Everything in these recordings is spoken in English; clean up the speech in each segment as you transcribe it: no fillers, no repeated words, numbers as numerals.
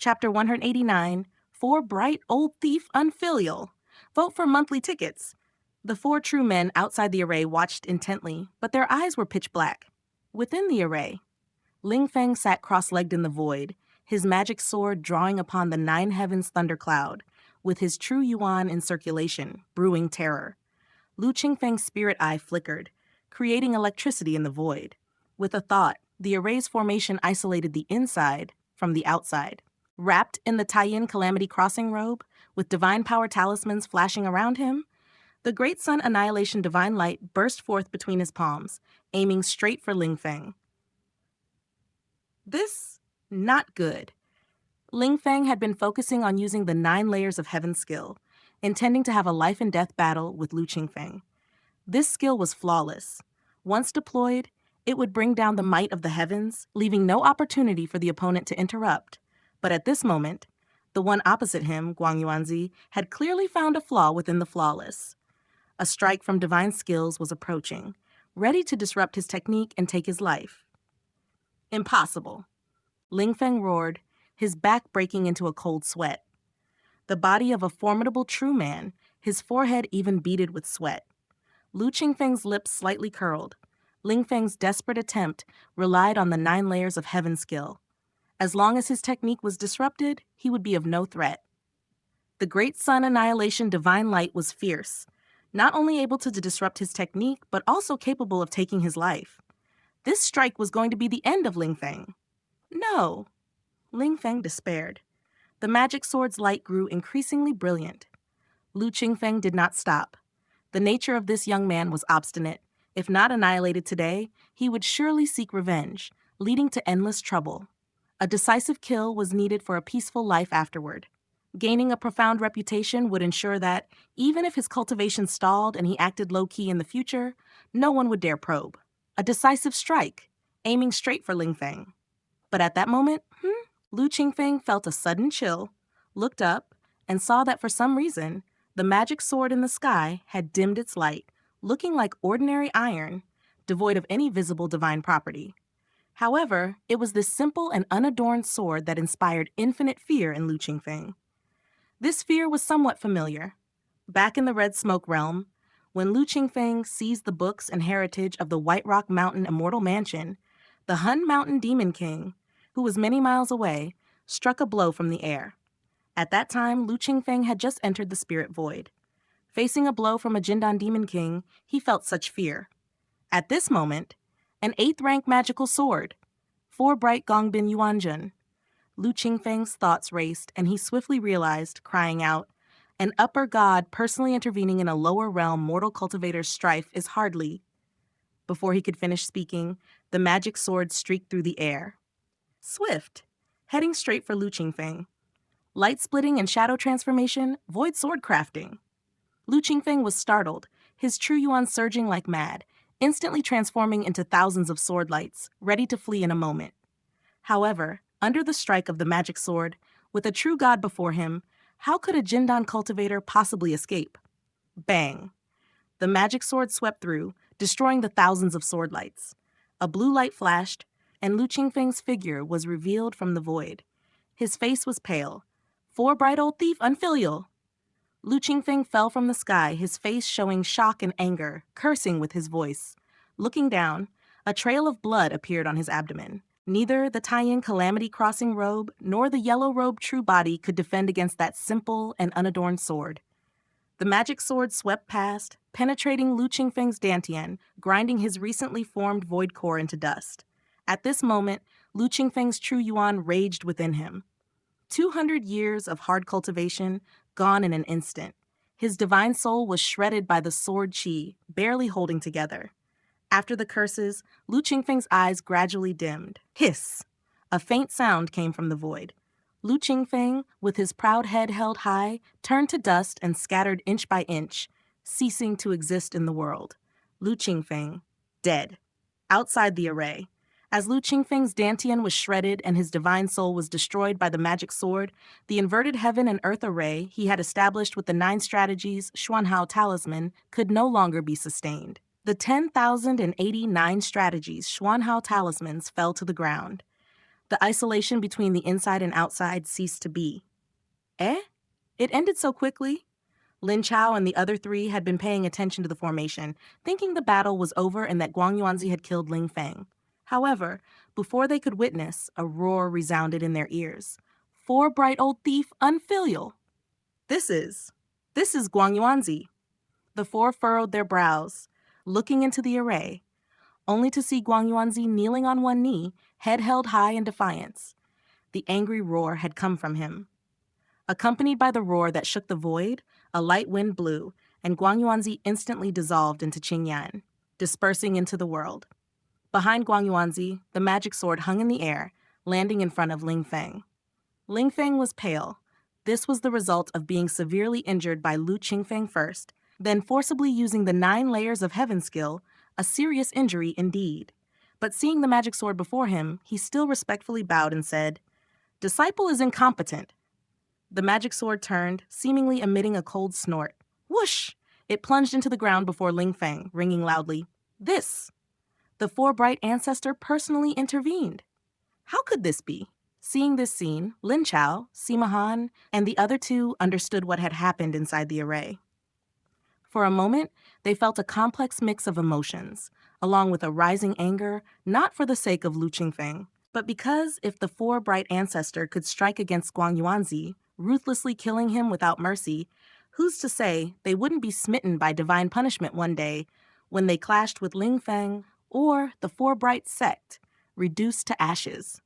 Chapter 189, Four Bright Old Thief Unfilial. Vote for monthly tickets. The four true men outside the array watched intently, but their eyes were pitch black. Within the array, Qingfeng sat cross-legged in the void, his magic sword drawing upon the nine heavens thundercloud, with his true yuan in circulation, brewing terror. Qingfeng's spirit eye flickered, creating electricity in the void. With a thought, the array's formation isolated the inside from the outside. Wrapped in the Taiyin Calamity Crossing robe, with divine power talismans flashing around him, the Great Sun Annihilation Divine Light burst forth between his palms, aiming straight for Qingfeng. This, not good. Qingfeng had been focusing on using the 9 layers of heaven skill, intending to have a life and death battle with Qingfeng. This skill was flawless. Once deployed, it would bring down the might of the heavens, leaving no opportunity for the opponent to interrupt. But at this moment, the one opposite him, Guang Yuanzi, had clearly found a flaw within the flawless. A strike from divine skills was approaching, ready to disrupt his technique and take his life. Impossible. Qingfeng roared, his back breaking into a cold sweat. The body of a formidable true man, his forehead even beaded with sweat. Qingfeng's lips slightly curled. Qingfeng's desperate attempt relied on the 9 layers of heaven skill. As long as his technique was disrupted, he would be of no threat. The Great Sun Annihilation Divine Light was fierce, not only able to disrupt his technique, but also capable of taking his life. This strike was going to be the end of Qingfeng. No. Qingfeng despaired. The magic sword's light grew increasingly brilliant. Qingfeng did not stop. The nature of this young man was obstinate. If not annihilated today, he would surely seek revenge, leading to endless trouble. A decisive kill was needed for a peaceful life afterward. Gaining a profound reputation would ensure that, even if his cultivation stalled and he acted low-key in the future, no one would dare probe. A decisive strike, aiming straight for Qingfeng. But at that moment, Qingfeng felt a sudden chill, looked up, and saw that for some reason, the magic sword in the sky had dimmed its light, looking like ordinary iron, devoid of any visible divine property. However, it was this simple and unadorned sword that inspired infinite fear in Qingfeng. This fear was somewhat familiar. Back in the Red Smoke realm, when Qingfeng seized the books and heritage of the White Rock Mountain Immortal Mansion, the Hun Mountain Demon King, who was many miles away, struck a blow from the air. At that time, Qingfeng had just entered the spirit void. Facing a blow from a Jindan Demon King, he felt such fear. At this moment, an 8th rank magical sword, 4 bright Gongbin Yuanjun. Qingfeng's thoughts raced, and he swiftly realized, crying out, "An upper god personally intervening in a lower realm mortal cultivator's strife is hardly..." Before he could finish speaking, the magic sword streaked through the air. Swift, heading straight for Qingfeng. Light splitting and shadow transformation, void sword crafting. Qingfeng was startled, his true yuan surging like mad, instantly transforming into thousands of sword lights, ready to flee in a moment. However, under the strike of the magic sword, with a true god before him, how could a Jindan cultivator possibly escape? Bang! The magic sword swept through, destroying the thousands of sword lights. A blue light flashed, and Qingfeng's figure was revealed from the void. His face was pale. "4 bright old thief unfilial!" Qingfeng fell from the sky, his face showing shock and anger, cursing with his voice. Looking down, a trail of blood appeared on his abdomen. Neither the Taiyin Calamity Crossing robe nor the yellow robe true body could defend against that simple and unadorned sword. The magic sword swept past, penetrating Qingfeng's dantian, grinding his recently formed void core into dust. At this moment, Qingfeng's true yuan raged within him. 200 years of hard cultivation, gone in an instant. His divine soul was shredded by the sword chi, barely holding together. After the curses, Qingfeng's eyes gradually dimmed. Hiss! A faint sound came from the void. Qingfeng, with his proud head held high, turned to dust and scattered inch by inch, ceasing to exist in the world. Qingfeng, dead. Outside the array. As Qingfeng's dantian was shredded and his divine soul was destroyed by the magic sword, the inverted heaven and earth array he had established with the 9 strategies Xuanhao talisman could no longer be sustained. The 10,089 strategies Xuanhao talismans fell to the ground. The isolation between the inside and outside ceased to be. Eh? It ended so quickly. Lin Chao and the other three had been paying attention to the formation, thinking the battle was over and that Guang Yuanzi had killed Ling Feng. However, before they could witness, a roar resounded in their ears. "For bright old thief, unfilial! This is Guang Yuanzi." The four furrowed their brows, looking into the array, only to see Guang Yuanzi kneeling on one knee, head held high in defiance. The angry roar had come from him. Accompanied by the roar that shook the void, a light wind blew, and Guang Yuanzi instantly dissolved into Qingyan, dispersing into the world. Behind Guang Yuanzi, the magic sword hung in the air, landing in front of Ling Feng. Ling Feng was pale. This was the result of being severely injured by Lu Qingfeng first, then forcibly using the 9 layers of heaven skill, a serious injury indeed. But seeing the magic sword before him, he still respectfully bowed and said, "Disciple is incompetent." The magic sword turned, seemingly emitting a cold snort. Whoosh! It plunged into the ground before Ling Feng, ringing loudly, "This!" The four bright ancestor personally intervened. How could this be? Seeing this scene, Lin Chao, Sima Han, and the other two understood what had happened inside the array. For a moment, they felt a complex mix of emotions, along with a rising anger, not for the sake of Lu Qingfeng, but because if the four bright ancestor could strike against Guang Yuanzi, ruthlessly killing him without mercy, who's to say they wouldn't be smitten by divine punishment one day when they clashed with Ling Feng or the four bright sect, reduced to ashes.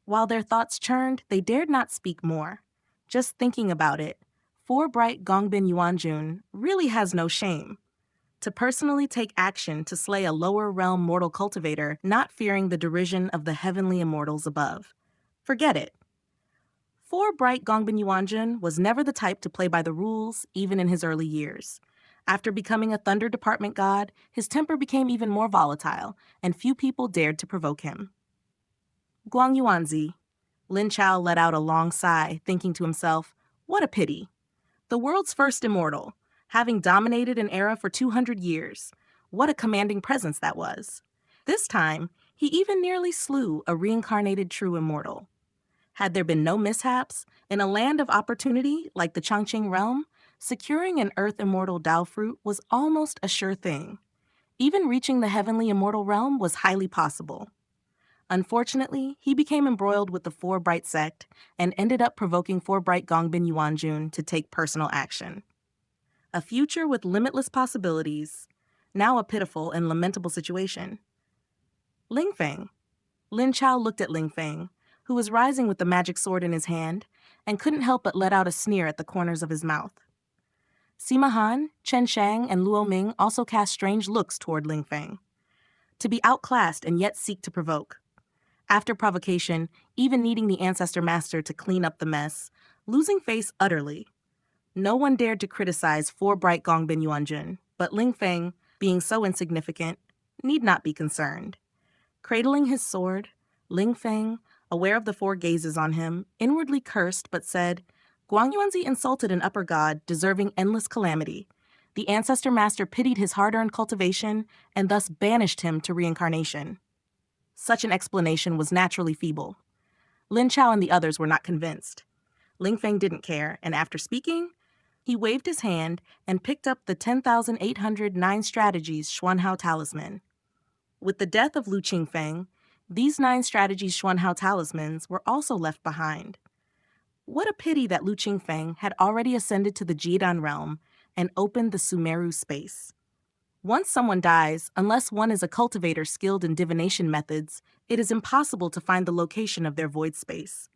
While their thoughts churned, they dared not speak more. Just thinking about it, four bright Gongbin Yuanjun really has no shame. To personally take action to slay a lower realm mortal cultivator, not fearing the derision of the heavenly immortals above. Forget it. Four bright Gongbin Yuanjun was never the type to play by the rules, even in his early years. After becoming a thunder department god, his temper became even more volatile, and few people dared to provoke him. Guang Yuanzi. Lin Chao let out a long sigh, thinking to himself, what a pity. The world's first immortal, having dominated an era for 200 years. What a commanding presence that was. This time, he even nearly slew a reincarnated true immortal. Had there been no mishaps, in a land of opportunity like the Changqing realm, securing an earth immortal Dao fruit was almost a sure thing. Even reaching the heavenly immortal realm was highly possible. Unfortunately, he became embroiled with the Four Bright sect and ended up provoking Four Bright Gongbin Yuanjun to take personal action. A future with limitless possibilities, now a pitiful and lamentable situation. Ling Feng. Lin Chao looked at Ling Feng, who was rising with the magic sword in his hand, and couldn't help but let out a sneer at the corners of his mouth. Sima Han, Chen Shang, and Luo Ming also cast strange looks toward Ling Feng. To be outclassed and yet seek to provoke. After provocation, even needing the Ancestor Master to clean up the mess, losing face utterly. No one dared to criticize Four Bright Gongbin Yuanjun, but Ling Feng, being so insignificant, need not be concerned. Cradling his sword, Ling Feng, aware of the four gazes on him, inwardly cursed but said, Guang Yuanzi insulted an upper god, deserving endless calamity. The Ancestor Master pitied his hard-earned cultivation and thus banished him to reincarnation. Such an explanation was naturally feeble. Lin Chao and the others were not convinced. Ling Feng didn't care, and after speaking, he waved his hand and picked up the 10,809 Strategies Xuanhao Talisman. With the death of Lu Qingfeng, these 9 Strategies Xuanhao Talismans were also left behind. What a pity that Lu Qingfeng had already ascended to the Jidan realm and opened the Sumeru space. Once someone dies, unless one is a cultivator skilled in divination methods, it is impossible to find the location of their void space.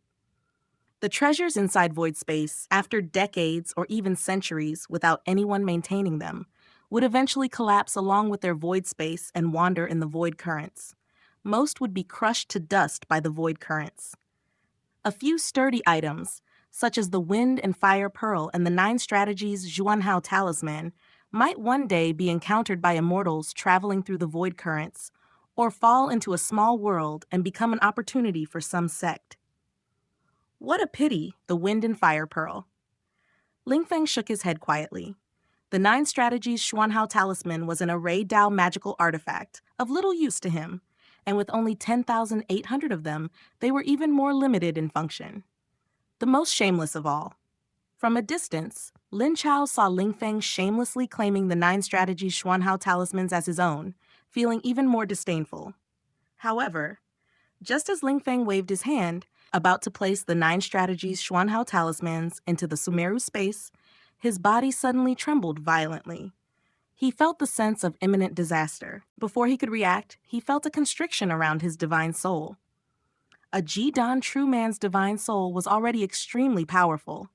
The treasures inside void space, after decades or even centuries without anyone maintaining them, would eventually collapse along with their void space and wander in the void currents. Most would be crushed to dust by the void currents. A few sturdy items, such as the Wind and Fire Pearl and the 9 Strategies Xuanhao Talisman, might one day be encountered by immortals traveling through the void currents, or fall into a small world and become an opportunity for some sect. What a pity, the Wind and Fire Pearl. Ling Feng shook his head quietly. The 9 Strategies Xuanhao Talisman was an array Dao magical artifact, of little use to him, and with only 10,800 of them, they were even more limited in function. The most shameless of all. From a distance, Lin Chao saw Ling Feng shamelessly claiming the 9 strategies Xuanhao talismans as his own, feeling even more disdainful. However, just as Ling Feng waved his hand, about to place the 9 strategies Xuanhao talismans into the Sumeru space, his body suddenly trembled violently. He felt the sense of imminent disaster. Before he could react, he felt a constriction around his divine soul. A Jidan true man's divine soul was already extremely powerful.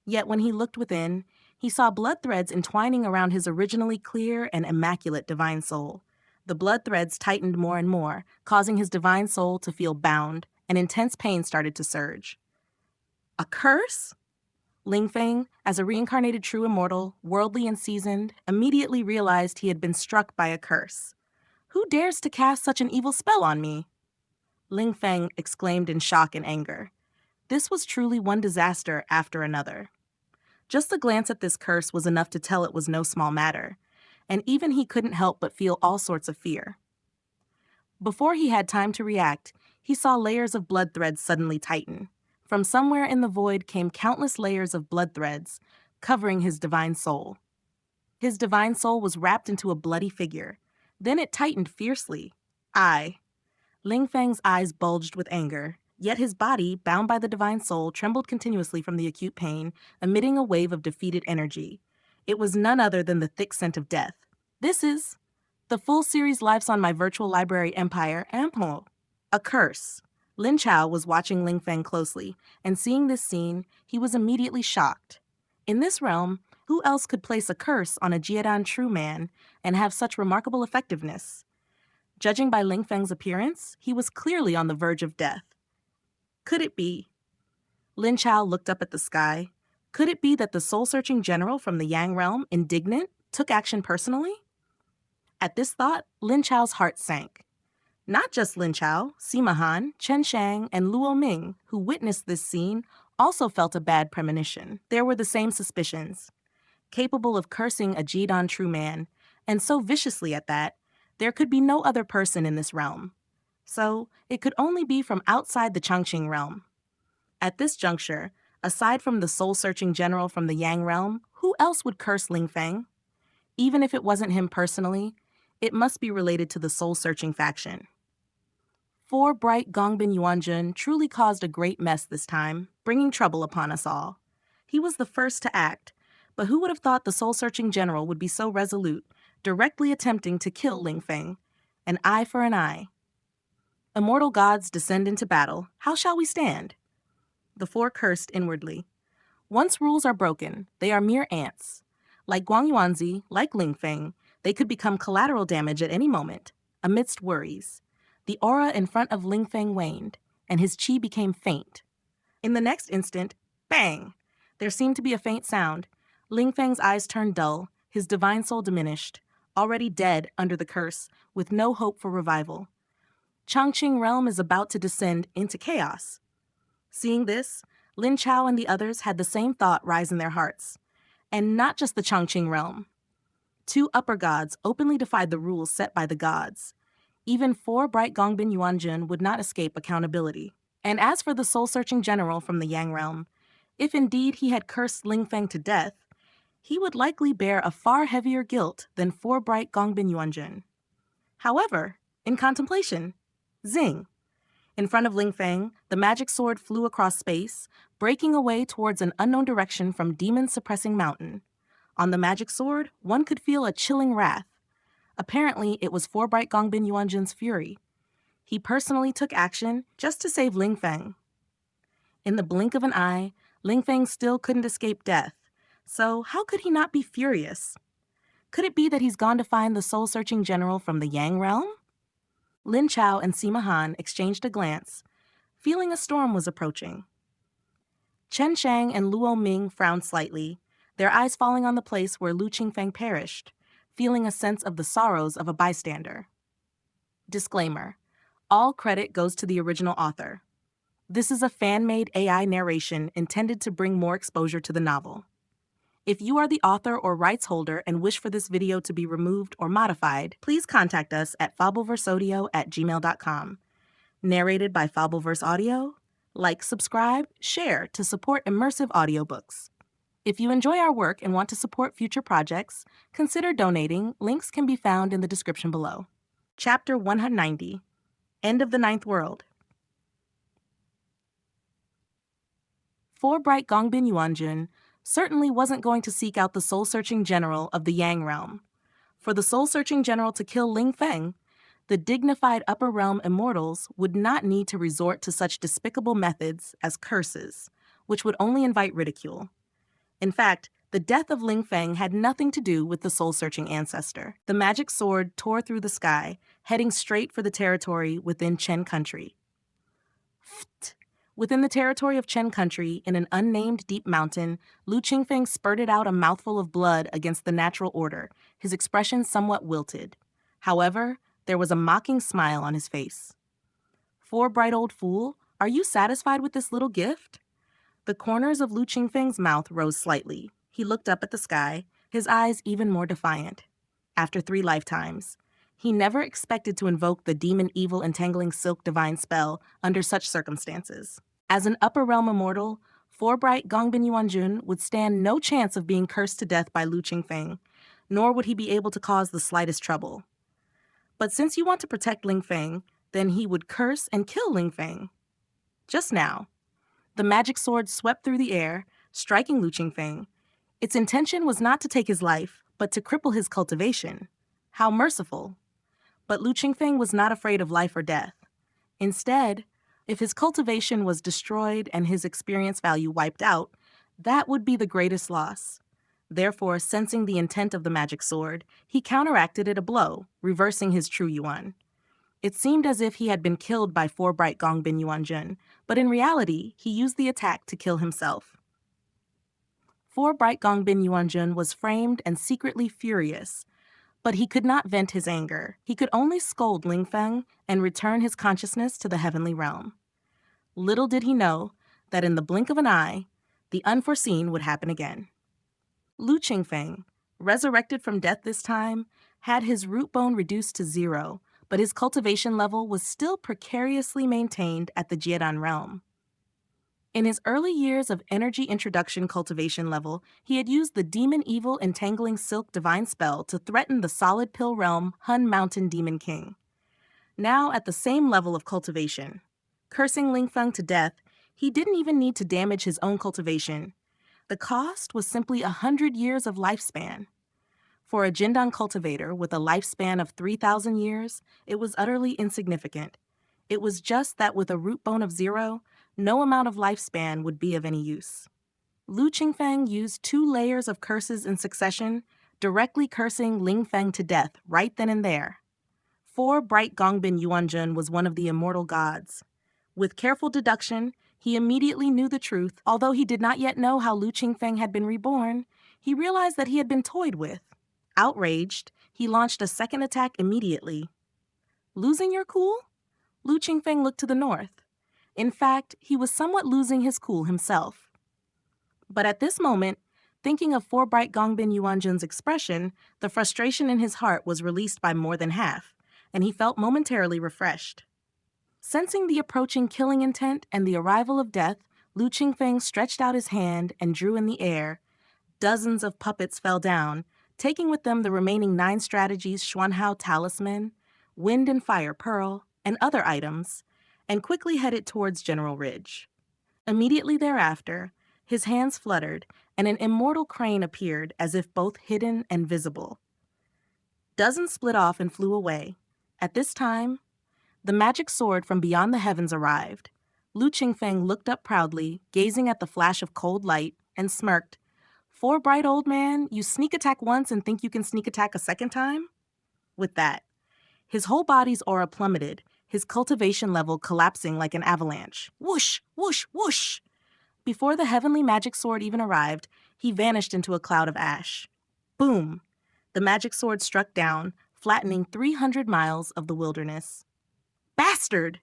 Yet when he looked within, he saw blood threads entwining around his originally clear and immaculate divine soul. The blood threads tightened more and more, causing his divine soul to feel bound, and intense pain started to surge. A curse? Ling Feng, as a reincarnated true immortal, worldly and seasoned, immediately realized he had been struck by a curse. Who dares to cast such an evil spell on me? Ling Feng exclaimed in shock and anger. This was truly one disaster after another. Just a glance at this curse was enough to tell it was no small matter, and even he couldn't help but feel all sorts of fear. Before he had time to react, he saw layers of blood threads suddenly tighten. From somewhere in the void came countless layers of blood threads, covering his divine soul. His divine soul was wrapped into a bloody figure. Then it tightened fiercely. Ling Feng's eyes bulged with anger, yet his body, bound by the divine soul, trembled continuously from the acute pain, emitting a wave of defeated energy. It was none other than the thick scent of death. This is the full series lives on my virtual library empire, Ampo. A curse. Lin Chao was watching Ling Feng closely, and seeing this scene, he was immediately shocked. In this realm, who else could place a curse on a Jiedan true man and have such remarkable effectiveness? Judging by Ling Feng's appearance, he was clearly on the verge of death. Could it be? Lin Chao looked up at the sky. Could it be that the soul-searching general from the Yang realm, indignant, took action personally? At this thought, Lin Chao's heart sank. Not just Lin Chao, Sima Han, Chen Shang, and Luo Ming, who witnessed this scene, also felt a bad premonition. There were the same suspicions. Capable of cursing a Jidan true man, and so viciously at that, there could be no other person in this realm. So, it could only be from outside the Changqing realm. At this juncture, aside from the soul-searching general from the Yang realm, who else would curse Ling Feng? Even if it wasn't him personally, it must be related to the soul-searching faction. 4 bright Gongbin Yuanjun truly caused a great mess this time, bringing trouble upon us all. He was the first to act, but who would have thought the soul-searching general would be so resolute, directly attempting to kill Ling Feng? An eye for an eye. Immortal gods descend into battle. How shall we stand? The 4 cursed inwardly. Once rules are broken, they are mere ants. Like Guang Yuanzi, like Ling Feng, they could become collateral damage at any moment, amidst worries. The aura in front of Ling Feng waned, and his chi became faint. In the next instant, bang! There seemed to be a faint sound. Ling Feng's eyes turned dull, his divine soul diminished, already dead under the curse, with no hope for revival. Changqing realm is about to descend into chaos. Seeing this, Lin Chao and the others had the same thought rise in their hearts. And not just the Changqing realm. 2 upper gods openly defied the rules set by the gods. Even 4 bright Gongbin Yuanjun would not escape accountability. And as for the soul-searching general from the Yang realm, if indeed he had cursed Ling Feng to death, he would likely bear a far heavier guilt than 4 bright Gongbin Yuanjun. However, in contemplation, zing! In front of Ling Feng, the magic sword flew across space, breaking away towards an unknown direction from demon-suppressing mountain. On the magic sword, one could feel a chilling wrath. Apparently, it was 4 bright Gongbin Yuanjun's fury. He personally took action just to save Ling Feng. In the blink of an eye, Ling Feng still couldn't escape death. So how could he not be furious? Could it be that he's gone to find the soul-searching general from the Yang realm? Lin Chao and Sima Han exchanged a glance, feeling a storm was approaching. Chen Shang and Luo Ming frowned slightly, their eyes falling on the place where Lu Qingfeng perished, feeling a sense of the sorrows of a bystander. Disclaimer: all credit goes to the original author. This is a fan-made AI narration intended to bring more exposure to the novel. If you are the author or rights holder and wish for this video to be removed or modified, please contact us at fableverseaudio@gmail.com. Narrated by Fableverse Audio. Like, subscribe, share to support immersive audiobooks. If you enjoy our work and want to support future projects, consider donating. Links can be found in the description below. Chapter 190, End of the Ninth World. For Bright Gongbin Yuanjun certainly wasn't going to seek out the soul-searching general of the Yang realm. For the soul-searching general to kill Qingfeng, the dignified upper realm immortals would not need to resort to such despicable methods as curses, which would only invite ridicule. In fact, the death of Qingfeng had nothing to do with the soul-searching ancestor. The magic sword tore through the sky, heading straight for the territory within Chen country. Within the territory of Chen country, in an unnamed deep mountain, Lu Qingfeng spurted out a mouthful of blood against the natural order, his expression somewhat wilted. However, there was a mocking smile on his face. "For bright old fool, are you satisfied with this little gift?" The corners of Lu Qingfeng's mouth rose slightly. He looked up at the sky, his eyes even more defiant. After 3 lifetimes, he never expected to invoke the demon evil entangling silk divine spell under such circumstances. As an upper realm immortal, Forbright Gongbin Yuanjun would stand no chance of being cursed to death by Lu Qingfeng, nor would he be able to cause the slightest trouble. But since you want to protect Qingfeng, then he would curse and kill Qingfeng. Just now, the magic sword swept through the air, striking Lu Qingfeng. Its intention was not to take his life, but to cripple his cultivation. How merciful. But Lu Qingfeng was not afraid of life or death. Instead, if his cultivation was destroyed and his experience value wiped out, that would be the greatest loss. Therefore, sensing the intent of the magic sword, he counteracted it a blow, reversing his true yuan. It seemed as if he had been killed by Forbright Gongbin Yuanjun, but in reality, he used the attack to kill himself. Forbright Gongbin Yuanjun was framed and secretly furious, but he could not vent his anger. He could only scold Qingfeng and return his consciousness to the heavenly realm. Little did he know that in the blink of an eye, the unforeseen would happen again. Lu Qingfeng, resurrected from death this time, had his root bone reduced to 0, but his cultivation level was still precariously maintained at the Jiedan realm. In his early years of energy introduction cultivation level, he had used the demon evil entangling silk divine spell to threaten the solid pill realm Hun Mountain Demon King. Now at the same level of cultivation, cursing Qingfeng to death, he didn't even need to damage his own cultivation. The cost was simply 100 years of lifespan. For a Jindan cultivator with a lifespan of 3,000 years, it was utterly insignificant. It was just that with a root bone of 0, no amount of lifespan would be of any use. Lu Qingfeng used 2 layers of curses in succession, directly cursing Qingfeng to death right then and there. For Bright Gongbin Yuanjun was one of the immortal gods. With careful deduction, he immediately knew the truth. Although he did not yet know how Lu Qingfeng had been reborn, he realized that he had been toyed with. Outraged, he launched a second attack immediately. Losing your cool? Lu Qingfeng looked to the north. In fact, he was somewhat losing his cool himself. But at this moment, thinking of Forbright Gongbin Yuanjun's expression, the frustration in his heart was released by more than half, and he felt momentarily refreshed. Sensing the approaching killing intent and the arrival of death, Lu Qingfeng stretched out his hand and drew in the air. Dozens of puppets fell down, taking with them the remaining 9 strategies Xuanhao Talisman, Wind and Fire Pearl, and other items, and quickly headed towards General Ridge. Immediately thereafter, his hands fluttered, and an immortal crane appeared as if both hidden and visible. Dozens split off and flew away. At this time, the magic sword from beyond the heavens arrived. Lu Qingfeng looked up proudly, gazing at the flash of cold light, and smirked. "For bright old man, you sneak attack once and think you can sneak attack a second time?" With that, his whole body's aura plummeted, his cultivation level collapsing like an avalanche. Whoosh, whoosh, whoosh! Before the heavenly magic sword even arrived, he vanished into a cloud of ash. Boom! The magic sword struck down, flattening 300 miles of the wilderness. Bastard!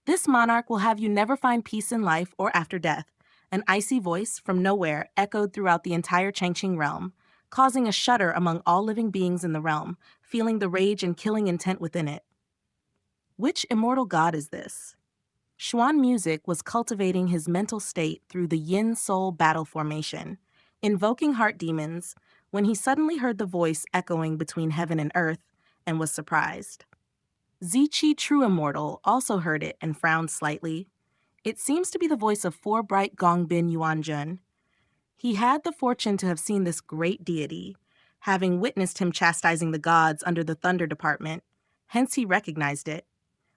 This monarch will have you never find peace in life or after death, An icy voice from nowhere echoed throughout the entire Changqing realm, causing a shudder among all living beings in the realm, feeling the rage and killing intent within it. Which immortal god is this? Xuan Music was cultivating his mental state through the yin-soul battle formation, invoking heart demons, when he suddenly heard the voice echoing between heaven and earth and was surprised. Ziqi True Immortal also heard it and frowned slightly. It seems to be the voice of Four Bright Gongbin Yuanjun. He had the fortune to have seen this great deity, having witnessed him chastising the gods under the Thunder Department, hence he recognized it.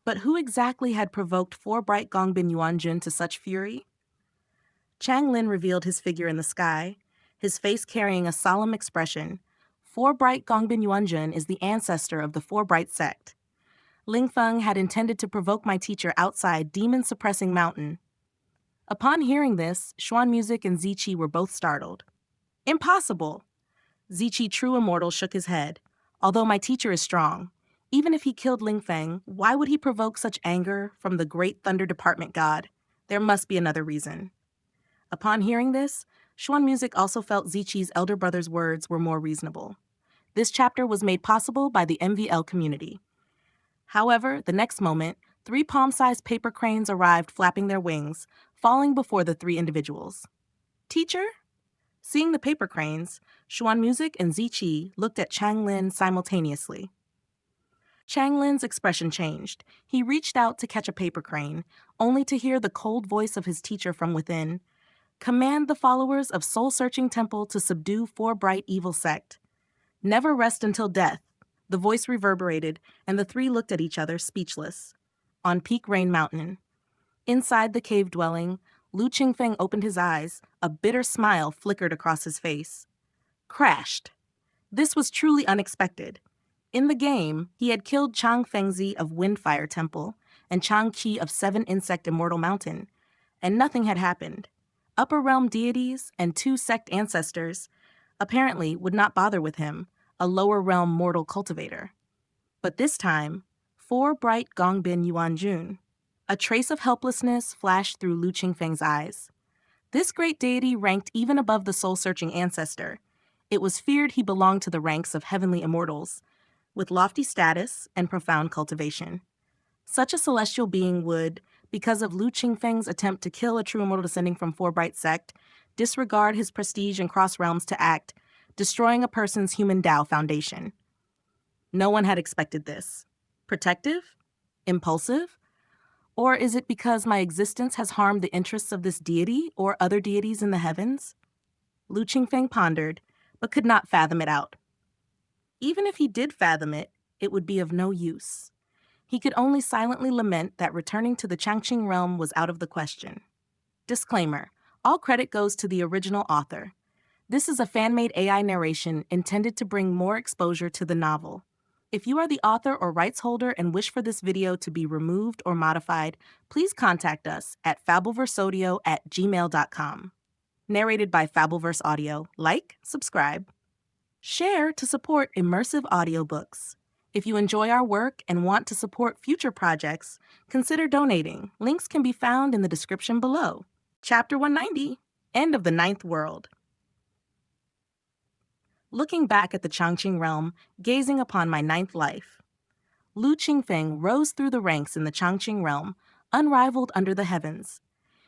But who exactly had provoked Four Bright Gongbin Yuanjun to such fury? Chang Lin revealed his figure in the sky, his face carrying a solemn expression. Four Bright Gongbin Yuanjun is the ancestor of the Four Bright sect. Qingfeng had intended to provoke my teacher outside demon-suppressing mountain. Upon hearing this, Xuan Music and Ziqi were both startled. Impossible! Ziqi True Immortal shook his head. Although my teacher is strong, even if he killed Qingfeng, why would he provoke such anger from the great Thunder Department god? There must be another reason. Upon hearing this, Xuan Music also felt Ziqi's elder brother's words were more reasonable. This chapter was made possible by the MVL community. However, the next moment, 3 palm-sized paper cranes arrived flapping their wings, falling before the 3 individuals. Teacher? Seeing the paper cranes, Xuan Music and Ziqi looked at Chang Lin simultaneously. Chang Lin's expression changed. He reached out to catch a paper crane, only to hear the cold voice of his teacher from within. Command the followers of Soul-Searching Temple to subdue Four Bright Evil Sect. Never rest until death. The voice reverberated, and the 3 looked at each other, speechless. On Peak Rain Mountain. Inside the cave dwelling, Lu Qingfeng opened his eyes. A bitter smile flickered across his face. Crashed. This was truly unexpected. In the game, he had killed Chang Fengzi of Windfire Temple and Chang Qi of 7 Insect Immortal Mountain, and nothing had happened. Upper realm deities and 2 sect ancestors apparently would not bother with him, a lower realm mortal cultivator. But this time, Four Bright Gongbin Yuanjun. A trace of helplessness flashed through Lu Qingfeng's eyes. This great deity ranked even above the soul-searching ancestor. It was feared he belonged to the ranks of heavenly immortals, with lofty status and profound cultivation. Such a celestial being would, because of Lu Qingfeng's attempt to kill a true immortal descending from Four Bright sect, disregard his prestige and cross realms to act, destroying a person's human Dao foundation. No one had expected this. Protective? Impulsive? Or is it because my existence has harmed the interests of this deity or other deities in the heavens? Lu Qingfeng pondered, but could not fathom it out. Even if he did fathom it, it would be of no use. He could only silently lament that returning to the Changqing realm was out of the question. Disclaimer: all credit goes to the original author. This is a fan-made AI narration intended to bring more exposure to the novel. If you are the author or rights holder and wish for this video to be removed or modified, please contact us at fableverseaudio@gmail.com. Narrated by Fableverse Audio. Like, subscribe, share to support immersive audiobooks. If you enjoy our work and want to support future projects, consider donating. Links can be found in the description below. Chapter 190, End of the Ninth World. Looking back at the Changqing realm, gazing upon my 9th life. Lu Qingfeng rose through the ranks in the Changqing realm, unrivaled under the heavens.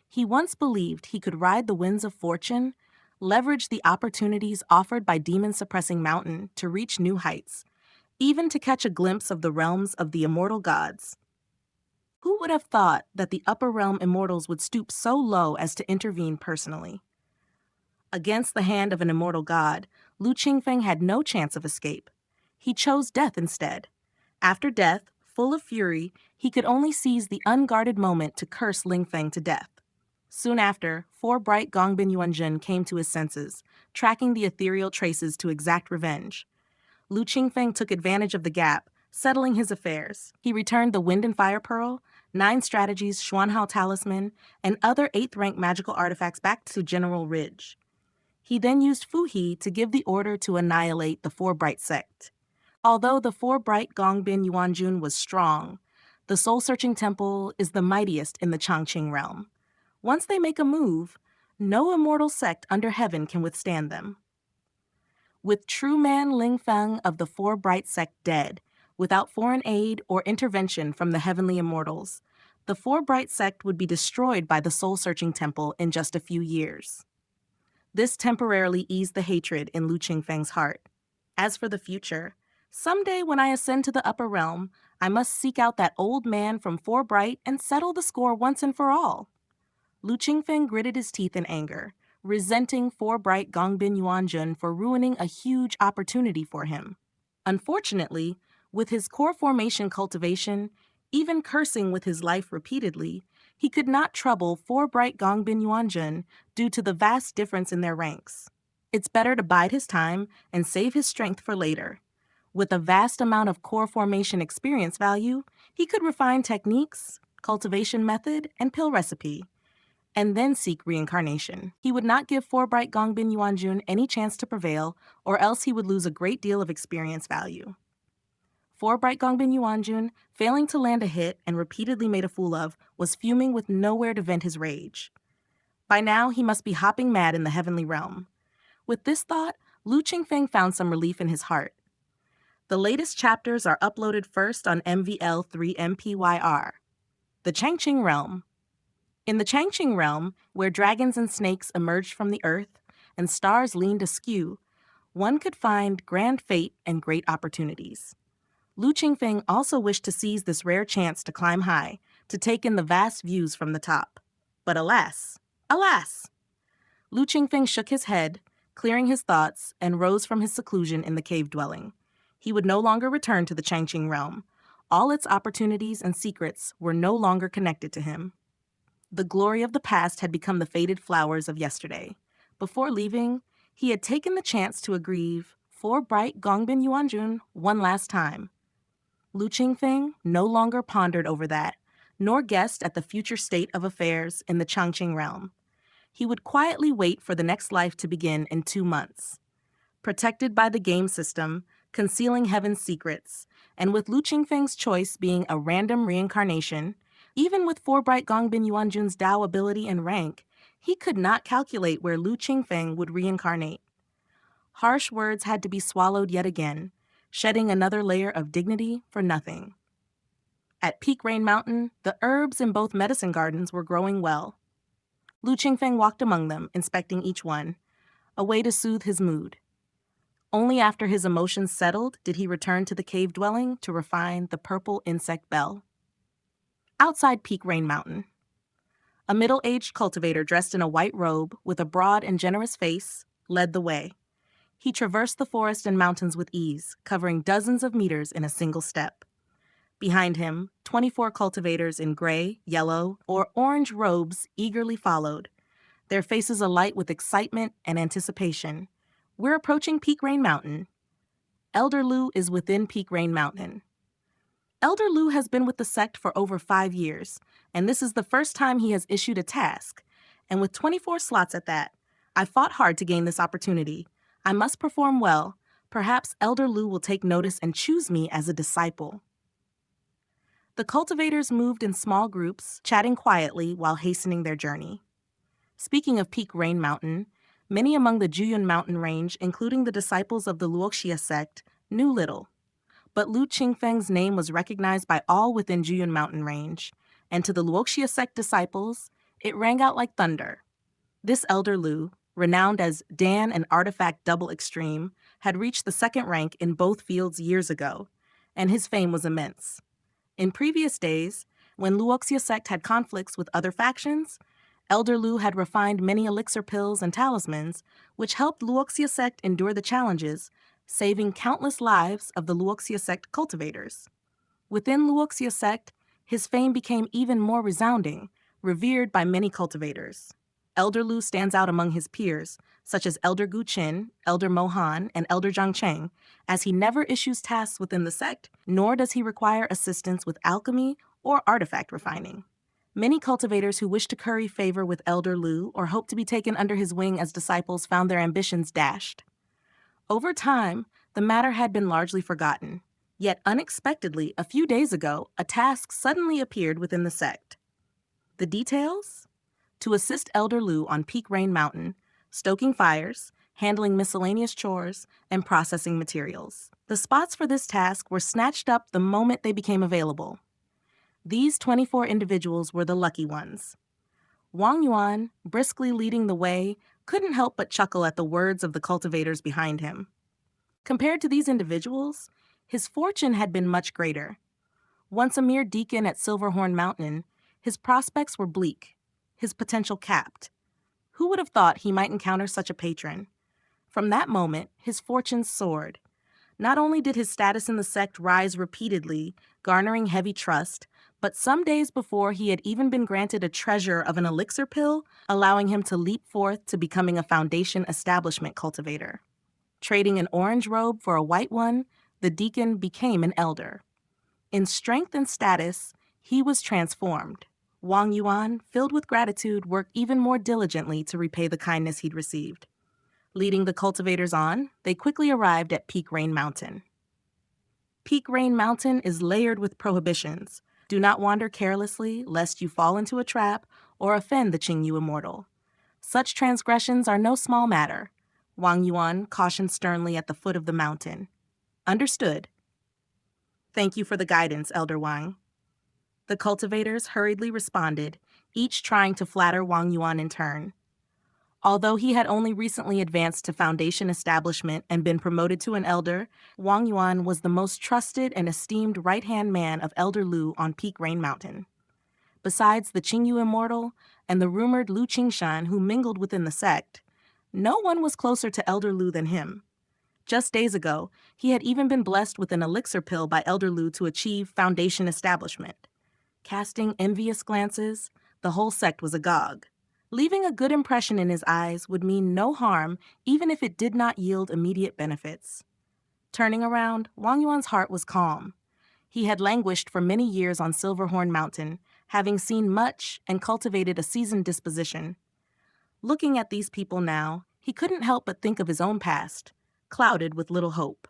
He once believed he could ride the winds of fortune, leverage the opportunities offered by demon-suppressing mountain to reach new heights, even to catch a glimpse of the realms of the immortal gods. Who would have thought that the upper realm immortals would stoop so low as to intervene personally? Against the hand of an immortal god, Lu Qingfeng had no chance of escape. He chose death instead. After death, full of fury, he could only seize the unguarded moment to curse Qingfeng to death. Soon after, Four Bright Gongbin Yuanjun came to his senses, tracking the ethereal traces to exact revenge. Lu Qingfeng took advantage of the gap, settling his affairs. He returned the Wind and Fire Pearl, 9 strategies, Xuanhao Talisman, and other 8th-rank magical artifacts back to General Ridge. He then used Fu He to give the order to annihilate the Four Bright sect. Although the Four Bright Gongbin Yuanjun was strong, the Soul-Searching Temple is the mightiest in the Changqing realm. Once they make a move, No immortal sect under heaven can withstand them. With true man Qingfeng of the Four Bright sect dead, without foreign aid or intervention from the heavenly immortals, the Four Bright sect would be destroyed by the soul-searching temple in just a few years. This temporarily eased the hatred in Lu Qingfeng's heart. As for the future, someday when I ascend to the upper realm, I must seek out that old man from Four Bright and settle the score once and for all. Lu Qingfeng gritted his teeth in anger, resenting Four Bright Gongbin Yuanjun for ruining a huge opportunity for him. Unfortunately, with his core formation cultivation, even cursing with his life repeatedly, he could not trouble Four Bright Gongbin Yuanjun due to the vast difference in their ranks. It's better to bide his time and save his strength for later. With a vast amount of core formation experience value, he could refine techniques, cultivation method, and pill recipe, and then seek reincarnation. He would not give Four Bright Gongbin Yuanjun any chance to prevail, or else he would lose a great deal of experience value. Four Bright Gongbin Yuanjun, failing to land a hit and repeatedly made a fool of, was fuming with nowhere to vent his rage. By now, he must be hopping mad in the heavenly realm. With this thought, Lu Qingfeng found some relief in his heart. The latest chapters are uploaded first on MVL3MPYR. The Changqing Realm. In the Changqing Realm, where dragons and snakes emerged from the earth and stars leaned askew, one could find grand fate and great opportunities. Lu Qingfeng also wished to seize this rare chance to climb high, to take in the vast views from the top. But alas, alas! Lu Qingfeng shook his head, clearing his thoughts, and rose from his seclusion in the cave dwelling. He would no longer return to the Changqing Realm. All its opportunities and secrets were no longer connected to him. The glory of the past had become the faded flowers of yesterday. Before leaving, he had taken the chance to aggrieve Four Bright Gongbin Yuanjun one last time. Lu Qingfeng no longer pondered over that, nor guessed at the future state of affairs in the Changqing Realm. He would quietly wait for the next life to begin in 2 months. Protected by the game system, concealing heaven's secrets, and with Lu Qingfeng's choice being a random reincarnation, even with Four Bright Gongbin Yuanjun's Dao ability and rank, he could not calculate where Lu Qingfeng would reincarnate. Harsh words had to be swallowed yet again, shedding another layer of dignity for nothing. At Peak Rain Mountain, the herbs in both medicine gardens were growing well. Lu Qingfeng walked among them, inspecting each one, a way to soothe his mood. Only after his emotions settled did he return to the cave dwelling to refine the purple insect bell. Outside Peak Rain Mountain, a middle-aged cultivator dressed in a white robe with a broad and generous face led the way. He traversed the forest and mountains with ease, covering dozens of meters in a single step. Behind him, 24 cultivators in gray, yellow, or orange robes eagerly followed, their faces alight with excitement and anticipation. We're approaching Peak Rain Mountain. Elder Lu is within Peak Rain Mountain. Elder Lu has been with the sect for over 5 years, and this is the first time he has issued a task. And with 24 slots at that, I fought hard to gain this opportunity. I must perform well. Perhaps Elder Lu will take notice and choose me as a disciple. The cultivators moved in small groups, chatting quietly while hastening their journey. Speaking of Peak Rain Mountain, many among the Juyun Mountain range, including the disciples of the Luoxia sect, knew little. But Lu Qingfeng's name was recognized by all within Juyun Mountain range, and to the Luoxia sect disciples, it rang out like thunder. This Elder Lu, renowned as Dan and Artifact Double Extreme, had reached the 2nd rank in both fields years ago, and his fame was immense. In previous days, when Luoxia sect had conflicts with other factions, Elder Lu had refined many elixir pills and talismans, which helped Luoxia sect endure the challenges, saving countless lives of the Luoxia sect cultivators. Within Luoxia sect, his fame became even more resounding, revered by many cultivators. Elder Lu stands out among his peers, such as Elder Gu Qin, Elder Mohan, and Elder Zhang Cheng, as he never issues tasks within the sect, nor does he require assistance with alchemy or artifact refining. Many cultivators who wish to curry favor with Elder Lu or hope to be taken under his wing as disciples found their ambitions dashed. Over time, the matter had been largely forgotten. Yet unexpectedly, a few days ago, a task suddenly appeared within the sect. The details? to assist Elder Lu on Peak Rain Mountain, stoking fires, handling miscellaneous chores, and processing materials. The spots for this task were snatched up the moment they became available. These 24 individuals were the lucky ones. Wang Yuan, briskly leading the way, couldn't help but chuckle at the words of the cultivators behind him. Compared to these individuals, his fortune had been much greater. Once a mere deacon at Silverhorn Mountain, his prospects were bleak, his potential capped. Who would have thought he might encounter such a patron? From that moment, his fortunes soared. Not only did his status in the sect rise repeatedly, garnering heavy trust, but some days before he had even been granted a treasure of an elixir pill, allowing him to leap forth to becoming a Foundation establishment cultivator. Trading an orange robe for a white one, the deacon became an elder. In strength and status, he was transformed. Wang Yuan, filled with gratitude, worked even more diligently to repay the kindness he'd received. Leading the cultivators on, they quickly arrived at Peak Rain Mountain. Peak Rain Mountain is layered with prohibitions. Do not wander carelessly, lest you fall into a trap or offend the Qingyu immortal. Such transgressions are no small matter, Wang Yuan cautioned sternly at the foot of the mountain. Understood. Thank you for the guidance, Elder Wang. The cultivators hurriedly responded, each trying to flatter Wang Yuan in turn. Although he had only recently advanced to Foundation establishment and been promoted to an elder, Wang Yuan was the most trusted and esteemed right-hand man of Elder Lu on Peak Rain Mountain. Besides the Qingyu immortal and the rumored Lu Qingshan who mingled within the sect, no one was closer to Elder Lu than him. Just days ago, he had even been blessed with an elixir pill by Elder Lu to achieve Foundation establishment. Casting envious glances, the whole sect was agog. Leaving a good impression in his eyes would mean no harm, even if it did not yield immediate benefits. Turning around, Wang Yuan's heart was calm. He had languished for many years on Silverhorn Mountain, having seen much and cultivated a seasoned disposition. Looking at these people now, he couldn't help but think of his own past, clouded with little hope.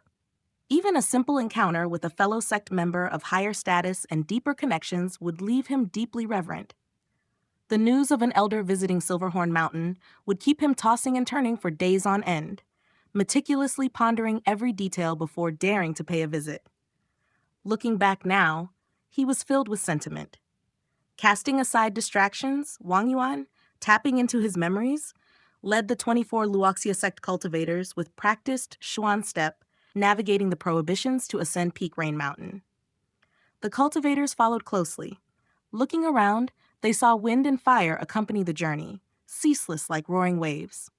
Even a simple encounter with a fellow sect member of higher status and deeper connections would leave him deeply reverent. The news of an elder visiting Silverhorn Mountain would keep him tossing and turning for days on end, meticulously pondering every detail before daring to pay a visit. Looking back now, he was filled with sentiment. Casting aside distractions, Wang Yuan, tapping into his memories, led the 24 Luoxia sect cultivators with practiced Xuan step, navigating the prohibitions to ascend Peak Rain Mountain. The cultivators followed closely. Looking around, they saw wind and fire accompany the journey, ceaseless like roaring waves.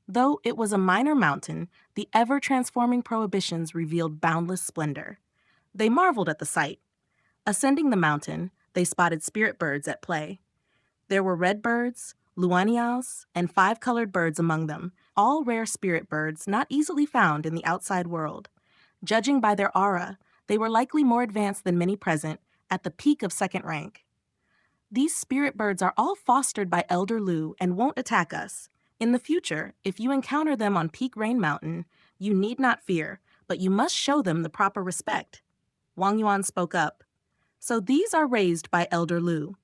Though it was a minor mountain, the ever-transforming prohibitions revealed boundless splendor. They marveled at the sight. Ascending the mountain, they spotted spirit birds at play. There were red birds, luaniaos, and 5-colored birds among them, all rare spirit birds not easily found in the outside world. Judging by their aura, they were likely more advanced than many present, at the peak of second rank. These spirit birds are all fostered by Elder Lu and won't attack us. In the future, if you encounter them on Peak Rain Mountain, you need not fear, but you must show them the proper respect. Wang Yuan spoke up. So these are raised by Elder Lu.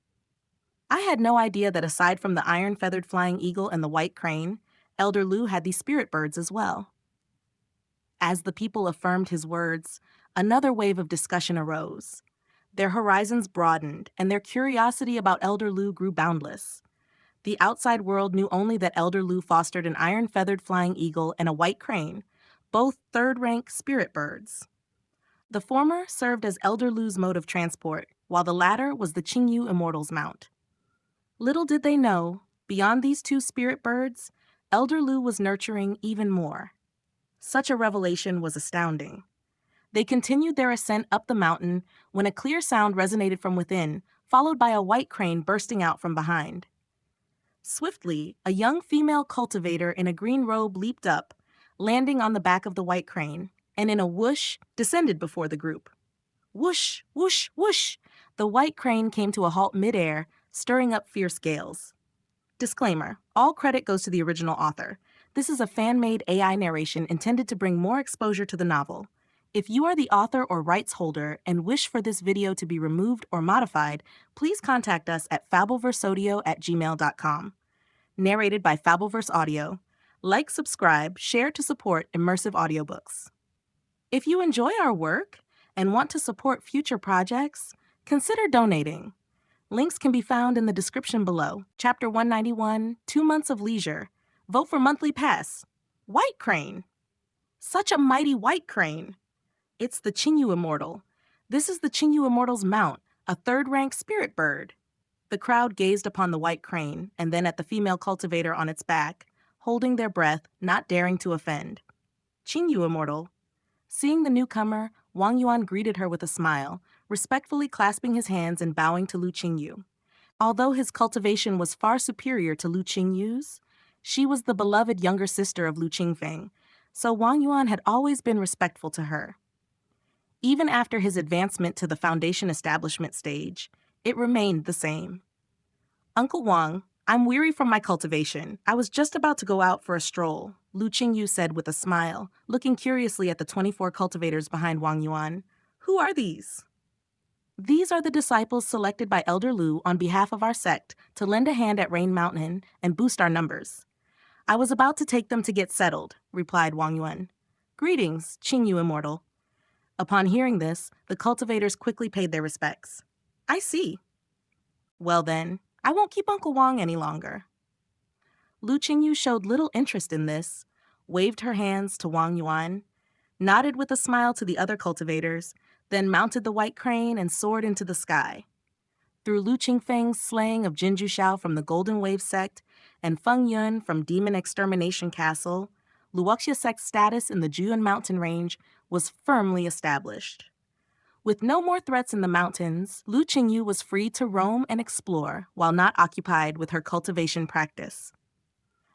I had no idea that aside from the iron-feathered flying eagle and the white crane, Elder Lu had these spirit birds as well. As the people affirmed his words, another wave of discussion arose. Their horizons broadened, and their curiosity about Elder Lu grew boundless. The outside world knew only that Elder Lu fostered an iron-feathered flying eagle and a white crane, both third-rank spirit birds. The former served as Elder Lu's mode of transport, while the latter was the Qingyu immortal's mount. Little did they know, beyond these two spirit birds, Elder Lu was nurturing even more. Such a revelation was astounding. They continued their ascent up the mountain when a clear sound resonated from within, followed by a white crane bursting out from behind. Swiftly, a young female cultivator in a green robe leaped up, landing on the back of the white crane, and in a whoosh, descended before the group. Whoosh, whoosh, whoosh! The white crane came to a halt midair, stirring up fierce gales. Disclaimer: all credit goes to the original author. This is a fan-made AI narration intended to bring more exposure to the novel. If you are the author or rights holder and wish for this video to be removed or modified, please contact us at fableverseaudio@gmail.com. Narrated by Fableverse Audio. Like, subscribe, share to support immersive audiobooks. If you enjoy our work and want to support future projects, consider donating. Links can be found in the description below. Chapter 191, 2 Months of Leisure. Vote for monthly pass. White Crane. Such a mighty white crane. It's the Qingyu Immortal. This is the Qingyu Immortal's mount, a third-rank spirit bird. The crowd gazed upon the white crane and then at the female cultivator on its back, holding their breath, not daring to offend. Qingyu Immortal. Seeing the newcomer, Wang Yuan greeted her with a smile, respectfully clasping his hands and bowing to Lu Qingyu. Although his cultivation was far superior to Lu Qingyu's, she was the beloved younger sister of Lu Qingfeng, so Wang Yuan had always been respectful to her. Even after his advancement to the foundation establishment stage, it remained the same. Uncle Wang, I'm weary from my cultivation. I was just about to go out for a stroll, Lu Qingyu said with a smile, looking curiously at the 24 cultivators behind Wang Yuan. Who are these? These are the disciples selected by Elder Lu on behalf of our sect to lend a hand at Rain Mountain and boost our numbers. I was about to take them to get settled, replied Wang Yuan. Greetings, Qingyu Immortal. Upon hearing this, the cultivators quickly paid their respects. I see. Well then, I won't keep Uncle Wang any longer. Lu Qingyu showed little interest in this, waved her hands to Wang Yuan, nodded with a smile to the other cultivators, then mounted the white crane and soared into the sky. Through Lu Qingfeng's slaying of Jinju Shao from the Golden Wave sect and Feng Yun from Demon Extermination Castle, Luoxia sect's status in the Juyun mountain range was firmly established. With no more threats in the mountains, Lu Qingyu was free to roam and explore while not occupied with her cultivation practice.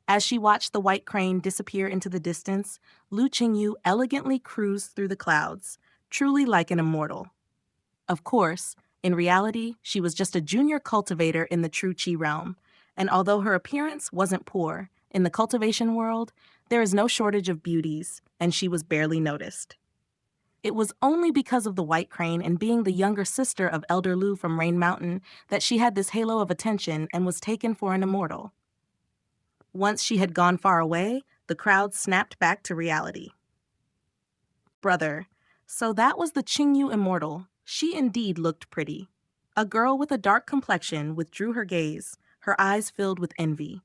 As she watched the white crane disappear into the distance, Lu Qingyu elegantly cruised through the clouds, truly like an immortal. Of course, in reality, she was just a junior cultivator in the true Qi realm, and although her appearance wasn't poor, in the cultivation world, there is no shortage of beauties, and she was barely noticed. It was only because of the white crane and being the younger sister of Elder Lu from Rain Mountain that she had this halo of attention and was taken for an immortal. Once she had gone far away, the crowd snapped back to reality. Brother, so that was the Qingyu Immortal. She indeed looked pretty. A girl with a dark complexion withdrew her gaze, her eyes filled with envy.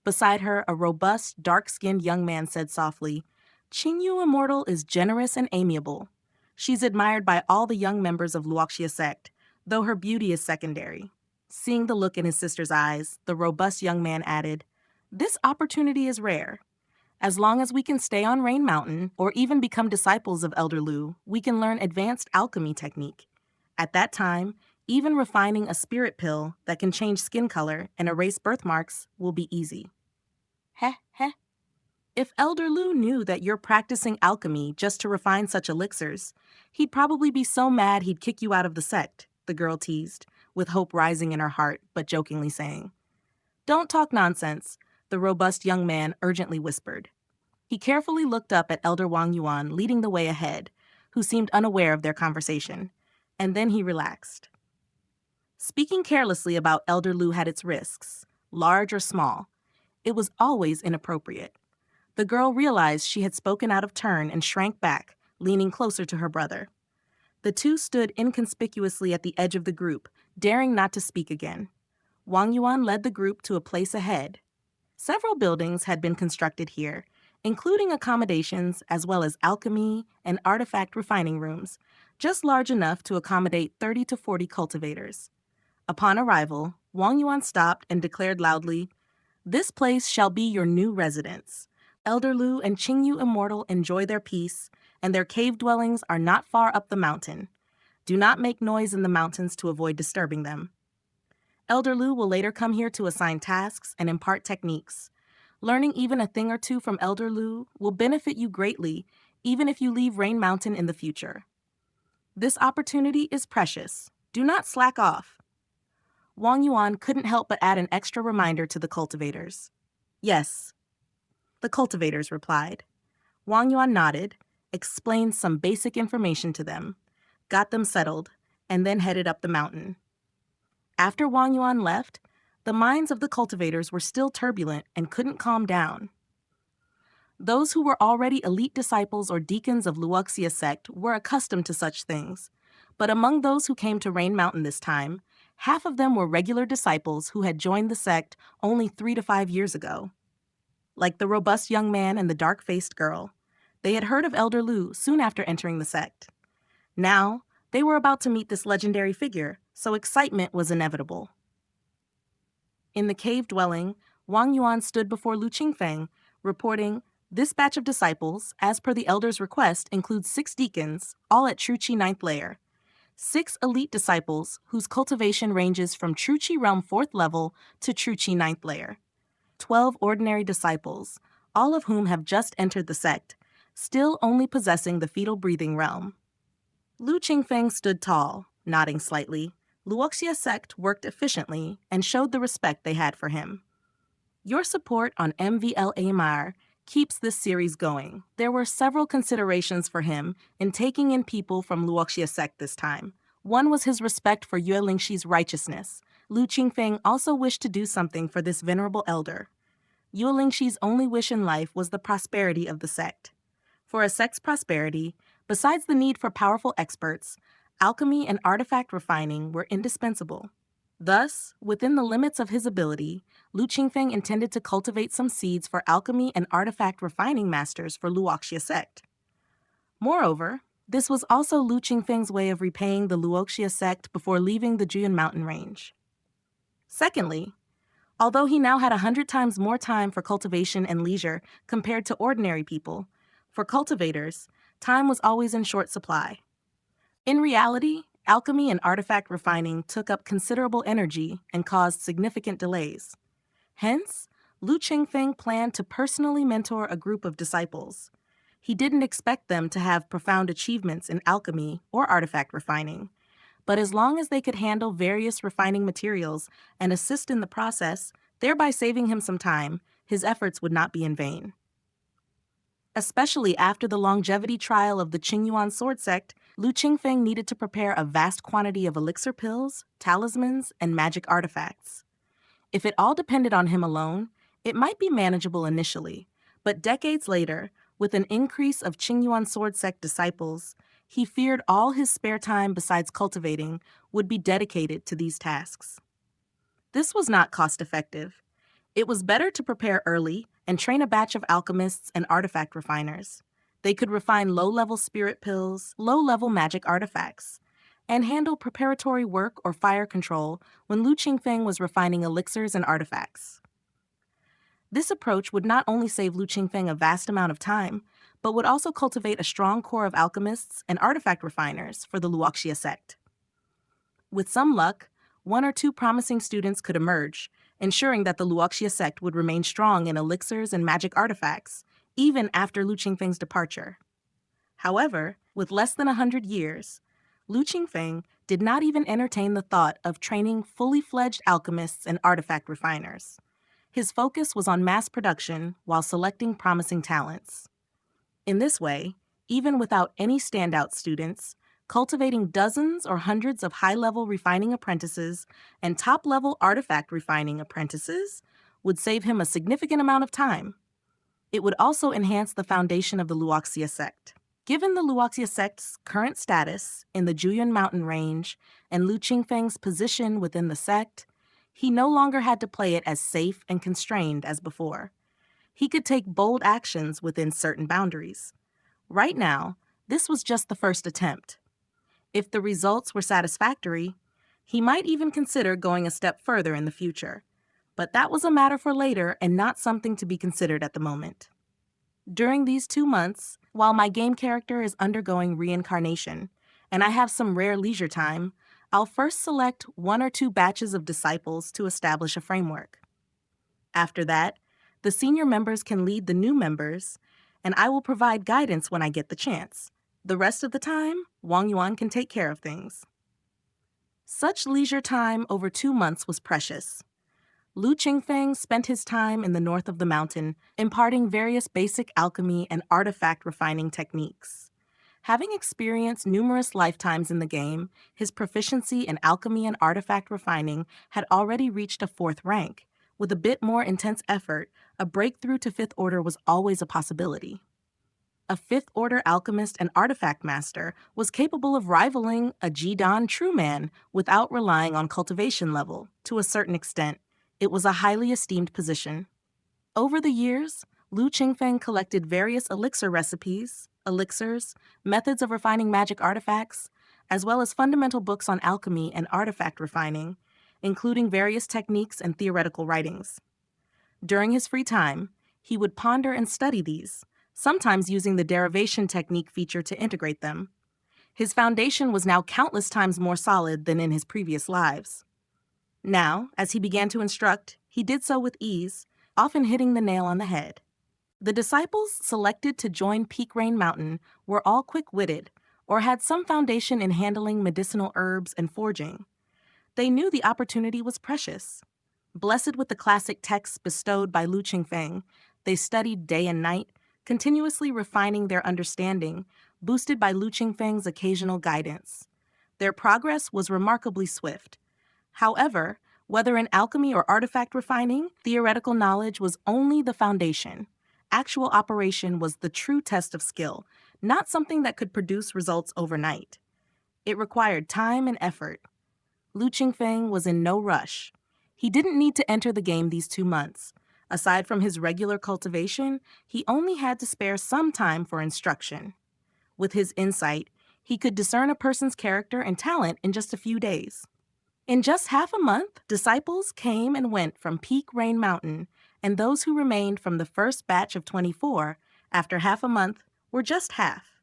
Beside her, a robust, dark-skinned young man said softly, Qingyu Immortal is generous and amiable. She's admired by all the young members of Luoxia sect, though her beauty is secondary. Seeing the look in his sister's eyes, the robust young man added, This opportunity is rare. As long as we can stay on Rain Mountain, or even become disciples of Elder Lu, we can learn advanced alchemy technique. At that time, even refining a spirit pill that can change skin color and erase birthmarks will be easy. Heh heh. If Elder Lu knew that you're practicing alchemy just to refine such elixirs, he'd probably be so mad he'd kick you out of the sect, the girl teased, with hope rising in her heart, but jokingly saying. Don't talk nonsense, the robust young man urgently whispered. He carefully looked up at Elder Wang Yuan leading the way ahead, who seemed unaware of their conversation, and then he relaxed. Speaking carelessly about Elder Lu had its risks, large or small. It was always inappropriate. The girl realized she had spoken out of turn and shrank back, leaning closer to her brother. The two stood inconspicuously at the edge of the group, daring not to speak again. Wang Yuan led the group to a place ahead. Several buildings had been constructed here, including accommodations as well as alchemy and artifact refining rooms, just large enough to accommodate 30 to 40 cultivators. Upon arrival, Wang Yuan stopped and declared loudly, This place shall be your new residence. Elder Lu and Qingyu Immortal enjoy their peace, and their cave dwellings are not far up the mountain. Do not make noise in the mountains to avoid disturbing them. Elder Lu will later come here to assign tasks and impart techniques. Learning even a thing or two from Elder Lu will benefit you greatly, even if you leave Rain Mountain in the future. This opportunity is precious. Do not slack off. Wang Yuan couldn't help but add an extra reminder to the cultivators. Yes, the cultivators replied. Wang Yuan nodded, explained some basic information to them, got them settled, and then headed up the mountain. After Wang Yuan left, the minds of the cultivators were still turbulent and couldn't calm down. Those who were already elite disciples or deacons of Luoxia sect were accustomed to such things, but among those who came to Rain Mountain this time, half of them were regular disciples who had joined the sect only 3 to 5 years ago. Like the robust young man and the dark-faced girl, they had heard of Elder Lu soon after entering the sect. Now, they were about to meet this legendary figure, so excitement was inevitable. In the cave dwelling, Wang Yuan stood before Lu Qingfeng, reporting, "This batch of disciples, as per the elder's request, includes 6 deacons, all at True Chi 9th layer. 6 elite disciples whose cultivation ranges from True Chi Realm 4th level to True Chi 9th layer. 12 ordinary disciples, all of whom have just entered the sect, still only possessing the fetal breathing realm." Lu Qingfeng stood tall, nodding slightly. Luoxia sect worked efficiently and showed the respect they had for him. Your support on MVL keeps this series going. There were several considerations for him in taking in people from Luoxia sect this time. One was his respect for Yue Lingxi's righteousness. Lu Qingfeng also wished to do something for this venerable elder. Yue Lingxi's only wish in life was the prosperity of the sect. For a sect's prosperity, besides the need for powerful experts, alchemy and artifact refining were indispensable. Thus, within the limits of his ability, Lu Qingfeng intended to cultivate some seeds for alchemy and artifact refining masters for Luoxia sect. Moreover, this was also Lu Qingfeng's way of repaying the Luoxia sect before leaving the Juyan mountain range. Secondly, although he now had 100 times more time for cultivation and leisure compared to ordinary people, for cultivators, time was always in short supply. In reality, alchemy and artifact refining took up considerable energy and caused significant delays. Hence, Lu Qingfeng planned to personally mentor a group of disciples. He didn't expect them to have profound achievements in alchemy or artifact refining, but as long as they could handle various refining materials and assist in the process, thereby saving him some time, his efforts would not be in vain. Especially after the longevity trial of the Qingyuan sword sect, Lu Qingfeng needed to prepare a vast quantity of elixir pills, talismans, and magic artifacts. If it all depended on him alone, it might be manageable initially, but decades later, with an increase of Qingyuan sword sect disciples, he feared all his spare time besides cultivating would be dedicated to these tasks. This was not cost-effective. It was better to prepare early and train a batch of alchemists and artifact refiners. They could refine low-level spirit pills, low-level magic artifacts, and handle preparatory work or fire control when Lu Qingfeng was refining elixirs and artifacts. This approach would not only save Lu Qingfeng a vast amount of time, but would also cultivate a strong core of alchemists and artifact refiners for the Luoxia sect. With some luck, 1 or 2 promising students could emerge, ensuring that the Luoxia sect would remain strong in elixirs and magic artifacts, even after Lu Qingfeng's departure. However, with less than 100 years, Lu Qingfeng did not even entertain the thought of training fully fledged alchemists and artifact refiners. His focus was on mass production while selecting promising talents. In this way, even without any standout students, cultivating dozens or hundreds of high-level refining apprentices and top-level artifact refining apprentices would save him a significant amount of time. It would also enhance the foundation of the Luoxia sect. Given the Luoxia sect's current status in the Juyan mountain range and Lu Qingfeng's position within the sect, he no longer had to play it as safe and constrained as before. He could take bold actions within certain boundaries. Right now, this was just the first attempt. If the results were satisfactory, he might even consider going a step further in the future. But that was a matter for later and not something to be considered at the moment. During these 2 months, while my game character is undergoing reincarnation, and I have some rare leisure time, I'll first select 1 or 2 batches of disciples to establish a framework. After that, the senior members can lead the new members, and I will provide guidance when I get the chance. The rest of the time, Wang Yuan can take care of things. Such leisure time over 2 months was precious. Lu Qingfeng spent his time in the north of the mountain, imparting various basic alchemy and artifact refining techniques. Having experienced numerous lifetimes in the game, his proficiency in alchemy and artifact refining had already reached a 4th rank. With a bit more intense effort, a breakthrough to 5th order was always a possibility. A 5th order alchemist and artifact master was capable of rivaling a Jidan true man without relying on cultivation level. To a certain extent, it was a highly esteemed position. Over the years, Lu Qingfeng collected various elixir recipes, elixirs, methods of refining magic artifacts, as well as fundamental books on alchemy and artifact refining, including various techniques and theoretical writings. During his free time, he would ponder and study these, sometimes using the derivation technique feature to integrate them. His foundation was now countless times more solid than in his previous lives. Now, as he began to instruct, he did so with ease, often hitting the nail on the head. The disciples selected to join Peak Rain Mountain were all quick-witted, or had some foundation in handling medicinal herbs and forging. They knew the opportunity was precious. Blessed with the classic texts bestowed by Lu Qingfeng, they studied day and night, continuously refining their understanding, boosted by Lu Qingfeng's occasional guidance. Their progress was remarkably swift. However, whether in alchemy or artifact refining, theoretical knowledge was only the foundation. Actual operation was the true test of skill, not something that could produce results overnight. It required time and effort. Lu Qingfeng was in no rush. He didn't need to enter the game these 2 months. Aside from his regular cultivation, he only had to spare some time for instruction. With his insight, he could discern a person's character and talent in just a few days. In just half a month, disciples came and went from Peak Rain Mountain, and those who remained from the first batch of 24, after half a month, were just half.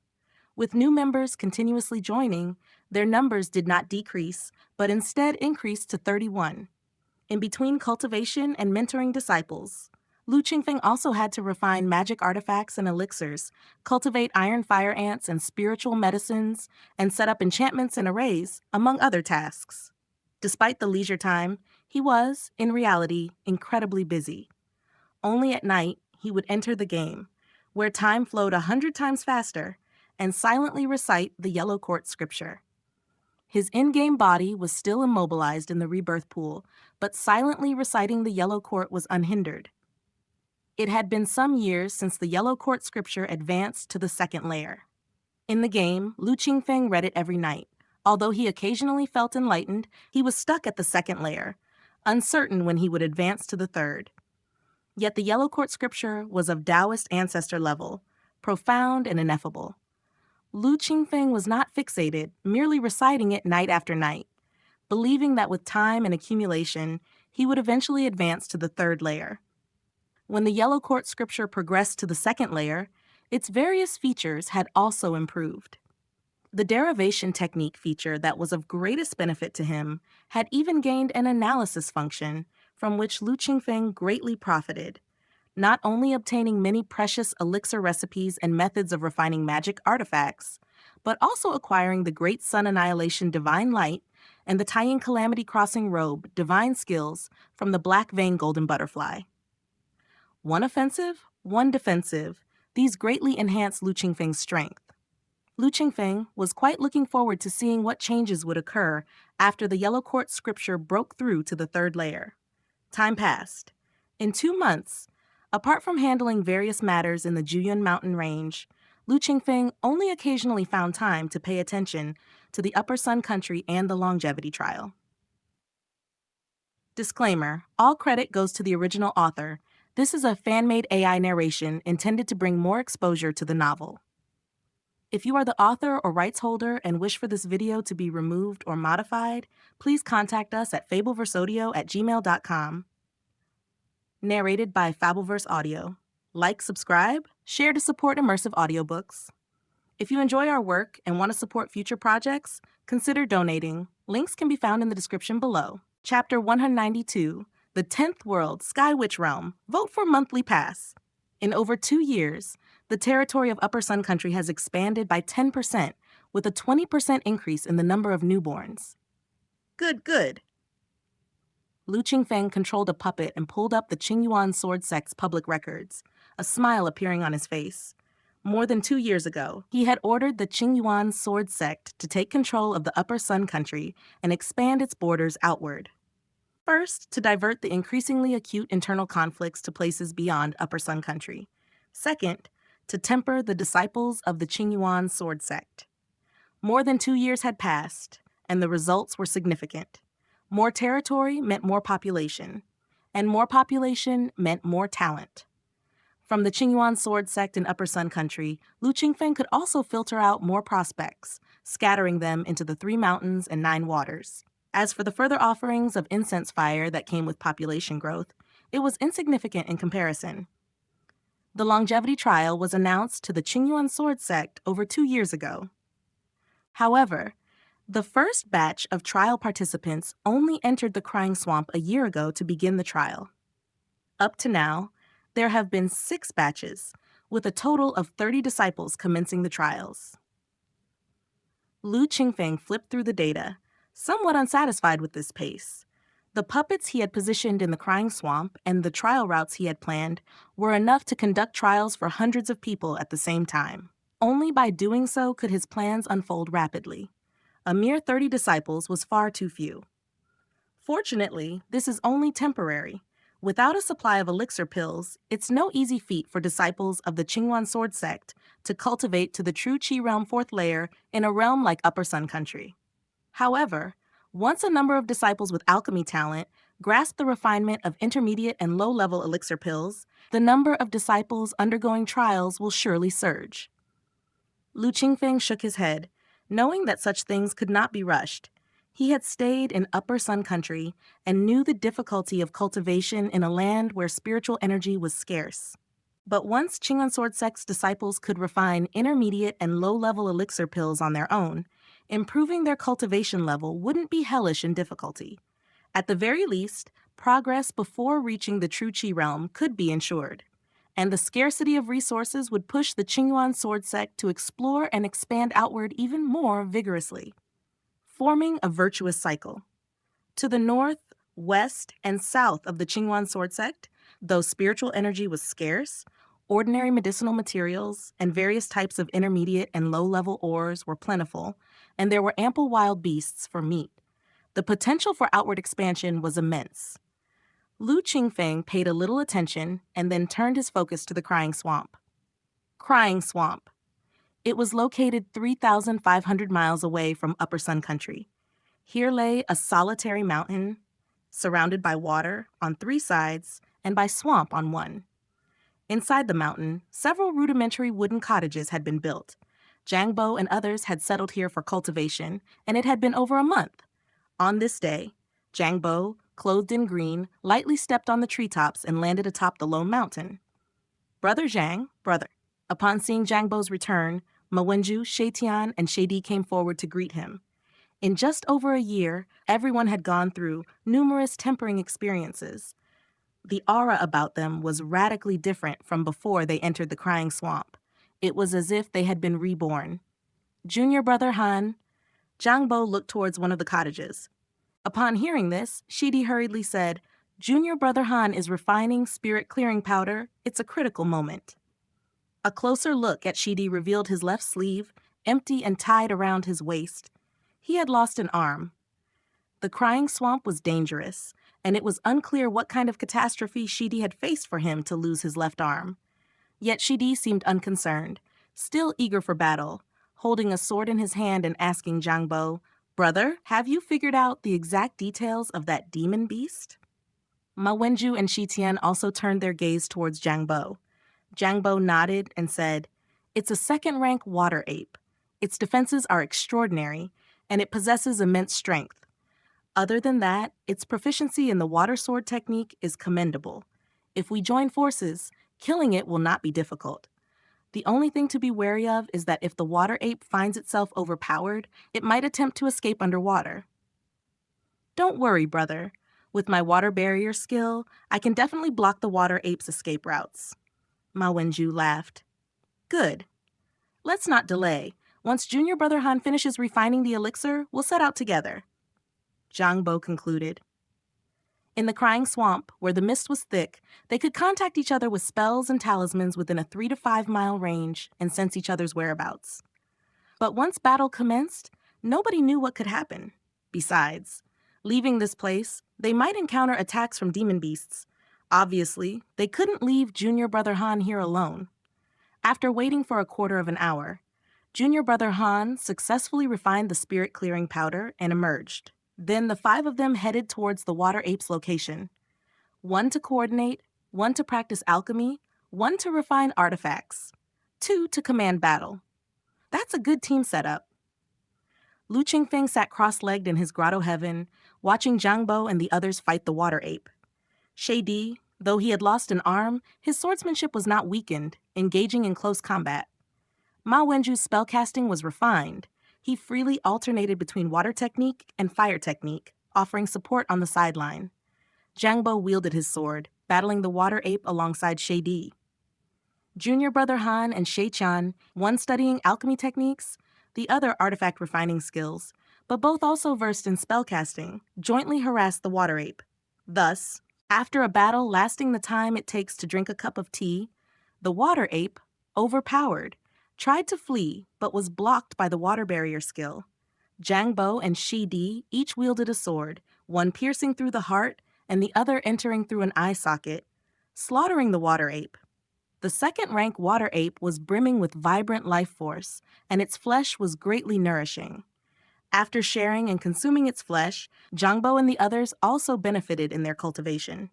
With new members continuously joining, their numbers did not decrease, but instead increased to 31. In between cultivation and mentoring disciples, Lu Qingfeng also had to refine magic artifacts and elixirs, cultivate iron fire ants and spiritual medicines, and set up enchantments and arrays, among other tasks. Despite the leisure time, he was, in reality, incredibly busy. Only at night, he would enter the game, where time flowed 100 times faster, and silently recite the Yellow Court scripture. His in-game body was still immobilized in the rebirth pool, but silently reciting the Yellow Court was unhindered. It had been some years since the Yellow Court scripture advanced to the 2nd layer. In the game, Lu Qingfeng read it every night. Although he occasionally felt enlightened, he was stuck at the 2nd layer, uncertain when he would advance to the 3rd. Yet the Yellow Court scripture was of Daoist ancestor level, profound and ineffable. Lu Qingfeng was not fixated, merely reciting it night after night, believing that with time and accumulation, he would eventually advance to the 3rd layer. When the Yellow Court scripture progressed to the 2nd layer, its various features had also improved. The derivation technique feature that was of greatest benefit to him had even gained an analysis function, from which Lu Qingfeng greatly profited, not only obtaining many precious elixir recipes and methods of refining magic artifacts, but also acquiring the Great Sun Annihilation Divine Light and the Tying Calamity Crossing Robe Divine Skills from the Black Vein Golden Butterfly. One offensive, one defensive, these greatly enhanced Lu Qingfeng's strength. Lu Qingfeng was quite looking forward to seeing what changes would occur after the Yellow Court scripture broke through to the 3rd layer. Time passed. In 2 months, apart from handling various matters in the Juyun mountain range, Lu Qingfeng only occasionally found time to pay attention to the Upper Sun Country and the longevity trial. Disclaimer: all credit goes to the original author. This is a fan-made AI narration intended to bring more exposure to the novel. If you are the author or rights holder and wish for this video to be removed or modified, please contact us at fableverseaudio@gmail.com. Narrated by Fableverse Audio. Like, subscribe, share to support immersive audiobooks. If you enjoy our work and want to support future projects, consider donating. Links can be found in the description below. Chapter 192, The 10th World, Sky Witch Realm. Vote for monthly pass. In over 2 years, the territory of Upper Sun Country has expanded by 10%, with a 20% increase in the number of newborns. Good. Lu Qingfeng controlled a puppet and pulled up the Qingyuan sword sect's public records, a smile appearing on his face. More than 2 years ago, he had ordered the Qingyuan sword sect to take control of the Upper Sun Country and expand its borders outward. First, to divert the increasingly acute internal conflicts to places beyond Upper Sun Country. Second, to temper the disciples of the Qingyuan sword sect. More than 2 years had passed, and the results were significant. More territory meant more population, and more population meant more talent. From the Qingyuan sword sect in Upper Sun Country, Lu Qingfeng could also filter out more prospects, scattering them into the 3 mountains and 9 waters. As for the further offerings of incense fire that came with population growth, it was insignificant in comparison. The longevity trial was announced to the Qingyuan sword sect over 2 years ago. However, the first batch of trial participants only entered the Crying Swamp a year ago to begin the trial. Up to now, there have been 6 batches, with a total of 30 disciples commencing the trials. Lu Qingfeng flipped through the data, somewhat unsatisfied with this pace. The puppets he had positioned in the Crying Swamp and the trial routes he had planned were enough to conduct trials for hundreds of people at the same time. Only by doing so could his plans unfold rapidly. A mere 30 disciples was far too few. Fortunately, this is only temporary. Without a supply of elixir pills, it's no easy feat for disciples of the Qingyuan sword sect to cultivate to the true Qi realm 4th layer in a realm like Upper Sun Country. However, once a number of disciples with alchemy talent grasp the refinement of intermediate and low-level elixir pills, the number of disciples undergoing trials will surely surge. Lu Qingfeng shook his head, knowing that such things could not be rushed. He had stayed in Upper Sun Country and knew the difficulty of cultivation in a land where spiritual energy was scarce. But once Qingyuan Sword Sect's disciples could refine intermediate and low-level elixir pills on their own, improving their cultivation level wouldn't be hellish in difficulty. At the very least, progress before reaching the true Qi realm could be ensured. And the scarcity of resources would push the Qingyuan Sword Sect to explore and expand outward even more vigorously, forming a virtuous cycle. To the north, west, and south of the Qingyuan Sword Sect, though spiritual energy was scarce, ordinary medicinal materials and various types of intermediate and low-level ores were plentiful, and there were ample wild beasts for meat. The potential for outward expansion was immense. Lu Qingfeng paid a little attention and then turned his focus to the Crying Swamp. Crying Swamp. It was located 3,500 miles away from Upper Sun Country. Here lay a solitary mountain, surrounded by water on 3 sides and by swamp on 1. Inside the mountain, several rudimentary wooden cottages had been built. Jiangbo and others had settled here for cultivation, and it had been over a month. On this day, Jiangbo, clothed in green, lightly stepped on the treetops and landed atop the lone mountain. Brother Zhang, brother. Upon seeing Jiangbo's return, Ma Wenju, Sheitian, and Sheidi came forward to greet him. In just over a year, everyone had gone through numerous tempering experiences. The aura about them was radically different from before they entered the Crying Swamp. It was as if they had been reborn. Junior brother Han. Jiangbo looked towards one of the cottages. Upon hearing this, Shidi hurriedly said, "Junior brother Han is refining spirit clearing powder. It's a critical moment." A closer look at Shidi revealed his left sleeve, empty and tied around his waist. He had lost an arm. The Crying Swamp was dangerous, and it was unclear what kind of catastrophe Shidi had faced for him to lose his left arm. Yet Shidi seemed unconcerned, still eager for battle, holding a sword in his hand and asking Jiangbo, "Brother, have you figured out the exact details of that demon beast?" Ma Wenju and Shi Tian also turned their gaze towards Jiangbo. Jiangbo nodded and said, "It's a second-rank water ape. Its defenses are extraordinary, and it possesses immense strength. Other than that, its proficiency in the water sword technique is commendable. If we join forces, killing it will not be difficult. The only thing to be wary of is that if the water ape finds itself overpowered, it might attempt to escape underwater." "Don't worry, brother. With my water barrier skill, I can definitely block the water ape's escape routes." Ma Wenju laughed. "Good. Let's not delay. Once Junior Brother Han finishes refining the elixir, we'll set out together." Jiangbo concluded. In the Crying Swamp, where the mist was thick, they could contact each other with spells and talismans within a 3 to 5 mile range and sense each other's whereabouts. But once battle commenced, nobody knew what could happen. Besides, leaving this place, they might encounter attacks from demon beasts. Obviously, they couldn't leave Junior Brother Han here alone. After waiting for a quarter of an hour, Junior Brother Han successfully refined the spirit-clearing powder and emerged. Then the 5 of them headed towards the water ape's location. 1 to coordinate, 1 to practice alchemy, 1 to refine artifacts, 2 to command battle. That's a good team setup. Lu Qingfeng sat cross-legged in his grotto heaven, watching Zhang Bo and the others fight the water ape. Shadi, though he had lost an arm, his swordsmanship was not weakened, engaging in close combat. Ma Wenju's spellcasting was refined. He freely alternated between water technique and fire technique, offering support on the sideline. Zhang Bo wielded his sword, battling the water ape alongside Shadi. Junior Brother Han and Shay Chan, one studying alchemy techniques, the other artifact refining skills, but both also versed in spellcasting, jointly harassed the water ape. Thus, after a battle lasting the time it takes to drink a cup of tea, the water ape, overpowered, tried to flee but was blocked by the water barrier skill. Zhang Bo and Shi Di each wielded a sword, one piercing through the heart and the other entering through an eye socket, slaughtering the water ape. The second-rank water ape was brimming with vibrant life force, and its flesh was greatly nourishing. After sharing and consuming its flesh, Zhang Bo and the others also benefited in their cultivation.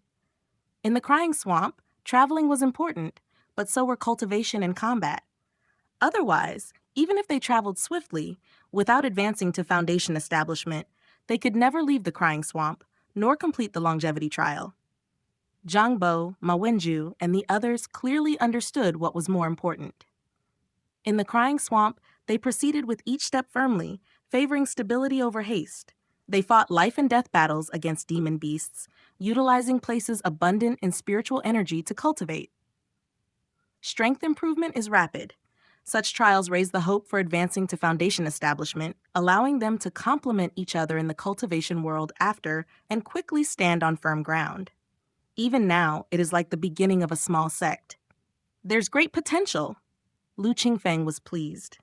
In the Crying Swamp, traveling was important, but so were cultivation and combat. Otherwise, even if they traveled swiftly, without advancing to Foundation establishment, they could never leave the Crying Swamp, nor complete the longevity trial. Zhang Bo, Ma Wenju, and the others clearly understood what was more important. In the Crying Swamp, they proceeded with each step firmly, favoring stability over haste. They fought life and death battles against demon beasts, utilizing places abundant in spiritual energy to cultivate. Strength improvement is rapid. Such trials raise the hope for advancing to Foundation establishment, allowing them to complement each other in the cultivation world after and quickly stand on firm ground. Even now, it is like the beginning of a small sect. There's great potential. Lu Qingfeng was pleased.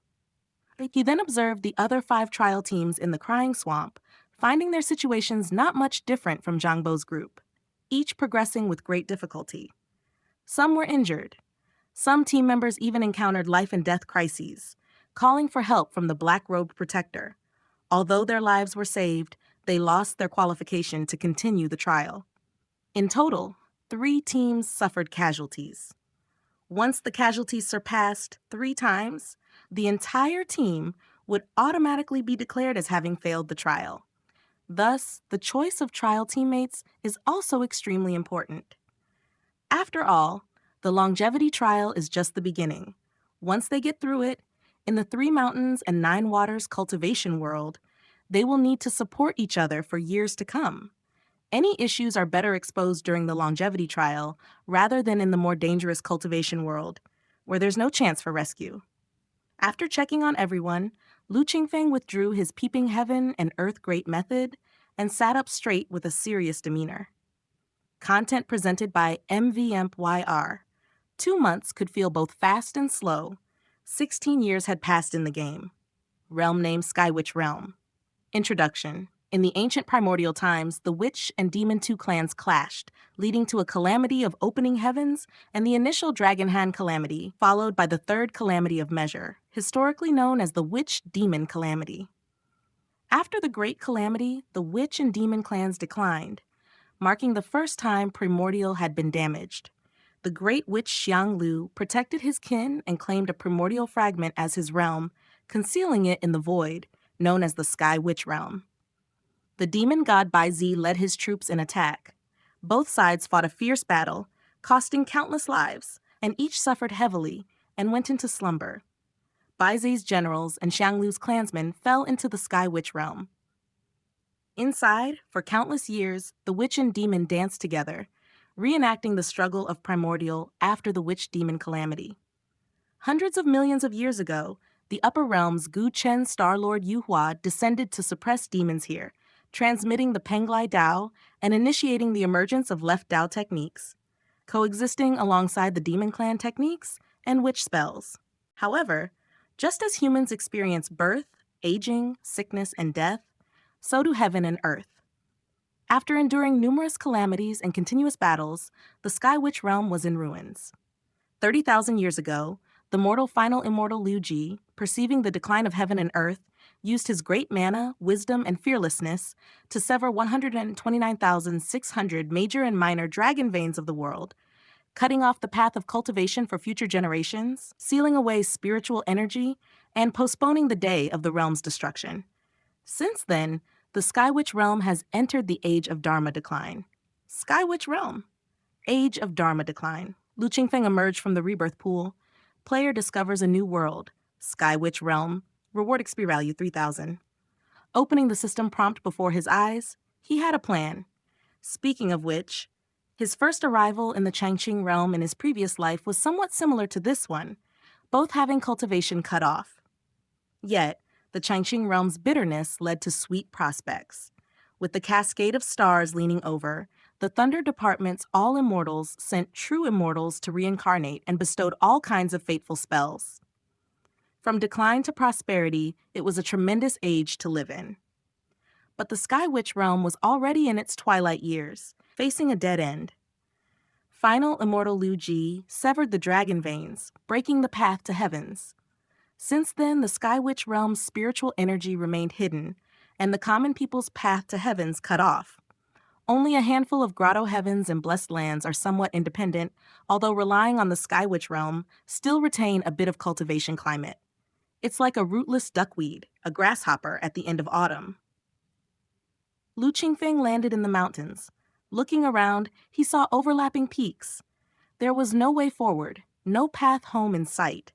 He then observed the other 5 trial teams in the Crying Swamp, finding their situations not much different from Zhang Bo's group, each progressing with great difficulty. Some were injured. Some team members even encountered life and death crises, calling for help from the black-robed protector. Although their lives were saved, they lost their qualification to continue the trial. In total, 3 teams suffered casualties. Once the casualties surpassed 3 times, the entire team would automatically be declared as having failed the trial. Thus, the choice of trial teammates is also extremely important. After all, the longevity trial is just the beginning. Once they get through it, in the 3 Mountains and 9 Waters cultivation world, they will need to support each other for years to come. Any issues are better exposed during the longevity trial rather than in the more dangerous cultivation world, where there's no chance for rescue. After checking on everyone, Lu Qingfeng withdrew his peeping heaven and earth great method and sat up straight with a serious demeanor. Content presented by MVMPYR. 2 months could feel both fast and slow. 16 years had passed in the game. Realm name Sky Witch Realm. Introduction. In the ancient primordial times, the witch and demon 2 clans clashed, leading to a calamity of opening heavens and the initial Dragon Hand calamity, followed by the 3rd calamity of measure, historically known as the Witch-Demon calamity. After the Great Calamity, the witch and demon clans declined, marking the first time primordial had been damaged. The great witch Xiang Lu protected his kin and claimed a primordial fragment as his realm, concealing it in the void, known as the Sky Witch Realm. The demon god Bai Zi led his troops in attack. Both sides fought a fierce battle, costing countless lives, and each suffered heavily and went into slumber. Bai Zi's generals and Xiang Lu's clansmen fell into the Sky Witch Realm. Inside, for countless years, the witch and demon danced together, reenacting the struggle of primordial after the witch-demon calamity. Hundreds of millions of years ago, the upper realms Gu Chen Star Lord Yu Hua descended to suppress demons here, transmitting the Penglai Dao and initiating the emergence of left Dao techniques, coexisting alongside the Demon Clan techniques and witch spells. However, just as humans experience birth, aging, sickness, and death, so do heaven and earth. After enduring numerous calamities and continuous battles, the Sky Witch realm was in ruins. 30,000 years ago, the mortal final immortal Liu Ji, perceiving the decline of heaven and earth, used his great mana, wisdom, and fearlessness to sever 129,600 major and minor dragon veins of the world, cutting off the path of cultivation for future generations, sealing away spiritual energy, and postponing the day of the realm's destruction. Since then, the Sky Witch realm has entered the Age of Dharma decline. Sky Witch realm. Age of Dharma decline. Lu Qingfeng emerged from the rebirth pool. Player discovers a new world. Sky Witch realm. Reward XP value 3,000. Opening the system prompt before his eyes, he had a plan. Speaking of which, his first arrival in the Changqing realm in his previous life was somewhat similar to this one, both having cultivation cut off. Yet, the Changqing realm's bitterness led to sweet prospects. With the cascade of stars leaning over, the Thunder Department's All Immortals sent true immortals to reincarnate and bestowed all kinds of fateful spells. From decline to prosperity, it was a tremendous age to live in. But the Sky Witch realm was already in its twilight years, facing a dead end. Final immortal Liu Ji severed the dragon veins, breaking the path to heavens. Since then, the Sky Witch realm's spiritual energy remained hidden, and the common people's path to heavens cut off. Only a handful of grotto heavens and blessed lands are somewhat independent, although relying on the Sky Witch realm still retain a bit of cultivation climate. It's like a rootless duckweed, a grasshopper at the end of autumn. Lu Qingfeng landed in the mountains. Looking around, he saw overlapping peaks. There was no way forward, no path home in sight.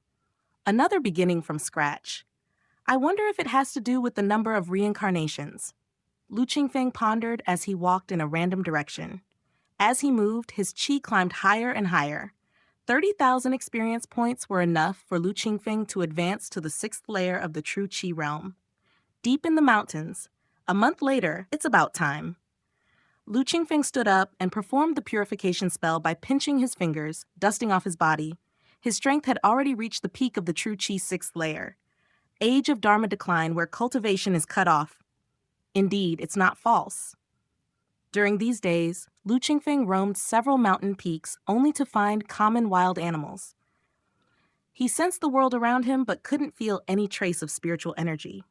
Another beginning from scratch. I wonder if it has to do with the number of reincarnations. Lu Qingfeng pondered as he walked in a random direction. As he moved, his qi climbed higher and higher. 30,000 experience points were enough for Lu Qingfeng to advance to the 6th layer of the true qi realm. Deep in the mountains, a month later, it's about time. Lu Qingfeng stood up and performed the purification spell by pinching his fingers, dusting off his body. His strength had already reached the peak of the true qi 6th layer. Age of Dharma decline where cultivation is cut off. Indeed, it's not false. During these days, Lu Qingfeng roamed several mountain peaks only to find common wild animals. He sensed the world around him but couldn't feel any trace of spiritual energy.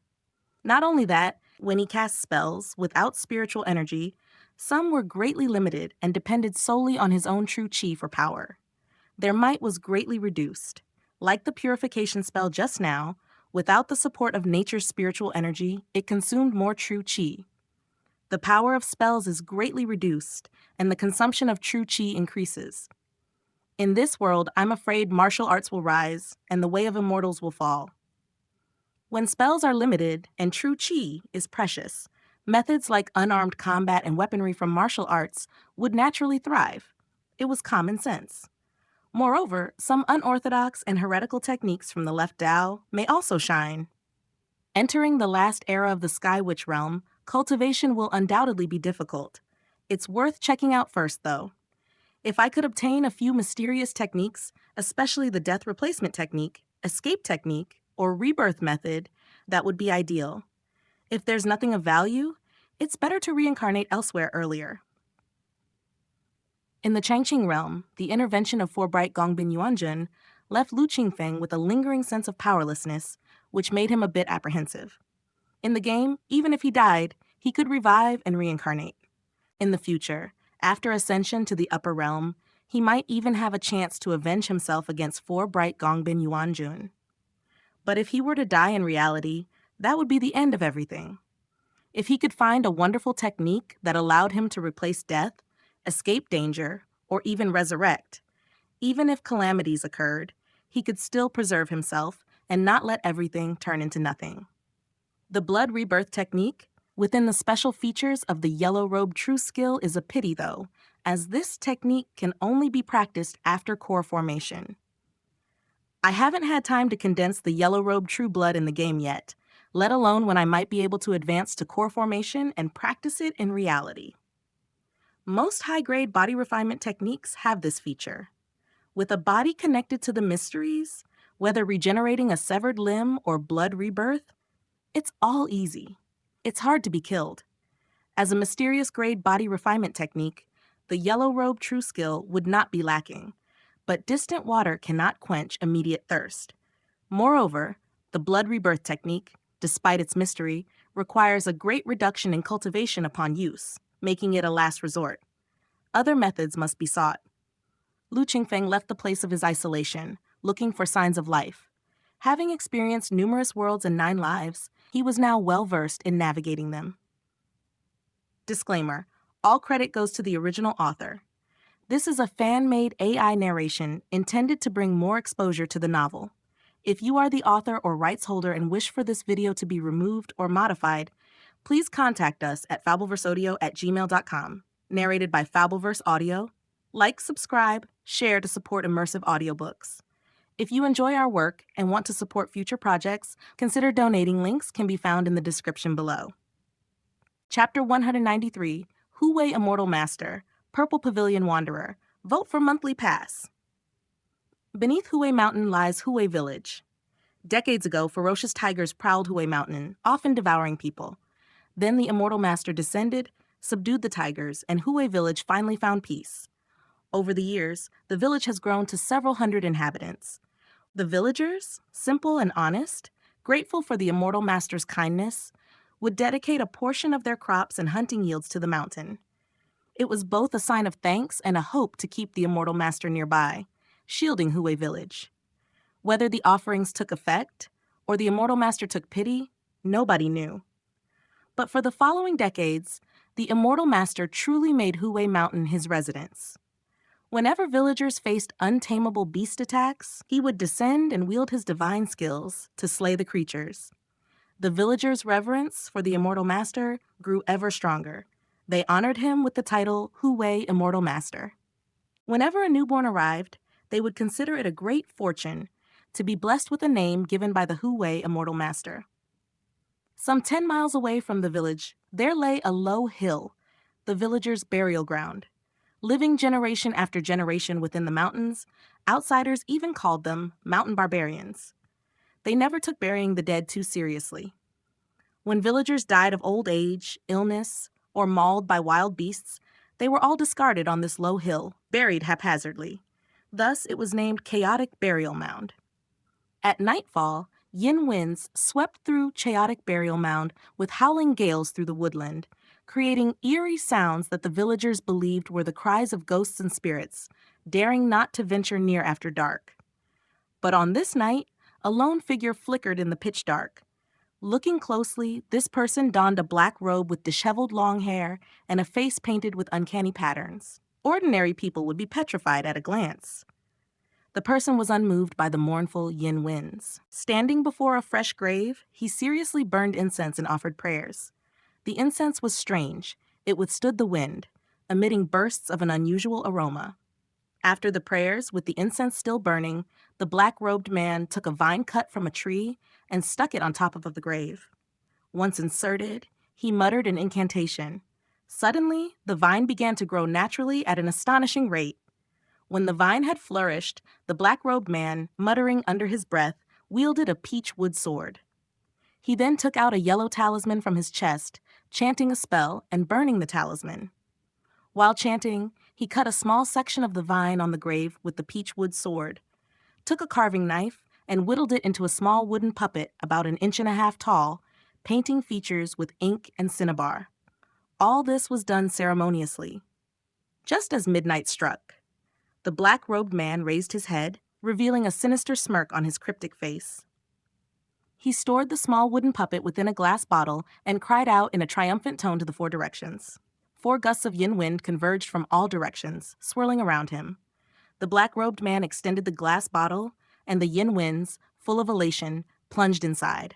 Not only that, when he cast spells without spiritual energy, some were greatly limited and depended solely on his own true qi for power. Their might was greatly reduced. Like the purification spell just now, without the support of nature's spiritual energy, it consumed more true qi. The power of spells is greatly reduced, and the consumption of true qi increases. In this world, I'm afraid martial arts will rise, and the way of immortals will fall. When spells are limited and true qi is precious, methods like unarmed combat and weaponry from martial arts would naturally thrive. It was common sense. Moreover, some unorthodox and heretical techniques from the left Dao may also shine. Entering the last era of the Sky Witch realm, cultivation will undoubtedly be difficult. It's worth checking out first, though. If I could obtain a few mysterious techniques, especially the death replacement technique, escape technique, or rebirth method, that would be ideal. If there's nothing of value, it's better to reincarnate elsewhere earlier. In the Changqing realm, the intervention of 4 bright Gongbin Yuanjun left Lu Qingfeng with a lingering sense of powerlessness, which made him a bit apprehensive. In the game, even if he died, he could revive and reincarnate. In the future, after ascension to the upper realm, he might even have a chance to avenge himself against 4 bright Gongbin Yuanjun. But if he were to die in reality, that would be the end of everything. If he could find a wonderful technique that allowed him to replace death, escape danger, or even resurrect, even if calamities occurred, he could still preserve himself and not let everything turn into nothing. The blood rebirth technique, within the special features of the Yellow Robe True skill, is a pity though, as this technique can only be practiced after core formation. I haven't had time to condense the Yellow Robe True blood in the game yet, let alone when I might be able to advance to core formation and practice it in reality. Most high-grade body refinement techniques have this feature. With a body connected to the mysteries, whether regenerating a severed limb or blood rebirth, it's all easy. It's hard to be killed. As a mysterious grade body refinement technique, the Yellow Robe True Skill would not be lacking, but distant water cannot quench immediate thirst. Moreover, the blood rebirth technique, despite its mystery, requires a great reduction in cultivation upon use, making it a last resort. Other methods must be sought. Lu Qingfeng left the place of his isolation, looking for signs of life. Having experienced numerous worlds and 9 lives, he was now well-versed in navigating them. Disclaimer: all credit goes to the original author. This is a fan-made AI narration intended to bring more exposure to the novel. If you are the author or rights holder and wish for this video to be removed or modified, please contact us at fableverseaudio@gmail.com. Narrated by Fableverse Audio. Like, subscribe, share to support immersive audiobooks. If you enjoy our work and want to support future projects, consider donating. Links can be found in the description below. Chapter 193, Hu Wei Immortal Master, Purple Pavilion Wanderer. Vote for monthly pass. Beneath Hu Wei Mountain lies Hu Wei Village. Decades ago, ferocious tigers prowled Hu Wei Mountain, often devouring people. Then the Immortal Master descended, subdued the tigers, and Hu Wei Village finally found peace. Over the years, the village has grown to several hundred inhabitants. The villagers, simple and honest, grateful for the Immortal Master's kindness, would dedicate a portion of their crops and hunting yields to the mountain. It was both a sign of thanks and a hope to keep the Immortal Master nearby, shielding Hu Wei Village. Whether the offerings took effect, or the Immortal Master took pity, nobody knew. But for the following decades, the Immortal Master truly made Hu Wei Mountain his residence. Whenever villagers faced untamable beast attacks, he would descend and wield his divine skills to slay the creatures. The villagers' reverence for the Immortal Master grew ever stronger. They honored him with the title Hu Wei Immortal Master. Whenever a newborn arrived, they would consider it a great fortune to be blessed with a name given by the Hu Wei Immortal Master. Some 10 miles away from the village, there lay a low hill, the villagers' burial ground. Living generation after generation within the mountains, outsiders even called them mountain barbarians. They never took burying the dead too seriously. When villagers died of old age, illness, or mauled by wild beasts, they were all discarded on this low hill, buried haphazardly. Thus, it was named Chaotic Burial Mound. At nightfall, yin winds swept through Chaotic Burial Mound with howling gales through the woodland, creating eerie sounds that the villagers believed were the cries of ghosts and spirits, daring not to venture near after dark. But on this night, a lone figure flickered in the pitch dark. Looking closely, this person donned a black robe with disheveled long hair and a face painted with uncanny patterns. Ordinary people would be petrified at a glance. The person was unmoved by the mournful yin winds. Standing before a fresh grave, he seriously burned incense and offered prayers. The incense was strange. It withstood the wind, emitting bursts of an unusual aroma. After the prayers, with the incense still burning, the black-robed man took a vine cut from a tree and stuck it on top of the grave. Once inserted, he muttered an incantation. Suddenly, the vine began to grow naturally at an astonishing rate. When the vine had flourished, the black-robed man, muttering under his breath, wielded a peach wood sword. He then took out a yellow talisman from his chest, chanting a spell and burning the talisman. While chanting, he cut a small section of the vine on the grave with the peach wood sword, took a carving knife, and whittled it into a small wooden puppet about 1.5 inches tall, painting features with ink and cinnabar. All this was done ceremoniously. Just as midnight struck, the black-robed man raised his head, revealing a sinister smirk on his cryptic face. He stored the small wooden puppet within a glass bottle and cried out in a triumphant tone to the 4 directions. 4 gusts of yin wind converged from all directions, swirling around him. The black-robed man extended the glass bottle, and the yin winds, full of elation, plunged inside.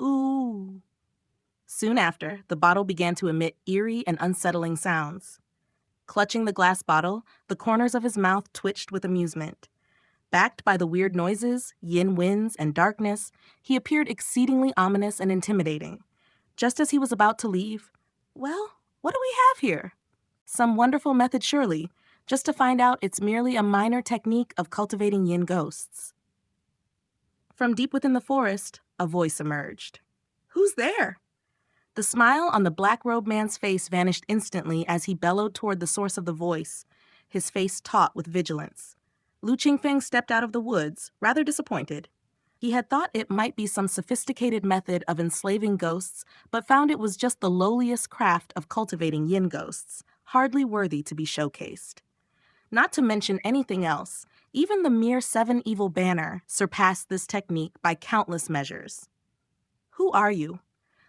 Ooh! Soon after, the bottle began to emit eerie and unsettling sounds. Clutching the glass bottle, the corners of his mouth twitched with amusement. Backed by the weird noises, yin winds, and darkness, he appeared exceedingly ominous and intimidating. Just as he was about to leave, "Well, what do we have here?" "Some wonderful method surely, just to find out it's merely a minor technique of cultivating yin ghosts." From deep within the forest, a voice emerged. "Who's there?" The smile on the black-robed man's face vanished instantly as he bellowed toward the source of the voice, his face taut with vigilance. Lu Qingfeng stepped out of the woods, rather disappointed. He had thought it might be some sophisticated method of enslaving ghosts, but found it was just the lowliest craft of cultivating yin ghosts, hardly worthy to be showcased. Not to mention anything else, even the mere 7 evil banner surpassed this technique by countless measures. "Who are you?"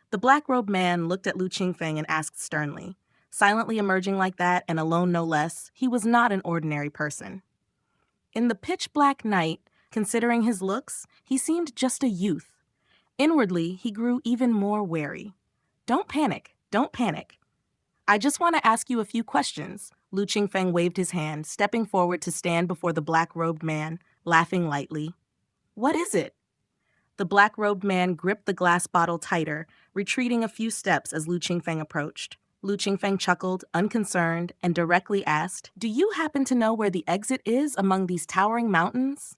The black-robed man looked at Lu Qingfeng and asked sternly. Silently emerging like that, and alone no less, he was not an ordinary person. In the pitch-black night, considering his looks, he seemed just a youth. Inwardly, he grew even more wary. Don't panic. I just want to ask you a few questions." Lu Qingfeng waved his hand, stepping forward to stand before the black-robed man, laughing lightly. "What is it?" The black-robed man gripped the glass bottle tighter, retreating a few steps as Lu Qingfeng approached. Lu Qingfeng chuckled, unconcerned, and directly asked, "Do you happen to know where the exit is among these towering mountains?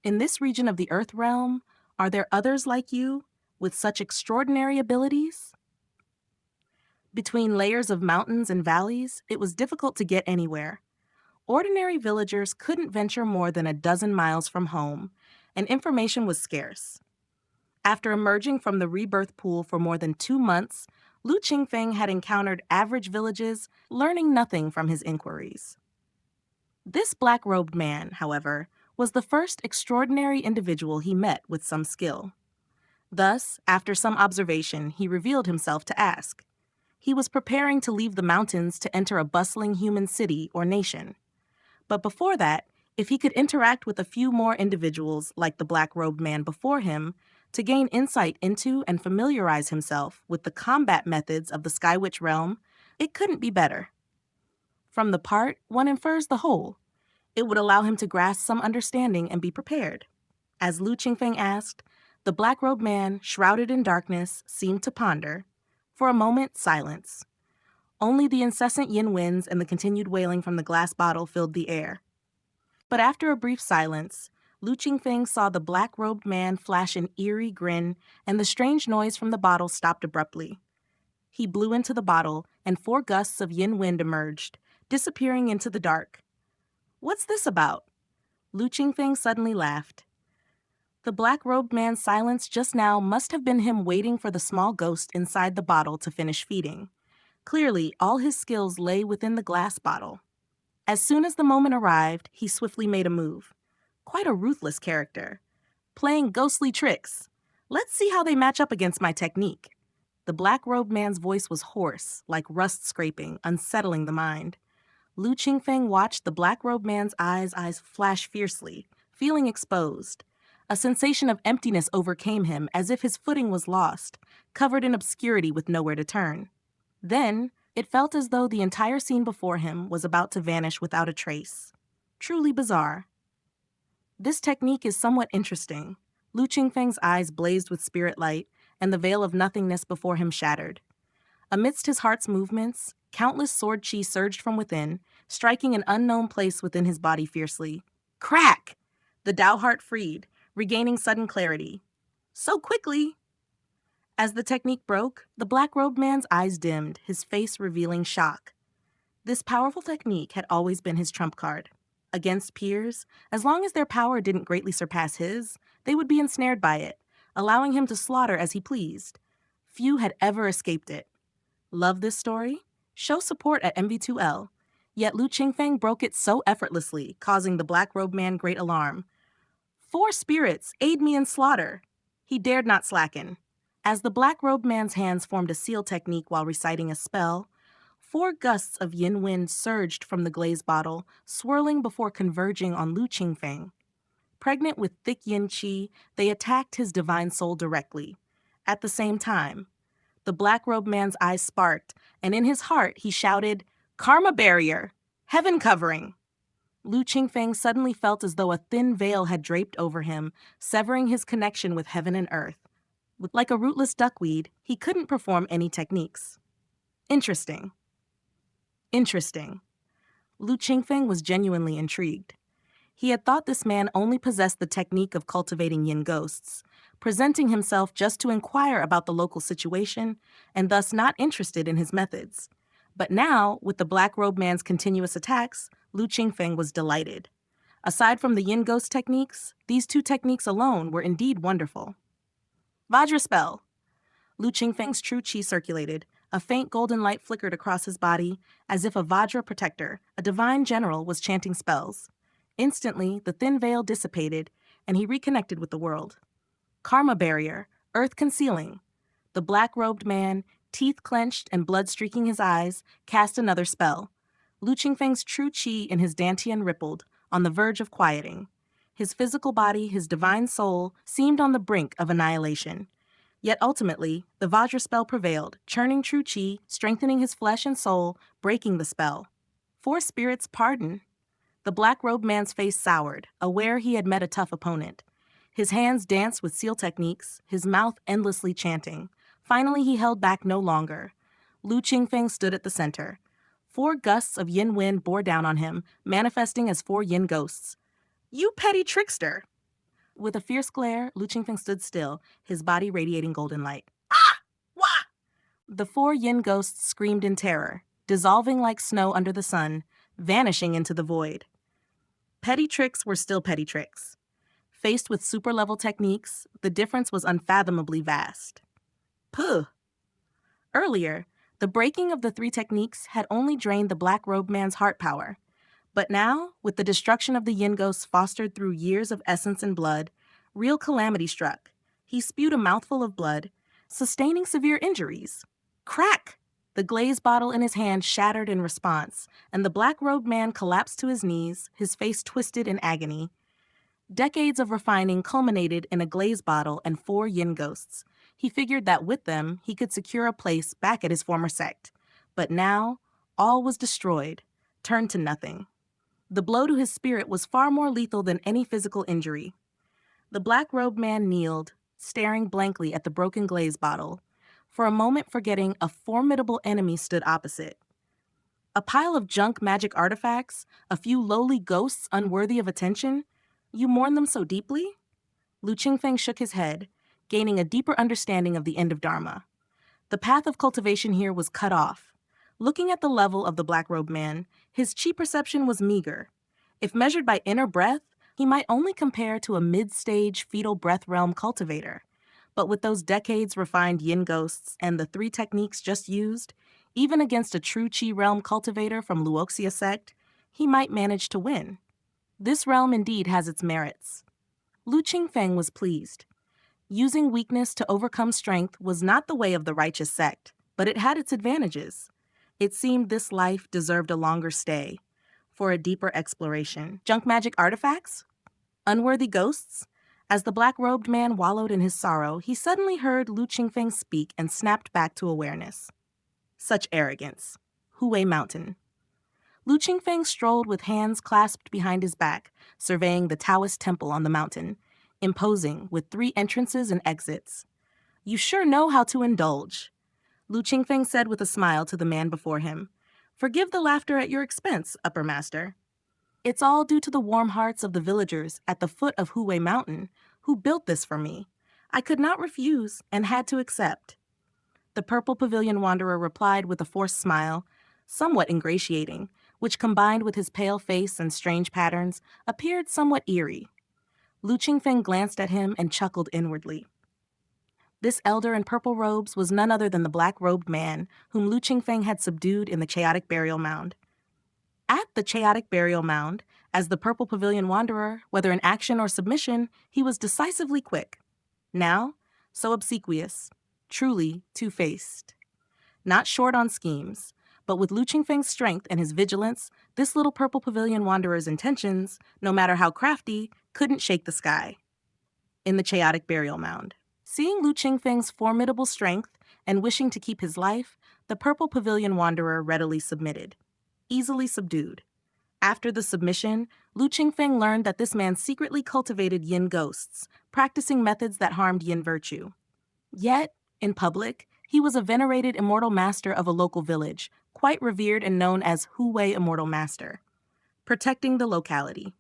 In this region of the Earth realm, are there others like you, with such extraordinary abilities?" Between layers of mountains and valleys, it was difficult to get anywhere. Ordinary villagers couldn't venture more than a dozen miles from home, and information was scarce. After emerging from the rebirth pool for more than 2 months, Lu Qingfeng had encountered average villages, learning nothing from his inquiries. This black-robed man, however, was the first extraordinary individual he met with some skill. Thus, after some observation, he revealed himself to ask. He was preparing to leave the mountains to enter a bustling human city or nation. But before that, if he could interact with a few more individuals like the black-robed man before him, to gain insight into and familiarize himself with the combat methods of the Sky Witch realm, it couldn't be better. From the part, one infers the whole. It would allow him to grasp some understanding and be prepared. As Lu Qingfeng asked, the black-robed man, shrouded in darkness, seemed to ponder. For a moment, silence. Only the incessant yin winds and the continued wailing from the glass bottle filled the air. But after a brief silence, Lu Qingfeng saw the black-robed man flash an eerie grin, and the strange noise from the bottle stopped abruptly. He blew into the bottle, and 4 gusts of yin wind emerged, disappearing into the dark. "What's this about?" Lu Qingfeng suddenly laughed. The black-robed man's silence just now must have been him waiting for the small ghost inside the bottle to finish feeding. Clearly, all his skills lay within the glass bottle. As soon as the moment arrived, he swiftly made a move. Quite a ruthless character. Playing ghostly tricks. Let's see how they match up against my technique. The black-robed man's voice was hoarse, like rust scraping, unsettling the mind. Lu Qingfeng watched the black-robed man's eyes flash fiercely, feeling exposed. A sensation of emptiness overcame him, as if his footing was lost, covered in obscurity with nowhere to turn. Then, it felt as though the entire scene before him was about to vanish without a trace. Truly bizarre. This technique is somewhat interesting. Lu Qingfeng's eyes blazed with spirit light, and the veil of nothingness before him shattered. Amidst his heart's movements, countless sword chi surged from within, striking an unknown place within his body fiercely. Crack! The Dao heart freed, regaining sudden clarity. So quickly! As the technique broke, the black-robed man's eyes dimmed, his face revealing shock. This powerful technique had always been his trump card. Against peers, as long as their power didn't greatly surpass his, they would be ensnared by it, allowing him to slaughter as he pleased. Few had ever escaped it. Love this story? Show support at MV2L. Yet Lu Qingfeng broke it so effortlessly, causing the black-robed man great alarm. 4 spirits, aid me in slaughter! He dared not slacken. As the black-robed man's hands formed a seal technique while reciting a spell, 4 gusts of yin wind surged from the glaze bottle, swirling before converging on Lu Qingfeng. Pregnant with thick yin qi, they attacked his divine soul directly. At the same time, the black-robed man's eyes sparked, and in his heart he shouted, "Karma barrier! Heaven covering!" Lu Qingfeng suddenly felt as though a thin veil had draped over him, severing his connection with heaven and earth. Like a rootless duckweed, he couldn't perform any techniques. Interesting. Interesting. Lu Qingfeng was genuinely intrigued. He had thought this man only possessed the technique of cultivating yin ghosts, presenting himself just to inquire about the local situation and thus not interested in his methods. But now, with the Black Robe Man's continuous attacks, Lu Qingfeng was delighted. Aside from the yin ghost techniques, these two techniques alone were indeed wonderful. Vajra spell. Lu Qingfeng's true chi circulated. A faint golden light flickered across his body, as if a Vajra protector, a divine general, was chanting spells. Instantly, the thin veil dissipated, and he reconnected with the world. Karma barrier, earth concealing. The black-robed man, teeth clenched and blood streaking his eyes, cast another spell. Lu Qingfeng's true chi in his dantian rippled, on the verge of quieting. His physical body, his divine soul, seemed on the brink of annihilation. Yet ultimately, the Vajra spell prevailed, churning true chi, strengthening his flesh and soul, breaking the spell. Four spirits pardon. The black-robed man's face soured, aware he had met a tough opponent. His hands danced with seal techniques, his mouth endlessly chanting. Finally, he held back no longer. Lu Qingfeng stood at the center. Four gusts of yin wind bore down on him, manifesting as four yin ghosts. "You petty trickster!" With a fierce glare, Lu Qingfeng stood still, his body radiating golden light. "Ah! Wah!" The four yin ghosts screamed in terror, dissolving like snow under the sun, vanishing into the void. Petty tricks were still petty tricks. Faced with super-level techniques, the difference was unfathomably vast. Puh! Earlier, the breaking of the three techniques had only drained the black-robed man's heart power. But now, with the destruction of the yin ghosts fostered through years of essence and blood, real calamity struck. He spewed a mouthful of blood, sustaining severe injuries. Crack! The glazed bottle in his hand shattered in response, and the black-robed man collapsed to his knees, his face twisted in agony. Decades of refining culminated in a glazed bottle and four yin ghosts. He figured that with them, he could secure a place back at his former sect. But now, all was destroyed, turned to nothing. The blow to his spirit was far more lethal than any physical injury. The black-robed man kneeled, staring blankly at the broken glaze bottle, for a moment forgetting a formidable enemy stood opposite. A pile of junk magic artifacts, a few lowly ghosts unworthy of attention? You mourn them so deeply? Lu Qingfeng shook his head, gaining a deeper understanding of the end of Dharma. The path of cultivation here was cut off. Looking at the level of the black-robed man, his chi perception was meager. If measured by inner breath, he might only compare to a mid-stage fetal breath realm cultivator. But with those decades-refined yin ghosts and the three techniques just used, even against a true chi realm cultivator from Luoxia sect, he might manage to win. This realm indeed has its merits. Lu Qingfeng was pleased. Using weakness to overcome strength was not the way of the righteous sect, but it had its advantages. It seemed this life deserved a longer stay, for a deeper exploration. Junk magic artifacts? Unworthy ghosts? As the black-robed man wallowed in his sorrow, he suddenly heard Lu Qingfeng speak and snapped back to awareness. Such arrogance. Huwei Mountain. Lu Qingfeng strolled with hands clasped behind his back, surveying the Daoist temple on the mountain, imposing with 3 entrances and exits. "You sure know how to indulge," Lu Qingfeng said with a smile to the man before him. "Forgive the laughter at your expense, Upper Master. It's all due to the warm hearts of the villagers at the foot of Huwei Mountain who built this for me. I could not refuse and had to accept." The Purple Pavilion Wanderer replied with a forced smile, somewhat ingratiating, which combined with his pale face and strange patterns, appeared somewhat eerie. Lu Qingfeng glanced at him and chuckled inwardly. This elder in purple robes was none other than the black-robed man whom Lu Qingfeng had subdued in the Chaotic Burial Mound. At the Chaotic Burial Mound, as the Purple Pavilion Wanderer, whether in action or submission, he was decisively quick. Now, so obsequious, truly two-faced. Not short on schemes, but with Lu Qingfeng's strength and his vigilance, this little Purple Pavilion Wanderer's intentions, no matter how crafty, couldn't shake the sky. In the Chaotic Burial Mound. Seeing Lu Qingfeng's formidable strength and wishing to keep his life, the Purple Pavilion Wanderer readily submitted. Easily subdued. After the submission, Lu Qingfeng learned that this man secretly cultivated yin ghosts, practicing methods that harmed yin virtue. Yet, in public, he was a venerated immortal master of a local village, quite revered and known as Hu Wei Immortal Master, protecting the locality.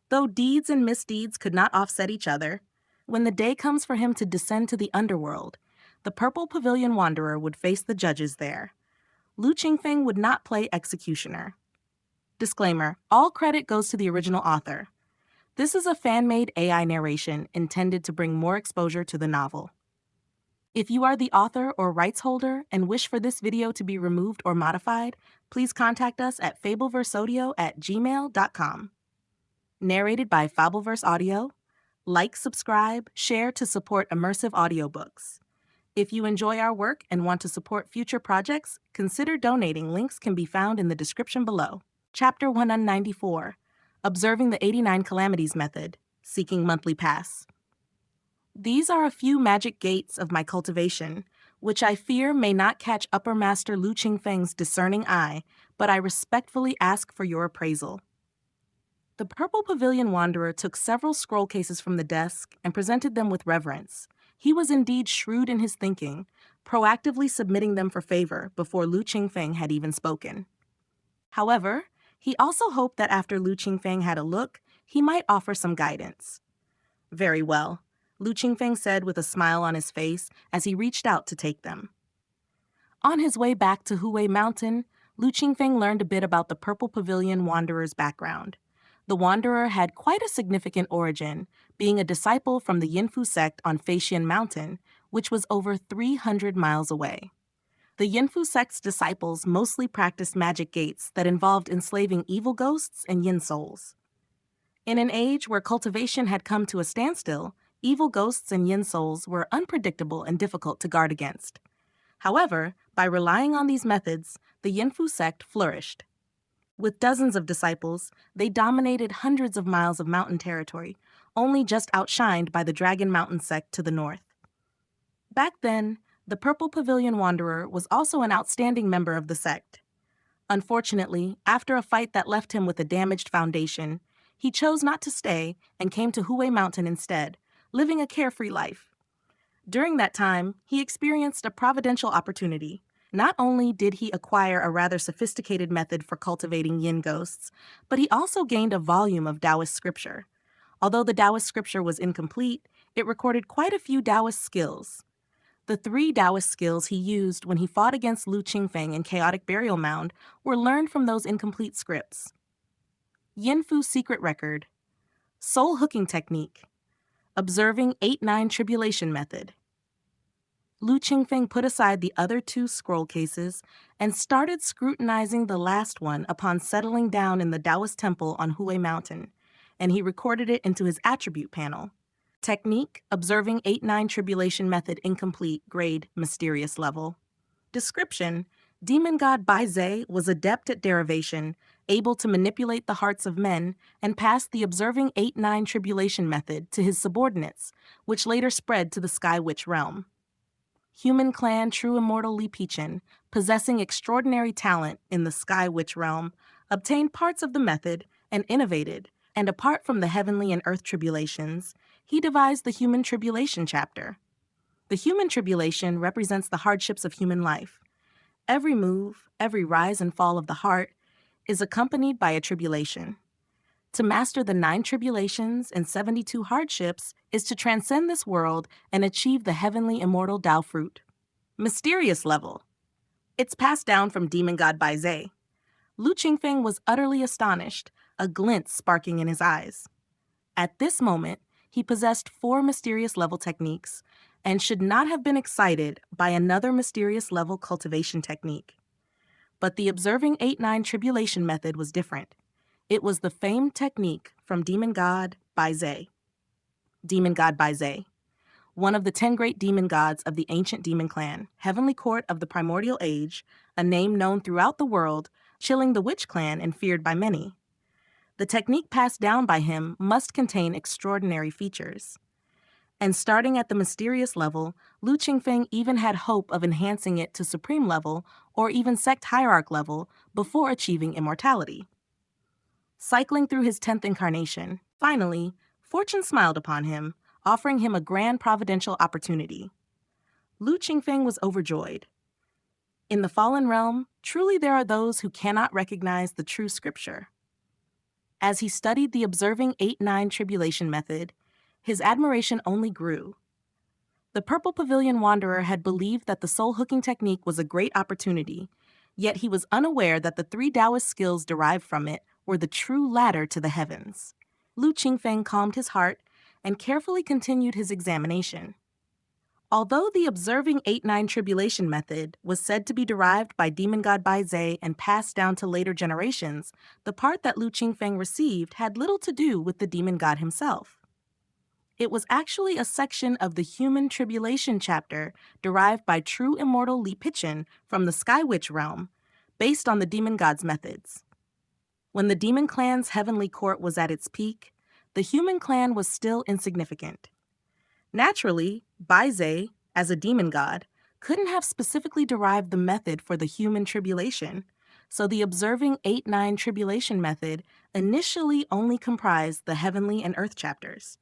Though deeds and misdeeds could not offset each other, when the day comes for him to descend to the underworld, the Purple Pavilion Wanderer would face the judges there. Lu Qingfeng would not play executioner. Disclaimer: all credit goes to the original author. This is a fan-made AI narration intended to bring more exposure to the novel. If you are the author or rights holder and wish for this video to be removed or modified, please contact us at fableverseaudio@gmail.com. Narrated by Fableverse Audio. Like, subscribe, share to support immersive audiobooks. If you enjoy our work and want to support future projects, consider donating. Links can be found in the description below. Chapter 194, Observing the 89 Calamities Method, Seeking Monthly Pass. These are a few magic gates of my cultivation, which I fear may not catch Upper Master Lu Qingfeng's discerning eye, but I respectfully ask for your appraisal. The Purple Pavilion Wanderer took several scroll cases from the desk and presented them with reverence. He was indeed shrewd in his thinking, proactively submitting them for favor before Lu Qingfeng had even spoken. However, he also hoped that after Lu Qingfeng had a look, he might offer some guidance. Very well, Lu Qingfeng said with a smile on his face as he reached out to take them. On his way back to Hu Wei Mountain, Lu Qingfeng learned a bit about the Purple Pavilion Wanderer's background. The Wanderer had quite a significant origin, being a disciple from the Yinfu sect on Feixian Mountain, which was over 300 miles away. The Yinfu sect's disciples mostly practiced magic gates that involved enslaving evil ghosts and yin souls. In an age where cultivation had come to a standstill, evil ghosts and yin souls were unpredictable and difficult to guard against. However, by relying on these methods, the Yinfu sect flourished. With dozens of disciples, they dominated hundreds of miles of mountain territory, only just outshined by the Dragon Mountain sect to the north. Back then, the Purple Pavilion Wanderer was also an outstanding member of the sect. Unfortunately, after a fight that left him with a damaged foundation, he chose not to stay and came to Hu Wei Mountain instead, living a carefree life. During that time, he experienced a providential opportunity. Not only did he acquire a rather sophisticated method for cultivating yin ghosts, but he also gained a volume of Daoist scripture. Although the Daoist scripture was incomplete, it recorded quite a few Daoist skills. The 3 Daoist skills he used when he fought against Lu Qingfeng in Chaotic Burial Mound were learned from those incomplete scripts. Yinfu Secret Record, Soul Hooking Technique, Observing 8-9 Tribulation Method. Lu Qingfeng put aside the other 2 scroll cases and started scrutinizing the last one upon settling down in the Daoist temple on Hu Wei Mountain, and he recorded it into his attribute panel. Technique, Observing 8-9 Tribulation Method Incomplete, Grade, Mysterious Level. Description, Demon God Bai Zhe was adept at derivation, able to manipulate the hearts of men, and passed the Observing 8-9 Tribulation Method to his subordinates, which later spread to the Sky Witch realm. Human clan True Immortal Li Pichin, possessing extraordinary talent in the Sky Witch realm, obtained parts of the method and innovated, and apart from the heavenly and earth tribulations, he devised the Human Tribulation chapter. The Human Tribulation represents the hardships of human life. Every move, every rise and fall of the heart is accompanied by a tribulation. To master the 9 tribulations and 72 hardships is to transcend this world and achieve the heavenly immortal Dao fruit. Mysterious level. It's passed down from Demon God Bai Zhe. Lu Qingfeng was utterly astonished, a glint sparking in his eyes. At this moment, he possessed 4 mysterious level techniques and should not have been excited by another mysterious level cultivation technique. But the Observing 8-9 Tribulation method was different. It was the famed technique from Demon God Bai Zhe. Demon God Bai Zhe, one of the 10 great demon gods of the ancient demon clan, Heavenly Court of the Primordial Age, a name known throughout the world, chilling the witch clan and feared by many. The technique passed down by him must contain extraordinary features. And starting at the mysterious level, Lu Qingfeng even had hope of enhancing it to supreme level or even sect hierarch level before achieving immortality. cycling through his 10th incarnation. Finally, fortune smiled upon him, offering him a grand providential opportunity. Lu Qingfeng was overjoyed. In the fallen realm, truly there are those who cannot recognize the true scripture. As he studied the observing 8-9 tribulation method, his admiration only grew. The Purple Pavilion Wanderer had believed that the soul-hooking technique was a great opportunity, yet he was unaware that the 3 Daoist skills derived from it were the true ladder to the heavens. Lu Qingfeng calmed his heart and carefully continued his examination. Although the observing 8-9 tribulation method was said to be derived by demon god Bai Zhe and passed down to later generations, the part that Lu Qingfeng received had little to do with the demon god himself. It was actually a section of the human tribulation chapter derived by true immortal Li Pichen from the Sky Witch realm, based on the demon god's methods. When the demon clan's heavenly court was at its peak, the human clan was still insignificant. Naturally, Bai Zhe, as a demon god, couldn't have specifically derived the method for the human tribulation, so the observing 8-9 tribulation method initially only comprised the heavenly and earth chapters.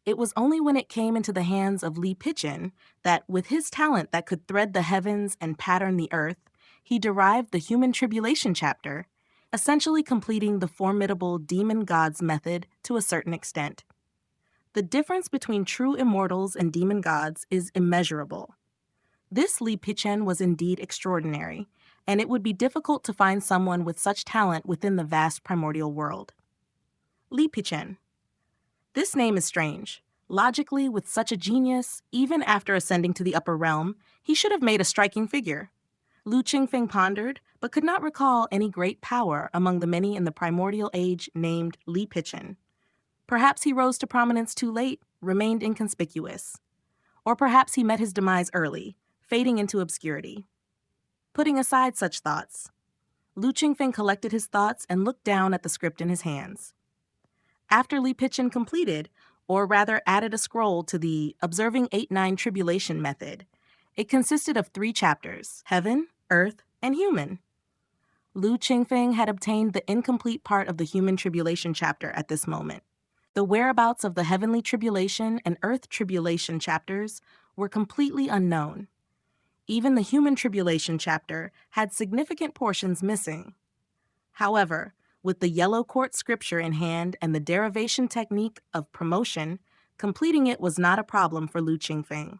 It was only when it came into the hands of Li Pichen that, with his talent that could thread the heavens and pattern the earth, he derived the human tribulation chapter, essentially completing the formidable demon god's method to a certain extent. The difference between true immortals and demon gods is immeasurable. This Li Pichen was indeed extraordinary, and it would be difficult to find someone with such talent within the vast primordial world. Li Pichen. This name is strange. Logically, with such a genius, even after ascending to the upper realm, he should have made a striking figure. Lu Qingfeng pondered, but could not recall any great power among the many in the primordial age named Li Pichen. Perhaps he rose to prominence too late, remained inconspicuous. Or perhaps he met his demise early, fading into obscurity. Putting aside such thoughts, Lu Qingfeng collected his thoughts and looked down at the script in his hands. After Li Pichen completed, or rather added a scroll to the Observing 8-9 Tribulation method, it consisted of 3 chapters: Heaven, Earth, and Human. Lu Qingfeng had obtained the incomplete part of the Human Tribulation chapter at this moment. The whereabouts of the Heavenly Tribulation and Earth Tribulation chapters were completely unknown. Even the Human Tribulation chapter had significant portions missing. However, with the Yellow Court scripture in hand and the derivation technique of promotion, completing it was not a problem for Lu Qingfeng.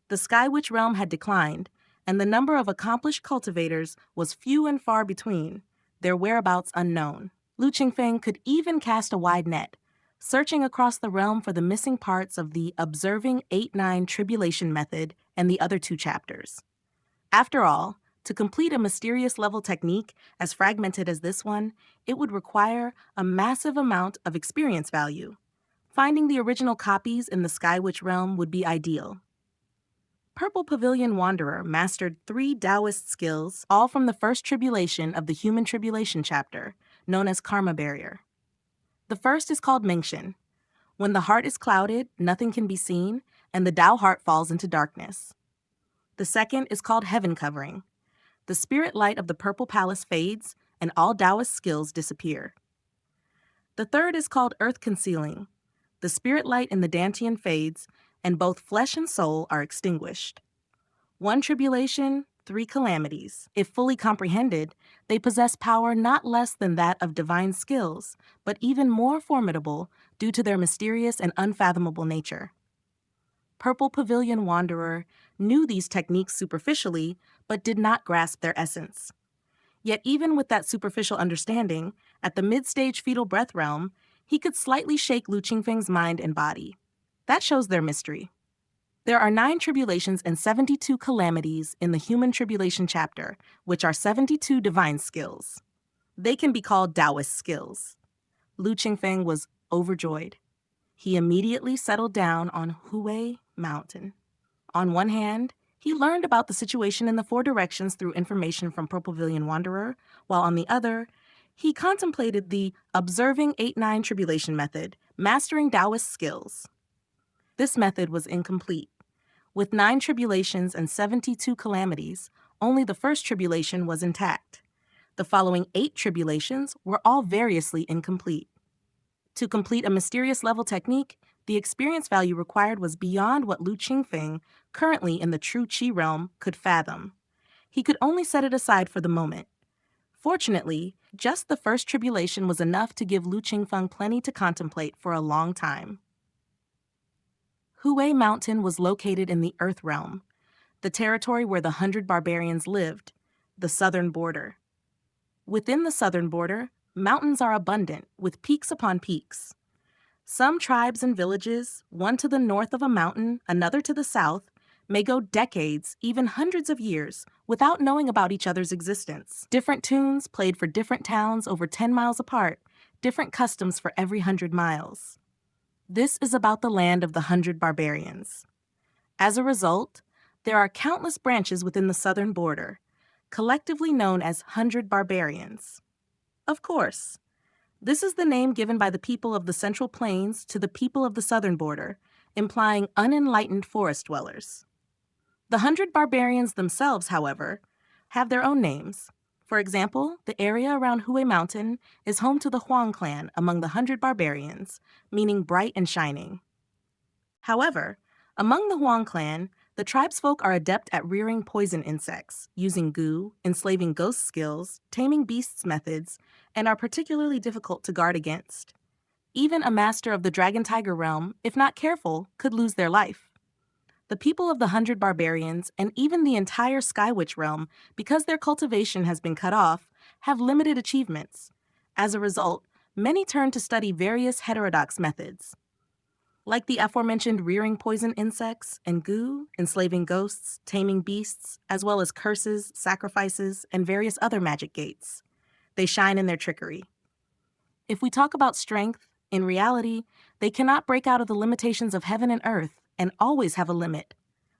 The Sky Witch realm had declined, and the number of accomplished cultivators was few and far between, their whereabouts unknown. Lu Qingfeng could even cast a wide net, searching across the realm for the missing parts of the Observing 8-9 Tribulation method and the other 2 chapters. After all, to complete a mysterious level technique as fragmented as this one, it would require a massive amount of experience value. Finding the original copies in the Sky Witch realm would be ideal. Purple Pavilion Wanderer mastered 3 Daoist skills, all from the first tribulation of the Human Tribulation chapter, known as Karma Barrier. The first is called Mengxian. When the heart is clouded, nothing can be seen, and the Dao heart falls into darkness. The second is called Heaven Covering. The spirit light of the Purple Palace fades, and all Daoist skills disappear. The third is called Earth Concealing. The spirit light in the Dantian fades, and both flesh and soul are extinguished. 1 tribulation, 3 calamities. If fully comprehended, they possess power not less than that of divine skills, but even more formidable due to their mysterious and unfathomable nature. Purple Pavilion Wanderer knew these techniques superficially, but did not grasp their essence. Yet even with that superficial understanding, at the mid-stage fetal breath realm, he could slightly shake Lu Qingfeng's mind and body. That shows their mystery. There are 9 tribulations and 72 calamities in the Human Tribulation chapter, which are 72 divine skills. They can be called Daoist skills. Lu Qingfeng was overjoyed. He immediately settled down on Hue Mountain. On one hand, he learned about the situation in the 4 directions through information from Purple Pavilion Wanderer, while on the other, he contemplated the Observing 8-9 Tribulation method, mastering Daoist skills. This method was incomplete. With 9 tribulations and 72 calamities, only the first tribulation was intact. The following 8 tribulations were all variously incomplete. To complete a mysterious level technique, the experience value required was beyond what Lu Qingfeng, currently in the true Qi realm, could fathom. He could only set it aside for the moment. Fortunately, just the first tribulation was enough to give Lu Qingfeng plenty to contemplate for a long time. Hue Mountain was located in the Earth Realm, the territory where the 100 barbarians lived, the southern border. Within the southern border, mountains are abundant, with peaks upon peaks. Some tribes and villages, one to the north of a mountain, another to the south, may go decades, even hundreds of years, without knowing about each other's existence. Different tunes played for different towns over 10 miles apart, different customs for every 100 miles. This is about the land of the 100 barbarians. As a result, there are countless branches within the southern border, collectively known as 100 barbarians. Of course, this is the name given by the people of the Central Plains to the people of the southern border, implying unenlightened forest dwellers. The 100 barbarians themselves, however, have their own names. For example, the area around Hue Mountain is home to the Huang clan among the 100 barbarians, meaning bright and shining. However, among the Huang clan, the tribesfolk are adept at rearing poison insects, using goo, enslaving ghost skills, taming beasts methods, and are particularly difficult to guard against. Even a master of the Dragon Tiger realm, if not careful, could lose their life. The people of the 100 barbarians, and even the entire Sky Witch realm, because their cultivation has been cut off, have limited achievements. As a result, many turn to study various heterodox methods. Like the aforementioned rearing poison insects and goo, enslaving ghosts, taming beasts, as well as curses, sacrifices, and various other magic gates. They shine in their trickery. If we talk about strength, in reality, they cannot break out of the limitations of heaven and earth and always have a limit,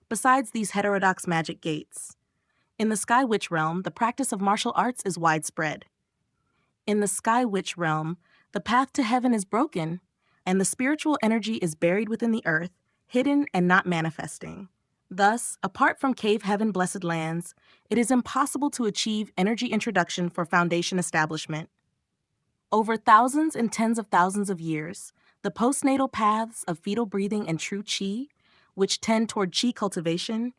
besides these heterodox magic gates. In the Sky Witch realm, the practice of martial arts is widespread. In the Sky Witch realm, the path to heaven is broken, and the spiritual energy is buried within the earth, hidden and not manifesting. Thus, apart from Cave Heaven Blessed Lands, it is impossible to achieve energy introduction for foundation establishment. Over thousands and tens of thousands of years, the postnatal paths of fetal breathing and true Qi, which tend toward Qi cultivation,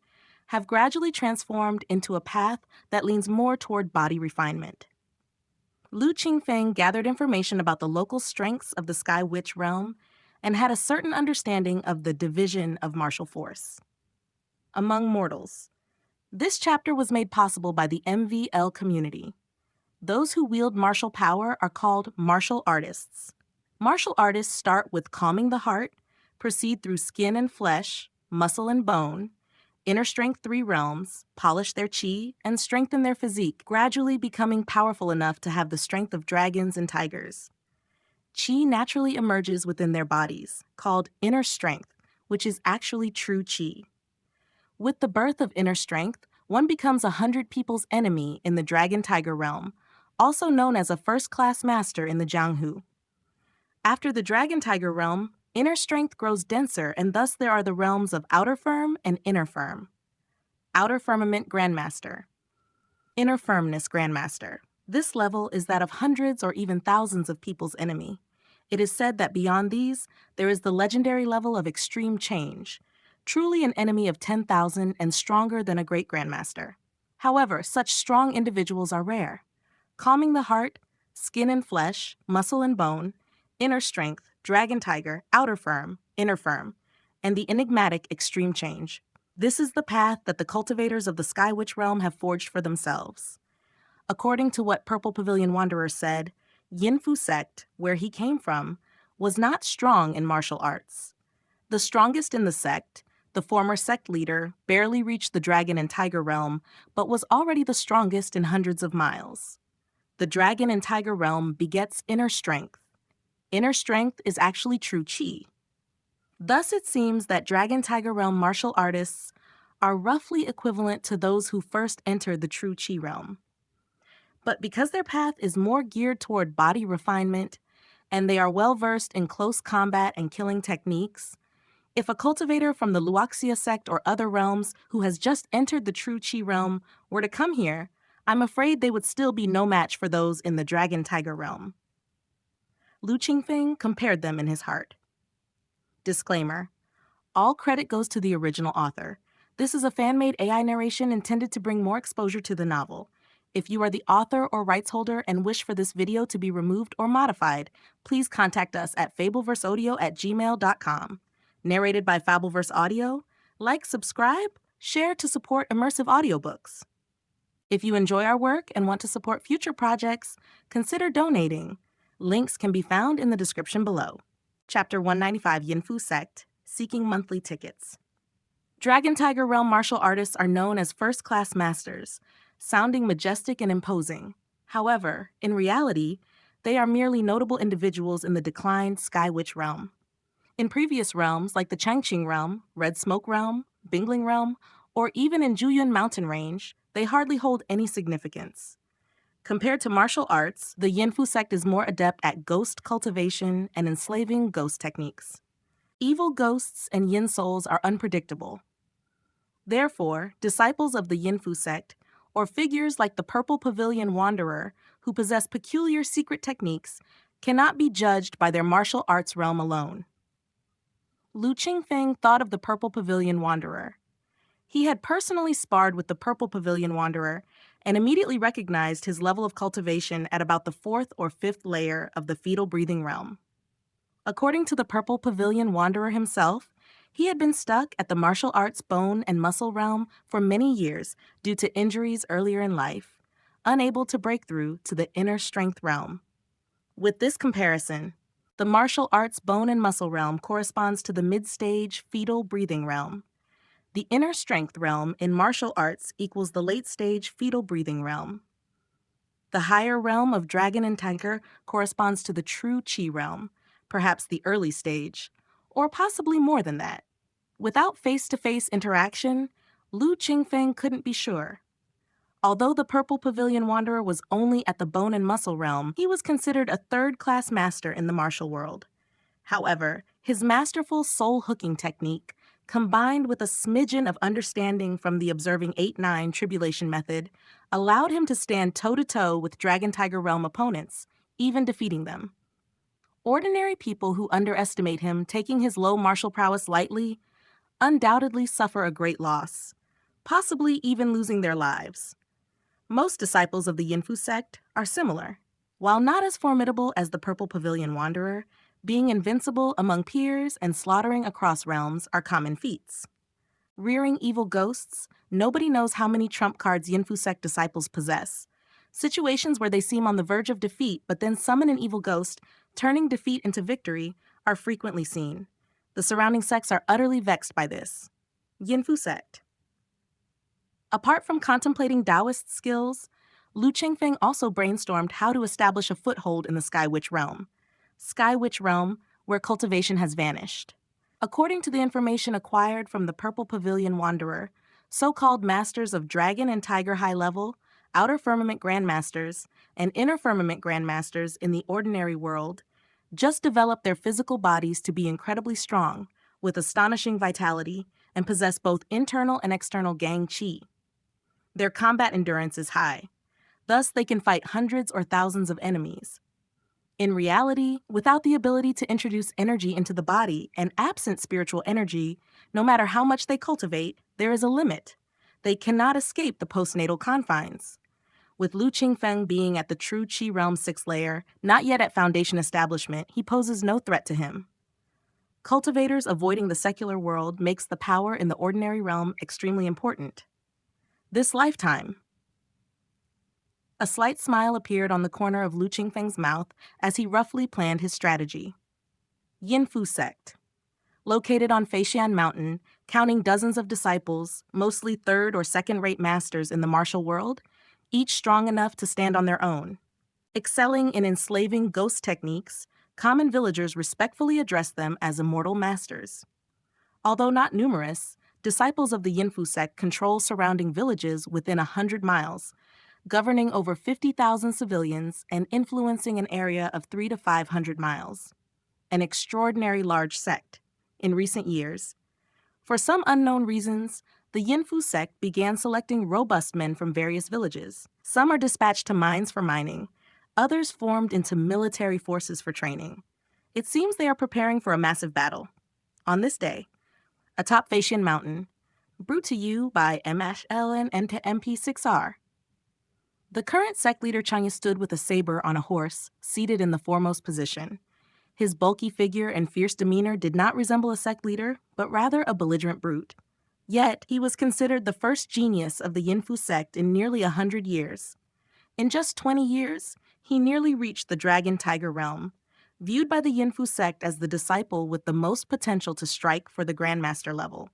have gradually transformed into a path that leans more toward body refinement. Lu Qingfeng gathered information about the local strengths of the Sky Witch realm and had a certain understanding of the division of martial force. Among mortals, this chapter was made possible by the MVL community. Those who wield martial power are called martial artists. Martial artists start with calming the heart, proceed through skin and flesh, muscle and bone, inner strength 3 realms, polish their chi, and strengthen their physique, gradually becoming powerful enough to have the strength of dragons and tigers. Chi naturally emerges within their bodies, called inner strength, which is actually true chi. With the birth of inner strength, one becomes 100 people's enemy in the Dragon Tiger realm, also known as a first-class master in the Jianghu. After the Dragon Tiger realm, inner strength grows denser, and thus there are the realms of Outer Firm and Inner Firm. Outer Firmament Grandmaster. Inner Firmness Grandmaster. This level is that of hundreds or even thousands of people's enemy. It is said that beyond these, there is the legendary level of Extreme Change, truly an enemy of 10,000 and stronger than a great Grandmaster. However, such strong individuals are rare. Calming the heart, skin and flesh, muscle and bone, inner strength, Dragon Tiger, Outer Firm, Inner Firm, and the enigmatic Extreme Change. This is the path that the cultivators of the Sky Witch realm have forged for themselves. According to what Purple Pavilion Wanderer said, Yinfu sect, where he came from, was not strong in martial arts. The strongest in the sect, the former sect leader, barely reached the Dragon and Tiger realm, but was already the strongest in hundreds of miles. The Dragon and Tiger realm begets inner strength. Inner strength is actually true Qi. Thus it seems that Dragon Tiger realm martial artists are roughly equivalent to those who first entered the true Qi realm. But because their path is more geared toward body refinement, and they are well versed in close combat and killing techniques, if a cultivator from the Luoxia sect or other realms who has just entered the true Qi realm were to come here, I'm afraid they would still be no match for those in the Dragon Tiger realm. Lu Qingfeng compared them in his heart. Disclaimer: all credit goes to the original author. This is a fan-made AI narration intended to bring more exposure to the novel. If you are the author or rights holder and wish for this video to be removed or modified, please contact us at fableverseaudio@gmail.com. Narrated by Fableverse Audio. Like, subscribe, share to support immersive audiobooks. If you enjoy our work and want to support future projects, consider donating. Links can be found in the description below. Chapter 195, Yinfu Sect, Seeking Monthly Tickets. Dragon Tiger Realm martial artists are known as first-class masters, sounding majestic and imposing. However, in reality, they are merely notable individuals in the declined Sky Witch realm. In previous realms, like the Changqing realm, Red Smoke realm, Bingling realm, or even in Juyun Mountain Range, they hardly hold any significance. Compared to martial arts, the Yinfu sect is more adept at ghost cultivation and enslaving ghost techniques. Evil ghosts and yin souls are unpredictable. Therefore, disciples of the Yinfu sect, or figures like the Purple Pavilion Wanderer, who possess peculiar secret techniques, cannot be judged by their martial arts realm alone. Lu Qingfeng thought of the Purple Pavilion Wanderer. He had personally sparred with the Purple Pavilion Wanderer and immediately recognized his level of cultivation at about the 4th or 5th layer of the fetal breathing realm. According to the Purple Pavilion Wanderer himself, he had been stuck at the martial arts bone and muscle realm for many years due to injuries earlier in life, unable to break through to the inner strength realm. With this comparison, the martial arts bone and muscle realm corresponds to the mid-stage fetal breathing realm. The inner strength realm in martial arts equals the late-stage fetal breathing realm. The higher realm of dragon and tiger corresponds to the true chi realm, perhaps the early stage, or possibly more than that. Without face-to-face interaction, Lu Qingfeng couldn't be sure. Although the Purple Pavilion Wanderer was only at the bone and muscle realm, he was considered a third-class master in the martial world. However, his masterful soul-hooking technique, combined with a smidgen of understanding from the observing 8-9 tribulation method, allowed him to stand toe-to-toe with Dragon Tiger Realm opponents, even defeating them. Ordinary people who underestimate him, taking his low martial prowess lightly, undoubtedly suffer a great loss, possibly even losing their lives. Most disciples of the Yinfu sect are similar. While not as formidable as the Purple Pavilion Wanderer, being invincible among peers and slaughtering across realms are common feats. Rearing evil ghosts, nobody knows how many trump cards Yinfu sect disciples possess. Situations where they seem on the verge of defeat but then summon an evil ghost, turning defeat into victory, are frequently seen. The surrounding sects are utterly vexed by this. Yinfu sect. Apart from contemplating Daoist skills, Lu Qingfeng also brainstormed how to establish a foothold in the Sky Witch realm. Sky Witch realm, where cultivation has vanished. According to the information acquired from the Purple Pavilion Wanderer, so-called masters of Dragon and Tiger high level, Outer Firmament Grandmasters, and Inner Firmament Grandmasters in the ordinary world just developed their physical bodies to be incredibly strong, with astonishing vitality, and possess both internal and external Gang Qi. Their combat endurance is high. Thus, they can fight hundreds or thousands of enemies. In reality, without the ability to introduce energy into the body and absent spiritual energy, no matter how much they cultivate, there is a limit. They cannot escape the postnatal confines. With Lu Qingfeng being at the true Qi realm 6th layer, not yet at foundation establishment, he poses no threat to him. Cultivators avoiding the secular world makes the power in the ordinary realm extremely important. This lifetime. A slight smile appeared on the corner of Lu Qingfeng's mouth as he roughly planned his strategy. Yinfu sect. Located on Feixian Mountain, counting dozens of disciples, mostly third or second-rate masters in the martial world, each strong enough to stand on their own. Excelling in enslaving ghost techniques, common villagers respectfully address them as immortal masters. Although not numerous, disciples of the Yinfu sect control surrounding villages within 100 miles, governing over 50,000 civilians and influencing an area of 300 to 500 miles. An extraordinary large sect. In recent years, For some unknown reasons, the Yinfu sect began selecting robust men from various villages. Some are dispatched to mines for mining, others formed into military forces for training. It seems they are preparing for a massive battle. On this day, atop Facian Mountain, brought to you by MHLN and MP6R. The current sect leader Chang'e stood with a saber on a horse, seated in the foremost position. His bulky figure and fierce demeanor did not resemble a sect leader, but rather a belligerent brute. Yet, he was considered the first genius of the Yinfu sect in nearly 100 years. In just 20 years, he nearly reached the Dragon Tiger realm, viewed by the Yinfu sect as the disciple with the most potential to strike for the Grandmaster level.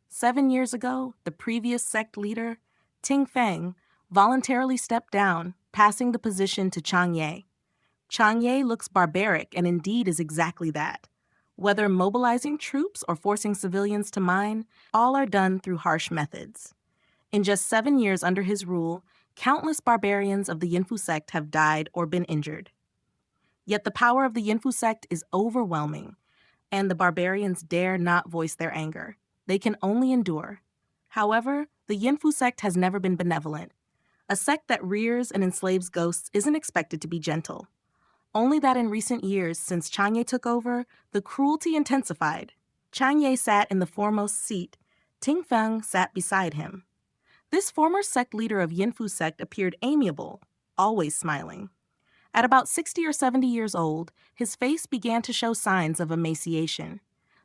7 years ago, the previous sect leader, Qingfeng, voluntarily stepped down, passing the position to Chang'e. Chang'e looks barbaric and indeed is exactly that. Whether mobilizing troops or forcing civilians to mine, all are done through harsh methods. In just 7 years under his rule, countless barbarians of the Yinfu sect have died or been injured. Yet the power of the Yinfu sect is overwhelming, and the barbarians dare not voice their anger. They can only endure. However, the Yinfu sect has never been benevolent. A sect that rears and enslaves ghosts isn't expected to be gentle. Only that in recent years, since Chang'e took over, the cruelty intensified. Chang'e sat in the foremost seat. Qingfeng sat beside him. This former sect leader of Yinfu sect appeared amiable, always smiling. At about 60 or 70 years old, his face began to show signs of emaciation.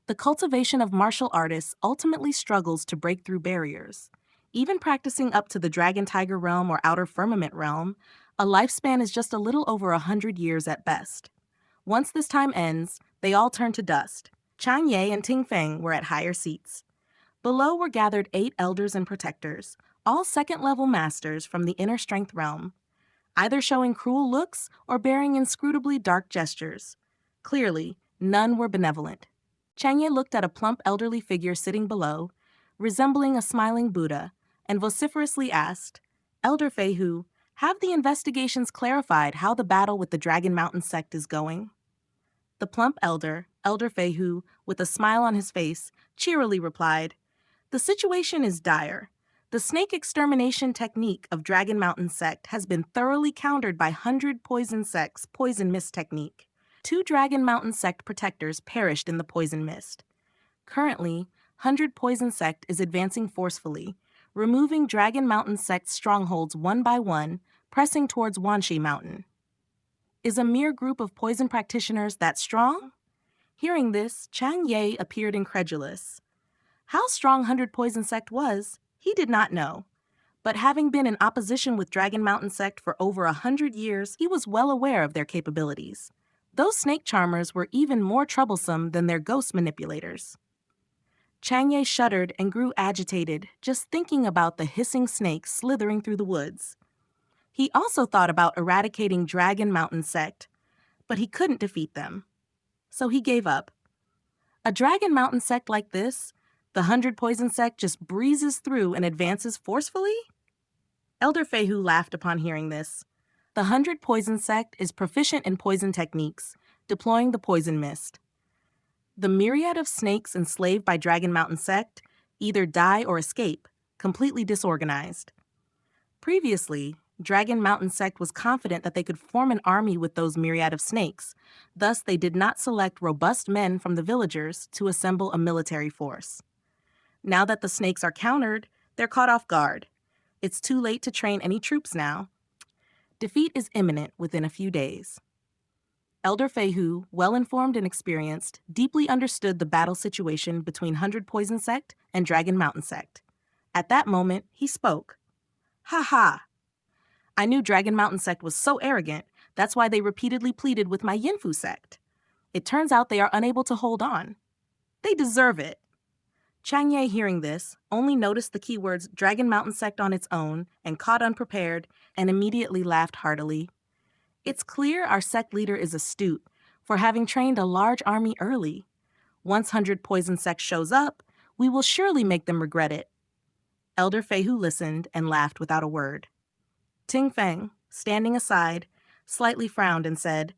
The cultivation of martial artists ultimately struggles to break through barriers. Even practicing up to the Dragon Tiger realm or Outer Firmament realm, a lifespan is just a little over 100 years at best. Once this time ends, they all turn to dust. Chang'e and Qingfeng were at higher seats. Below were gathered 8 elders and protectors, all second-level masters from the inner strength realm, either showing cruel looks or bearing inscrutably dark gestures. Clearly, none were benevolent. Chang'e looked at a plump elderly figure sitting below, resembling a smiling Buddha, and vociferously asked, "Elder Feihu, have the investigations clarified how the battle with the Dragon Mountain sect is going?" The plump elder, Elder Feihu, with a smile on his face, cheerily replied, "The situation is dire. The snake extermination technique of Dragon Mountain sect has been thoroughly countered by 100 Poison sect's poison mist technique. 2 Dragon Mountain sect protectors perished in the poison mist. Currently, 100 Poison sect is advancing forcefully, removing Dragon Mountain sect strongholds one by one, pressing towards Wanshi Mountain. Is a mere group of poison practitioners that strong?" Hearing this, Chang'e appeared incredulous. How strong 100 Poison sect was, he did not know. But having been in opposition with Dragon Mountain sect for over 100 years, he was well aware of their capabilities. Those snake charmers were even more troublesome than their ghost manipulators. Chang'e shuddered and grew agitated, just thinking about the hissing snakes slithering through the woods. He also thought about eradicating Dragon Mountain sect, but he couldn't defeat them. So he gave up. A Dragon Mountain sect like this, the 100 Poison sect just breezes through and advances forcefully? Elder Feihu laughed upon hearing this. The 100 Poison sect is proficient in poison techniques, deploying the poison mist. The myriad of snakes enslaved by Dragon Mountain sect either die or escape, completely disorganized. Previously, Dragon Mountain sect was confident that they could form an army with those myriad of snakes, thus they did not select robust men from the villagers to assemble a military force. Now that the snakes are countered, they're caught off guard. It's too late to train any troops now. Defeat is imminent within a few days. Elder Feihu, well-informed and experienced, deeply understood the battle situation between 100 Poison sect and Dragon Mountain sect. At that moment, he spoke. "Ha ha! I knew Dragon Mountain sect was so arrogant, that's why they repeatedly pleaded with my Yinfu sect. It turns out they are unable to hold on. They deserve it." Chang'e, hearing this, only noticed the keywords Dragon Mountain sect on its own and caught unprepared, and immediately laughed heartily. It's clear our sect leader is astute for having trained a large army early. Once 100 Poison sect shows up, we will surely make them regret it. Elder Feihu listened and laughed without a word. Qingfeng, standing aside, slightly frowned and said,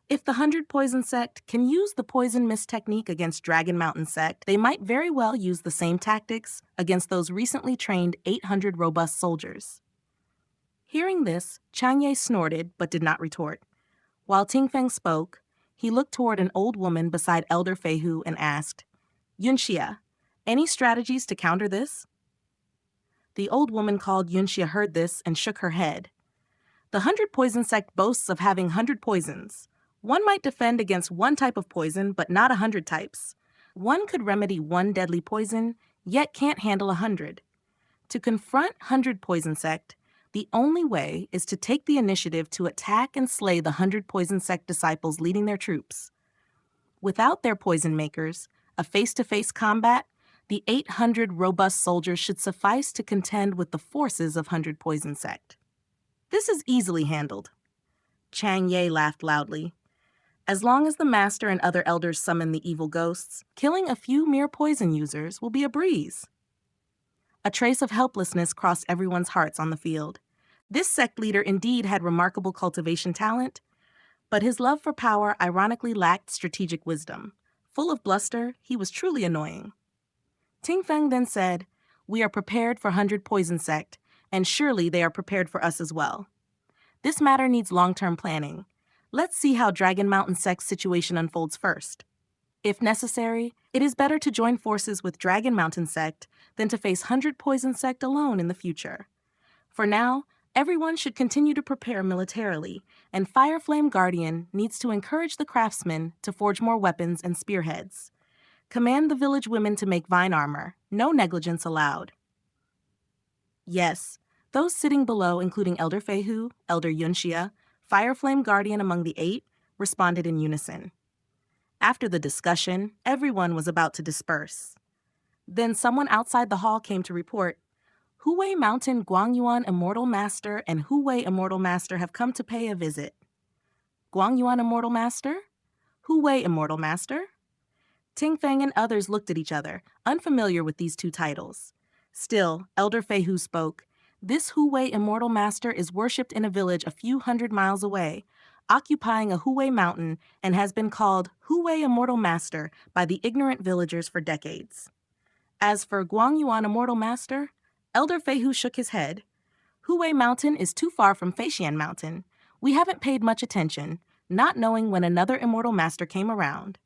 If the 100 Poison Sect can use the Poison Mist technique against Dragon Mountain Sect, they might very well use the same tactics against those recently trained 800 robust soldiers. Hearing this, Changye snorted but did not retort. While Qingfeng spoke, he looked toward an old woman beside Elder Feihu and asked, Yunxia, any strategies to counter this? The old woman called Yunxia heard this and shook her head. The 100 Poison Sect boasts of having 100 poisons. One might defend against one type of poison, but not 100 types. One could remedy one deadly poison, yet can't handle 100. To confront 100 Poison Sect, the only way is to take the initiative to attack and slay the 100 Poison Sect disciples leading their troops. Without their poison makers, a face-to-face combat, the 800 robust soldiers should suffice to contend with the forces of 100 Poison Sect. This is easily handled. Changye laughed loudly. As long as the master and other elders summon the evil ghosts, killing a few mere poison users will be a breeze. A trace of helplessness crossed everyone's hearts on the field. This sect leader indeed had remarkable cultivation talent, but his love for power ironically lacked strategic wisdom. Full of bluster, he was truly annoying. Qingfeng then said, "We are prepared for 100 Poison Sect, and surely they are prepared for us as well. This matter needs long-term planning. Let's see how Dragon Mountain Sect's situation unfolds first. If necessary, it is better to join forces with Dragon Mountain Sect than to face 100 Poison Sect alone in the future. For now, everyone should continue to prepare militarily, and Fireflame Guardian needs to encourage the craftsmen to forge more weapons and spearheads. Command the village women to make vine armor. No negligence allowed." Yes, those sitting below, including Elder Feihu, Elder Yunxia, Fireflame Guardian among the 8, responded in unison. After the discussion, everyone was about to disperse. Then someone outside the hall came to report, Huwei Mountain Guangyuan Immortal Master and Huwei Immortal Master have come to pay a visit. Guangyuan Immortal Master? Huwei Immortal Master? Qingfeng and others looked at each other, unfamiliar with these two titles. Still, Elder Feihu spoke. This Huwei Immortal Master is worshipped in a village a few hundred miles away, occupying a Huwei mountain, and has been called Huwei Immortal Master by the ignorant villagers for decades. As for Guangyuan Immortal Master, Elder Feihu shook his head. Huwei Mountain is too far from Feixian Mountain. We haven't paid much attention, not knowing when another Immortal Master came around.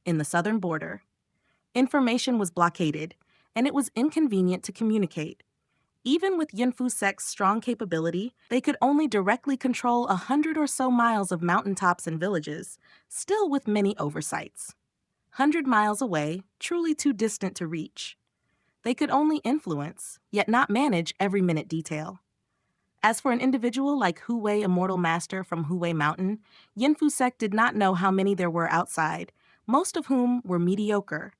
In the southern border, information was blockaded, and it was inconvenient to communicate. Even with Yunfu Sect's strong capability, they could only directly control 100 or so miles of mountaintops and villages, still with many oversights. 100 miles away, truly too distant to reach. They could only influence, yet not manage every minute detail. As for an individual like Huwei Immortal Master from Huwei Mountain, Yunfu Sect did not know how many there were outside, most of whom were mediocre.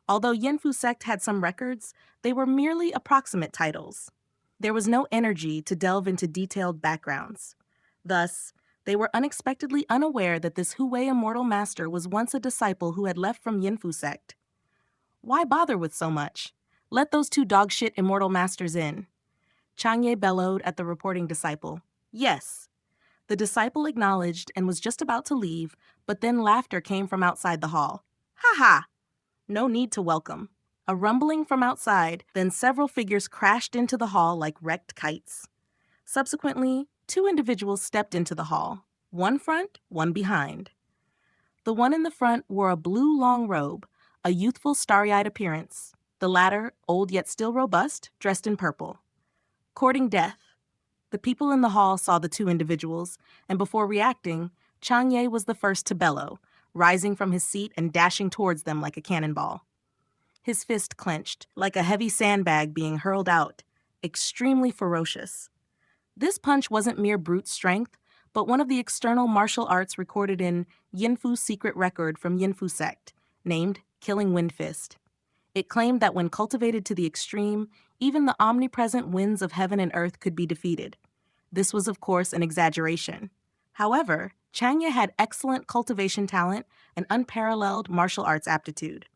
Although Yunfu Sect had some records, they were merely approximate titles. There was no energy to delve into detailed backgrounds. Thus, they were unexpectedly unaware that this Huwei Immortal Master was once a disciple who had left from Yunfu Sect. Why bother with so much? Let those two dogshit Immortal Masters in. Changye bellowed at the reporting disciple. Yes. The disciple acknowledged and was just about to leave, but then laughter came from outside the hall. Ha ha! No need to welcome. A rumbling from outside, then several figures crashed into the hall like wrecked kites. Subsequently, 2 individuals stepped into the hall, one front, one behind. The one in the front wore a blue long robe, a youthful starry-eyed appearance. The latter, old yet still robust, dressed in purple. Courting death. The people in the hall saw the 2 individuals, and before reacting, Changye was the first to bellow, rising from his seat and dashing towards them like a cannonball. His fist clenched, like a heavy sandbag being hurled out, extremely ferocious. This punch wasn't mere brute strength, but one of the external martial arts recorded in Yinfu's secret record from Yinfu Sect, named Killing Wind Fist. It claimed that when cultivated to the extreme, even the omnipresent winds of heaven and earth could be defeated. This was, of course, an exaggeration. However, Changye had excellent cultivation talent and unparalleled martial arts aptitude.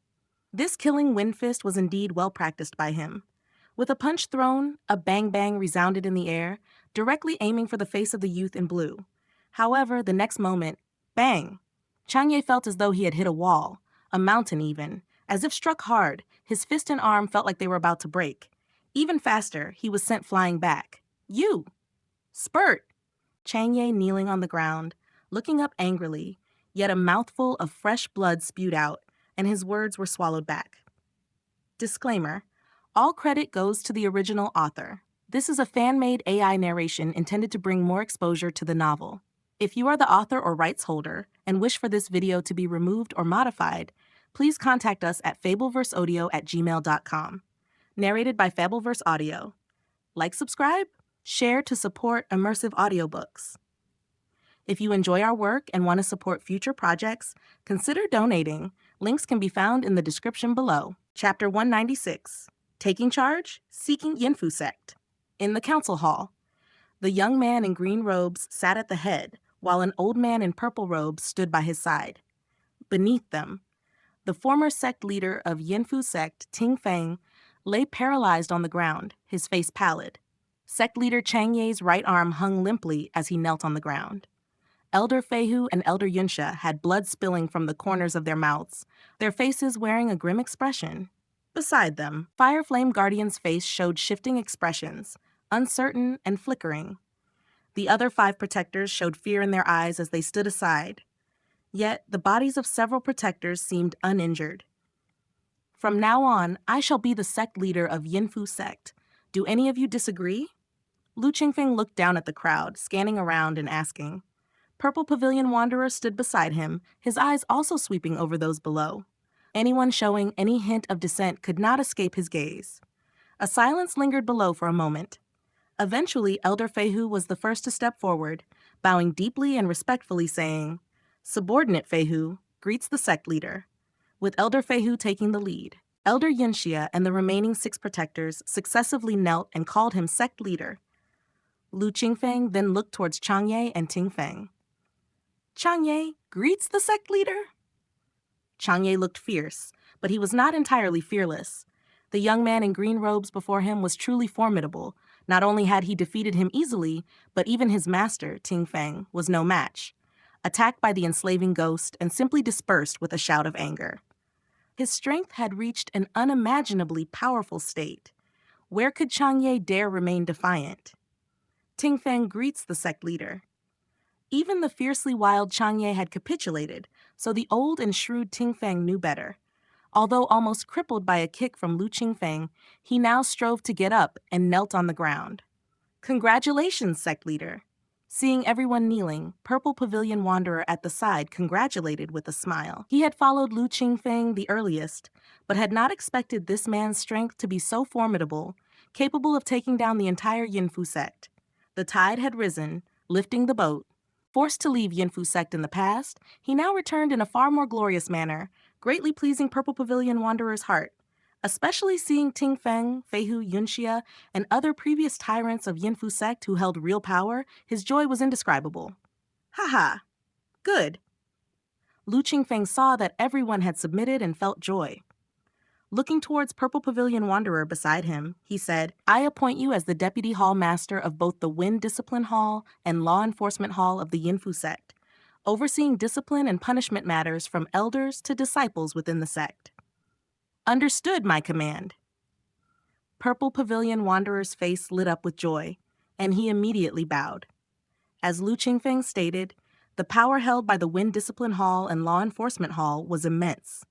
This killing wind fist was indeed well practiced by him. With a punch thrown, a bang-bang resounded in the air, directly aiming for the face of the youth in blue. However, the next moment, Bang! Changye felt as though he had hit a wall, a mountain even. As if struck hard, his fist and arm felt like they were about to break. Even faster, he was sent flying back. You! Spurt! Changye kneeling on the ground, looking up angrily, yet a mouthful of fresh blood spewed out, and his words were swallowed back. Disclaimer: all credit goes to the original author. This is a fan-made AI narration intended to bring more exposure to the novel. If you are the author or rights holder and wish for this video to be removed or modified, please contact us at fableverseaudio@gmail.com. Narrated by Fableverse Audio. Like, subscribe, share to support immersive audiobooks. If you enjoy our work and want to support future projects, consider donating. Links can be found in the description below. Chapter 196. Taking Charge, Seeking Yinfu Sect. In the council hall, the young man in green robes sat at the head, while an old man in purple robes stood by his side. Beneath them, the former sect leader of Yinfu Sect, Qingfeng, lay paralyzed on the ground, his face pallid. Sect leader Changye's right arm hung limply as he knelt on the ground. Elder Feihu and Elder Yunsha had blood spilling from the corners of their mouths, their faces wearing a grim expression. Beside them, Fire Flame Guardian's face showed shifting expressions, uncertain and flickering. The other 5 protectors showed fear in their eyes as they stood aside. Yet, the bodies of several protectors seemed uninjured. From now on, I shall be the sect leader of Yinfu Sect. Do any of you disagree? Lu Qingfeng looked down at the crowd, scanning around and asking. Purple Pavilion Wanderer stood beside him, his eyes also sweeping over those below. Anyone showing any hint of dissent could not escape his gaze. A silence lingered below for a moment. Eventually, Elder Feihu was the first to step forward, bowing deeply and respectfully, saying, "Subordinate Feihu greets the sect leader," with Elder Feihu taking the lead. Elder Yunxia and the remaining 6 protectors successively knelt and called him sect leader. Lu Qingfeng then looked towards Changye and Qingfeng. "Changye greets the sect leader?" Changye looked fierce, but he was not entirely fearless. The young man in green robes before him was truly formidable. Not only had he defeated him easily, but even his master, Qingfeng, was no match. Attacked by the enslaving ghost and simply dispersed with a shout of anger. His strength had reached an unimaginably powerful state. Where could Changye dare remain defiant? Qingfeng greets the sect leader. Even the fiercely wild Changye had capitulated, so the old and shrewd Qingfeng knew better. Although almost crippled by a kick from Lu Qingfeng, he now strove to get up and knelt on the ground. "Congratulations, sect leader." Seeing everyone kneeling, Purple Pavilion Wanderer at the side congratulated with a smile. He had followed Lu Qingfeng the earliest, but had not expected this man's strength to be so formidable, capable of taking down the entire Yinfu Sect. The tide had risen, lifting the boat. Forced to leave Yinfu Sect in the past, he now returned in a far more glorious manner, greatly pleasing Purple Pavilion Wanderer's heart. Especially seeing Qingfeng, Feihu, Yunxia, and other previous tyrants of Yinfu Sect who held real power, his joy was indescribable. "Haha, good." Lu Qingfeng saw that everyone had submitted and felt joy. Looking towards Purple Pavilion Wanderer beside him, he said, "I appoint you as the Deputy Hall Master of both the Wind Discipline Hall and Law Enforcement Hall of the Yinfu Sect, overseeing discipline and punishment matters from elders to disciples within the sect." "Understood, my command." Purple Pavilion Wanderer's face lit up with joy, and he immediately bowed. As Lu Qingfeng stated, the power held by the Wind Discipline Hall and Law Enforcement Hall was immense.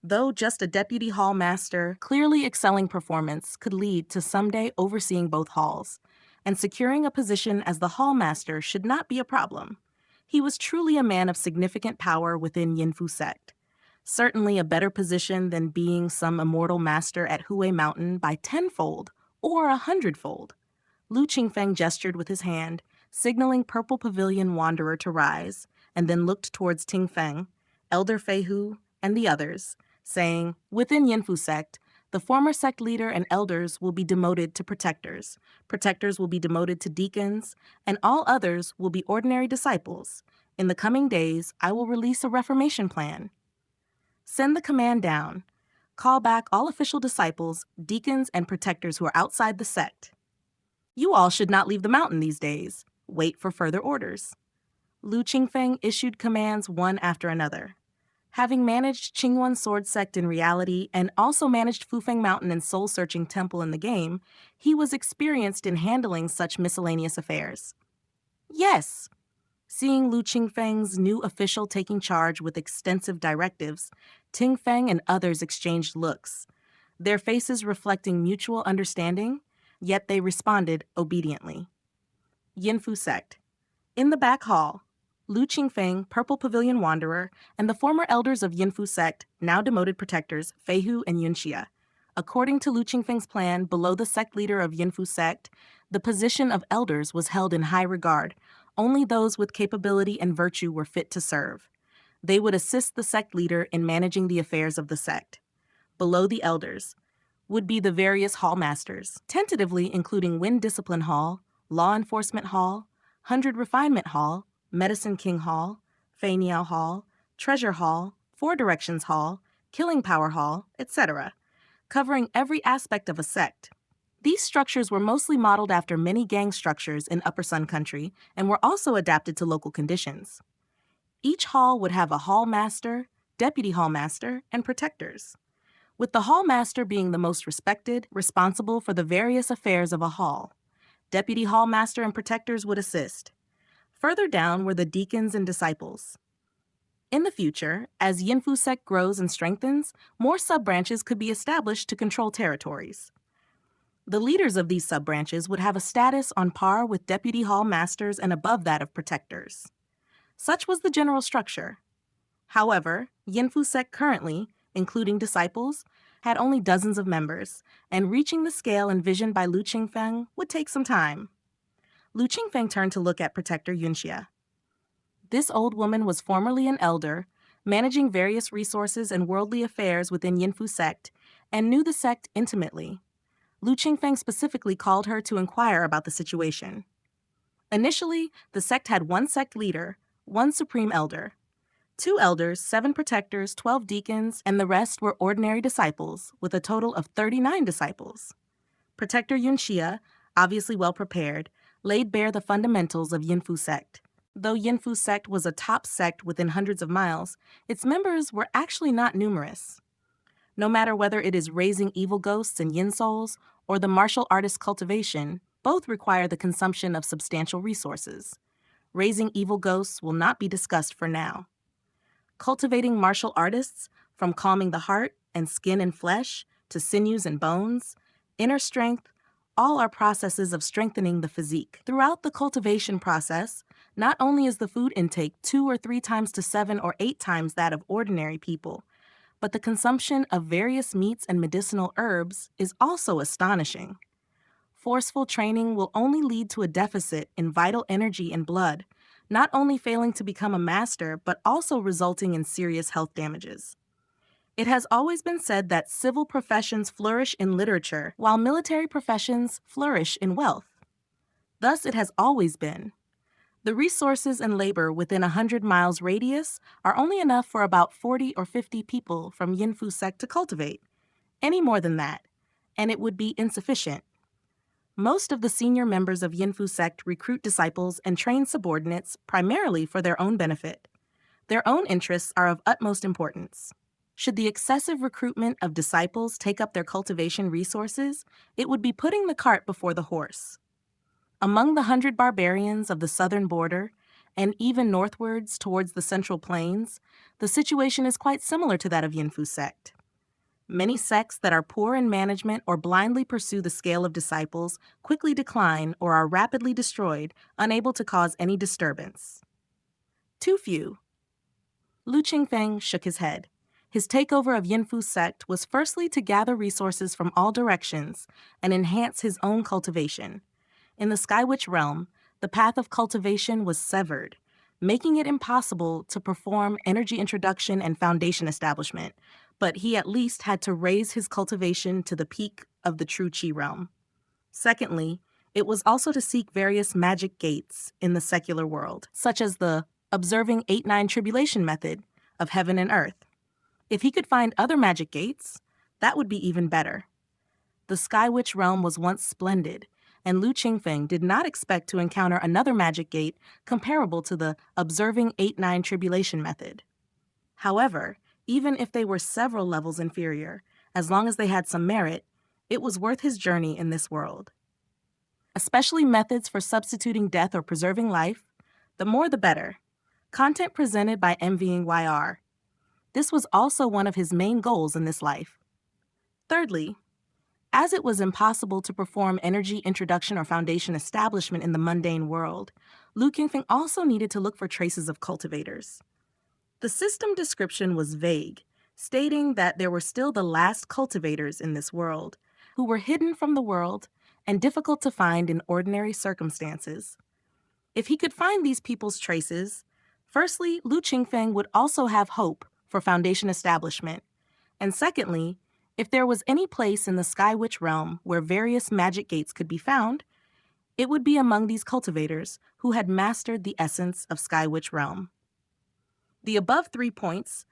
Though just a deputy hall master, clearly excelling performance could lead to someday overseeing both halls, and securing a position as the hall master should not be a problem. He was truly a man of significant power within Yinfu Sect. Certainly a better position than being some immortal master at Hue Mountain by 10-fold or 100-fold. Lu Qingfeng gestured with his hand, signaling Purple Pavilion Wanderer to rise, and then looked towards Qingfeng, Elder Feihu, and the others, saying, "Within Yinfu Sect, the former sect leader and elders will be demoted to protectors, protectors will be demoted to deacons, and all others will be ordinary disciples. In the coming days, I will release a reformation plan. Send the command down. Call back all official disciples, deacons, and protectors who are outside the sect. You all should not leave the mountain these days. Wait for further orders." Lu Qingfeng issued commands one after another. Having managed Qingwen Sword Sect in reality and also managed Fufeng Mountain and Soul Searching Temple in the game, he was experienced in handling such miscellaneous affairs. Yes! Seeing Lu Qingfeng's new official taking charge with extensive directives, Qingfeng and others exchanged looks, their faces reflecting mutual understanding, yet they responded obediently. Yinfu Sect. In the back hall, Lu Qingfeng, Purple Pavilion Wanderer, and the former elders of Yinfu Sect, now demoted protectors, Feihu and Yunxia. According to Lu Qingfeng's plan, below the sect leader of Yinfu Sect, the position of elders was held in high regard. Only those with capability and virtue were fit to serve. They would assist the sect leader in managing the affairs of the sect. Below the elders would be the various hall masters, tentatively including Wind Discipline Hall, Law Enforcement Hall, 100 Refinement Hall, Medicine King Hall, Fei Niao Hall, Treasure Hall, Four Directions Hall, Killing Power Hall, etc., covering every aspect of a sect. These structures were mostly modeled after many gang structures in Upper Sun Country and were also adapted to local conditions. Each hall would have a hall master, deputy hall master, and protectors, with the hall master being the most respected, responsible for the various affairs of a hall. Deputy hall master and protectors would assist. Further down were the deacons and disciples. In the future, as Yinfu Sect grows and strengthens, more sub-branches could be established to control territories. The leaders of these sub-branches would have a status on par with deputy hall masters and above that of protectors. Such was the general structure. However, Yinfu Sect currently, including disciples, had only dozens of members, and reaching the scale envisioned by Lu Qingfeng would take some time. Lu Qingfeng turned to look at Protector Yunxia. This old woman was formerly an elder, managing various resources and worldly affairs within Yinfu Sect, and knew the sect intimately. Lu Qingfeng specifically called her to inquire about the situation. Initially, the sect had one sect leader, one supreme elder, 2 elders, 7 protectors, 12 deacons, and the rest were ordinary disciples, with a total of 39 disciples. Protector Yunxia, obviously well prepared, laid bare the fundamentals of Yinfu Sect. Though Yinfu Sect was a top sect within hundreds of miles, its members were actually not numerous. No matter whether it is raising evil ghosts and yin souls, or the martial artist cultivation, both require the consumption of substantial resources. Raising evil ghosts will not be discussed for now. Cultivating martial artists, from calming the heart and skin and flesh to sinews and bones, inner strength, all are processes of strengthening the physique. Throughout the cultivation process, not only is the food intake 2 or 3 times to 7 or 8 times that of ordinary people, but the consumption of various meats and medicinal herbs is also astonishing. Forceful training will only lead to a deficit in vital energy and blood, not only failing to become a master, but also resulting in serious health damages. It has always been said that civil professions flourish in literature, while military professions flourish in wealth. Thus it has always been. The resources and labor within 100 miles radius are only enough for about 40 or 50 people from Yinfu Sect to cultivate. Any more than that, and it would be insufficient. Most of the senior members of Yinfu Sect recruit disciples and train subordinates primarily for their own benefit. Their own interests are of utmost importance. Should the excessive recruitment of disciples take up their cultivation resources, it would be putting the cart before the horse. Among the 100 barbarians of the southern border, and even northwards towards the Central Plains, the situation is quite similar to that of Yinfu Sect. Many sects that are poor in management or blindly pursue the scale of disciples quickly decline or are rapidly destroyed, unable to cause any disturbance. Too few. Lu Qingfeng shook his head. His takeover of Yinfu Sect was firstly to gather resources from all directions and enhance his own cultivation. In the Sky Witch realm, the path of cultivation was severed, making it impossible to perform energy introduction and foundation establishment, but he at least had to raise his cultivation to the peak of the true Qi realm. Secondly, it was also to seek various magic gates in the secular world, such as the observing 8-9 tribulation method of heaven and earth. If he could find other magic gates, that would be even better. The Sky Witch realm was once splendid, and Lu Qingfeng did not expect to encounter another magic gate comparable to the observing 8-9 tribulation method. However, even if they were several levels inferior, as long as they had some merit, it was worth his journey in this world. Especially methods for substituting death or preserving life, the more the better. Content presented by Envying YR. This was also one of his main goals in this life. Thirdly, as it was impossible to perform energy introduction or foundation establishment in the mundane world, Lu Qingfeng also needed to look for traces of cultivators. The system description was vague, stating that there were still the last cultivators in this world, who were hidden from the world and difficult to find in ordinary circumstances. If he could find these people's traces, firstly, Lu Qingfeng would also have hope for foundation establishment, and secondly, if there was any place in the Sky Witch realm where various magic gates could be found, it would be among these cultivators who had mastered the essence of Sky Witch realm. The above 3 points,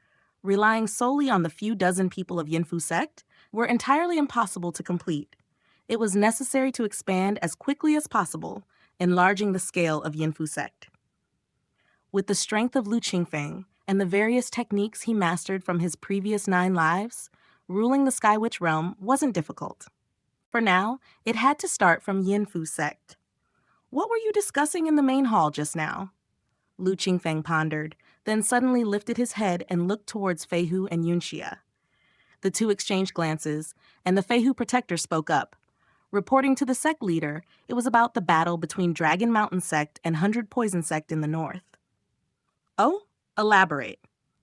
relying solely on the few dozen people of Yinfu sect, were entirely impossible to complete. It was necessary to expand as quickly as possible, enlarging the scale of Yinfu sect. With the strength of Lu Qingfeng and the various techniques he mastered from his previous 9 lives, ruling the Sky Witch realm wasn't difficult. For now, it had to start from Yinfu sect. What were you discussing in the main hall just now? Lu Qingfeng pondered, then suddenly lifted his head and looked towards Feihu and Yunxia. The two exchanged glances, and the Feihu protector spoke up. Reporting to the sect leader, it was about the battle between Dragon Mountain sect and 100 Poison sect in the north. Oh, elaborate.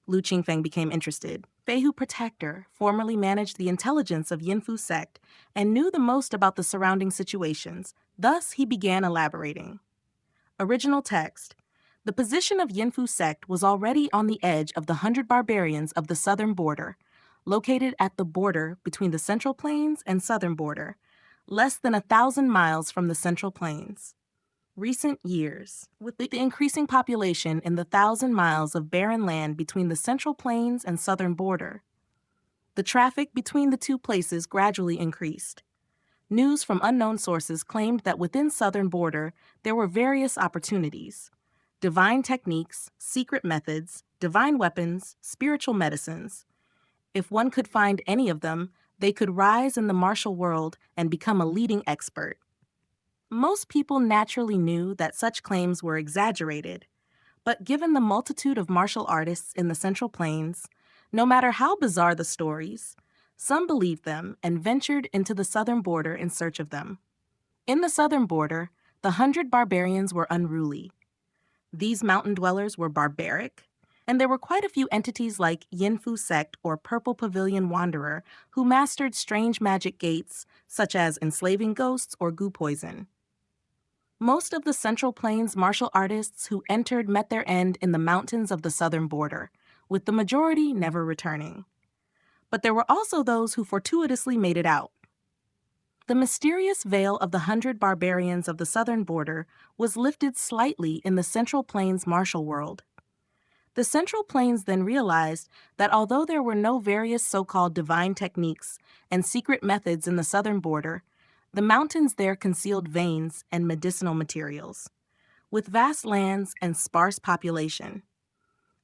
Lu Qingfeng became interested. Feihu Protector formerly managed the intelligence of Yinfu sect and knew the most about the surrounding situations. Thus, he began elaborating. Original text. The position of Yinfu sect was already on the edge of the 100 barbarians of the southern border, located at the border between the Central Plains and southern border, less than 1,000 miles from the Central Plains. Recent years, with the increasing population in the 1,000 miles of barren land between the Central Plains and southern border, the traffic between the two places gradually increased. News from unknown sources claimed that within southern border there were various opportunities: divine techniques, secret methods, divine weapons, spiritual medicines. If one could find any of them, they could rise in the martial world and become a leading expert. Most people naturally knew that such claims were exaggerated, but given the multitude of martial artists in the Central Plains, no matter how bizarre the stories, some believed them and ventured into the southern border in search of them. In the southern border, the 100 barbarians were unruly. These mountain dwellers were barbaric, and there were quite a few entities like Yinfu sect or Purple Pavilion Wanderer who mastered strange magic gates, such as enslaving ghosts or goo poison. Most of the Central Plains martial artists who entered met their end in the mountains of the southern border, with the majority never returning. But there were also those who fortuitously made it out. The mysterious veil of the 100 barbarians of the southern border was lifted slightly in the Central Plains martial world. The Central Plains then realized that although there were no various so-called divine techniques and secret methods in the southern border, the mountains there concealed veins and medicinal materials, with vast lands and sparse population.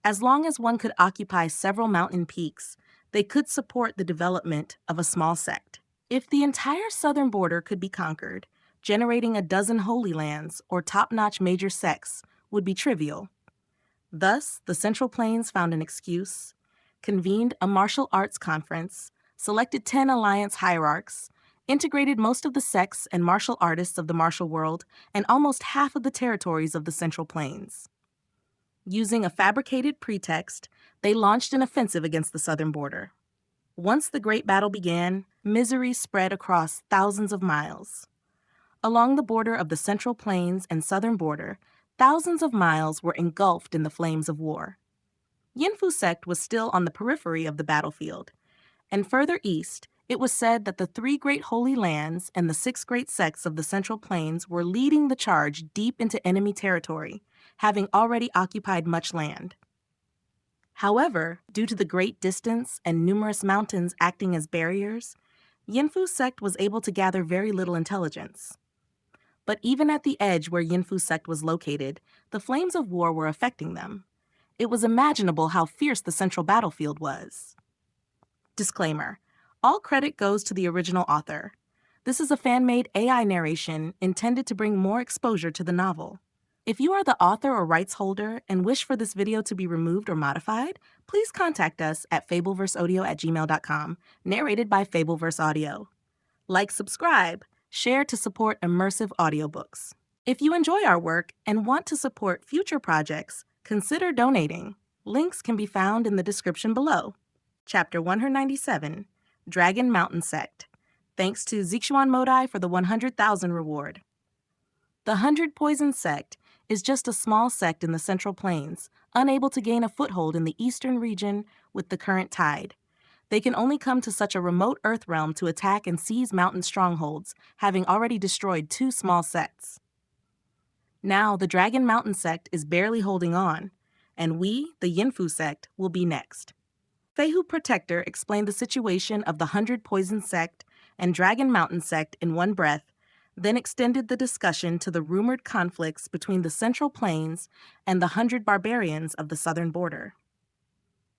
As long as one could occupy several mountain peaks, they could support the development of a small sect. If the entire southern border could be conquered, generating a dozen holy lands or top-notch major sects would be trivial. Thus, the Central Plains found an excuse, convened a martial arts conference, selected 10 alliance hierarchs, integrated most of the sects and martial artists of the martial world and almost half of the territories of the Central Plains. Using a fabricated pretext, they launched an offensive against the southern border. Once the great battle began, misery spread across thousands of miles. Along the border of the Central Plains and southern border, thousands of miles were engulfed in the flames of war. Yinfu sect was still on the periphery of the battlefield, and further east, it was said that the 3 great holy lands and the 6 great sects of the Central Plains were leading the charge deep into enemy territory, having already occupied much land. However, due to the great distance and numerous mountains acting as barriers, Yinfu sect was able to gather very little intelligence. But even at the edge where Yinfu sect was located, the flames of war were affecting them. It was imaginable how fierce the central battlefield was. Disclaimer: all credit goes to the original author. This is a fan-made AI narration intended to bring more exposure to the novel. If you are the author or rights holder and wish for this video to be removed or modified, please contact us at fableverseaudio@gmail.com, narrated by Fableverse Audio. Like, subscribe, share to support immersive audiobooks. If you enjoy our work and want to support future projects, consider donating. Links can be found in the description below. Chapter 197, Dragon Mountain Sect. Thanks to Zixuan Modai for the 100,000 reward. The 100 Poison Sect is just a small sect in the Central Plains, unable to gain a foothold in the eastern region with the current tide. They can only come to such a remote Earth realm to attack and seize mountain strongholds, having already destroyed 2 small sects. Now the Dragon Mountain Sect is barely holding on, and we, the Yinfu Sect, will be next. Feihu Protector explained the situation of the 100 Poison Sect and Dragon Mountain Sect in one breath, then extended the discussion to the rumored conflicts between the Central Plains and the 100 barbarians of the southern border.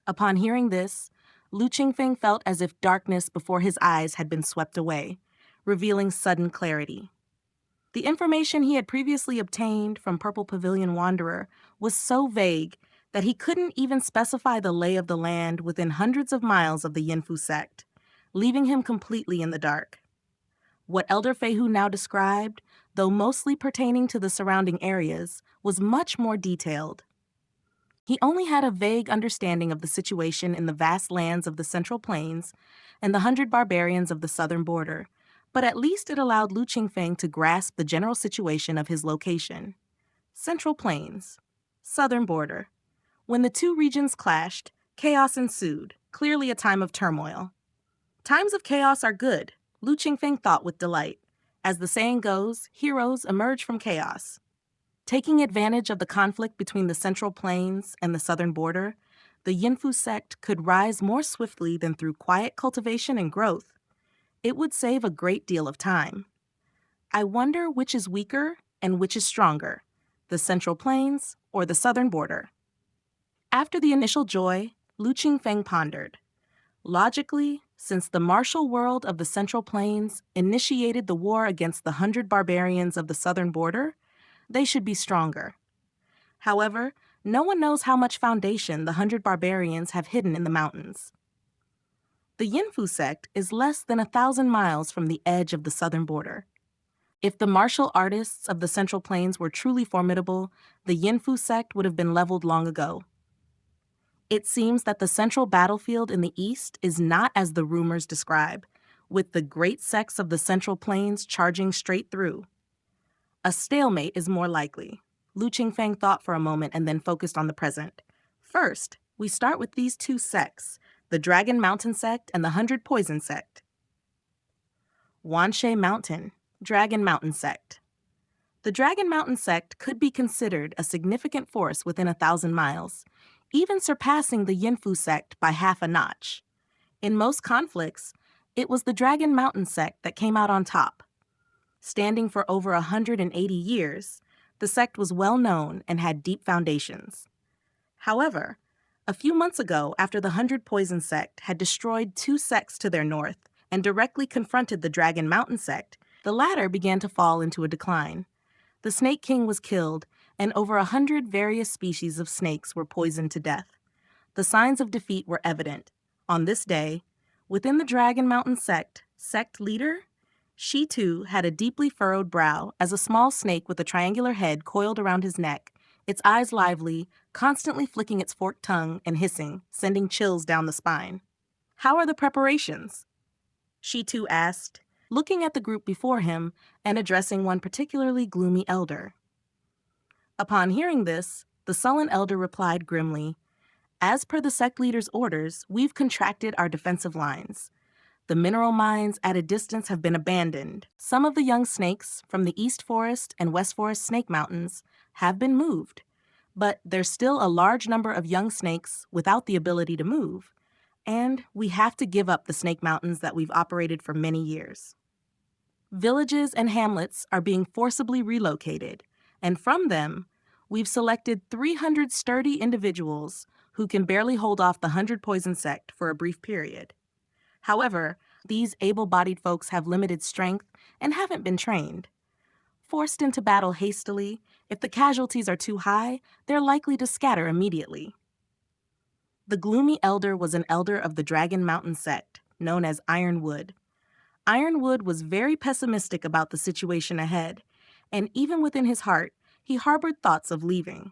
Upon hearing this, Lu Qingfeng felt as if darkness before his eyes had been swept away, revealing sudden clarity. The information he had previously obtained from Purple Pavilion Wanderer was so vague that he couldn't even specify the lay of the land within hundreds of miles of the Yinfu sect, leaving him completely in the dark. What Elder Feihu now described, though mostly pertaining to the surrounding areas, was much more detailed. He only had a vague understanding of the situation in the vast lands of the Central Plains and the 100 barbarians of the southern border, but at least it allowed Lu Qingfeng to grasp the general situation of his location. Central Plains, southern border. When the 2 regions clashed, chaos ensued, clearly a time of turmoil. Times of chaos are good, Lu Qingfeng thought with delight. As the saying goes, heroes emerge from chaos. Taking advantage of the conflict between the Central Plains and the southern border, the Yinfu sect could rise more swiftly than through quiet cultivation and growth. It would save a great deal of time. I wonder which is weaker and which is stronger, the Central Plains or the southern border. After the initial joy, Lu Qingfeng pondered. Logically, since the martial world of the Central Plains initiated the war against the 100 barbarians of the southern border, they should be stronger. However, no one knows how much foundation the 100 barbarians have hidden in the mountains. The Yinfu sect is less than 1,000 miles from the edge of the southern border. If the martial artists of the Central Plains were truly formidable, the Yinfu sect would have been leveled long ago. It seems that the central battlefield in the east is not as the rumors describe, with the great sects of the Central Plains charging straight through. A stalemate is more likely. Lu Qingfeng thought for a moment and then focused on the present. First, we start with these 2 sects, the Dragon Mountain sect and the 100 Poison sect. Wanshe Mountain, Dragon Mountain sect. The Dragon Mountain sect could be considered a significant force within 1,000 miles, even surpassing the Yinfu sect by half a notch. In most conflicts, it was the Dragon Mountain sect that came out on top. Standing for over 180 years, the sect was well known and had deep foundations. However, a few months ago, after the 100 Poison sect had destroyed 2 sects to their north and directly confronted the Dragon Mountain sect, the latter began to fall into a decline. The Snake King was killed, and over 100 various species of snakes were poisoned to death. The signs of defeat were evident. On this day, within the Dragon Mountain sect leader, she too had a deeply furrowed brow as a small snake with a triangular head coiled around his neck, its eyes lively, constantly flicking its forked tongue and hissing, sending chills down the spine. "How are the preparations?" She too asked, looking at the group before him and addressing one particularly gloomy elder. Upon hearing this, the sullen elder replied grimly, "As per the sect leader's orders, we've contracted our defensive lines. The mineral mines at a distance have been abandoned. Some of the young snakes from the East Forest and West Forest Snake Mountains have been moved, but there's still a large number of young snakes without the ability to move, and we have to give up the Snake Mountains that we've operated for many years." Villages and hamlets are being forcibly relocated, and from them, we've selected 300 sturdy individuals who can barely hold off the 100 Poison sect for a brief period. However, these able-bodied folks have limited strength and haven't been trained. Forced into battle hastily, if the casualties are too high, they're likely to scatter immediately. The gloomy elder was an elder of the Dragon Mountain sect, known as Ironwood. Ironwood was very pessimistic about the situation ahead, and even within his heart, he harbored thoughts of leaving.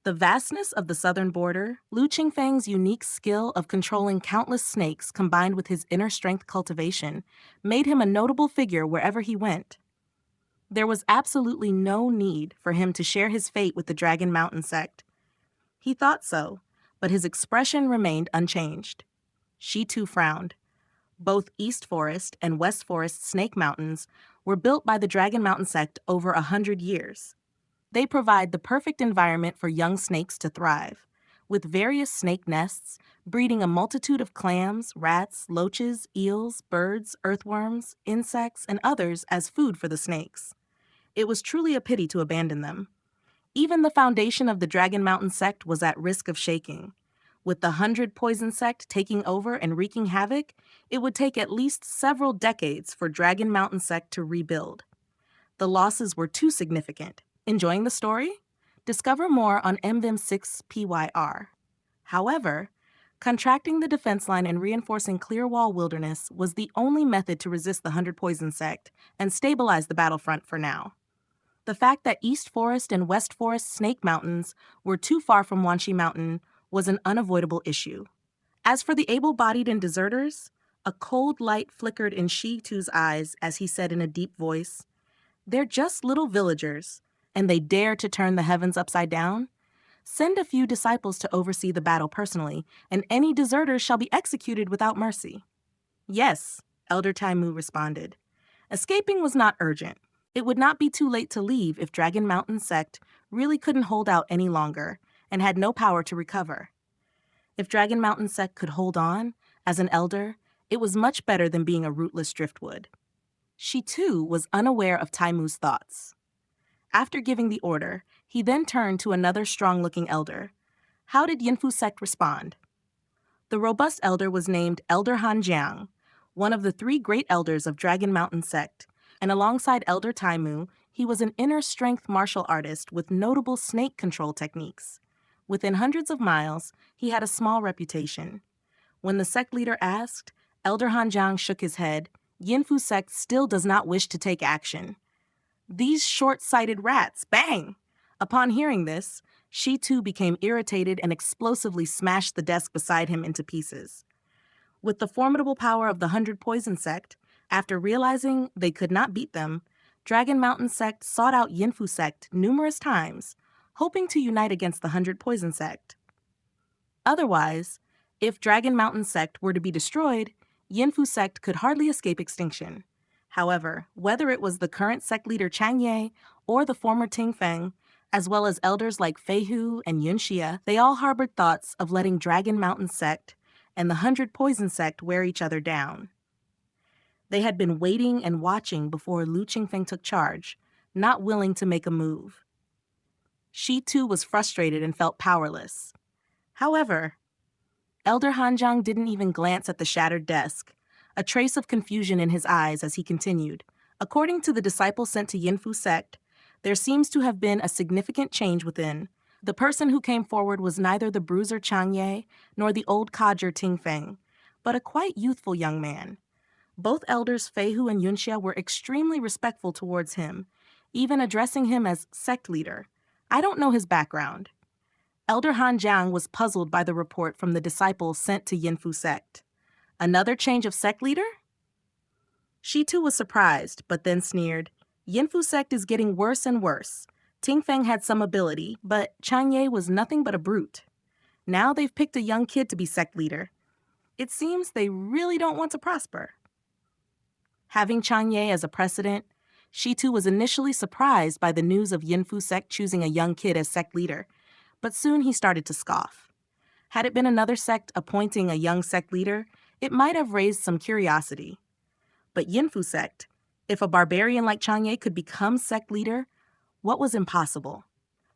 The vastness of the southern border, Lu Qingfeng's unique skill of controlling countless snakes combined with his inner strength cultivation, made him a notable figure wherever he went. There was absolutely no need for him to share his fate with the Dragon Mountain sect. He thought so, but his expression remained unchanged. She too frowned. Both East Forest and West Forest Snake Mountains were built by the Dragon Mountain sect over 100 years. They provide the perfect environment for young snakes to thrive, with various snake nests breeding a multitude of clams, rats, loaches, eels, birds, earthworms, insects, and others as food for the snakes. It was truly a pity to abandon them. Even the foundation of the Dragon Mountain sect was at risk of shaking. With the 100 Poison sect taking over and wreaking havoc, it would take at least several decades for Dragon Mountain sect to rebuild. The losses were too significant. Enjoying the story? Discover more on MVIM6PYR. However, contracting the defense line and reinforcing Clearwall Wilderness was the only method to resist the 100 Poison sect and stabilize the battlefront for now. The fact that East Forest and West Forest Snake Mountains were too far from Wanshi Mountain was an unavoidable issue. As for the able-bodied and deserters, a cold light flickered in Shi-Tu's eyes as he said in a deep voice, "They're just little villagers, and they dare to turn the heavens upside down? Send a few disciples to oversee the battle personally, and any deserters shall be executed without mercy." "Yes," Elder Taimu responded. Escaping was not urgent. It would not be too late to leave if Dragon Mountain sect really couldn't hold out any longer and had no power to recover. If Dragon Mountain sect could hold on, as an elder, it was much better than being a rootless driftwood. She too was unaware of Taimu's thoughts. After giving the order, he then turned to another strong-looking elder. How did Yinfu sect respond? The robust elder was named Elder Han Jiang, one of the 3 great elders of Dragon Mountain sect, and alongside Elder Taimu, he was an inner strength martial artist with notable snake control techniques. Within hundreds of miles, he had a small reputation. When the sect leader asked, Elder Han Jiang shook his head. Yinfu sect still does not wish to take action. These short-sighted rats, bang! Upon hearing this, she too became irritated and explosively smashed the desk beside him into pieces. With the formidable power of the 100 Poison sect, after realizing they could not beat them, Dragon Mountain sect sought out Yinfu sect numerous times, hoping to unite against the 100 Poison sect. Otherwise, if Dragon Mountain sect were to be destroyed, Yinfu sect could hardly escape extinction. However, whether it was the current sect leader Chang Ye or the former Qingfeng, as well as elders like Fei Hu and Yunxia, they all harbored thoughts of letting Dragon Mountain sect and the 100 Poison sect wear each other down. They had been waiting and watching before Lu Qingfeng took charge, not willing to make a move. She too was frustrated and felt powerless. However, Elder Hanjiang didn't even glance at the shattered desk, a trace of confusion in his eyes as he continued. According to the disciple sent to Yinfu sect, there seems to have been a significant change within. The person who came forward was neither the bruiser Chang Ye nor the old codger Qingfeng, but a quite youthful young man. Both elders Fei Hu and Yunxia were extremely respectful towards him, even addressing him as sect leader. I don't know his background. Elder Han Jiang was puzzled by the report from the disciples sent to Yinfu sect. Another change of sect leader? She too was surprised, but then sneered. Yinfu sect is getting worse and worse. Qingfeng had some ability, but Chang Ye was nothing but a brute. Now they've picked a young kid to be sect leader. It seems they really don't want to prosper. Having Chang Ye as a precedent, she too was initially surprised by the news of Yinfu sect choosing a young kid as sect leader, but soon he started to scoff. Had it been another sect appointing a young sect leader, it might have raised some curiosity. But Yinfu sect, If a barbarian like Chang'e could become sect leader, what was impossible?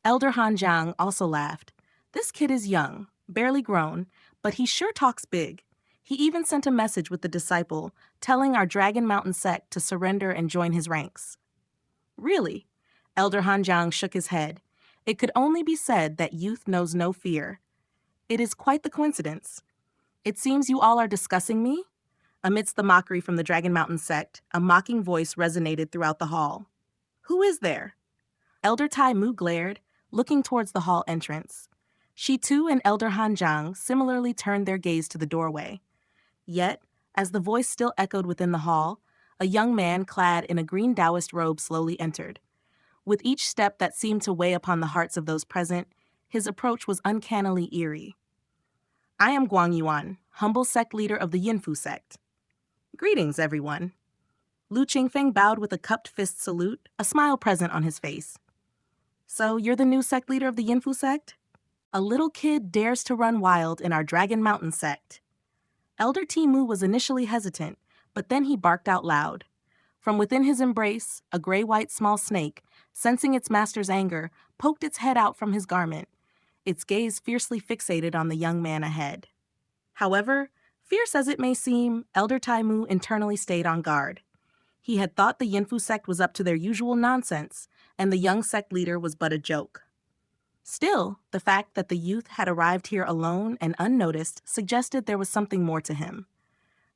Elder Han Jiang also laughed. This kid is young, barely grown, but he sure talks big. He even sent a message with the disciple, telling our Dragon Mountain sect to surrender and join his ranks. Really? Elder Han Jiang shook his head. It could only be said that youth knows no fear. It is quite the coincidence. It seems you all are discussing me? Amidst the mockery from the Dragon Mountain sect, a mocking voice resonated throughout the hall. Who is there? Elder Tai Mu glared, looking towards the hall entrance. She too and Elder Han Jiang similarly turned their gaze to the doorway. Yet, as the voice still echoed within the hall, a young man clad in a green Daoist robe slowly entered. With each step that seemed to weigh upon the hearts of those present, his approach was uncannily eerie. I am Guang Yuan, humble sect leader of the Yinfu sect. Greetings, everyone. Lu Qingfeng bowed with a cupped fist salute, a smile present on his face. So, you're the new sect leader of the Yinfu sect? A little kid dares to run wild in our Dragon Mountain sect. Elder Timu was initially hesitant, but then he barked out loud. From within his embrace, a gray-white small snake, sensing its master's anger, poked its head out from his garment, its gaze fiercely fixated on the young man ahead. However, fierce as it may seem, Elder Taimu internally stayed on guard. He had thought the Yinfu sect was up to their usual nonsense, and the young sect leader was but a joke. Still, the fact that the youth had arrived here alone and unnoticed suggested there was something more to him.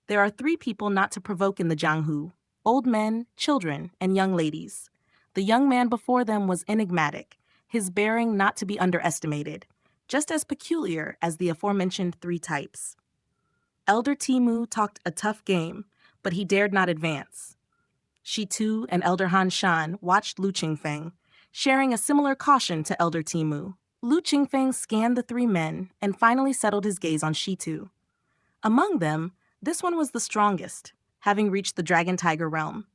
There are 3 people not to provoke in the Jianghu: old men, children, and young ladies. The young man before them was enigmatic, his bearing not to be underestimated, just as peculiar as the aforementioned 3 types. Elder Timu talked a tough game, but he dared not advance. She too and Elder Han Shan watched Lu Qingfeng, sharing a similar caution to Elder Timu. Lu Qingfeng scanned the 3 men and finally settled his gaze on Shitu. Among them, this one was the strongest, having reached the Dragon Tiger realm.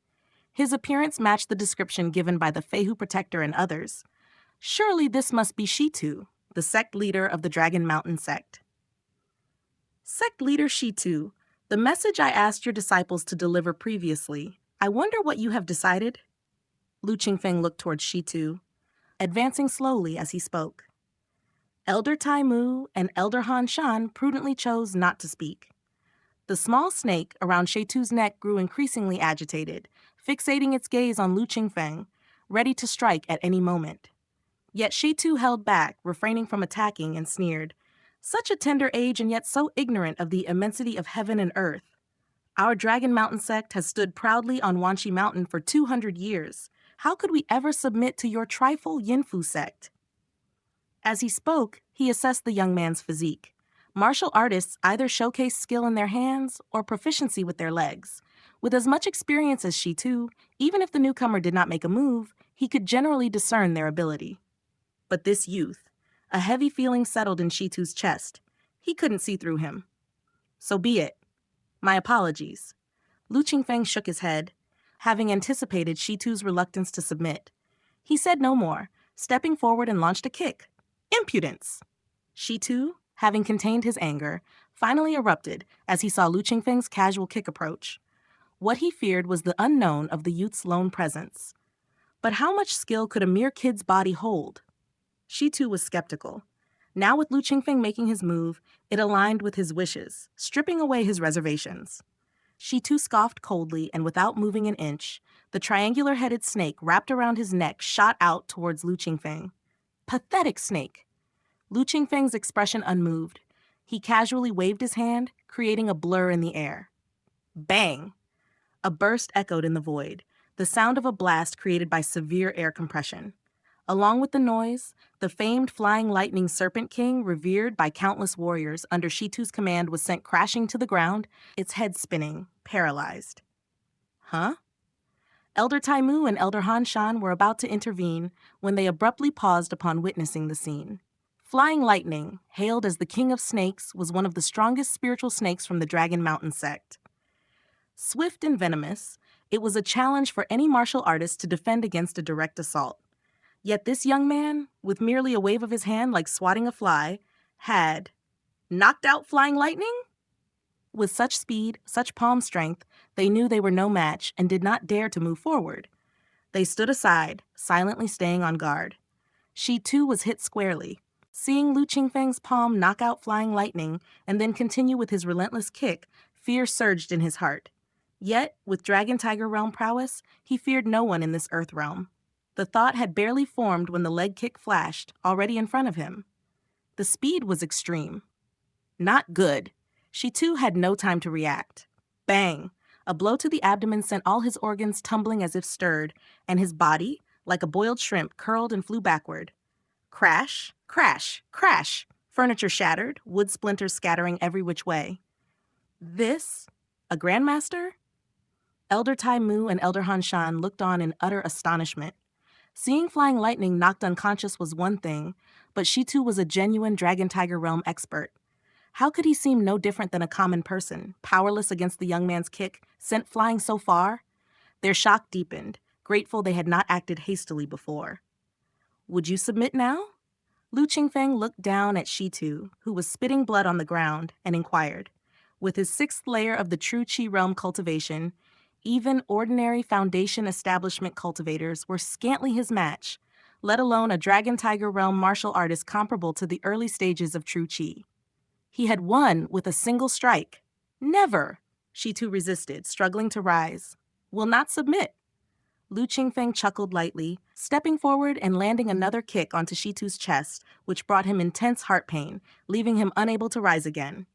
His appearance matched the description given by the Feihu Protector and others. Surely this must be Shitu, the sect leader of the Dragon Mountain sect. Sect leader Shitu, the message I asked your disciples to deliver previously, I wonder what you have decided? Lu Qingfeng looked towards Shitu, advancing slowly as he spoke. Elder Taimu and Elder Han Shan prudently chose not to speak. The small snake around Shitu's neck grew increasingly agitated, fixating its gaze on Lu Qingfeng, ready to strike at any moment. Yet Shitu held back, refraining from attacking, and sneered, "Such a tender age and yet so ignorant of the immensity of heaven and earth. Our Dragon Mountain sect has stood proudly on Wanshi Mountain for 200 years. How could we ever submit to your trifle Yinfu sect?" As he spoke, he assessed the young man's physique. Martial artists either showcase skill in their hands or proficiency with their legs. With as much experience as Shitu, even if the newcomer did not make a move, he could generally discern their ability. But this youth, a heavy feeling settled in Shitu's chest. He couldn't see through him. So be it. My apologies. Lu Qingfeng shook his head, having anticipated Shitu's reluctance to submit. He said no more, stepping forward and launched a kick. Impudence! Shitu, having contained his anger, finally erupted as he saw Lu Qingfeng's casual kick approach. What he feared was the unknown of the youth's lone presence. But how much skill could a mere kid's body hold? Shitu was skeptical. Now with Lu Qingfeng making his move, it aligned with his wishes, stripping away his reservations. Shitu scoffed coldly, and without moving an inch, the triangular-headed snake wrapped around his neck shot out towards Lu Qingfeng. Pathetic snake! Lu Qingfeng's expression unmoved. He casually waved his hand, creating a blur in the air. Bang! A burst echoed in the void, the sound of a blast created by severe air compression. Along with the noise, the famed flying lightning Serpent King, revered by countless warriors under Shitu's command, was sent crashing to the ground, its head spinning, paralyzed. Huh? Elder Taimu and Elder Han Shan were about to intervene when they abruptly paused upon witnessing the scene. Flying Lightning, hailed as the King of Snakes, was one of the strongest spiritual snakes from the Dragon Mountain sect. Swift and venomous, it was a challenge for any martial artist to defend against a direct assault. Yet this young man, with merely a wave of his hand like swatting a fly, had knocked out Flying Lightning? With such speed, such palm strength, they knew they were no match and did not dare to move forward. They stood aside, silently staying on guard. She too was hit squarely. Seeing Lu Qingfeng's palm knock out flying lightning and then continue with his relentless kick, fear surged in his heart. Yet, with Dragon Tiger Realm prowess, he feared no one in this Earth realm. The thought had barely formed when the leg kick flashed, already in front of him. The speed was extreme. Not good. She too had no time to react. Bang! A blow to the abdomen sent all his organs tumbling as if stirred, and his body, like a boiled shrimp, curled and flew backward. Crash, crash, crash! Furniture shattered, wood splinters scattering every which way. This? A grandmaster? Elder Tai Mu and Elder Han Shan looked on in utter astonishment. Seeing flying lightning knocked unconscious was one thing, but she too was a genuine Dragon Tiger Realm expert. How could he seem no different than a common person, powerless against the young man's kick, sent flying so far? Their shock deepened, grateful they had not acted hastily before. Would you submit now? Lu Qingfeng looked down at Shitu, who was spitting blood on the ground, and inquired. With his 6th layer of the true Qi realm cultivation, even ordinary Foundation establishment cultivators were scantly his match, let alone a Dragon Tiger realm martial artist comparable to the early stages of true Qi. He had won with a single strike. Never! Shitu resisted, struggling to rise. Will not submit. Lu Qingfeng chuckled lightly, stepping forward and landing another kick onto Shitu's chest, which brought him intense heart pain, leaving him unable to rise again.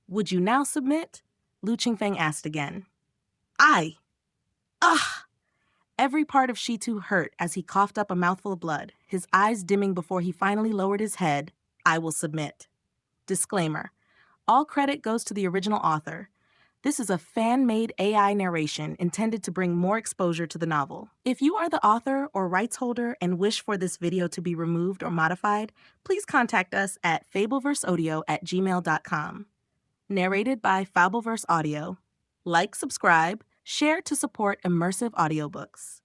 Would you now submit? Lu Qingfeng asked again. I. Ah! Every part of Shitu hurt as he coughed up a mouthful of blood, his eyes dimming before he finally lowered his head. I will submit. Disclaimer. All credit goes to the original author. This is a fan-made AI narration intended to bring more exposure to the novel. If you are the author or rights holder and wish for this video to be removed or modified, please contact us at fableverseaudio@gmail.com. Narrated by Fableverse Audio. Like, subscribe, share to support immersive audiobooks.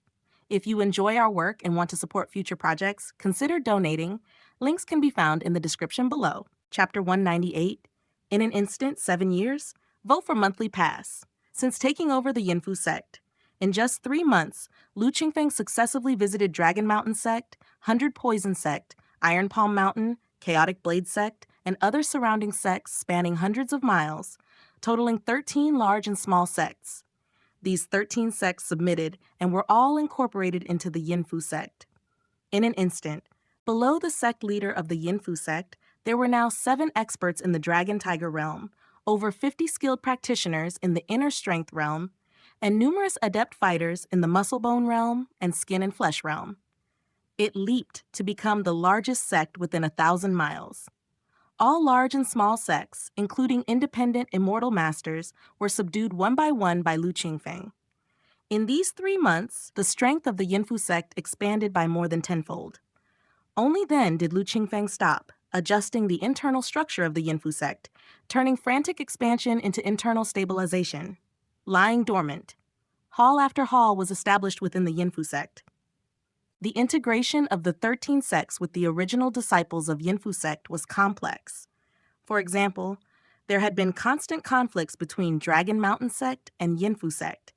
If you enjoy our work and want to support future projects, consider donating. Links can be found in the description below. Chapter 198. In an instant, 7 years? Vote for monthly pass. Since taking over the Yinfu sect, in just 3 months, Lu Qingfeng successively visited Dragon Mountain sect, 100 Poison sect, Iron Palm Mountain, Chaotic Blade sect, and other surrounding sects spanning hundreds of miles, totaling 13 large and small sects. These 13 sects submitted and were all incorporated into the Yinfu sect. In an instant, below the sect leader of the Yinfu sect, there were now 7 experts in the Dragon Tiger realm, over 50 skilled practitioners in the inner strength realm, and numerous adept fighters in the muscle bone realm and skin and flesh realm. It leaped to become the largest sect within 1,000 miles. All large and small sects, including independent immortal masters, were subdued one by Lu Qingfeng. In these 3 months, the strength of the Yinfu sect expanded by more than tenfold. Only then did Lu Qingfeng stop, adjusting the internal structure of the Yinfu sect, turning frantic expansion into internal stabilization. Lying dormant. Hall after hall was established within the Yinfu sect. The integration of the 13 sects with the original disciples of Yinfu sect was complex. For example, there had been constant conflicts between Dragon Mountain sect and Yinfu sect,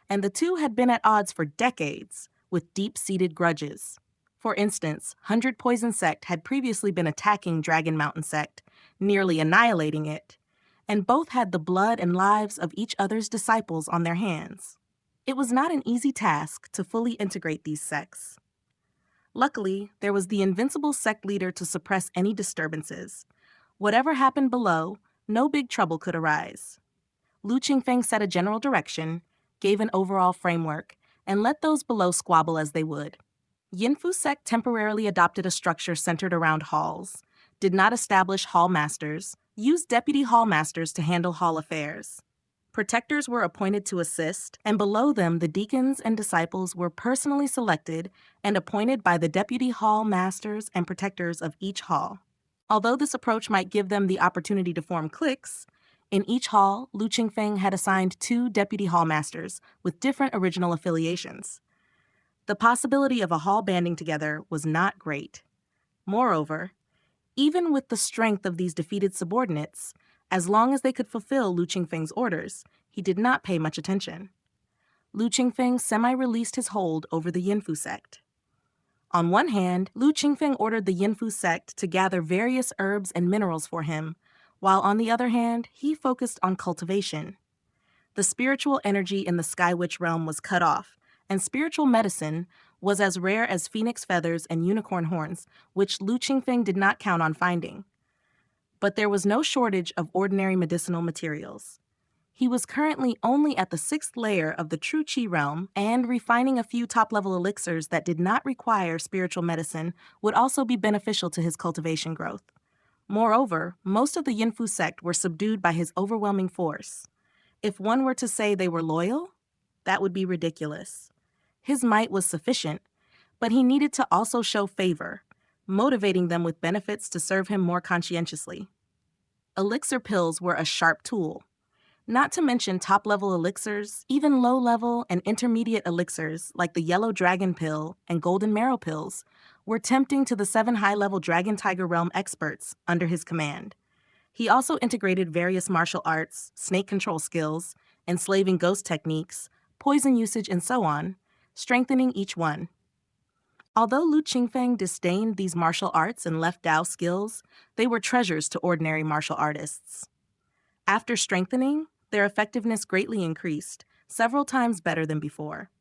and the two had been at odds for decades, with deep-seated grudges. For instance, 100 Poison sect had previously been attacking Dragon Mountain sect, nearly annihilating it, and both had the blood and lives of each other's disciples on their hands. It was not an easy task to fully integrate these sects. Luckily, there was the invincible sect leader to suppress any disturbances. Whatever happened below, no big trouble could arise. Lu Qingfeng set a general direction, gave an overall framework, and let those below squabble as they would. Yinfu sect temporarily adopted a structure centered around halls, did not establish hall masters, used deputy hall masters to handle hall affairs. Protectors were appointed to assist, and below them the deacons and disciples were personally selected and appointed by the deputy hall masters and protectors of each hall. Although this approach might give them the opportunity to form cliques, in each hall, Lu Qingfeng had assigned 2 deputy hall masters with different original affiliations. The possibility of a hall banding together was not great. Moreover, even with the strength of these defeated subordinates, As long as they could fulfill Lu Qingfeng's orders, he did not pay much attention. Lu Qingfeng semi-released his hold over the Yinfu sect. On one hand, Lu Qingfeng ordered the Yinfu sect to gather various herbs and minerals for him, while on the other hand, he focused on cultivation. The spiritual energy in the Sky Witch realm was cut off, and spiritual medicine was as rare as phoenix feathers and unicorn horns, which Lu Qingfeng did not count on finding. But there was no shortage of ordinary medicinal materials. He was currently only at the 6th layer of the true Qi realm, and refining a few top-level elixirs that did not require spiritual medicine would also be beneficial to his cultivation growth. Moreover, most of the Yinfu sect were subdued by his overwhelming force. If one were to say they were loyal, that would be ridiculous. His might was sufficient, but he needed to also show favor, motivating them with benefits to serve him more conscientiously. Elixir pills were a sharp tool. Not to mention top-level elixirs, even low-level and intermediate elixirs like the Yellow Dragon Pill and Golden Marrow Pills were tempting to the 7 high-level Dragon Tiger Realm experts under his command. He also integrated various martial arts, snake control skills, enslaving ghost techniques, poison usage, and so on, strengthening each one. Although Lu Qingfeng disdained these martial arts and left Dao skills, they were treasures to ordinary martial artists. After strengthening, their effectiveness greatly increased, several times better than before.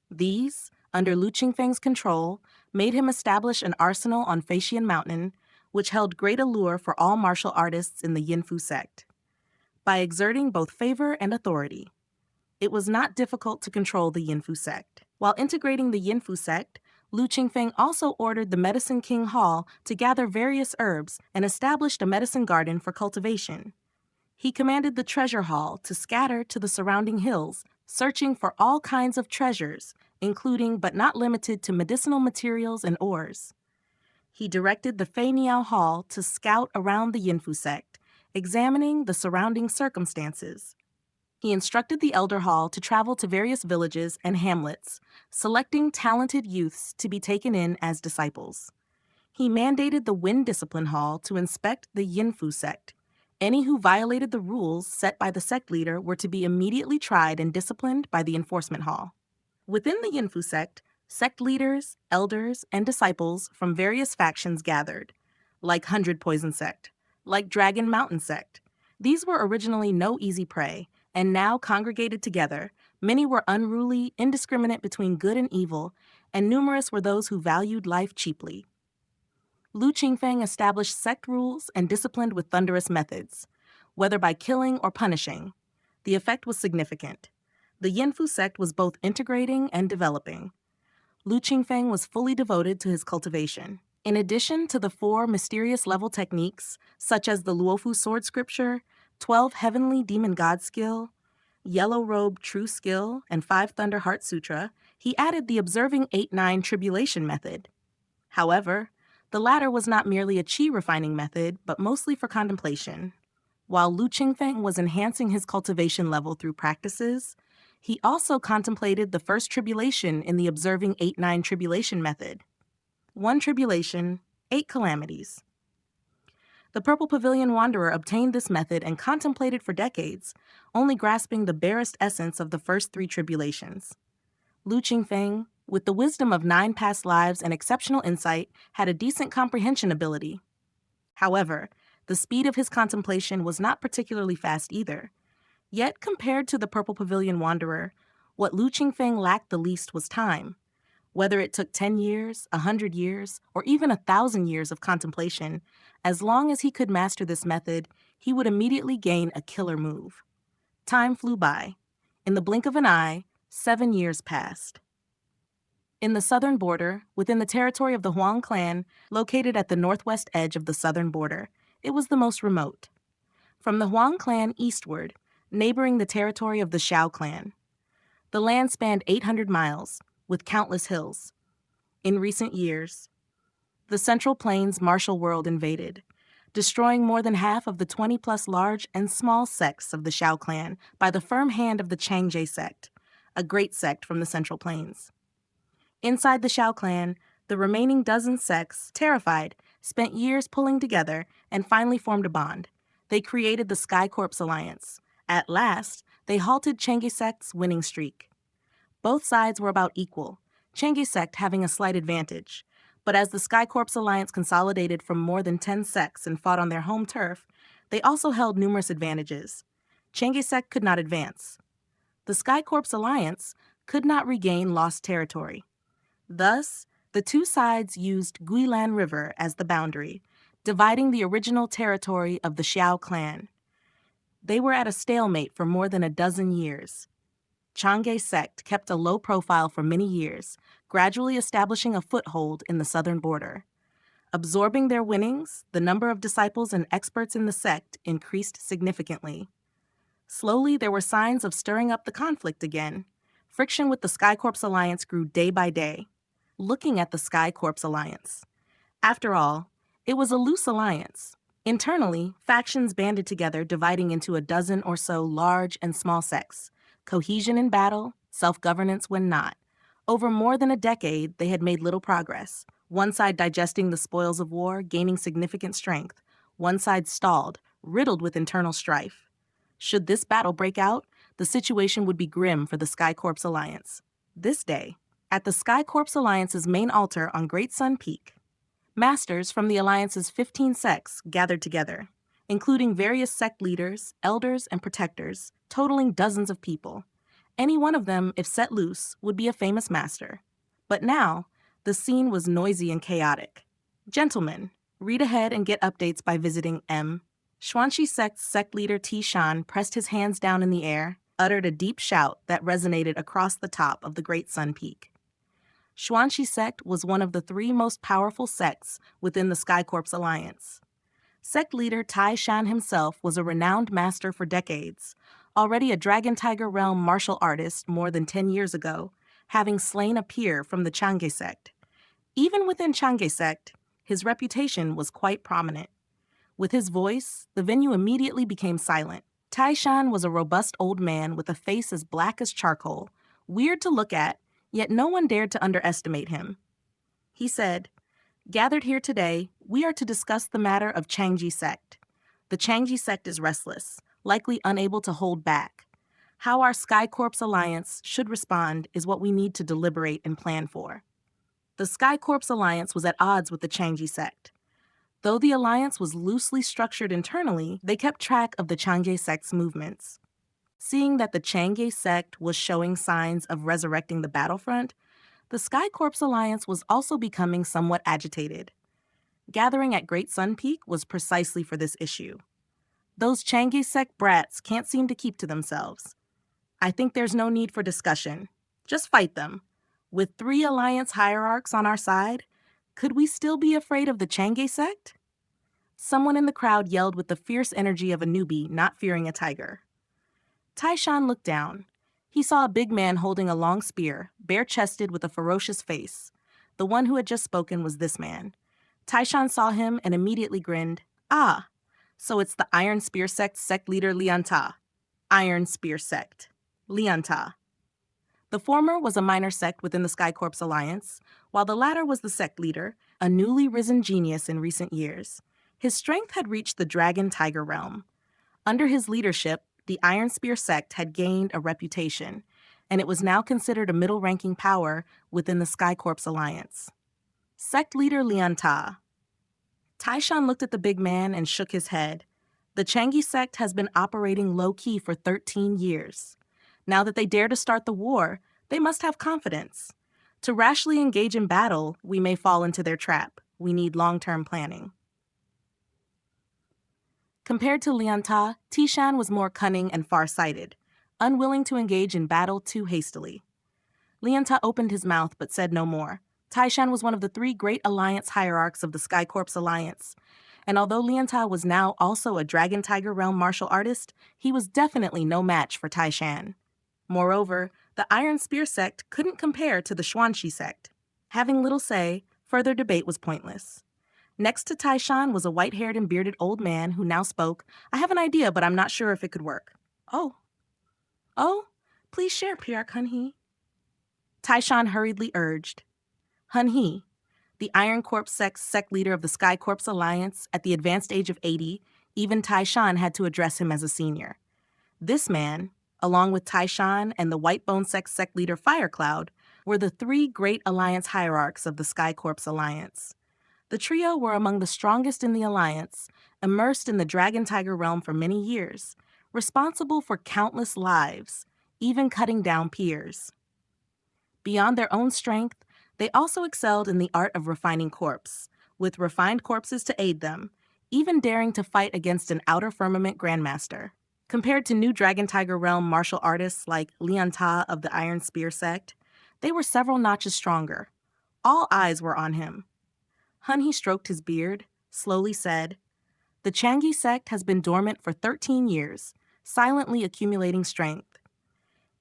These, under Lu Qingfeng's control, made him establish an arsenal on Feitian Mountain, which held great allure for all martial artists in the Yinfu sect. By exerting both favor and authority, it was not difficult to control the Yinfu sect. While integrating the Yinfu sect, Lu Qingfeng also ordered the Medicine King Hall to gather various herbs and established a medicine garden for cultivation. He commanded the treasure hall to scatter to the surrounding hills, searching for all kinds of treasures, including but not limited to medicinal materials and ores. He directed the Fei Niao Hall to scout around the Yinfu sect, examining the surrounding circumstances. He instructed the Elder Hall to travel to various villages and hamlets, selecting talented youths to be taken in as disciples. He mandated the Wind Discipline Hall to inspect the Yinfu sect. Any who violated the rules set by the sect leader were to be immediately tried and disciplined by the Enforcement Hall. Within the Yinfu sect leaders, elders, and disciples from various factions gathered, like 100 Poison Sect, like Dragon Mountain Sect. These were originally no easy prey, and now congregated together, many were unruly, indiscriminate between good and evil, and numerous were those who valued life cheaply. Lu Qingfeng established sect rules and disciplined with thunderous methods, whether by killing or punishing. The effect was significant. The Yinfu sect was both integrating and developing. Lu Qingfeng was fully devoted to his cultivation. In addition to the 4 mysterious level techniques, such as the Luofu Sword Scripture, 12 Heavenly Demon God Skill, Yellow Robe True Skill, and 5 Thunder Heart Sutra, he added the Observing 8-9 Tribulation method. However, the latter was not merely a Qi refining method, but mostly for contemplation. While Lu Qingfeng was enhancing his cultivation level through practices, he also contemplated the first tribulation in the Observing 8-9 Tribulation method. 1 tribulation, 8 calamities. The Purple Pavilion Wanderer obtained this method and contemplated for decades, only grasping the barest essence of the first 3 tribulations. Lu Qingfeng, with the wisdom of 9 past lives and exceptional insight, had a decent comprehension ability. However, the speed of his contemplation was not particularly fast either. Yet, compared to the Purple Pavilion Wanderer, what Lu Qingfeng lacked the least was time. Whether it took 10 years, 100 years, or even 1,000 years of contemplation, as long as he could master this method, he would immediately gain a killer move. Time flew by. In the blink of an eye, 7 years passed. In the southern border, within the territory of the Huang clan, located at the northwest edge of the southern border, it was the most remote. From the Huang clan eastward, neighboring the territory of the Xiao clan. The land spanned 800 miles, with countless hills. In recent years, the Central Plains martial world invaded, destroying more than half of the 20-plus large and small sects of the Xiao clan by the firm hand of the Changjie sect, a great sect from the Central Plains. Inside the Xiao clan, the remaining dozen sects, terrified, spent years pulling together and finally formed a bond, They created the Sky Corps Alliance. At last, they halted Chang'e Sect's winning streak. Both sides were about equal, Chang'e Sect having a slight advantage. But as the Sky Corps Alliance consolidated from more than 10 sects and fought on their home turf, they also held numerous advantages. Chang'e Sect could not advance. The Sky Corps Alliance could not regain lost territory. Thus, the two sides used Guilan River as the boundary, dividing the original territory of the Xiao clan. They were at a stalemate for more than a dozen years. Chang'e Sect kept a low profile for many years, gradually establishing a foothold in the southern border. Absorbing their winnings, the number of disciples and experts in the sect increased significantly. Slowly, there were signs of stirring up the conflict again. Friction with the Sky Corps Alliance grew day by day. Looking at the Sky Corps Alliance. After all, it was a loose alliance. Internally, factions banded together, dividing into a dozen or so large and small sects. Cohesion in battle, self-governance when not. Over more than a decade, they had made little progress. One side digesting the spoils of war, gaining significant strength. One side stalled, riddled with internal strife. Should this battle break out, the situation would be grim for the Sky Corps Alliance. This day, at the Sky Corps Alliance's main altar on Great Sun Peak, masters from the Alliance's 15 sects gathered together, including various sect leaders, elders, and protectors, totaling dozens of people. Any one of them, if set loose, would be a famous master. But now, the scene was noisy and chaotic. Gentlemen, read ahead and get updates by visiting M. Xuanxi Sect's sect leader T. Shan pressed his hands down in the air, uttered a deep shout that resonated across the top of the Great Sun Peak. Xuanxi Sect was one of the three most powerful sects within the Sky Corps Alliance. Sect leader Tai Shan himself was a renowned master for decades, already a Dragon Tiger Realm martial artist more than 10 years ago, having slain a peer from the Chang'e Sect. Even within Chang'e Sect, his reputation was quite prominent. With his voice, the venue immediately became silent. Tai Shan was a robust old man with a face as black as charcoal, weird to look at, yet no one dared to underestimate him. He said, "Gathered here today, we are to discuss the matter of Chang'e Sect. The Chang'e Sect is restless, likely unable to hold back. How our Sky Corps Alliance should respond is what we need to deliberate and plan for." The Sky Corps Alliance was at odds with the Chang'e Sect. Though the alliance was loosely structured internally, they kept track of the Chang'e Sect's movements. Seeing that the Chang'e Sect was showing signs of resurrecting the battlefront, the Sky Corps Alliance was also becoming somewhat agitated. Gathering at Great Sun Peak was precisely for this issue. Those Chang'e Sect brats can't seem to keep to themselves. I think there's no need for discussion. Just fight them. With 3 alliance hierarchs on our side, could we still be afraid of the Chang'e Sect? Someone in the crowd yelled with the fierce energy of a newbie not fearing a tiger. Tai Shan looked down. He saw a big man holding a long spear, bare-chested with a ferocious face. The one who had just spoken was this man. Tai Shan saw him and immediately grinned. "Ah, so it's the Iron Spear Sect sect leader Lian Ta. Iron Spear Sect. Lian Ta." The former was a minor sect within the Sky Corps Alliance, while the latter was the sect leader, a newly risen genius in recent years. His strength had reached the Dragon Tiger realm. Under his leadership, the Iron Spear sect had gained a reputation, and it was now considered a middle-ranking power within the Sky Corps Alliance. Sect leader Lian Ta. Tai Shan looked at the big man and shook his head. The Chang'e sect has been operating low-key for 13 years. Now that they dare to start the war, they must have confidence. To rashly engage in battle, we may fall into their trap. We need long-term planning. Compared to Lian Ta, Tishan was more cunning and far-sighted, unwilling to engage in battle too hastily. Lian Ta opened his mouth but said no more. Taishan was one of the 3 great alliance hierarchs of the Sky Corps Alliance, and although Lian Ta was now also a Dragon Tiger Realm martial artist, he was definitely no match for Taishan. Moreover, the Iron Spear sect couldn't compare to the Xuanxi sect. Having little say, further debate was pointless. Next to Taishan was a white-haired and bearded old man who now spoke, "I have an idea, but I'm not sure if it could work." Oh, please share, Priarch Hun-Hee. Taishan hurriedly urged. Hun-Hee, the Iron Corps sect leader of the Sky Corps Alliance at the advanced age of 80, Even Taishan had to address him as a senior. This man, along with Taishan and the Whitebone sect leader Firecloud, were the three great alliance hierarchs of the Sky Corps Alliance. The trio were among the strongest in the alliance, immersed in the Dragon Tiger realm for many years, responsible for countless lives, even cutting down peers. Beyond their own strength, they also excelled in the art of refining corpse, with refined corpses to aid them, even daring to fight against an Outer Firmament Grandmaster. Compared to new Dragon Tiger realm martial artists like Lian Ta of the Iron Spear sect, they were several notches stronger. All eyes were on him. Hun He stroked his beard, slowly said, "The Changi sect has been dormant for 13 years, silently accumulating strength.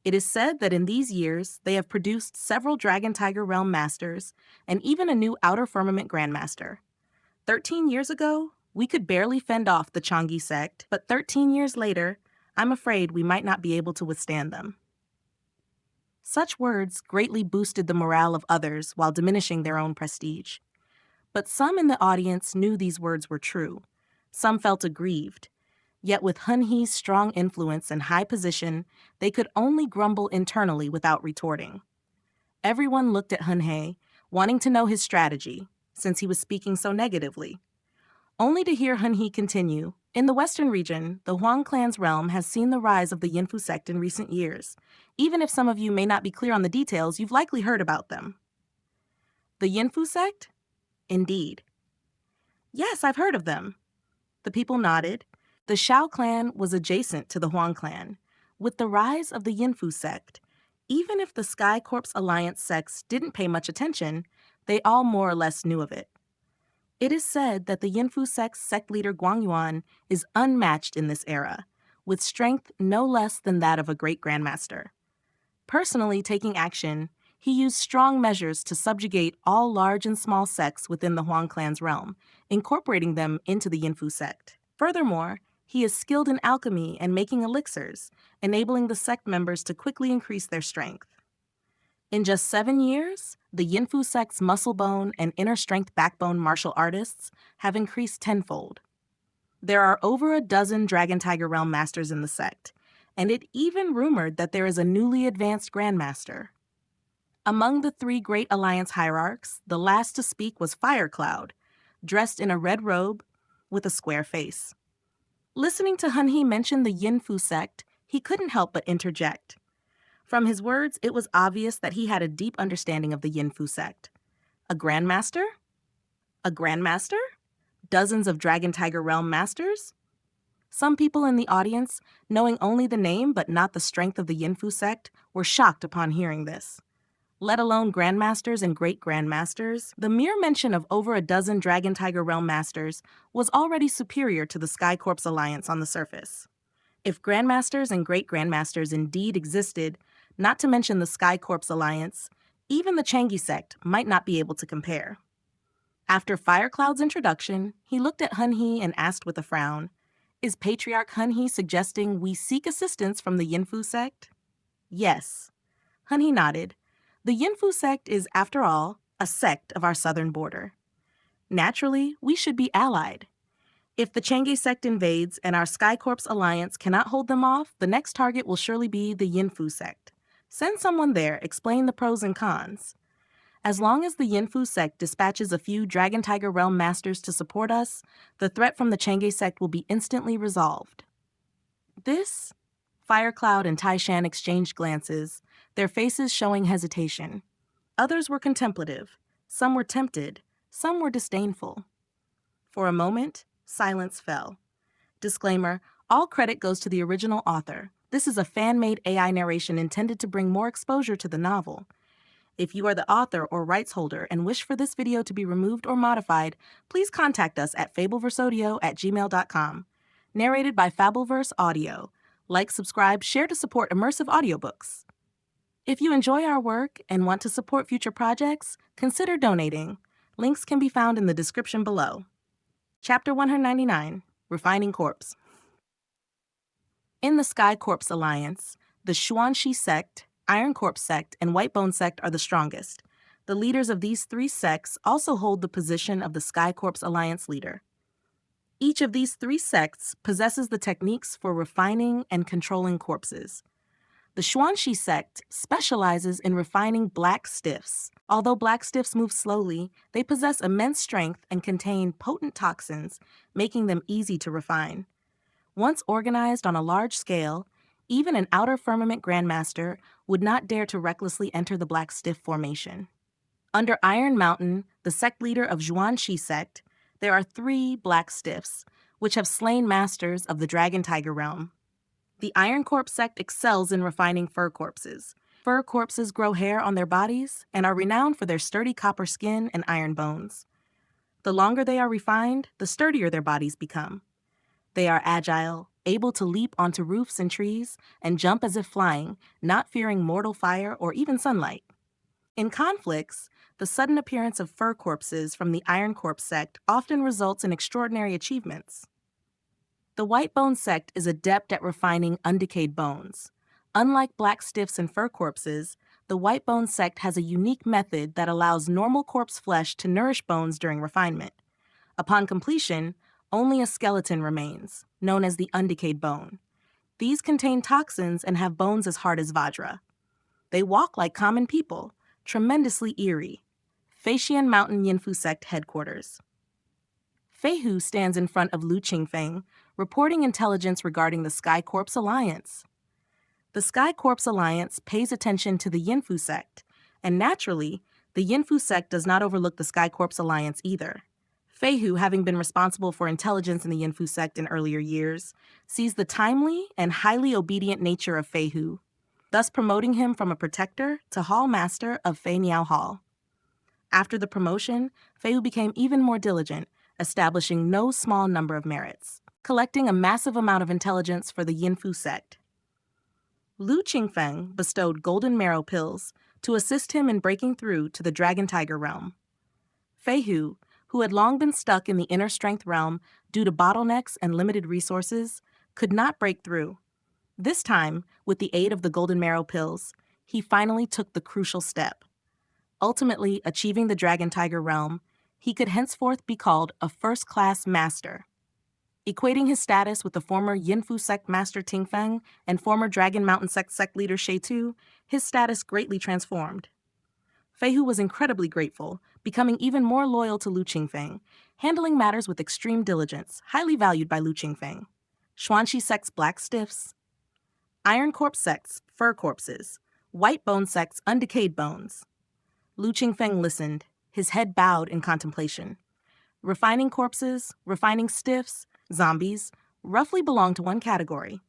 It is said that in these years, they have produced several Dragon Tiger Realm Masters and even a new Outer Firmament Grandmaster. 13 years ago, we could barely fend off the Changi sect, but 13 years later, I'm afraid we might not be able to withstand them." Such words greatly boosted the morale of others while diminishing their own prestige. But some in the audience knew these words were true. Some felt aggrieved. Yet with Hun He's strong influence and high position, they could only grumble internally without retorting. Everyone looked at Hun He, wanting to know his strategy, since he was speaking so negatively. Only to hear Hun He continue, "In the Western region, the Huang clan's realm has seen the rise of the Yinfu sect in recent years. Even if some of you may not be clear on the details, you've likely heard about them." "The Yinfu sect?" "Indeed." "Yes, I've heard of them." The people nodded. The Shao clan was adjacent to the Huang clan. With the rise of the Yinfu sect, even if the Sky Corps Alliance sects didn't pay much attention, they all more or less knew of it. It is said that the Yinfu sect's sect leader Guangyuan is unmatched in this era, with strength no less than that of a great grandmaster. Personally taking action, he used strong measures to subjugate all large and small sects within the Huang clan's realm, incorporating them into the Yinfu sect. Furthermore, he is skilled in alchemy and making elixirs, enabling the sect members to quickly increase their strength. In just 7 years, the Yinfu sect's muscle bone and inner strength backbone martial artists have increased tenfold. There are over a dozen Dragon Tiger Realm Masters in the sect, and it even rumored that there is a newly advanced Grandmaster. Among the three great alliance hierarchs, the last to speak was Firecloud, dressed in a red robe with a square face. Listening to Hun He mention the Yinfu sect, he couldn't help but interject. From his words, it was obvious that he had a deep understanding of the Yinfu sect. A Grandmaster? A Grandmaster? Dozens of Dragon Tiger Realm Masters? Some people in the audience, knowing only the name but not the strength of the Yinfu sect, were shocked upon hearing this. Let alone Grandmasters and Great Grandmasters, the mere mention of over a dozen Dragon Tiger Realm Masters was already superior to the Sky Corps Alliance on the surface. If Grandmasters and Great Grandmasters indeed existed, not to mention the Sky Corps Alliance, even the Changi sect might not be able to compare. After Firecloud's introduction, he looked at Hun He and asked with a frown, "Is Patriarch Hun He suggesting we seek assistance from the Yinfu sect?" "Yes." Hun He nodded. "The Yinfu sect is, after all, a sect of our southern border. Naturally, we should be allied. If the Changi sect invades and our Sky Corps Alliance cannot hold them off, the next target will surely be the Yinfu sect. Send someone there, explain the pros and cons. As long as the Yinfu sect dispatches a few Dragon Tiger Realm Masters to support us, the threat from the Changi sect will be instantly resolved." This? Firecloud and Taishan exchanged glances, their faces showing hesitation. Others were contemplative. Some were tempted. Some were disdainful. For a moment, silence fell. Disclaimer, all credit goes to the original author. This is a fan-made AI narration intended to bring more exposure to the novel. If you are the author or rights holder and wish for this video to be removed or modified, please contact us at fableversodio@gmail.com. Narrated by Fableverse Audio. Like, subscribe, share to support immersive audiobooks. If you enjoy our work and want to support future projects, consider donating. Links can be found in the description below. Chapter 199, Refining Corpse. In the Sky Corps Alliance, the Xuanxi sect, Iron Corps sect, and Whitebone sect are the strongest. The leaders of these three sects also hold the position of the Sky Corps Alliance leader. Each of these three sects possesses the techniques for refining and controlling corpses. The Xuanxi sect specializes in refining black stiffs. Although black stiffs move slowly, they possess immense strength and contain potent toxins, making them easy to refine. Once organized on a large scale, even an outer firmament grandmaster would not dare to recklessly enter the black stiff formation. Under Iron Mountain, the sect leader of Xuanxi sect, there are 3 black stiffs, which have slain masters of the Dragon Tiger realm. The Iron Corpse sect excels in refining fur corpses. Fur corpses grow hair on their bodies and are renowned for their sturdy copper skin and iron bones. The longer they are refined, the sturdier their bodies become. They are agile, able to leap onto roofs and trees, and jump as if flying, not fearing mortal fire or even sunlight. In conflicts, the sudden appearance of fur corpses from the Iron Corpse sect often results in extraordinary achievements. The White Bone sect is adept at refining undecayed bones. Unlike black stiffs and fur corpses, the White Bone sect has a unique method that allows normal corpse flesh to nourish bones during refinement. Upon completion, only a skeleton remains, known as the undecayed bone. These contain toxins and have bones as hard as Vajra. They walk like common people, tremendously eerie. Feishian Mountain Yinfu sect headquarters. Feihu stands in front of Lu Qingfeng, reporting intelligence regarding the Sky Corps Alliance. The Sky Corps Alliance pays attention to the Yinfu sect, and naturally, the Yinfu sect does not overlook the Sky Corps Alliance either. Feihu, having been responsible for intelligence in the Yinfu sect in earlier years, sees the timely and highly obedient nature of Feihu, thus promoting him from a protector to Hall Master of Fei Niao Hall. After the promotion, Feihu became even more diligent, establishing no small number of merits, collecting a massive amount of intelligence for the Yinfu sect. Lu Qingfeng bestowed golden marrow pills to assist him in breaking through to the Dragon Tiger realm. Feihu, who had long been stuck in the inner strength realm due to bottlenecks and limited resources, could not break through. This time, with the aid of the golden marrow pills, he finally took the crucial step. Ultimately achieving the Dragon Tiger realm, he could henceforth be called a first-class master. Equating his status with the former Yinfu sect master Qingfeng and former Dragon Mountain sect leader Sheitu, his status greatly transformed. Feihu was incredibly grateful, becoming even more loyal to Lu Qingfeng, handling matters with extreme diligence, highly valued by Lu Qingfeng. Xuanxi sect's black stiffs, Iron Corpse sect's fur corpses, White Bone sect's undecayed bones. Lu Qingfeng listened, his head bowed in contemplation. Refining corpses, refining stiffs, zombies, roughly belong to one category.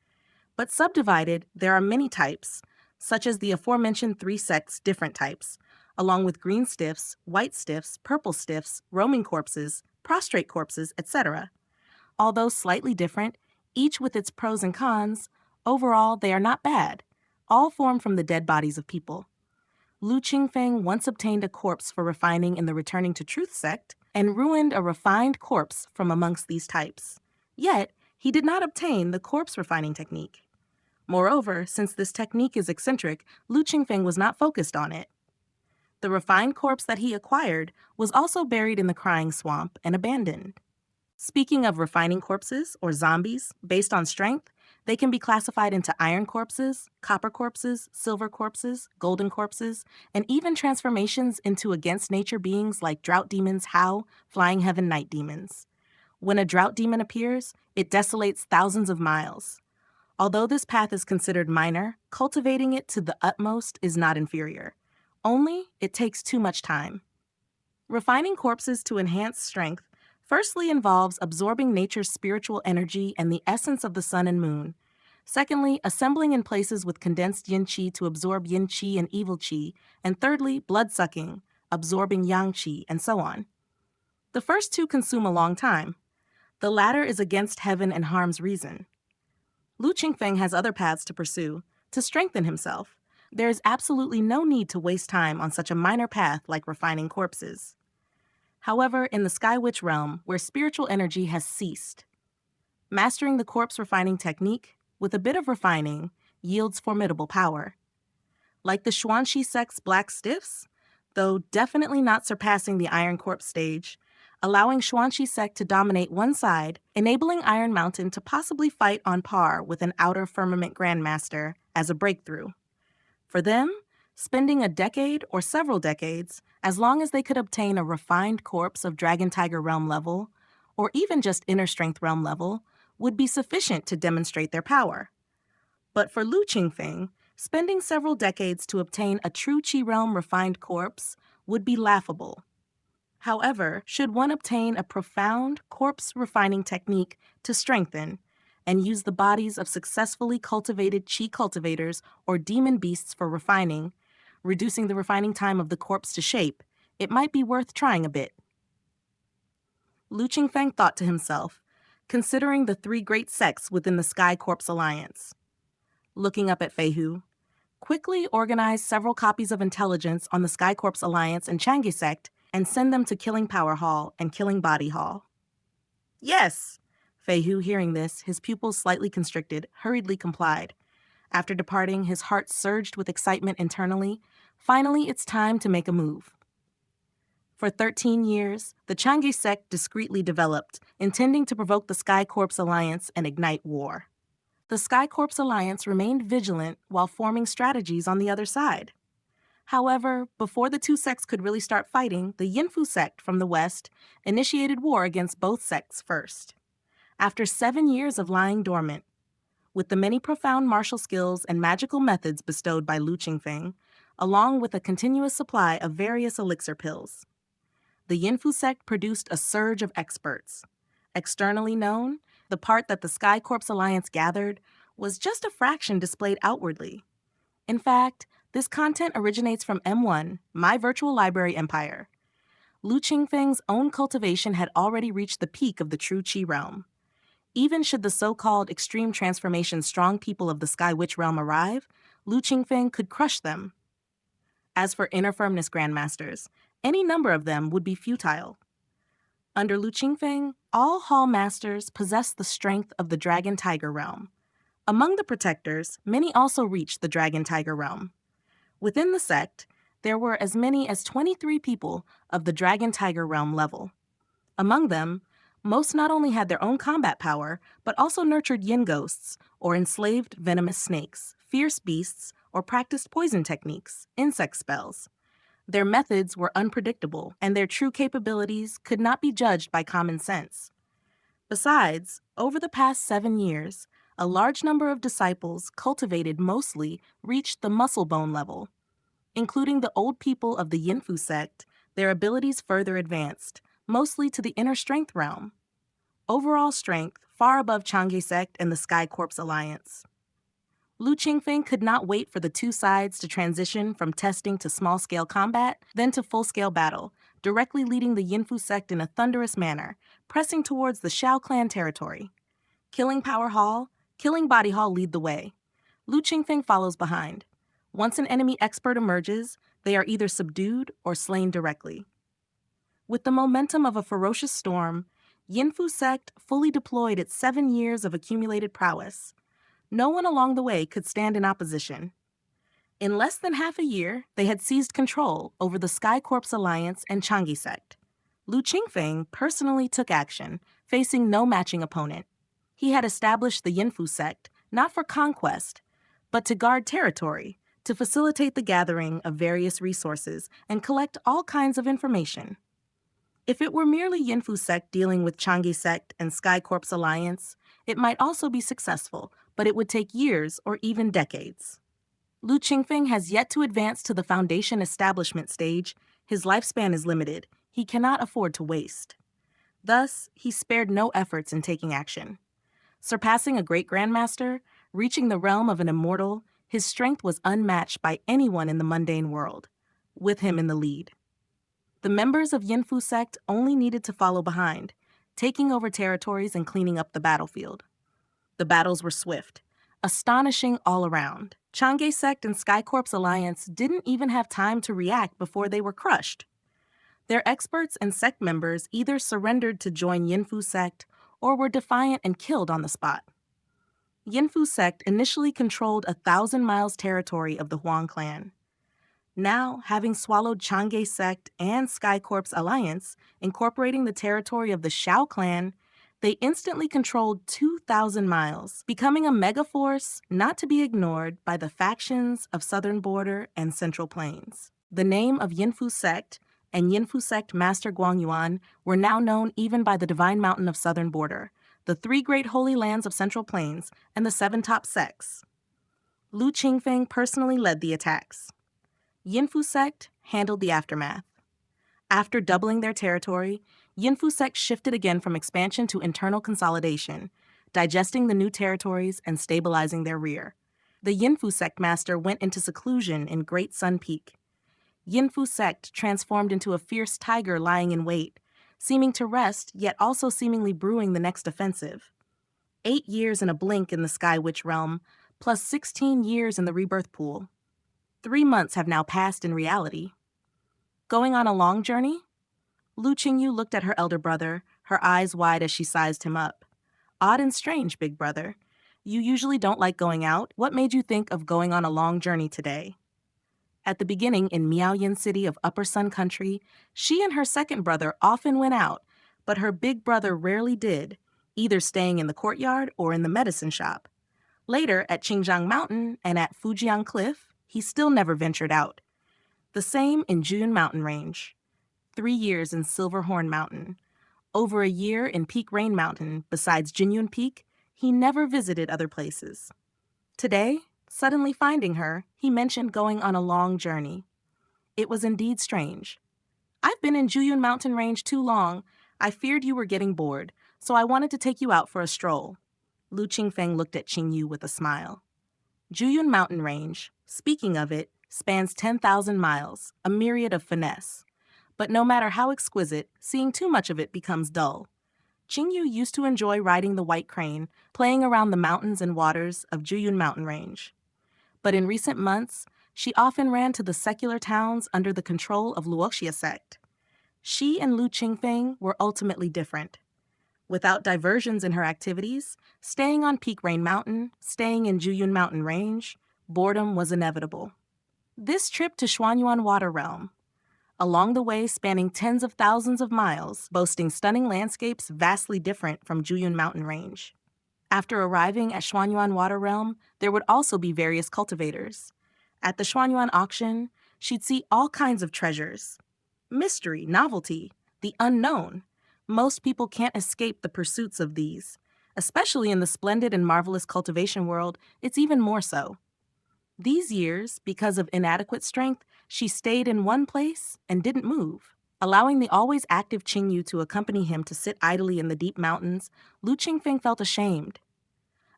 But subdivided, there are many types, such as the aforementioned 3 sects' different types, along with green stiffs, white stiffs, purple stiffs, roaming corpses, prostrate corpses, etc. Although slightly different, each with its pros and cons, overall they are not bad, all formed from the dead bodies of people. Lu Qingfeng once obtained a corpse for refining in the Returning to Truth sect and ruined a refined corpse from amongst these types. Yet, he did not obtain the corpse refining technique. Moreover, since this technique is eccentric, Lu Qingfeng was not focused on it. The refined corpse that he acquired was also buried in the Crying Swamp and abandoned. Speaking of refining corpses, or zombies, based on strength, they can be classified into iron corpses, copper corpses, silver corpses, golden corpses, and even transformations into against nature beings like drought demons Hao, flying heaven night demons. When a drought demon appears, it desolates thousands of miles. Although this path is considered minor, cultivating it to the utmost is not inferior. Only, it takes too much time. Refining corpses to enhance strength firstly involves absorbing nature's spiritual energy and the essence of the sun and moon. Secondly, assembling in places with condensed yin qi to absorb yin qi and evil qi. And thirdly, blood-sucking, absorbing yang qi, and so on. The first 2 consume a long time. The latter is against heaven and harms reason. Lu Qingfeng has other paths to pursue, to strengthen himself. There is absolutely no need to waste time on such a minor path like refining corpses. However, in the Sky Witch realm, where spiritual energy has ceased, mastering the corpse refining technique, with a bit of refining, yields formidable power. Like the Xuanxi sect's black stiffs, though definitely not surpassing the Iron Corpse stage, allowing Xuanxi sect to dominate one side, enabling Iron Mountain to possibly fight on par with an Outer Firmament Grandmaster as a breakthrough. For them, spending a decade or several decades, as long as they could obtain a refined corpse of Dragon Tiger Realm level, or even just Inner Strength Realm level, would be sufficient to demonstrate their power. But for Lu Qingfeng, spending several decades to obtain a true Qi Realm refined corpse would be laughable. However, should one obtain a profound corpse refining technique to strengthen and use the bodies of successfully cultivated Qi cultivators or demon beasts for refining, reducing the refining time of the corpse to shape, it might be worth trying a bit. Lu Qingfeng thought to himself, considering the three great sects within the Sky Corpse Alliance. Looking up at Fei Hu, quickly organize several copies of intelligence on the Sky Corpse Alliance and Changi sect and send them to Killing Power Hall and Killing Body Hall. Yes! Fei Hu, hearing this, his pupils slightly constricted, hurriedly complied. After departing, his heart surged with excitement internally. Finally, it's time to make a move. For 13 years, the Changi sect discreetly developed, intending to provoke the Sky Corpse Alliance and ignite war. The Sky Corpse Alliance remained vigilant while forming strategies on the other side. However, before the two sects could really start fighting, the Yinfu sect from the west initiated war against both sects first. After 7 years of lying dormant, with the many profound martial skills and magical methods bestowed by Lu Qingfeng, along with a continuous supply of various elixir pills, the Yinfu sect produced a surge of experts. Externally known, the part that the Sky Corpse Alliance gathered was just a fraction displayed outwardly. In fact, this content originates from M1, My Virtual Library Empire. Lu Qingfeng's own cultivation had already reached the peak of the true Qi realm. Even should the so-called extreme transformation strong people of the Sky Witch realm arrive, Lu Qingfeng could crush them. As for inner firmness grandmasters, any number of them would be futile. Under Lu Qingfeng, all hall masters possess the strength of the Dragon Tiger realm. Among the protectors, many also reached the Dragon Tiger realm. Within the sect, there were as many as 23 people of the Dragon Tiger realm level. Among them, most not only had their own combat power, but also nurtured yin ghosts, or enslaved venomous snakes, fierce beasts, or practiced poison techniques, insect spells. Their methods were unpredictable, and their true capabilities could not be judged by common sense. Besides, over the past 7 years, a large number of disciples, cultivated mostly, reached the muscle bone level. Including the old people of the Yinfu sect, their abilities further advanced, mostly to the inner strength realm. Overall strength far above Changi sect and the Sky Corpse Alliance. Lu Qingfeng could not wait for the two sides to transition from testing to small-scale combat, then to full-scale battle, directly leading the Yinfu sect in a thunderous manner, pressing towards the Shao clan territory. Killing Power Hall, Killing Body Hall lead the way. Lu Qingfeng follows behind. Once an enemy expert emerges, they are either subdued or slain directly. With the momentum of a ferocious storm, Yinfu sect fully deployed its 7 years of accumulated prowess. No one along the way could stand in opposition. In less than half a year, they had seized control over the Sky Corpse Alliance and Changi sect. Lu Qingfeng personally took action, facing no matching opponent. He had established the Yinfu sect, not for conquest, but to guard territory, to facilitate the gathering of various resources and collect all kinds of information. If it were merely Yinfu sect dealing with Changi sect and Sky Corpse Alliance, it might also be successful, but it would take years or even decades. Lu Qingfeng has yet to advance to the foundation establishment stage. His lifespan is limited. He cannot afford to waste. Thus, he spared no efforts in taking action. Surpassing a great grandmaster, reaching the realm of an immortal, his strength was unmatched by anyone in the mundane world, with him in the lead. The members of Yinfu sect only needed to follow behind, taking over territories and cleaning up the battlefield. The battles were swift, astonishing all around. Changi sect and Sky Corpse Alliance didn't even have time to react before they were crushed. Their experts and sect members either surrendered to join Yinfu sect or were defiant and killed on the spot. Yinfu sect initially controlled 1,000 miles territory of the Huang clan. Now, having swallowed Chang'e sect and Sky Corp's alliance, incorporating the territory of the Shao clan, they instantly controlled 2,000 miles, becoming a megaforce not to be ignored by the factions of Southern Border and Central Plains. The name of Yinfu sect and Yinfu sect Master Guangyuan were now known even by the Divine Mountain of Southern Border, the 3 great holy lands of Central Plains, and the 7 top sects. Lu Qingfeng personally led the attacks. Yinfu sect handled the aftermath. After doubling their territory, Yinfu sect shifted again from expansion to internal consolidation, digesting the new territories and stabilizing their rear. The Yinfu sect master went into seclusion in Great Sun Peak. Yinfu sect transformed into a fierce tiger lying in wait, seeming to rest yet also seemingly brewing the next offensive. 8 years in a blink in the Sky Witch realm, plus 16 years in the Rebirth Pool. 3 months have now passed in reality. Going on a long journey? Lu Qingyu looked at her elder brother, her eyes wide as she sized him up. Odd and strange, big brother. You usually don't like going out. What made you think of going on a long journey today? At the beginning in Miaoyin City of Upper Sun Country, she and her second brother often went out, but her big brother rarely did, either staying in the courtyard or in the medicine shop. Later, at Qingjiang Mountain and at Fujiang Cliff, he still never ventured out. The same in Juyun Mountain Range. 3 years in Silverhorn Mountain. Over a year in Peak Rain Mountain, besides Jinyun Peak, he never visited other places. Today, suddenly finding her, he mentioned going on a long journey. It was indeed strange. I've been in Juyun Mountain Range too long. I feared you were getting bored, so I wanted to take you out for a stroll. Lu Qingfeng looked at Qingyu with a smile. Juyun Mountain Range, speaking of it, spans 10,000 miles, a myriad of finesse. But no matter how exquisite, seeing too much of it becomes dull. Qingyu used to enjoy riding the white crane, playing around the mountains and waters of Juyun Mountain Range. But in recent months, she often ran to the secular towns under the control of Luoxia sect. She and Lu Qingfeng were ultimately different. Without diversions in her activities, staying on Peak Rain Mountain, staying in Juyun Mountain Range, boredom was inevitable. This trip to Xuanyuan Water Realm, along the way spanning tens of thousands of miles, boasting stunning landscapes vastly different from Juyun Mountain Range. After arriving at Xuanyuan Water Realm, there would also be various cultivators. At the Xuanyuan auction, she'd see all kinds of treasures. Mystery, novelty, the unknown. Most people can't escape the pursuits of these. Especially in the splendid and marvelous cultivation world, it's even more so. These years, because of inadequate strength, she stayed in one place and didn't move. Allowing the always active Qingyu to accompany him to sit idly in the deep mountains, Lu Qingfeng felt ashamed,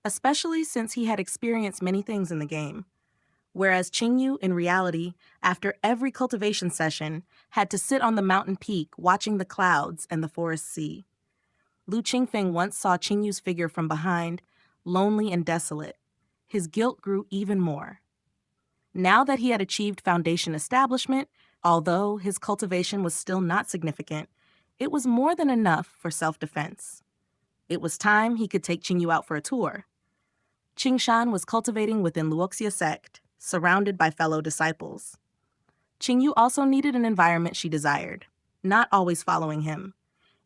especially since he had experienced many things in the game. Whereas Qingyu, in reality, after every cultivation session, had to sit on the mountain peak watching the clouds and the forest sea. Lu Qingfeng once saw Qingyu's figure from behind, lonely and desolate. His guilt grew even more. Now that he had achieved foundation establishment, although his cultivation was still not significant, it was more than enough for self-defense. It was time he could take Qingyu out for a tour. Qingshan was cultivating within Luoxia sect, surrounded by fellow disciples. Qingyu also needed an environment she desired, not always following him.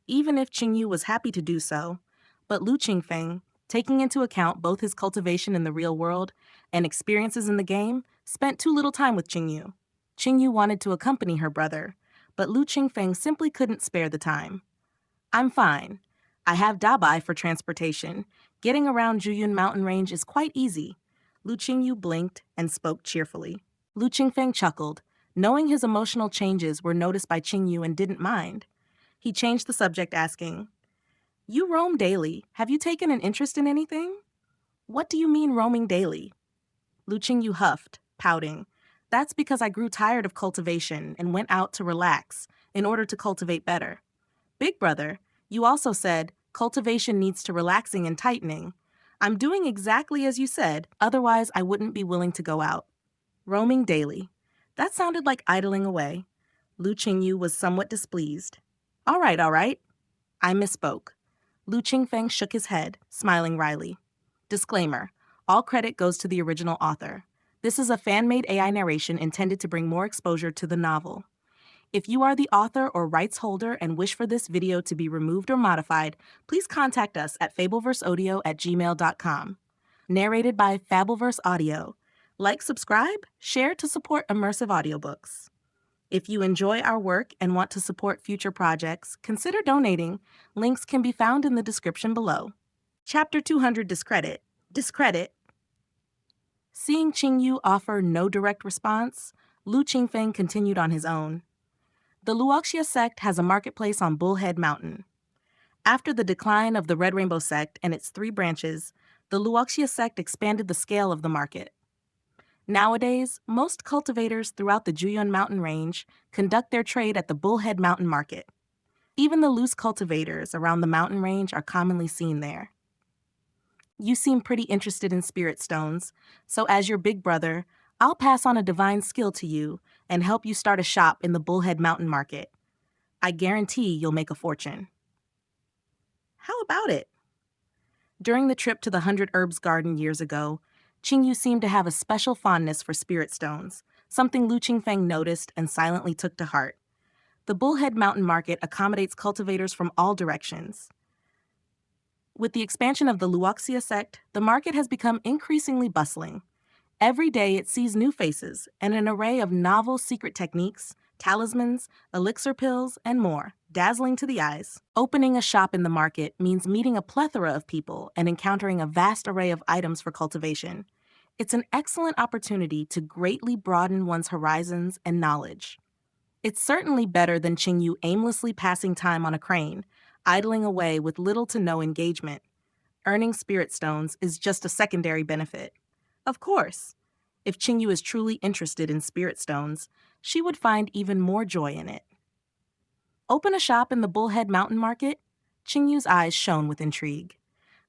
Even if Qingyu was happy to do so, but Lu Qingfeng, taking into account both his cultivation in the real world and experiences in the game, spent too little time with Qingyu. Qingyu wanted to accompany her brother, but Lu Qingfeng simply couldn't spare the time. I'm fine. I have Dabai for transportation. Getting around Juyun Mountain Range is quite easy. Lu Qingyu blinked and spoke cheerfully. Lu Qingfeng chuckled, knowing his emotional changes were noticed by Qingyu and didn't mind. He changed the subject, asking, You roam daily. Have you taken an interest in anything? What do you mean roaming daily? Lu Qingyu huffed, pouting. That's because I grew tired of cultivation and went out to relax in order to cultivate better. Big brother, you also said cultivation needs to relaxing and tightening. I'm doing exactly as you said, otherwise I wouldn't be willing to go out. Roaming daily. That sounded like idling away. Lu Qingyu was somewhat displeased. All right. I misspoke. Lu Qingfeng shook his head, smiling wryly. Disclaimer. All credit goes to the original author. This is a fan-made AI narration intended to bring more exposure to the novel. If you are the author or rights holder and wish for this video to be removed or modified, please contact us at fableverseaudio@gmail.com. Narrated by Fableverse Audio. Like, subscribe, share to support immersive audiobooks. If you enjoy our work and want to support future projects, consider donating. Links can be found in the description below. Chapter 200 Discredit. Discredit. Seeing Qingyu offer no direct response, Lu Qingfeng continued on his own. The Luoxia sect has a marketplace on Bullhead Mountain. After the decline of the Red Rainbow sect and its 3 branches, the Luoxia sect expanded the scale of the market. Nowadays, most cultivators throughout the Juyun mountain range conduct their trade at the Bullhead Mountain Market. Even the loose cultivators around the mountain range are commonly seen there. You seem pretty interested in spirit stones, so as your big brother, I'll pass on a divine skill to you and help you start a shop in the Bullhead Mountain Market. I guarantee you'll make a fortune. How about it? During the trip to the 100 Herbs Garden years ago, Qingyu seemed to have a special fondness for spirit stones, something Lu Qingfeng noticed and silently took to heart. The Bullhead Mountain Market accommodates cultivators from all directions. With the expansion of the Luoxia sect, the market has become increasingly bustling. Every day it sees new faces and an array of novel secret techniques, talismans, elixir pills, and more, dazzling to the eyes. Opening a shop in the market means meeting a plethora of people and encountering a vast array of items for cultivation. It's an excellent opportunity to greatly broaden one's horizons and knowledge. It's certainly better than Qingyu aimlessly passing time on a crane, idling away with little to no engagement. Earning spirit stones is just a secondary benefit. Of course, if Qingyu is truly interested in spirit stones, she would find even more joy in it. Open a shop in the Bullhead Mountain Market? Qingyu's eyes shone with intrigue.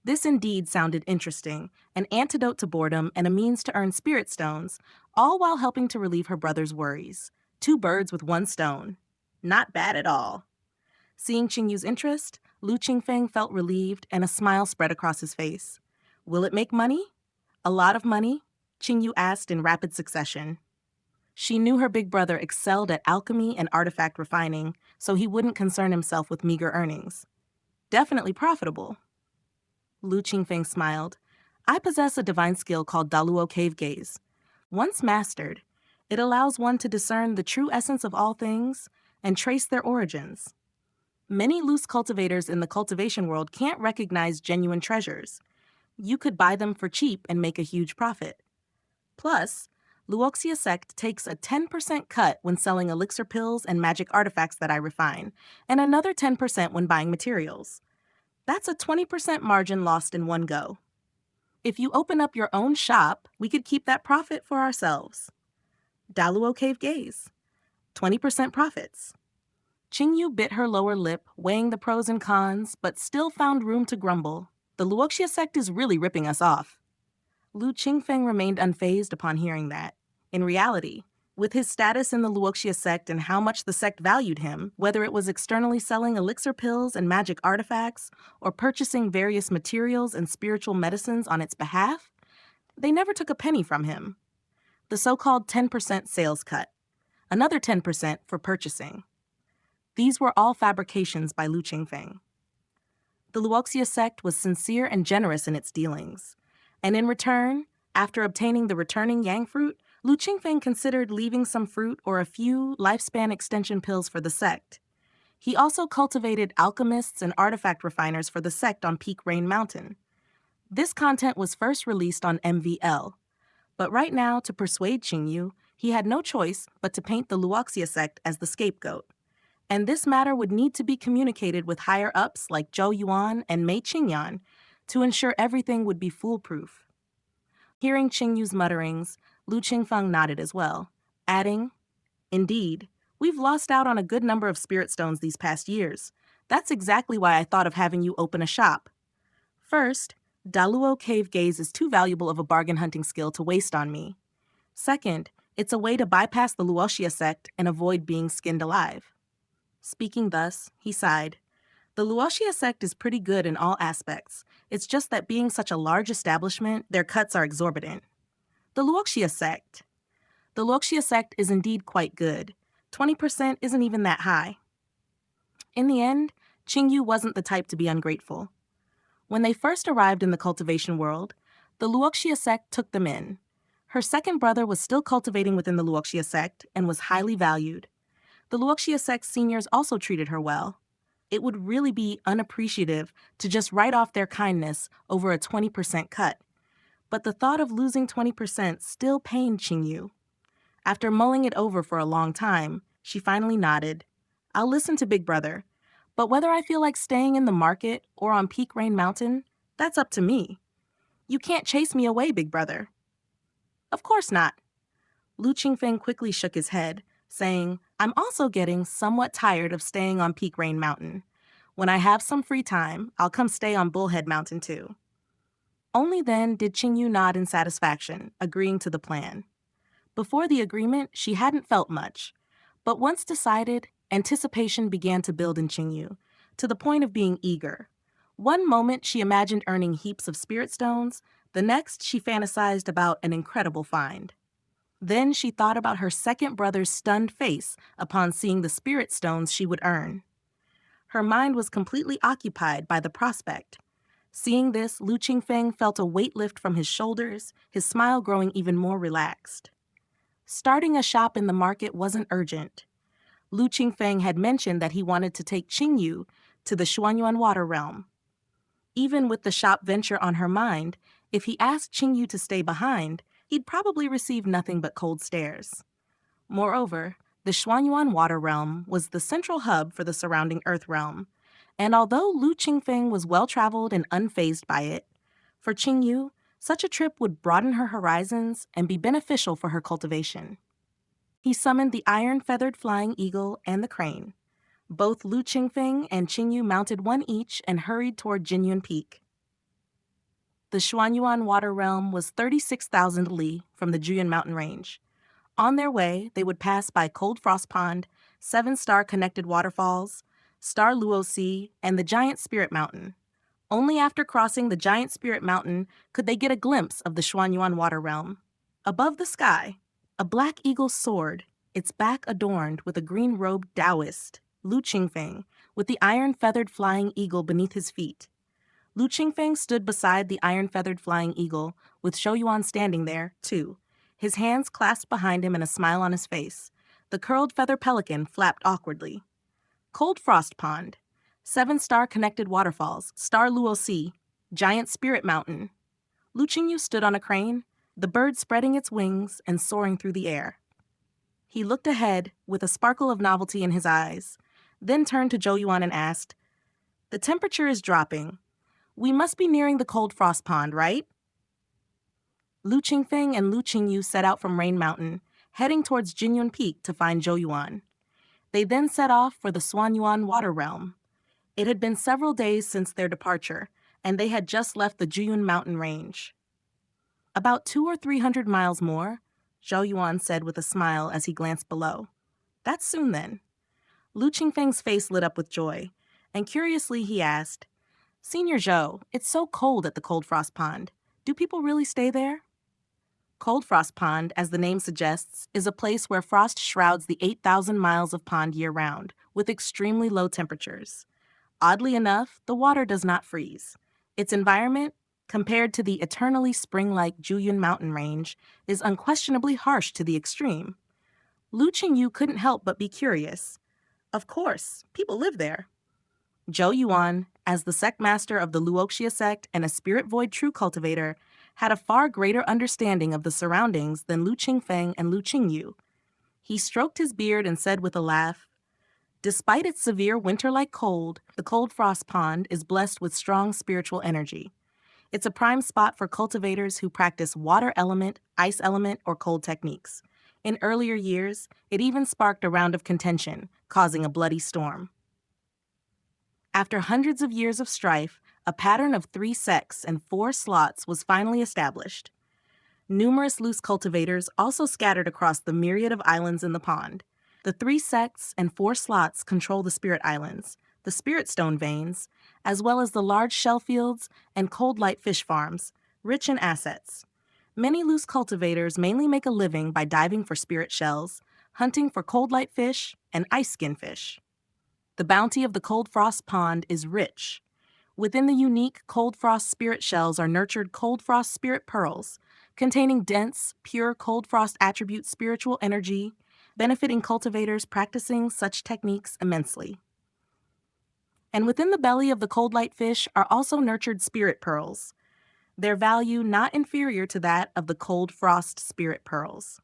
This indeed sounded interesting, an antidote to boredom and a means to earn spirit stones, all while helping to relieve her brother's worries. 2 birds with 1 stone. Not bad at all. Seeing Qingyu's interest, Lu Qingfeng felt relieved and a smile spread across his face. Will it make money? A lot of money? Qingyu asked in rapid succession. She knew her big brother excelled at alchemy and artifact refining, so he wouldn't concern himself with meager earnings. Definitely profitable. Lu Qingfeng smiled. I possess a divine skill called Daluo Cave Gaze. Once mastered, it allows one to discern the true essence of all things and trace their origins. Many loose cultivators in the cultivation world can't recognize genuine treasures. You could buy them for cheap and make a huge profit. Plus, Luoxia sect takes a 10% cut when selling elixir pills and magic artifacts that I refine, and another 10% when buying materials. That's a 20% margin lost in one go. If you open up your own shop, we could keep that profit for ourselves. Daluo Cave Gaze. 20% profits. Qingyu bit her lower lip, weighing the pros and cons, but still found room to grumble. The Luoxia sect is really ripping us off. Lu Qingfeng remained unfazed upon hearing that. In reality, with his status in the Luoxia sect and how much the sect valued him, whether it was externally selling elixir pills and magic artifacts, or purchasing various materials and spiritual medicines on its behalf, they never took a penny from him. The so-called 10% sales cut. Another 10% for purchasing. These were all fabrications by Lu Qingfeng. The Luoxia sect was sincere and generous in its dealings, and in return, after obtaining the returning yang fruit, Lu Qingfeng considered leaving some fruit or a few lifespan extension pills for the sect. He also cultivated alchemists and artifact refiners for the sect on Peak Rain Mountain. This content was first released on MVL, but right now, to persuade Qingyu, he had no choice but to paint the Luoxia sect as the scapegoat. And this matter would need to be communicated with higher-ups like Zhou Yuan and Mei Qingyan to ensure everything would be foolproof. Hearing Qingyu's mutterings, Lu Qingfeng nodded as well, adding, Indeed, we've lost out on a good number of spirit stones these past years. That's exactly why I thought of having you open a shop. First, Daluo Cave Gaze is too valuable of a bargain hunting skill to waste on me. Second, it's a way to bypass the Luoxia sect and avoid being skinned alive. Speaking thus, he sighed. The Luoxia sect is pretty good in all aspects. It's just that being such a large establishment, their cuts are exorbitant. The Luoxia sect. The Luoxia sect is indeed quite good. 20% isn't even that high. In the end, Qingyu wasn't the type to be ungrateful. When they first arrived in the cultivation world, the Luoxia sect took them in. Her second brother was still cultivating within the Luoxia sect and was highly valued. The Luoxia sect seniors also treated her well. It would really be unappreciative to just write off their kindness over a 20% cut. But the thought of losing 20% still pained Qingyu. After mulling it over for a long time, she finally nodded. I'll listen to Big Brother, but whether I feel like staying in the market or on Peak Rain Mountain, that's up to me. You can't chase me away, Big Brother. Of course not. Lu Qingfeng quickly shook his head, saying, I'm also getting somewhat tired of staying on Peak Rain Mountain. When I have some free time, I'll come stay on Bullhead Mountain too. Only then did Qingyu nod in satisfaction, agreeing to the plan. Before the agreement, she hadn't felt much. But once decided, anticipation began to build in Qingyu, to the point of being eager. One moment she imagined earning heaps of spirit stones, the next she fantasized about an incredible find. Then she thought about her second brother's stunned face upon seeing the spirit stones she would earn. Her mind was completely occupied by the prospect. Seeing this, Lu Qingfeng felt a weight lift from his shoulders, his smile growing even more relaxed. Starting a shop in the market wasn't urgent. Lu Qingfeng had mentioned that he wanted to take Qingyu to the Xuanyuan Water Realm. Even with the shop venture on her mind, if he asked Qingyu to stay behind, he'd probably receive nothing but cold stares. Moreover, the Xuanyuan Water Realm was the central hub for the surrounding Earth Realm, and although Lu Qingfeng was well-traveled and unfazed by it, for Qingyu, such a trip would broaden her horizons and be beneficial for her cultivation. He summoned the iron-feathered flying eagle and the crane. Both Lu Qingfeng and Qingyu mounted one each and hurried toward Jinyun Peak. The Xuanyuan Water Realm was 36,000 li from the Juyan Mountain Range. On their way, they would pass by Cold Frost Pond, 7-star connected waterfalls, Star Luo Sea, and the Giant Spirit Mountain. Only after crossing the Giant Spirit Mountain could they get a glimpse of the Xuanyuan Water Realm. Above the sky, a black eagle soared, its back adorned with a green-robed Daoist, Lu Qingfeng, with the iron-feathered flying eagle beneath his feet. Lu Qingfeng stood beside the iron-feathered flying eagle, with Shouyuan standing there, too, his hands clasped behind him and a smile on his face. The curled feather pelican flapped awkwardly. Cold Frost Pond, 7-star connected waterfalls, Star Luo Sea, Giant Spirit Mountain. Lu Qingyu stood on a crane, the bird spreading its wings and soaring through the air. He looked ahead with a sparkle of novelty in his eyes, then turned to Zhou Yuan and asked, The temperature is dropping. We must be nearing the Cold Frost Pond, right? Lu Qingfeng and Lu Qingyu set out from Rain Mountain, heading towards Jinyun Peak to find Zhou Yuan. They then set off for the Xuanyuan Water Realm. It had been several days since their departure, and they had just left the Juyun Mountain Range. About 200 or 300 miles more, Zhou Yuan said with a smile as he glanced below. That's soon then. Lu Qingfeng's face lit up with joy, and curiously he asked, Senior Zhou, it's so cold at the Cold Frost Pond. Do people really stay there? Cold Frost Pond, as the name suggests, is a place where frost shrouds the 8,000 miles of pond year-round, with extremely low temperatures. Oddly enough, the water does not freeze. Its environment, compared to the eternally spring-like Juyun Mountain Range, is unquestionably harsh to the extreme. Lu Qingyu couldn't help but be curious. Of course, people live there. Zhou Yuan, as the sect master of the Luoxia sect and a spirit void true cultivator, had a far greater understanding of the surroundings than Lu Qingfeng and Lu Qingyu. He stroked his beard and said with a laugh, Despite its severe winter-like cold, the Cold Frost Pond is blessed with strong spiritual energy. It's a prime spot for cultivators who practice water element, ice element, or cold techniques. In earlier years, it even sparked a round of contention, causing a bloody storm. After hundreds of years of strife, a pattern of 3 sects and 4 slots was finally established. Numerous loose cultivators also scattered across the myriad of islands in the pond. The 3 sects and 4 slots control the spirit islands, the spirit stone veins, as well as the large shell fields and cold light fish farms, rich in assets. Many loose cultivators mainly make a living by diving for spirit shells, hunting for cold light fish, and ice skin fish. The bounty of the cold frost pond is rich. Within the unique cold frost spirit shells are nurtured cold frost spirit pearls, containing dense, pure cold frost attribute spiritual energy, benefiting cultivators practicing such techniques immensely. And within the belly of the cold light fish are also nurtured spirit pearls, their value not inferior to that of the cold frost spirit pearls.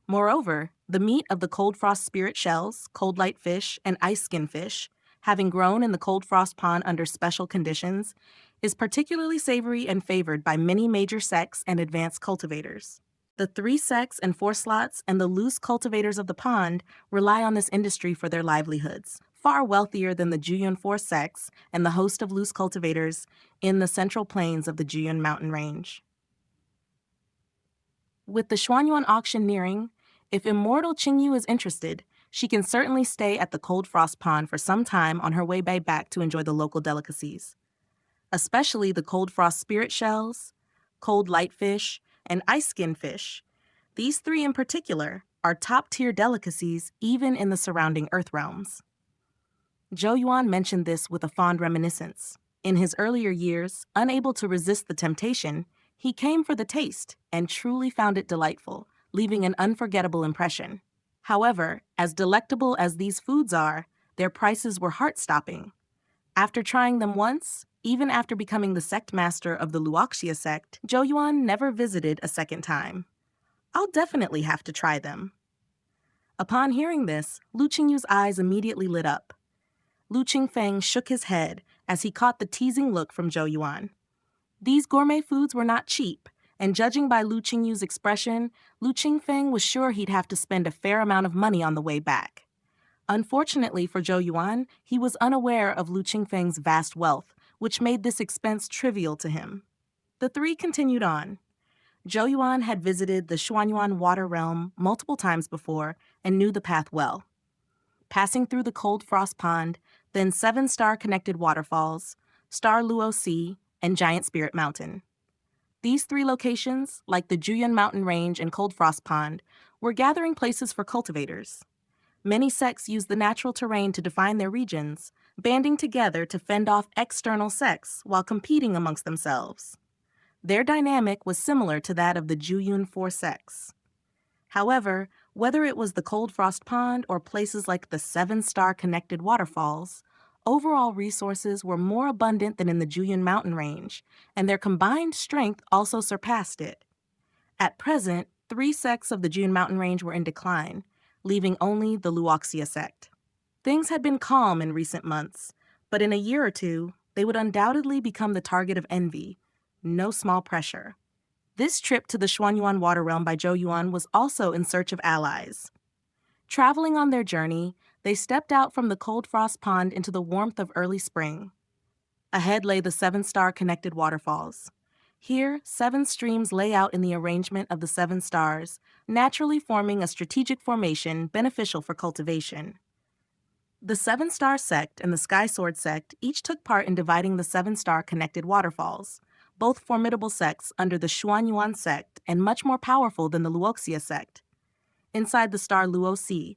Moreover, the meat of the cold frost spirit shells, cold light fish, and ice skin fish, having grown in the cold frost pond under special conditions, is particularly savory and favored by many major sects and advanced cultivators. The 3 sects and 4 slots and the loose cultivators of the pond rely on this industry for their livelihoods, far wealthier than the Juyun 4 sects and the host of loose cultivators in the central plains of the Juyun mountain range. With the Xuanyuan auction nearing, if immortal Qingyu is interested, she can certainly stay at the Cold Frost Pond for some time on her way back to enjoy the local delicacies, especially the Cold Frost spirit shells, cold light fish, and ice skin fish. These 3 in particular are top-tier delicacies even in the surrounding Earth realms. Zhou Yuan mentioned this with a fond reminiscence. In his earlier years, unable to resist the temptation, he came for the taste and truly found it delightful, leaving an unforgettable impression. However, as delectable as these foods are, their prices were heart-stopping. After trying them once, even after becoming the sect master of the Luoxia sect, Zhou Yuan never visited a second time. I'll definitely have to try them. Upon hearing this, Lu Qingyu's eyes immediately lit up. Lu Qingfeng shook his head as he caught the teasing look from Zhou Yuan. These gourmet foods were not cheap, and judging by Lu Qingyu's expression, Lu Qingfeng was sure he'd have to spend a fair amount of money on the way back. Unfortunately for Zhou Yuan, he was unaware of Lu Qingfeng's vast wealth, which made this expense trivial to him. The 3 continued on. Zhou Yuan had visited the Xuanyuan water realm multiple times before and knew the path well. Passing through the cold frost pond, then 7-star connected waterfalls, Star Luo Sea, and Giant Spirit Mountain. These 3 locations, like the Juyun Mountain Range and Cold Frost Pond, were gathering places for cultivators. Many sects use the natural terrain to define their regions, banding together to fend off external sects while competing amongst themselves. Their dynamic was similar to that of the Juyun 4 sects. However, whether it was the Cold Frost Pond or places like the 7-star connected waterfalls, overall resources were more abundant than in the Juyun mountain range, and their combined strength also surpassed it. At present, 3 sects of the Juyun mountain range were in decline, leaving only the Luoxia sect. Things had been calm in recent months, but in a year or 2, they would undoubtedly become the target of envy. No small pressure. This trip to the Xuanyuan water realm by Zhou Yuan was also in search of allies. Traveling on their journey, they stepped out from the cold frost pond into the warmth of early spring. Ahead lay the 7-star connected waterfalls. Here, 7 streams lay out in the arrangement of the 7 stars, naturally forming a strategic formation beneficial for cultivation. The 7-star sect and the Sky Sword sect each took part in dividing the 7-star connected waterfalls, both formidable sects under the Xuanyuan sect and much more powerful than the Luoxia sect. Inside the star Luo Sea,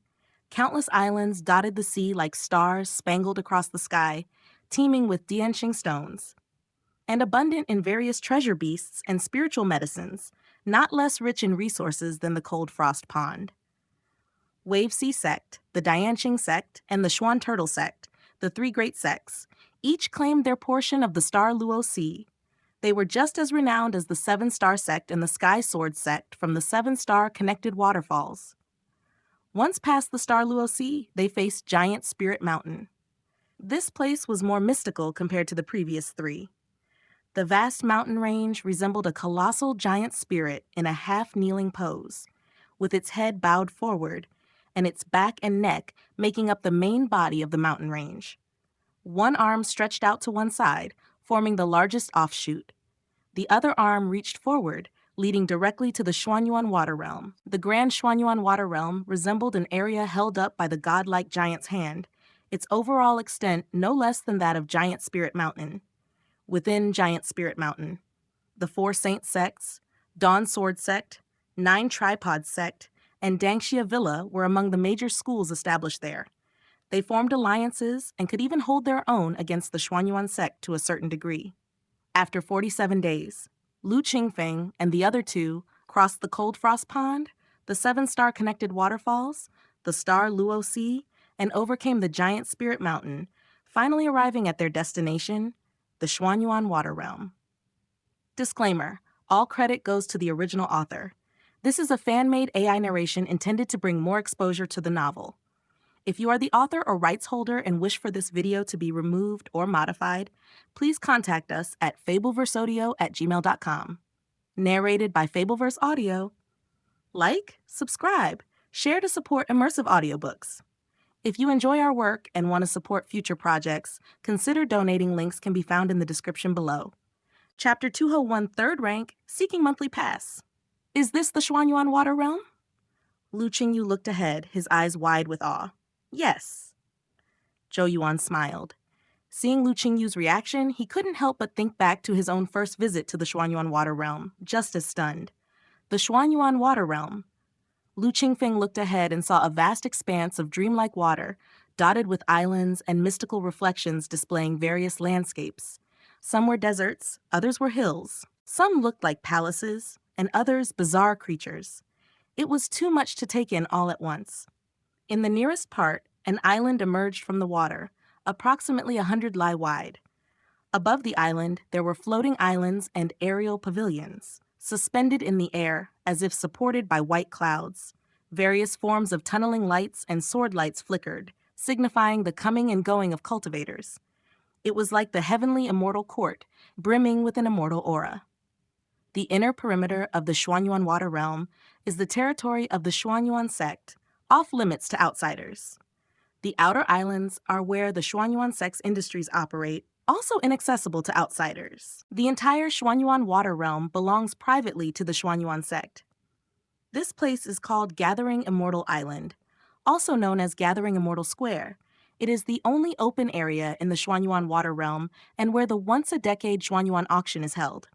countless islands dotted the sea like stars spangled across the sky, teeming with Dianxing stones, and abundant in various treasure beasts and spiritual medicines, not less rich in resources than the Cold Frost Pond. Wave Sea sect, the Dianxing sect, and the Xuan Turtle sect, the 3 great sects, each claimed their portion of the star Luo Sea. They were just as renowned as the 7-star sect and the Sky Sword sect from the 7-star connected waterfalls. Once past the star Luo Sea, they faced Giant Spirit Mountain. This place was more mystical compared to the previous 3. The vast mountain range resembled a colossal giant spirit in a half-kneeling pose, with its head bowed forward and its back and neck making up the main body of the mountain range. One arm stretched out to one side, forming the largest offshoot. The other arm reached forward, leading directly to the Xuanyuan water realm. The Grand Xuanyuan water realm resembled an area held up by the godlike giant's hand, its overall extent no less than that of Giant Spirit Mountain. Within Giant Spirit Mountain, the 4 saint sects, Dawn Sword Sect, Nine Tripod Sect, and Dangxia Villa were among the major schools established there. They formed alliances and could even hold their own against the Xuanyuan sect to a certain degree. After 47 days, Lu Qingfeng and the other two crossed the Cold Frost Pond, the seven-star connected waterfalls, the star Luo Sea, and overcame the giant spirit mountain, finally arriving at their destination, the Xuanyuan Water Realm. Disclaimer: all credit goes to the original author. This is a fan-made AI narration intended to bring more exposure to the novel. If you are the author or rights holder and wish for this video to be removed or modified, please contact us at fableversodio@gmail.com. Narrated by Fableverse Audio. Like, subscribe, share to support immersive audiobooks. If you enjoy our work and want to support future projects, consider donating. Links can be found in the description below. Chapter 201, 3rd rank, Seeking Monthly Pass. Is this the Xuanyuan Water Realm? Lu Qingyu looked ahead, his eyes wide with awe. Yes. Zhou Yuan smiled. Seeing Lu Qingyu's reaction, he couldn't help but think back to his own first visit to the Xuanyuan Water Realm, just as stunned. The Xuanyuan Water Realm. Lu Qingfeng looked ahead and saw a vast expanse of dreamlike water, dotted with islands and mystical reflections displaying various landscapes. Some were deserts, others were hills. Some looked like palaces, and others bizarre creatures. It was too much to take in all at once. In the nearest part, an island emerged from the water, approximately 100 li wide. Above the island, there were floating islands and aerial pavilions, suspended in the air as if supported by white clouds. Various forms of tunneling lights and sword lights flickered, signifying the coming and going of cultivators. It was like the heavenly immortal court, brimming with an immortal aura. The inner perimeter of the Xuanyuan Water Realm is the territory of the Xuanyuan sect, off limits to outsiders. The outer islands are where the Xuanyuan sect's industries operate, also inaccessible to outsiders. The entire Xuanyuan Water Realm belongs privately to the Xuanyuan sect. This place is called Gathering Immortal Island, also known as Gathering Immortal Square. It is the only open area in the Xuanyuan Water Realm and where the once-a-decade Xuanyuan auction is held.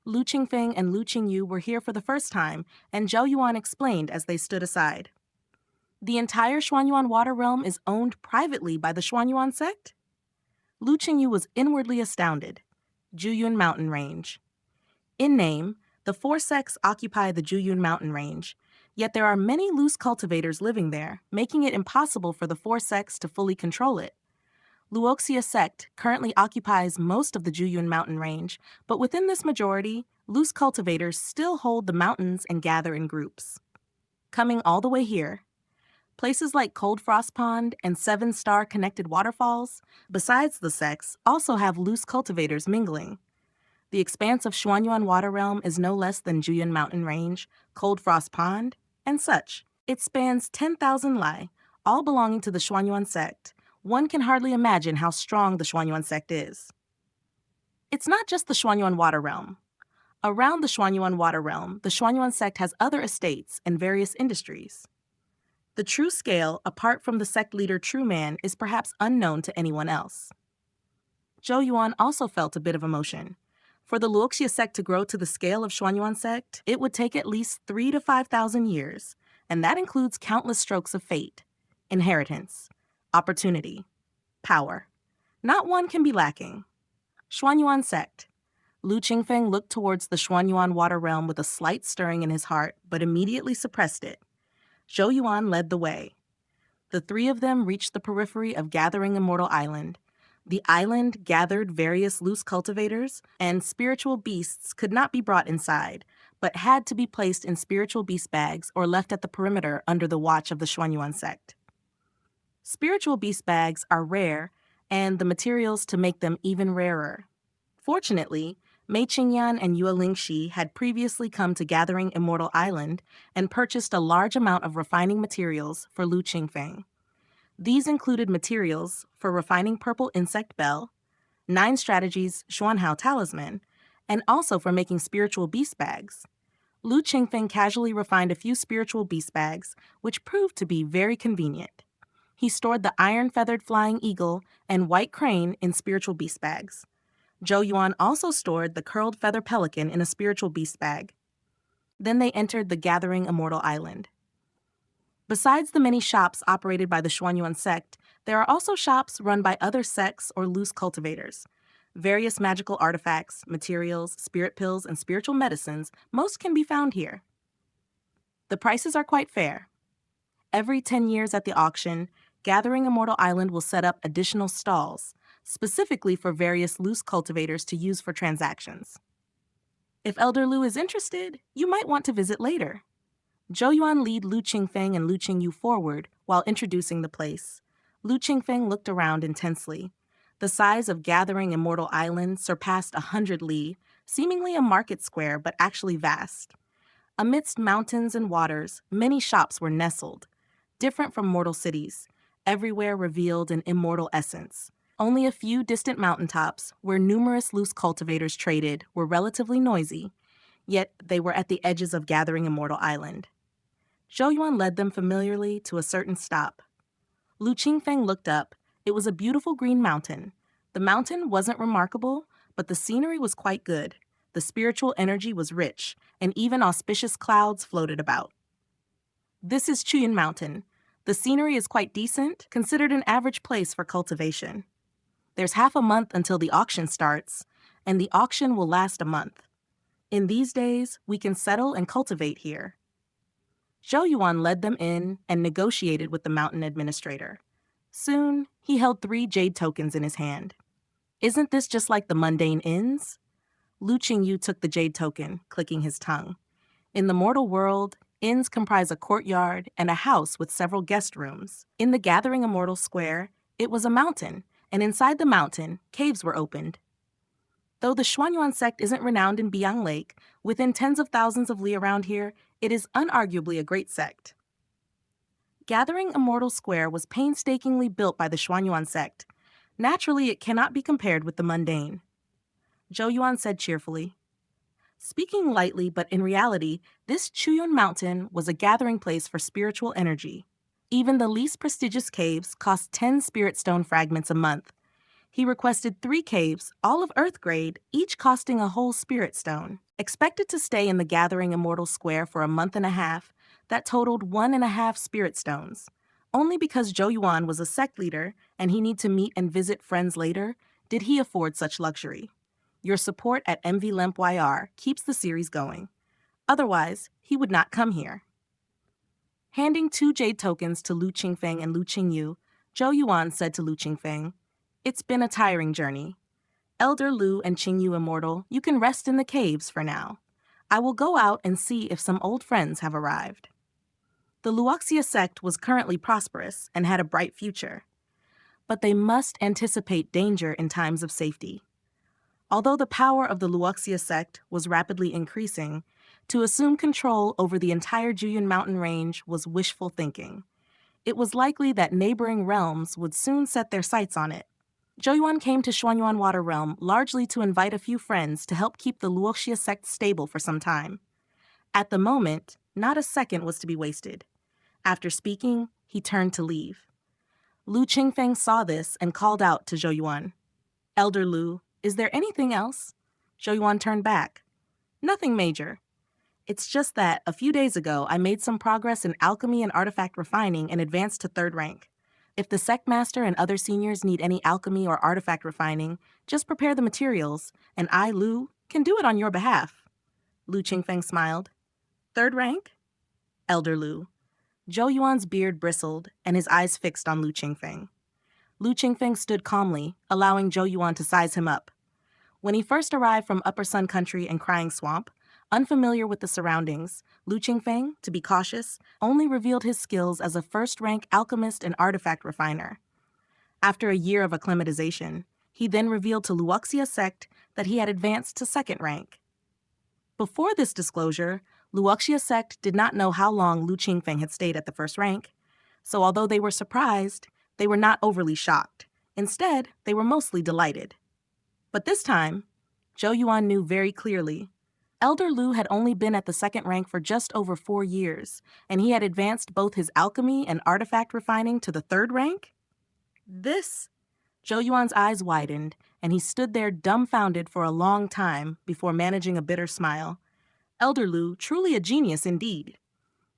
Lu Qingfeng and Lu Qingyu were here for the first time, and Zhou Yuan explained as they stood aside. The entire Xuanyuan Water Realm is owned privately by the Xuanyuan sect? Lu Qingyu was inwardly astounded. Juyun Mountain Range. In name, the four sects occupy the Juyun Mountain Range, yet there are many loose cultivators living there, making it impossible for the four sects to fully control it. Luoxia sect currently occupies most of the Juyun Mountain Range, but within this majority, loose cultivators still hold the mountains and gather in groups. Coming all the way here, places like Cold Frost Pond and seven-star connected waterfalls, besides the sects, also have loose cultivators mingling. The expanse of Xuanyuan Water Realm is no less than Juyun Mountain Range, Cold Frost Pond, and such. It spans 10,000 li, all belonging to the Xuanyuan sect. One can hardly imagine how strong the Xuanyuan sect is. It's not just the Xuanyuan Water Realm. Around the Xuanyuan Water Realm, the Xuanyuan sect has other estates and various industries. The true scale, apart from the sect leader True Man, is perhaps unknown to anyone else. Zhou Yuan also felt a bit of emotion. For the Luoxia sect to grow to the scale of Xuanyuan sect, it would take at least 3,000 to 5,000 years, and that includes countless strokes of fate, inheritance, opportunity, power. Not one can be lacking. Xuanyuan sect. Lu Qingfeng looked towards the Xuanyuan Water Realm with a slight stirring in his heart, but immediately suppressed it. Zhou Yuan led the way. The three of them reached the periphery of Gathering Immortal Island. The island gathered various loose cultivators, and spiritual beasts could not be brought inside, but had to be placed in spiritual beast bags or left at the perimeter under the watch of the Xuanyuan sect. Spiritual beast bags are rare, and the materials to make them even rarer. Fortunately, Mei Qingyan and Yue Lingxi had previously come to Gathering Immortal Island and purchased a large amount of refining materials for Lu Qingfeng. These included materials for refining Purple Insect Bell, 9 Strategies Xuanhao Talisman, and also for making spiritual beast bags. Lu Qingfeng casually refined a few spiritual beast bags, which proved to be very convenient. He stored the iron-feathered flying eagle and white crane in spiritual beast bags. Zhou Yuan also stored the curled feather pelican in a spiritual beast bag. Then they entered the gathering immortal island. Besides the many shops operated by the Xuanyuan sect, there are also shops run by other sects or loose cultivators. Various magical artifacts, materials, spirit pills, and spiritual medicines, most can be found here. The prices are quite fair. Every 10 years at the auction, Gathering Immortal Island will set up additional stalls, specifically for various loose cultivators to use for transactions. If Elder Lu is interested, you might want to visit later. Zhou Yuan lead Lu Qingfeng and Lu Qingyu forward while introducing the place. Lu Qingfeng looked around intensely. The size of Gathering Immortal Island surpassed 100 li, seemingly a market square but actually vast. Amidst mountains and waters, many shops were nestled, different from mortal cities, everywhere revealed an immortal essence. Only a few distant mountaintops, where numerous loose cultivators traded, were relatively noisy, yet they were at the edges of Gathering Immortal Island. Zhou Yuan led them familiarly to a certain stop. Lu Qingfeng looked up. It was a beautiful green mountain. The mountain wasn't remarkable, but the scenery was quite good. The spiritual energy was rich, and even auspicious clouds floated about. This is Chuyin Mountain. The scenery is quite decent, considered an average place for cultivation. There's half a month until the auction starts, and the auction will last a month. In these days, we can settle and cultivate here. Zhou Yuan led them in and negotiated with the mountain administrator. Soon, he held 3 jade tokens in his hand. Isn't this just like the mundane inns? Lu Qingyu took the jade token, clicking his tongue. In the mortal world, inns comprise a courtyard and a house with several guest rooms. In the Gathering Immortal Square, it was a mountain, and inside the mountain, caves were opened. Though the Xuanyuan sect isn't renowned in Biang Lake, within tens of thousands of li around here, it is unarguably a great sect. Gathering Immortal Square was painstakingly built by the Xuanyuan sect. Naturally, it cannot be compared with the mundane. Zhou Yuan said cheerfully. Speaking lightly, but in reality, this Chuyun Mountain was a gathering place for spiritual energy. Even the least prestigious caves cost 10 spirit stone fragments a month. He requested 3 caves, all of earth grade, each costing a whole spirit stone. Expected to stay in the Gathering Immortal Square for a month and a half, that totaled 1.5 spirit stones. Only because Zhou Yuan was a sect leader and he need to meet and visit friends later, did he afford such luxury. Your support at MV Lemp YR keeps the series going. Otherwise, he would not come here. Handing 2 jade tokens to Lu Qingfeng and Lu Qingyu, Zhou Yuan said to Lu Qingfeng, "It's been a tiring journey. Elder Lu and Qingyu Immortal, you can rest in the caves for now. I will go out and see if some old friends have arrived." The Luoxia sect was currently prosperous and had a bright future. But they must anticipate danger in times of safety. Although the power of the Luoxia sect was rapidly increasing, to assume control over the entire Juyun mountain range was wishful thinking. It was likely that neighboring realms would soon set their sights on it. Zhou Yuan came to Xuanyuan Water Realm largely to invite a few friends to help keep the Luoxia sect stable for some time. At the moment, not a second was to be wasted. After speaking, he turned to leave. Lu Qingfeng saw this and called out to Zhou Yuan. "Elder Lu, is there anything else?" Zhou Yuan turned back. "Nothing major. It's just that a few days ago I made some progress in alchemy and artifact refining and advanced to 3rd rank. If the sect master and other seniors need any alchemy or artifact refining, just prepare the materials, and I, Lu, can do it on your behalf." Lu Qingfeng smiled. "3rd rank?" Elder Lu. Zhou Yuan's beard bristled, and his eyes fixed on Lu Qingfeng. Lu Qingfeng stood calmly, allowing Zhou Yuan to size him up. When he first arrived from Upper Sun Country and Crying Swamp, unfamiliar with the surroundings, Lu Qingfeng, to be cautious, only revealed his skills as a 1st-rank alchemist and artifact refiner. After a year of acclimatization, he then revealed to Luoxia sect that he had advanced to 2nd rank. Before this disclosure, Luoxia sect did not know how long Lu Qingfeng had stayed at the 1st rank, so although they were surprised, they were not overly shocked. Instead, they were mostly delighted. But this time, Zhou Yuan knew very clearly. Elder Lu had only been at the 2nd rank for just over 4 years, and he had advanced both his alchemy and artifact refining to the 3rd rank? Zhou Yuan's eyes widened, and he stood there dumbfounded for a long time before managing a bitter smile. Elder Lu, truly a genius indeed.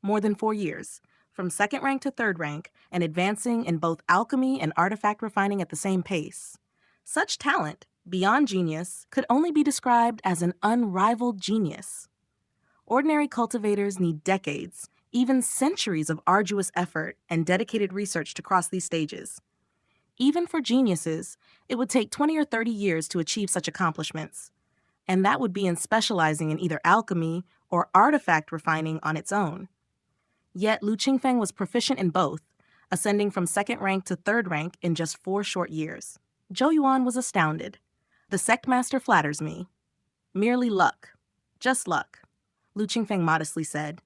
More than 4 years, from second rank to third rank, and advancing in both alchemy and artifact refining at the same pace. Such talent, beyond genius, could only be described as an unrivaled genius. Ordinary cultivators need decades, even centuries of arduous effort and dedicated research to cross these stages. Even for geniuses, it would take 20 or 30 years to achieve such accomplishments, and that would be in specializing in either alchemy or artifact refining on its own. Yet Lu Qingfeng was proficient in both, ascending from second rank to third rank in just 4 short years. Zhou Yuan was astounded. The sect master flatters me. Merely luck. Just luck, Lu Qingfeng modestly said.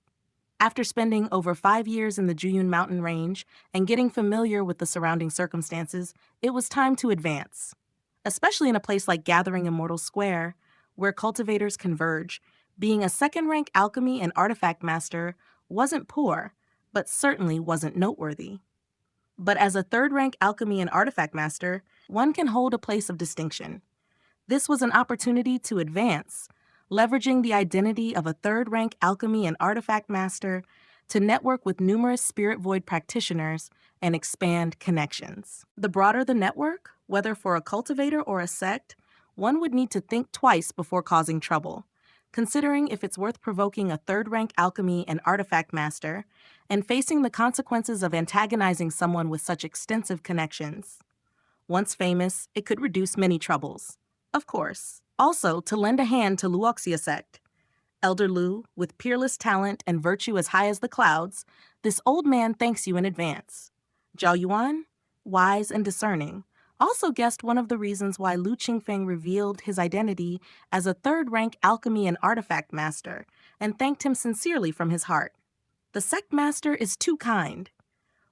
After spending over 5 years in the Juyun mountain range and getting familiar with the surrounding circumstances, it was time to advance. Especially in a place like Gathering Immortal Square, where cultivators converge, being a second-rank alchemy and artifact master wasn't poor, but certainly wasn't noteworthy. But as a third-rank alchemy and artifact master, one can hold a place of distinction. This was an opportunity to advance, leveraging the identity of a third-rank alchemy and artifact master to network with numerous spirit void practitioners and expand connections. The broader the network, whether for a cultivator or a sect, one would need to think twice before causing trouble, considering if it's worth provoking a third-rank alchemy and artifact master and facing the consequences of antagonizing someone with such extensive connections. Once famous, it could reduce many troubles. Of course, also to lend a hand to Luoxia sect. Elder Lu, with peerless talent and virtue as high as the clouds, this old man thanks you in advance. Zhao Yuan, wise and discerning, also guessed one of the reasons why Lu Qingfeng revealed his identity as a third-rank alchemy and artifact master and thanked him sincerely from his heart. The sect master is too kind.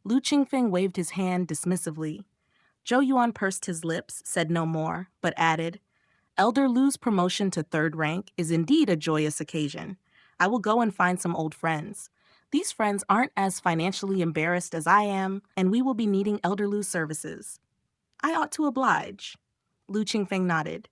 Lu Qingfeng waved his hand dismissively. Zhou Yuan pursed his lips, said no more, but added, Elder Lu's promotion to third rank is indeed a joyous occasion. I will go and find some old friends. These friends aren't as financially embarrassed as I am, and we will be needing Elder Lu's services. I ought to oblige. Lu Qingfeng nodded.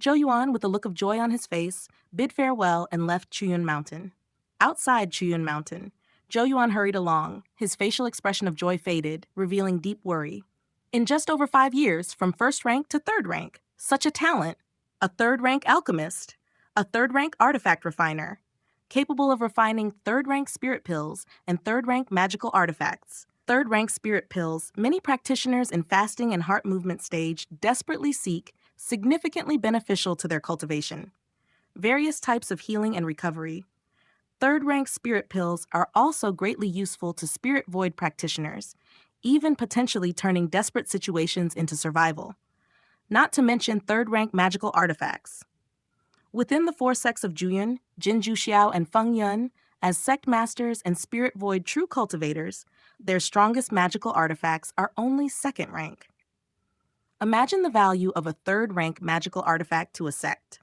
Zhou Yuan, with a look of joy on his face, bid farewell and left Chuyun Mountain. Outside Chuyun Mountain, Zhou Yuan hurried along, his facial expression of joy faded, revealing deep worry. In just over 5 years, from first rank to third rank, such a talent, a third-rank alchemist, a third-rank artifact refiner, capable of refining third-rank spirit pills and third-rank magical artifacts. Third-rank spirit pills, many practitioners in fasting and heart movement stage desperately seek, significantly beneficial to their cultivation. Various types of healing and recovery. Third-rank spirit pills are also greatly useful to spirit void practitioners, even potentially turning desperate situations into survival. Not to mention third-rank magical artifacts. Within the 4 sects of Juyun, Jinju Xiao, and Feng Yun, as sect masters and spirit void true cultivators, their strongest magical artifacts are only second rank. Imagine the value of a third-rank magical artifact to a sect.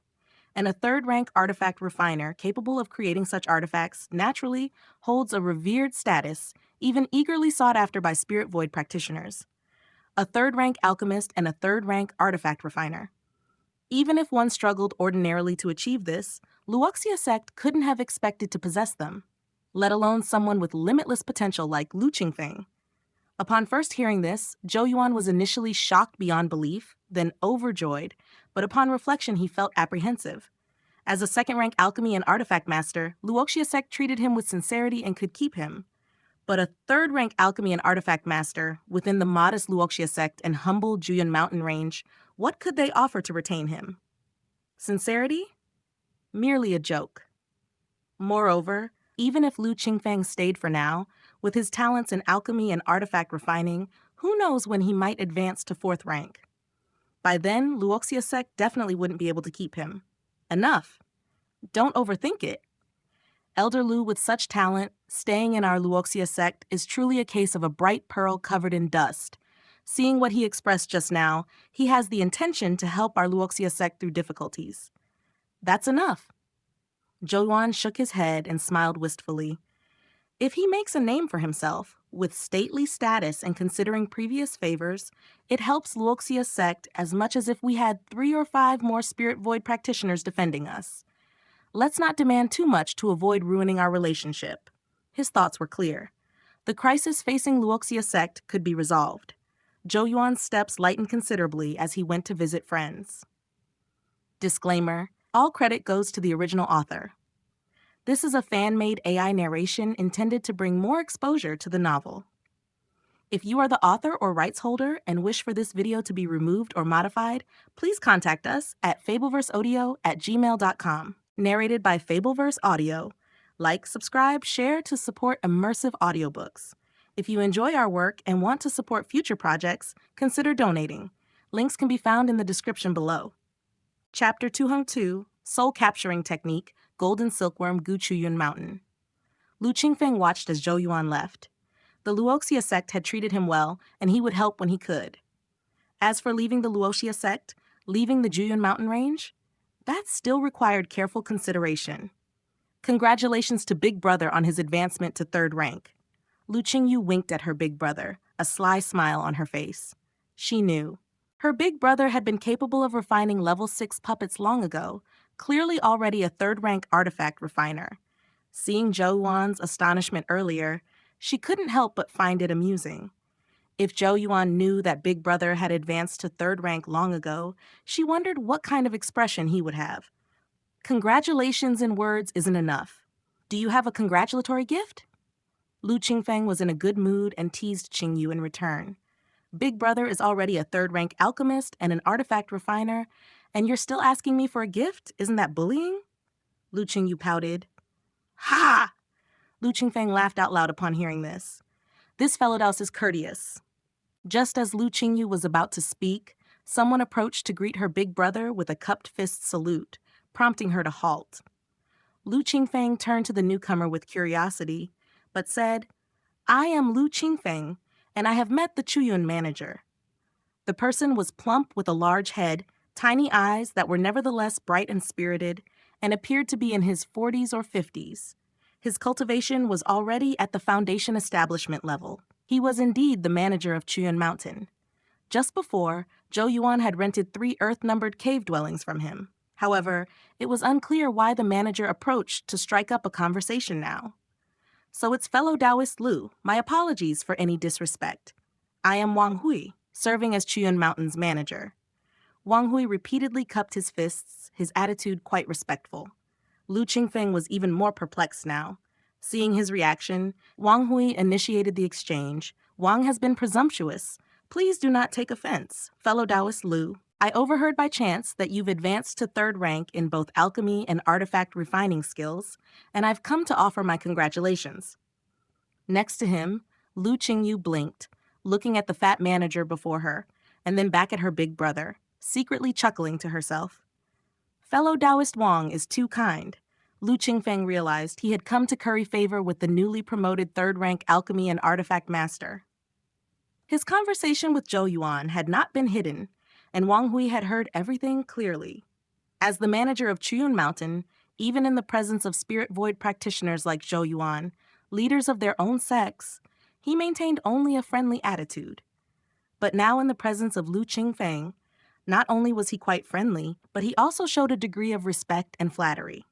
And a third-rank artifact refiner capable of creating such artifacts naturally holds a revered status, even eagerly sought after by spirit void practitioners. A third-rank alchemist and a third-rank artifact refiner. Even if one struggled ordinarily to achieve this, Luoxia sect couldn't have expected to possess them, let alone someone with limitless potential like Lu Qingfeng. Upon first hearing this, Zhou Yuan was initially shocked beyond belief, then overjoyed, but upon reflection he felt apprehensive. As a second-rank alchemy and artifact master, Luoxia sect treated him with sincerity and could keep him. But a third-rank alchemy and artifact master, within the modest Luoxia sect and humble Juyun mountain range, what could they offer to retain him? Sincerity? Merely a joke. Moreover, even if Lu Qingfeng stayed for now, with his talents in alchemy and artifact refining, who knows when he might advance to 4th rank? By then, Luoxia sect definitely wouldn't be able to keep him. Enough. Don't overthink it. Elder Lu with such talent, staying in our Luoxia sect is truly a case of a bright pearl covered in dust. Seeing what he expressed just now, he has the intention to help our Luoxia sect through difficulties. That's enough. Zhou Yuan shook his head and smiled wistfully. If he makes a name for himself, With stately status and considering previous favors, it helps Luoxia's sect as much as if we had 3 or 5 more Spirit Void practitioners defending us. Let's not demand too much to avoid ruining our relationship. His thoughts were clear. The crisis facing Luoxia's sect could be resolved. Zhou Yuan's steps lightened considerably as he went to visit friends. Disclaimer: all credit goes to the original author. This is a fan-made AI narration intended to bring more exposure to the novel. If you are the author or rights holder and wish for this video to be removed or modified, please contact us at fableverseaudio@gmail.com. Narrated by Fableverse Audio. Like, subscribe, share to support immersive audiobooks. If you enjoy our work and want to support future projects, consider donating. Links can be found in the description below. Chapter 202, Soul Capturing Technique, Golden Silkworm Gu Chuyun Mountain. Lu Qingfeng watched as Zhou Yuan left. The Luoxia sect had treated him well, and he would help when he could. As for leaving the Luoxia sect, leaving the Juyun mountain range, that still required careful consideration. Congratulations to Big Brother on his advancement to 3rd rank. Lu Qingyu winked at her big brother, a sly smile on her face. She knew. Her big brother had been capable of refining level 6 puppets long ago, clearly already a 3rd rank artifact refiner. Seeing Zhou Yuan's astonishment earlier, she couldn't help but find it amusing. If Zhou Yuan knew that Big Brother had advanced to 3rd rank long ago, she wondered what kind of expression he would have. Congratulations in words isn't enough. Do you have a congratulatory gift? Lu Qingfeng was in a good mood and teased Qingyu in return. Big Brother is already a 3rd rank alchemist and an artifact refiner, and you're still asking me for a gift? Isn't that bullying? Lu Qingyu pouted. Ha! Lu Qingfeng laughed out loud upon hearing this. This fellow Daoist is courteous. Just as Lu Qingyu was about to speak, someone approached to greet her big brother with a cupped fist salute, prompting her to halt. Lu Qingfeng turned to the newcomer with curiosity, but said, "I am Lu Qingfeng, and I have met the Chuyun manager." The person was plump with a large head, tiny eyes that were nevertheless bright and spirited, and appeared to be in his 40s or 50s. His cultivation was already at the foundation establishment level. He was indeed the manager of Chuyun Mountain. Just before, Zhou Yuan had rented 3 earth-numbered cave dwellings from him. However, it was unclear why the manager approached to strike up a conversation now. So it's fellow Daoist Lu. My apologies for any disrespect. I am Wang Hui, serving as Chuyun Mountain's manager. Wang Hui repeatedly cupped his fists, his attitude quite respectful. Lu Qingfeng was even more perplexed now. Seeing his reaction, Wang Hui initiated the exchange. Wang has been presumptuous. Please do not take offense, fellow Daoist Lu. I overheard by chance that you've advanced to 3rd rank in both alchemy and artifact refining skills, and I've come to offer my congratulations. Next to him, Lu Qingyu blinked, looking at the fat manager before her, and then back at her big brother, secretly chuckling to herself. Fellow Daoist Wang is too kind. Lu Qingfeng realized he had come to curry favor with the newly promoted 3rd rank alchemy and artifact master. His conversation with Zhou Yuan had not been hidden, and Wang Hui had heard everything clearly. As the manager of Chuyun Mountain, even in the presence of Spirit Void practitioners like Zhou Yuan, leaders of their own sects, he maintained only a friendly attitude. But now in the presence of Lu Qingfeng, not only was he quite friendly, but he also showed a degree of respect and flattery.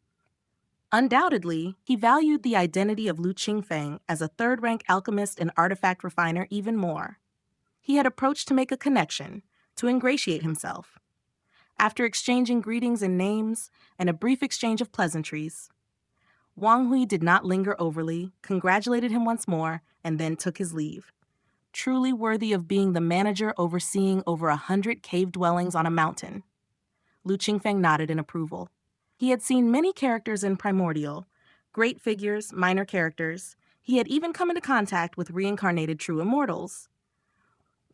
Undoubtedly, he valued the identity of Lu Qingfeng as a 3rd rank alchemist and artifact refiner even more. He had approached to make a connection, to ingratiate himself. After exchanging greetings and names and a brief exchange of pleasantries, Wang Hui did not linger overly, congratulated him once more, and then took his leave. Truly worthy of being the manager overseeing over 100 cave dwellings on a mountain. Lu Qingfeng nodded in approval. He had seen many characters in Primordial, great figures, minor characters. He had even come into contact with reincarnated true immortals.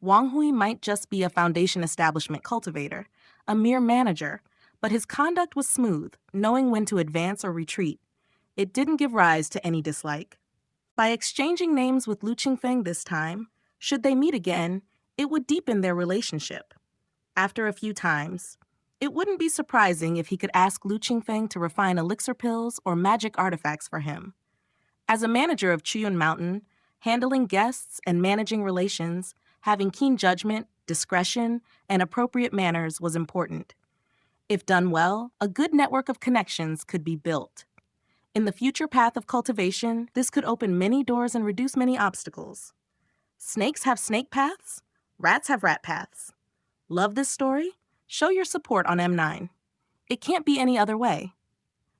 Wang Hui might just be a foundation establishment cultivator, a mere manager, but his conduct was smooth, knowing when to advance or retreat. It didn't give rise to any dislike. By exchanging names with Lu Qingfeng this time, should they meet again, it would deepen their relationship. After a few times, it wouldn't be surprising if he could ask Lu Qingfeng to refine elixir pills or magic artifacts for him. As a manager of Chuyun Mountain, Handling guests and managing relations, having keen judgment, discretion, and appropriate manners was important. If done well, a good network of connections could be built. In the future path of cultivation, this could open many doors and reduce many obstacles. Snakes have snake paths, rats have rat paths. Love this story? Show your support on M9. It can't be any other way.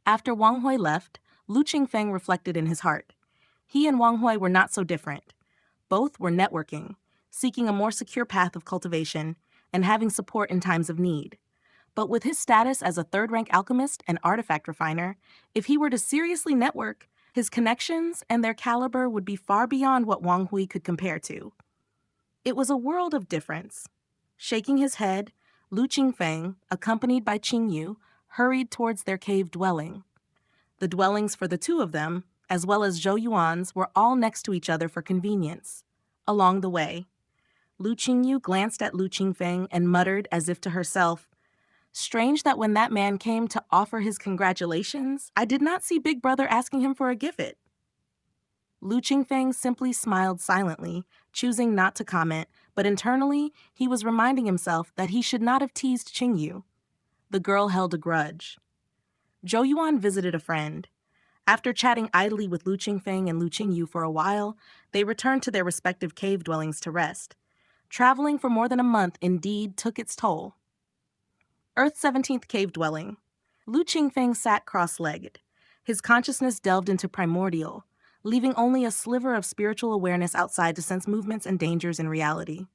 After Wang Hui left, Lu Qingfeng reflected in his heart. He and Wang Hui were not so different. Both were networking, seeking a more secure path of cultivation, and having support in times of need. But with his status as a third-rank alchemist and artifact refiner, if he were to seriously network, his connections and their caliber would be far beyond what Wang Hui could compare to. It was a world of difference. Shaking his head, Lu Qingfeng, accompanied by Qingyu, hurried towards their cave dwelling. The dwellings for the two of them, as well as Zhou Yuan's, were all next to each other for convenience. Along the way, Lu Qingyu glanced at Lu Qingfeng and muttered as if to herself, "Strange that when that man came to offer his congratulations, I did not see Big Brother asking him for a gift." Lu Qingfeng simply smiled silently, choosing not to comment, but internally, he was reminding himself that he should not have teased Qingyu. The girl held a grudge. Zhou Yuan visited a friend. After chatting idly with Lu Qingfeng and Lu Qingyu for a while, they returned to their respective cave dwellings to rest. Traveling for more than a month indeed took its toll. Earth's 17th cave dwelling. Lu Qingfeng sat cross-legged. His consciousness delved into primordial, leaving only a sliver of spiritual awareness outside to sense movements and dangers in reality.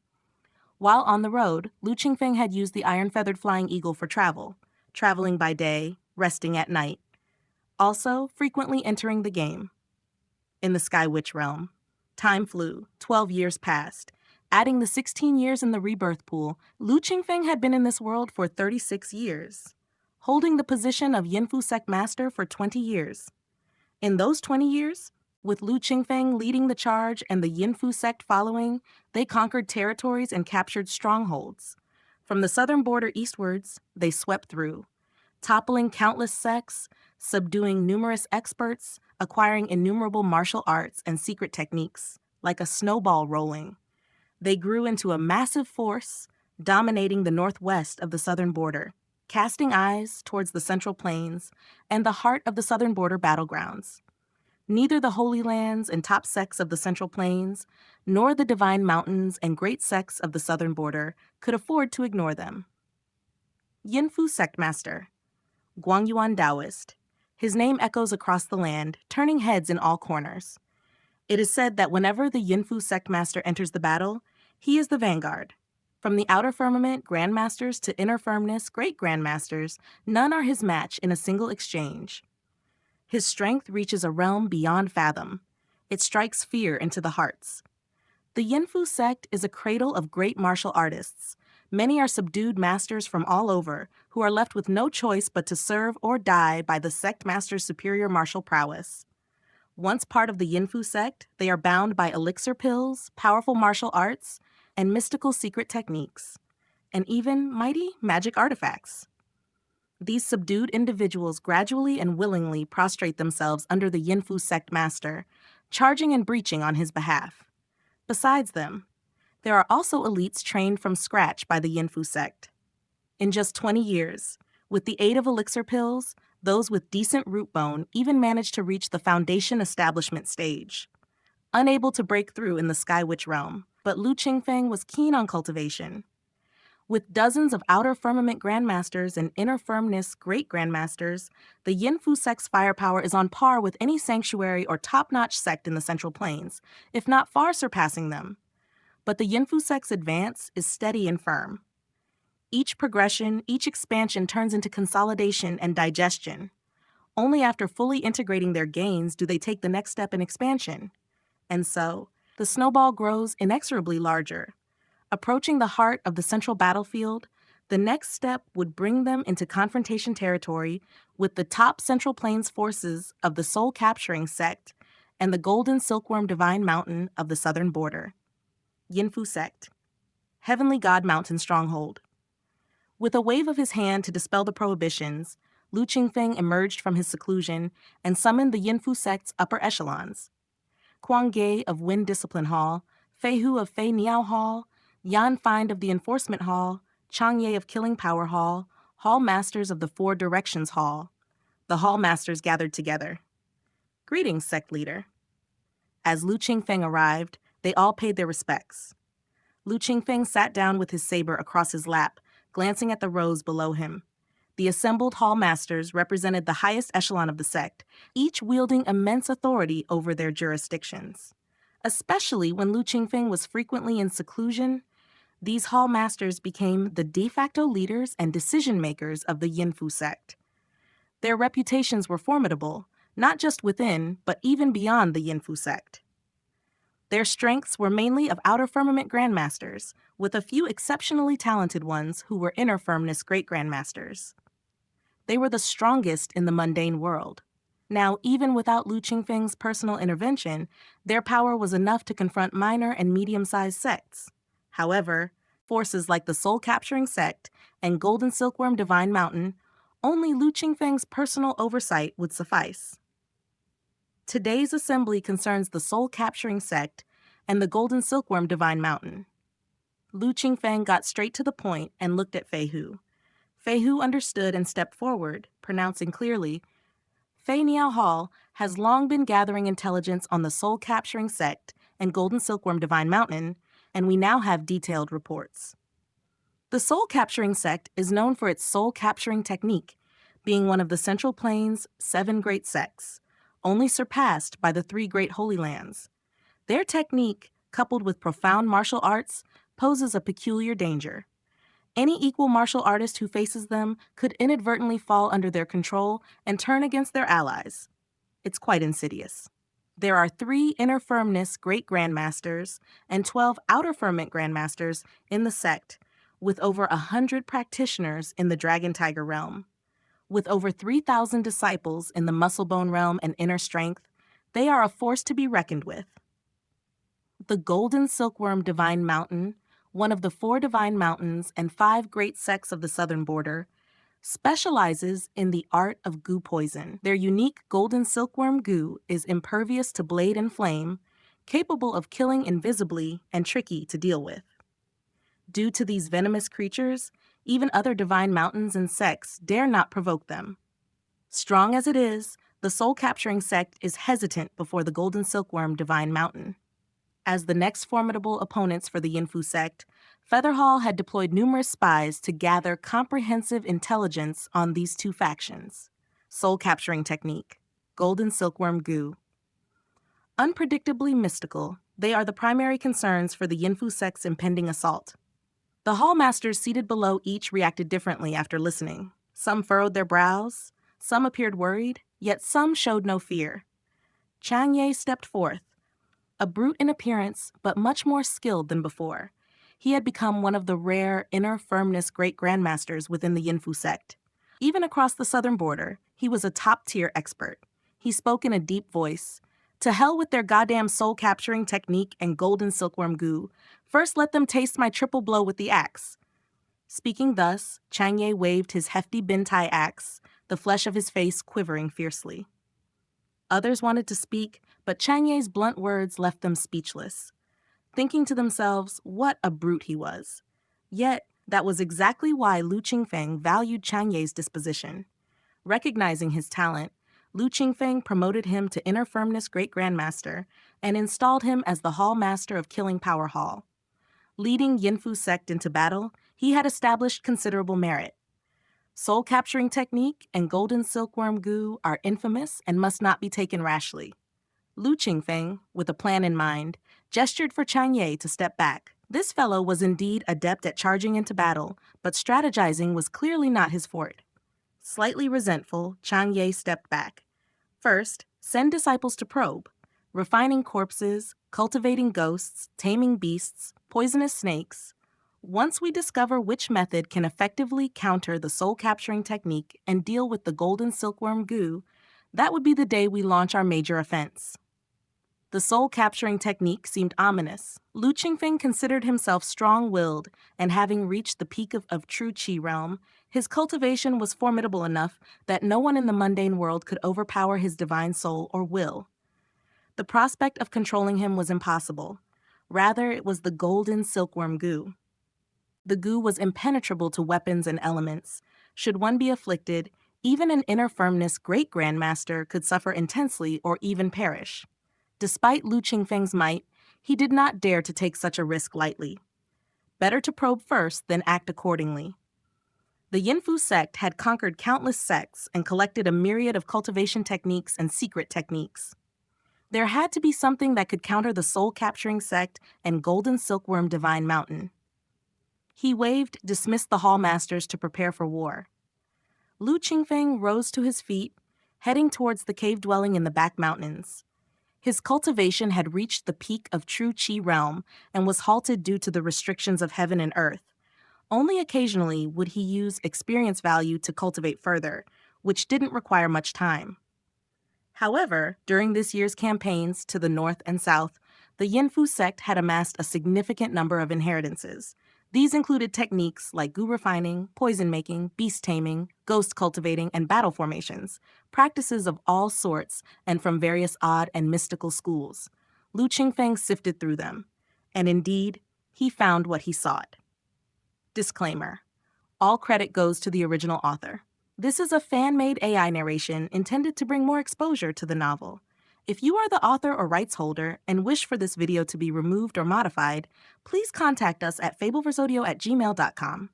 While on the road, Lu Qingfeng had used the iron-feathered flying eagle for travel, traveling by day, resting at night. Also, frequently entering the game. In the Sky Witch realm, time flew, 12 years passed. Adding the 16 years in the rebirth pool, Lu Qingfeng had been in this world for 36 years, holding the position of Yinfu Sect Master for 20 years. In those 20 years, with Lu Qingfeng leading the charge and the Yinfu Sect following, they conquered territories and captured strongholds. From the southern border eastwards, they swept through, toppling countless sects, subduing numerous experts, acquiring innumerable martial arts and secret techniques, like a snowball rolling. They grew into a massive force, dominating the northwest of the southern border, casting eyes towards the Central Plains and the heart of the southern border battlegrounds. Neither the Holy Lands and top sects of the Central Plains, nor the Divine Mountains and great sects of the southern border could afford to ignore them. Yinfu Sect Master, Guangyuan Daoist. His name echoes across the land, turning heads in all corners. It is said that whenever the Yinfu Sect Master enters the battle, he is the vanguard. From the outer firmament grandmasters to inner firmness great grandmasters, none are his match in a single exchange. His strength reaches a realm beyond fathom. It strikes fear into the hearts. The Yinfu Sect is a cradle of great martial artists. Many are subdued masters from all over, who are left with no choice but to serve or die by the sect master's superior martial prowess. Once part of the Yinfu Sect, they are bound by elixir pills, powerful martial arts, and mystical secret techniques, and even mighty magic artifacts. These subdued individuals gradually and willingly prostrate themselves under the Yinfu Sect Master, charging and breaching on his behalf. Besides them, there are also elites trained from scratch by the Yinfu Sect. In just 20 years, with the aid of elixir pills, those with decent root bone even managed to reach the foundation establishment stage. Unable to break through in the Sky Witch realm, but Lu Qingfeng was keen on cultivation. With dozens of outer firmament grandmasters and inner firmness great grandmasters, the Yinfu Sect's firepower is on par with any sanctuary or top-notch sect in the Central Plains, if not far surpassing them. But the Yinfu Sect's advance is steady and firm. Each progression, each expansion turns into consolidation and digestion. Only after fully integrating their gains do they take the next step in expansion. And so, the snowball grows inexorably larger. Approaching the heart of the central battlefield, the next step would bring them into confrontation territory with the top Central Plains forces of the soul-capturing sect and the Golden Silkworm Divine Mountain of the southern border. Yinfu Sect, Heavenly God Mountain Stronghold. With a wave of his hand to dispel the prohibitions, Lu Qingfeng emerged from his seclusion and summoned the Yinfu Sect's upper echelons. Kuang Ge of Wind Discipline Hall, Fei Hu of Fei Niao Hall, Yan Find of the Enforcement Hall, Chang Ye of Killing Power Hall, Hall Masters of the Four Directions Hall. The Hall Masters gathered together. Greetings, sect leader. As Lu Qingfeng arrived, they all paid their respects. Lu Qingfeng sat down with his saber across his lap, glancing at the rows below him. The assembled hall masters represented the highest echelon of the sect, each wielding immense authority over their jurisdictions. Especially when Lu Qingfeng was frequently in seclusion, these hall masters became the de facto leaders and decision-makers of the Yinfu sect. Their reputations were formidable, not just within, but even beyond the Yinfu sect. Their strengths were mainly of Outer Firmament Grandmasters, with a few exceptionally talented ones who were Inner Firmness Great Grandmasters. They were the strongest in the mundane world. Now, even without Lu Qingfeng's personal intervention, their power was enough to confront minor and medium-sized sects. However, forces like the Soul-Capturing Sect and Golden Silkworm Divine Mountain, only Lu Qingfeng's personal oversight would suffice. Today's assembly concerns the Soul-Capturing Sect and the Golden Silkworm Divine Mountain. Lu Qingfeng got straight to the point and looked at Fei Hu. Fei Hu understood and stepped forward, pronouncing clearly, Fei Niao Hall has long been gathering intelligence on the Soul-Capturing Sect and Golden Silkworm Divine Mountain, and we now have detailed reports. The Soul-Capturing Sect is known for its soul-capturing technique, being one of the Central Plains' 7 great sects, only surpassed by the 3 great Holy Lands. Their technique, coupled with profound martial arts, poses a peculiar danger. Any equal martial artist who faces them could inadvertently fall under their control and turn against their allies. It's quite insidious. There are 3 Inner Firmness Great Grandmasters and 12 Outer Firmament Grandmasters in the sect, with over 100 practitioners in the Dragon Tiger realm. With over 3,000 disciples in the Musclebone realm and Inner Strength, they are a force to be reckoned with. The Golden Silkworm Divine Mountain, one of the 4 divine mountains and 5 great sects of the southern border, specializes in the art of goo poison. Their unique golden silkworm goo is impervious to blade and flame, capable of killing invisibly and tricky to deal with. Due to these venomous creatures, even other divine mountains and sects dare not provoke them. Strong as it is, the soul-capturing sect is hesitant before the Golden Silkworm Divine Mountain. As the next formidable opponents for the Yinfu sect, Featherhall had deployed numerous spies to gather comprehensive intelligence on these 2 factions. Soul-capturing technique, Golden Silkworm goo. Unpredictably mystical, they are the primary concerns for the Yinfu sect's impending assault. The hall masters seated below each reacted differently after listening. Some furrowed their brows, some appeared worried, yet some showed no fear. Chang Ye stepped forth, a brute in appearance, but much more skilled than before. He had become one of the rare Inner Firmness Great Grandmasters within the Yinfu sect. Even across the southern border, he was a top-tier expert. He spoke in a deep voice. To hell with their goddamn soul-capturing technique and golden silkworm goo. First let them taste my triple blow with the axe. Speaking thus, Chang Ye waved his hefty bintai axe, the flesh of his face quivering fiercely. Others wanted to speak, but Chang Ye's blunt words left them speechless, thinking to themselves what a brute he was. Yet, that was exactly why Lu Qingfeng valued Chang Ye's disposition. Recognizing his talent, Lu Qingfeng promoted him to Inner Firmness Great Grandmaster and installed him as the Hall Master of Killing Power Hall. Leading Yinfu sect into battle, he had established considerable merit. Soul-capturing technique and golden silkworm goo are infamous and must not be taken rashly. Lu Qingfeng, with a plan in mind, gestured for Chang Ye to step back. This fellow was indeed adept at charging into battle, but strategizing was clearly not his forte. Slightly resentful, Chang Ye stepped back. First, send disciples to probe, refining corpses, cultivating ghosts, taming beasts, poisonous snakes. Once we discover which method can effectively counter the soul-capturing technique and deal with the golden silkworm goo, that would be the day we launch our major offense. The soul-capturing technique seemed ominous. Lu Qingfeng considered himself strong-willed, and having reached the peak of true Qi realm, his cultivation was formidable enough that no one in the mundane world could overpower his divine soul or will. The prospect of controlling him was impossible. Rather, it was the golden silkworm goo. The goo was impenetrable to weapons and elements. Should one be afflicted, even an inner firmness great grandmaster could suffer intensely or even perish. Despite Lu Qingfeng's might, he did not dare to take such a risk lightly. Better to probe first than act accordingly. The Yinfu sect had conquered countless sects and collected a myriad of cultivation techniques and secret techniques. There had to be something that could counter the soul-capturing sect and golden silkworm divine mountain. He waved, dismissed the hall masters to prepare for war. Lu Qingfeng rose to his feet, heading towards the cave dwelling in the back mountains. His cultivation had reached the peak of true Qi realm and was halted due to the restrictions of heaven and earth. Only occasionally would he use experience value to cultivate further, which didn't require much time. However, during this year's campaigns to the north and south, the Yinfu sect had amassed a significant number of inheritances. These included techniques like goo refining, poison making, beast taming, ghost cultivating, and battle formations, practices of all sorts and from various odd and mystical schools. Lu Qingfeng sifted through them, and indeed, he found what he sought. Disclaimer: all credit goes to the original author. This is a fan-made AI narration intended to bring more exposure to the novel. If you are the author or rights holder and wish for this video to be removed or modified, please contact us at fableverseaudio@gmail.com.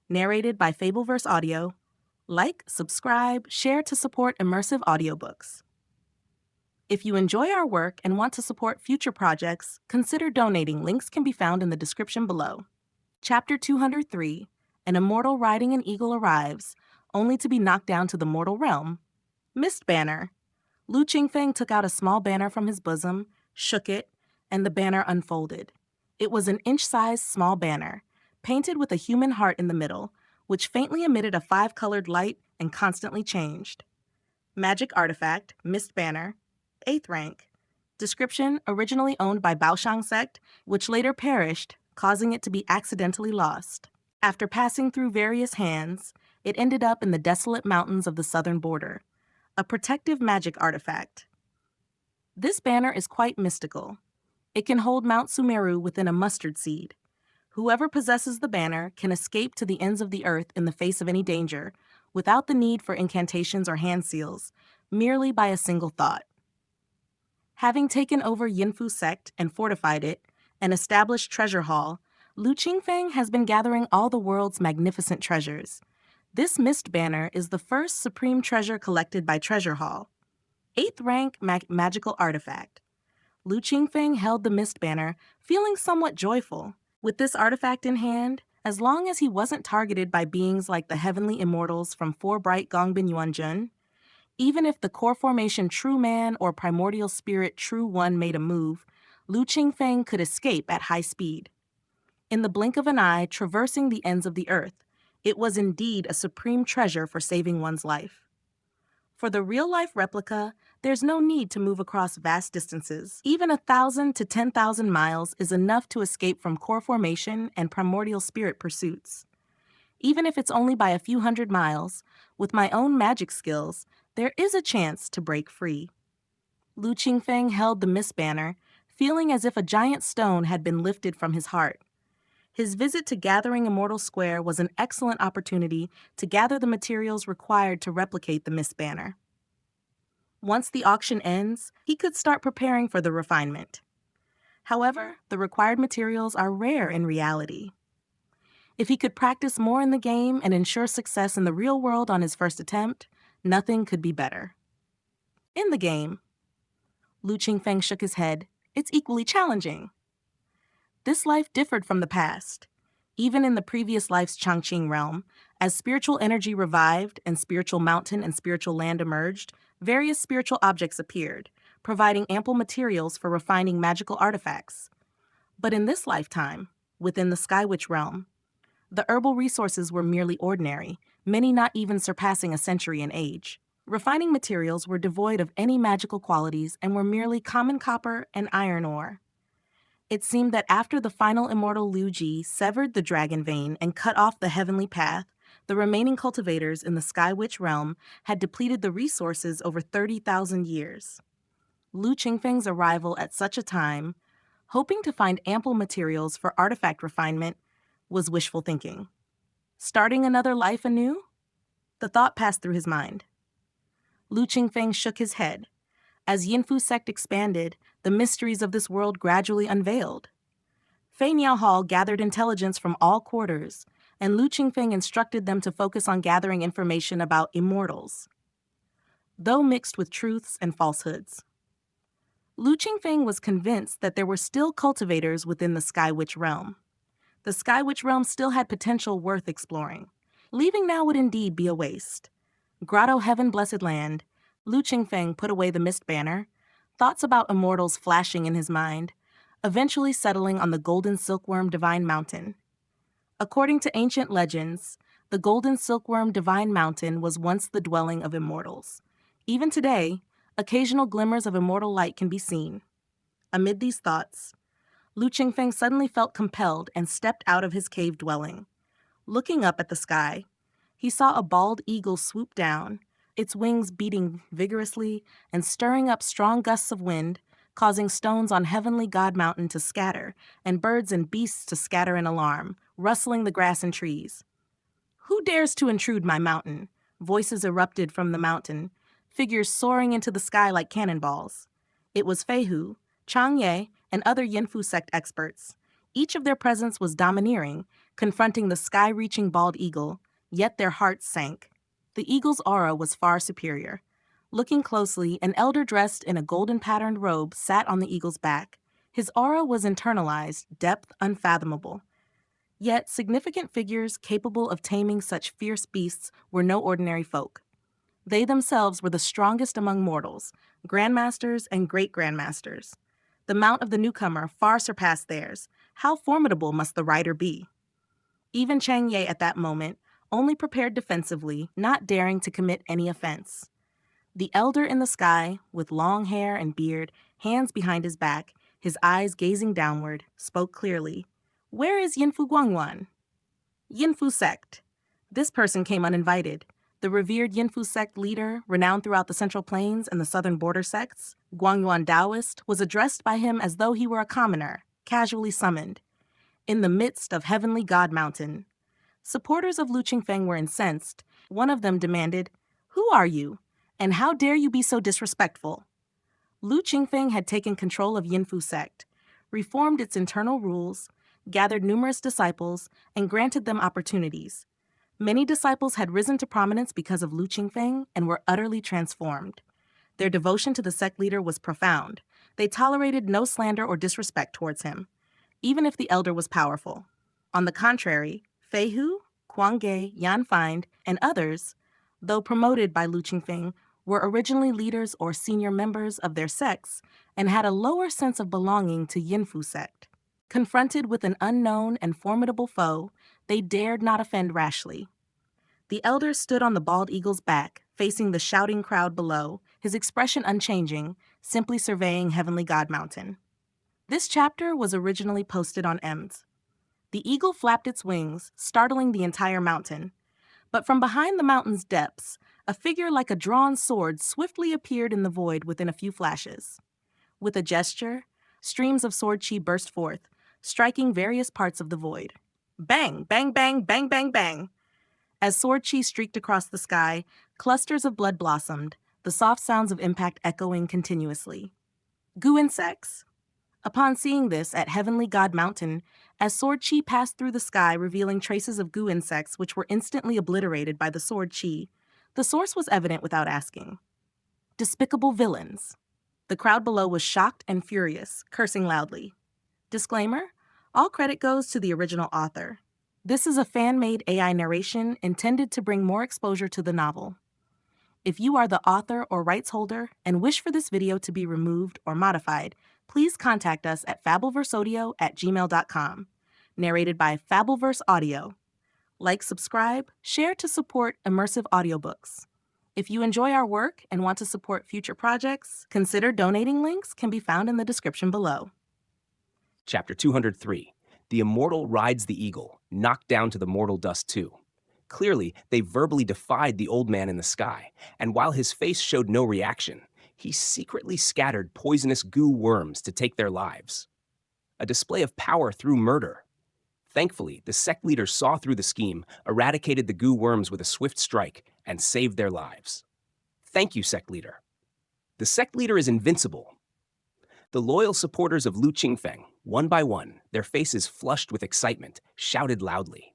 Narrated by Fableverse Audio. Like, subscribe, share to support immersive audiobooks. If you enjoy our work and want to support future projects, consider donating. Links can be found in the description below. Chapter 203, An Immortal riding an eagle arrives, only to be knocked down to the mortal realm. Mist Banner. Lu Qingfeng took out a small banner from his bosom, shook it, and the banner unfolded. It was an inch-sized small banner, painted with a human heart in the middle, which faintly emitted a 5-colored light and constantly changed. Magic artifact, Mist Banner, 8th rank. Description: originally owned by Baoshang sect, which later perished, causing it to be accidentally lost. After passing through various hands, it ended up in the desolate mountains of the southern border. A protective magic artifact. This banner is quite mystical. It can hold Mount Sumeru within a mustard seed. Whoever possesses the banner can escape to the ends of the earth in the face of any danger, without the need for incantations or hand seals, merely by a single thought. Having taken over Yinfu sect and fortified it, an established treasure hall, Lu Qingfeng has been gathering all the world's magnificent treasures. This mist banner is the first supreme treasure collected by Treasure Hall. 8th rank magical artifact. Lu Qingfeng held the mist banner, feeling somewhat joyful. With this artifact in hand, as long as he wasn't targeted by beings like the heavenly immortals from 4 Bright Gongbin Yuanjun, even if the core formation True Man or Primordial Spirit True One made a move, Lu Qingfeng could escape at high speed. In the blink of an eye, traversing the ends of the earth, it was indeed a supreme treasure for saving one's life. For the real-life replica, there's no need to move across vast distances. Even 1,000 to 10,000 miles is enough to escape from core formation and primordial spirit pursuits. Even if it's only by a few hundred miles, with my own magic skills, there is a chance to break free. Lu Qingfeng held the mist banner, feeling as if a giant stone had been lifted from his heart. His visit to Gathering Immortal Square was an excellent opportunity to gather the materials required to replicate the mist banner. Once the auction ends, he could start preparing for the refinement. However, the required materials are rare in reality. If he could practice more in the game and ensure success in the real world on his first attempt, nothing could be better. In the game, Lu Qingfeng shook his head. It's equally challenging. This life differed from the past. Even in the previous life's Changqing realm, as spiritual energy revived and spiritual mountain and spiritual land emerged, various spiritual objects appeared, providing ample materials for refining magical artifacts. But in this lifetime, within the Sky Witch realm, the herbal resources were merely ordinary, many not even surpassing a century in age. Refining materials were devoid of any magical qualities and were merely common copper and iron ore. It seemed that after the final immortal Liu Ji severed the dragon vein and cut off the heavenly path, the remaining cultivators in the Sky Witch realm had depleted the resources over 30,000 years. Lu Qingfeng's arrival at such a time, hoping to find ample materials for artifact refinement, was wishful thinking. Starting another life anew? The thought passed through his mind. Lu Qingfeng shook his head. As Yinfu sect expanded, the mysteries of this world gradually unveiled. Fei Niao Hall gathered intelligence from all quarters, and Lu Qingfeng instructed them to focus on gathering information about immortals, though mixed with truths and falsehoods. Lu Qingfeng was convinced that there were still cultivators within the Sky Witch realm. The Sky Witch realm still had potential worth exploring. Leaving now would indeed be a waste. Grotto Heaven Blessed Land, Lu Qingfeng put away the mist banner, thoughts about immortals flashing in his mind, eventually settling on the Golden Silkworm Divine Mountain. According to ancient legends, the Golden Silkworm Divine Mountain was once the dwelling of immortals. Even today, occasional glimmers of immortal light can be seen. Amid these thoughts, Lu Qingfeng suddenly felt compelled and stepped out of his cave dwelling. Looking up at the sky, he saw a bald eagle swoop down, its wings beating vigorously and stirring up strong gusts of wind, causing stones on Heavenly God Mountain to scatter and birds and beasts to scatter in alarm, rustling the grass and trees. "Who dares to intrude my mountain?" Voices erupted from the mountain, figures soaring into the sky like cannonballs. It was Fei Hu, Chang Ye, and other Yinfu sect experts. Each of their presence was domineering, confronting the sky-reaching bald eagle, yet their hearts sank. The eagle's aura was far superior. Looking closely, an elder dressed in a golden-patterned robe sat on the eagle's back. His aura was internalized, depth unfathomable. Yet significant figures capable of taming such fierce beasts were no ordinary folk. They themselves were the strongest among mortals, grandmasters and great-grandmasters. The mount of the newcomer far surpassed theirs. How formidable must the rider be? Even Chang Ye at that moment only prepared defensively, not daring to commit any offense. The elder in the sky, with long hair and beard, hands behind his back, his eyes gazing downward, spoke clearly. "Where is Yinfu Guangwan?" Yinfu sect. This person came uninvited. The revered Yinfu sect leader, renowned throughout the Central Plains and the southern border sects, Guangyuan Daoist, was addressed by him as though he were a commoner, casually summoned. In the midst of Heavenly God Mountain. Supporters of Lu Qingfeng were incensed. One of them demanded, "Who are you? And how dare you be so disrespectful?" Lu Qingfeng had taken control of Yinfu sect, reformed its internal rules, gathered numerous disciples, and granted them opportunities. Many disciples had risen to prominence because of Lu Qingfeng and were utterly transformed. Their devotion to the sect leader was profound. They tolerated no slander or disrespect towards him, even if the elder was powerful. On the contrary, Fei Hu, Kuang Ge, Yan Find, and others, though promoted by Lu Qingfeng, were originally leaders or senior members of their sects and had a lower sense of belonging to Yinfu sect. Confronted with an unknown and formidable foe, they dared not offend rashly. The elder stood on the bald eagle's back, facing the shouting crowd below, his expression unchanging, simply surveying Heavenly God Mountain. This chapter was originally posted on EMS. The eagle flapped its wings, startling the entire mountain. But from behind the mountain's depths, a figure like a drawn sword swiftly appeared in the void within a few flashes. With a gesture, streams of sword chi burst forth, striking various parts of the void. Bang, bang, bang, bang, bang, bang. As sword chi streaked across the sky, clusters of blood blossomed, the soft sounds of impact echoing continuously. Goo insects. Upon seeing this at Heavenly God Mountain, as sword chi passed through the sky revealing traces of goo insects which were instantly obliterated by the sword chi, the source was evident without asking. Despicable villains. The crowd below was shocked and furious, cursing loudly. Disclaimer: all credit goes to the original author. This is a fan-made AI narration intended to bring more exposure to the novel. If you are the author or rights holder and wish for this video to be removed or modified, please contact us at fableverseaudio@gmail.com. Narrated by Fableverse Audio. Like, subscribe, share to support immersive audiobooks. If you enjoy our work and want to support future projects, consider donating. Links can be found in the description below. Chapter 203. The immortal rides the eagle, knocked down to the mortal dust too. Clearly, they verbally defied the old man in the sky, and while his face showed no reaction, He secretly scattered poisonous goo worms to take their lives. A display of power through murder. Thankfully, the sect leader saw through the scheme, eradicated the goo worms with a swift strike, and saved their lives. Thank you, sect leader. The sect leader is invincible. The loyal supporters of Lu Qingfeng, one by one, their faces flushed with excitement, shouted loudly.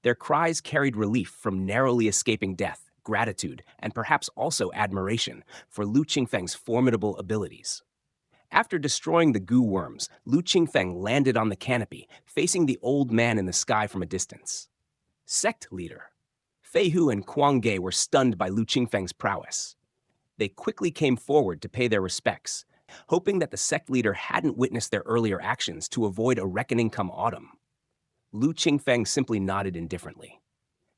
Their cries carried relief from narrowly escaping death, gratitude, and perhaps also admiration for Lu Qingfeng's formidable abilities. After destroying the goo worms, Lu Qingfeng landed on the canopy, facing the old man in the sky from a distance. Sect leader. Fei Hu and Kuang Ge were stunned by Lu Qingfeng's prowess. They quickly came forward to pay their respects, hoping that the sect leader hadn't witnessed their earlier actions to avoid a reckoning come autumn. Lu Qingfeng simply nodded indifferently.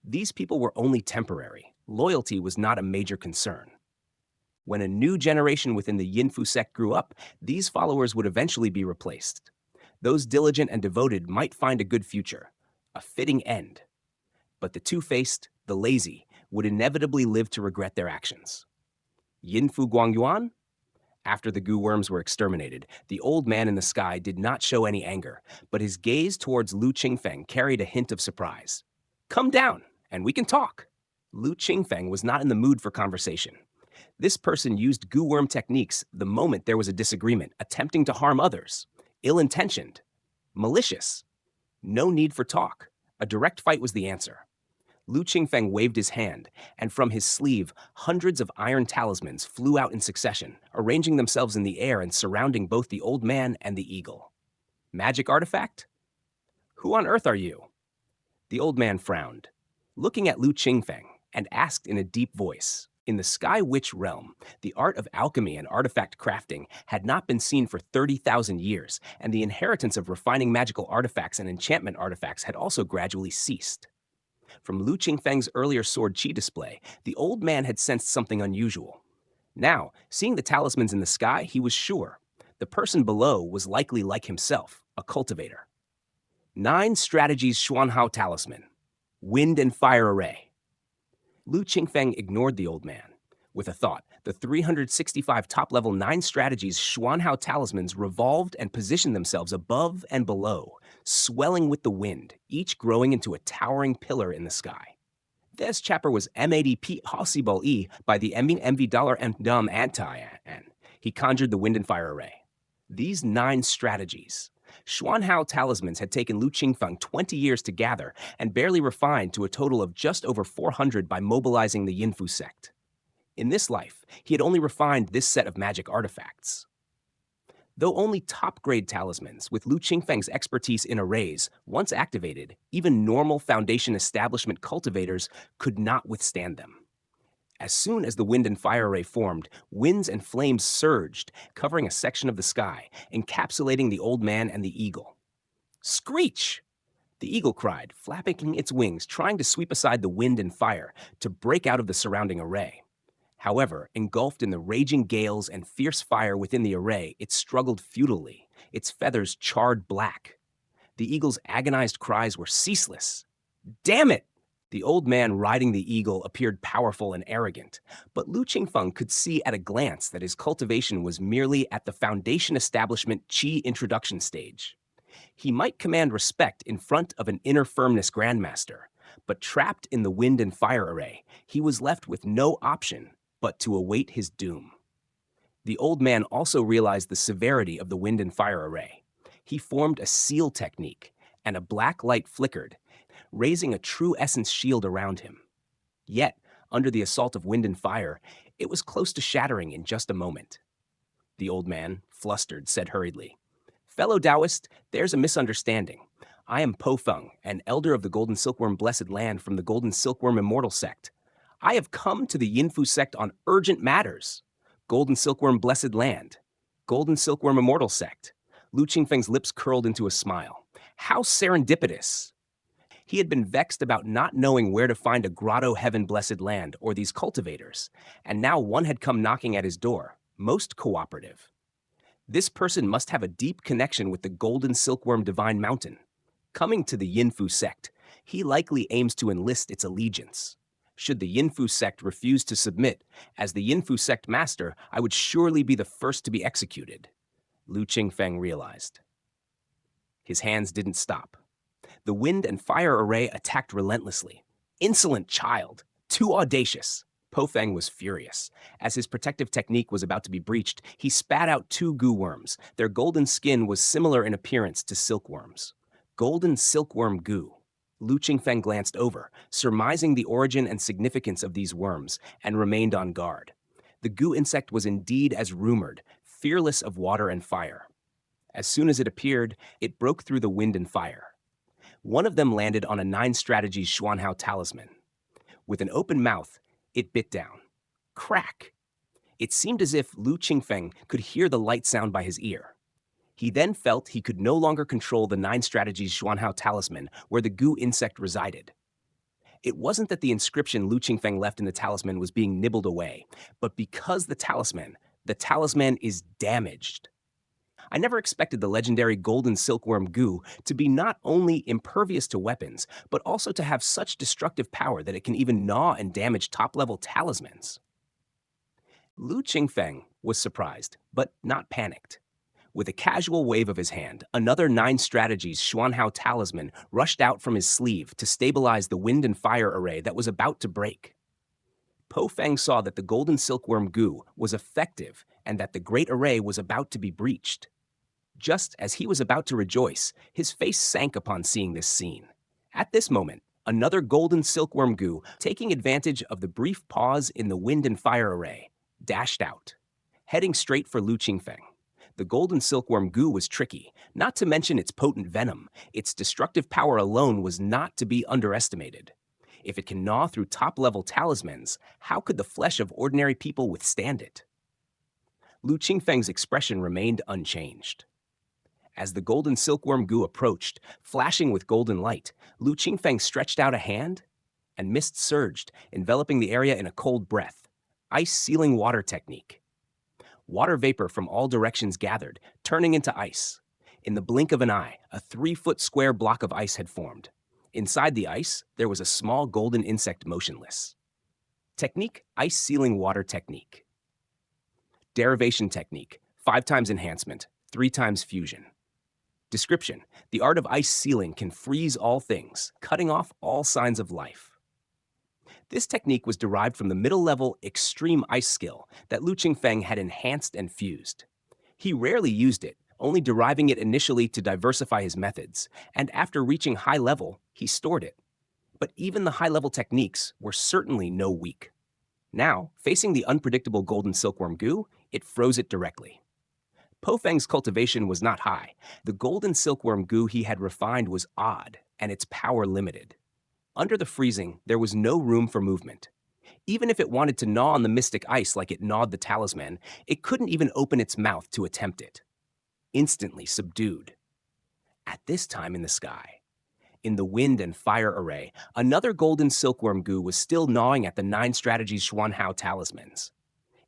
These people were only temporary. Loyalty was not a major concern. When a new generation within the Yinfu sect grew up, these followers would eventually be replaced. Those diligent and devoted might find a good future, a fitting end. But the two-faced, the lazy, would inevitably live to regret their actions. Yinfu Guangyuan? After the goo worms were exterminated, the old man in the sky did not show any anger, but his gaze towards Lu Qingfeng carried a hint of surprise. Come down, and we can talk. Lu Qingfeng was not in the mood for conversation. This person used goo worm techniques the moment there was a disagreement, attempting to harm others. Ill-intentioned. Malicious. No need for talk. A direct fight was the answer. Lu Qingfeng waved his hand, and from his sleeve, hundreds of iron talismans flew out in succession, arranging themselves in the air and surrounding both the old man and the eagle. Magic artifact? Who on earth are you? The old man frowned, looking at Lu Qingfeng, and asked in a deep voice. In the Sky Witch realm, the art of alchemy and artifact crafting had not been seen for 30,000 years, and the inheritance of refining magical artifacts and enchantment artifacts had also gradually ceased. From Lu Qingfeng's earlier sword chi display, the old man had sensed something unusual. Now, seeing the talismans in the sky, he was sure. The person below was likely like himself, a cultivator. 9 Strategies Xuanhao Talisman. Wind and Fire Array. Lu Qingfeng ignored the old man. With a thought, the 365 top-level 9 strategies Xuanhao talismans revolved and positioned themselves above and below, swelling with the wind, each growing into a towering pillar in the sky. This chapter was MADP possible by the MV and Dum anti-an. He conjured the wind and fire array. These 9 strategies. Xuanhao talismans had taken Lu Qingfeng 20 years to gather and barely refined to a total of just over 400 by mobilizing the Yinfu sect. In this life, he had only refined this set of magic artifacts. Though only top-grade talismans, with Lu Qingfeng's expertise in arrays, once activated, even normal Foundation establishment cultivators could not withstand them. As soon as the wind and fire array formed, winds and flames surged, covering a section of the sky, encapsulating the old man and the eagle. Screech! The eagle cried, flapping its wings, trying to sweep aside the wind and fire to break out of the surrounding array. However, engulfed in the raging gales and fierce fire within the array, it struggled futilely, its feathers charred black. The eagle's agonized cries were ceaseless. Damn it! The old man riding the eagle appeared powerful and arrogant, but Lu Qingfeng could see at a glance that his cultivation was merely at the Foundation establishment Qi introduction stage. He might command respect in front of an inner firmness grandmaster, but trapped in the wind and fire array, he was left with no option but to await his doom. The old man also realized the severity of the wind and fire array. He formed a seal technique, and a black light flickered, raising a true essence shield around him. Yet, under the assault of wind and fire, it was close to shattering in just a moment. The old man, flustered, said hurriedly, "Fellow Daoist, there's a misunderstanding. I am Po Feng, an elder of the Golden Silkworm Blessed Land from the Golden Silkworm Immortal sect. I have come to the Yinfu sect on urgent matters. Golden Silkworm Blessed Land. Golden Silkworm Immortal sect." Lu Qingfeng's lips curled into a smile. How serendipitous! He had been vexed about not knowing where to find a Grotto Heaven Blessed Land or these cultivators, and now one had come knocking at his door, most cooperative. This person must have a deep connection with the Golden Silkworm Divine Mountain. Coming to the Yinfu sect, he likely aims to enlist its allegiance. Should the Yinfu sect refuse to submit, as the Yinfu sect master, I would surely be the first to be executed, Lu Qingfeng realized. His hands didn't stop. The wind and fire array attacked relentlessly. Insolent child! Too audacious! Po Feng was furious. As his protective technique was about to be breached, he spat out 2 goo worms. Their golden skin was similar in appearance to silkworms. Golden silkworm goo. Lu Qingfeng glanced over, surmising the origin and significance of these worms, and remained on guard. The goo insect was indeed as rumored, fearless of water and fire. As soon as it appeared, it broke through the wind and fire. One of them landed on a 9 strategies Xuanhao talisman. With an open mouth, it bit down. Crack! It seemed as if Lu Qingfeng could hear the light sound by his ear. He then felt he could no longer control the 9 strategies Xuanhao talisman where the goo insect resided. It wasn't that the inscription Lu Qingfeng left in the talisman was being nibbled away, but because the talisman is damaged. I never expected the legendary golden silkworm goo to be not only impervious to weapons, but also to have such destructive power that it can even gnaw and damage top-level talismans. Lu Qingfeng was surprised, but not panicked. With a casual wave of his hand, another 9 strategies Xuanhao talisman rushed out from his sleeve to stabilize the wind and fire array that was about to break. Po Feng saw that the golden silkworm goo was effective and that the great array was about to be breached. Just as he was about to rejoice, his face sank upon seeing this scene. At this moment, another golden silkworm goo, taking advantage of the brief pause in the wind and fire array, dashed out, heading straight for Lu Qingfeng. The golden silkworm goo was tricky, not to mention its potent venom. Its destructive power alone was not to be underestimated. If it can gnaw through top-level talismans, how could the flesh of ordinary people withstand it? Lu Qingfeng's expression remained unchanged. As the golden silkworm goo approached, flashing with golden light, Lu Qingfeng stretched out a hand, and mist surged, enveloping the area in a cold breath. Ice-sealing water technique. Water vapor from all directions gathered, turning into ice. In the blink of an eye, a 3-foot square block of ice had formed. Inside the ice, there was a small golden insect motionless. Technique, ice-sealing water technique. Derivation technique, 5 times enhancement, 3 times fusion. Description, the art of ice sealing can freeze all things, cutting off all signs of life. This technique was derived from the middle-level extreme ice skill that Lu Qingfeng had enhanced and fused. He rarely used it, only deriving it initially to diversify his methods, and after reaching high level, he stored it. But even the high-level techniques were certainly no weak. Now, facing the unpredictable golden silkworm goo, it froze it directly. Po Feng's cultivation was not high. The golden silkworm goo he had refined was odd, and its power limited. Under the freezing, there was no room for movement. Even if it wanted to gnaw on the mystic ice like it gnawed the talisman, it couldn't even open its mouth to attempt it. Instantly subdued. At this time in the sky, in the wind and fire array, another golden silkworm goo was still gnawing at the 9 strategies Xuanhao talismans.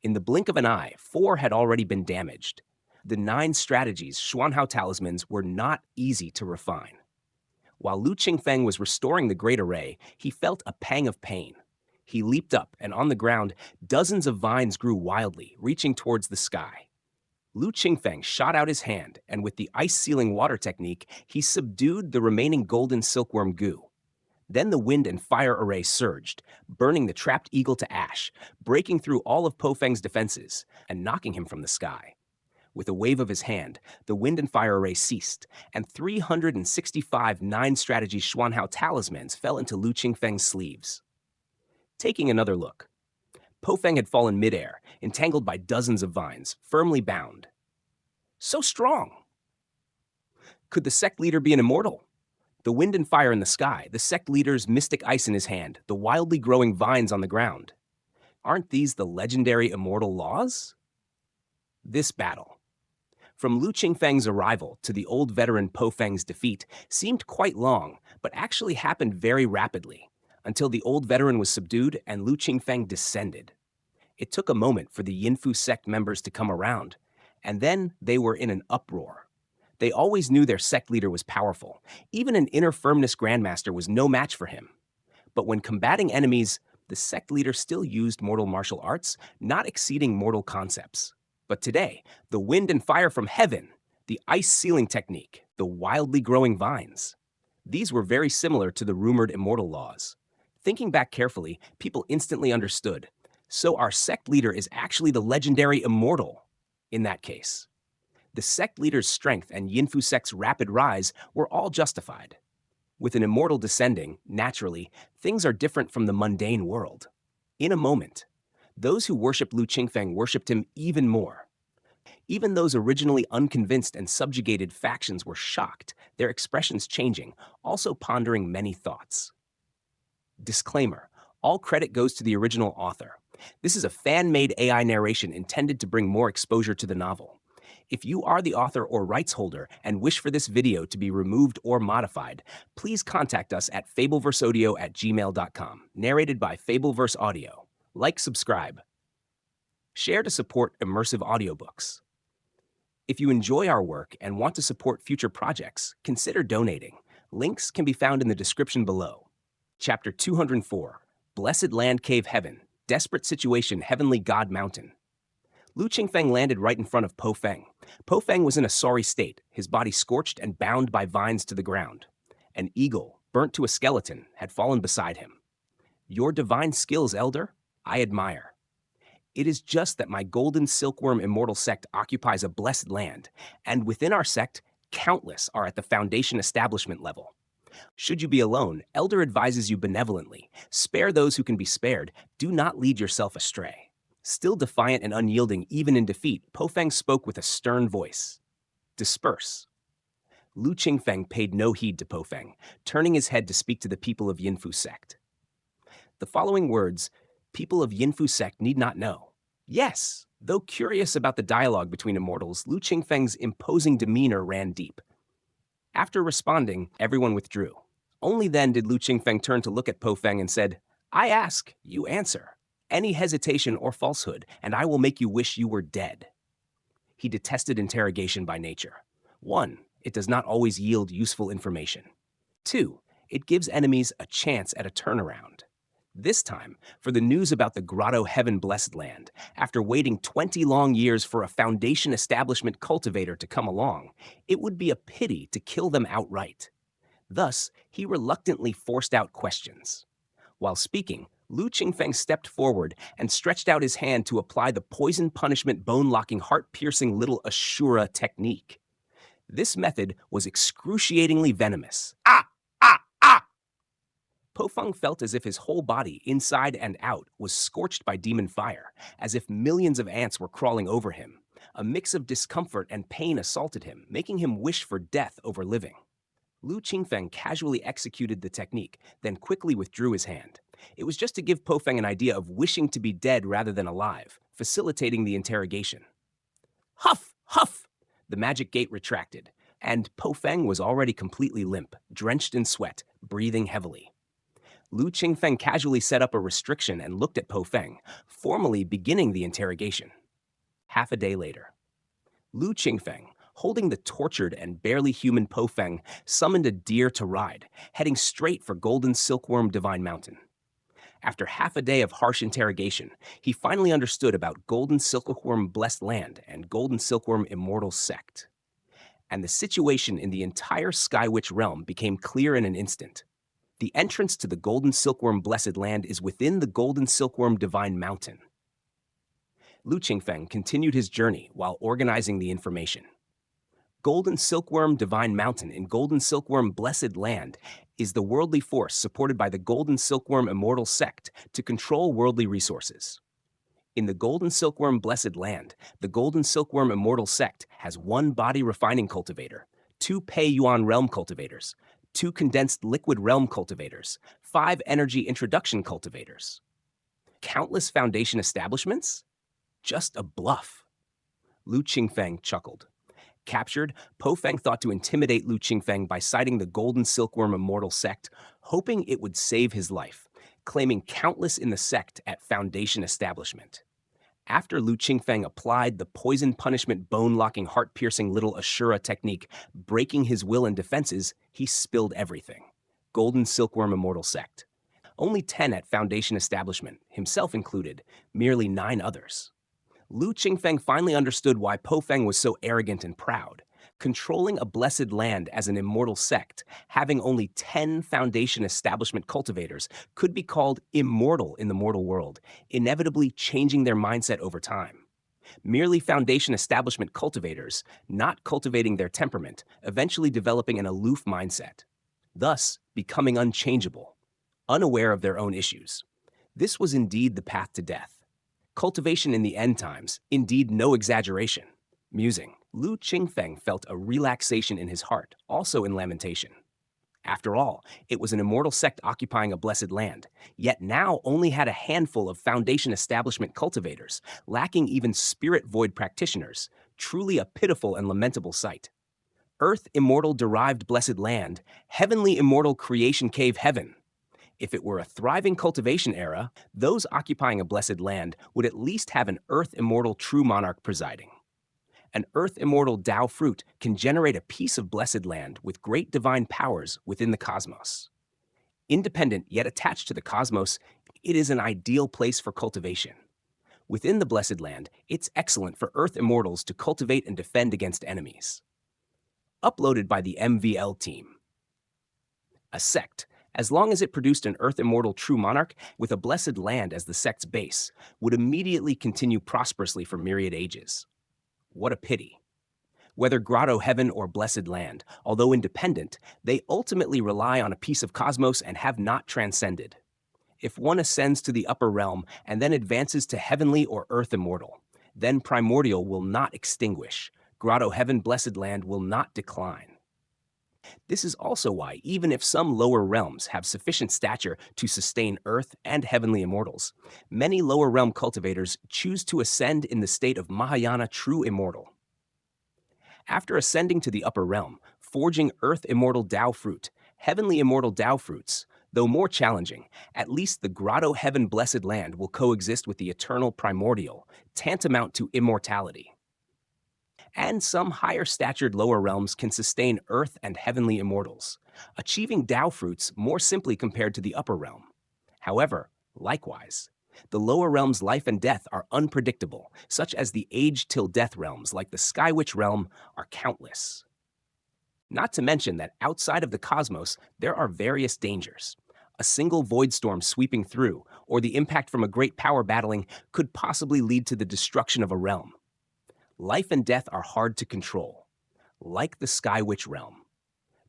In the blink of an eye, 4 had already been damaged. The 9 strategies Xuanhao talismans were not easy to refine. While Lu Qingfeng was restoring the great array, he felt a pang of pain. He leaped up, and on the ground, dozens of vines grew wildly, reaching towards the sky. Lu Qingfeng shot out his hand, and with the ice-sealing water technique, he subdued the remaining golden silkworm goo. Then the wind and fire array surged, burning the trapped eagle to ash, breaking through all of Po Feng's defenses, and knocking him from the sky. With a wave of his hand, the wind and fire array ceased, and 365 9 strategy Xuanhao talismans fell into Lu Qingfeng's sleeves. Taking another look, Po Feng had fallen midair, entangled by dozens of vines, firmly bound. So strong! Could the sect leader be an immortal? The wind and fire in the sky, the sect leader's mystic ice in his hand, the wildly growing vines on the ground. Aren't these the legendary immortal laws? This battle, from Lu Qingfeng's arrival to the old veteran Po Feng's defeat, seemed quite long, but actually happened very rapidly, until the old veteran was subdued and Lu Qingfeng descended. It took a moment for the Yinfu sect members to come around, and then they were in an uproar. They always knew their sect leader was powerful. Even an inner firmness grandmaster was no match for him. But when combating enemies The sect leader still used mortal martial arts, not exceeding mortal concepts. But today, the wind and fire from heaven, the ice sealing technique, the wildly growing vines, these were very similar to the rumored immortal laws. Thinking back carefully, people instantly understood. So our sect leader is actually the legendary immortal. In that case, the sect leader's strength and Yinfu sect's rapid rise were all justified. With an immortal descending, naturally, things are different from the mundane world. In a moment, those who worshipped Lu Qingfeng worshipped him even more. Even those originally unconvinced and subjugated factions were shocked, their expressions changing, also pondering many thoughts. Disclaimer: all credit goes to the original author. This is a fan-made AI narration intended to bring more exposure to the novel. If you are the author or rights holder and wish for this video to be removed or modified, please contact us at fableverseaudio@gmail.com, narrated by Fableverse Audio. Like, subscribe. Share to support immersive audiobooks. If you enjoy our work and want to support future projects, consider donating. Links can be found in the description below. Chapter 204, Blessed Land Cave Heaven, Desperate Situation Heavenly God Mountain. Lu Qingfeng landed right in front of Po Feng. Po Feng was in a sorry state, his body scorched and bound by vines to the ground. An eagle, burnt to a skeleton, had fallen beside him. Your divine skills, Elder, I admire. It is just that my golden silkworm immortal sect occupies a blessed land, and within our sect, countless are at the foundation establishment level. Should you be alone, Elder advises you benevolently. Spare those who can be spared. Do not lead yourself astray. Still defiant and unyielding even in defeat, Po Feng spoke with a stern voice. Disperse. Lu Qingfeng paid no heed to Po Feng, turning his head to speak to the people of Yinfu sect. The following words, people of Yinfu sect need not know. Yes, though curious about the dialogue between immortals, Lu Qingfeng's imposing demeanor ran deep. After responding, everyone withdrew. Only then did Lu Qingfeng turn to look at Po Feng and said, I ask, you answer. Any hesitation or falsehood, and I will make you wish you were dead. He detested interrogation by nature. 1. It does not always yield useful information. 2. It gives enemies a chance at a turnaround. This time, for the news about the Grotto Heaven Blessed Land, after waiting 20 long years for a foundation establishment cultivator to come along, it would be a pity to kill them outright. Thus, he reluctantly forced out questions. While speaking, Lu Qingfeng stepped forward and stretched out his hand to apply the poison punishment bone-locking heart-piercing little Ashura technique. This method was excruciatingly venomous. Ah! Ah! Ah! Po Feng felt as if his whole body, inside and out, was scorched by demon fire, as if millions of ants were crawling over him. A mix of discomfort and pain assaulted him, making him wish for death over living. Lu Qingfeng casually executed the technique, then quickly withdrew his hand. It was just to give Po Feng an idea of wishing to be dead rather than alive, facilitating the interrogation. Huff! Huff! The magic gate retracted, and Po Feng was already completely limp, drenched in sweat, breathing heavily. Lu Qingfeng casually set up a restriction and looked at Po Feng, formally beginning the interrogation. Half a day later, Lu Qingfeng, holding the tortured and barely human Po Feng, summoned a deer to ride, heading straight for Golden Silkworm Divine Mountain. After half a day of harsh interrogation, he finally understood about Golden Silkworm Blessed Land and Golden Silkworm Immortal Sect. And the situation in the entire Sky Witch realm became clear in an instant. The entrance to the Golden Silkworm Blessed Land is within the Golden Silkworm Divine Mountain. Lu Qingfeng continued his journey while organizing the information. Golden Silkworm Divine Mountain in Golden Silkworm Blessed Land is the worldly force supported by the Golden Silkworm Immortal Sect to control worldly resources. In the Golden Silkworm Blessed Land, the Golden Silkworm Immortal Sect has 1 body refining cultivator, 2 Pei Yuan realm cultivators, 2 condensed liquid realm cultivators, 5 energy introduction cultivators. Countless foundation establishments? Just a bluff. Lu Qingfeng chuckled. Captured, Po Feng thought to intimidate Lu Qingfeng by citing the Golden Silkworm Immortal Sect, hoping it would save his life, claiming countless in the sect at foundation establishment. After Lu Qingfeng applied the poison punishment bone-locking heart-piercing little Ashura technique, breaking his will and defenses, he spilled everything. Golden Silkworm Immortal Sect. only 10 at Foundation establishment, himself included, merely 9 others. Lu Qingfeng finally understood why Po Feng was so arrogant and proud. Controlling a blessed land as an immortal sect, having only 10 Foundation establishment cultivators, could be called immortal in the mortal world, inevitably changing their mindset over time. Merely Foundation establishment cultivators, not cultivating their temperament, eventually developing an aloof mindset, thus becoming unchangeable, unaware of their own issues. This was indeed the path to death. Cultivation in the end times, indeed no exaggeration. Musing, Lu Qingfeng felt a relaxation in his heart, also in lamentation. After all, it was an immortal sect occupying a blessed land, yet now only had a handful of Foundation establishment cultivators, lacking even spirit void practitioners, truly a pitiful and lamentable sight. Earth immortal derived blessed land, heavenly immortal creation cave heaven. If it were a thriving cultivation era, those occupying a blessed land would at least have an earth immortal true monarch presiding. An earth immortal Dao fruit can generate a piece of blessed land with great divine powers within the cosmos. Independent yet attached to the cosmos, it is an ideal place for cultivation. Within the blessed land, it's excellent for earth immortals to cultivate and defend against enemies. Uploaded by the MVL team. A sect, as long as it produced an earth immortal true monarch with a blessed land as the sect's base, would immediately continue prosperously for myriad ages. What a pity. Whether grotto heaven or blessed land, although independent, they ultimately rely on a piece of cosmos and have not transcended. If one ascends to the upper realm and then advances to heavenly or earth immortal, then primordial will not extinguish, grotto heaven blessed land will not decline. This is also why, even if some lower realms have sufficient stature to sustain earth and heavenly immortals, many lower realm cultivators choose to ascend in the state of Mahayana true immortal. After ascending to the upper realm, forging earth immortal Dao fruit, heavenly immortal Dao fruits, though more challenging, at least the grotto heaven blessed land will coexist with the eternal primordial, tantamount to immortality. And some higher statured lower realms can sustain earth and heavenly immortals, achieving Dao fruits more simply compared to the upper realm. However, likewise, the lower realm's life and death are unpredictable, such as the age till death realms like the Sky Witch realm are countless. Not to mention that outside of the cosmos, there are various dangers. A single void storm sweeping through, or the impact from a great power battling, could possibly lead to the destruction of a realm. Life and death are hard to control, like the Sky Witch realm.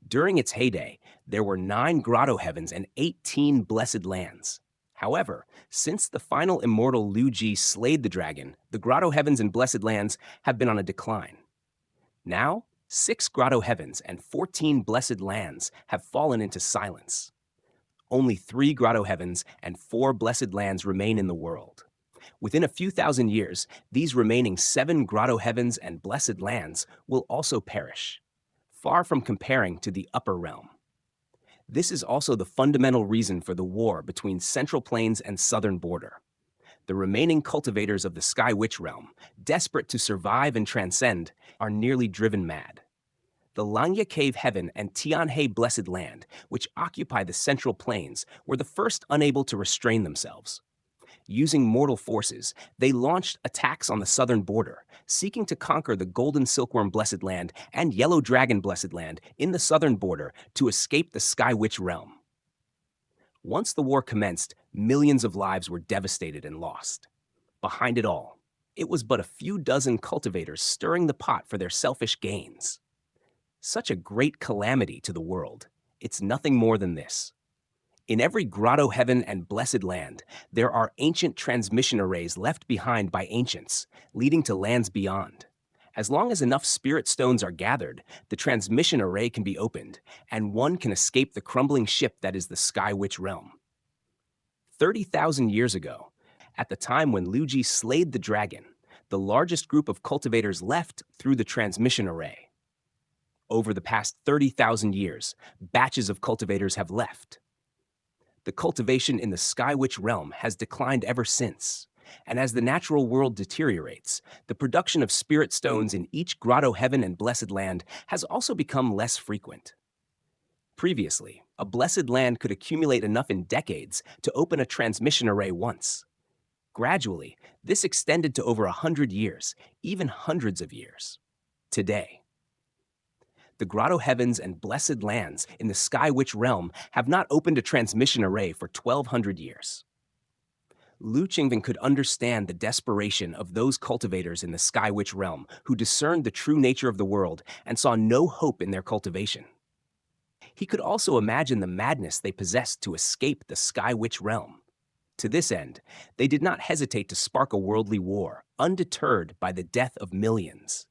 During its heyday, there were 9 grotto heavens and 18 blessed lands. However, since the final immortal Liu Ji slayed the dragon, the grotto heavens and blessed lands have been on a decline. Now, 6 grotto heavens and 14 blessed lands have fallen into silence. Only 3 grotto heavens and 4 blessed lands remain in the world. Within a few thousand years, these remaining 7 grotto heavens and blessed lands will also perish, far from comparing to the upper realm. This is also the fundamental reason for the war between Central Plains and Southern Border. The remaining cultivators of the Sky Witch realm, desperate to survive and transcend, are nearly driven mad. The Langya Cave Heaven and Tianhe Blessed Land, which occupy the Central Plains, were the first unable to restrain themselves. Using mortal forces, they launched attacks on the southern border, seeking to conquer the Golden Silkworm Blessed Land and Yellow Dragon Blessed Land in the southern border to escape the Sky Witch realm. Once the war commenced, millions of lives were devastated and lost. Behind it all, it was but a few dozen cultivators stirring the pot for their selfish gains. Such a great calamity to the world, it's nothing more than this. In every grotto heaven and blessed land, there are ancient transmission arrays left behind by ancients, leading to lands beyond. As long as enough spirit stones are gathered, the transmission array can be opened, and one can escape the crumbling ship that is the Sky Witch realm. 30,000 years ago, at the time when Liu Ji slayed the dragon, the largest group of cultivators left through the transmission array. Over the past 30,000 years, batches of cultivators have left. The cultivation in the Sky Witch realm has declined ever since, and as the natural world deteriorates, the production of spirit stones in each grotto heaven and blessed land has also become less frequent. Previously, A blessed land could accumulate enough in decades to open a transmission array once. Gradually, this extended to over 100 years, even hundreds of years. Today, the Grotto Heavens and Blessed Lands in the Sky Witch realm have not opened a transmission array for 1,200 years. Lu Qingfeng could understand the desperation of those cultivators in the Sky Witch realm who discerned the true nature of the world and saw no hope in their cultivation. He could also imagine the madness they possessed to escape the Sky Witch realm. To this end, they did not hesitate to spark a worldly war, undeterred by the death of millions.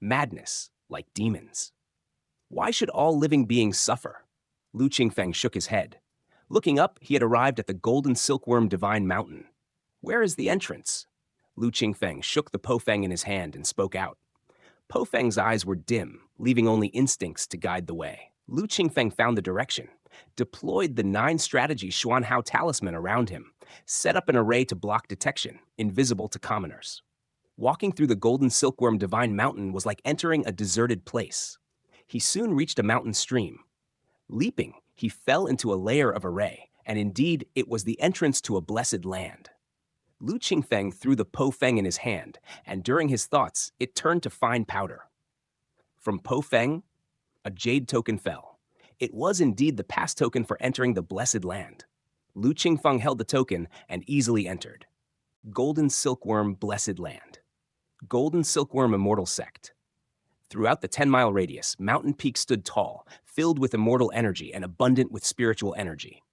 Madness, like demons. Why should all living beings suffer? Lu Qingfeng shook his head. Looking up, he had arrived at the Golden Silkworm Divine Mountain. Where is the entrance? Lu Qingfeng shook the Pofeng in his hand and spoke out. Pofeng's eyes were dim, leaving only instincts to guide the way. Lu Qingfeng found the direction, deployed the 9 strategy Xuanhao talisman around him, set up an array to block detection, invisible to commoners. Walking through the Golden Silkworm Divine Mountain was like entering a deserted place. He soon reached a mountain stream. Leaping, he fell into a layer of array, and indeed, it was the entrance to a blessed land. Lu Qingfeng threw the Pofeng in his hand, and during his thoughts, it turned to fine powder. From Pofeng, a jade token fell. It was indeed the pass token for entering the blessed land. Lu Qingfeng held the token and easily entered. Golden Silkworm Blessed Land. Golden Silkworm Immortal Sect. Throughout the 10-mile radius, mountain peaks stood tall, filled with immortal energy and abundant with spiritual energy.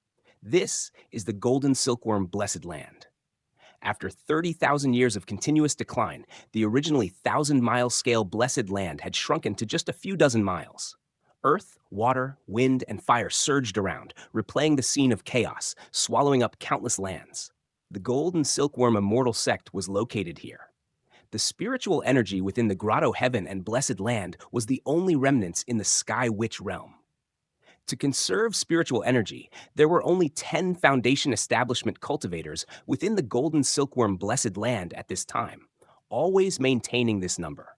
This is the Golden Silkworm Blessed Land. After 30,000 years of continuous decline, the originally 1,000-mile scale Blessed Land had shrunken to just a few dozen miles. Earth, water, wind, and fire surged around, replaying the scene of chaos, swallowing up countless lands. The Golden Silkworm Immortal Sect was located here. The spiritual energy within the Grotto Heaven and Blessed Land was the only remnants in the Sky Witch realm. To conserve spiritual energy, there were only 10 Foundation Establishment cultivators within the Golden Silkworm Blessed Land at this time, always maintaining this number.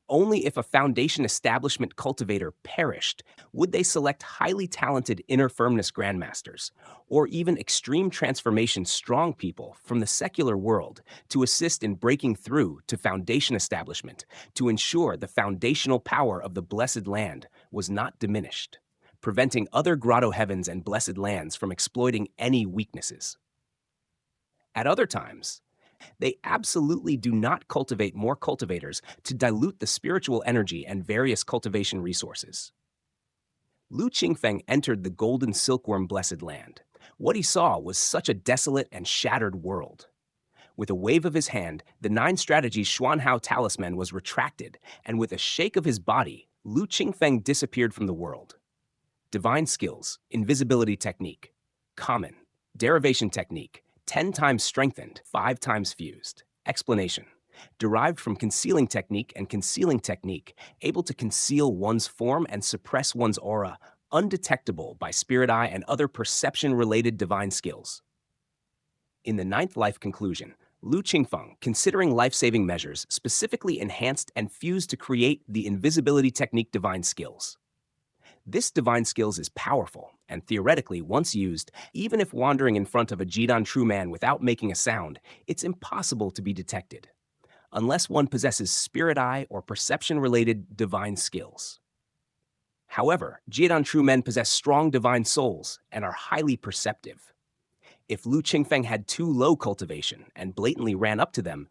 Only if a Foundation Establishment cultivator perished would they select highly talented inner firmness grandmasters, or even extreme transformation strong people from the secular world to assist in breaking through to Foundation Establishment to ensure the foundational power of the Blessed Land was not diminished, preventing other Grotto Heavens and Blessed Lands from exploiting any weaknesses. At other times, they absolutely do not cultivate more cultivators to dilute the spiritual energy and various cultivation resources. Lu Qingfeng entered the Golden Silkworm Blessed Land. What he saw was such a desolate and shattered world. With a wave of his hand, the 9 strategies Xuanhao talisman was retracted, and with a shake of his body, Lu Qingfeng disappeared from the world. Divine skills, invisibility technique, common, derivation technique, 10 times strengthened, 5 times fused. Explanation. Derived from concealing technique and concealing technique, able to conceal one's form and suppress one's aura, undetectable by spirit eye and other perception-related divine skills. In the 9th life conclusion, Lu Qingfeng, considering life-saving measures, specifically enhanced and fused to create the invisibility technique divine skills. This divine skills is powerful, and theoretically, once used, even if wandering in front of a Jidan true man without making a sound, it's impossible to be detected, unless one possesses spirit eye or perception-related divine skills. However, Jidan true men possess strong divine souls and are highly perceptive. If Lu Qingfeng had too low cultivation and blatantly ran up to them,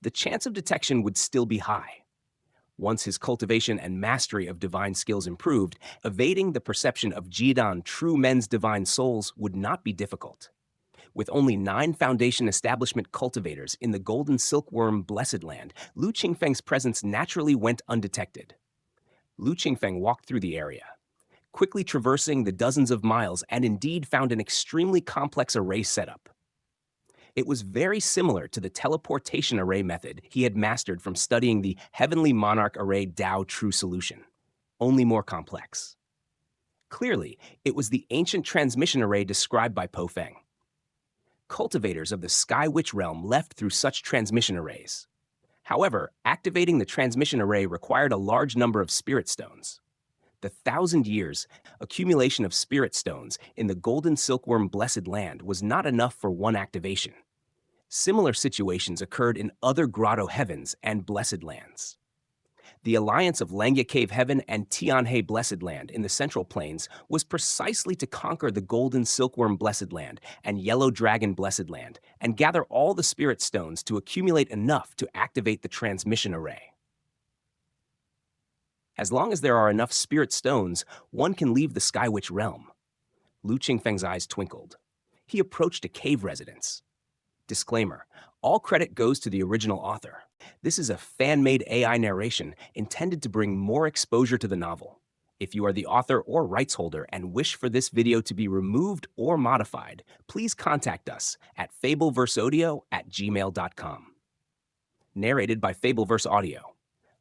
the chance of detection would still be high. Once his cultivation and mastery of divine skills improved, evading the perception of Jidan true men's divine souls would not be difficult. With only 9 Foundation Establishment cultivators in the Golden Silkworm Blessed Land, Lu Qingfeng's presence naturally went undetected. Lu Qingfeng walked through the area, quickly traversing the dozens of miles, and indeed found an extremely complex array setup. It was very similar to the teleportation array method he had mastered from studying the Heavenly Monarch Array Dao True Solution, only more complex. Clearly, it was the ancient transmission array described by Pofeng. Cultivators of the Sky Witch realm left through such transmission arrays. However, activating the transmission array required a large number of spirit stones. The 1,000 years accumulation of spirit stones in the golden silkworm blessed land was not enough for one activation. Similar situations occurred in other grotto heavens and blessed lands. The alliance of Langya Cave Heaven and Tianhe Blessed Land in the Central Plains was precisely to conquer the Golden Silkworm Blessed Land and Yellow Dragon Blessed Land and gather all the spirit stones to accumulate enough to activate the transmission array. As long as there are enough spirit stones, one can leave the Sky Witch realm. Lu Qingfeng's eyes twinkled. He approached a cave residence. Disclaimer: all credit goes to the original author. This is a fan-made AI narration intended to bring more exposure to the novel. If you are the author or rights holder and wish for this video to be removed or modified, please contact us at fableverseaudio@gmail.com. Narrated by Fableverse Audio.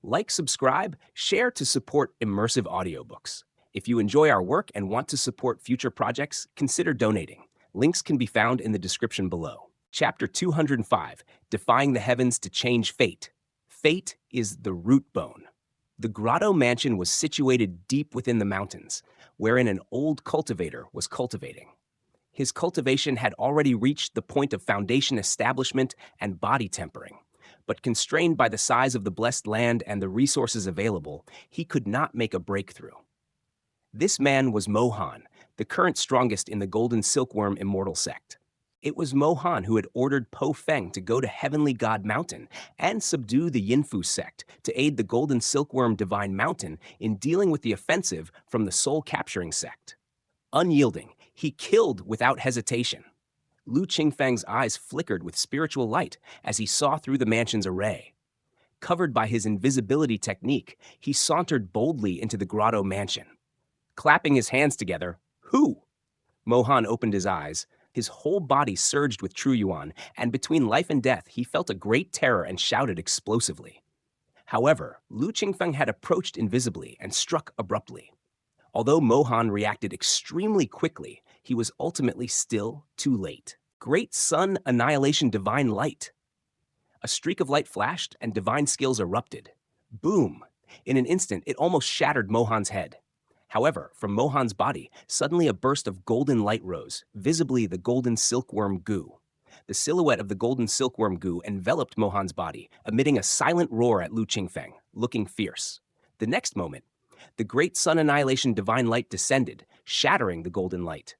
Like, subscribe, share to support immersive audiobooks. If you enjoy our work and want to support future projects, consider donating. Links can be found in the description below. Chapter 205, Defying the Heavens to Change Fate. Fate is the root bone. The grotto mansion was situated deep within the mountains, wherein an old cultivator was cultivating. His cultivation had already reached the point of foundation establishment and body tempering, but constrained by the size of the blessed land and the resources available, he could not make a breakthrough. This man was Mohan, the current strongest in the Golden Silkworm Immortal sect. It was Mohan who had ordered Po Feng to go to Heavenly God Mountain and subdue the Yinfu sect to aid the Golden Silkworm Divine Mountain in dealing with the offensive from the soul-capturing sect. Unyielding, he killed without hesitation. Lu Qingfeng's eyes flickered with spiritual light as he saw through the mansion's array. Covered by his invisibility technique, he sauntered boldly into the grotto mansion. Clapping his hands together, "Who?" Mohan opened his eyes. His whole body surged with true yuan, and between life and death, he felt a great terror and shouted explosively. However, Lu Qingfeng had approached invisibly and struck abruptly. Although Mohan reacted extremely quickly, he was ultimately still too late. Great Sun Annihilation Divine Light. A streak of light flashed and divine skills erupted. Boom! In an instant, it almost shattered Mohan's head. However, from Mohan's body, suddenly a burst of golden light rose, visibly the golden silkworm goo. The silhouette of the golden silkworm goo enveloped Mohan's body, emitting a silent roar at Lu Qingfeng, looking fierce. The next moment, the great sun annihilation divine light descended, shattering the golden light.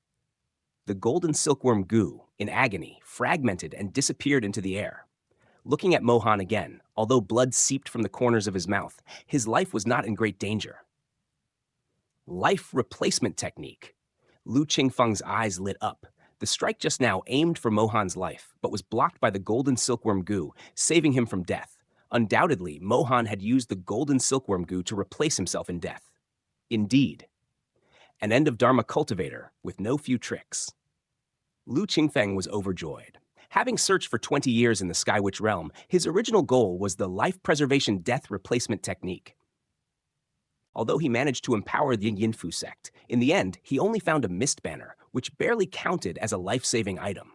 The golden silkworm goo, in agony, fragmented and disappeared into the air. Looking at Mohan again, although blood seeped from the corners of his mouth, his life was not in great danger. Life replacement technique. Lu Qingfeng's eyes lit up. The strike just now aimed for Mohan's life, but was blocked by the golden silkworm goo, saving him from death. Undoubtedly, Mohan had used the golden silkworm goo to replace himself in death. Indeed. An end of Dharma cultivator with no few tricks. Lu Qingfeng was overjoyed. Having searched for 20 years in the Sky Witch realm, his original goal was the life preservation death replacement technique. Although he managed to empower the Yinfu sect, in the end, he only found a mist banner, which barely counted as a life-saving item.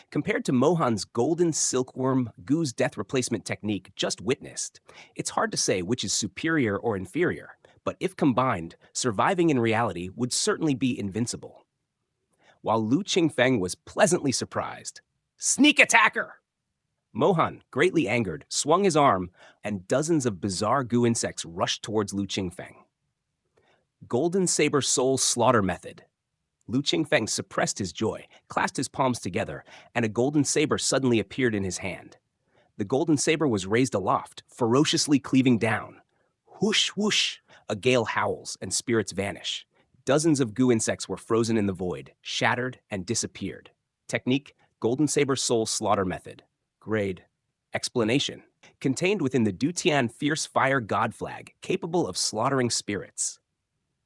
Compared to Mohan's golden silkworm goo's death replacement technique just witnessed, it's hard to say which is superior or inferior, but if combined, surviving in reality would certainly be invincible. While Lu Qingfeng was pleasantly surprised, "Sneak attacker!" Mohan, greatly angered, swung his arm, and dozens of bizarre goo insects rushed towards Lu Qingfeng. Golden Saber Soul Slaughter Method. Lu Qingfeng suppressed his joy, clasped his palms together, and a golden saber suddenly appeared in his hand. The golden saber was raised aloft, ferociously cleaving down. Whoosh, whoosh! A gale howls, and spirits vanish. Dozens of goo insects were frozen in the void, shattered, and disappeared. Technique: Golden Saber Soul Slaughter Method. Grade: Explanation. Contained within the Dutian Fierce Fire God Flag, capable of slaughtering spirits.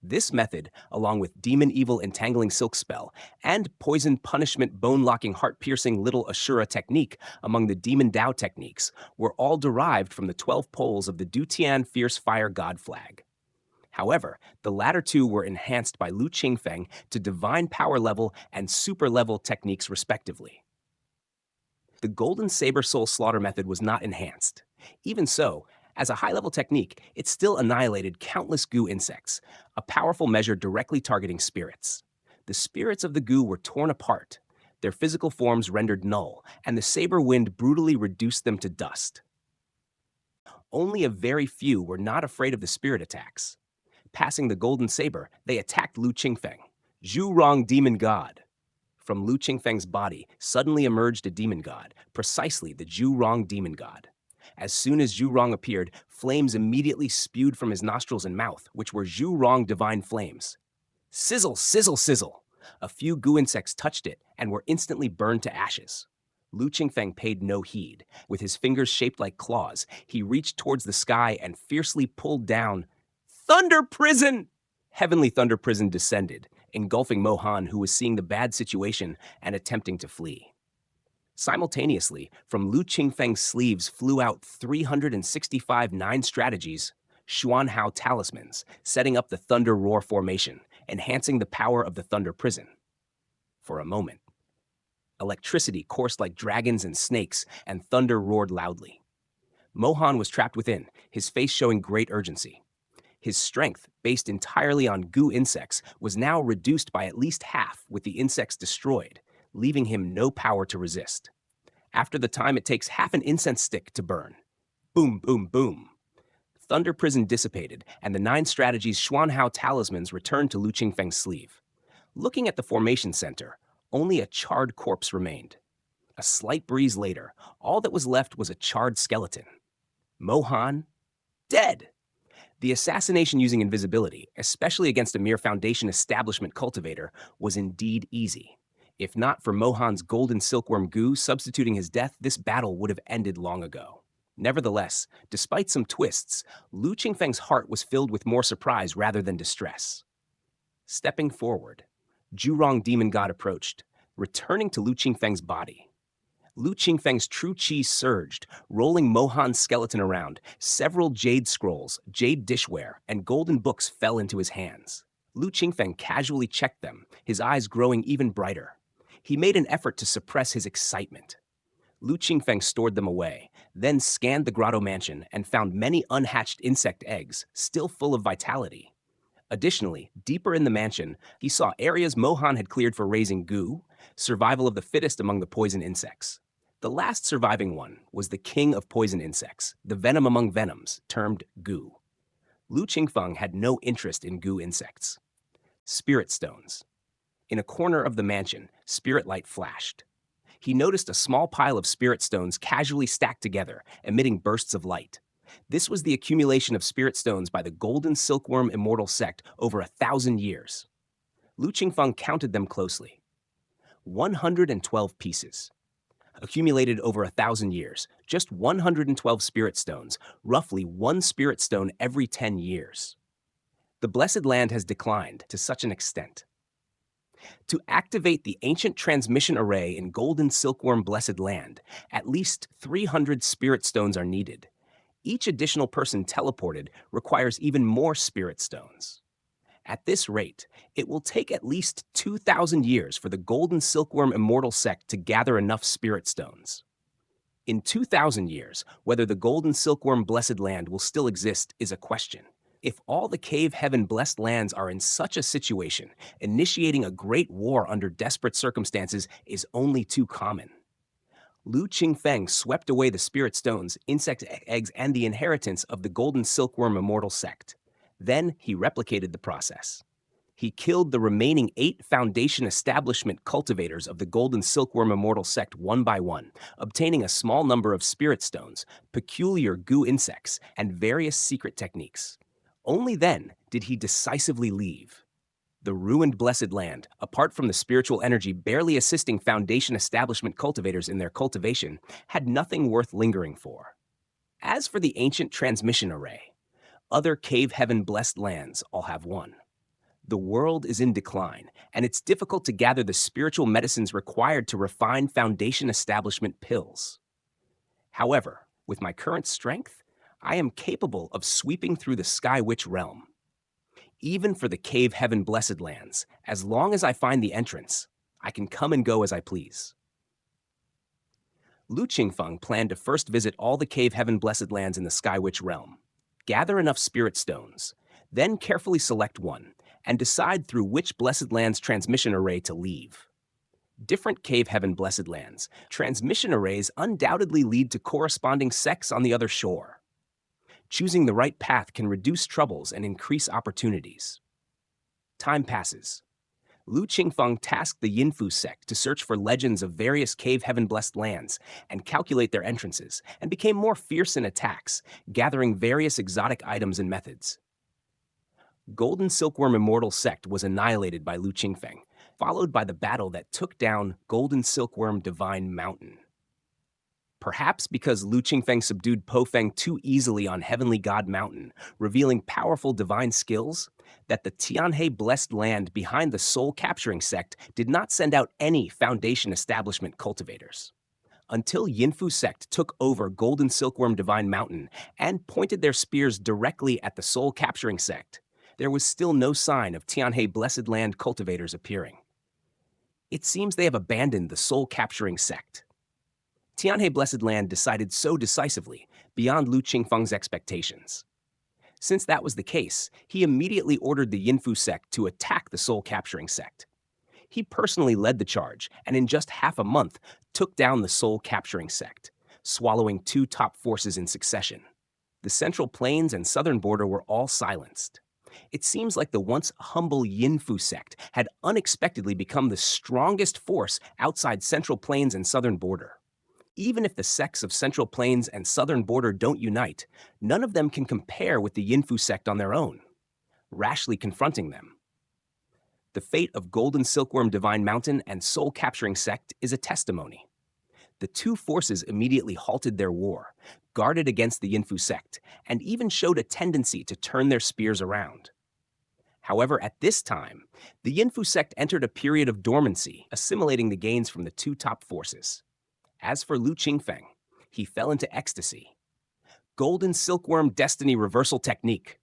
This method, along with Demon Evil Entangling Silk Spell and Poison Punishment Bone-Locking Heart-Piercing Little Ashura Technique among the Demon Dao techniques, were all derived from the 12 poles of the Dutian Fierce Fire God Flag. However, the latter two were enhanced by Lu Qingfeng to Divine Power Level and Super Level techniques respectively. The Golden Saber Soul Slaughter method was not enhanced. Even so, As a high-level technique, it still annihilated countless goo insects, a powerful measure directly targeting spirits. The spirits of the goo were torn apart, their physical forms rendered null, and the saber wind brutally reduced them to dust. Only a very few were not afraid of the spirit attacks. Passing the golden saber, they attacked Lu Qingfeng, Zhurong demon god. From Lu Qingfeng's body suddenly emerged a demon god, precisely the Zhurong demon god. As soon as Zhurong appeared, flames immediately spewed from his nostrils and mouth, which were Zhurong divine flames. Sizzle, sizzle, sizzle! A few goo insects touched it and were instantly burned to ashes. Lu Qingfeng paid no heed. With his fingers shaped like claws, he reached towards the sky and fiercely pulled down Thunder Prison! Heavenly Thunder Prison descended, engulfing Mohan, who was seeing the bad situation and attempting to flee. Simultaneously, from Lu Qingfeng's sleeves flew out 365 9 strategies, Xuanhao talismans, setting up the Thunder Roar formation, enhancing the power of the Thunder Prison. For a moment, electricity coursed like dragons and snakes, and thunder roared loudly. Mohan was trapped within, his face showing great urgency. His strength, based entirely on goo insects, was now reduced by at least half with the insects destroyed, leaving him no power to resist. After the time it takes half an incense stick to burn. Boom, boom, boom. Thunder Prison dissipated, and the 9 strategies Xuanhao talismans returned to Lu Qingfeng's sleeve. Looking at the formation center, only a charred corpse remained. A slight breeze later, all that was left was a charred skeleton. Mohan, dead! The assassination using invisibility, especially against a mere Foundation establishment cultivator, was indeed easy. If not for Mohan's golden silkworm goo substituting his death, this battle would have ended long ago. Nevertheless, despite some twists, Lu Qingfeng's heart was filled with more surprise rather than distress. Stepping forward, Zhurong demon god approached, returning to Lu Qingfeng's body. Lu Qingfeng's true chi surged, rolling Mohan's skeleton around. Several jade scrolls, jade dishware, and golden books fell into his hands. Lu Qingfeng casually checked them, his eyes growing even brighter. He made an effort to suppress his excitement. Lu Qingfeng stored them away, then scanned the grotto mansion and found many unhatched insect eggs, still full of vitality. Additionally, deeper in the mansion, he saw areas Mohan had cleared for raising goo, survival of the fittest among the poison insects. The last surviving one was the king of poison insects, the venom among venoms, termed goo. Lu Qingfeng had no interest in goo insects. Spirit stones. In a corner of the mansion, spirit light flashed. He noticed a small pile of spirit stones casually stacked together, emitting bursts of light. This was the accumulation of spirit stones by the Golden Silkworm Immortal sect over 1,000 years. Lu Qingfeng counted them closely. 112 pieces. Accumulated over 1,000 years, just 112 spirit stones, roughly 1 spirit stone every 10 years. The Blessed Land has declined to such an extent. To activate the ancient transmission array in Golden Silkworm Blessed Land, at least 300 spirit stones are needed. Each additional person teleported requires even more spirit stones. At this rate, it will take at least 2,000 years for the Golden Silkworm Immortal sect to gather enough spirit stones. In 2,000 years, whether the Golden Silkworm Blessed Land will still exist is a question. If all the Cave Heaven blessed lands are in such a situation, initiating a great war under desperate circumstances is only too common. Lu Qingfeng swept away the spirit stones, insect eggs, and the inheritance of the Golden Silkworm Immortal sect. Then he replicated the process. He killed the remaining 8 Foundation establishment cultivators of the Golden Silkworm Immortal sect one by one, obtaining a small number of spirit stones, peculiar goo insects, and various secret techniques. Only then did he decisively leave. The ruined Blessed Land, apart from the spiritual energy barely assisting Foundation establishment cultivators in their cultivation, had nothing worth lingering for. As for the ancient transmission array, other Cave Heaven blessed lands all have one. The world is in decline, and it's difficult to gather the spiritual medicines required to refine Foundation establishment pills. However, with my current strength, I am capable of sweeping through the Sky Witch realm. Even for the Cave Heaven blessed lands, as long as I find the entrance, I can come and go as I please. Lu Qingfeng planned to first visit all the Cave Heaven Blessed Lands in the Sky Witch realm, gather enough spirit stones, then carefully select one, and decide through which Blessed Land's transmission array to leave. Different Cave Heaven Blessed Lands, transmission arrays undoubtedly lead to corresponding sects on the other shore. Choosing the right path can reduce troubles and increase opportunities. Time passes. Lu Qingfeng tasked the Yinfu sect to search for legends of various Cave Heaven Blessed lands and calculate their entrances, and became more fierce in attacks, gathering various exotic items and methods. Golden Silkworm Immortal sect was annihilated by Lu Qingfeng, followed by the battle that took down Golden Silkworm Divine Mountain. Perhaps because Lu Qingfeng subdued Po Feng too easily on Heavenly God Mountain, revealing powerful divine skills, that the Tianhe Blessed Land behind the soul-capturing sect did not send out any Foundation Establishment cultivators. Until Yinfu sect took over Golden Silkworm Divine Mountain and pointed their spears directly at the soul-capturing sect, there was still no sign of Tianhe Blessed Land cultivators appearing. It seems they have abandoned the soul-capturing sect. Tianhe Blessed Land decided so decisively, beyond Lu Qingfeng's expectations. Since that was the case, he immediately ordered the Yinfu sect to attack the soul-capturing sect. He personally led the charge, and in just half a month, took down the soul-capturing sect, swallowing 2 top forces in succession. The Central Plains and Southern Border were all silenced. It seems like the once humble Yinfu sect had unexpectedly become the strongest force outside Central Plains and Southern Border. Even if the sects of Central Plains and Southern Border don't unite, none of them can compare with the Yinfu sect on their own, rashly confronting them. The fate of Golden Silkworm Divine Mountain and soul-capturing sect is a testimony. The 2 forces immediately halted their war, guarded against the Yinfu sect, and even showed a tendency to turn their spears around. However, at this time, the Yinfu sect entered a period of dormancy, assimilating the gains from the 2 top forces. As for Lu Qingfeng, he fell into ecstasy. Golden Silkworm Destiny Reversal Technique.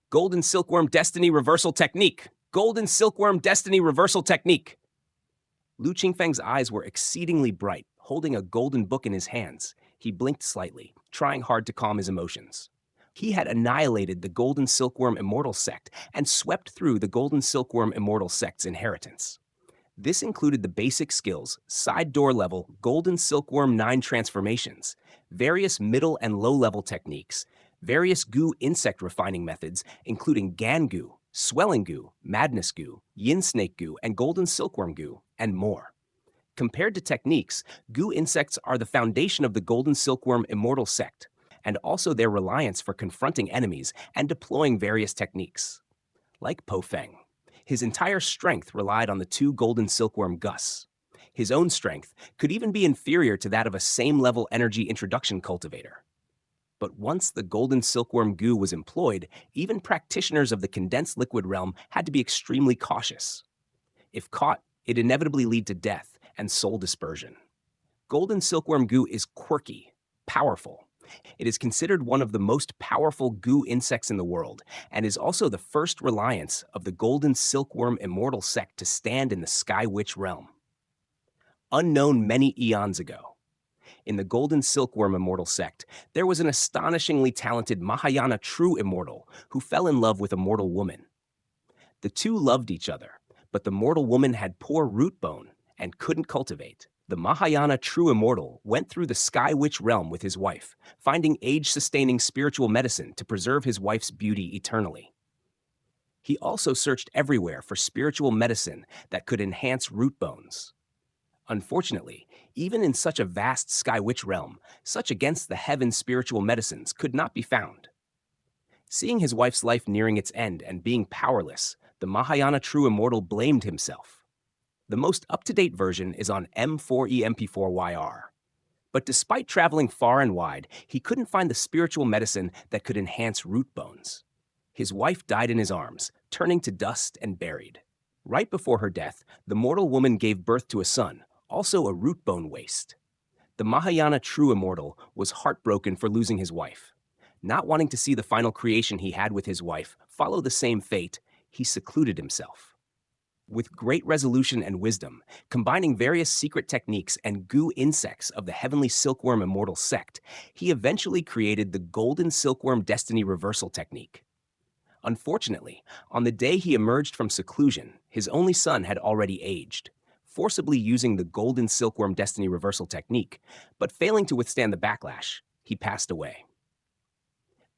Golden Silkworm Destiny Reversal Technique. Golden Silkworm Destiny Reversal Technique. Lu Qingfeng's eyes were exceedingly bright, holding a golden book in his hands. He blinked slightly, trying hard to calm his emotions. He had annihilated the Golden Silkworm Immortal sect and swept through the Golden Silkworm Immortal sect's inheritance. This included the basic skills, side door level, Golden Silkworm 9 transformations, various middle and low level techniques, various goo insect refining methods, including Gan goo, Swelling goo, Madness goo, Yin snake goo, and Golden Silkworm goo, and more. Compared to techniques, goo insects are the foundation of the Golden Silkworm Immortal sect, and also their reliance for confronting enemies and deploying various techniques. Like Po Feng, his entire strength relied on the 2 Golden Silkworm Gus. His own strength could even be inferior to that of a same-level energy introduction cultivator. But once the Golden Silkworm goo was employed, even practitioners of the condensed liquid realm had to be extremely cautious. If caught, it'd inevitably lead to death and soul dispersion. Golden Silkworm goo is quirky, powerful. It is considered one of the most powerful goo insects in the world, and is also the first reliance of the Golden Silkworm Immortal sect to stand in the Sky Witch realm. Unknown many eons ago, in the Golden Silkworm Immortal sect, there was an astonishingly talented Mahayana true immortal who fell in love with a mortal woman. The 2 loved each other, but the mortal woman had poor root bone and couldn't cultivate. The Mahayana true immortal went through the Sky Witch realm with his wife, finding age-sustaining spiritual medicine to preserve his wife's beauty eternally. He also searched everywhere for spiritual medicine that could enhance root bones. Unfortunately, even in such a vast Sky Witch realm, such against the heaven spiritual medicines could not be found. Seeing his wife's life nearing its end and being powerless, the Mahayana true immortal blamed himself. The most up-to-date version is on M4EMP4YR. But despite traveling far and wide, he couldn't find the spiritual medicine that could enhance root bones. His wife died in his arms, turning to dust and buried. Right before her death, the mortal woman gave birth to a son, also a root bone waste. The Mahayana true immortal was heartbroken for losing his wife. Not wanting to see the final creation he had with his wife follow the same fate, he secluded himself. With great resolution and wisdom, combining various secret techniques and goo insects of the heavenly silkworm immortal sect, he eventually created the golden silkworm destiny reversal technique. Unfortunately, on the day he emerged from seclusion, his only son had already aged, forcibly using the golden silkworm destiny reversal technique, but failing to withstand the backlash, he passed away.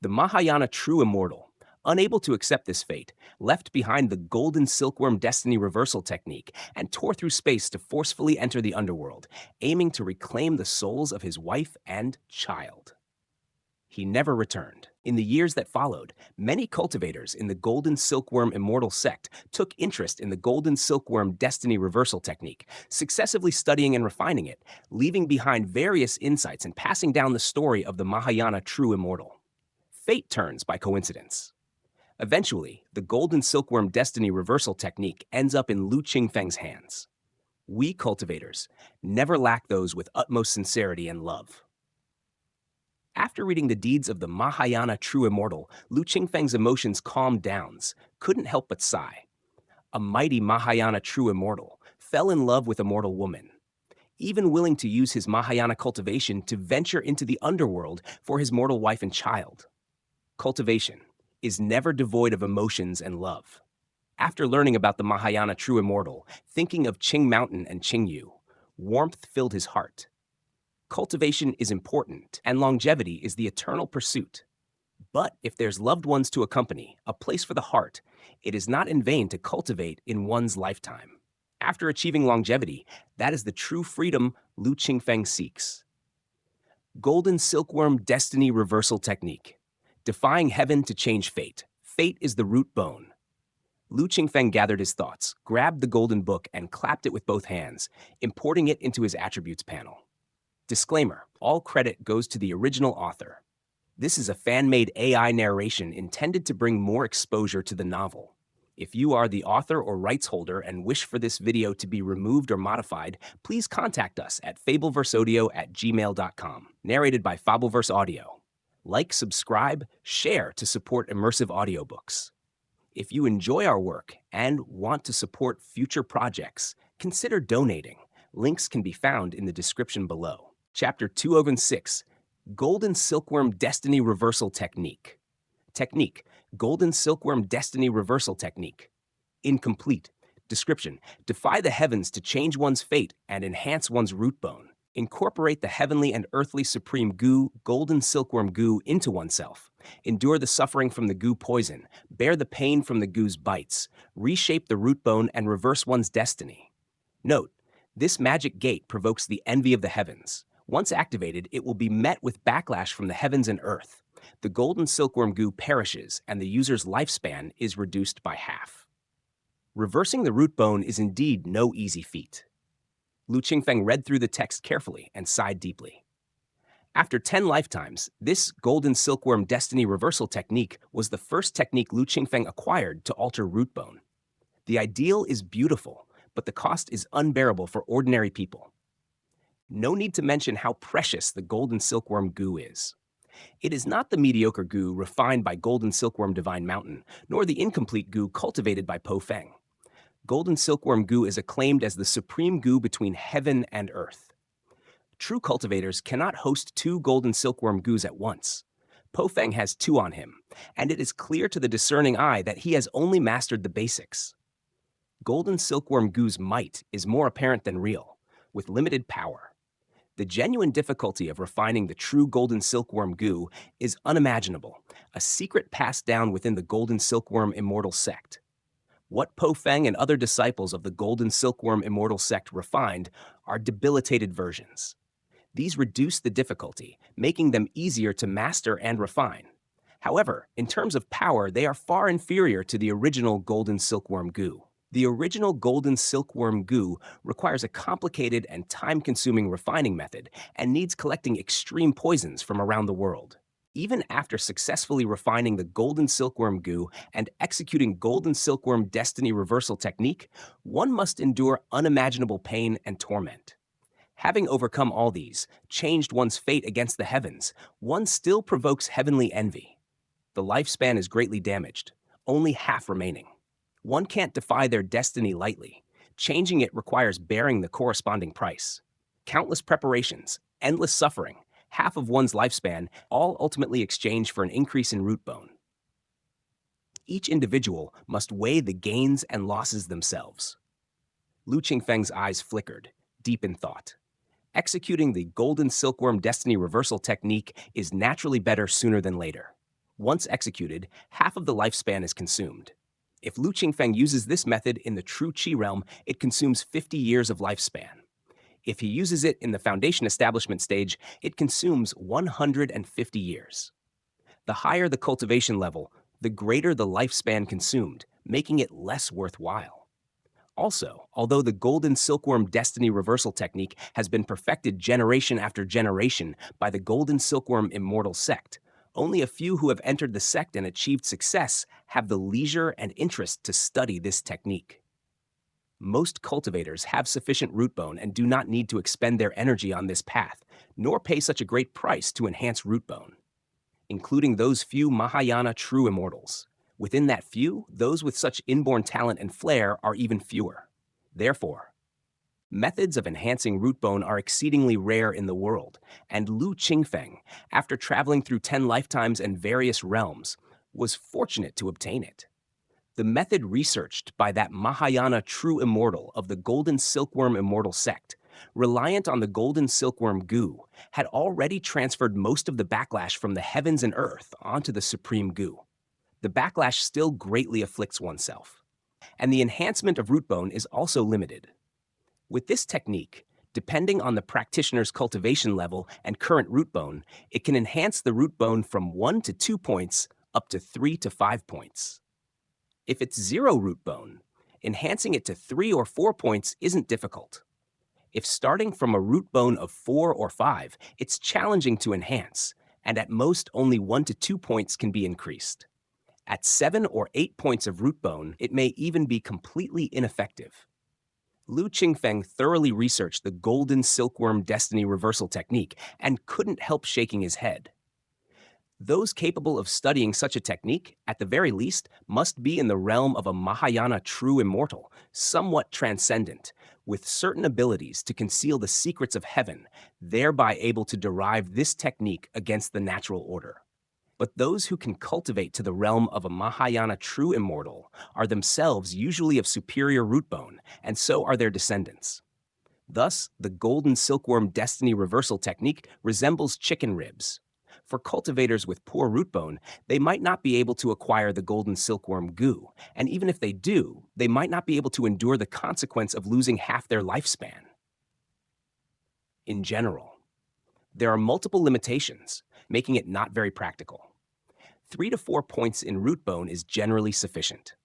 The Mahayana true immortal, unable to accept this fate, left behind the golden silkworm destiny reversal technique and tore through space to forcefully enter the underworld, aiming to reclaim the souls of his wife and child. He never returned. In the years that followed, many cultivators in the Golden Silkworm Immortal sect took interest in the Golden Silkworm Destiny Reversal technique, successively studying and refining it, leaving behind various insights and passing down the story of the Mahayana true immortal. Fate turns by coincidence. Eventually, the Golden Silkworm Destiny Reversal technique ends up in Lu Qingfeng's hands. We cultivators never lack those with utmost sincerity and love. After reading the deeds of the Mahayana true immortal, Lu Qingfeng's emotions calmed down, couldn't help but sigh. A mighty Mahayana true immortal fell in love with a mortal woman, even willing to use his Mahayana cultivation to venture into the underworld for his mortal wife and child. Cultivation is never devoid of emotions and love. After learning about the Mahayana true immortal, thinking of Qing Mountain and Qingyu, warmth filled his heart. Cultivation is important, and longevity is the eternal pursuit. But if there's loved ones to accompany, a place for the heart, it is not in vain to cultivate in one's lifetime. After achieving longevity, that is the true freedom Lu Qingfeng seeks. Golden Silkworm Destiny Reversal Technique. Defying heaven to change fate. Fate is the root bone. Lu Qingfeng gathered his thoughts, grabbed the golden book, and clapped it with both hands, importing it into his attributes panel. Disclaimer: all credit goes to the original author. This is a fan-made AI narration intended to bring more exposure to the novel. If you are the author or rights holder and wish for this video to be removed or modified, please contact us at fableverseaudio@gmail.com. Narrated by Fableverse Audio. Like, subscribe, share to support immersive audiobooks. If you enjoy our work and want to support future projects, consider donating. Links can be found in the description below. Chapter 206, Golden Silkworm Destiny Reversal Technique. Technique: Golden Silkworm Destiny Reversal Technique. Incomplete. Description: defy the heavens to change one's fate and enhance one's root bone. Incorporate the heavenly and earthly supreme goo, golden silkworm goo, into oneself. Endure the suffering from the goo poison. Bear the pain from the goo's bites. Reshape the root bone and reverse one's destiny. Note: this magic gate provokes the envy of the heavens. Once activated, it will be met with backlash from the heavens and earth. The golden silkworm goo perishes, and the user's lifespan is reduced by half. Reversing the root bone is indeed no easy feat. Lu Qingfeng read through the text carefully and sighed deeply. After 10 lifetimes, this golden silkworm destiny reversal technique was the first technique Lu Qingfeng acquired to alter root bone. The ideal is beautiful, but the cost is unbearable for ordinary people. No need to mention how precious the golden silkworm goo is. It is not the mediocre goo refined by Golden Silkworm Divine Mountain, nor the incomplete goo cultivated by Po Feng. Golden silkworm goo is acclaimed as the supreme goo between heaven and earth. True cultivators cannot host 2 golden silkworm goos at once. Po Feng has 2 on him, and it is clear to the discerning eye that he has only mastered the basics. Golden silkworm goo's might is more apparent than real, with limited power. The genuine difficulty of refining the true golden silkworm goo is unimaginable, a secret passed down within the Golden Silkworm Immortal sect. What Po Feng and other disciples of the Golden Silkworm Immortal sect refined are debilitated versions. These reduce the difficulty, making them easier to master and refine. However, in terms of power, they are far inferior to the original Golden Silkworm goo. The original Golden Silkworm goo requires a complicated and time-consuming refining method and needs collecting extreme poisons from around the world. Even after successfully refining the Golden Silkworm goo and executing Golden Silkworm Destiny Reversal Technique, one must endure unimaginable pain and torment. Having overcome all these, changed one's fate against the heavens, one still provokes heavenly envy. The lifespan is greatly damaged, only half remaining. One can't defy their destiny lightly. Changing it requires bearing the corresponding price. Countless preparations, endless suffering, half of one's lifespan, all ultimately exchanged for an increase in root bone. Each individual must weigh the gains and losses themselves. Lu Qingfeng's eyes flickered, deep in thought. Executing the Golden Silkworm Destiny Reversal technique is naturally better sooner than later. Once executed, half of the lifespan is consumed. If Lu Qingfeng uses this method in the true Qi realm, it consumes 50 years of lifespan. If he uses it in the Foundation Establishment stage, it consumes 150 years. The higher the cultivation level, the greater the lifespan consumed, making it less worthwhile. Also, although the Golden Silkworm Destiny Reversal technique has been perfected generation after generation by the Golden Silkworm Immortal sect, only a few who have entered the sect and achieved success have the leisure and interest to study this technique. Most cultivators have sufficient root bone and do not need to expend their energy on this path, nor pay such a great price to enhance root bone, including those few Mahayana true immortals. Within that few, those with such inborn talent and flair are even fewer. Therefore, methods of enhancing root bone are exceedingly rare in the world, and Lu Qingfeng, after traveling through 10 lifetimes and various realms, was fortunate to obtain it. The method researched by that Mahayana true immortal of the Golden Silkworm Immortal sect, reliant on the Golden Silkworm goo, had already transferred most of the backlash from the heavens and earth onto the supreme goo. The backlash still greatly afflicts oneself, and the enhancement of root bone is also limited. With this technique, depending on the practitioner's cultivation level and current root bone, it can enhance the root bone from 1 to 2 points up to 3 to 5 points. If it's 0 root bone, enhancing it to 3 or 4 points isn't difficult. If starting from a root bone of 4 or 5, it's challenging to enhance, and at most only 1 to 2 points can be increased. At 7 or 8 points of root bone, it may even be completely ineffective. Lu Qingfeng thoroughly researched the Golden Silkworm Destiny Reversal technique and couldn't help shaking his head. Those capable of studying such a technique, at the very least, must be in the realm of a Mahayana true immortal, somewhat transcendent, with certain abilities to conceal the secrets of heaven, thereby able to derive this technique against the natural order. But those who can cultivate to the realm of a Mahayana true immortal are themselves usually of superior root bone, and so are their descendants. Thus, the Golden Silkworm Destiny Reversal technique resembles chicken ribs. For cultivators with poor root bone, they might not be able to acquire the Golden Silkworm goo, and even if they do, they might not be able to endure the consequence of losing half their lifespan. In general, there are multiple limitations, making it not very practical. 3 to 4 points in root bone is generally sufficient.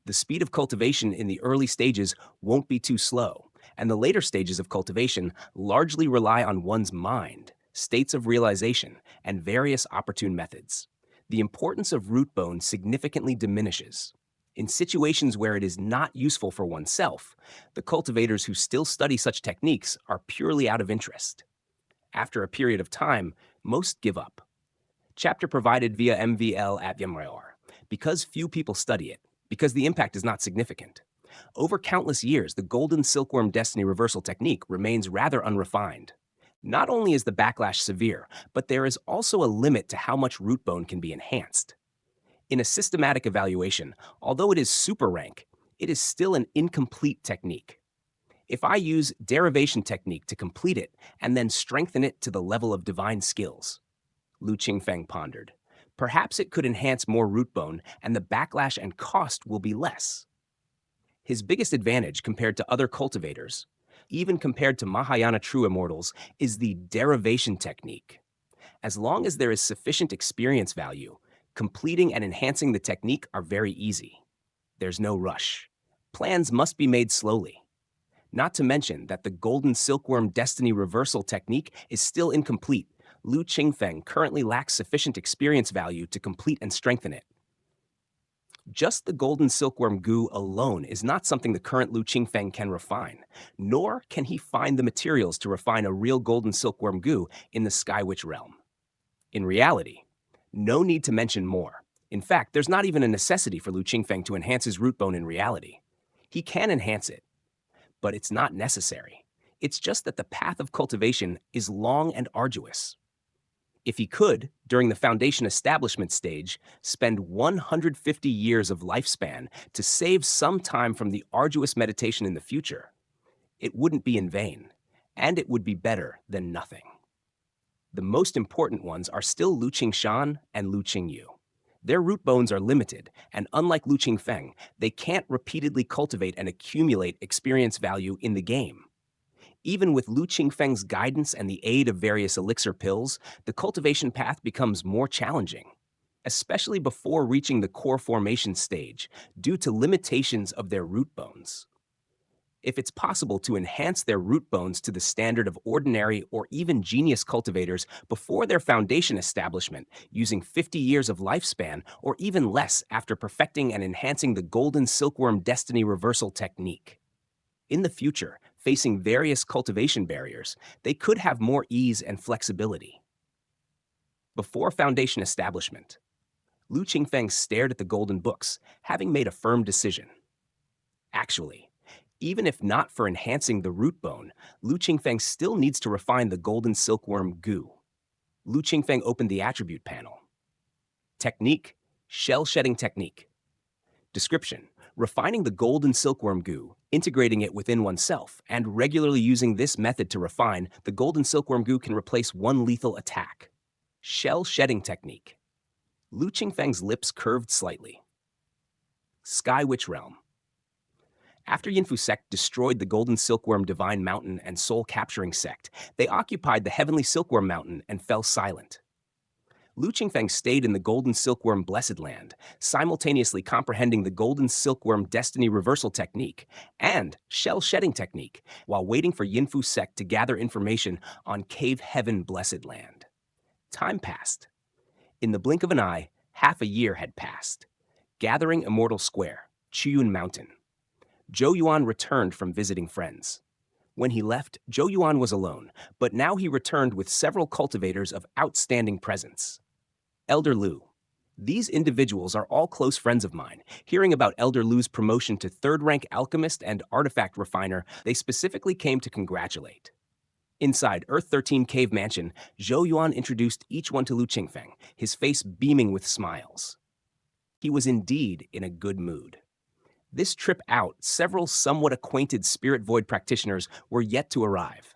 The speed of cultivation in the early stages won't be too slow, and the later stages of cultivation largely rely on one's mind, states of realization, and various opportune methods. The importance of root bone significantly diminishes. In situations where it is not useful for oneself, the cultivators who still study such techniques are purely out of interest. After a period of time, most give up. Chapter provided via MVL at Yamreor, because few people study it, because the impact is not significant. Over countless years, the Golden Silkworm Destiny Reversal technique remains rather unrefined. Not only is the backlash severe, but there is also a limit to how much root bone can be enhanced. In a systematic evaluation, although it is super rank, it is still an incomplete technique. If I use derivation technique to complete it and then strengthen it to the level of divine skills, Lu Qingfeng pondered, perhaps it could enhance more root bone and the backlash and cost will be less. His biggest advantage compared to other cultivators, even compared to Mahayana true immortals, is the derivation technique. As long as there is sufficient experience value, completing and enhancing the technique are very easy. There's no rush. Plans must be made slowly. Not to mention that the Golden Silkworm Destiny Reversal technique is still incomplete. Lu Qingfeng currently lacks sufficient experience value to complete and strengthen it. Just the Golden Silkworm goo alone is not something the current Lu Qingfeng can refine, nor can he find the materials to refine a real Golden Silkworm goo in the Sky Witch realm. In reality, no need to mention more. In fact, there's not even a necessity for Lu Qingfeng to enhance his root bone in reality. He can enhance it, but it's not necessary. It's just that the path of cultivation is long and arduous. If he could, during the foundation establishment stage, spend 150 years of lifespan to save some time from the arduous meditation in the future, it wouldn't be in vain, and it would be better than nothing. The most important ones are still Lu Qingshan and Lu Qingyu. Their root bones are limited, and unlike Lu Qingfeng, they can't repeatedly cultivate and accumulate experience value in the game. Even with Lu Qingfeng's guidance and the aid of various elixir pills, the cultivation path becomes more challenging, especially before reaching the core formation stage, due to limitations of their root bones. If it's possible to enhance their root bones to the standard of ordinary or even genius cultivators before their foundation establishment, using 50 years of lifespan or even less after perfecting and enhancing the Golden Silkworm Destiny Reversal technique. In the future, facing various cultivation barriers, they could have more ease and flexibility. Before foundation establishment, Lu Qingfeng stared at the golden books, having made a firm decision. Actually, even if not for enhancing the root bone, Lu Qingfeng still needs to refine the golden silkworm goo. Lu Qingfeng opened the attribute panel. Technique, shell shedding technique. Description, refining the golden silkworm goo, integrating it within oneself, and regularly using this method to refine, the golden silkworm goo can replace one lethal attack. Shell shedding technique. Lu Qingfeng's lips curved slightly. Sky Witch Realm. After Yinfu sect destroyed the Golden Silkworm Divine Mountain and soul-capturing sect, they occupied the Heavenly Silkworm Mountain and fell silent. Lu Qingfeng stayed in the Golden Silkworm Blessed Land, simultaneously comprehending the Golden Silkworm Destiny Reversal technique and Shell Shedding technique, while waiting for Yinfu sect to gather information on Cave Heaven Blessed Land. Time passed. In the blink of an eye, half a year had passed. Gathering Immortal Square, Qiyun Mountain. Zhou Yuan returned from visiting friends. When he left, Zhou Yuan was alone, but now he returned with several cultivators of outstanding presence. Elder Lu. These individuals are all close friends of mine. Hearing about Elder Lu's promotion to third-rank alchemist and artifact refiner, they specifically came to congratulate. Inside Earth 13 Cave Mansion, Zhou Yuan introduced each one to Lu Qingfeng, his face beaming with smiles. He was indeed in a good mood. This trip out, several somewhat acquainted Spirit Void practitioners were yet to arrive.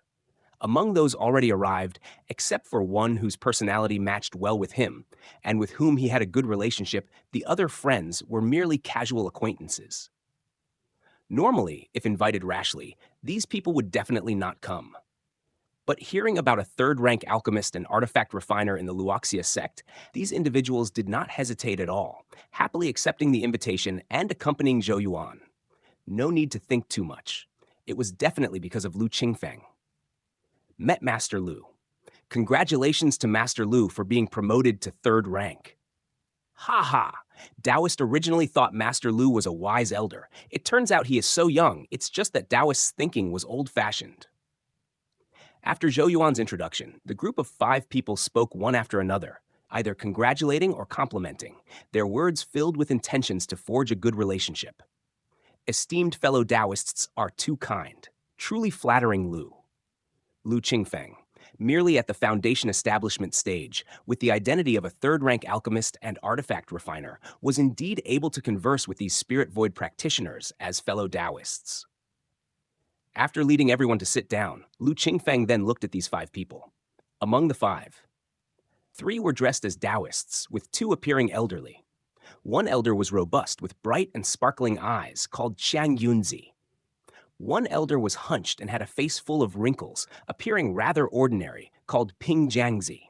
Among those already arrived, except for one whose personality matched well with him, and with whom he had a good relationship, the other friends were merely casual acquaintances. Normally, if invited rashly, these people would definitely not come. But hearing about a third-rank alchemist and artifact refiner in the Luoxia sect, these individuals did not hesitate at all, happily accepting the invitation and accompanying Zhou Yuan. No need to think too much. It was definitely because of Lu Qingfeng. Met Master Lu. Congratulations to Master Lu for being promoted to third rank. Ha ha! Daoist originally thought Master Lu was a wise elder. It turns out he is so young, it's just that Daoist's thinking was old-fashioned. After Zhou Yuan's introduction, the group of 5 people spoke one after another, either congratulating or complimenting, their words filled with intentions to forge a good relationship. Esteemed fellow Daoists are too kind, truly flattering Lu. Lu Qingfeng, merely at the foundation establishment stage, with the identity of a third-rank alchemist and artifact refiner, was indeed able to converse with these Spirit Void practitioners as fellow Daoists. After leading everyone to sit down, Lu Qingfeng then looked at these 5 people. Among the 5, 3 were dressed as Daoists, with 2 appearing elderly. One elder was robust, with bright and sparkling eyes, called Qiang Yunzi. One elder was hunched and had a face full of wrinkles, appearing rather ordinary, called Ping Jiangzi.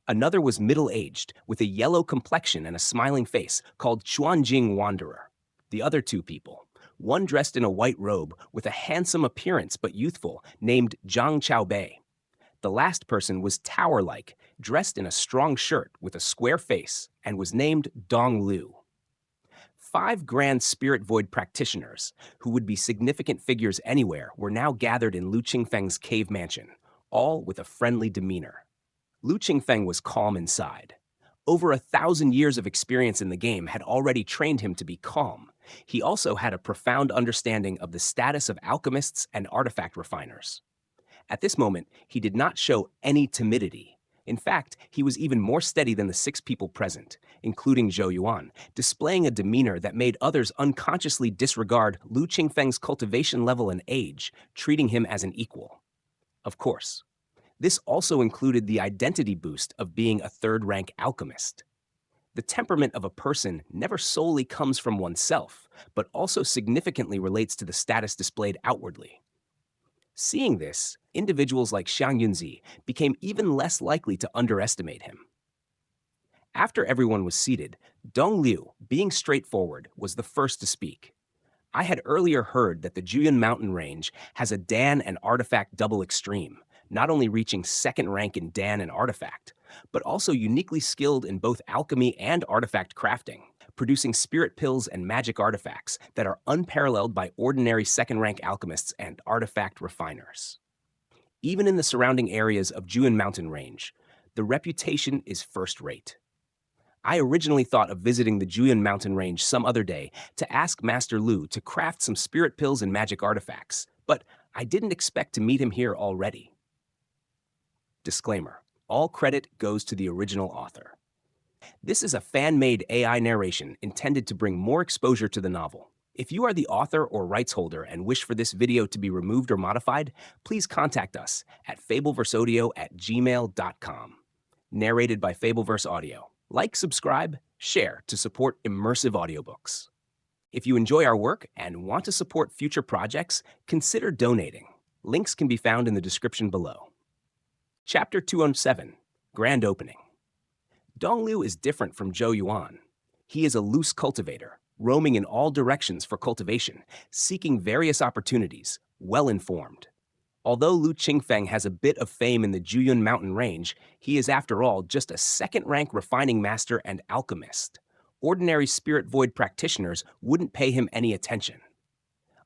Another was middle-aged, with a yellow complexion and a smiling face, called Chuanjing Wanderer. The other 2 people, one dressed in a white robe with a handsome appearance but youthful, named Zhang Chaobei. The last person was tower-like, dressed in a strong shirt with a square face, and was named Dong Lu. 5 grand Spirit Void practitioners, who would be significant figures anywhere, were now gathered in Lu Qingfeng's cave mansion, all with a friendly demeanor. Lu Qingfeng was calm inside. Over 1,000 years of experience in the game had already trained him to be calm. He also had a profound understanding of the status of alchemists and artifact refiners. At this moment, he did not show any timidity. In fact, he was even more steady than the 6 people present, including Zhou Yuan, displaying a demeanor that made others unconsciously disregard Lu Qingfeng's cultivation level and age, treating him as an equal. Of course, this also included the identity boost of being a third-rank alchemist. The temperament of a person never solely comes from oneself, but also significantly relates to the status displayed outwardly. Seeing this, individuals like Xiang Yunzi became even less likely to underestimate him. After everyone was seated, Dong Liu, being straightforward, was the first to speak. I had earlier heard that the Juyan mountain range has a Dan and artifact double extreme, not only reaching second rank in Dan and artifact, but also uniquely skilled in both alchemy and artifact crafting, producing spirit pills and magic artifacts that are unparalleled by ordinary second-rank alchemists and artifact refiners. Even in the surrounding areas of Juyan mountain range, the reputation is first-rate. I originally thought of visiting the Juyan mountain range some other day to ask Master Lu to craft some spirit pills and magic artifacts, but I didn't expect to meet him here already. Disclaimer: all credit goes to the original author. This is a fan-made AI narration intended to bring more exposure to the novel. If you are the author or rights holder and wish for this video to be removed or modified, please contact us at fableverseaudio@gmail.com. Narrated by Fableverse Audio. Like, subscribe, share to support immersive audiobooks. If you enjoy our work and want to support future projects, consider donating. Links can be found in the description below. Chapter 207, Grand Opening. Dong Liu is different from Zhou Yuan. He is a loose cultivator, roaming in all directions for cultivation, seeking various opportunities, well-informed. Although Lu Qingfeng has a bit of fame in the Juyun mountain range, he is after all just a second-rank refining master and alchemist. Ordinary spirit void practitioners wouldn't pay him any attention.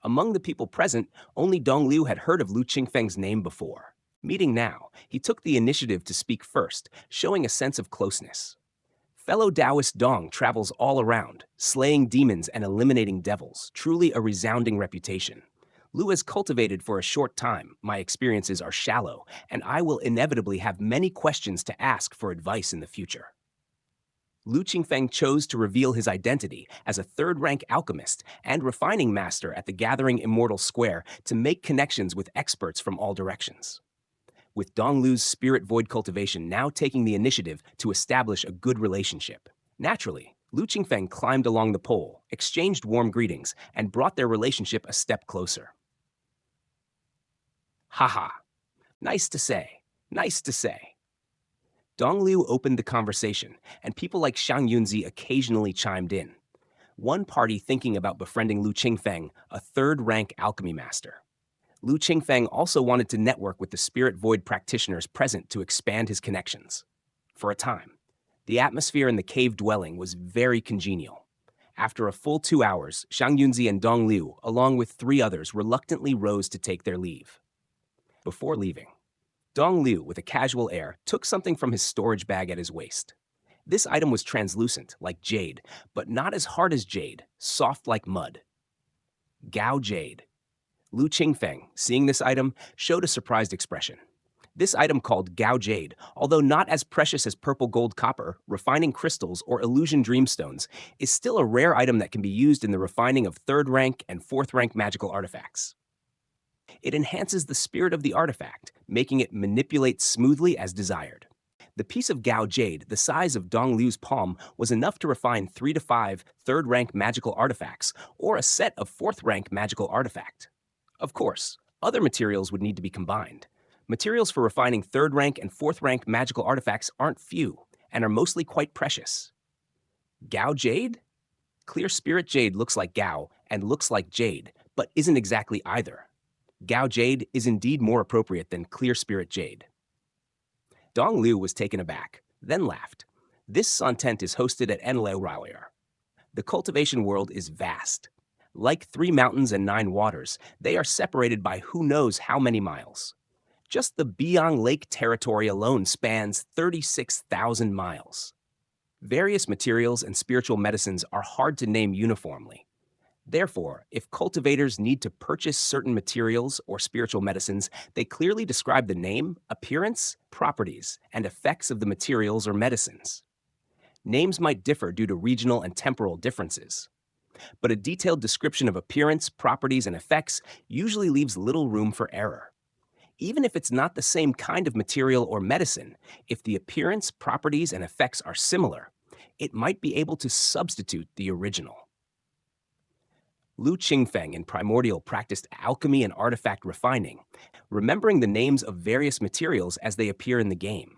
Among the people present, only Dong Liu had heard of Lu Qingfeng's name before. Meeting now, he took the initiative to speak first, showing a sense of closeness. Fellow Daoist Dong travels all around, slaying demons and eliminating devils, truly a resounding reputation. Lu has cultivated for a short time, my experiences are shallow, and I will inevitably have many questions to ask for advice in the future. Lu Qingfeng chose to reveal his identity as a third-rank alchemist and refining master at the Gathering Immortal Square to make connections with experts from all directions. With Dong Liu's spirit void cultivation now taking the initiative to establish a good relationship. Naturally, Lu Qingfeng climbed along the pole, exchanged warm greetings, and brought their relationship a step closer. Haha, nice to say, nice to say. Dong Liu opened the conversation, and people like Xiang Yunzi occasionally chimed in. One party thinking about befriending Lu Qingfeng, a third-rank alchemy master. Lu Qingfeng also wanted to network with the spirit void practitioners present to expand his connections. For a time, the atmosphere in the cave dwelling was very congenial. After a full 2 hours, Xiang Yunzi and Dong Liu, along with 3 others, reluctantly rose to take their leave. Before leaving, Dong Liu, with a casual air, took something from his storage bag at his waist. This item was translucent, like jade, but not as hard as jade, soft like mud. Gao Jade. Lu Qingfeng, seeing this item, showed a surprised expression. This item called Gao Jade, although not as precious as purple gold copper, refining crystals, or illusion dreamstones, is still a rare item that can be used in the refining of third-rank and fourth-rank magical artifacts. It enhances the spirit of the artifact, making it manipulate smoothly as desired. The piece of Gao Jade, the size of Dong Liu's palm, was enough to refine 3 to 5 third-rank magical artifacts, or a set of fourth-rank magical artifact. Of course, other materials would need to be combined. Materials for refining third-rank and fourth-rank magical artifacts aren't few, and are mostly quite precious. Gao Jade? Clear Spirit Jade looks like Gao, and looks like Jade, but isn't exactly either. Gao Jade is indeed more appropriate than Clear Spirit Jade. Dong Liu was taken aback, then laughed. This Santent is hosted at Enlil. The cultivation world is vast. Like 3 mountains and 9 waters, they are separated by who knows how many miles. Just the Biang Lake territory alone spans 36,000 miles. Various materials and spiritual medicines are hard to name uniformly. Therefore, if cultivators need to purchase certain materials or spiritual medicines, they clearly describe the name, appearance, properties, and effects of the materials or medicines. Names might differ due to regional and temporal differences, but a detailed description of appearance, properties, and effects usually leaves little room for error. Even if it's not the same kind of material or medicine, if the appearance, properties, and effects are similar, it might be able to substitute the original. Qingfeng in Primordial practiced alchemy and artifact refining, remembering the names of various materials as they appear in the game.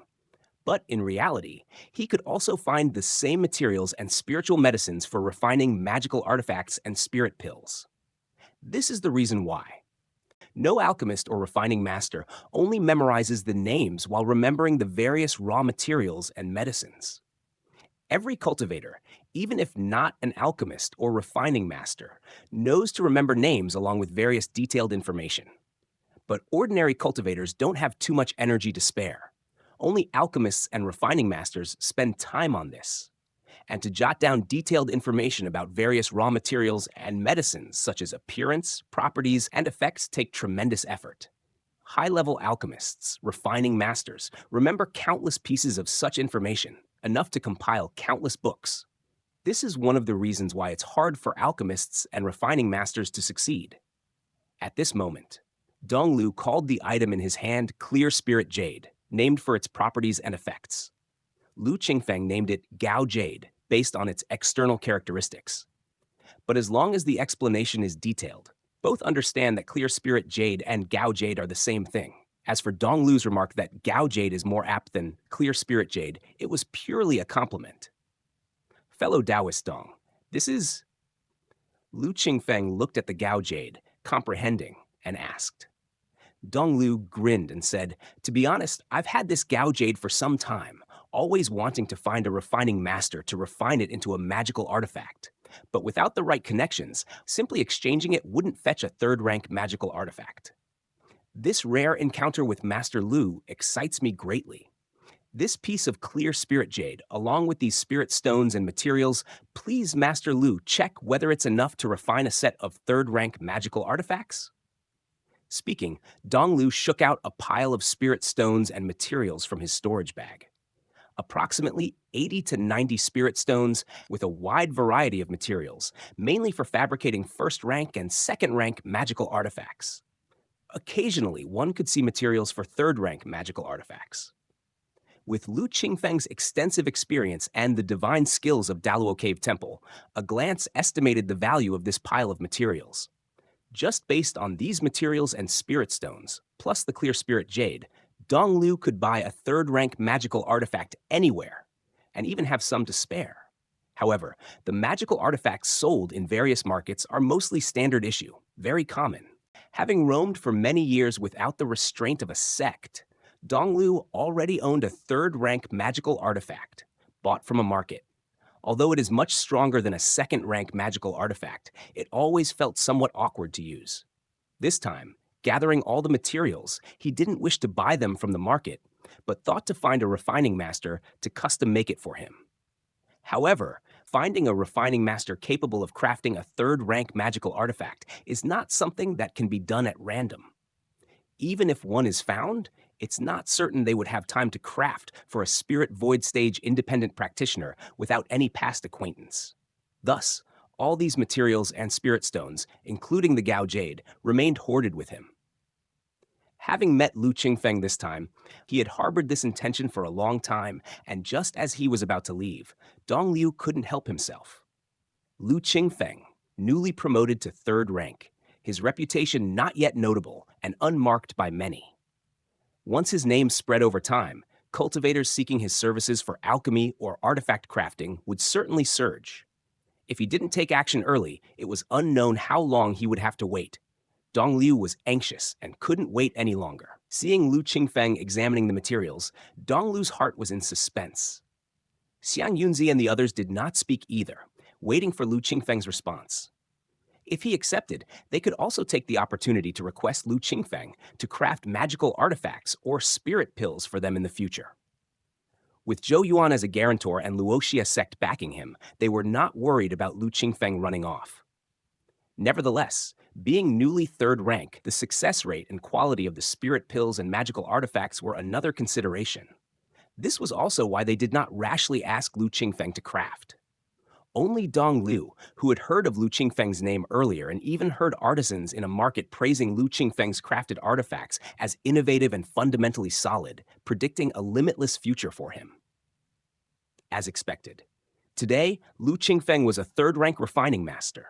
But in reality, he could also find the same materials and spiritual medicines for refining magical artifacts and spirit pills. This is the reason why. No alchemist or refining master only memorizes the names while remembering the various raw materials and medicines. Every cultivator, even if not an alchemist or refining master, knows to remember names along with various detailed information. But ordinary cultivators don't have too much energy to spare. Only alchemists and refining masters spend time on this. And to jot down detailed information about various raw materials and medicines such as appearance, properties, and effects take tremendous effort. High-level alchemists, refining masters, remember countless pieces of such information, enough to compile countless books. This is one of the reasons why it's hard for alchemists and refining masters to succeed. At this moment, Donglu called the item in his hand Clear Spirit Jade, named for its properties and effects. Qingfeng named it Gao Jade, based on its external characteristics. But as long as the explanation is detailed, both understand that Clear Spirit Jade and Gao Jade are the same thing. As for Donglu's remark that Gao Jade is more apt than Clear Spirit Jade, it was purely a compliment. Fellow Daoist Dong, this is... Qingfeng looked at the Gao Jade, comprehending, and asked. Donglu grinned and said, "To be honest, I've had this Gao Jade for some time, always wanting to find a refining master to refine it into a magical artifact. But without the right connections, simply exchanging it wouldn't fetch a third-rank magical artifact. This rare encounter with Master Lu excites me greatly. This piece of clear spirit jade, along with these spirit stones and materials, please Master Lu check whether it's enough to refine a set of third-rank magical artifacts?" Speaking, Donglu shook out a pile of spirit stones and materials from his storage bag. Approximately 80 to 90 spirit stones with a wide variety of materials, mainly for fabricating first-rank and second-rank magical artifacts. Occasionally, one could see materials for third-rank magical artifacts. With Lu Qingfeng's extensive experience and the divine skills of Daluo Cave Temple, a glance estimated the value of this pile of materials. Just based on these materials and spirit stones, plus the clear spirit jade, Donglu could buy a third-rank magical artifact anywhere, and even have some to spare. However, the magical artifacts sold in various markets are mostly standard issue, very common. Having roamed for many years without the restraint of a sect, Donglu already owned a third-rank magical artifact, bought from a market. Although it is much stronger than a second-rank magical artifact, it always felt somewhat awkward to use. This time, gathering all the materials, he didn't wish to buy them from the market, but thought to find a refining master to custom make it for him. However, finding a refining master capable of crafting a third-rank magical artifact is not something that can be done at random. Even if one is found, it's not certain they would have time to craft for a Spirit Void Stage independent practitioner without any past acquaintance. Thus, all these materials and spirit stones, including the Gao Jade, remained hoarded with him. Having met Lu Qingfeng this time, he had harbored this intention for a long time, and just as he was about to leave, Donglu couldn't help himself. Lu Qingfeng, newly promoted to third rank, his reputation not yet notable and unmarked by many. Once his name spread over time, cultivators seeking his services for alchemy or artifact crafting would certainly surge. If he didn't take action early, it was unknown how long he would have to wait. Donglu was anxious and couldn't wait any longer. Seeing Lu Qingfeng examining the materials, Donglu's heart was in suspense. Xiang Yunzi and the others did not speak either, waiting for Lu Qingfeng's response. If he accepted, they could also take the opportunity to request Lu Qingfeng to craft magical artifacts or spirit pills for them in the future. With Zhou Yuan as a guarantor and Luoxia sect backing him, they were not worried about Lu Qingfeng running off. Nevertheless, being newly third rank, the success rate and quality of the spirit pills and magical artifacts were another consideration. This was also why they did not rashly ask Lu Qingfeng to craft. Only Dong Liu, who had heard of Lu Qingfeng's name earlier and even heard artisans in a market praising Lu Qingfeng's crafted artifacts as innovative and fundamentally solid, predicting a limitless future for him. As expected, today, Lu Qingfeng was a third-rank refining master.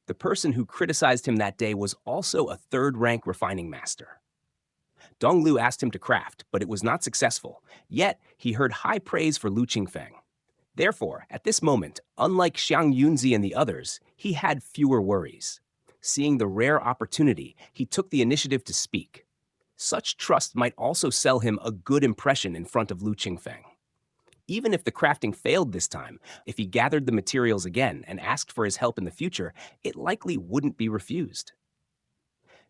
The person who criticized him that day was also a third-rank refining master. Dong Liu asked him to craft, but it was not successful, yet he heard high praise for Lu Qingfeng. Therefore, at this moment, unlike Xiang Yunzi and the others, he had fewer worries. Seeing the rare opportunity, he took the initiative to speak. Such trust might also sell him a good impression in front of Lu Qingfeng. Even if the crafting failed this time, if he gathered the materials again and asked for his help in the future, it likely wouldn't be refused.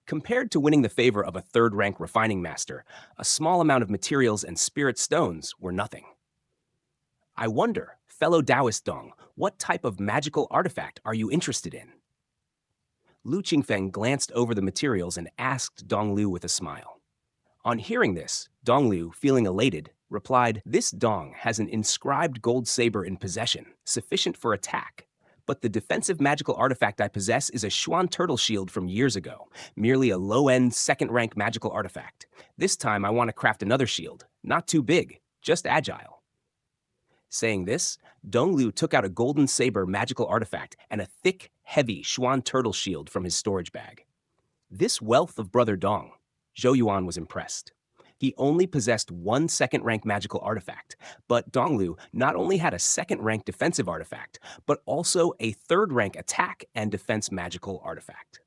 Compared to winning the favor of a third-rank refining master, a small amount of materials and spirit stones were nothing. I wonder, fellow Daoist Dong, what type of magical artifact are you interested in? Lu Qingfeng glanced over the materials and asked Dong Liu with a smile. On hearing this, Dong Liu, feeling elated, replied, "This Dong has an inscribed gold saber in possession, sufficient for attack. But the defensive magical artifact I possess is a Xuan turtle shield from years ago, merely a low-end, second-rank magical artifact. This time I want to craft another shield, not too big, just agile." Saying this, Dong Liu took out a golden saber magical artifact and a thick, heavy Xuan turtle shield from his storage bag. This wealth of Brother Dong, Zhou Yuan was impressed. He only possessed one second-rank magical artifact, but Dong Liu not only had a second-rank defensive artifact, but also a third-rank attack and defense magical artifact.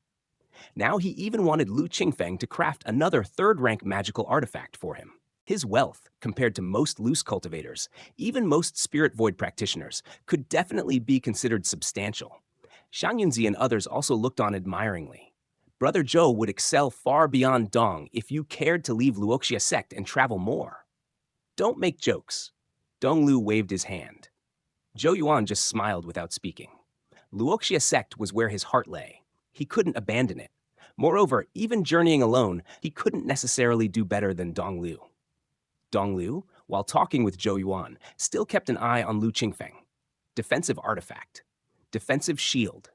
Now he even wanted Lu Qingfeng to craft another third-rank magical artifact for him. His wealth, compared to most loose cultivators, even most spirit void practitioners, could definitely be considered substantial. Xiang Yunzi and others also looked on admiringly. Brother Zhou would excel far beyond Dong if you cared to leave Luoxia sect and travel more. Don't make jokes. Dong Liu waved his hand. Zhou Yuan just smiled without speaking. Luoxia sect was where his heart lay. He couldn't abandon it. Moreover, even journeying alone, he couldn't necessarily do better than Dong Liu. Dong Liu, while talking with Zhou Yuan, still kept an eye on Lu Qingfeng. Defensive artifact. Defensive shield.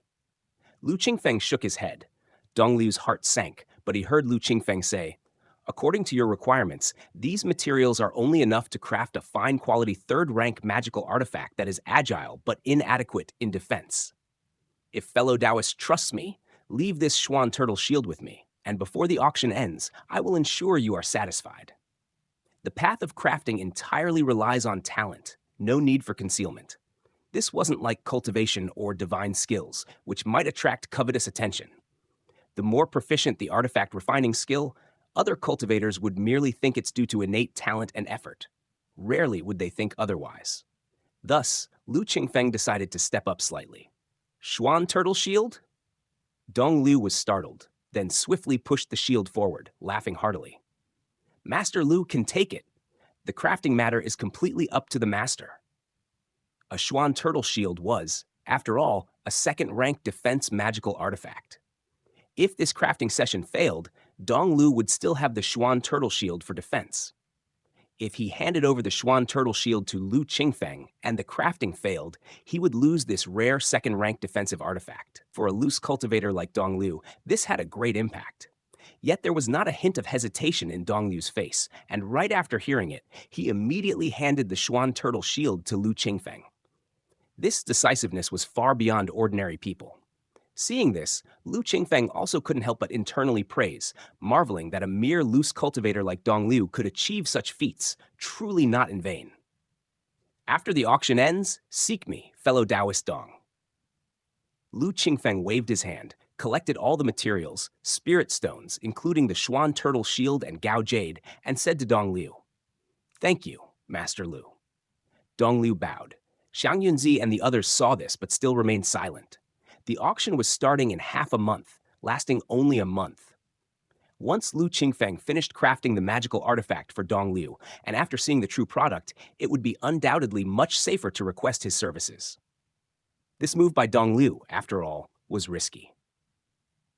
Lu Qingfeng shook his head. Dong Liu's heart sank, but he heard Lu Qingfeng say, "According to your requirements, these materials are only enough to craft a fine-quality third-rank magical artifact that is agile but inadequate in defense. If fellow Daoist trusts me, leave this Xuan turtle shield with me, and before the auction ends, I will ensure you are satisfied." The path of crafting entirely relies on talent, no need for concealment. This wasn't like cultivation or divine skills, which might attract covetous attention. The more proficient the artifact refining skill, other cultivators would merely think it's due to innate talent and effort. Rarely would they think otherwise. Thus, Lu Qingfeng decided to step up slightly. Xuan turtle shield? Dong Liu was startled, then swiftly pushed the shield forward, laughing heartily. "Master Lu can take it. The crafting matter is completely up to the master." A Xuan turtle shield was, after all, a second-rank defense magical artifact. If this crafting session failed, Dong Liu would still have the Xuan turtle shield for defense. If he handed over the Xuan turtle shield to Lu Qingfeng and the crafting failed, he would lose this rare second-rank defensive artifact. For a loose cultivator like Dong Liu, this had a great impact. Yet there was not a hint of hesitation in Dong Liu's face, and right after hearing it, he immediately handed the Xuan turtle shield to Lu Qingfeng. This decisiveness was far beyond ordinary people. Seeing this, Lu Qingfeng also couldn't help but internally praise, marveling that a mere loose cultivator like Dong Liu could achieve such feats, truly not in vain. "After the auction ends, seek me, fellow Daoist Dong." Lu Qingfeng waved his hand, collected all the materials, spirit stones, including the Xuan turtle shield and Gao jade, and said to Dong Liu, "Thank you, Master Lu." Dong Liu bowed. Xiang Yunzi and the others saw this but still remained silent. The auction was starting in half a month, lasting only a month. Once Lu Qingfeng finished crafting the magical artifact for Dong Liu, and after seeing the true product, it would be undoubtedly much safer to request his services. This move by Dong Liu, after all, was risky.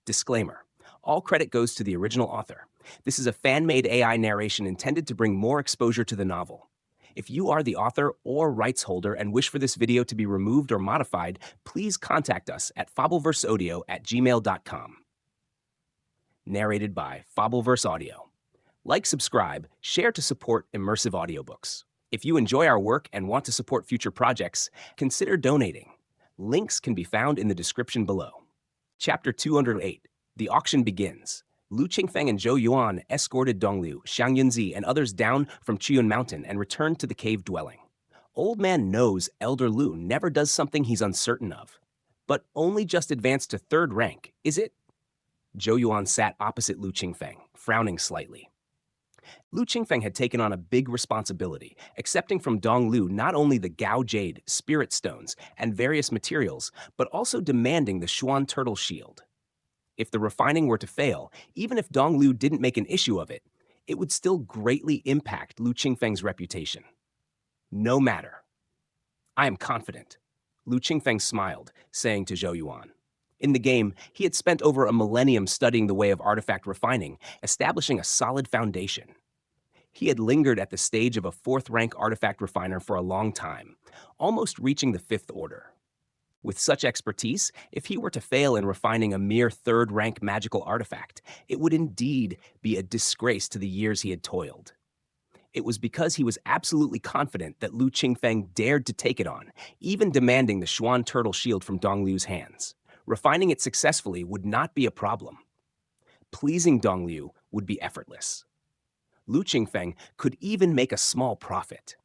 Disclaimer: all credit goes to the original author. This is a fan-made AI narration intended to bring more exposure to the novel. If you are the author or rights holder and wish for this video to be removed or modified, please contact us at fableverseaudio@gmail.com. Narrated by Fableverse Audio. Like, subscribe, share to support immersive audiobooks. If you enjoy our work and want to support future projects, consider donating. Links can be found in the description below. Chapter 208. The auction begins. Lu Qingfeng and Zhou Yuan escorted Dong Liu, Xiang Yunzi, and others down from Qiyun Mountain and returned to the cave dwelling. Old Man knows Elder Lu never does something he's uncertain of. But only just advanced to 3rd rank, is it? Zhou Yuan sat opposite Lu Qingfeng, frowning slightly. Lu Qingfeng had taken on a big responsibility, accepting from Dong Liu not only the Gao Jade, Spirit Stones, and various materials, but also demanding the Xuan Turtle Shield. If the refining were to fail, even if Dong Liu didn't make an issue of it, it would still greatly impact Lu Qingfeng's reputation. No matter. I am confident. Lu Qingfeng smiled, saying to Zhou Yuan. In the game, he had spent over a millennium studying the way of artifact refining, establishing a solid foundation. He had lingered at the stage of a 4th rank artifact refiner for a long time, almost reaching the 5th order. With such expertise, if he were to fail in refining a mere 3rd rank magical artifact, it would indeed be a disgrace to the years he had toiled. It was because he was absolutely confident that Lu Qingfeng dared to take it on, even demanding the Xuan Turtle Shield from Dong Liu's hands. Refining it successfully would not be a problem. Pleasing Dong Liu would be effortless. Lu Qingfeng could even make a small profit.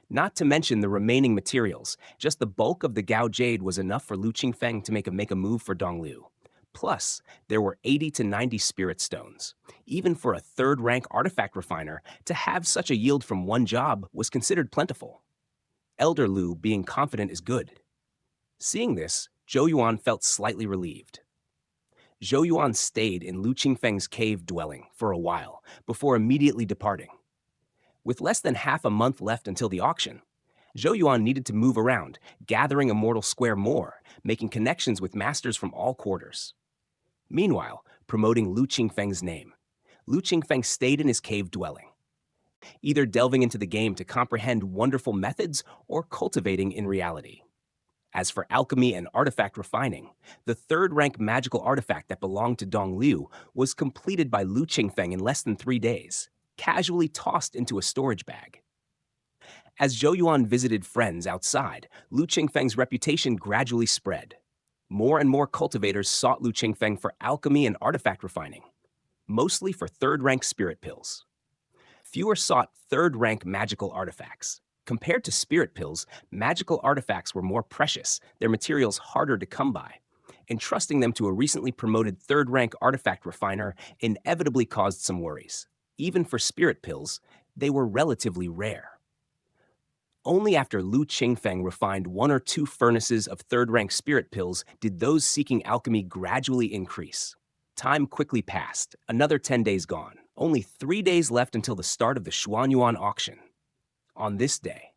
Not to mention the remaining materials, just the bulk of the Gao Jade was enough for Lu Qingfeng to make a move for Dong Liu. Plus, there were 80 to 90 Spirit Stones. Even for a 3rd rank artifact refiner, to have such a yield from one job was considered plentiful. Elder Lu being confident is good. Seeing this, Zhou Yuan felt slightly relieved. Zhou Yuan stayed in Lu Qingfeng's cave dwelling for a while, before immediately departing. With less than half a month left until the auction, Zhou Yuan needed to move around, gathering Immortal Square more, making connections with masters from all quarters. Meanwhile, promoting Lu Qingfeng's name, Lu Qingfeng stayed in his cave dwelling, either delving into the game to comprehend wonderful methods or cultivating in reality. As for alchemy and artifact refining, the 3rd rank magical artifact that belonged to Dong Liu was completed by Lu Qingfeng in less than 3 days, casually tossed into a storage bag. As Zhou Yuan visited friends outside, Lu Qingfeng's reputation gradually spread. More and more cultivators sought Lu Qingfeng for alchemy and artifact refining, mostly for 3rd rank spirit pills. Fewer sought 3rd rank magical artifacts. Compared to spirit pills, magical artifacts were more precious, their materials harder to come by. Entrusting them to a recently promoted 3rd rank artifact refiner inevitably caused some worries. Even for spirit pills, they were relatively rare. Only after Lu Qingfeng refined 1 or 2 furnaces of 3rd rank spirit pills did those seeking alchemy gradually increase. Time quickly passed, another 10 days gone. Only 3 days left until the start of the Xuanyuan auction. On this day,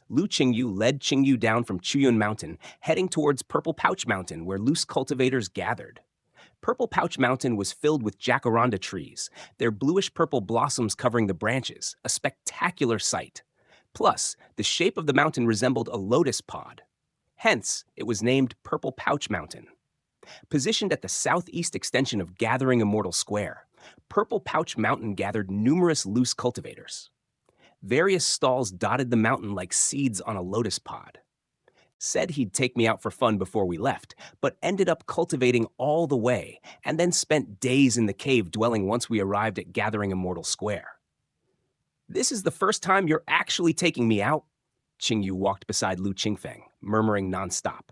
Lu Qingyu led Qingyu down from Qiyun Mountain, heading towards Purple Pouch Mountain, where loose cultivators gathered. Purple Pouch Mountain was filled with jacaranda trees, their bluish-purple blossoms covering the branches, a spectacular sight. Plus, the shape of the mountain resembled a lotus pod. Hence, it was named Purple Pouch Mountain. Positioned at the southeast extension of Gathering Immortal Square, Purple Pouch Mountain gathered numerous loose cultivators. Various stalls dotted the mountain like seeds on a lotus pod. Said he'd take me out for fun before we left, but ended up cultivating all the way, and then spent days in the cave dwelling once we arrived at Gathering Immortal Square. This is the first time you're actually taking me out? Qingyu walked beside Lu Qingfeng, murmuring nonstop.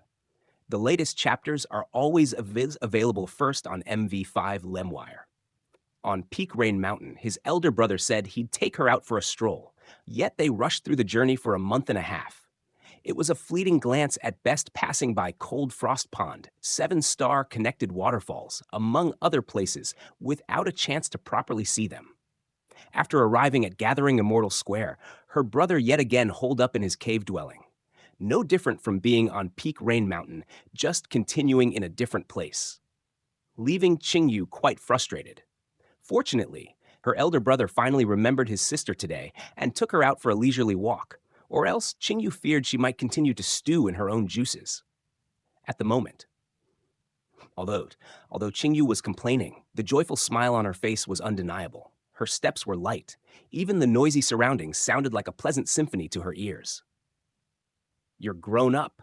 The latest chapters are always available first on MV5 Lemwire. On Peak Rain Mountain, his elder brother said he'd take her out for a stroll, yet they rushed through the journey for a month and a half. It was a fleeting glance at best, passing by Cold Frost Pond, 7-star connected waterfalls, among other places, without a chance to properly see them. After arriving at Gathering Immortal Square, her brother yet again holed up in his cave dwelling. No different from being on Peak Rain Mountain, just continuing in a different place. Leaving Qingyu quite frustrated. Fortunately, her elder brother finally remembered his sister today and took her out for a leisurely walk, or else Qingyu feared she might continue to stew in her own juices. At the moment. Although Qingyu was complaining, the joyful smile on her face was undeniable. Her steps were light. Even the noisy surroundings sounded like a pleasant symphony to her ears. You're grown up.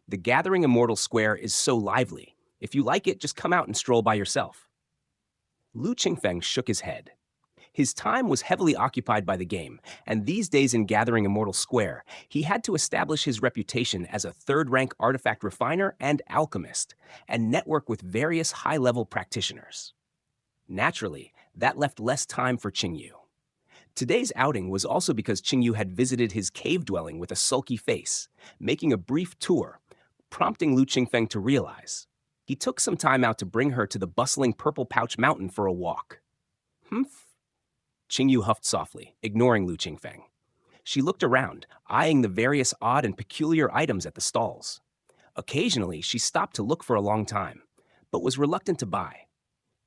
The Gathering Immortal Square is so lively. If you like it, just come out and stroll by yourself. Lu Qingfeng shook his head. His time was heavily occupied by the game, and these days in Gathering Immortal Square, he had to establish his reputation as a third-rank artifact refiner and alchemist, and network with various high-level practitioners. Naturally, that left less time for Qingyu. Today's outing was also because Qingyu had visited his cave dwelling with a sulky face, making a brief tour, prompting Lu Qingfeng to realize. He took some time out to bring her to the bustling Purple Pouch Mountain for a walk. Humph. Qingyu huffed softly, ignoring Lu Qingfeng. She looked around, eyeing the various odd and peculiar items at the stalls. Occasionally, she stopped to look for a long time, but was reluctant to buy.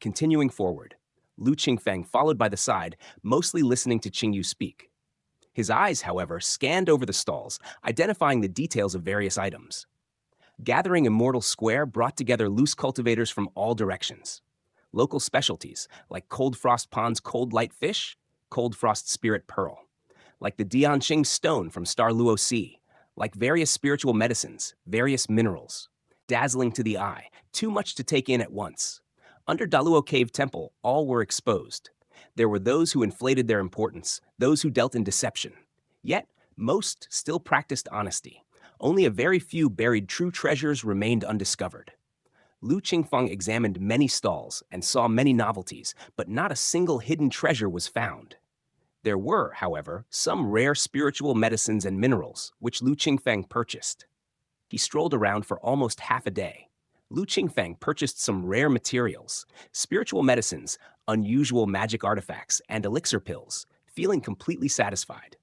Continuing forward, Lu Qingfeng followed by the side, mostly listening to Qingyu speak. His eyes, however, scanned over the stalls, identifying the details of various items. Gathering Immortal Square brought together loose cultivators from all directions. Local specialties, like Cold Frost Pond's Cold Light Fish, Cold Frost Spirit Pearl. Like the Dianqing Stone from Star Luo Sea. Like various spiritual medicines, various minerals. Dazzling to the eye, too much to take in at once. Under Daluo Cave Temple, all were exposed. There were those who inflated their importance, those who dealt in deception. Yet, most still practiced honesty. Only a very few buried true treasures remained undiscovered. Lu Qingfeng examined many stalls and saw many novelties, but not a single hidden treasure was found. There were, however, some rare spiritual medicines and minerals, which Lu Qingfeng purchased. He strolled around for almost half a day. Lu Qingfeng purchased some rare materials, spiritual medicines, unusual magic artifacts, and elixir pills, feeling completely satisfied.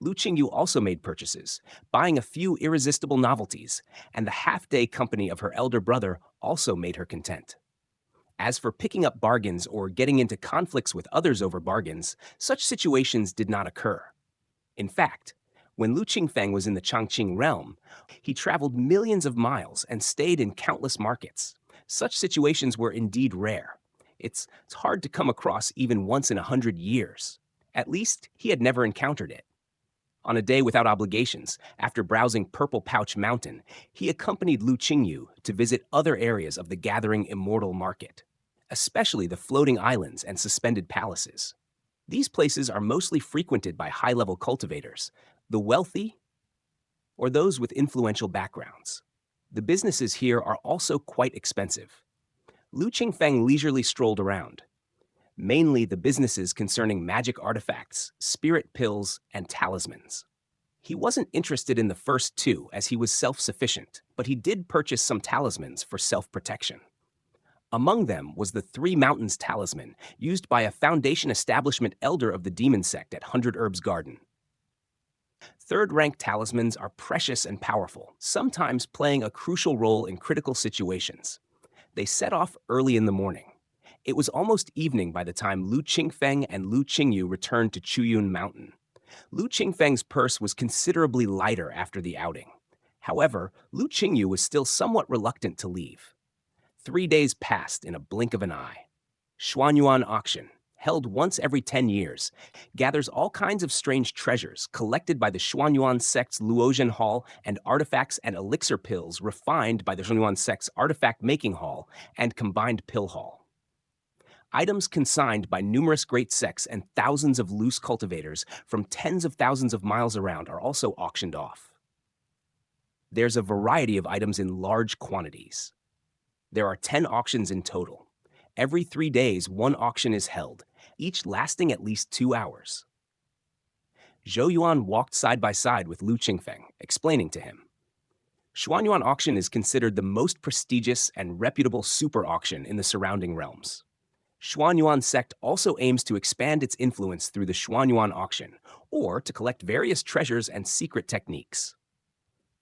Lu Qingyu also made purchases, buying a few irresistible novelties, and the half-day company of her elder brother also made her content. As for picking up bargains or getting into conflicts with others over bargains, such situations did not occur. In fact, when Lu Qingfeng was in the Changqing realm, he traveled millions of miles and stayed in countless markets. Such situations were indeed rare. It's hard to come across even once in 100 years. At least, he had never encountered it. On a day without obligations, after browsing Purple Pouch Mountain, he accompanied Lu Qingyu to visit other areas of the Gathering Immortal Market, especially the floating islands and suspended palaces. These places are mostly frequented by high-level cultivators, the wealthy, or those with influential backgrounds. The businesses here are also quite expensive. Lu Qingfeng leisurely strolled around. Mainly the businesses concerning magic artifacts, spirit pills, and talismans. He wasn't interested in the first two as he was self-sufficient, but he did purchase some talismans for self-protection. Among them was the Three Mountains talisman, used by a Foundation establishment elder of the demon sect at 100 Herbs Garden. Third-rank talismans are precious and powerful, sometimes playing a crucial role in critical situations. They set off early in the morning. It was almost evening by the time Lu Qingfeng and Lu Qingyu returned to Chuyun Mountain. Lu Qingfeng's purse was considerably lighter after the outing. However, Lu Qingyu was still somewhat reluctant to leave. 3 days passed in a blink of an eye. Xuanyuan Auction, held once every 10 years, gathers all kinds of strange treasures collected by the Xuanyuan sect's Luotian Hall and artifacts and elixir pills refined by the Xuanyuan sect's Artifact Making Hall and Combined Pill Hall. Items consigned by numerous great sects and thousands of loose cultivators from tens of thousands of miles around are also auctioned off. There's a variety of items in large quantities. There are 10 auctions in total. Every 3 days, one auction is held, each lasting at least 2 hours. Zhou Yuan walked side by side with Lu Qingfeng, explaining to him. Xuanyuan auction is considered the most prestigious and reputable super auction in the surrounding realms. Xuanyuan sect also aims to expand its influence through the Xuanyuan auction, or to collect various treasures and secret techniques.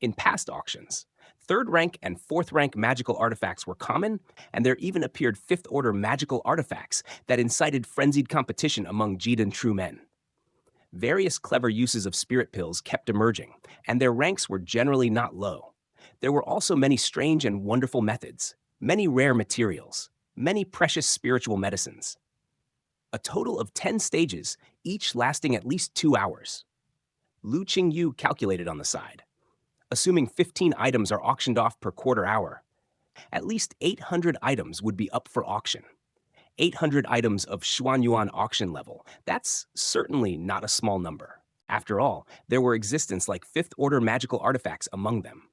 In past auctions, 3rd rank and 4th rank magical artifacts were common, and there even appeared 5th order magical artifacts that incited frenzied competition among Jiden true men. Various clever uses of spirit pills kept emerging, and their ranks were generally not low. There were also many strange and wonderful methods, many rare materials, many precious spiritual medicines. A total of 10 stages, each lasting at least 2 hours. Lu Qingyu calculated on the side. Assuming 15 items are auctioned off per quarter hour, at least 800 items would be up for auction. 800 items of Xuanyuan auction level, that's certainly not a small number. After all, there were existence like 5th order magical artifacts among them.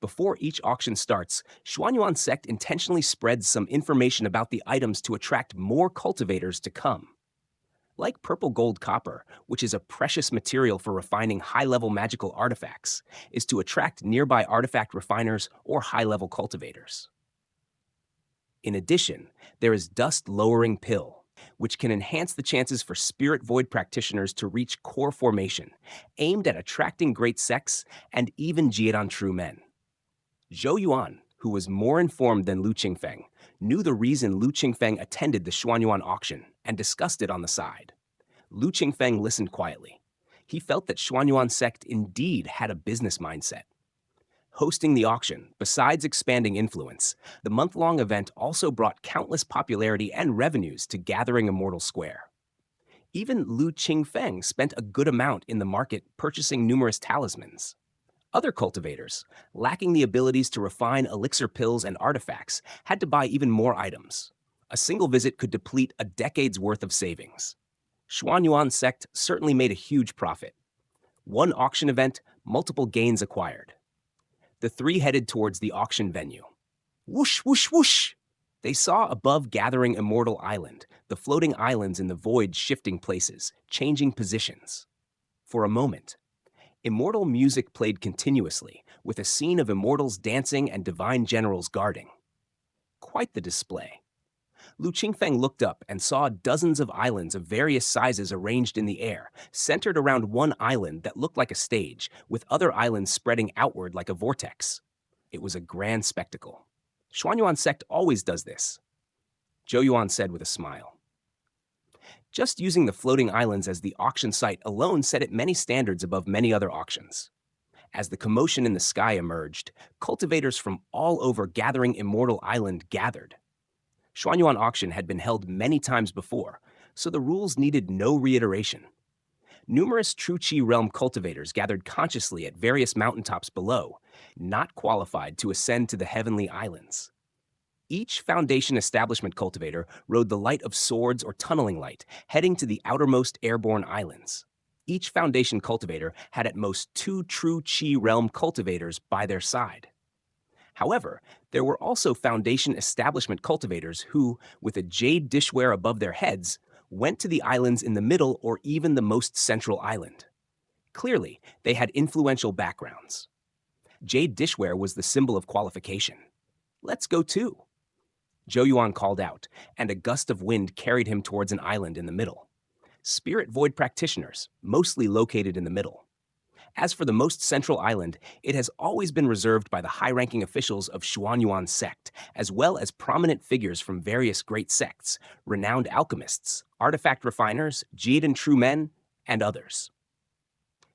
Before each auction starts, Xuanyuan sect intentionally spreads some information about the items to attract more cultivators to come. Like purple gold copper, which is a precious material for refining high-level magical artifacts, is to attract nearby artifact refiners or high-level cultivators. In addition, there is Dust Lowering Pill, which can enhance the chances for Spirit Void practitioners to reach core formation, aimed at attracting great sects and even Jiedan true men. Zhou Yuan, who was more informed than Lu Qingfeng, knew the reason Lu Qingfeng attended the Xuanyuan auction and discussed it on the side. Lu Qingfeng listened quietly. He felt that Xuanyuan sect indeed had a business mindset. Hosting the auction, besides expanding influence, the month-long event also brought countless popularity and revenues to Gathering Immortal Square. Even Lu Qingfeng spent a good amount in the market purchasing numerous talismans. Other cultivators, lacking the abilities to refine elixir pills and artifacts, had to buy even more items. A single visit could deplete a decade's worth of savings. Xuanyuan sect certainly made a huge profit. One auction event, multiple gains acquired. The three headed towards the auction venue. Whoosh, whoosh, whoosh! They saw above Gathering Immortal Island, the floating islands in the void shifting places, changing positions. For a moment, immortal music played continuously, with a scene of immortals dancing and divine generals guarding. Quite the display. Lu Qingfeng looked up and saw dozens of islands of various sizes arranged in the air, centered around one island that looked like a stage, with other islands spreading outward like a vortex. It was a grand spectacle. Xuanyuan sect always does this, Zhou Yuan said with a smile. Just using the floating islands as the auction site alone set it many standards above many other auctions. As the commotion in the sky emerged, cultivators from all over Gathering Immortal Island gathered. Xuanyuan auction had been held many times before, so the rules needed no reiteration. Numerous True Qi realm cultivators gathered consciously at various mountaintops below, not qualified to ascend to the heavenly islands. Each Foundation Establishment cultivator rode the light of swords or tunneling light, heading to the outermost airborne islands. Each Foundation cultivator had at most 2 True Qi realm cultivators by their side. However, there were also Foundation Establishment cultivators who, with a jade dishware above their heads, went to the islands in the middle or even the most central island. Clearly, they had influential backgrounds. Jade dishware was the symbol of qualification. Let's go too. Zhou Yuan called out, and a gust of wind carried him towards an island in the middle. Spirit Void practitioners, mostly located in the middle. As for the most central island, it has always been reserved by the high-ranking officials of Xuanyuan sect, as well as prominent figures from various great sects, renowned alchemists, artifact refiners, Jiedan true men, and others.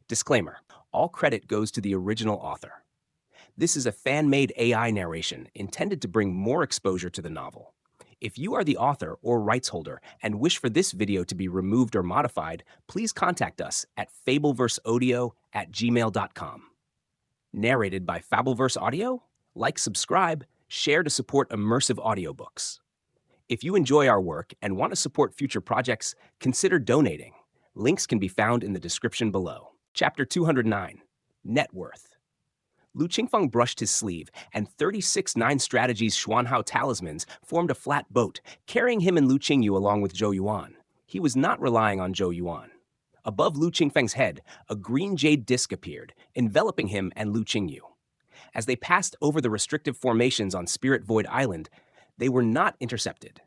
Disclaimer: all credit goes to the original author. This is a fan-made AI narration intended to bring more exposure to the novel. If you are the author or rights holder and wish for this video to be removed or modified, please contact us at fableverseaudio@gmail.com. Narrated by Fableverse Audio? Like, subscribe, share to support immersive audiobooks. If you enjoy our work and want to support future projects, consider donating. Links can be found in the description below. Chapter 209, Net Worth. Lu Qingfeng brushed his sleeve, and 36 9 Strategies Xuanhao talismans formed a flat boat, carrying him and Lu Qingyu along with Zhou Yuan. He was not relying on Zhou Yuan. Above Lu Qingfeng's head, a green jade disc appeared, enveloping him and Lu Qingyu. As they passed over the restrictive formations on Spirit Void Island, they were not intercepted.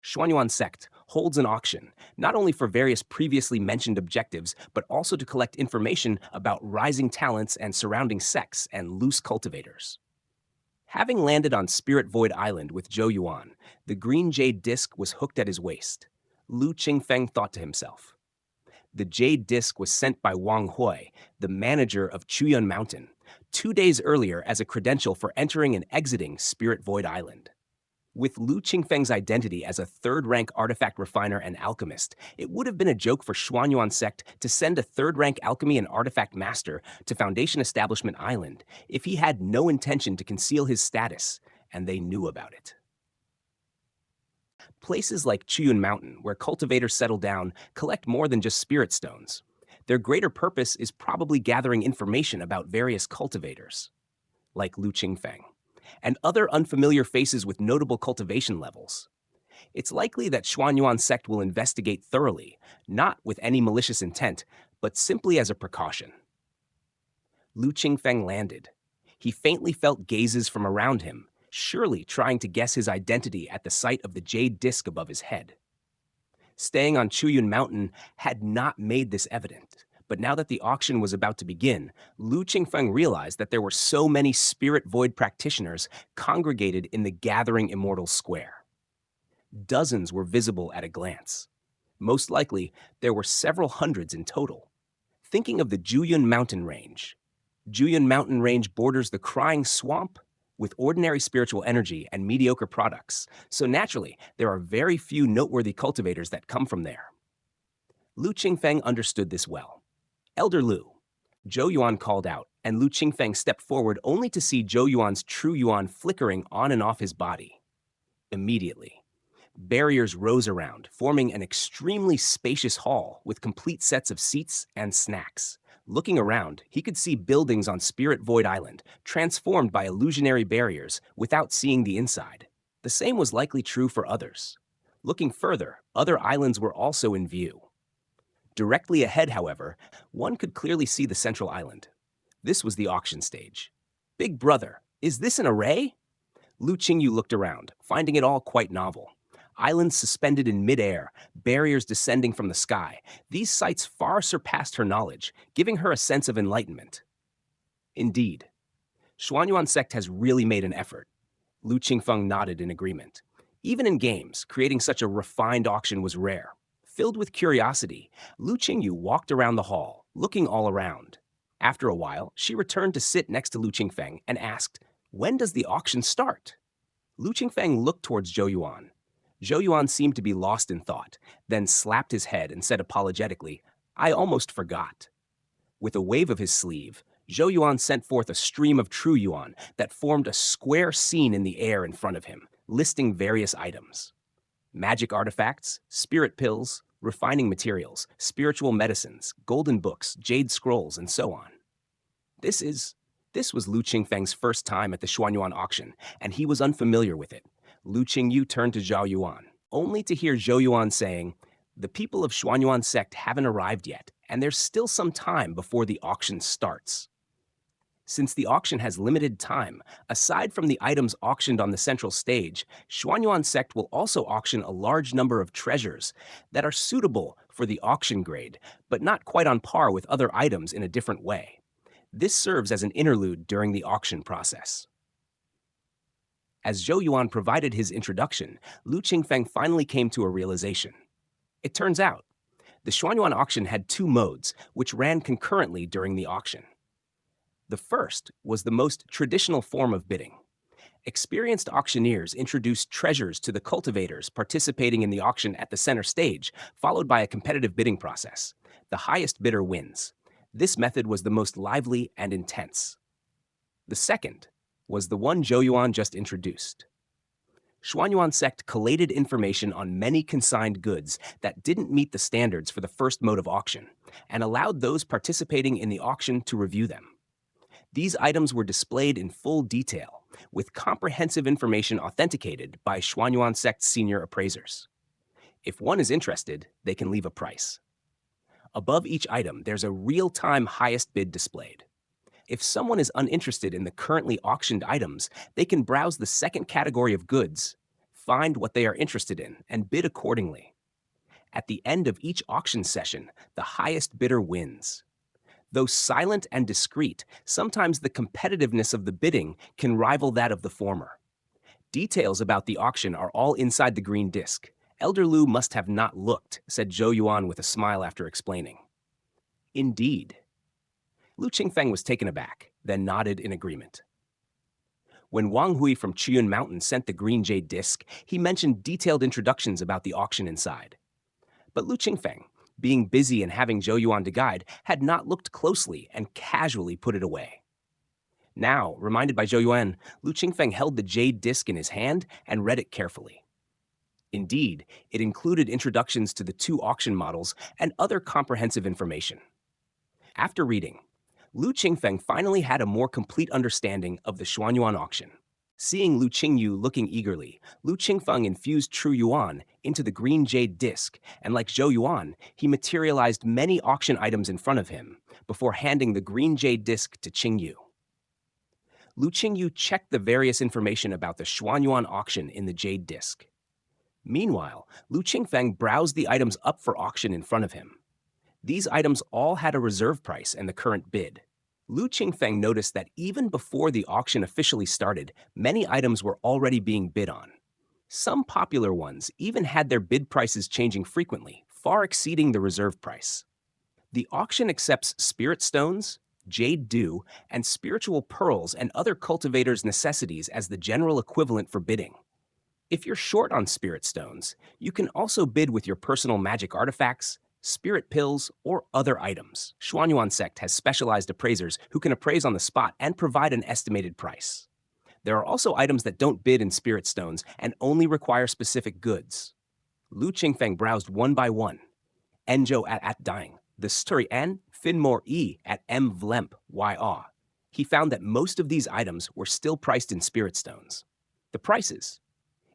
Xuanyuan Sect holds an auction, not only for various previously mentioned objectives, but also to collect information about rising talents and surrounding sects and loose cultivators. Having landed on Spirit Void Island with Zhou Yuan, the green jade disc was hooked at his waist. Lu Qingfeng thought to himself. The jade disc was sent by Wang Hui, the manager of Chuyun Mountain, 2 days earlier as a credential for entering and exiting Spirit Void Island. With Lu Qingfeng's identity as a third-rank artifact refiner and alchemist, it would have been a joke for Xuanyuan Sect to send a third-rank alchemy and artifact master to Foundation Establishment Island if he had no intention to conceal his status, and they knew about it. Places like Chuyun Mountain, where cultivators settle down, collect more than just spirit stones. Their greater purpose is probably gathering information about various cultivators, like Lu Qingfeng, and other unfamiliar faces with notable cultivation levels. It's likely that Xuanyuan Sect will investigate thoroughly, not with any malicious intent, but simply as a precaution. Lu Qingfeng landed. He faintly felt gazes from around him, surely trying to guess his identity at the sight of the jade disc above his head. Staying on Chuyun Mountain had not made this evident, but now that the auction was about to begin, Lu Qingfeng realized that there were so many Spirit Void practitioners congregated in the gathering Immortal Square. Dozens were visible at a glance. Most likely, there were several hundreds in total. Thinking of the Juyun Mountain Range. Juyun Mountain Range borders the Crying Swamp with ordinary spiritual energy and mediocre products, so naturally, there are very few noteworthy cultivators that come from there. Lu Qingfeng understood this well. Elder Lu, Zhou Yuan called out, and Lu Qingfeng stepped forward only to see Zhou Yuan's true yuan flickering on and off his body. Immediately, barriers rose around, forming an extremely spacious hall with complete sets of seats and snacks. Looking around, he could see buildings on Spirit Void Island, transformed by illusionary barriers without seeing the inside. The same was likely true for others. Looking further, other islands were also in view. Directly ahead, however, one could clearly see the central island. This was the auction stage. Big brother, is this an array? Lu Qingyu looked around, finding it all quite novel. Islands suspended in midair, barriers descending from the sky. These sights far surpassed her knowledge, giving her a sense of enlightenment. Indeed, Xuanyuan Sect has really made an effort. Lu Qingfeng nodded in agreement. Even in games, creating such a refined auction was rare. Filled with curiosity, Lu Qingyu walked around the hall, looking all around. After a while, she returned to sit next to Lu Qingfeng and asked, "When does the auction start?" Lu Qingfeng looked towards Zhou Yuan. Zhou Yuan seemed to be lost in thought, then slapped his head and said apologetically, "I almost forgot." With a wave of his sleeve, Zhou Yuan sent forth a stream of true yuan that formed a square scene in the air in front of him, listing various items. Magic artifacts, spirit pills, refining materials, spiritual medicines, golden books, jade scrolls, and so on. This was Lu Qingfeng's first time at the Xuanyuan auction, and he was unfamiliar with it. Lu Qingyu turned to Zhao Yuan, only to hear Zhou Yuan saying, "The people of Xuanyuan Sect haven't arrived yet, and there's still some time before the auction starts." Since the auction has limited time, aside from the items auctioned on the central stage, Xuanyuan Sect will also auction a large number of treasures that are suitable for the auction grade, but not quite on par with other items in a different way. This serves as an interlude during the auction process. As Zhou Yuan provided his introduction, Lu Qingfeng finally came to a realization. It turns out, the Xuanyuan auction had 2 modes, which ran concurrently during the auction. The first was the most traditional form of bidding. Experienced auctioneers introduced treasures to the cultivators participating in the auction at the center stage, followed by a competitive bidding process. The highest bidder wins. This method was the most lively and intense. The second was the one Zhou Yuan just introduced. Xuanyuan Sect collated information on many consigned goods that didn't meet the standards for the first mode of auction, and allowed those participating in the auction to review them. These items were displayed in full detail, with comprehensive information authenticated by Xuanyuan Sect's senior appraisers. If one is interested, they can leave a price. Above each item, there's a real-time highest bid displayed. If someone is uninterested in the currently auctioned items, they can browse the second category of goods, find what they are interested in, and bid accordingly. At the end of each auction session, the highest bidder wins. Though silent and discreet, sometimes the competitiveness of the bidding can rival that of the former. Details about the auction are all inside the green disc. Elder Lu must have not looked, said Zhou Yuan with a smile after explaining. Indeed. Lu Qingfeng was taken aback, then nodded in agreement. When Wang Hui from Chiyun Mountain sent the green jade disc, he mentioned detailed introductions about the auction inside. But Lu Qingfeng, being busy and having Zhou Yuan to guide, had not looked closely and casually put it away. Now, reminded by Zhou Yuan, Lu Qingfeng held the jade disc in his hand and read it carefully. Indeed, it included introductions to the 2 auction models and other comprehensive information. After reading, Lu Qingfeng finally had a more complete understanding of the Xuanyuan auction. Seeing Lu Qingyu looking eagerly, Lu Qingfeng infused True Yuan into the green jade disc, and like Zhou Yuan, he materialized many auction items in front of him before handing the green jade disc to Qingyu. Lu Qingyu checked the various information about the Xuanyuan auction in the jade disc. Meanwhile, Lu Qingfeng browsed the items up for auction in front of him. These items all had a reserve price and the current bid. Lu Qingfeng noticed that even before the auction officially started, many items were already being bid on. Some popular ones even had their bid prices changing frequently, far exceeding the reserve price. The auction accepts spirit stones, jade dew, and spiritual pearls and other cultivators' necessities as the general equivalent for bidding. If you're short on spirit stones, you can also bid with your personal magic artifacts, spirit pills, or other items. Xuanyuan sect has specialized appraisers who can appraise on the spot and provide an estimated price. There are also items that don't bid in spirit stones and only require specific goods. Lu Qingfeng browsed one by one. Enjo at Dying, the Sturi N, Finmore E at M Vlemp Y He found that most of these items were still priced in spirit stones. The prices.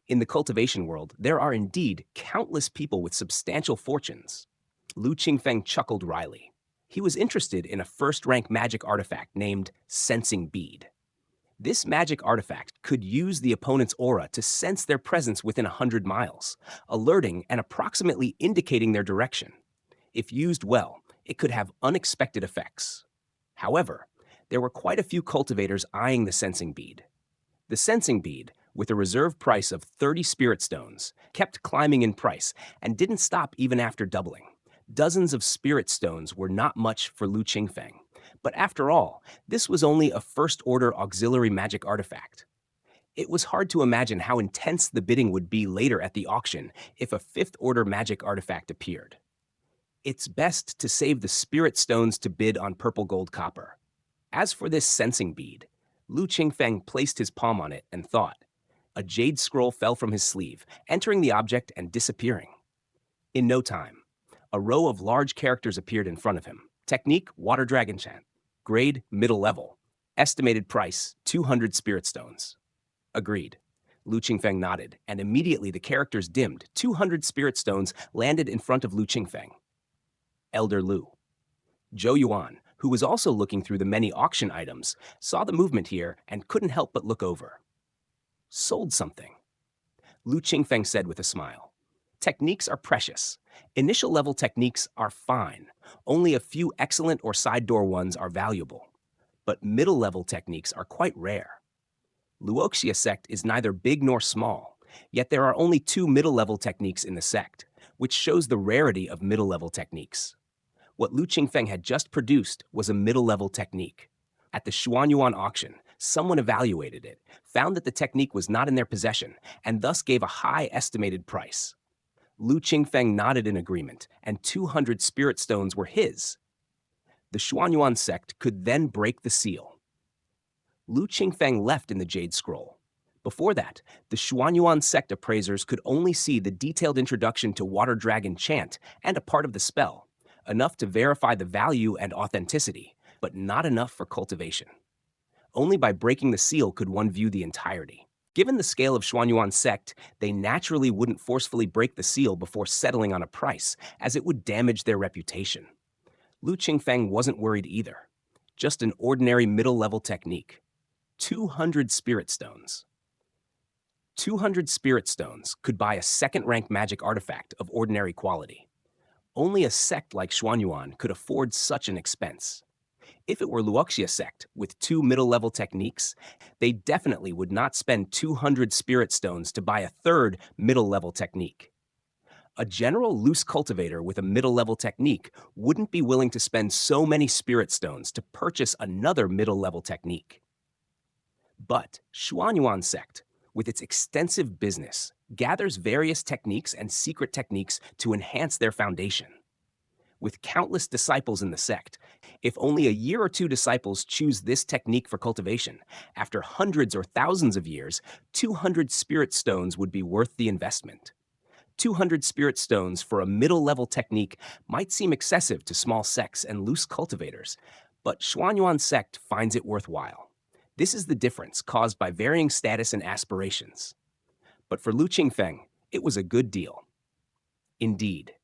In the cultivation world, there are indeed countless people with substantial fortunes. Lu Qingfeng chuckled wryly. He was interested in a first-rank magic artifact named Sensing Bead. This magic artifact could use the opponent's aura to sense their presence within 100 miles, alerting and approximately indicating their direction. If used well, it could have unexpected effects. However, there were quite a few cultivators eyeing the Sensing Bead. The Sensing Bead, with a reserve price of 30 spirit stones, kept climbing in price and didn't stop even after doubling. Dozens of spirit stones were not much for Lu Qingfeng, but after all, this was only a first-order auxiliary magic artifact. It was hard to imagine how intense the bidding would be later at the auction if a fifth-order magic artifact appeared. It's best to save the spirit stones to bid on purple gold copper. As for this sensing bead, Lu Qingfeng placed his palm on it and thought. A jade scroll fell from his sleeve, entering the object and disappearing. In no time, a row of large characters appeared in front of him. Technique, Water Dragon Chant. Grade, middle level. Estimated price, 200 spirit stones. Agreed. Lu Qingfeng nodded, and immediately the characters dimmed. 200 spirit stones landed in front of Lu Qingfeng. Elder Lu. Zhou Yuan, who was also looking through the many auction items, saw the movement here and couldn't help but look over. Sold something. Lu Qingfeng said with a smile. Techniques are precious. Initial level techniques are fine. Only a few excellent or side door ones are valuable. But middle level techniques are quite rare. Luoxia sect is neither big nor small, yet there are only 2 middle level techniques in the sect, which shows the rarity of middle level techniques. What Lu Qingfeng had just produced was a middle level technique. At the Xuanyuan auction, someone evaluated it, found that the technique was not in their possession, and thus gave a high estimated price. Lu Qingfeng nodded in agreement, and 200 spirit stones were his. The Xuanyuan sect could then break the seal. Lu Qingfeng left in the Jade Scroll. Before that, the Xuanyuan sect appraisers could only see the detailed introduction to Water Dragon Chant and a part of the spell, enough to verify the value and authenticity, but not enough for cultivation. Only by breaking the seal could one view the entirety. Given the scale of Xuanyuan sect, they naturally wouldn't forcefully break the seal before settling on a price, as it would damage their reputation. Lu Qingfeng wasn't worried either. Just an ordinary middle-level technique. 200 spirit stones. 200 spirit stones could buy a second-rank magic artifact of ordinary quality. Only a sect like Xuanyuan could afford such an expense. If it were Luoxia sect with 2 middle-level techniques, they definitely would not spend 200 spirit stones to buy a third middle-level technique. A general loose cultivator with a middle-level technique wouldn't be willing to spend so many spirit stones to purchase another middle-level technique. But Xuanyuan sect, with its extensive business, gathers various techniques and secret techniques to enhance their foundation. With countless disciples in the sect, if only a year or two disciples choose this technique for cultivation, after hundreds or thousands of years, 200 spirit stones would be worth the investment. 200 spirit stones for a middle-level technique might seem excessive to small sects and loose cultivators, but Xuanyuan sect finds it worthwhile. This is the difference caused by varying status and aspirations. But for Lu Qingfeng, it was a good deal. Indeed.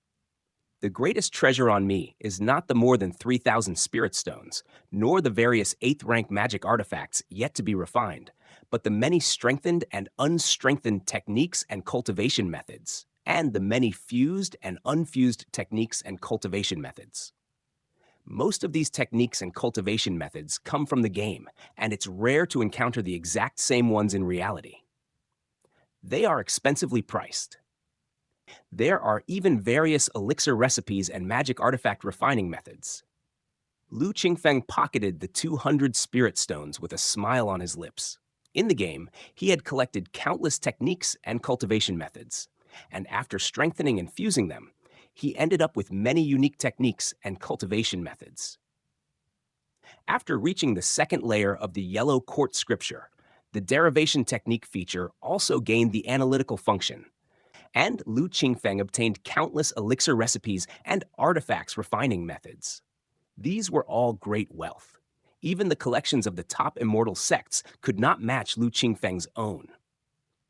The greatest treasure on me is not the more than 3,000 spirit stones, nor the various 8th rank magic artifacts yet to be refined, but the many strengthened and unstrengthened techniques and cultivation methods, and the many fused and unfused techniques and cultivation methods. Most of these techniques and cultivation methods come from the game, and it's rare to encounter the exact same ones in reality. They are expensively priced. There are even various elixir recipes and magic artifact refining methods. Lu Qingfeng pocketed the 200 spirit stones with a smile on his lips. In the game, he had collected countless techniques and cultivation methods, and after strengthening and fusing them, he ended up with many unique techniques and cultivation methods. After reaching the second layer of the Yellow Court scripture, the derivation technique feature also gained the analytical function, and Lu Qingfeng obtained countless elixir recipes and artifacts refining methods. These were all great wealth. Even the collections of the top immortal sects could not match Lu Qingfeng's own.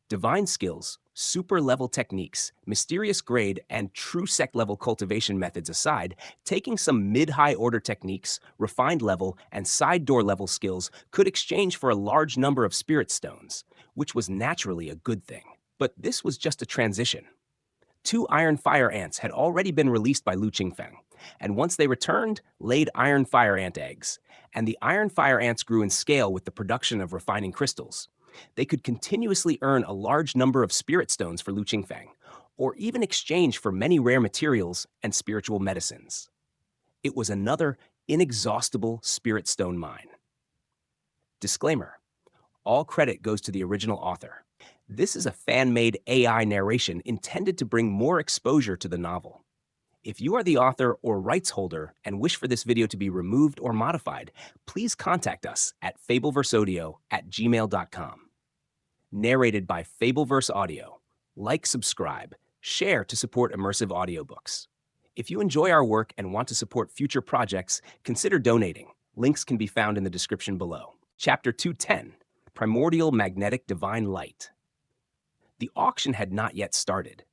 Divine skills, super-level techniques, mysterious grade, and true sect-level cultivation methods aside, taking some mid-high order techniques, refined level, and side door level skills could exchange for a large number of spirit stones, which was naturally a good thing. But this was just a transition. 2 iron fire ants had already been released by Lu Qingfeng, and once they returned, laid iron fire ant eggs, and the iron fire ants grew in scale with the production of refining crystals. They could continuously earn a large number of spirit stones for Lu Qingfeng, or even exchange for many rare materials and spiritual medicines. It was another inexhaustible spirit stone mine. Disclaimer: all credit goes to the original author. This is a fan-made AI narration intended to bring more exposure to the novel. If you are the author or rights holder and wish for this video to be removed or modified, please contact us at fableverseaudio@gmail.com. Narrated by Fableverse Audio. Like, subscribe, share to support immersive audiobooks. If you enjoy our work and want to support future projects, consider donating. Links can be found in the description below. Chapter 210, Primordial Magnetic Divine Light. The auction had not yet started.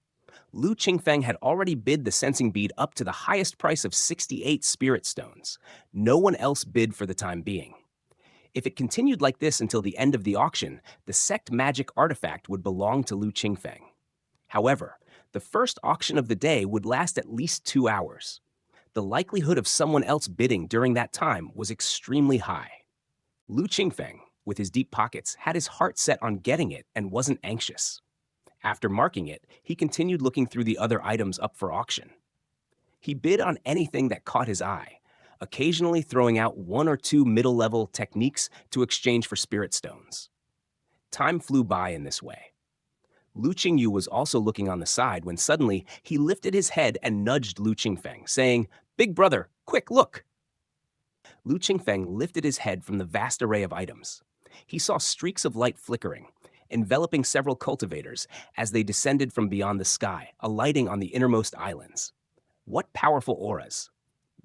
Lu Qingfeng had already bid the sensing bead up to the highest price of 68 spirit stones. No one else bid for the time being. If it continued like this until the end of the auction, the sect magic artifact would belong to Lu Qingfeng. However, the first auction of the day would last at least 2 hours. The likelihood of someone else bidding during that time was extremely high. Lu Qingfeng, with his deep pockets, had his heart set on getting it and wasn't anxious. After marking it, he continued looking through the other items up for auction. He bid on anything that caught his eye, occasionally throwing out 1 or 2 middle-level techniques to exchange for spirit stones. Time flew by in this way. Lu Qingyu was also looking on the side when suddenly he lifted his head and nudged Lu Qingfeng, saying, "Big brother, quick, look!" Lu Qingfeng lifted his head from the vast array of items. He saw streaks of light flickering, enveloping several cultivators as they descended from beyond the sky, alighting on the innermost islands. What powerful auras!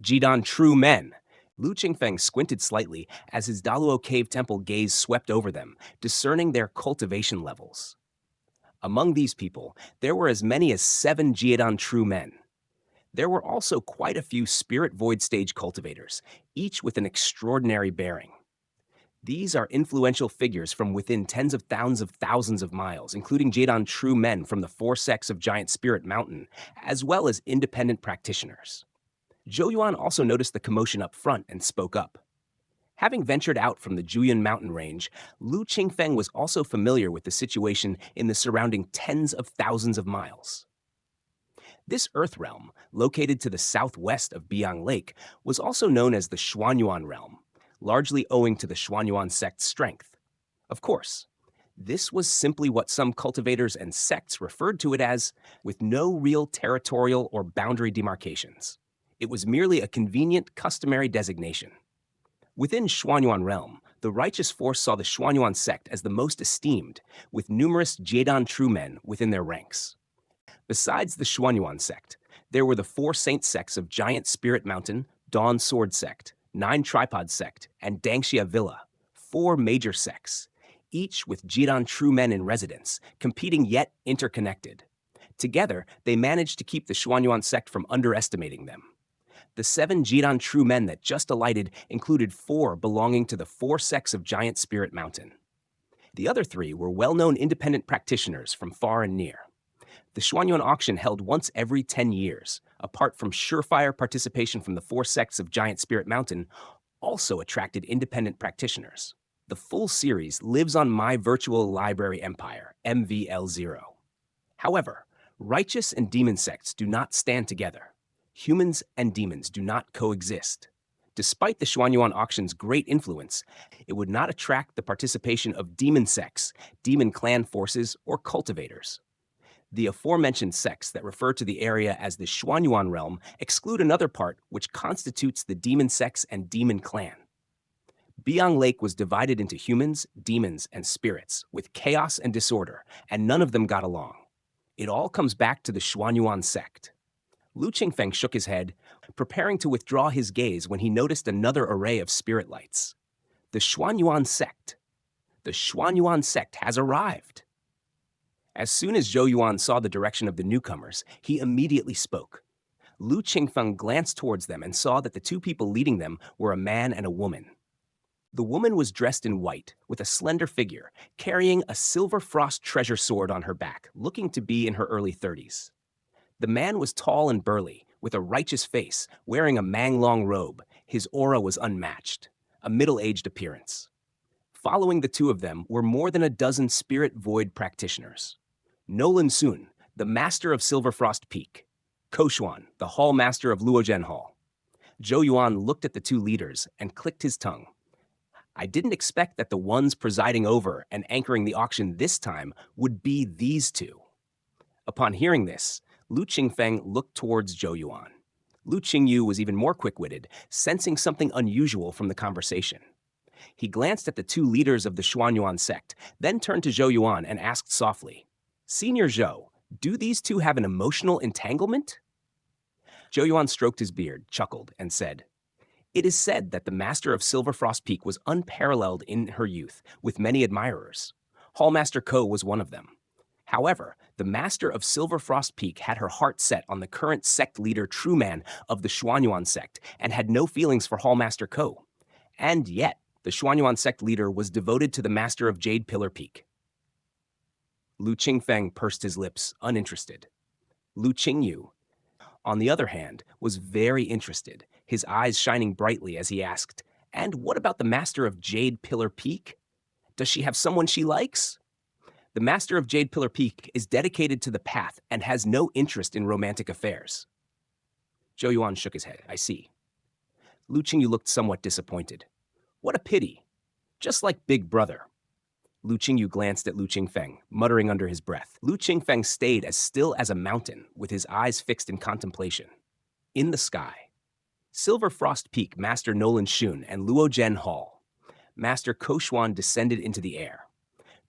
Jidan true men! Lu Qingfeng squinted slightly as his Daluo Cave Temple gaze swept over them, discerning their cultivation levels. Among these people, there were as many as 7 Jidan true men. There were also quite a few Spirit Void stage cultivators, each with an extraordinary bearing. These are influential figures from within tens of thousands of miles, including Jadon true men from the four sects of Giant Spirit Mountain, as well as independent practitioners. Zhou Yuan also noticed the commotion up front and spoke up. Having ventured out from the Juyan mountain range, Lu Qingfeng was also familiar with the situation in the surrounding tens of thousands of miles. This Earth realm, located to the southwest of Biang Lake, was also known as the Xuanyuan realm, largely owing to the Xuanyuan sect's strength. Of course, this was simply what some cultivators and sects referred to it as, with no real territorial or boundary demarcations. It was merely a convenient, customary designation. Within Xuanyuan realm, the righteous force saw the Xuanyuan sect as the most esteemed, with numerous Jadon true men within their ranks. Besides the Xuanyuan sect, there were the four saint sects of Giant Spirit Mountain, Dawn Sword Sect, Nine Tripod Sect, and Dangxia Villa, four major sects, each with Jidon true men in residence, competing yet interconnected. Together, they managed to keep the Xuanyuan sect from underestimating them. The 7 Jidon true men that just alighted included 4 belonging to the 4 sects of Giant Spirit Mountain. The other 3 were well-known independent practitioners from far and near. The Xuanyuan auction held once every 10 years, apart from surefire participation from the 4 sects of Giant Spirit Mountain, also attracted independent practitioners. The full series lives on My Virtual Library Empire, MVL0. However, righteous and demon sects do not stand together. Humans and demons do not coexist. Despite the Xuanyuan auction's great influence, it would not attract the participation of demon sects, demon clan forces, or cultivators. The aforementioned sects that refer to the area as the Xuanyuan realm exclude another part which constitutes the demon sects and demon clan. Biang Lake was divided into humans, demons, and spirits, with chaos and disorder, and none of them got along. It all comes back to the Xuanyuan sect. Lu Qingfeng shook his head, preparing to withdraw his gaze when he noticed another array of spirit lights. The Xuanyuan sect. The Xuanyuan sect has arrived. As soon as Zhou Yuan saw the direction of the newcomers, he immediately spoke. Lu Qingfeng glanced towards them and saw that the 2 people leading them were a man and a woman. The woman was dressed in white, with a slender figure, carrying a silver frost treasure sword on her back, looking to be in her early 30s. The man was tall and burly, with a righteous face, wearing a manglong robe. His aura was unmatched, a middle-aged appearance. Following the 2 of them were more than a dozen Spirit Void practitioners. Nolan Sun, the Master of Silverfrost Peak. Koshuan, the Hall Master of Luojian Hall. Zhou Yuan looked at the 2 leaders and clicked his tongue. I didn't expect that the ones presiding over and anchoring the auction this time would be these 2. Upon hearing this, Lu Qingfeng looked towards Zhou Yuan. Lu Qingyu was even more quick-witted, sensing something unusual from the conversation. He glanced at the 2 leaders of the Xuanyuan sect, then turned to Zhou Yuan and asked softly, "Senior Zhou, do these 2 have an emotional entanglement?" Zhou Yuan stroked his beard, chuckled, and said, "It is said that the Master of Silverfrost Peak was unparalleled in her youth, with many admirers. Hallmaster Ko was one of them. However, the Master of Silverfrost Peak had her heart set on the current sect leader True Man of the Xuanyuan sect and had no feelings for Hallmaster Ko. And yet, the Xuanyuan sect leader was devoted to the Master of Jade Pillar Peak." Lu Qingfeng pursed his lips, uninterested. Lu Qingyu, on the other hand, was very interested, his eyes shining brightly as he asked, "And what about the Master of Jade Pillar Peak? Does she have someone she likes?" The Master of Jade Pillar Peak is dedicated to the path and has no interest in romantic affairs. Zhou Yuan shook his head. "I see." Lu Qingyu looked somewhat disappointed. "What a pity. Just like Big Brother." Lu Qingyu glanced at Lu Qingfeng, muttering under his breath. Lu Qingfeng stayed as still as a mountain, with his eyes fixed in contemplation. In the sky, Silver Frost Peak Master Nolan Shun and Luojian Hall. Master Koshuan descended into the air.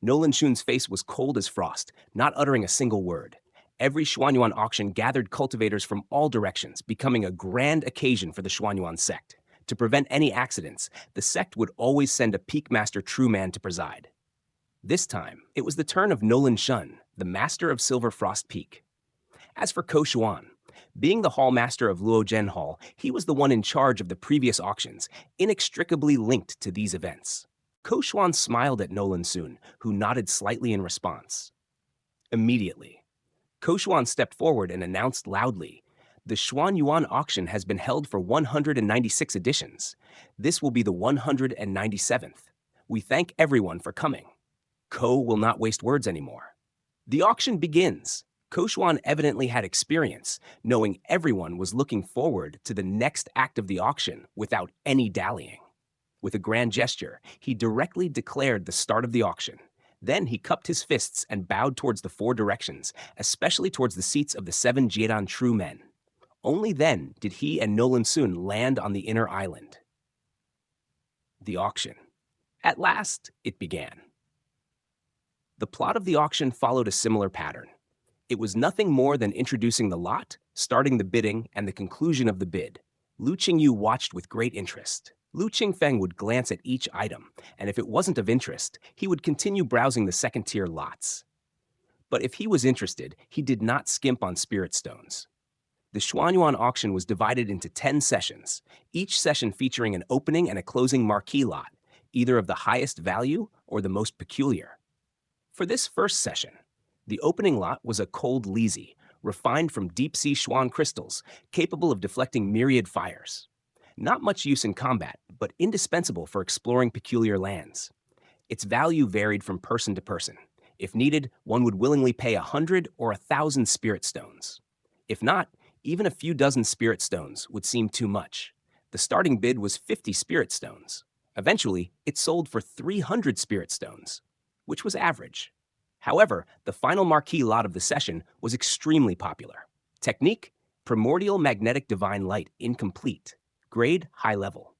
Nolan Shun's face was cold as frost, not uttering a single word. Every Xuanyuan auction gathered cultivators from all directions, becoming a grand occasion for the Xuanyuan sect. To prevent any accidents, the sect would always send a Peak Master True Man to preside. This time, it was the turn of Nolan Shun, the Master of Silver Frost Peak. As for Koshuan, Being the hallmaster of Luojian Hall, he was the one in charge of the previous auctions, inextricably linked to these events. Ko Xuan smiled at Nolan Soon, who nodded slightly in response. Immediately, Ko Xuan stepped forward and announced loudly, "The Xuan Yuan auction has been held for 196 editions. This will be the 197th. We thank everyone for coming." Ko will not waste words anymore. The auction begins. Ko Xuan evidently had experience, knowing everyone was looking forward to the next act of the auction without any dallying. With a grand gesture, he directly declared the start of the auction. Then he cupped his fists and bowed towards the four directions, especially towards the seats of the 7 Jiedan true men. Only then did he and Nolan Soon land on the inner island. The auction. At last, it began. The plot of the auction followed a similar pattern. It was nothing more than introducing the lot, starting the bidding, and the conclusion of the bid. Lu Qingyu watched with great interest. Lu Qingfeng would glance at each item, and if it wasn't of interest, he would continue browsing the second-tier lots. But if he was interested, he did not skimp on spirit stones. The Xuanyuan auction was divided into 10 sessions, each session featuring an opening and a closing marquee lot, either of the highest value or the most peculiar. For this first session, the opening lot was a cold Lizi, refined from deep-sea Xuan crystals, capable of deflecting myriad fires. Not much use in combat, but indispensable for exploring peculiar lands. Its value varied from person to person. If needed, one would willingly pay 100 or 1,000 spirit stones. If not, even a few dozen spirit stones would seem too much. The starting bid was 50 spirit stones. Eventually, it sold for 300 spirit stones, which was average. However, the final marquee lot of the session was extremely popular. Technique: Primordial Magnetic Divine Light, incomplete. Grade: high level.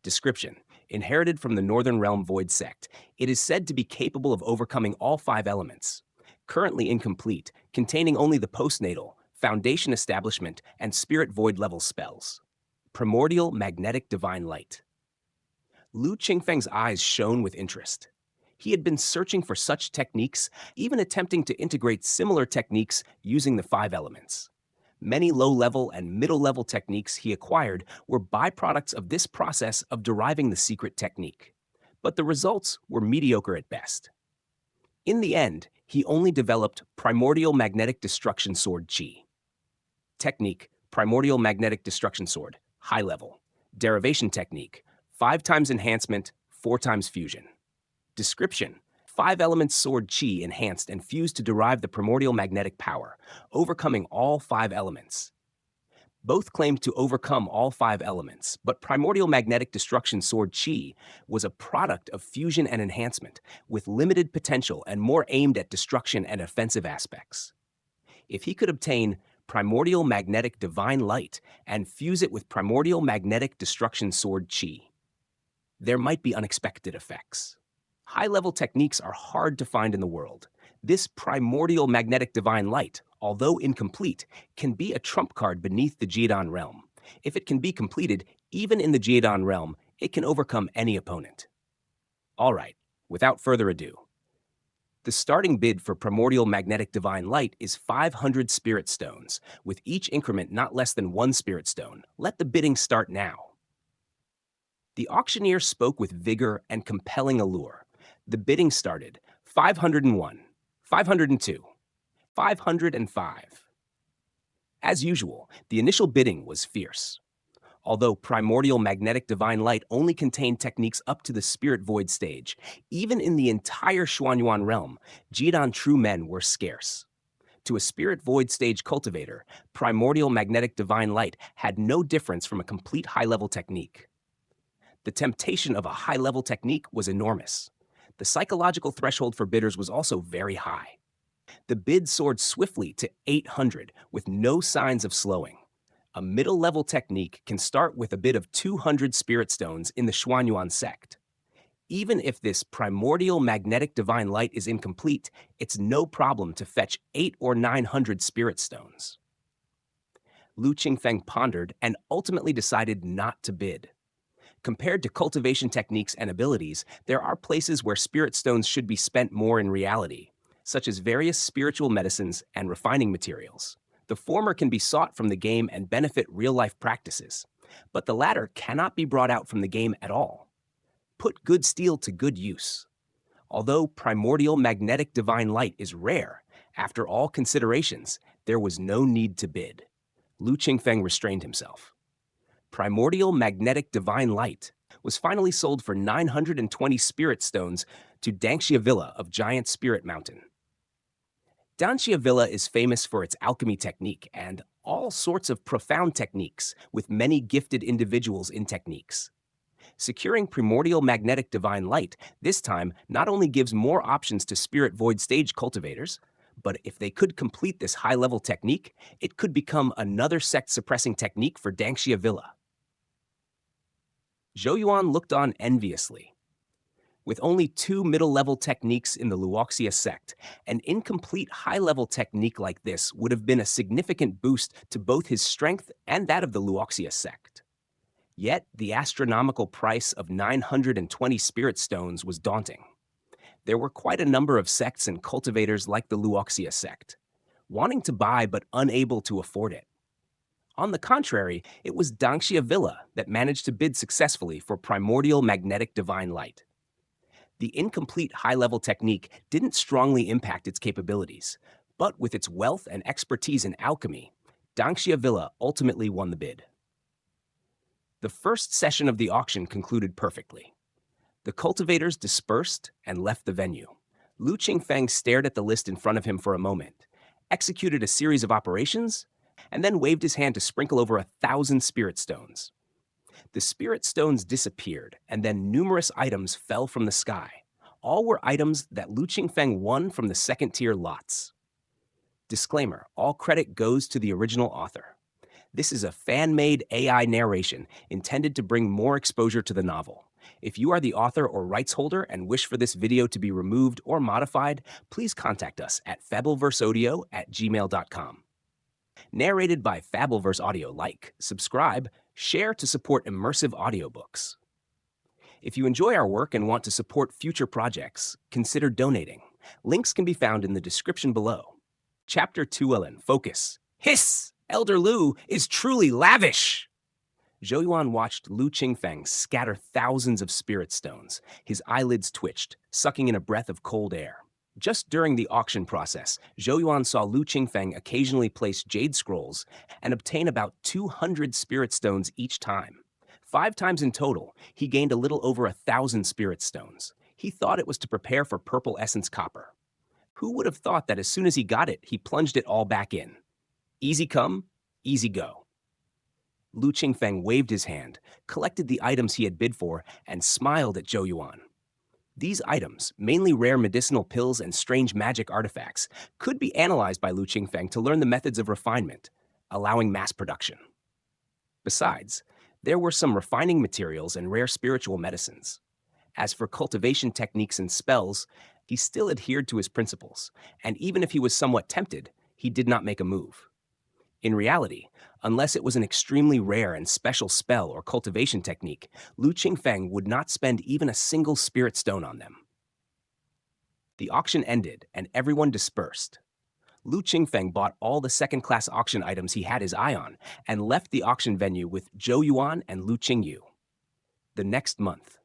Description: inherited from the Northern Realm Void Sect, it is said to be capable of overcoming all 5 elements. Currently incomplete, containing only the postnatal, foundation establishment, and spirit void level spells. Primordial Magnetic Divine Light. Lu Qingfeng's eyes shone with interest. He had been searching for such techniques, even attempting to integrate similar techniques using the 5 elements. Many low-level and middle-level techniques he acquired were byproducts of this process of deriving the secret technique. But the results were mediocre at best. In the end, he only developed Primordial Magnetic Destruction Sword Qi. Technique: Primordial Magnetic Destruction Sword, high level. Derivation technique: 5 times enhancement, 4 times fusion. Description: 5 elements sword Qi enhanced and fused to derive the primordial magnetic power, overcoming all 5 elements. Both claimed to overcome all 5 elements, but primordial magnetic destruction sword Qi was a product of fusion and enhancement, with limited potential and more aimed at destruction and offensive aspects. If he could obtain primordial magnetic divine light and fuse it with primordial magnetic destruction sword Qi, there might be unexpected effects. High-level techniques are hard to find in the world. This primordial magnetic divine light, although incomplete, can be a trump card beneath the Jiedan realm. If it can be completed, even in the Jiedan realm, it can overcome any opponent. All right, without further ado. The starting bid for primordial magnetic divine light is 500 spirit stones, with each increment not less than 1 spirit stone. Let the bidding start now. The auctioneer spoke with vigor and compelling allure. The bidding started. 501, 502, 505. As usual, the initial bidding was fierce. Although primordial magnetic divine light only contained techniques up to the spirit void stage, even in the entire Xuanyuan realm, Jiedan true men were scarce. To a spirit void stage cultivator, primordial magnetic divine light had no difference from a complete high-level technique. The temptation of a high-level technique was enormous. The psychological threshold for bidders was also very high. The bid soared swiftly to 800 with no signs of slowing. A middle-level technique can start with a bid of 200 spirit stones in the Xuanyuan sect. Even if this primordial magnetic divine light is incomplete, it's no problem to fetch 800 or 900 spirit stones. Lu Qingfeng pondered and ultimately decided not to bid. Compared to cultivation techniques and abilities, there are places where spirit stones should be spent more in reality, such as various spiritual medicines and refining materials. The former can be sought from the game and benefit real-life practices, but the latter cannot be brought out from the game at all. Put good steel to good use. Although primordial magnetic divine light is rare, after all considerations, there was no need to bid. Lu Qingfeng restrained himself. Primordial magnetic divine light was finally sold for 920 spirit stones to Danxia Villa of Giant Spirit Mountain. Danxia Villa is famous for its alchemy technique and all sorts of profound techniques, with many gifted individuals in techniques. Securing primordial magnetic divine light this time not only gives more options to Spirit Void stage cultivators, but if they could complete this high-level technique, it could become another sect-suppressing technique for Danxia Villa. Zhou Yuan looked on enviously. With only 2 middle-level techniques in the Luoxia sect, an incomplete high-level technique like this would have been a significant boost to both his strength and that of the Luoxia sect. Yet, the astronomical price of 920 spirit stones was daunting. There were quite a number of sects and cultivators like the Luoxia sect, wanting to buy but unable to afford it. On the contrary, it was Danxia Villa that managed to bid successfully for primordial magnetic divine light. The incomplete high-level technique didn't strongly impact its capabilities, but with its wealth and expertise in alchemy, Danxia Villa ultimately won the bid. The first session of the auction concluded perfectly. The cultivators dispersed and left the venue. Lu Qingfeng stared at the list in front of him for a moment, executed a series of operations, and then waved his hand to sprinkle over 1,000 spirit stones. The spirit stones disappeared, and then numerous items fell from the sky. All were items that Lu Qingfeng won from the second-tier lots. Disclaimer, all credit goes to the original author. This is a fan-made AI narration intended to bring more exposure to the novel. If you are the author or rights holder and wish for this video to be removed or modified, please contact us at fableverseaudio@gmail.com. Narrated by Fableverse Audio. Like, subscribe, share to support immersive audiobooks. If you enjoy our work and want to support future projects, consider donating. Links can be found in the description below. Chapter 2 Focus. Hiss! Elder Lu is truly lavish! Zhou Yuan watched Lu Qingfeng scatter thousands of spirit stones. His eyelids twitched, sucking in a breath of cold air. Just during the auction process, Zhou Yuan saw Lu Qingfeng occasionally place jade scrolls and obtain about 200 spirit stones each time. 5 times in total, he gained a little over 1,000 spirit stones. He thought it was to prepare for purple essence copper. Who would have thought that as soon as he got it, he plunged it all back in? Easy come, easy go. Lu Qingfeng waved his hand, collected the items he had bid for, and smiled at Zhou Yuan. These items, mainly rare medicinal pills and strange magic artifacts, could be analyzed by Lu Qingfeng to learn the methods of refinement, allowing mass production. Besides, there were some refining materials and rare spiritual medicines. As for cultivation techniques and spells, he still adhered to his principles, and even if he was somewhat tempted, he did not make a move. In reality, unless it was an extremely rare and special spell or cultivation technique, Lu Qingfeng would not spend even a single spirit stone on them. The auction ended, and everyone dispersed. Lu Qingfeng bought all the second-class auction items he had his eye on and left the auction venue with Zhou Yuan and Lu Qingyu. The next month.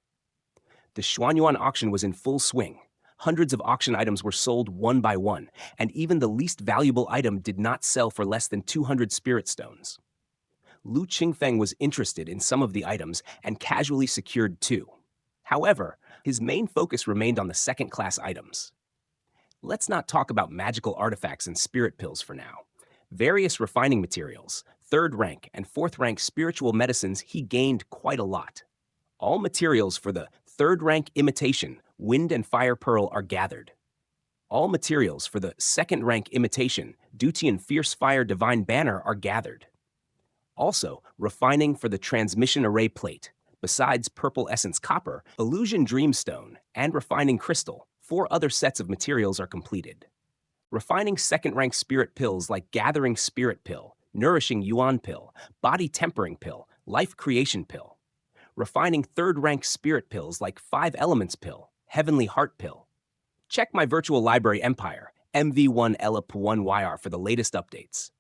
The Xuanyuan auction was in full swing. Hundreds of auction items were sold one by one, and even the least valuable item did not sell for less than 200 spirit stones. Lu Qingfeng was interested in some of the items and casually secured 2. However, his main focus remained on the second-class items. Let's not talk about magical artifacts and spirit pills for now. Various refining materials, 3rd rank and 4th rank spiritual medicines he gained quite a lot. All materials for the 3rd rank imitation, Wind and Fire Pearl, are gathered. All materials for the 2nd rank imitation, Duty and Fierce Fire Divine Banner, are gathered. Also, refining for the Transmission Array Plate, besides Purple Essence Copper, Illusion Dreamstone, and Refining Crystal, 4 other sets of materials are completed. Refining 2nd rank spirit pills like Gathering Spirit Pill, Nourishing Yuan Pill, Body Tempering Pill, Life Creation Pill. Refining 3rd rank spirit pills like 5 Elements Pill, Heavenly Heart Pill. Check my virtual library empire, MV1 ELIP1YR, for the latest updates.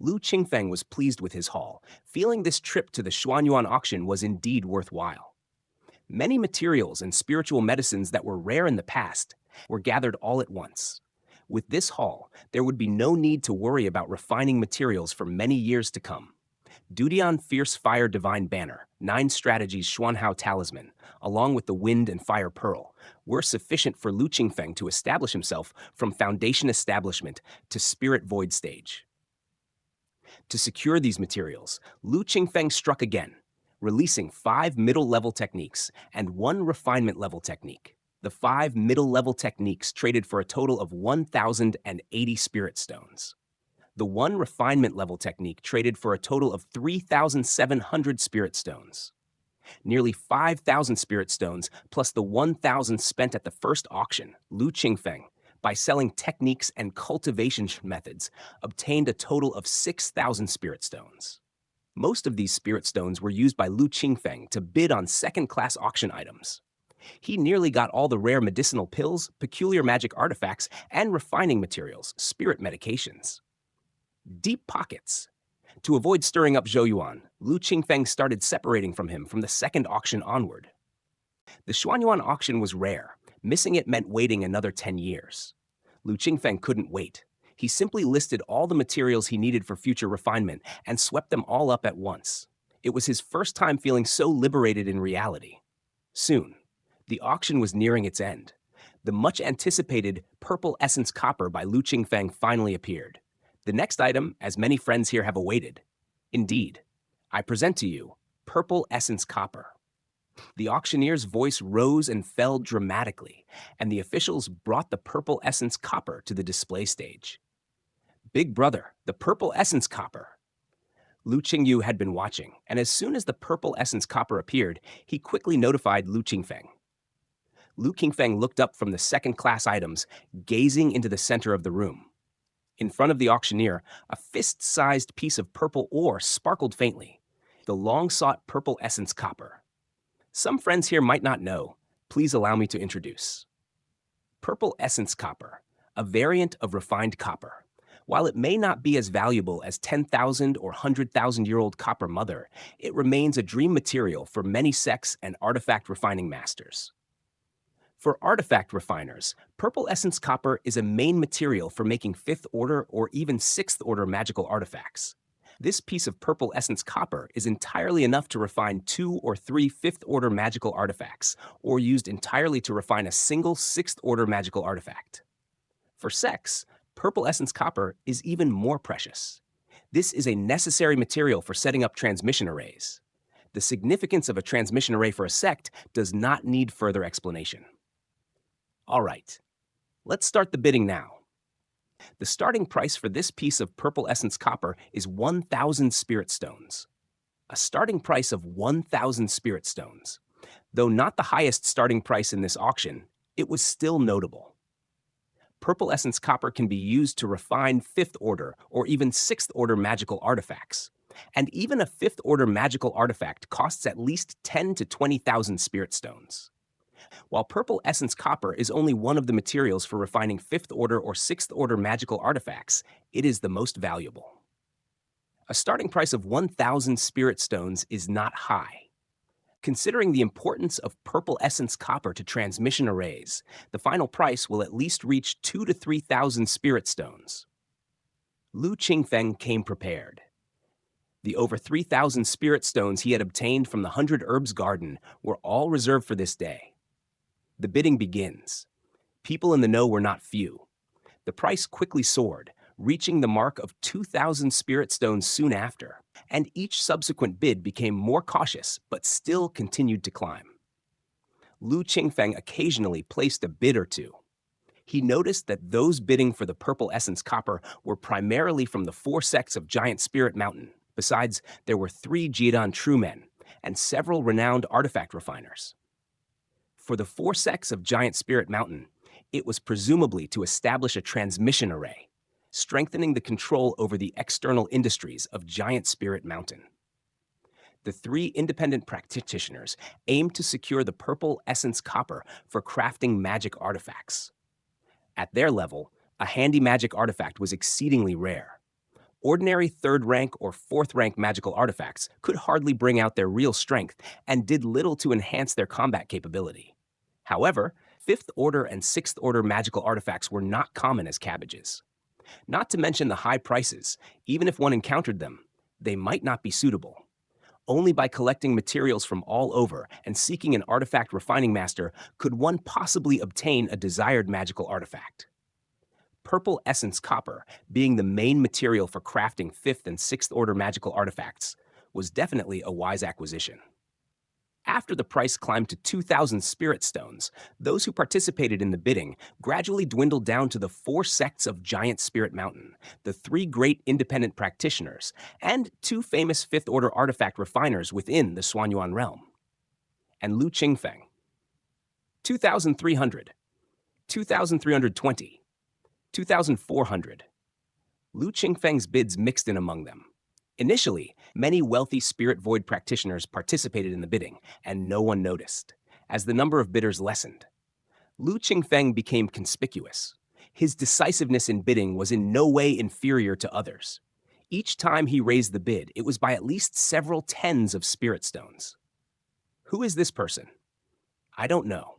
Lu Qingfeng was pleased with his haul, feeling this trip to the Xuanyuan auction was indeed worthwhile. Many materials and spiritual medicines that were rare in the past were gathered all at once. With this haul, there would be no need to worry about refining materials for many years to come. Dudian Fierce Fire Divine Banner, 9 Strategies Xuanhao Talisman, along with the Wind and Fire Pearl, were sufficient for Lu Qingfeng to establish himself from Foundation Establishment to Spirit Void Stage. To secure these materials, Lu Qingfeng struck again, releasing 5 middle-level techniques and 1 refinement-level technique. The 5 middle-level techniques traded for a total of 1,080 spirit stones. The 1 refinement-level technique traded for a total of 3,700 spirit stones. Nearly 5,000 spirit stones plus the 1,000 spent at the first auction, Lu Qingfeng, by selling techniques and cultivation methods, obtained a total of 6,000 spirit stones. Most of these spirit stones were used by Lu Qingfeng to bid on second-class auction items. He nearly got all the rare medicinal pills, peculiar magic artifacts, and refining materials, spirit medications. Deep pockets. To avoid stirring up Zhou Yuan, Lu Qingfeng started separating from him from the second auction onward. The Xuanyuan auction was rare. Missing it meant waiting another 10 years. Lu Qingfeng couldn't wait. He simply listed all the materials he needed for future refinement and swept them all up at once. It was his first time feeling so liberated in reality. Soon, the auction was nearing its end. The much-anticipated Purple Essence Copper by Lu Qingfeng finally appeared. The next item, as many friends here have awaited. Indeed, I present to you Purple Essence Copper. The auctioneer's voice rose and fell dramatically, and the officials brought the Purple Essence Copper to the display stage. Big brother, the Purple Essence Copper. Lu Qingyu had been watching, and as soon as the Purple Essence Copper appeared, he quickly notified Lu Qingfeng. Lu Qingfeng looked up from the second-class items, gazing into the center of the room. In front of the auctioneer, a fist-sized piece of purple ore sparkled faintly, the long-sought Purple Essence Copper. Some friends here might not know. Please allow me to introduce. Purple Essence Copper, a variant of refined copper. While it may not be as valuable as 10,000 or 100,000-year-old copper mother, it remains a dream material for many sects and artifact refining masters. For artifact refiners, Purple Essence Copper is a main material for making 5th order or even 6th order magical artifacts. This piece of Purple Essence Copper is entirely enough to refine 2 or 3 5th order magical artifacts, or used entirely to refine a single 6th order magical artifact. For sects, Purple Essence Copper is even more precious. This is a necessary material for setting up transmission arrays. The significance of a transmission array for a sect does not need further explanation. All right, let's start the bidding now. The starting price for this piece of Purple Essence Copper is 1,000 spirit stones. A starting price of 1,000 spirit stones. Though not the highest starting price in this auction, it was still notable. Purple Essence Copper can be used to refine 5th order or even 6th order magical artifacts. And even a 5th order magical artifact costs at least 10 to 20,000 spirit stones. While Purple Essence Copper is only one of the materials for refining 5th order or 6th order magical artifacts, it is the most valuable. A starting price of 1,000 spirit stones is not high. Considering the importance of Purple Essence Copper to transmission arrays, the final price will at least reach 2,000 to 3,000 spirit stones. Lu Qingfeng came prepared. The over 3,000 spirit stones he had obtained from the 100 Herbs Garden were all reserved for this day. The bidding begins. People in the know were not few. The price quickly soared, reaching the mark of 2,000 spirit stones soon after, and each subsequent bid became more cautious but still continued to climb. Lu Qingfeng occasionally placed a bid or two. He noticed that those bidding for the Purple Essence Copper were primarily from the 4 sects of Giant Spirit Mountain. Besides, there were 3 Jiedan True Men and several renowned artifact refiners. For the 4 sects of Giant Spirit Mountain, it was presumably to establish a transmission array, strengthening the control over the external industries of Giant Spirit Mountain. The 3 independent practitioners aimed to secure the Purple Essence Copper for crafting magic artifacts. At their level, a handy magic artifact was exceedingly rare. Ordinary 3rd rank or 4th rank magical artifacts could hardly bring out their real strength and did little to enhance their combat capability. However, 5th order and 6th order magical artifacts were not common as cabbages. Not to mention the high prices. Even if one encountered them, they might not be suitable. Only by collecting materials from all over and seeking an artifact refining master could one possibly obtain a desired magical artifact. Purple essence copper, being the main material for crafting 5th and 6th order magical artifacts, was definitely a wise acquisition. After the price climbed to 2,000 spirit stones, those who participated in the bidding gradually dwindled down to the 4 sects of Giant Spirit Mountain, the 3 great independent practitioners, and 2 famous 5th order artifact refiners within the Xuanyuan realm. And Lu Qingfeng. 2,300, 2,320, 2,400. Lu Qingfeng's bids mixed in among them. Initially, many wealthy Spirit Void practitioners participated in the bidding, and no one noticed. As the number of bidders lessened, Lu Qingfeng became conspicuous. His decisiveness in bidding was in no way inferior to others. Each time he raised the bid, it was by at least several tens of spirit stones. Who is this person? I don't know.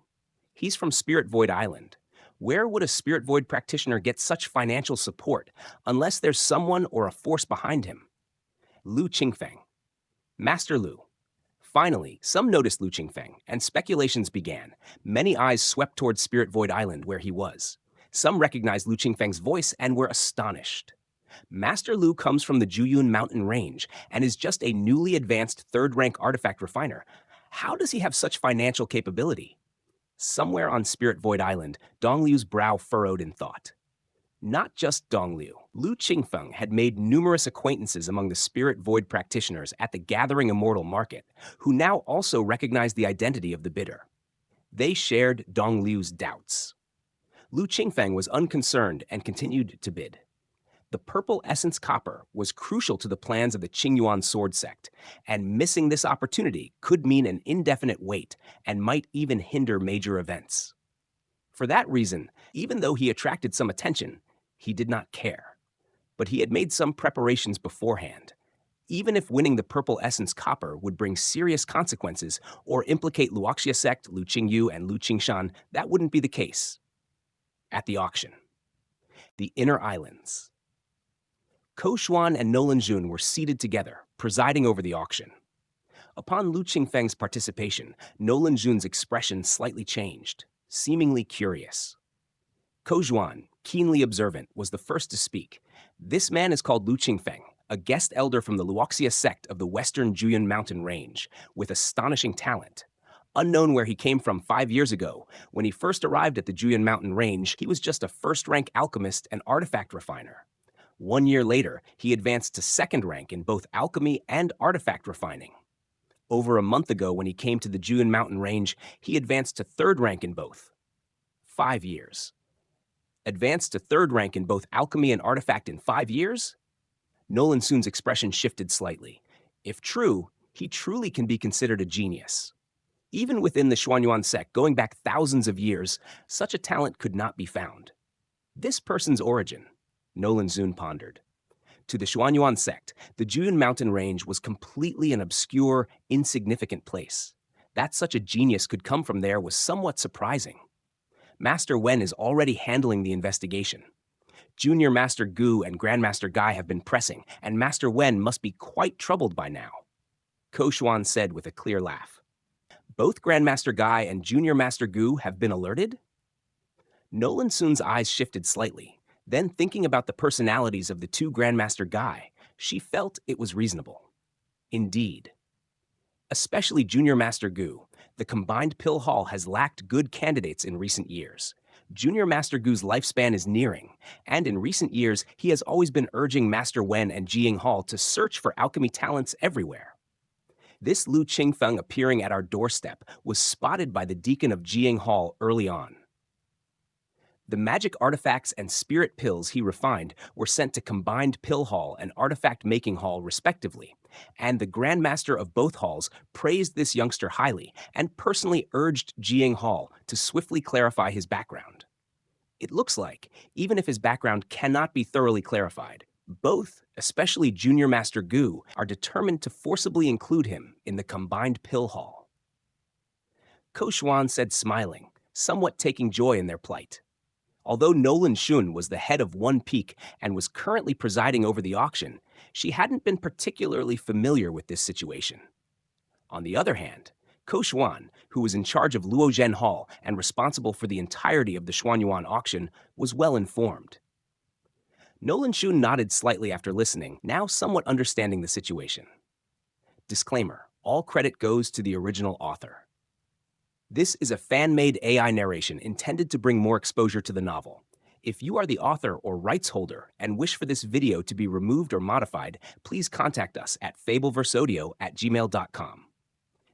He's from Spirit Void Island. Where would a Spirit Void practitioner get such financial support unless there's someone or a force behind him? Lu Qingfeng. Master Lu. Finally, some noticed Lu Qingfeng, and speculations began. Many eyes swept towards Spirit Void Island where he was. Some recognized Lu Qingfeng's voice and were astonished. Master Lu comes from the Juyun Mountain Range and is just a newly advanced 3rd rank artifact refiner. How does he have such financial capability? Somewhere on Spirit Void Island, Dongliu's brow furrowed in thought. Not just Dongliu, Lu Qingfeng had made numerous acquaintances among the Spirit Void practitioners at the Gathering Immortal market, who now also recognized the identity of the bidder. They shared Dongliu's doubts. Lu Qingfeng was unconcerned and continued to bid. The purple essence copper was crucial to the plans of the Qingyuan sword sect, and missing this opportunity could mean an indefinite wait and might even hinder major events. For that reason, even though he attracted some attention, he did not care. But he had made some preparations beforehand. Even if winning the purple essence copper would bring serious consequences or implicate Luoxia sect, Lu Qingyu, and Lu Qingshan, that wouldn't be the case. At the auction. The Inner Islands. Ko Xuan and Nolan Jun were seated together, presiding over the auction. Upon Lu Qingfeng's participation, Nolan Jun's expression slightly changed, seemingly curious. Ko Xuan, keenly observant, was the first to speak. This man is called Lu Qingfeng, a guest elder from the Luoxia sect of the western Juyun Mountain Range, with astonishing talent. Unknown where he came from 5 years ago, when he first arrived at the Juyun Mountain Range, he was just a 1st rank alchemist and artifact refiner. 1 year later, he advanced to 2nd rank in both alchemy and artifact refining. Over a month ago, when he came to the Juyun Mountain Range, he advanced to 3rd rank in both. 5 years. Advanced to 3rd rank in both alchemy and artifact in 5 years? Nolan Soon's expression shifted slightly. If true, he truly can be considered a genius. Even within the Xuanyuan sect, going back thousands of years, such a talent could not be found. This person's origin, Nolan Zoon pondered. To the Xuanyuan sect, the Juyun Mountain Range was completely an obscure, insignificant place. That such a genius could come from there was somewhat surprising. Master Wen is already handling the investigation. Junior Master Gu and Grandmaster Gai have been pressing, and Master Wen must be quite troubled by now. Ko Xuan said with a clear laugh. Both Grandmaster Gai and Junior Master Gu have been alerted? Nolan Soon's eyes shifted slightly. Then, thinking about the personalities of the 2 Grandmaster Gai, she felt it was reasonable. Indeed. Especially Junior Master Gu, the combined pill hall has lacked good candidates in recent years. Junior Master Gu's lifespan is nearing, and in recent years, he has always been urging Master Wen and Jiying Hall to search for alchemy talents everywhere. This Lu Qingfeng appearing at our doorstep was spotted by the deacon of Jiying Hall early on. The magic artifacts and spirit pills he refined were sent to Combined Pill Hall and Artifact Making Hall respectively, and the Grandmaster of both halls praised this youngster highly and personally urged Jiying Hall to swiftly clarify his background. It looks like, even if his background cannot be thoroughly clarified, Both, especially Junior Master Gu, are determined to forcibly include him in the combined pill hall. Ko Xuan said, smiling, somewhat taking joy in their plight. Although Nolan Shun was the head of One Peak and was currently presiding over the auction, she hadn't been particularly familiar with this situation. On the other hand, Ko Xuan, who was in charge of Luozhen Hall and responsible for the entirety of the Xuanyuan auction, was well informed. Nolan Shun nodded slightly after listening, now somewhat understanding the situation. Disclaimer: all credit goes to the original author. This is a fan-made AI narration intended to bring more exposure to the novel. If you are the author or rights holder and wish for this video to be removed or modified, please contact us at fableverseaudio@gmail.com.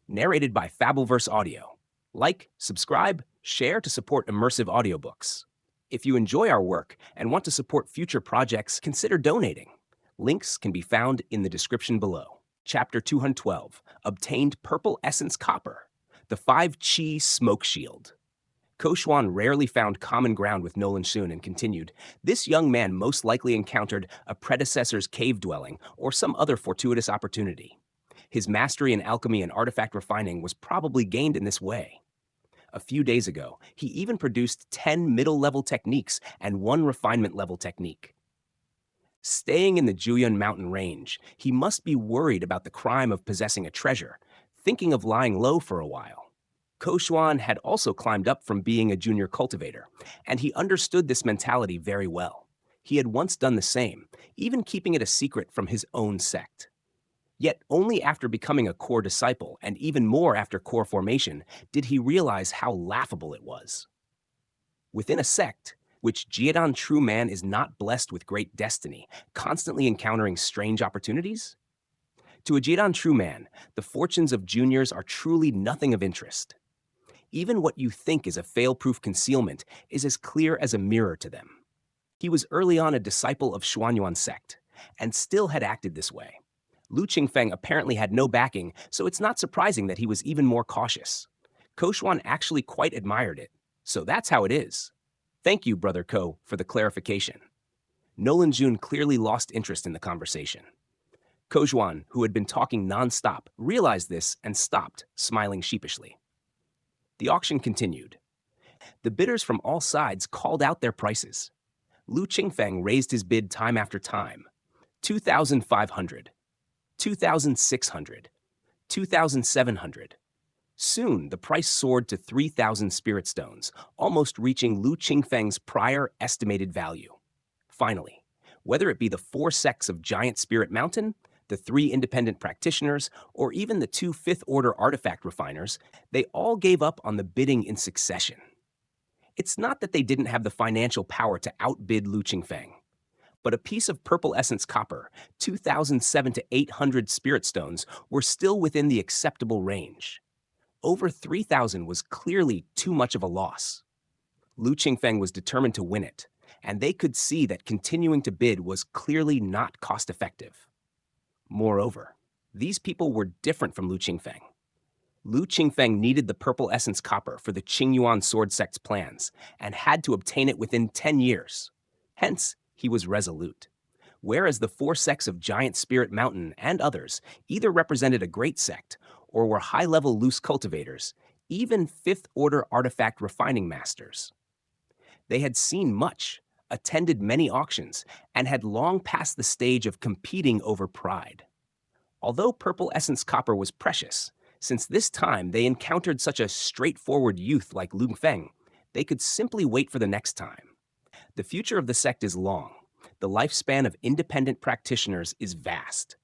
Narrated by Fableverse Audio. Like, subscribe, share to support immersive audiobooks. If you enjoy our work and want to support future projects, consider donating. Links can be found in the description below. Chapter 212, Obtained Purple Essence Copper, the 5 Qi Smoke Shield. Ko Xuan rarely found common ground with Nolan Shun and continued, this young man most likely encountered a predecessor's cave dwelling or some other fortuitous opportunity. His mastery in alchemy and artifact refining was probably gained in this way. A few days ago, he even produced 10 middle-level techniques and 1 refinement-level technique. Staying in the Juyun mountain range, he must be worried about the crime of possessing a treasure, thinking of lying low for a while. Ko Xuan had also climbed up from being a junior cultivator, and he understood this mentality very well. He had once done the same, even keeping it a secret from his own sect. Yet only after becoming a core disciple, and even more after core formation, did he realize how laughable it was. Within a sect, which Jiedan true man is not blessed with great destiny, constantly encountering strange opportunities? To a Jiedan true man, the fortunes of juniors are truly nothing of interest. Even what you think is a fail-proof concealment is as clear as a mirror to them. He was early on a disciple of Xuanyuan sect, and still had acted this way. Lu Qingfeng apparently had no backing, so it's not surprising that he was even more cautious. Ko Xuan actually quite admired it. So that's how it is. Thank you, Brother Ko, for the clarification. Nolan Jun clearly lost interest in the conversation. Ko Xuan, who had been talking non-stop, realized this and stopped, smiling sheepishly. The auction continued. The bidders from all sides called out their prices. Lu Qingfeng raised his bid time after time. 2,500. 2,600, 2,700. Soon, the price soared to 3,000 spirit stones, almost reaching Lu Qingfeng's prior estimated value. Finally, whether it be the 4 sects of Giant Spirit Mountain, the 3 independent practitioners, or even the 2 fifth-order artifact refiners, they all gave up on the bidding in succession. It's not that they didn't have the financial power to outbid Lu Qingfeng, but a piece of purple essence copper, 2,007 to 800 spirit stones, were still within the acceptable range. Over 3,000 was clearly too much of a loss. Lu Qingfeng was determined to win it, and they could see that continuing to bid was clearly not cost-effective. Moreover, these people were different from Lu Qingfeng. Lu Qingfeng needed the purple essence copper for the Qingyuan sword sect's plans, and had to obtain it within 10 years. Hence, he was resolute. Whereas the 4 sects of Giant Spirit Mountain and others either represented a great sect or were high-level loose cultivators, even 5th-order artifact refining masters. They had seen much, attended many auctions, and had long passed the stage of competing over pride. Although purple essence copper was precious, since this time they encountered such a straightforward youth like Lu Feng, they could simply wait for the next time. The future of the sect is long. The lifespan of independent practitioners is vast.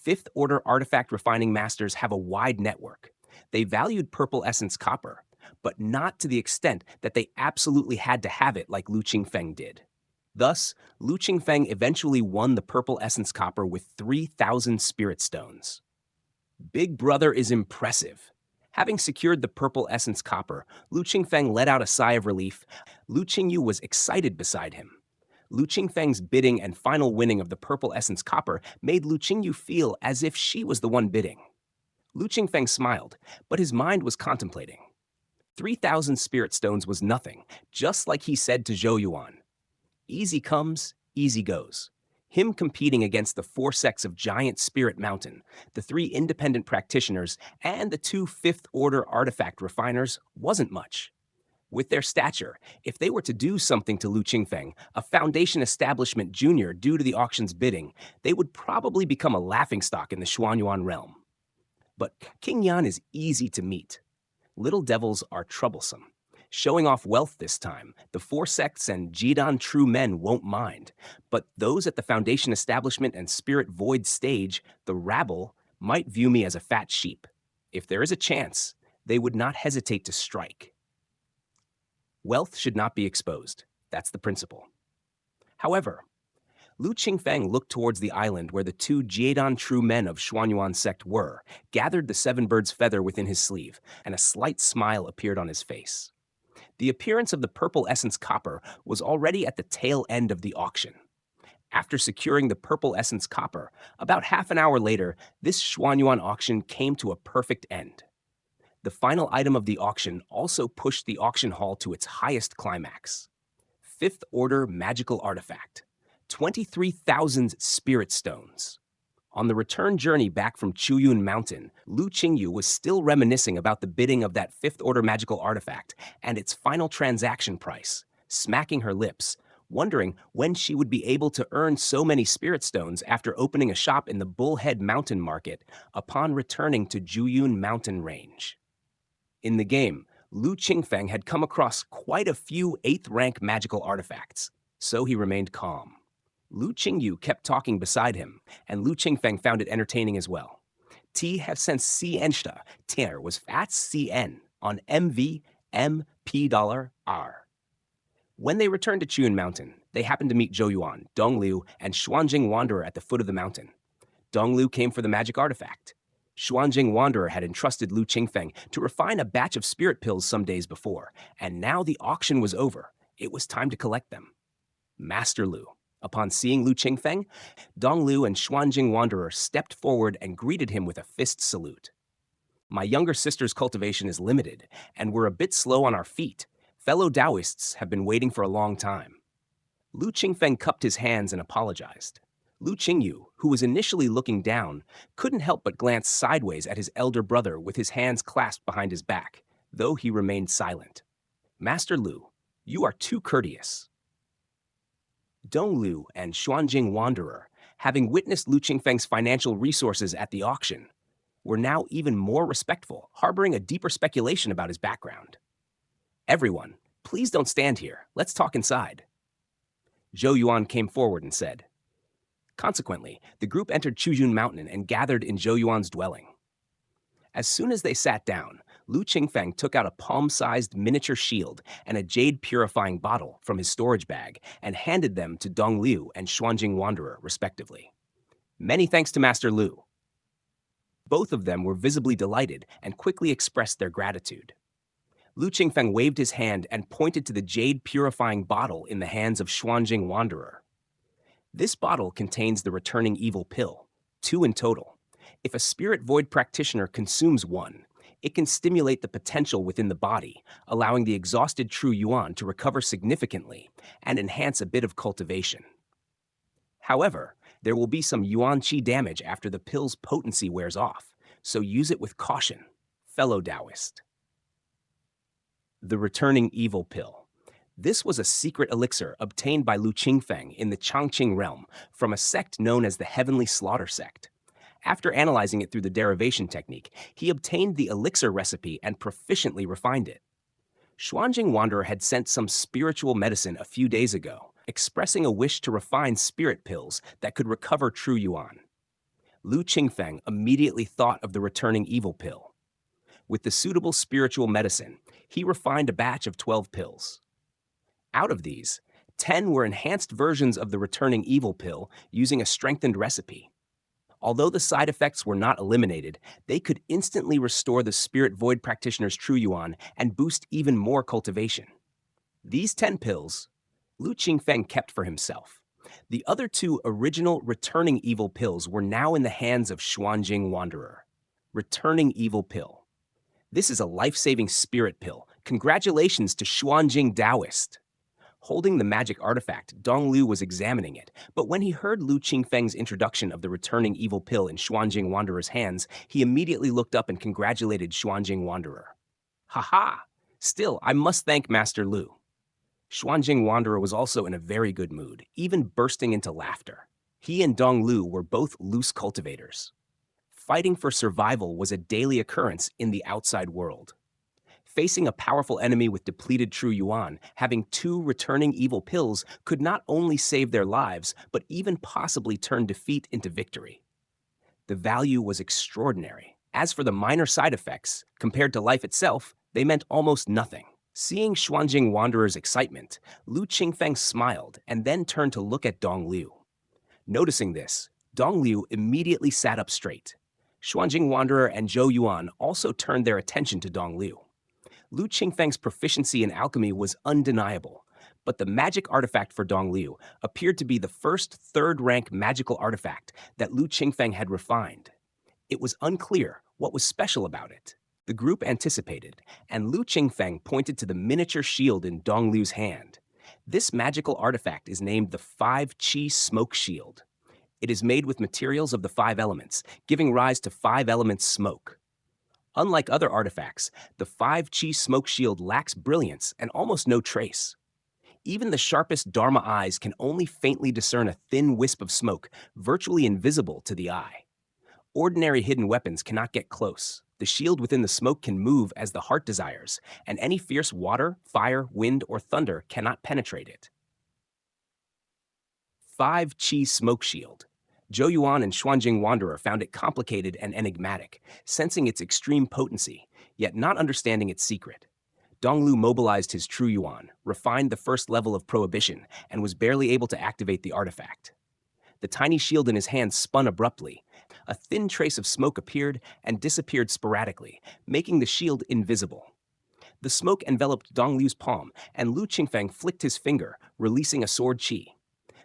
5th-order artifact refining masters have a wide network. They valued purple essence copper, but not to the extent that they absolutely had to have it like Lu Qingfeng did. Thus, Lu Qingfeng eventually won the purple essence copper with 3,000 spirit stones. Big Brother is impressive. Having secured the purple essence copper, Lu Qingfeng let out a sigh of relief. Lu Qingyu was excited beside him. Lu Qingfeng's bidding and final winning of the purple essence copper made Lu Qingyu feel as if she was the one bidding. Lu Qingfeng smiled, but his mind was contemplating. 3,000 spirit stones was nothing, just like he said to Zhou Yuan. Easy comes, easy goes. Him competing against the 4 sects of Giant Spirit Mountain, the 3 independent practitioners, and the 2 fifth-order artifact refiners wasn't much. With their stature, if they were to do something to Lu Qingfeng, a Foundation Establishment junior due to the auction's bidding, they would probably become a laughingstock in the Xuanyuan realm. But King Yan is easy to meet. Little devils are troublesome. Showing off wealth this time, the 4 sects and Jidan true men won't mind. But those at the Foundation Establishment and Spirit Void stage, the rabble, might view me as a fat sheep. If there is a chance, they would not hesitate to strike. Wealth should not be exposed. That's the principle. However, Lu Qingfeng looked towards the island where the 2 Jiedan true men of Xuanyuan sect were, gathered the 7 bird's feather within his sleeve, and a slight smile appeared on his face. The appearance of the purple essence copper was already at the tail end of the auction. After securing the purple essence copper, about half an hour later, this Xuanyuan auction came to a perfect end. The final item of the auction also pushed the auction hall to its highest climax. 5th Order Magical Artifact, 23,000 Spirit Stones. On the return journey back from Chuyun Mountain, Lu Qingyu was still reminiscing about the bidding of that 5th Order Magical Artifact and its final transaction price, smacking her lips, wondering when she would be able to earn so many Spirit Stones after opening a shop in the Bullhead Mountain Market upon returning to Juyun Mountain Range. In the game, Lu Qingfeng had come across quite a few 8th rank magical artifacts, so he remained calm. Lu Qingyu kept talking beside him, and Lu Qingfeng found it entertaining as well. T have since CNsta, Tier was at CN on MV $R. When they returned to Chuyun Mountain, they happened to meet Zhou Yuan, Dong Liu, and Xuanjing Wanderer at the foot of the mountain. Dong Liu came for the magic artifact. Xuanjing Wanderer had entrusted Lu Qingfeng to refine a batch of spirit pills some days before, and now the auction was over. It was time to collect them. Master Lu. Upon seeing Lu Qingfeng, Dong Liu and Xuanjing Wanderer stepped forward and greeted him with a fist salute. My younger sister's cultivation is limited, and we're a bit slow on our feet. Fellow Daoists have been waiting for a long time. Lu Qingfeng cupped his hands and apologized. Lu Qingyu, who was initially looking down, couldn't help but glance sideways at his elder brother with his hands clasped behind his back, though he remained silent. Master Lu, you are too courteous. Dong Liu and Xuanjing Wanderer, having witnessed Lu Qingfeng's financial resources at the auction, were now even more respectful, harboring a deeper speculation about his background. Everyone, please don't stand here. Let's talk inside. Zhou Yuan came forward and said. Consequently, the group entered Chuyun Mountain and gathered in Zhou Yuan's dwelling. As soon as they sat down, Lu Qingfeng took out a palm-sized miniature shield and a jade purifying bottle from his storage bag and handed them to Dong Liu and Xuanjing Wanderer, respectively. Many thanks to Master Lu. Both of them were visibly delighted and quickly expressed their gratitude. Lu Qingfeng waved his hand and pointed to the jade purifying bottle in the hands of Xuanjing Wanderer. This bottle contains the returning evil pill, 2 in total. If a spirit void practitioner consumes one, it can stimulate the potential within the body, allowing the exhausted true yuan to recover significantly and enhance a bit of cultivation. However, there will be some yuan qi damage after the pill's potency wears off, so use it with caution, fellow Daoist. The returning evil pill. This was a secret elixir obtained by Lu Qingfeng in the Changqing realm from a sect known as the Heavenly Slaughter Sect. After analyzing it through the derivation technique, he obtained the elixir recipe and proficiently refined it. Xuanjing Wanderer had sent some spiritual medicine a few days ago, expressing a wish to refine spirit pills that could recover true yuan. Lu Qingfeng immediately thought of the returning evil pill. With the suitable spiritual medicine, he refined a batch of 12 pills. Out of these, 10 were enhanced versions of the returning evil pill using a strengthened recipe. Although the side effects were not eliminated, they could instantly restore the Spirit Void Practitioner's true yuan and boost even more cultivation. These 10 pills, Lu Qingfeng kept for himself. The other 2 original returning evil pills were now in the hands of Xuanjing Wanderer. Returning evil pill. This is a life-saving spirit pill. Congratulations to Xuanjing Daoist. Holding the magic artifact, Donglu was examining it, but when he heard Lu Qingfeng's introduction of the returning evil pill in Xuanjing Wanderer's hands, he immediately looked up and congratulated Xuanjing Wanderer. "Ha! Still, I must thank Master Lu." Xuanjing Wanderer was also in a very good mood, even bursting into laughter. He and Dong Lu were both loose cultivators. Fighting for survival was a daily occurrence in the outside world. Facing a powerful enemy with depleted true yuan, having two returning evil pills could not only save their lives, but even possibly turn defeat into victory. The value was extraordinary. As for the minor side effects, compared to life itself, they meant almost nothing. Seeing Xuanjing Wanderer's excitement, Lu Qingfeng smiled and then turned to look at Dong Liu. Noticing this, Dong Liu immediately sat up straight. Xuanjing Wanderer and Zhou Yuan also turned their attention to Dong Liu. Lu Qingfeng's proficiency in alchemy was undeniable, but the magic artifact for Dong Liu appeared to be the first third-rank magical artifact that Lu Qingfeng had refined. It was unclear what was special about it. The group anticipated, and Lu Qingfeng pointed to the miniature shield in Dong Liu's hand. This magical artifact is named the 5-Qi Smoke Shield. It is made with materials of the 5 elements, giving rise to 5 elements smoke. Unlike other artifacts, the 5-Qi Smoke Shield lacks brilliance and almost no trace. Even the sharpest Dharma eyes can only faintly discern a thin wisp of smoke, virtually invisible to the eye. Ordinary hidden weapons cannot get close. The shield within the smoke can move as the heart desires, and any fierce water, fire, wind, or thunder cannot penetrate it. 5-Qi Smoke Shield. Zhou Yuan and Xuanjing Wanderer found it complicated and enigmatic, sensing its extreme potency, yet not understanding its secret. Donglu mobilized his true yuan, refined the first level of prohibition, and was barely able to activate the artifact. The tiny shield in his hand spun abruptly. A thin trace of smoke appeared and disappeared sporadically, making the shield invisible. The smoke enveloped Donglu's palm, and Lu Qingfeng flicked his finger, releasing a sword qi.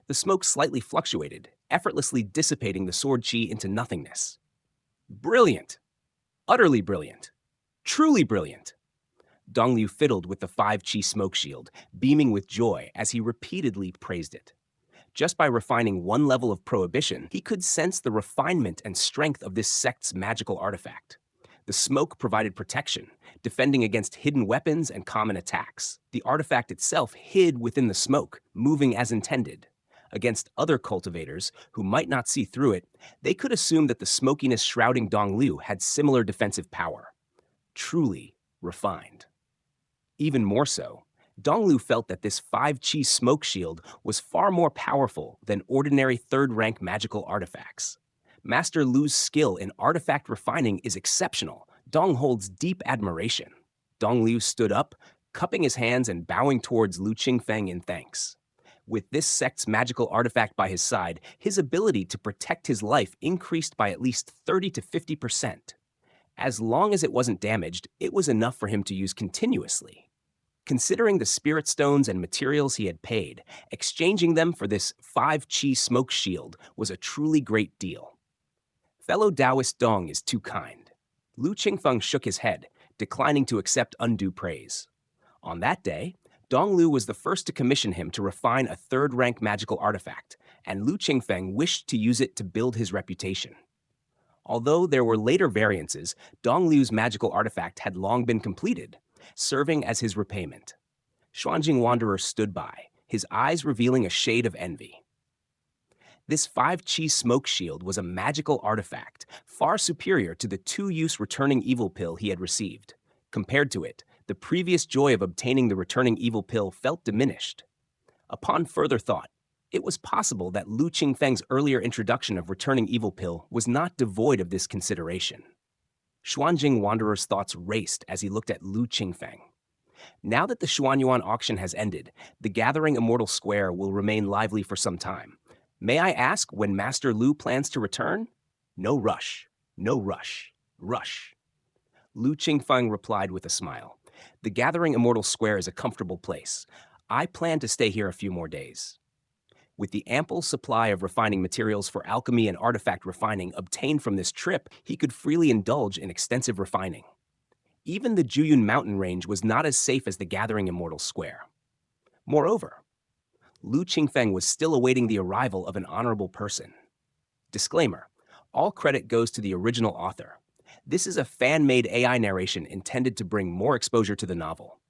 The smoke slightly fluctuated, effortlessly dissipating the sword qi into nothingness. Brilliant! Utterly brilliant! Truly brilliant! Donglu fiddled with the 5-Qi smoke shield, beaming with joy as he repeatedly praised it. Just by refining one level of prohibition, he could sense the refinement and strength of this sect's magical artifact. The smoke provided protection, defending against hidden weapons and common attacks. The artifact itself hid within the smoke, moving as intended. Against other cultivators, who might not see through it, they could assume that the smokiness shrouding Donglu had similar defensive power. Truly refined. Even more so, Donglu felt that this 5-Qi smoke shield was far more powerful than ordinary third-rank magical artifacts. Master Lu's skill in artifact refining is exceptional. Dong holds deep admiration. Donglu stood up, cupping his hands and bowing towards Lu Qingfeng in thanks. With this sect's magical artifact by his side, his ability to protect his life increased by at least 30 to 50%. As long as it wasn't damaged, it was enough for him to use continuously. Considering the spirit stones and materials he had paid, exchanging them for this 5-Qi smoke shield was a truly great deal. Fellow Daoist Dong is too kind. Lu Qingfeng shook his head, declining to accept undue praise. On that day, Donglu was the first to commission him to refine a third-rank magical artifact, and Lu Qingfeng wished to use it to build his reputation. Although there were later variances, Donglu's magical artifact had long been completed, serving as his repayment. Xuanjing Wanderer stood by, his eyes revealing a shade of envy. This 5-Qi smoke shield was a magical artifact, far superior to the 2-use returning evil pill he had received. Compared to it, the previous joy of obtaining the returning evil pill felt diminished. Upon further thought, it was possible that Lu Qingfeng's earlier introduction of returning evil pill was not devoid of this consideration. Xuanjing Wanderer's thoughts raced as he looked at Lu Qingfeng. Now that the Xuanyuan auction has ended, the Gathering Immortal Square will remain lively for some time. May I ask when Master Lu plans to return? No rush. No rush. Rush. Lu Qingfeng replied with a smile. The Gathering Immortal Square is a comfortable place. I plan to stay here a few more days. With the ample supply of refining materials for alchemy and artifact refining obtained from this trip, he could freely indulge in extensive refining. Even the Juyun mountain range was not as safe as the Gathering Immortal Square. Moreover, Lu Qingfeng was still awaiting the arrival of an honorable person. Disclaimer: all credit goes to the original author. This is a fan-made AI narration intended to bring more exposure to the novel.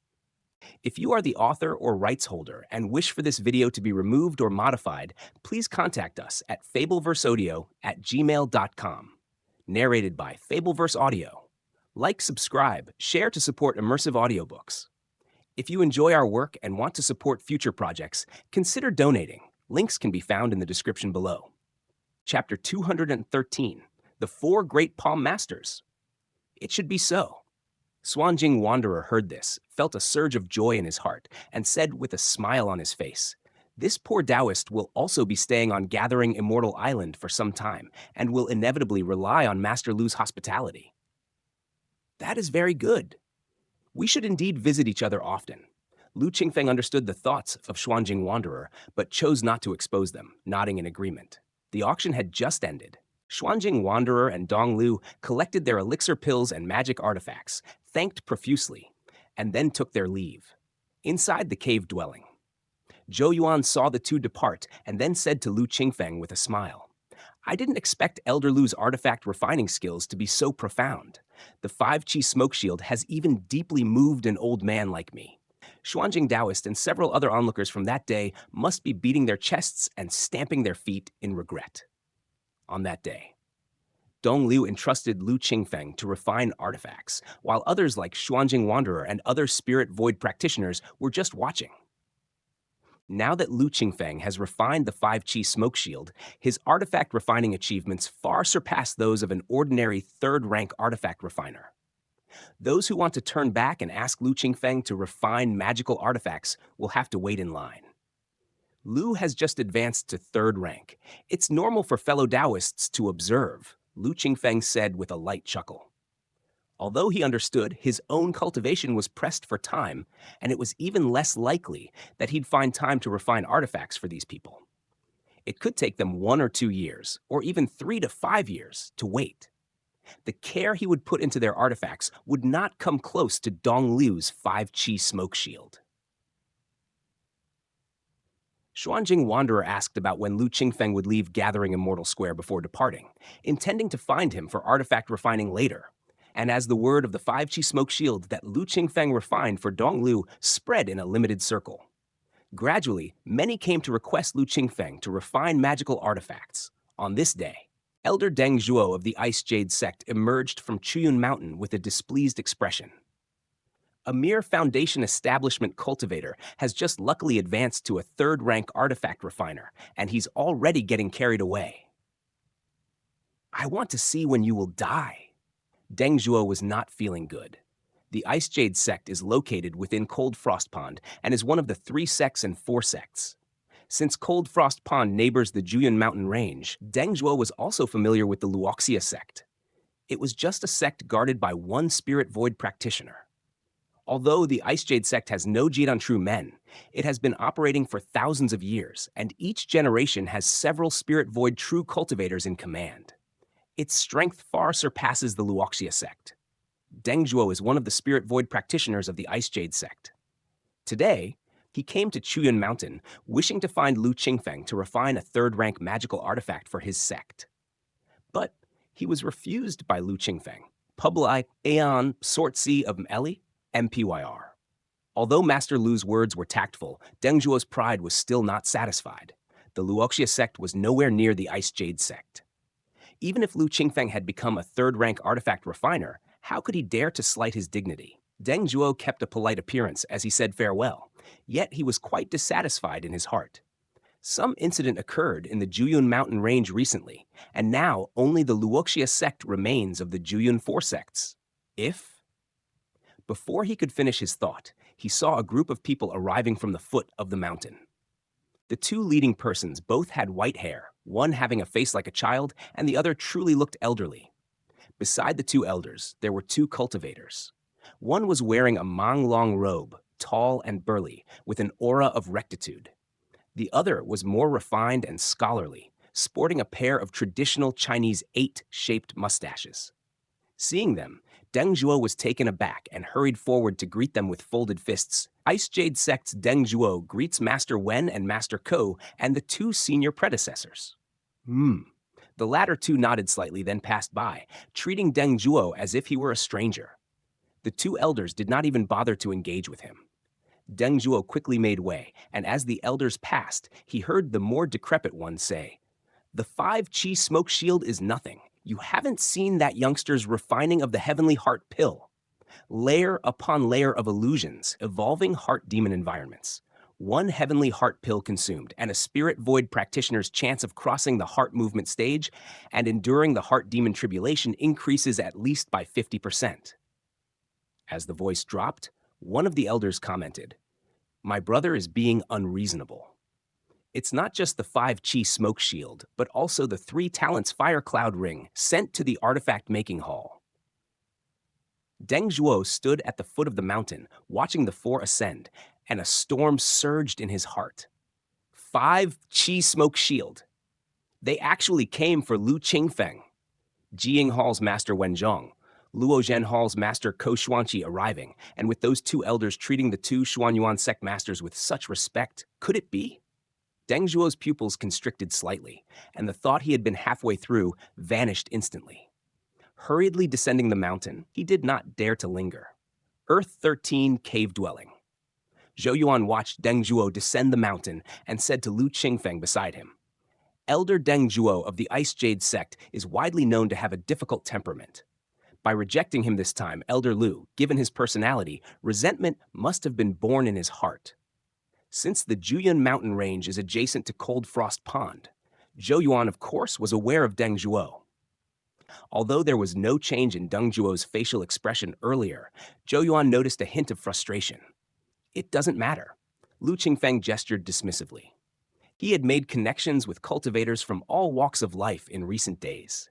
If you are the author or rights holder and wish for this video to be removed or modified, please contact us at fableverseaudio@gmail.com. Narrated by Fableverse Audio. Like, subscribe, share to support immersive audiobooks. If you enjoy our work and want to support future projects, consider donating. Links can be found in the description below. Chapter 213, The Four Great Palm Masters. It should be so. Xuanjing Wanderer heard this, felt a surge of joy in his heart, and said with a smile on his face, "This poor Daoist will also be staying on Gathering Immortal Island for some time, and will inevitably rely on Master Lu's hospitality." That is very good. We should indeed visit each other often. Lu Qingfeng understood the thoughts of Xuanjing Wanderer, but chose not to expose them, nodding in agreement. The auction had just ended. Xuanjing Wanderer and Dong Lu collected their elixir pills and magic artifacts, thanked profusely, and then took their leave. Inside the cave dwelling, Zhou Yuan saw the two depart and then said to Lu Qingfeng with a smile, "I didn't expect Elder Lu's artifact refining skills to be so profound. The 5-chi smoke shield has even deeply moved an old man like me." Xuanjing Daoist and several other onlookers from that day must be beating their chests and stamping their feet in regret. On that day, Dong Liu entrusted Lu Qingfeng to refine artifacts, while others like Xuanjing Wanderer and other spirit void practitioners were just watching. Now that Lu Qingfeng has refined the 5-chi smoke shield, his artifact refining achievements far surpass those of an ordinary third-rank artifact refiner. Those who want to turn back and ask Lu Qingfeng to refine magical artifacts will have to wait in line. Lu has just advanced to 3rd rank. It's normal for fellow Daoists to observe, Lu Qingfeng said with a light chuckle. Although he understood his own cultivation was pressed for time, and it was even less likely that he'd find time to refine artifacts for these people. It could take them 1 or 2 years, or even 3 to 5 years, to wait. The care he would put into their artifacts would not come close to Dong Liu's 5-chi smoke shield. Xuanjing Wanderer asked about when Lu Qingfeng would leave Gathering Immortal Square before departing, intending to find him for artifact refining later. And as the word of the 5-chi smoke shield that Lu Qingfeng refined for Dong Lu spread in a limited circle. Gradually, many came to request Lu Qingfeng to refine magical artifacts. On this day, Elder Deng Zhuo of the Ice Jade sect emerged from Chuyun Mountain with a displeased expression. A mere Foundation establishment cultivator has just luckily advanced to a 3rd-rank artifact refiner, and he's already getting carried away. "I want to see when you will die." Deng Zhuo was not feeling good. The Ice Jade sect is located within Cold Frost Pond and is one of the 3 sects and 4 sects. Since Cold Frost Pond neighbors the Juyan Mountain Range, Deng Zhuo was also familiar with the Luoxia sect. It was just a sect guarded by one spirit void practitioner. Although the Ice Jade sect has no Jidan true men, it has been operating for thousands of years, and each generation has several spirit void true cultivators in command. Its strength far surpasses the Luoxia sect. Deng Zhuo is one of the spirit void practitioners of the Ice Jade sect. Today, he came to Chuyun Mountain, wishing to find Lu Qingfeng to refine a 3rd-rank magical artifact for his sect. But he was refused by Lu Qingfeng. Publi Aeon Sort C of Meli, MPYR. Although Master Lu's words were tactful, Deng Zhuo's pride was still not satisfied. The Luoxia sect was nowhere near the Ice Jade sect. Even if Lu Qingfeng had become a 3rd-rank artifact refiner, how could he dare to slight his dignity? Deng Zhuo kept a polite appearance as he said farewell, yet he was quite dissatisfied in his heart. Some incident occurred in the Juyun Mountain Range recently, and now only the Luoxia sect remains of the Juyun 4 sects. Before he could finish his thought, he saw a group of people arriving from the foot of the mountain. The 2 leading persons both had white hair, one having a face like a child, and the other truly looked elderly. Beside the 2 elders, there were 2 cultivators. One was wearing a long robe, tall and burly, with an aura of rectitude. The other was more refined and scholarly, sporting a pair of traditional Chinese 8-shaped mustaches. Seeing them, Deng Zhuo was taken aback and hurried forward to greet them with folded fists. Ice Jade Sect's Deng Zhuo greets Master Wen and Master Ko and the two senior predecessors. The latter two nodded slightly, then passed by, treating Deng Zhuo as if he were a stranger. The two elders did not even bother to engage with him. Deng Zhuo quickly made way, and as the elders passed, he heard the more decrepit one say, "The 5-Chi smoke shield is nothing. You haven't seen that youngster's refining of the heavenly heart pill. Layer upon layer of illusions, evolving heart demon environments. One heavenly heart pill consumed, and a spirit void practitioner's chance of crossing the heart movement stage and enduring the heart demon tribulation increases at least by 50%. As the voice dropped, one of the elders commented, "My brother is being unreasonable. It's not just the 5-Chi smoke shield, but also the 3 talents fire cloud ring sent to the artifact making hall." Deng Zhuo stood at the foot of the mountain, watching the 4 ascend, and a storm surged in his heart. 5-Chi smoke shield. They actually came for Lu Qingfeng. Jiying Hall's master Wenzhong, Luo Zhen Hall's master Ko Xuanqi arriving, and with those two elders treating the two Xuanyuan sect masters with such respect, could it be? Deng Zhuo's pupils constricted slightly, and the thought he had been halfway through vanished instantly. Hurriedly descending the mountain, he did not dare to linger. Earth 13 Cave Dwelling. Zhou Yuan watched Deng Zhuo descend the mountain and said to Lu Qingfeng beside him, "Elder Deng Zhuo of the Ice Jade sect is widely known to have a difficult temperament. By rejecting him this time, Elder Lu, given his personality, resentment must have been born in his heart. Since the Juyun mountain range is adjacent to Cold Frost Pond, Zhou Yuan, of course, was aware of Deng Zhuo. Although there was no change in Deng Zhuo's facial expression earlier, Zhou Yuan noticed a hint of frustration. It doesn't matter. Lu Qingfeng gestured dismissively. He had made connections with cultivators from all walks of life in recent days.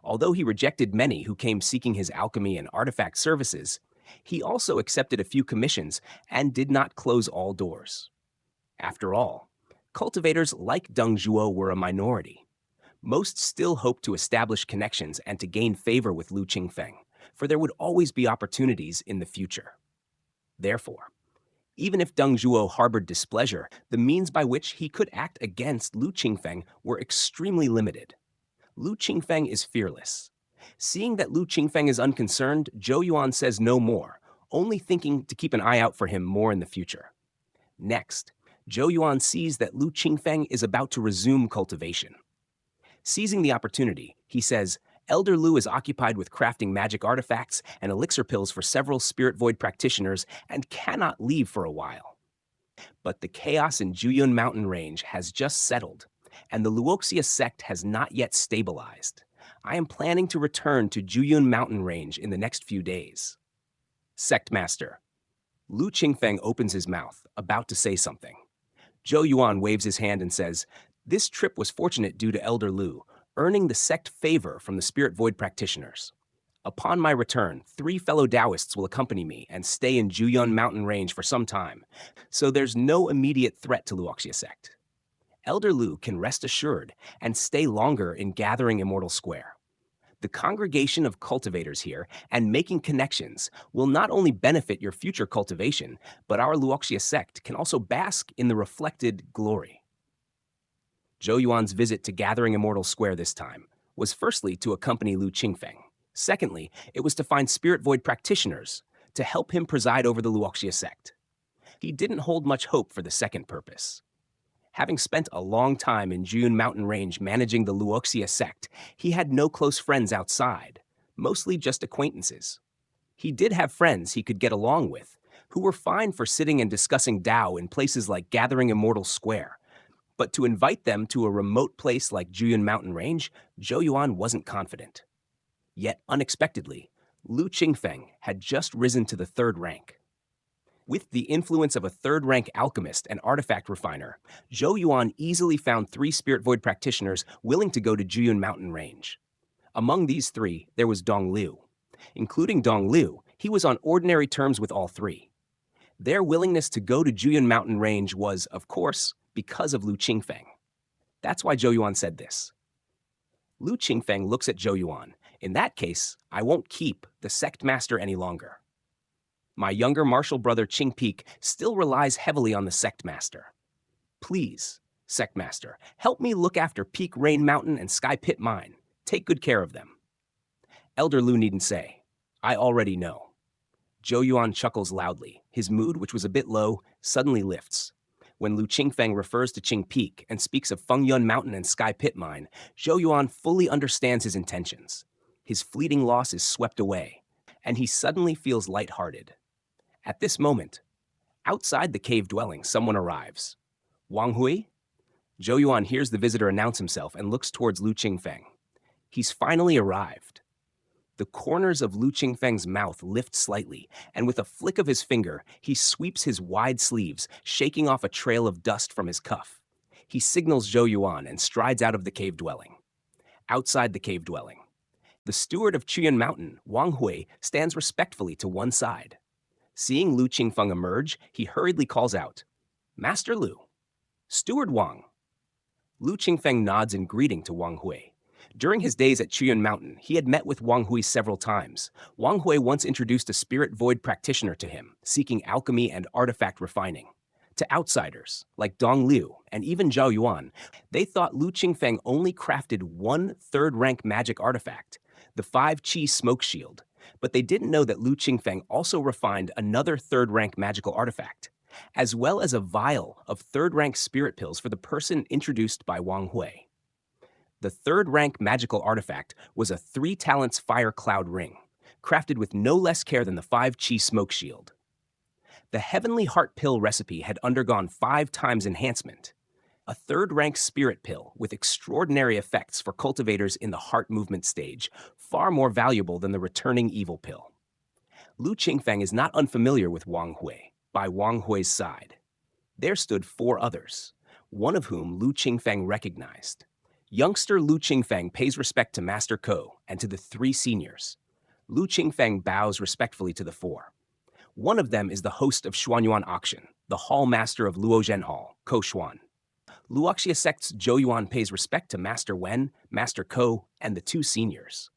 Although he rejected many who came seeking his alchemy and artifact services, he also accepted a few commissions and did not close all doors. After all, cultivators like Deng Zhuo were a minority. Most still hoped to establish connections and to gain favor with Lu Qingfeng, for there would always be opportunities in the future. Therefore, even if Deng Zhuo harbored displeasure, the means by which he could act against Lu Qingfeng were extremely limited. Lu Qingfeng is fearless. Seeing that Lu Qingfeng is unconcerned, Zhou Yuan says no more, only thinking to keep an eye out for him more in the future. Next, Zhou Yuan sees that Lu Qingfeng is about to resume cultivation. Seizing the opportunity, he says, "Elder Lu is occupied with crafting magic artifacts and elixir pills for several spirit void practitioners and cannot leave for a while. But the chaos in Juyun mountain range has just settled, and the Luoxia sect has not yet stabilized. I am planning to return to Juyun mountain range in the next few days." Sect Master. Lu Qingfeng opens his mouth, about to say something. Zhou Yuan waves his hand and says, "This trip was fortunate due to Elder Lu, earning the sect favor from the Spirit Void practitioners. Upon my return, 3 fellow Daoists will accompany me and stay in Juyun mountain range for some time, so there's no immediate threat to Luoxia sect. Elder Lu can rest assured and stay longer in Gathering Immortal Square. The congregation of cultivators here and making connections will not only benefit your future cultivation, but our Luoxia sect can also bask in the reflected glory." Zhou Yuan's visit to Gathering Immortal Square this time was firstly to accompany Lu Qingfeng. Secondly, it was to find Spirit Void practitioners to help him preside over the Luoxia sect. He didn't hold much hope for the second purpose. Having spent a long time in Juyun Mountain Range managing the Luoxia sect, he had no close friends outside, mostly just acquaintances. He did have friends he could get along with, who were fine for sitting and discussing Dao in places like Gathering Immortal Square, but to invite them to a remote place like Juyun Mountain Range, Zhou Yuan wasn't confident. Yet unexpectedly, Lu Qingfeng had just risen to the 3rd rank. With the influence of a 3rd-rank alchemist and artifact refiner, Zhou Yuan easily found 3 Spirit Void practitioners willing to go to Juyun Mountain Range. Among these 3, there was Dong Liu. Including Dong Liu, he was on ordinary terms with all 3. Their willingness to go to Juyun Mountain Range was, of course, because of Lu Qingfeng. That's why Zhou Yuan said this. Lu Qingfeng looks at Zhou Yuan, In that case, I won't keep the sect master any longer. My younger martial brother Qingfeng still relies heavily on the sect master. Please, sect master, help me look after Peak Rain Mountain and Sky Pit Mine. Take good care of them. Elder Lu needn't say. I already know. Zhou Yuan chuckles loudly. His mood, which was a bit low, suddenly lifts. When Lu Qingfeng refers to Qing Peak and speaks of Fengyun Mountain and Sky Pit Mine, Zhou Yuan fully understands his intentions. His fleeting loss is swept away, and he suddenly feels lighthearted. At this moment, outside the cave dwelling, someone arrives. Wang Hui? Zhou Yuan hears the visitor announce himself and looks towards Lu Qingfeng. He's finally arrived. The corners of Lu Qingfeng's mouth lift slightly, and with a flick of his finger, he sweeps his wide sleeves, shaking off a trail of dust from his cuff. He signals Zhou Yuan and strides out of the cave dwelling. Outside the cave dwelling, the steward of Qiyun Mountain, Wang Hui, stands respectfully to one side. Seeing Lu Qingfeng emerge, he hurriedly calls out, Master Lu, Steward Wang. Lu Qingfeng nods in greeting to Wang Hui. During his days at Qiyun Mountain, he had met with Wang Hui several times. Wang Hui once introduced a spirit void practitioner to him, seeking alchemy and artifact refining. To outsiders, like Dong Liu and even Zhao Yuan, they thought Lu Qingfeng only crafted one third-rank magic artifact, the 5-Qi Smoke Shield, but they didn't know that Lu Qingfeng also refined another third-rank magical artifact, as well as a vial of third-rank spirit pills for the person introduced by Wang Hui. The third-rank magical artifact was a 3 talents fire cloud ring, crafted with no less care than the 5-Qi Smoke Shield. The Heavenly Heart Pill recipe had undergone 5 times enhancement, a third-rank spirit pill with extraordinary effects for cultivators in the heart movement stage, far more valuable than the returning evil pill. Lu Qingfeng is not unfamiliar with Wang Hui. By Wang Hui's side, there stood 4 others, one of whom Lu Qingfeng recognized. Youngster Lu Qingfeng pays respect to Master Ko and to the 3 seniors. Lu Qingfeng bows respectfully to the 4. One of them is the host of Xuanyuan Auction, the hall master of Luozhen Hall, Ko Xuan. Luoxia sect's Zhou Yuan pays respect to Master Wen, Master Ko, and the 2 seniors.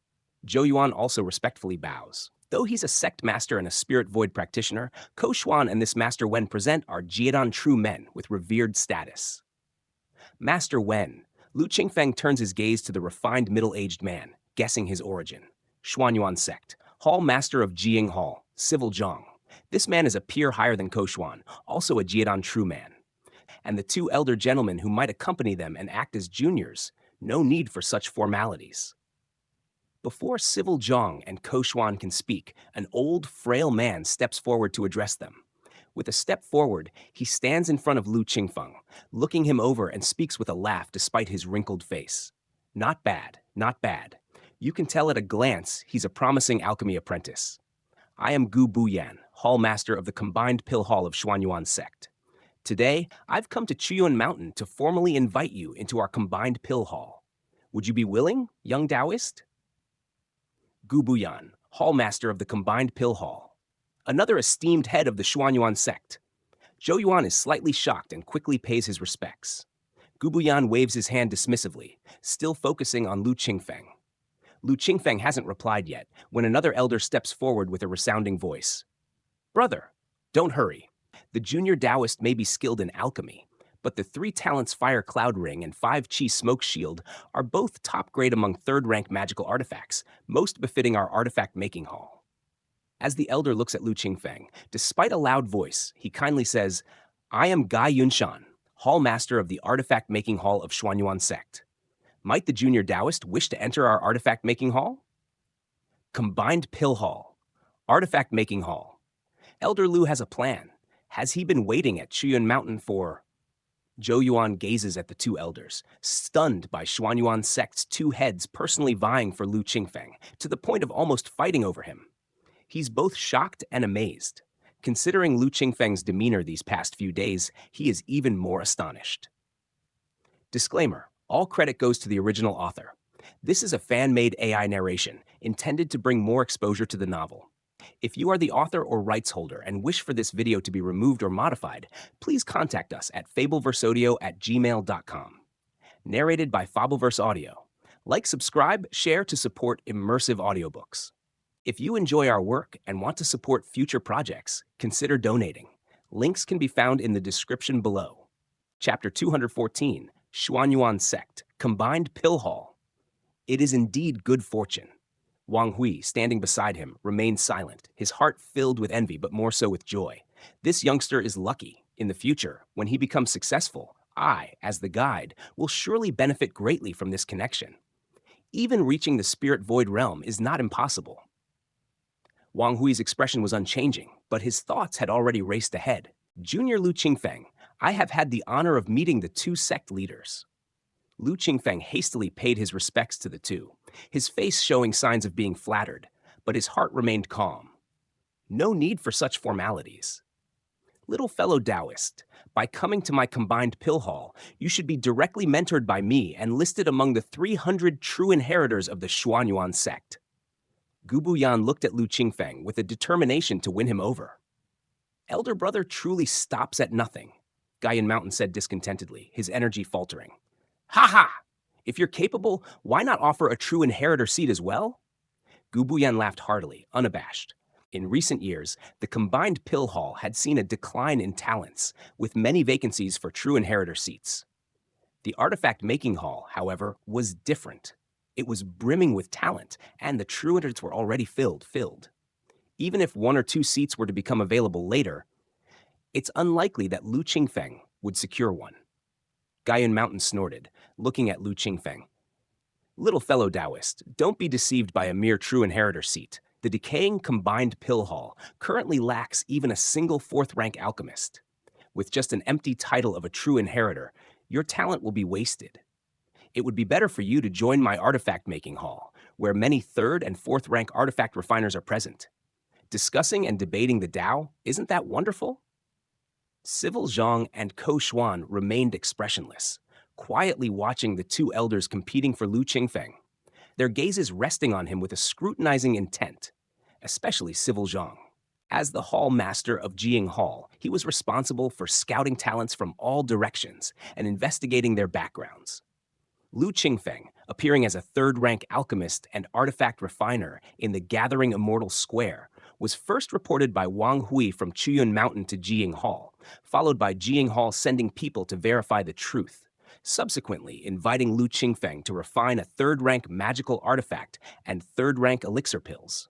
Zhou Yuan also respectfully bows. Though he's a sect master and a spirit void practitioner, Ko Xuan and this Master Wen present are Jiedan true men with revered status. Master Wen, Lu Qingfeng turns his gaze to the refined middle-aged man, guessing his origin. Xuanyuan sect, Hall Master of Jiying Hall, Civil Zhang. This man is a peer higher than Ko Xuan, also a Jiedan true man. And the 2 elder gentlemen who might accompany them and act as juniors, no need for such formalities. Before Civil Zhang and Ko Xuan can speak, an old, frail man steps forward to address them. With a step forward, he stands in front of Lu Qingfeng, looking him over and speaks with a laugh despite his wrinkled face. Not bad, not bad. You can tell at a glance he's a promising alchemy apprentice. I am Gu Buyan, Hall Master of the Combined Pill Hall of Xuanyuan Sect. Today, I've come to Qiyun Mountain to formally invite you into our Combined Pill Hall. Would you be willing, young Daoist? Gu Buyan, Hall Master of the Combined Pill Hall. Another esteemed head of the Xuanyuan sect. Zhou Yuan is slightly shocked and quickly pays his respects. Gu Buyan waves his hand dismissively, still focusing on Lu Qingfeng. Lu Qingfeng hasn't replied yet, when another elder steps forward with a resounding voice. Brother, don't hurry. The junior Daoist may be skilled in alchemy, but the 3 talents fire cloud ring and 5-Qi smoke shield are both top grade among third-rank magical artifacts, most befitting our artifact making hall. As the elder looks at Lu Qingfeng, despite a loud voice, he kindly says, I am Gai Yunshan, Hall Master of the Artifact Making Hall of Xuanyuan Sect. Might the junior Daoist wish to enter our Artifact Making Hall? Combined Pill Hall. Artifact Making Hall. Elder Lu has a plan. Has he been waiting at Qiyun Mountain for... Zhou Yuan gazes at the 2 elders, stunned by Xuanyuan Sect's 2 heads personally vying for Lu Qingfeng, to the point of almost fighting over him. He's both shocked and amazed. Considering Lu Qingfeng's demeanor these past few days, he is even more astonished. Disclaimer, all credit goes to the original author. This is a fan-made AI narration, intended to bring more exposure to the novel. If you are the author or rights holder and wish for this video to be removed or modified, please contact us at fableversodio@gmail.com. Narrated by Fableverse Audio. Like, subscribe, share to support immersive audiobooks. If you enjoy our work and want to support future projects, consider donating. Links can be found in the description below. Chapter 214, Xuanyuan Sect, Combined Pill Hall. It is indeed good fortune. Wang Hui, standing beside him, remained silent, his heart filled with envy but more so with joy. This youngster is lucky. In the future, when he becomes successful, I, as the guide, will surely benefit greatly from this connection. Even reaching the spirit void realm is not impossible. Wang Hui's expression was unchanging, but his thoughts had already raced ahead. Junior Lu Qingfeng, I have had the honor of meeting the two sect leaders. Lu Qingfeng hastily paid his respects to the two, his face showing signs of being flattered, but his heart remained calm. No need for such formalities. Little fellow Daoist, by coming to my combined pill hall, you should be directly mentored by me and listed among the 300 true inheritors of the Xuanyuan sect. Gubu Yan looked at Lu Qingfeng with a determination to win him over. Elder brother truly stops at nothing, Gaiyan Mountain said discontentedly, his energy faltering. Ha ha! If you're capable, why not offer a true inheritor seat as well? Gubu Yan laughed heartily, unabashed. In recent years, the combined pill hall had seen a decline in talents, with many vacancies for true inheritor seats. The artifact making hall, however, was different. It was brimming with talent, and the true inheritors were already filled. Even if one or two seats were to become available later, it's unlikely that Lu Qingfeng would secure one. Gaiyan Mountain snorted, looking at Lu Qingfeng. Little fellow Daoist, don't be deceived by a mere true inheritor seat. The decaying combined pill hall currently lacks even a single fourth-rank alchemist. With just an empty title of a true inheritor, your talent will be wasted. It would be better for you to join my artifact-making hall, where many third and fourth-rank artifact refiners are present. Discussing and debating the Dao, isn't that wonderful? Civil Zhang and Ko Xuan remained expressionless, quietly watching the two elders competing for Lu Qingfeng, their gazes resting on him with a scrutinizing intent, especially Civil Zhang. As the hall master of Jiying Hall, he was responsible for scouting talents from all directions and investigating their backgrounds. Lu Qingfeng, appearing as a third-rank alchemist and artifact refiner in the Gathering Immortal Square, was first reported by Wang Hui from Chuyun Mountain to Jiying Hall, followed by Jiying Hall sending people to verify the truth, subsequently inviting Lu Qingfeng to refine a third-rank magical artifact and third-rank elixir pills.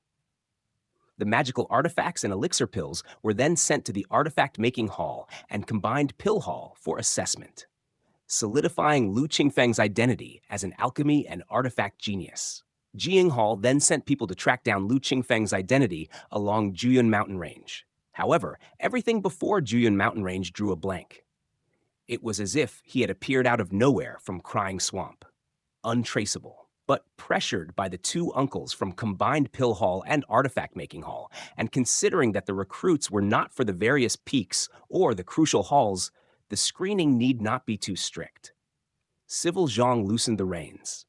The magical artifacts and elixir pills were then sent to the artifact-making hall and combined pill hall for assessment, solidifying Lu Qingfeng's identity as an alchemy and artifact genius. Jiying Hall then sent people to track down Lu Qingfeng's identity along Juyun Mountain Range. However, everything before Juyun Mountain Range drew a blank. It was as if he had appeared out of nowhere from Crying Swamp, untraceable, but pressured by the two uncles from Combined Pill Hall and Artifact Making Hall, and considering that the recruits were not for the various peaks or the crucial halls, the screening need not be too strict. Civil Zhang loosened the reins.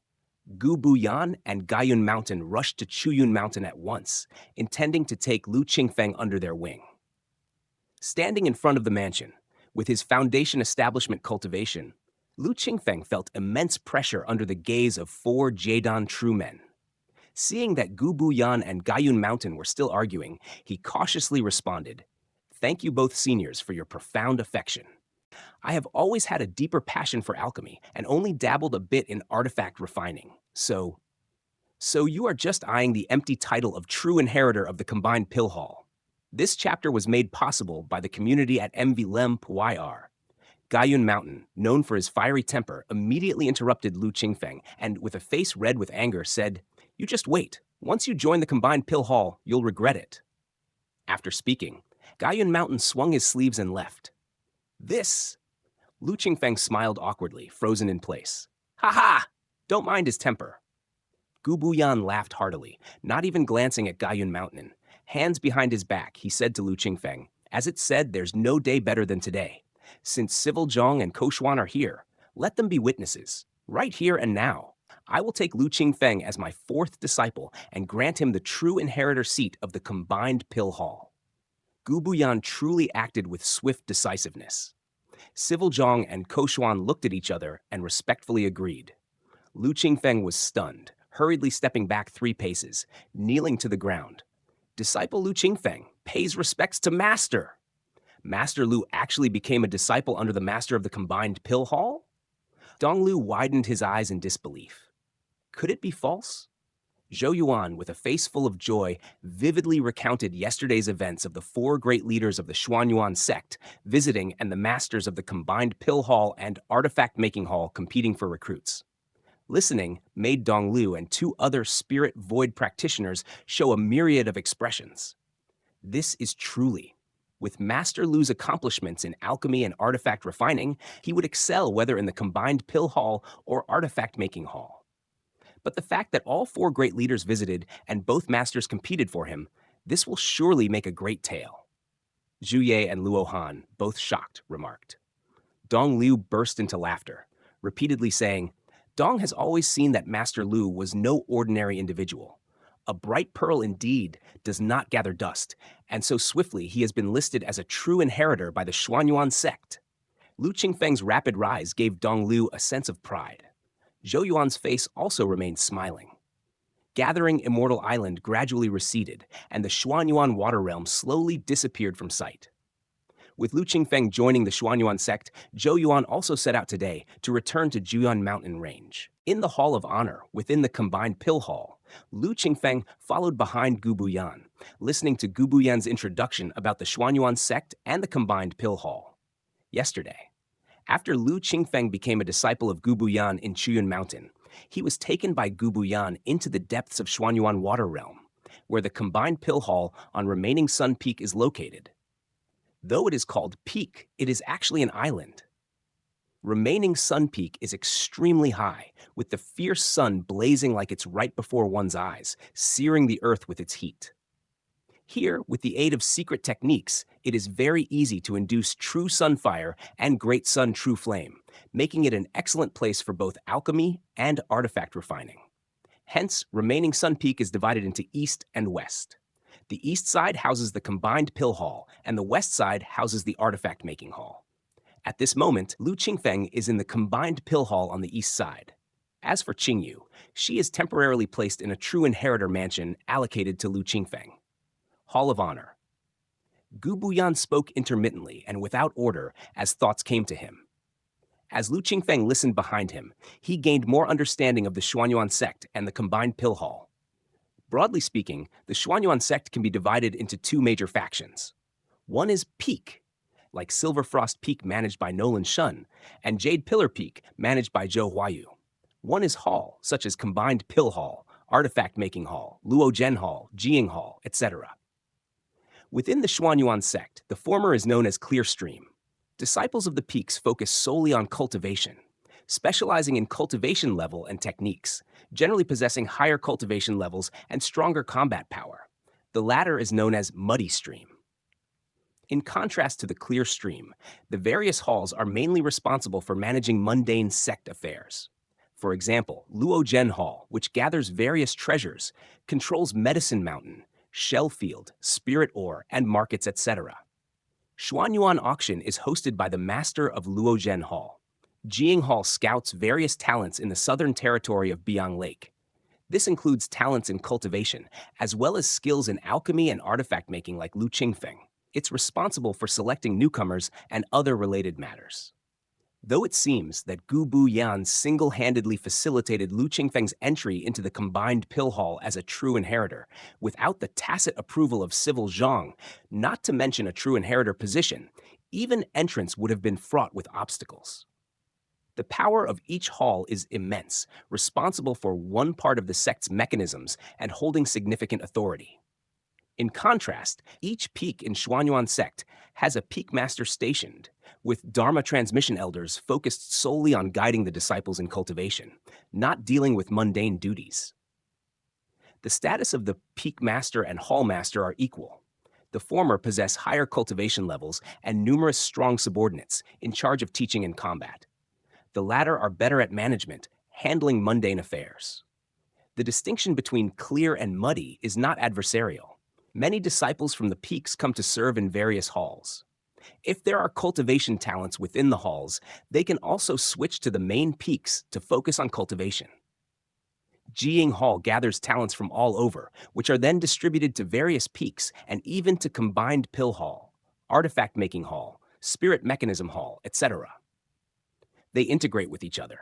Gu Buyan and Gaiyun Mountain rushed to Chuyun Mountain at once, intending to take Lu Qingfeng under their wing. Standing in front of the mansion, with his foundation establishment Cultivation, Lu Qingfeng felt immense pressure under the gaze of 4 Jiedan true men. Seeing that Gu Buyan and Gaiyun Mountain were still arguing, he cautiously responded, "Thank you both seniors for your profound affection. I have always had a deeper passion for alchemy and only dabbled a bit in artifact refining. So you are just eyeing the empty title of true inheritor of the combined pill hall. This chapter was made possible by the community at MV Lem Puayar. Gaiyun Mountain, known for his fiery temper, immediately interrupted Lu Qingfeng and, with a face red with anger, said, "You just wait. Once you join the combined pill hall, you'll regret it." After speaking, Gaiyun Mountain swung his sleeves and left. This... Lu Qingfeng smiled awkwardly, frozen in place. "Ha ha! Don't mind his temper." Gu Buyan laughed heartily, not even glancing at Gaiyun Mountain. Hands behind his back, he said to Lu Qingfeng, "As it said, there's no day better than today. Since Civil Zhang and Ko Xuan are here, let them be witnesses, right here and now. I will take Lu Qingfeng as my 4th disciple and grant him the true inheritor seat of the combined pill hall." Gu Buyan truly acted with swift decisiveness. Civil Zhang and Ko Xuan looked at each other and respectfully agreed. Lu Qingfeng was stunned, hurriedly stepping back 3 paces, kneeling to the ground. Disciple Lu Qingfeng pays respects to Master. Master Lu actually became a disciple under the Master of the Combined Pill Hall? Donglu widened his eyes in disbelief. Could it be false? Zhou Yuan, with a face full of joy, vividly recounted yesterday's events of the 4 great leaders of the Xuanyuan sect visiting and the masters of the Combined Pill Hall and Artifact-Making Hall competing for recruits. Listening made Donglu and 2 other spirit void practitioners show a myriad of expressions. This is truly. With Master Lu's accomplishments in alchemy and artifact refining, he would excel whether in the Combined Pill Hall or Artifact-Making Hall. But the fact that all 4 great leaders visited and both masters competed for him, this will surely make a great tale. Zhu Ye and Luo Han, both shocked, remarked. Dong Liu burst into laughter, repeatedly saying, Dong has always seen that Master Lu was no ordinary individual. A bright pearl indeed does not gather dust, and so swiftly he has been listed as a true inheritor by the Xuanyuan sect. Lu Qingfeng's rapid rise gave Dong Liu a sense of pride. Zhou Yuan's face also remained smiling. Gathering Immortal Island gradually receded, and the Xuanyuan water realm slowly disappeared from sight. With Lu Qingfeng joining the Xuanyuan sect, Zhou Yuan also set out today to return to Juyuan Mountain Range. In the Hall of Honor, within the Combined Pill Hall, Lu Qingfeng followed behind Gu Buyan, listening to Gu Buyan's introduction about the Xuanyuan sect and the Combined Pill Hall. Yesterday, after Lu Qingfeng became a disciple of Gu Buyan in Chuyun Mountain, he was taken by Gu Buyan into the depths of Xuanyuan Water Realm, where the Combined Pill Hall on Remaining Sun Peak is located. Though it is called Peak, it is actually an island. Remaining Sun Peak is extremely high, with the fierce sun blazing like it's right before one's eyes, searing the earth with its heat. Here, with the aid of secret techniques, it is very easy to induce true sunfire and great sun true flame, making it an excellent place for both alchemy and artifact refining. Hence, Remaining Sun Peak is divided into east and west. The east side houses the Combined Pill Hall, and the west side houses the Artifact Making Hall. At this moment, Lu Qingfeng is in the Combined Pill Hall on the east side. As for Qingyu, she is temporarily placed in a true inheritor mansion allocated to Lu Qingfeng. Hall of Honor. Gu Buyan spoke intermittently and without order as thoughts came to him. As Lu Qingfeng listened behind him, he gained more understanding of the Xuanyuan sect and the Combined Pill Hall. Broadly speaking, the Xuanyuan sect can be divided into 2 major factions. One is Peak, like Silver Frost Peak managed by Nolan Shun, and Jade Pillar Peak managed by Zhou Huayu. One is Hall, such as Combined Pill Hall, Artifact Making Hall, Luo Zhen Hall, Jiying Hall, etc. Within the Xuanyuan sect, the former is known as Clear Stream. Disciples of the Peaks focus solely on cultivation, specializing in cultivation level and techniques, generally possessing higher cultivation levels and stronger combat power. The latter is known as Muddy Stream. In contrast to the Clear Stream, the various halls are mainly responsible for managing mundane sect affairs. For example, Luo Zhen Hall, which gathers various treasures, controls Medicine Mountain, Shell Field, Spirit Ore, and markets, etc. Xuanyuan Auction is hosted by the Master of Luo Zhen Hall. Jiying Hall scouts various talents in the southern territory of Biang Lake. This includes talents in cultivation, as well as skills in alchemy and artifact making like Lu Qingfeng. It's responsible for selecting newcomers and other related matters. Though it seems that Gu Buyan single-handedly facilitated Lu Qingfeng's entry into the Combined Pill Hall as a true inheritor, without the tacit approval of Civil Zhang, not to mention a true inheritor position, even entrance would have been fraught with obstacles. The power of each hall is immense, responsible for one part of the sect's mechanisms and holding significant authority. In contrast, each peak in Xuanyuan sect has a peak master stationed, with Dharma transmission elders focused solely on guiding the disciples in cultivation, not dealing with mundane duties. The status of the peak master and hall master are equal. The former possess higher cultivation levels and numerous strong subordinates in charge of teaching and combat. The latter are better at management, handling mundane affairs. The distinction between clear and muddy is not adversarial. Many disciples from the peaks come to serve in various halls. If there are cultivation talents within the halls, they can also switch to the main peaks to focus on cultivation. Jiying Hall gathers talents from all over, which are then distributed to various peaks and even to Combined Pill Hall, Artifact Making Hall, Spirit Mechanism Hall, etc. They integrate with each other.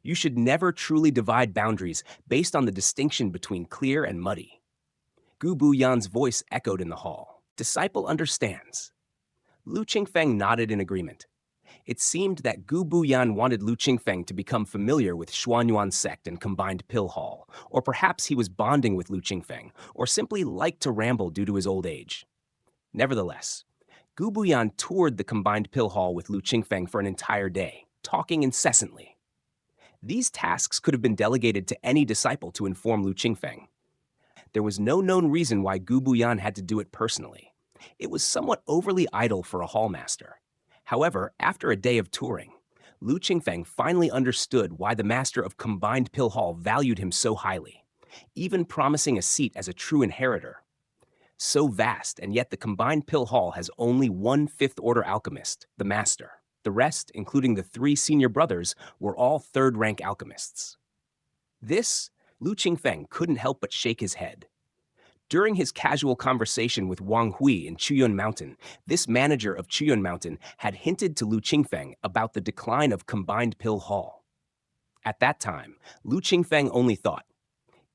You should never truly divide boundaries based on the distinction between clear and muddy. Gu Buyan's voice echoed in the hall. Disciple understands. Lu Qingfeng nodded in agreement. It seemed that Gu Buyan wanted Lu Qingfeng to become familiar with Xuanyuan sect and Combined Pill Hall, or perhaps he was bonding with Lu Qingfeng, or simply liked to ramble due to his old age. Nevertheless, Gu Buyan toured the Combined Pill Hall with Lu Qingfeng for an entire day, talking incessantly. These tasks could have been delegated to any disciple to inform Lu Qingfeng. There was no known reason why Gu Buyan had to do it personally. It was somewhat overly idle for a hallmaster. However, after a day of touring, Lu Qingfeng finally understood why the master of Combined Pill Hall valued him so highly, even promising a seat as a true inheritor. So vast, and yet the Combined Pill Hall has only one fifth-order alchemist, the master. The rest, including the 3 senior brothers, were all third-rank alchemists. This, Lu Qingfeng couldn't help but shake his head. During his casual conversation with Wang Hui in Chuyun Mountain, this manager of Chuyun Mountain had hinted to Lu Qingfeng about the decline of Combined Pill Hall. At that time, Lu Qingfeng only thought,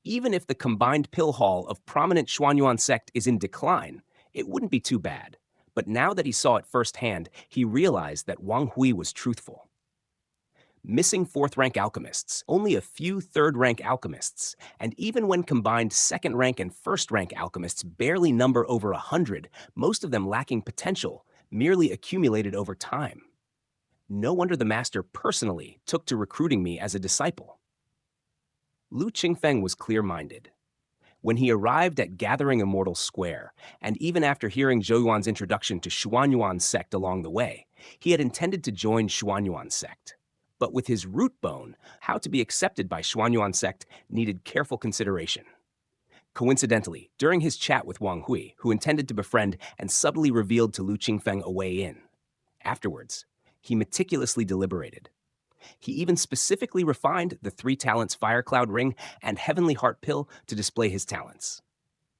even if the Combined Pill Hall of prominent Xuanyuan sect is in decline, it wouldn't be too bad. But now that he saw it firsthand, he realized that Wang Hui was truthful. Missing 4th-rank alchemists, only a few 3rd-rank alchemists, and even when combined 2nd-rank and 1st-rank alchemists barely number over 100, most of them lacking potential, merely accumulated over time. No wonder the master personally took to recruiting me as a disciple. Lu Qingfeng was clear-minded. When he arrived at Gathering Immortal Square, and even after hearing Zhou Yuan's introduction to Xuanyuan sect along the way, he had intended to join Xuanyuan sect. But with his root bone, how to be accepted by Xuanyuan sect needed careful consideration. Coincidentally, during his chat with Wang Hui, who intended to befriend and subtly revealed to Lu Qingfeng a way in. Afterwards, he meticulously deliberated. He even specifically refined the 3 talents Fire Cloud Ring and Heavenly Heart Pill to display his talents.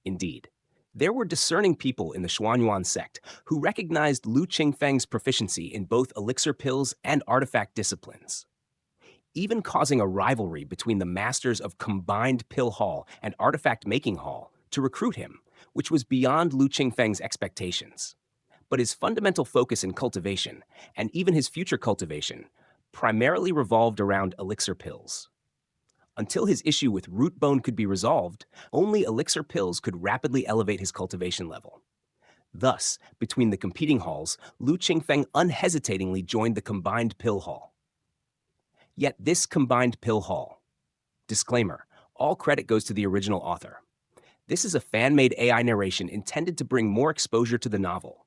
Indeed, there were discerning people in the Xuanyuan sect who recognized Lu Qingfeng's proficiency in both elixir pills and artifact disciplines, even causing a rivalry between the masters of Combined Pill Hall and Artifact Making Hall to recruit him, which was beyond Lu Qingfeng's expectations. But his fundamental focus in cultivation, and even his future cultivation, primarily revolved around elixir pills. Until his issue with root bone could be resolved, only elixir pills could rapidly elevate his cultivation level. Thus, between the competing halls, Lu Qingfeng unhesitatingly joined the Combined Pill Hall. Yet this Combined Pill Hall. Disclaimer, all credit goes to the original author. This is a fan-made AI narration intended to bring more exposure to the novel.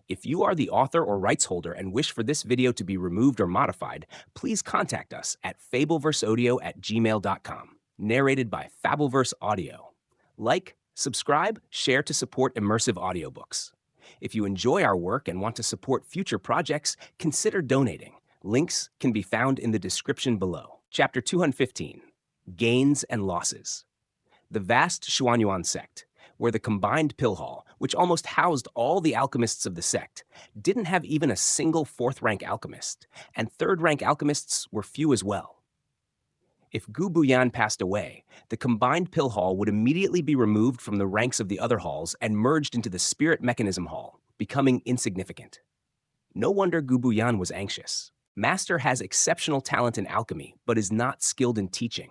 If you are the author or rights holder and wish for this video to be removed or modified, please contact us at fableverseaudio@gmail.com. Narrated by Fableverse Audio. Like, subscribe, share to support immersive audiobooks. If you enjoy our work and want to support future projects, consider donating. Links can be found in the description below. Chapter 215, Gains and Losses. The vast Xuanyuan sect, where the Combined Pill Hall, which almost housed all the alchemists of the sect, didn't have even a single 4th-rank alchemist, and 3rd-rank alchemists were few as well. If Gu Buyan passed away, the Combined Pill Hall would immediately be removed from the ranks of the other halls and merged into the Spirit Mechanism Hall, becoming insignificant. No wonder Gu Buyan was anxious. Master has exceptional talent in alchemy, but is not skilled in teaching.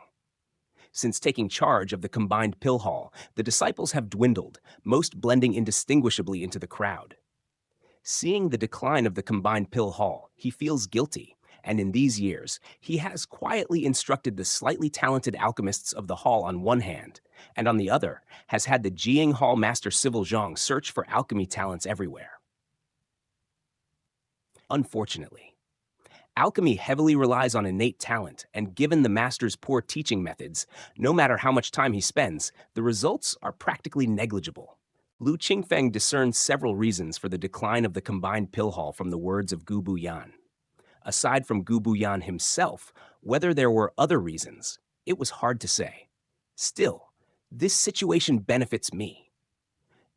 Since taking charge of the Combined Pill Hall, the disciples have dwindled, most blending indistinguishably into the crowd. Seeing the decline of the Combined Pill Hall, he feels guilty, and in these years, he has quietly instructed the slightly talented alchemists of the hall on one hand, and on the other, has had the Jiying Hall Master Civil Zhang search for alchemy talents everywhere. Unfortunately, alchemy heavily relies on innate talent, and given the master's poor teaching methods, no matter how much time he spends, the results are practically negligible. Lu Qingfeng discerned several reasons for the decline of the Combined Pill Hall from the words of Gu Buyan. Aside from Gu Buyan himself, whether there were other reasons, it was hard to say. Still, this situation benefits me.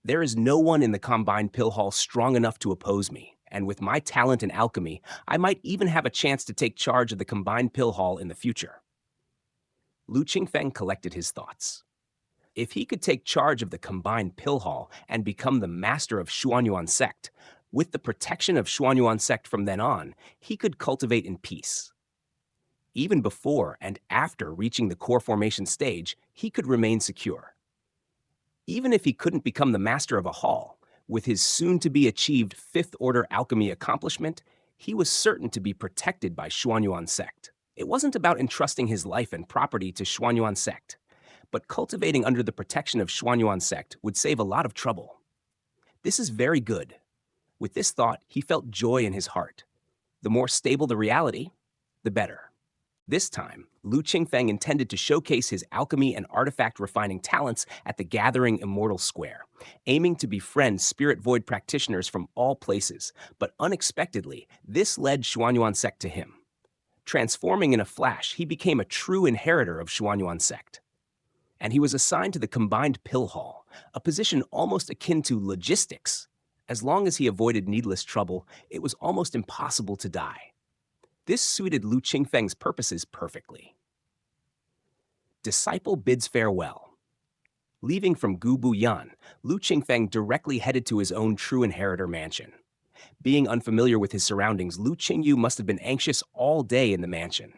There is no one in the Combined Pill Hall strong enough to oppose me, and with my talent in alchemy, I might even have a chance to take charge of the Combined Pill Hall in the future. Lu Qingfeng collected his thoughts. If he could take charge of the Combined Pill Hall and become the master of Xuanyuan sect, with the protection of Xuanyuan sect from then on, he could cultivate in peace. Even before and after reaching the core formation stage, he could remain secure. Even if he couldn't become the master of a hall, with his soon-to-be-achieved fifth-order alchemy accomplishment, he was certain to be protected by Xuanyuan sect. It wasn't about entrusting his life and property to Xuanyuan sect, but cultivating under the protection of Xuanyuan sect would save a lot of trouble. This is very good. With this thought, he felt joy in his heart. The more stable the reality, the better. This time, Lu Qingfeng intended to showcase his alchemy and artifact refining talents at the Gathering Immortal Square, aiming to befriend Spirit Void practitioners from all places, but unexpectedly, this led Xuanyuan sect to him. Transforming in a flash, he became a true inheritor of Xuanyuan sect. And he was assigned to the Combined Pill Hall, a position almost akin to logistics. As long as he avoided needless trouble, it was almost impossible to die. This suited Lu Qingfeng's purposes perfectly. Disciple bids farewell. Leaving from Gubu Yan, Lu Qingfeng directly headed to his own true inheritor mansion. Being unfamiliar with his surroundings, Lu Qingyu must have been anxious all day in the mansion.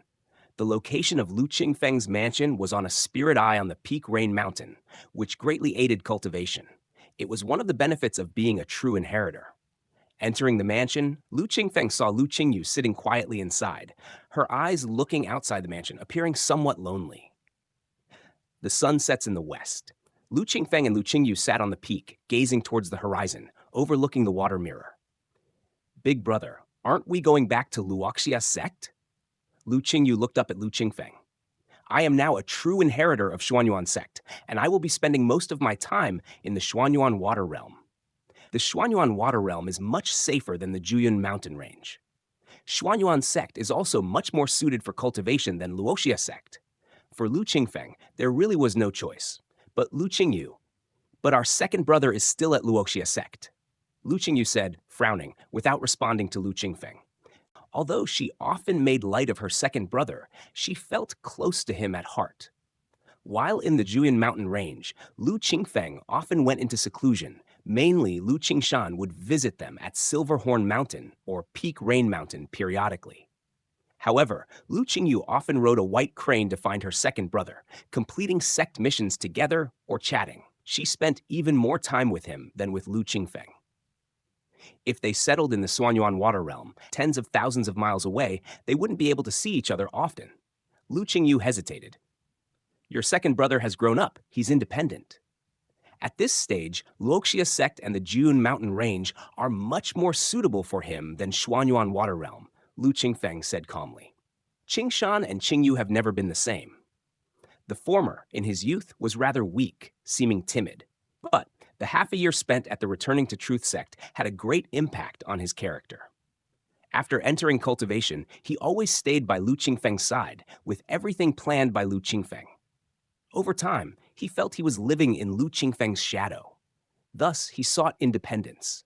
The location of Lu Qingfeng's mansion was on a spirit eye on the Peak Rain Mountain, which greatly aided cultivation. It was one of the benefits of being a true inheritor. Entering the mansion, Lu Qingfeng saw Lu Qingyu sitting quietly inside, her eyes looking outside the mansion, appearing somewhat lonely. The sun sets in the west. Lu Qingfeng and Lu Qingyu sat on the peak, gazing towards the horizon, overlooking the water mirror. Big brother, aren't we going back to Luoxia sect? Lu Qingyu looked up at Lu Qingfeng. I am now a true inheritor of Xuanyuan sect, and I will be spending most of my time in the Xuanyuan water realm. The Xuanyuan water realm is much safer than the Juyun mountain range. Xuanyuan sect is also much more suited for cultivation than Luoxia sect. For Lu Qingfeng, there really was no choice. But Lu Qingyu, but our second brother is still at Luoxia sect. Lu Qingyu said, frowning, without responding to Lu Qingfeng. Although she often made light of her second brother, she felt close to him at heart. While in the Juyun mountain range, Lu Qingfeng often went into seclusion. Mainly, Lu Qingshan would visit them at Silverhorn Mountain or Peak Rain Mountain periodically. However, Lu Qingyu often rode a white crane to find her second brother, completing sect missions together or chatting. She spent even more time with him than with Lu Qingfeng. If they settled in the Xuanyuan water realm, tens of thousands of miles away, they wouldn't be able to see each other often. Lu Qingyu hesitated. Your second brother has grown up. He's independent. At this stage, Luoxia sect and the Juyun mountain range are much more suitable for him than Xuanyuan water realm, Lu Qingfeng said calmly. Qingshan and Qingyu have never been the same. The former, in his youth, was rather weak, seeming timid. But the half a year spent at the Returning to Truth sect had a great impact on his character. After entering cultivation, he always stayed by Lu Qingfeng's side, with everything planned by Lu Qingfeng. Over time, he felt he was living in Lu Qingfeng's shadow. Thus, he sought independence.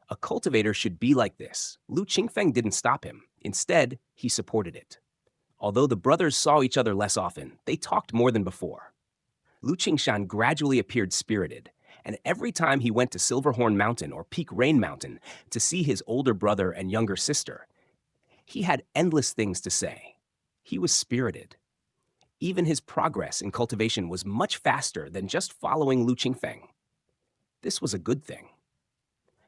A cultivator should be like this. Lu Qingfeng didn't stop him. Instead, he supported it. Although the brothers saw each other less often, they talked more than before. Lu Qingshan gradually appeared spirited, and every time he went to Silverhorn Mountain or Peak Rain Mountain to see his older brother and younger sister, he had endless things to say. He was spirited. Even his progress in cultivation was much faster than just following Lu Qingfeng. This was a good thing.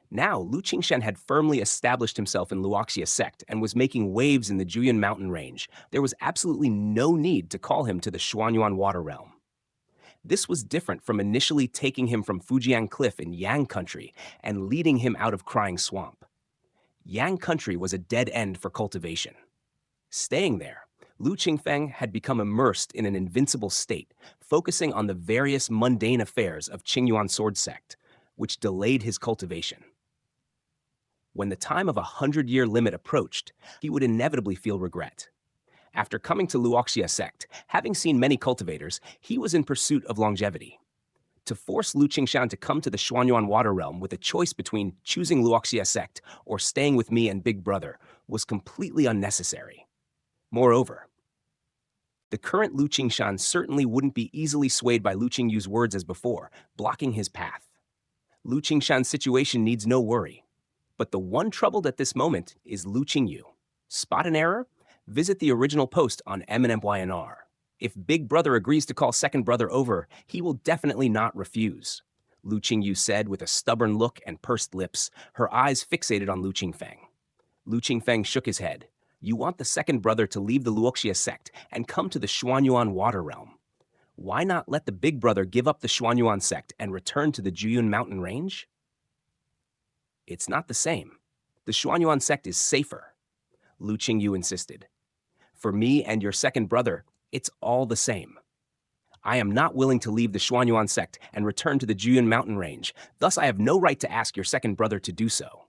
Now, Lu Qingshan had firmly established himself in Luoxia sect and was making waves in the Juyun mountain range. There was absolutely no need to call him to the Xuanyuan water realm. This was different from initially taking him from Fujian Cliff in Yang Country and leading him out of Crying Swamp. Yang Country was a dead end for cultivation. Staying there, Lu Qingfeng had become immersed in an invincible state, focusing on the various mundane affairs of Qingyuan sword sect, which delayed his cultivation. When the time of a 100-year limit approached, he would inevitably feel regret. After coming to Luoxia sect, having seen many cultivators, he was in pursuit of longevity. To force Lu Qingshan to come to the Xuanyuan Water Realm with a choice between choosing Luoxia sect or staying with me and Big Brother was completely unnecessary. Moreover, the current Lu Qingshan certainly wouldn't be easily swayed by Lu Qingyu's words as before, blocking his path. Lu Qingshan's situation needs no worry. But the one troubled at this moment is Lu Qingyu. Spot an error? Visit the original post on MMORPG. If Big Brother agrees to call Second Brother over, he will definitely not refuse. Lu Qingyu said with a stubborn look and pursed lips, her eyes fixated on Lu Qingfeng. Lu Qingfeng shook his head. You want the Second Brother to leave the Luoxia sect and come to the Xuanyuan Water Realm. Why not let the Big Brother give up the Xuanyuan sect and return to the Juyun Mountain Range? It's not the same. The Xuanyuan sect is safer, Lu Qingyu insisted. For me and your second brother, it's all the same. I am not willing to leave the Xuanyuan sect and return to the Juyun Mountain Range, thus I have no right to ask your second brother to do so.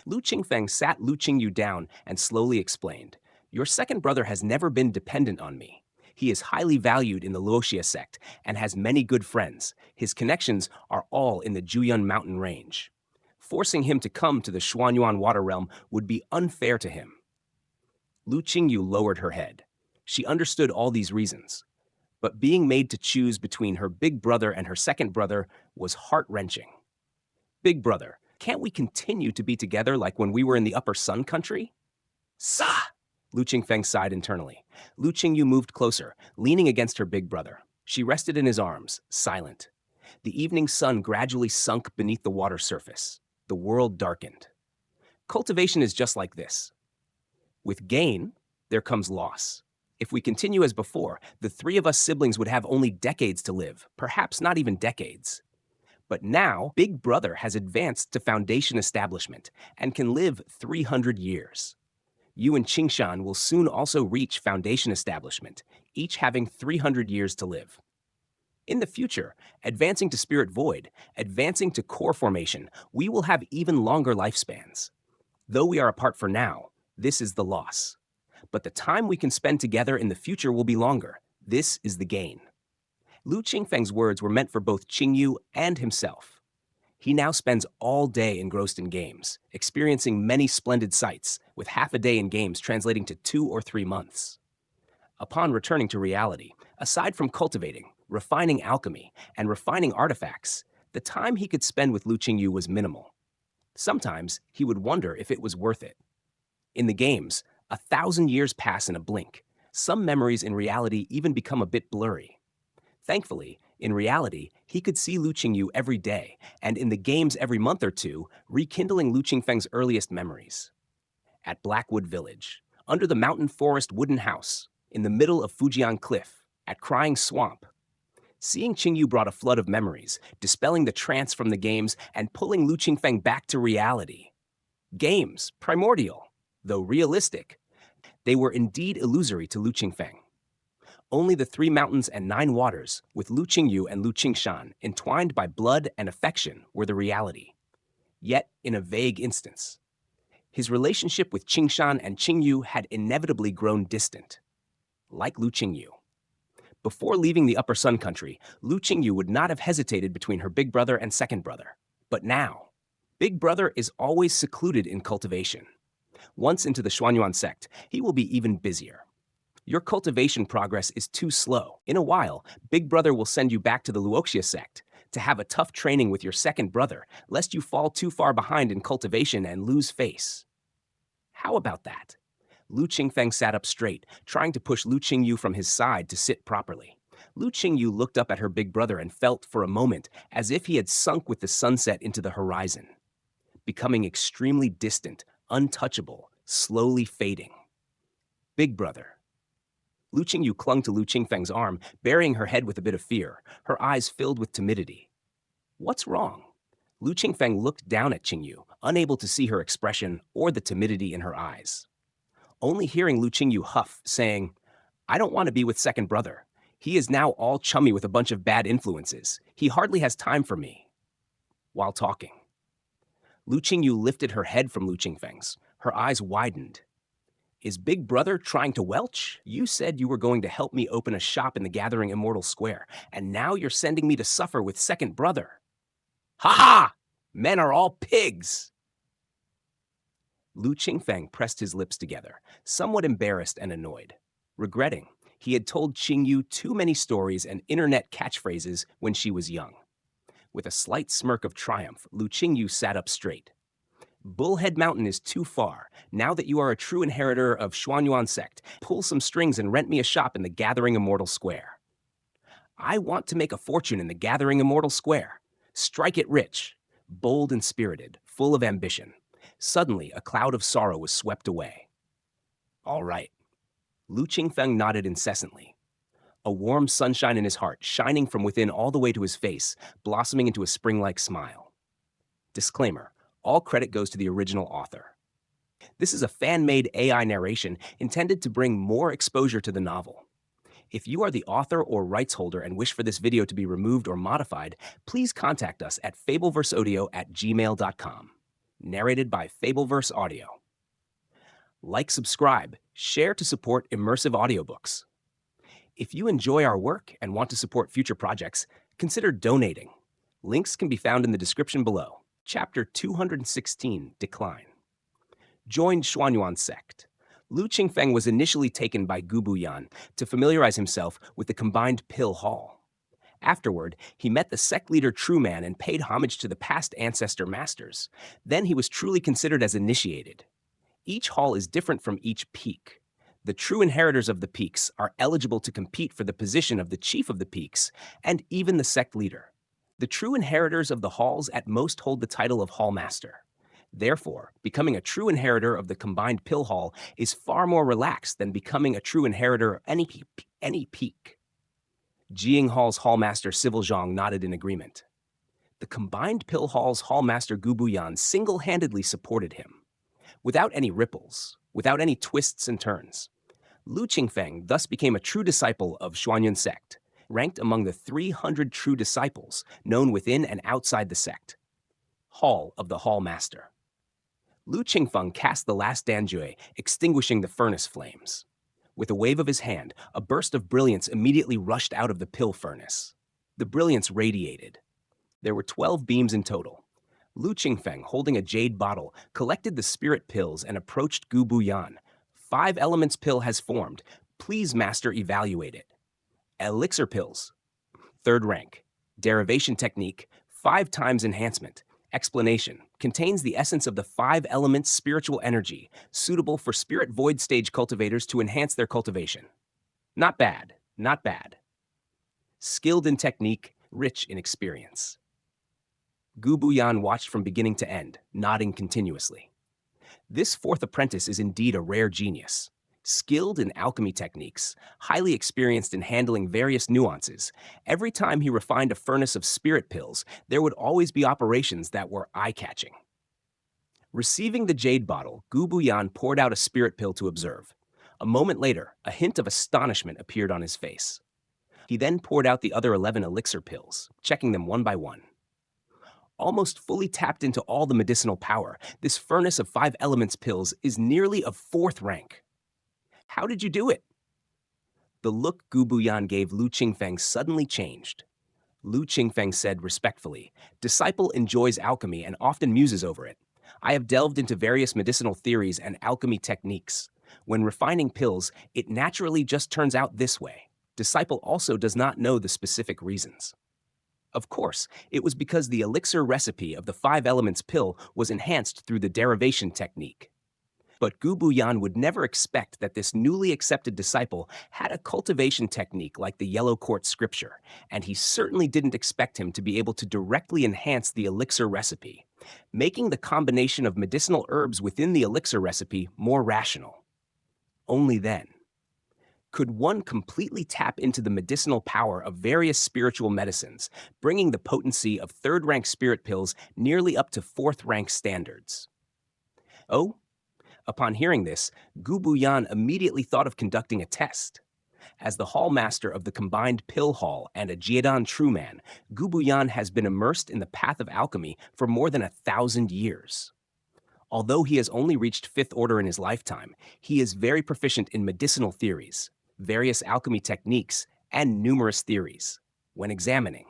Lu Qingfeng sat Lu Qingyu down and slowly explained, Your second brother has never been dependent on me. He is highly valued in the Luoxia sect and has many good friends. His connections are all in the Juyun Mountain Range. Forcing him to come to the Xuanyuan Water Realm would be unfair to him. Lu Qingyu lowered her head. She understood all these reasons. But being made to choose between her big brother and her second brother was heart-wrenching. Big brother, can't we continue to be together like when we were in the Upper Sun Country? Sa! Lu Qingfeng sighed internally. Lu Qingyu moved closer, leaning against her big brother. She rested in his arms, silent. The evening sun gradually sunk beneath the water surface. The world darkened. Cultivation is just like this. With gain, there comes loss. If we continue as before, the three of us siblings would have only decades to live, perhaps not even decades. But now, Big Brother has advanced to foundation establishment and can live 300 years. You and Qingshan will soon also reach foundation establishment, each having 300 years to live. In the future, advancing to Spirit Void, advancing to core formation, we will have even longer lifespans. Though we are apart for now, this is the loss. But the time we can spend together in the future will be longer. This is the gain. Lu Qingfeng's words were meant for both Qingyu and himself. He now spends all day engrossed in games, experiencing many splendid sights, with half a day in games translating to 2 or 3 months. Upon returning to reality, aside from cultivating, refining alchemy, and refining artifacts, the time he could spend with Lu Qingyu was minimal. Sometimes he would wonder if it was worth it. In the games, 1,000 years pass in a blink. Some memories in reality even become a bit blurry. Thankfully, in reality, he could see Lu Qingyu every day, and in the games every month or two, rekindling Lu Qingfeng's earliest memories. At Blackwood Village, under the mountain forest wooden house, in the middle of Fujian Cliff, at Crying Swamp. Seeing Qingyu brought a flood of memories, dispelling the trance from the games and pulling Lu Qingfeng back to reality. Games, primordial, though realistic, they were indeed illusory to Lu Qingfeng. Only the 3 mountains and 9 waters, with Lu Qingyu and Lu Qingshan entwined by blood and affection, were the reality. Yet, in a vague instance, his relationship with Qingshan and Qingyu had inevitably grown distant. Like Lu Qingyu. Before leaving the Upper Sun Country, Lu Qingyu would not have hesitated between her big brother and second brother. But now, Big Brother is always secluded in cultivation. Once into the Xuanyuan sect, he will be even busier. Your cultivation progress is too slow. In a while, Big Brother will send you back to the Luoxia sect to have a tough training with your second brother, lest you fall too far behind in cultivation and lose face. How about that? Lu Qingfeng sat up straight, trying to push Lu Qingyu from his side to sit properly. Lu Qingyu looked up at her big brother and felt for a moment as if he had sunk with the sunset into the horizon, becoming extremely distant, untouchable, slowly fading. Big Brother. Lu Qingyu clung to Lu Qingfeng's arm, burying her head with a bit of fear, her eyes filled with timidity. What's wrong? Lu Qingfeng looked down at Qingyu, unable to see her expression or the timidity in her eyes. Only hearing Lu Qingyu huff, saying, I don't want to be with second brother. He is now all chummy with a bunch of bad influences. He hardly has time for me. While talking, Lu Qingyu lifted her head from Lu Qingfeng's. Her eyes widened. Is Big Brother trying to welch? You said you were going to help me open a shop in the Gathering Immortal Square, and now you're sending me to suffer with Second Brother. Ha ha! Men are all pigs! Lu Qingfeng pressed his lips together, somewhat embarrassed and annoyed. Regretting, he had told Qingyu too many stories and internet catchphrases when she was young. With a slight smirk of triumph, Lu Qingyu sat up straight. Bullhead Mountain is too far. Now that you are a true inheritor of Xuanyuan sect, pull some strings and rent me a shop in the Gathering Immortal Square. I want to make a fortune in the Gathering Immortal Square. Strike it rich. Bold and spirited, full of ambition. Suddenly, a cloud of sorrow was swept away. All right. Lu Qingfeng nodded incessantly. A warm sunshine in his heart, shining from within all the way to his face, blossoming into a spring-like smile. Disclaimer: all credit goes to the original author. This is a fan-made AI narration intended to bring more exposure to the novel. If you are the author or rights holder and wish for this video to be removed or modified, please contact us at fableverseaudio@gmail.com. Narrated by Fableverse Audio. Like, subscribe, share to support immersive audiobooks. If you enjoy our work and want to support future projects, consider donating. Links can be found in the description below. Chapter 216, Decline. Joined Xuanyuan sect. Lu Qingfeng was initially taken by Gu Buyan to familiarize himself with the combined pill hall. Afterward, he met the sect leader True Man and paid homage to the past ancestor masters. Then he was truly considered as initiated. Each hall is different from each peak. The true inheritors of the peaks are eligible to compete for the position of the chief of the peaks and even the sect leader. The true inheritors of the halls at most hold the title of Hall Master. Therefore, becoming a true inheritor of the combined pill hall is far more relaxed than becoming a true inheritor of any peak. Jiying Hall's Hallmaster Civil Zhang nodded in agreement. The combined pill hall's Hallmaster Gu Buyan single-handedly supported him. Without any ripples, without any twists and turns. Lu Qingfeng thus became a true disciple of Xuanyuan sect, ranked among the 300 true disciples known within and outside the sect. Hall of the Hall Master. Lu Qingfeng cast the last danjue, extinguishing the furnace flames. With a wave of his hand, a burst of brilliance immediately rushed out of the pill furnace. The brilliance radiated. There were 12 beams in total. Lu Qingfeng, holding a jade bottle, collected the spirit pills and approached Gu Buyan. 5 elements pill has formed. Please, master, evaluate it. Elixir pills. 3rd rank. Derivation technique, 5 times enhancement. Explanation: contains the essence of the 5 elements spiritual energy, suitable for spirit void stage cultivators to enhance their cultivation. Not bad, not bad. Skilled in technique, rich in experience. Gu Buyan watched from beginning to end, nodding continuously. This 4th apprentice is indeed a rare genius. Skilled in alchemy techniques, highly experienced in handling various nuances. Every time he refined a furnace of spirit pills, there would always be operations that were eye-catching. Receiving the jade bottle, Gu Buyan poured out a spirit pill to observe. A moment later, a hint of astonishment appeared on his face. He then poured out the other 11 elixir pills, checking them one by one. Almost fully tapped into all the medicinal power, this furnace of 5 elements pills is nearly of 4th rank. How did you do it? The look Gu Buyan gave Lu Qingfeng suddenly changed. Lu Qingfeng said respectfully, "Disciple enjoys alchemy and often muses over it. I have delved into various medicinal theories and alchemy techniques. When refining pills, it naturally just turns out this way. Disciple also does not know the specific reasons." Of course, it was because the elixir recipe of the 5 elements pill was enhanced through the derivation technique. But Gu Buyan would never expect that this newly accepted disciple had a cultivation technique like the Yellow Court scripture, and he certainly didn't expect him to be able to directly enhance the elixir recipe, making the combination of medicinal herbs within the elixir recipe more rational. Only then could one completely tap into the medicinal power of various spiritual medicines, bringing the potency of 3rd rank spirit pills nearly up to 4th rank standards. Oh? Upon hearing this, Gu Buyan immediately thought of conducting a test. As the hall master of the combined pill hall and a Jiedan true man, Gu Buyan has been immersed in the path of alchemy for more than 1,000 years. Although he has only reached 5th order in his lifetime, he is very proficient in medicinal theories, various alchemy techniques, and numerous theories. When examining,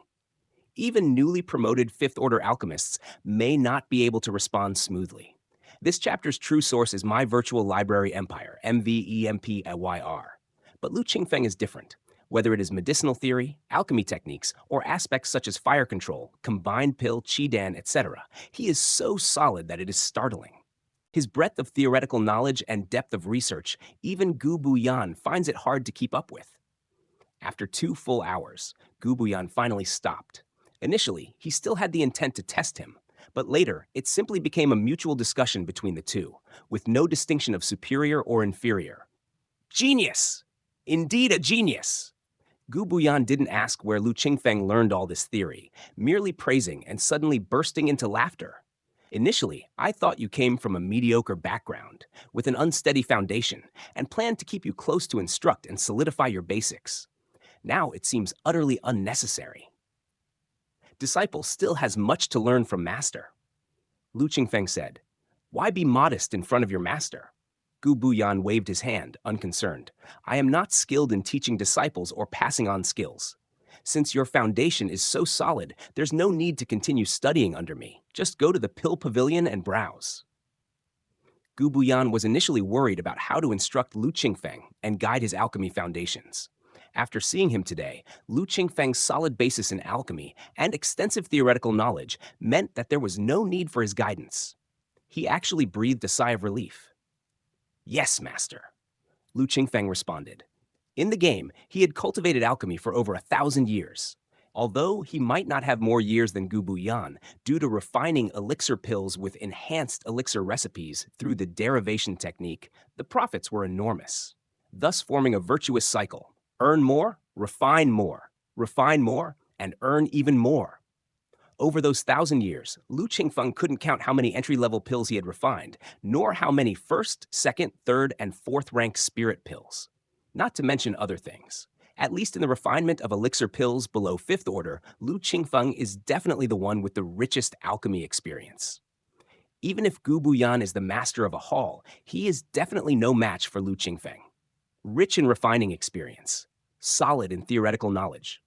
even newly promoted 5th order alchemists may not be able to respond smoothly. This chapter's true source is My Virtual Library Empire, MVEMPYR. But Lu Qingfeng is different. Whether it is medicinal theory, alchemy techniques, or aspects such as fire control, combined pill, Qidan, etc., he is so solid that it is startling. His breadth of theoretical knowledge and depth of research, even Gu Buyan finds it hard to keep up with. After 2 full hours, Gu Buyan finally stopped. Initially, he still had the intent to test him, but later, it simply became a mutual discussion between the two, with no distinction of superior or inferior. Genius! Indeed a genius! Gu Buyan didn't ask where Lu Qingfeng learned all this theory, merely praising and suddenly bursting into laughter. Initially, I thought you came from a mediocre background, with an unsteady foundation, and planned to keep you close to instruct and solidify your basics. Now it seems utterly unnecessary. Disciple still has much to learn from master. Lu Qingfeng said, "Why be modest in front of your master?" Gu Buyan waved his hand, unconcerned. "I am not skilled in teaching disciples or passing on skills. Since your foundation is so solid, there's no need to continue studying under me. Just go to the Pill Pavilion and browse." Gu Buyan was initially worried about how to instruct Lu Qingfeng and guide his alchemy foundations. After seeing him today, Lu Qingfeng's solid basis in alchemy and extensive theoretical knowledge meant that there was no need for his guidance. He actually breathed a sigh of relief. "Yes, master," Lu Qingfeng responded. In the game, he had cultivated alchemy for over 1,000 years. Although he might not have more years than Gu Buyan, due to refining elixir pills with enhanced elixir recipes through the derivation technique, the profits were enormous, thus forming a virtuous cycle. Earn more, refine more, and earn even more. Over those 1,000 years, Lu Qingfeng couldn't count how many entry-level pills he had refined, nor how many first, second, third, and fourth rank spirit pills. Not to mention other things. At least in the refinement of elixir pills below 5th order, Lu Qingfeng is definitely the one with the richest alchemy experience. Even if Gu Buyan is the master of a hall, he is definitely no match for Lu Qingfeng. Rich in refining experience, solid in theoretical knowledge,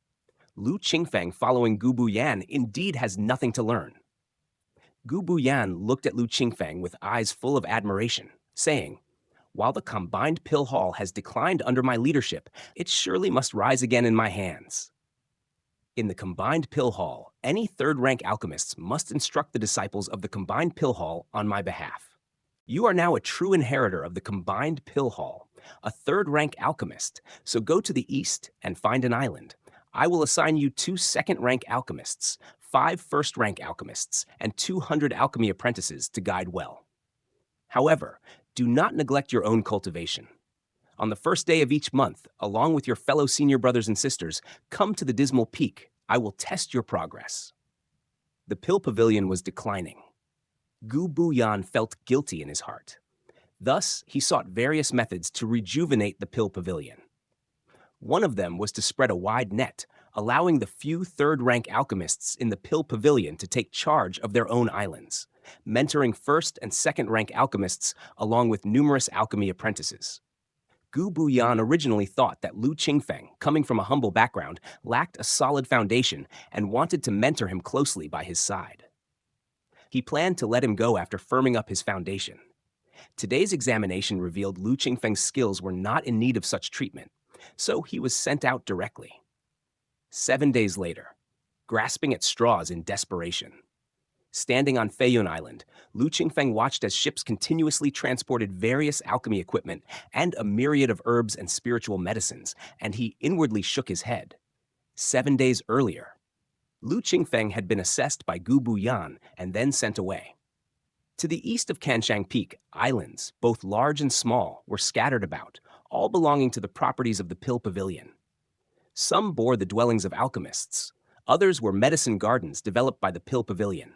Lu Qingfeng following Gu Buyan indeed has nothing to learn. Gu Buyan looked at Lu Qingfeng with eyes full of admiration, saying, "While the combined pill hall has declined under my leadership, it surely must rise again in my hands." In the combined pill hall, any third-rank alchemists must instruct the disciples of the combined pill hall on my behalf. You are now a true inheritor of the combined pill hall, a third-rank alchemist, so go to the east and find an island. I will assign you 2 second-rank alchemists, 5 first-rank alchemists, and 200 alchemy apprentices to guide well. However, do not neglect your own cultivation. On the first day of each month, along with your fellow senior brothers and sisters, come to the Dismal Peak. I will test your progress. The Pill Pavilion was declining. Gu Buyan felt guilty in his heart. Thus, he sought various methods to rejuvenate the Pill Pavilion. One of them was to spread a wide net, allowing the few third-rank alchemists in the Pill Pavilion to take charge of their own islands, mentoring first- and second-rank alchemists along with numerous alchemy apprentices. Gu Buyan originally thought that Lu Qingfeng, coming from a humble background, lacked a solid foundation and wanted to mentor him closely by his side. He planned to let him go after firming up his foundation. Today's examination revealed Lu Qingfeng's skills were not in need of such treatment, so he was sent out directly. 7 days later, grasping at straws in desperation. Standing on Feiyun Island, Lu Qingfeng watched as ships continuously transported various alchemy equipment and a myriad of herbs and spiritual medicines, and he inwardly shook his head. 7 days earlier, Lu Qingfeng had been assessed by Gu Buyan and then sent away. To the east of Kanshang Peak, islands, both large and small, were scattered about, all belonging to the properties of the Pill Pavilion. Some bore the dwellings of alchemists. Others were medicine gardens developed by the Pill Pavilion.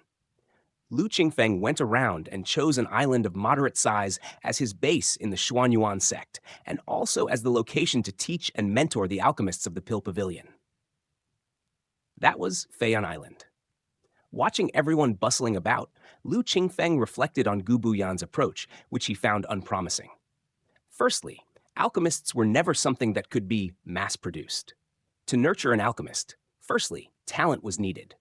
Lu Qingfeng went around and chose an island of moderate size as his base in the Xuanyuan sect, and also as the location to teach and mentor the alchemists of the Pill Pavilion. That was Feiyun Island. Watching everyone bustling about, Lu Qingfeng reflected on Gu Buyan's approach, which he found unpromising. Firstly, alchemists were never something that could be mass-produced. To nurture an alchemist, firstly, talent was needed.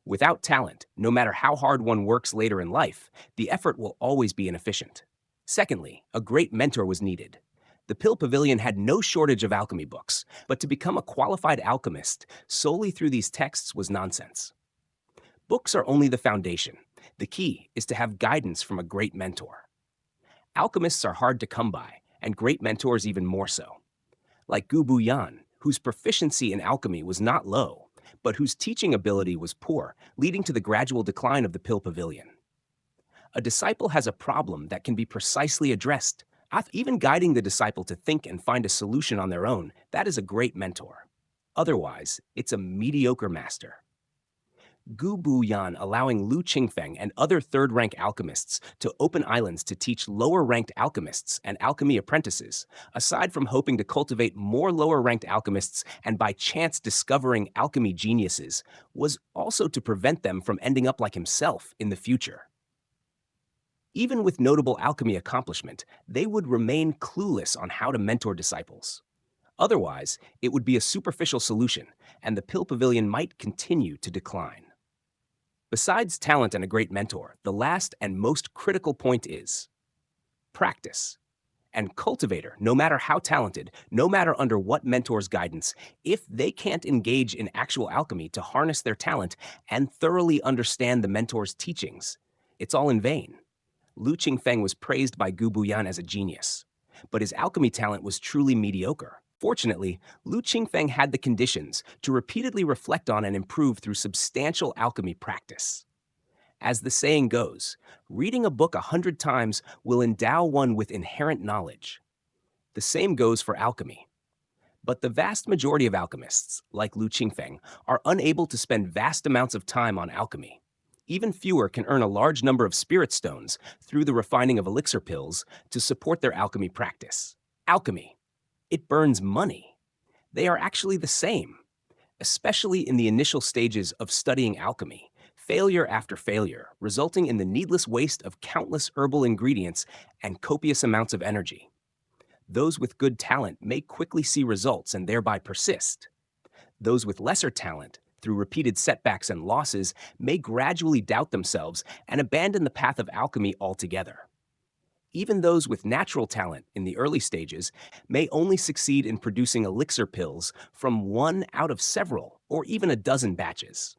Without talent, no matter how hard one works later in life, the effort will always be inefficient. Secondly, a great mentor was needed. The Pill Pavilion had no shortage of alchemy books, but to become a qualified alchemist solely through these texts was nonsense. Books are only the foundation. The key is to have guidance from a great mentor. Alchemists are hard to come by, and great mentors even more so. Like Gu Buyan, whose proficiency in alchemy was not low, but whose teaching ability was poor, leading to the gradual decline of the Pill Pavilion. A disciple has a problem that can be precisely addressed. Even guiding the disciple to think and find a solution on their own, that is a great mentor. Otherwise, it's a mediocre master. Gu Buyan allowing Lu Qingfeng and other third-rank alchemists to open islands to teach lower-ranked alchemists and alchemy apprentices, aside from hoping to cultivate more lower-ranked alchemists and by chance discovering alchemy geniuses, was also to prevent them from ending up like himself in the future. Even with notable alchemy accomplishment, they would remain clueless on how to mentor disciples. Otherwise, it would be a superficial solution, and the Pill Pavilion might continue to decline. Besides talent and a great mentor, the last and most critical point is practice. And cultivator, no matter how talented, no matter under what mentor's guidance, if they can't engage in actual alchemy to harness their talent and thoroughly understand the mentor's teachings, it's all in vain. Lu Qingfeng was praised by Gu Buyan as a genius, but his alchemy talent was truly mediocre. Fortunately, Lu Qingfeng had the conditions to repeatedly reflect on and improve through substantial alchemy practice. As the saying goes, reading a book 100 times will endow one with inherent knowledge. The same goes for alchemy. But the vast majority of alchemists, like Lu Qingfeng, are unable to spend vast amounts of time on alchemy. Even fewer can earn a large number of spirit stones through the refining of elixir pills to support their alchemy practice. Alchemy. It burns money. They are actually the same. Especially in the initial stages of studying alchemy, failure after failure, resulting in the needless waste of countless herbal ingredients and copious amounts of energy. Those with good talent may quickly see results and thereby persist. Those with lesser talent, through repeated setbacks and losses, may gradually doubt themselves and abandon the path of alchemy altogether. Even those with natural talent in the early stages may only succeed in producing elixir pills from 1 out of several or even a dozen batches.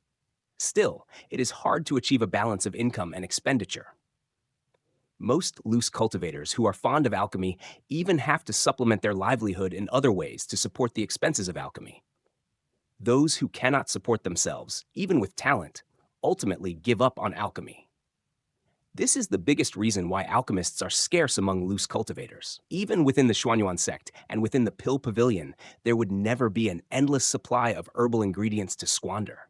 Still, it is hard to achieve a balance of income and expenditure. Most loose cultivators who are fond of alchemy even have to supplement their livelihood in other ways to support the expenses of alchemy. Those who cannot support themselves, even with talent, ultimately give up on alchemy. This is the biggest reason why alchemists are scarce among loose cultivators. Even within the Xuanyuan sect and within the Pill Pavilion, there would never be an endless supply of herbal ingredients to squander.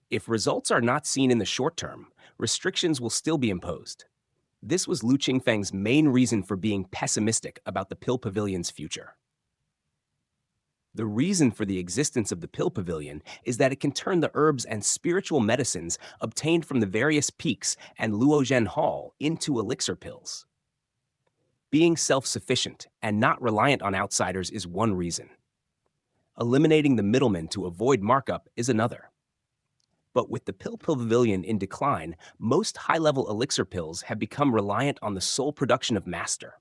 If results are not seen in the short term, restrictions will still be imposed. This was Lu Qingfeng's main reason for being pessimistic about the Pill Pavilion's future. The reason for the existence of the Pill Pavilion is that it can turn the herbs and spiritual medicines obtained from the various peaks and Luozhen Hall into elixir pills. Being self-sufficient and not reliant on outsiders is one reason. Eliminating the middlemen to avoid markup is another. But with the Pill Pavilion in decline, most high-level elixir pills have become reliant on the sole production of master.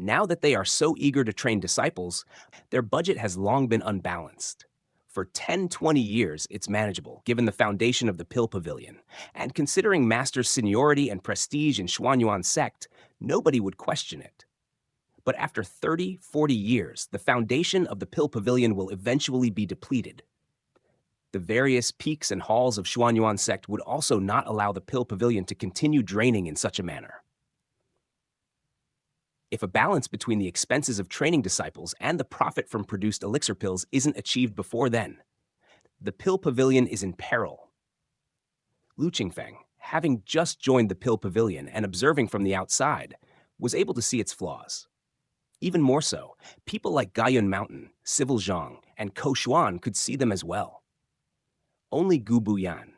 Now that they are so eager to train disciples, their budget has long been unbalanced. For 10-20 years, it's manageable, given the foundation of the Pill Pavilion. And considering Master's seniority and prestige in Xuanyuan sect, nobody would question it. But after 30-40 years, the foundation of the Pill Pavilion will eventually be depleted. The various peaks and halls of Xuanyuan sect would also not allow the Pill Pavilion to continue draining in such a manner. If a balance between the expenses of training disciples and the profit from produced elixir pills isn't achieved before then, the Pill Pavilion is in peril. Lu Qingfeng, having just joined the Pill Pavilion and observing from the outside, was able to see its flaws. Even more so, people like Gaiyun Mountain, Civil Zhang, and Ko Xuan could see them as well. Only Gu Buyan.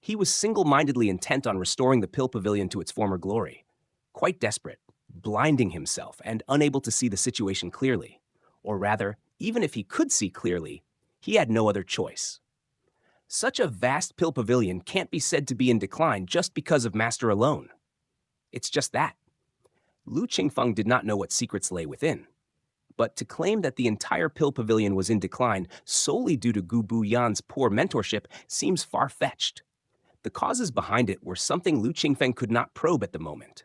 He was single-mindedly intent on restoring the Pill Pavilion to its former glory, quite desperate, blinding himself and unable to see the situation clearly. Or rather, even if he could see clearly, he had no other choice. Such a vast Pill Pavilion can't be said to be in decline just because of Master alone. It's just that. Lu Qingfeng did not know what secrets lay within. But to claim that the entire Pill Pavilion was in decline solely due to Gu Buyan's poor mentorship seems far-fetched. The causes behind it were something Lu Qingfeng could not probe at the moment.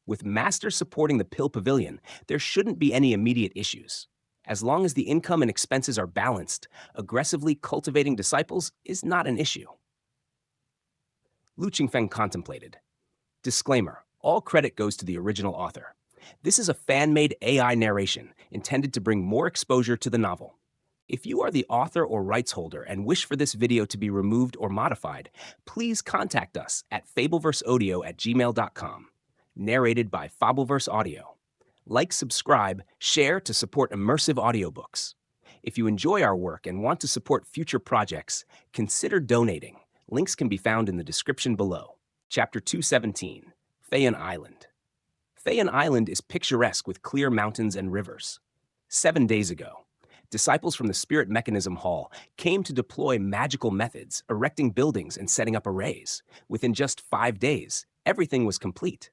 With Master supporting the Pill Pavilion, there shouldn't be any immediate issues. As long as the income and expenses are balanced, aggressively cultivating disciples is not an issue. Lu Qingfeng contemplated. Disclaimer: all credit goes to the original author. This is a fan-made AI narration intended to bring more exposure to the novel. If you are the author or rights holder and wish for this video to be removed or modified, please contact us at fableverseaudio@gmail.com. Narrated by Fableverse Audio. Like, subscribe, share to support immersive audiobooks. If you enjoy our work and want to support future projects, consider donating. Links can be found in the description below. Chapter 217, Feiyan Island. Feiyan Island is picturesque with clear mountains and rivers. 7 days ago, disciples from the Spirit Mechanism Hall came to deploy magical methods, erecting buildings and setting up arrays. Within just 5 days, everything was complete.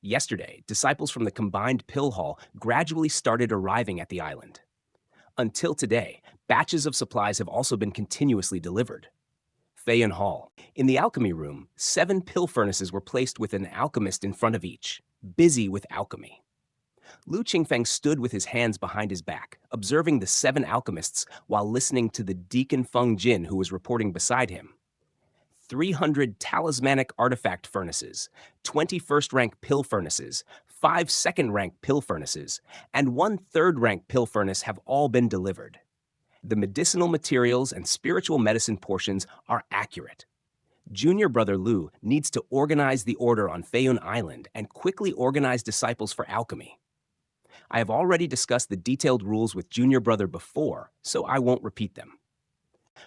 Yesterday, disciples from the Combined Pill Hall gradually started arriving at the island. Until today, batches of supplies have also been continuously delivered. Feiyan Hall. In the alchemy room, 7 pill furnaces were placed with an alchemist in front of each, busy with alchemy. Lu Qingfeng stood with his hands behind his back, observing the 7 alchemists while listening to the Deacon Feng Jin who was reporting beside him. 300 talismanic artifact furnaces, 20 first-rank pill furnaces, 5 second-rank pill furnaces, and 1 third-rank pill furnace have all been delivered. The medicinal materials and spiritual medicine portions are accurate. Junior brother Lu needs to organize the order on Feiyan Island and quickly organize disciples for alchemy. I have already discussed the detailed rules with junior brother before, so I won't repeat them.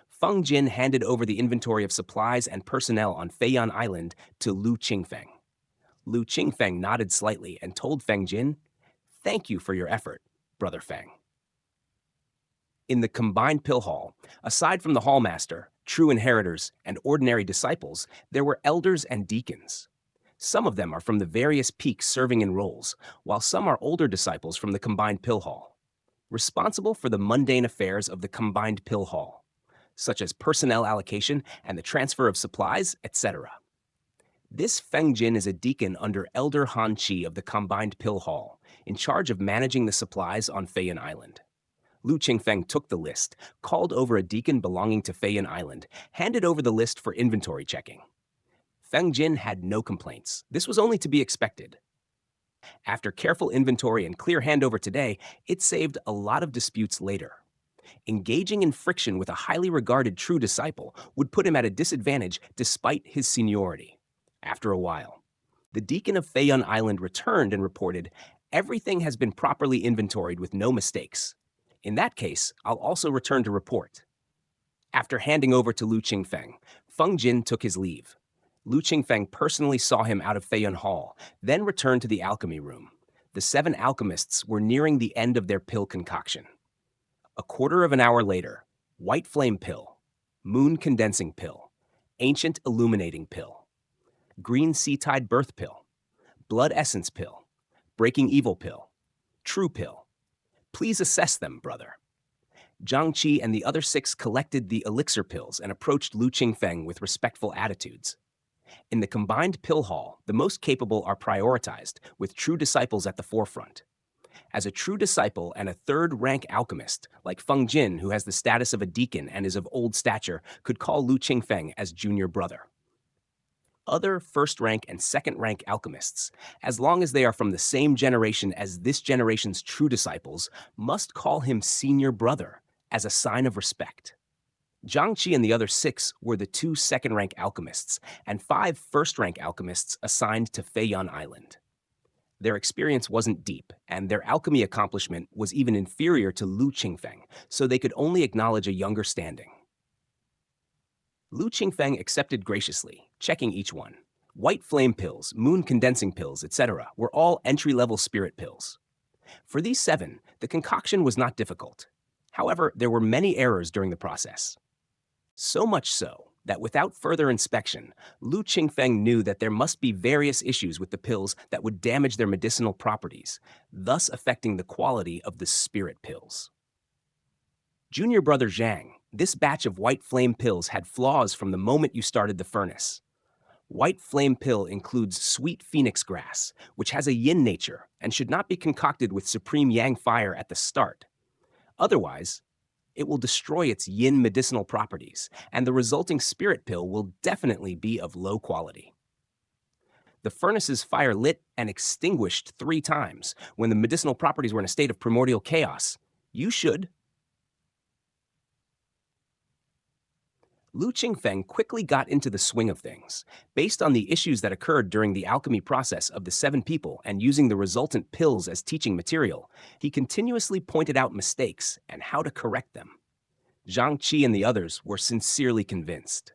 Feng Jin handed over the inventory of supplies and personnel on Feiyan Island to Lu Qingfeng. Lu Qingfeng nodded slightly and told Feng Jin, "Thank you for your effort, Brother Feng." In the Combined Pill Hall, aside from the Hallmaster, true inheritors, and ordinary disciples, there were elders and deacons. Some of them are from the various peaks serving in roles, while some are older disciples from the Combined Pill Hall, responsible for the mundane affairs of the Combined Pill Hall, such as personnel allocation and the transfer of supplies, etc. This Feng Jin is a deacon under Elder Han Qi of the Combined Pill Hall, in charge of managing the supplies on Feiyan Island. Lu Qingfeng took the list, called over a deacon belonging to Feiyan Island, handed over the list for inventory checking. Feng Jin had no complaints. This was only to be expected. After careful inventory and clear handover today, it saved a lot of disputes later. Engaging in friction with a highly regarded true disciple would put him at a disadvantage despite his seniority. After a while, the deacon of Feiyan Island returned and reported, "Everything has been properly inventoried with no mistakes. In that case, I'll also return to report." After handing over to Lu Qingfeng, Feng Jin took his leave. Lu Qingfeng personally saw him out of Feiyan Hall, then returned to the alchemy room. The 7 alchemists were nearing the end of their pill concoction. A quarter of an hour later, White Flame Pill, Moon Condensing Pill, Ancient Illuminating Pill, Green Sea Tide Birth Pill, Blood Essence Pill, Breaking Evil Pill, True Pill. Please assess them, brother. Zhang Qi and the other 6 collected the elixir pills and approached Lu Qingfeng with respectful attitudes. In the Combined Pill Hall, the most capable are prioritized, with true disciples at the forefront. As a true disciple and a third-rank alchemist, like Feng Jin, who has the status of a deacon and is of old stature, could call Lu Qingfeng as junior brother. Other first-rank and second-rank alchemists, as long as they are from the same generation as this generation's true disciples, must call him senior brother as a sign of respect. Zhang Qi and the other 6 were the 2 second-rank alchemists and 5 first-rank alchemists assigned to Feiyan Island. Their experience wasn't deep, and their alchemy accomplishment was even inferior to Lu Qingfeng, so they could only acknowledge a younger standing. Lu Qingfeng accepted graciously, checking each one. White flame pills, moon condensing pills, etc. were all entry-level spirit pills. For these 7, the concoction was not difficult. However, there were many errors during the process. So much so that without further inspection, Lu Qingfeng knew that there must be various issues with the pills that would damage their medicinal properties, thus affecting the quality of the spirit pills. Junior brother Zhang, this batch of white flame pills had flaws from the moment you started the furnace. White flame pill includes sweet phoenix grass, which has a yin nature and should not be concocted with supreme yang fire at the start. Otherwise, it will destroy its yin medicinal properties, and the resulting spirit pill will definitely be of low quality. The furnace's fire lit and extinguished 3 times when the medicinal properties were in a state of primordial chaos. You should. Lu Qingfeng quickly got into the swing of things. Based on the issues that occurred during the alchemy process of the 7 people and using the resultant pills as teaching material, he continuously pointed out mistakes and how to correct them. Zhang Qi and the others were sincerely convinced.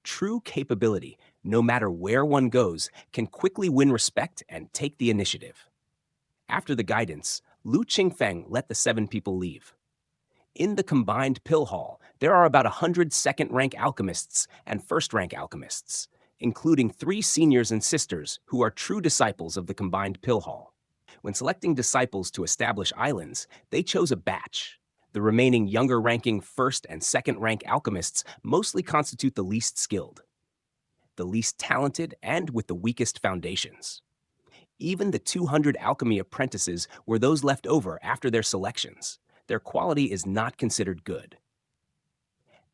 True capability, no matter where one goes, can quickly win respect and take the initiative. After the guidance, Lu Qingfeng let the 7 people leave. In the combined pill hall, there are about 100 second-rank alchemists and first-rank alchemists, including 3 seniors and sisters who are true disciples of the combined pill hall. When selecting disciples to establish islands, they chose a batch. The remaining younger-ranking first and second-rank alchemists mostly constitute the least skilled, the least talented, and with the weakest foundations. Even the 200 alchemy apprentices were those left over after their selections. Their quality is not considered good.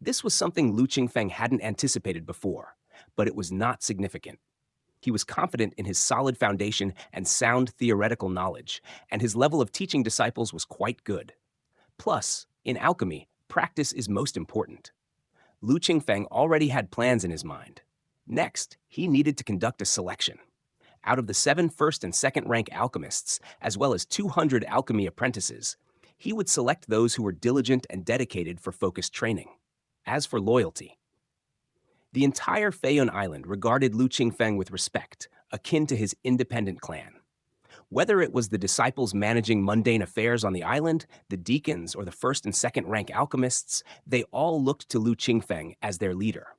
This was something Lu Qingfeng hadn't anticipated before, but it was not significant. He was confident in his solid foundation and sound theoretical knowledge, and his level of teaching disciples was quite good. Plus, in alchemy, practice is most important. Lu Qingfeng already had plans in his mind. Next, he needed to conduct a selection. Out of the 7 first and second-rank alchemists, as well as 200 alchemy apprentices, he would select those who were diligent and dedicated for focused training. As for loyalty, the entire Feiyun Island regarded Lu Qingfeng with respect, akin to his independent clan. Whether it was the disciples managing mundane affairs on the island, the deacons, or the first and second-rank alchemists, they all looked to Lu Qingfeng as their leader.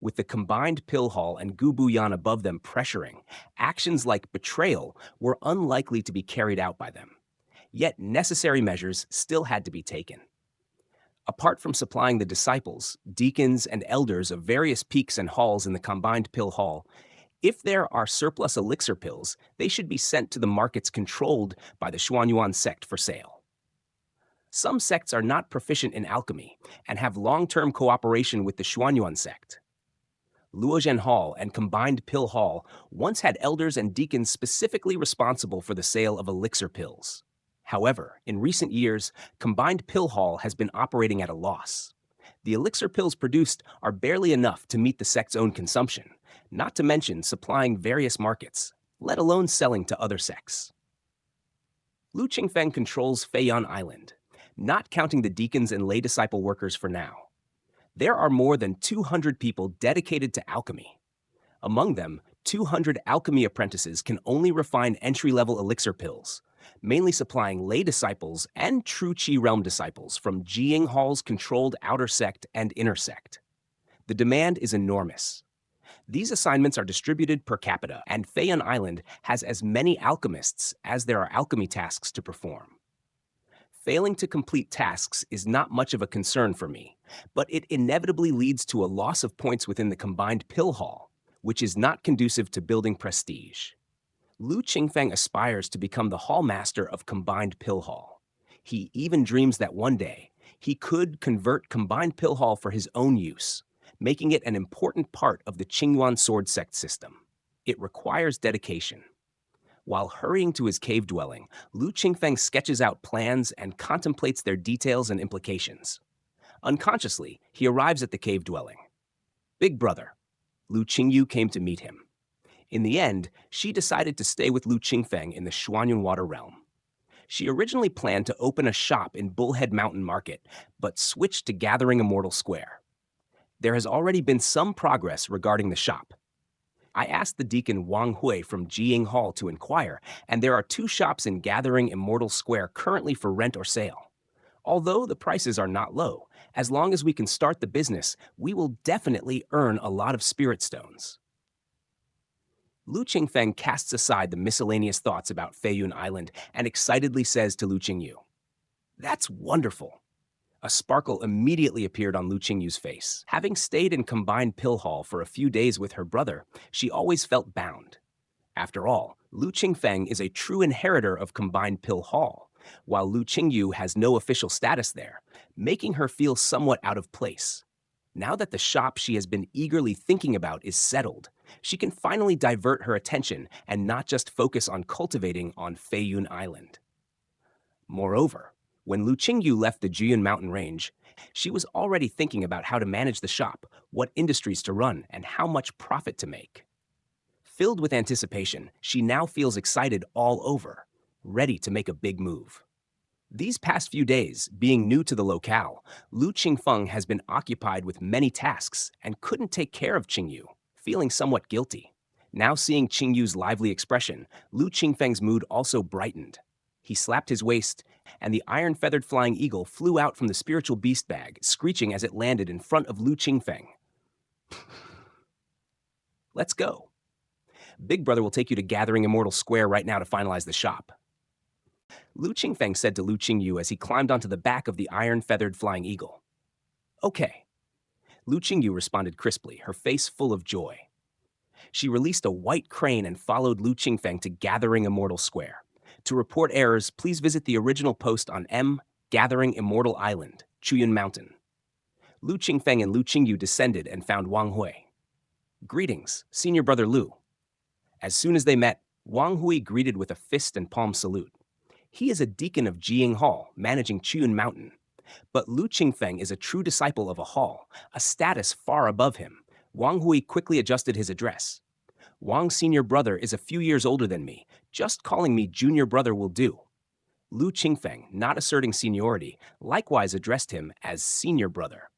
With the combined pill hall and Gu Buyan above them pressuring, actions like betrayal were unlikely to be carried out by them. Yet necessary measures still had to be taken. Apart from supplying the disciples, deacons, and elders of various peaks and halls in the combined pill hall, if there are surplus elixir pills, they should be sent to the markets controlled by the Xuanyuan sect for sale. Some sects are not proficient in alchemy and have long-term cooperation with the Xuanyuan sect. Luozhen Hall and Combined Pill Hall once had elders and deacons specifically responsible for the sale of elixir pills. However, in recent years, Combined Pill Hall has been operating at a loss. The elixir pills produced are barely enough to meet the sect's own consumption, not to mention supplying various markets, let alone selling to other sects. Lu Qingfeng controls Feiyun Island, not counting the deacons and lay disciple workers for now. There are more than 200 people dedicated to alchemy. Among them, 200 alchemy apprentices can only refine entry-level elixir pills, mainly supplying lay disciples and true Qi realm disciples from Jiying Hall's controlled outer sect and inner sect. The demand is enormous. These assignments are distributed per capita, and Feiyun Island has as many alchemists as there are alchemy tasks to perform. Failing to complete tasks is not much of a concern for me, but it inevitably leads to a loss of points within the combined pill hall, which is not conducive to building prestige. Lu Qingfeng aspires to become the hallmaster of Combined Pill Hall. He even dreams that one day he could convert Combined Pill Hall for his own use, making it an important part of the Qingyuan sword sect system. It requires dedication. While hurrying to his cave dwelling, Lu Qingfeng sketches out plans and contemplates their details and implications. Unconsciously, he arrives at the cave dwelling. Big brother, Lu Qingyu came to meet him. In the end, she decided to stay with Lu Qingfeng in the Xuanyun Water realm. She originally planned to open a shop in Bullhead Mountain Market, but switched to Gathering Immortal Square. There has already been some progress regarding the shop. I asked the deacon Wang Hui from Jiying Hall to inquire, and there are 2 shops in Gathering Immortal Square currently for rent or sale. Although the prices are not low, as long as we can start the business, we will definitely earn a lot of spirit stones. Lu Qingfeng casts aside the miscellaneous thoughts about Feiyun Island and excitedly says to Lu Qingyu, "That's wonderful." A sparkle immediately appeared on Lu Qingyu's face. Having stayed in Combined Pill Hall for a few days with her brother, she always felt bound. After all, Lu Qingfeng is a true inheritor of Combined Pill Hall, while Lu Qingyu has no official status there, making her feel somewhat out of place. Now that the shop she has been eagerly thinking about is settled, she can finally divert her attention and not just focus on cultivating on Feiyun Island. Moreover, when Lu Qingyu left the Jiyun mountain range, she was already thinking about how to manage the shop, what industries to run, and how much profit to make. Filled with anticipation, she now feels excited all over, ready to make a big move. These past few days, being new to the locale, Lu Qingfeng has been occupied with many tasks and couldn't take care of Qingyu, feeling somewhat guilty. Now seeing Qingyu's lively expression, Lu Qingfeng's mood also brightened. He slapped his waist, and the iron-feathered flying eagle flew out from the spiritual beast bag, screeching as it landed in front of Lu Qingfeng. Let's go. Big Brother will take you to Gathering Immortal Square right now to finalize the shop. Lu Qingfeng said to Lu Qingyu as he climbed onto the back of the iron-feathered flying eagle. Okay. Lu Qingyu responded crisply, her face full of joy. She released a white crane and followed Lu Qingfeng to Gathering Immortal Square. To report errors, please visit the original post on Gathering Immortal Island, Chuyun Mountain. Lu Qingfeng and Lu Qingyu descended and found Wang Hui. Greetings, Senior Brother Lu. As soon as they met, Wang Hui greeted with a fist and palm salute. He is a deacon of Jiying Hall, managing Chuyun Mountain. But Lu Qingfeng is a true disciple of a hall, a status far above him. Wang Hui quickly adjusted his address. Wang's senior brother is a few years older than me. Just calling me junior brother will do. Lu Qingfeng, not asserting seniority, likewise addressed him as senior brother.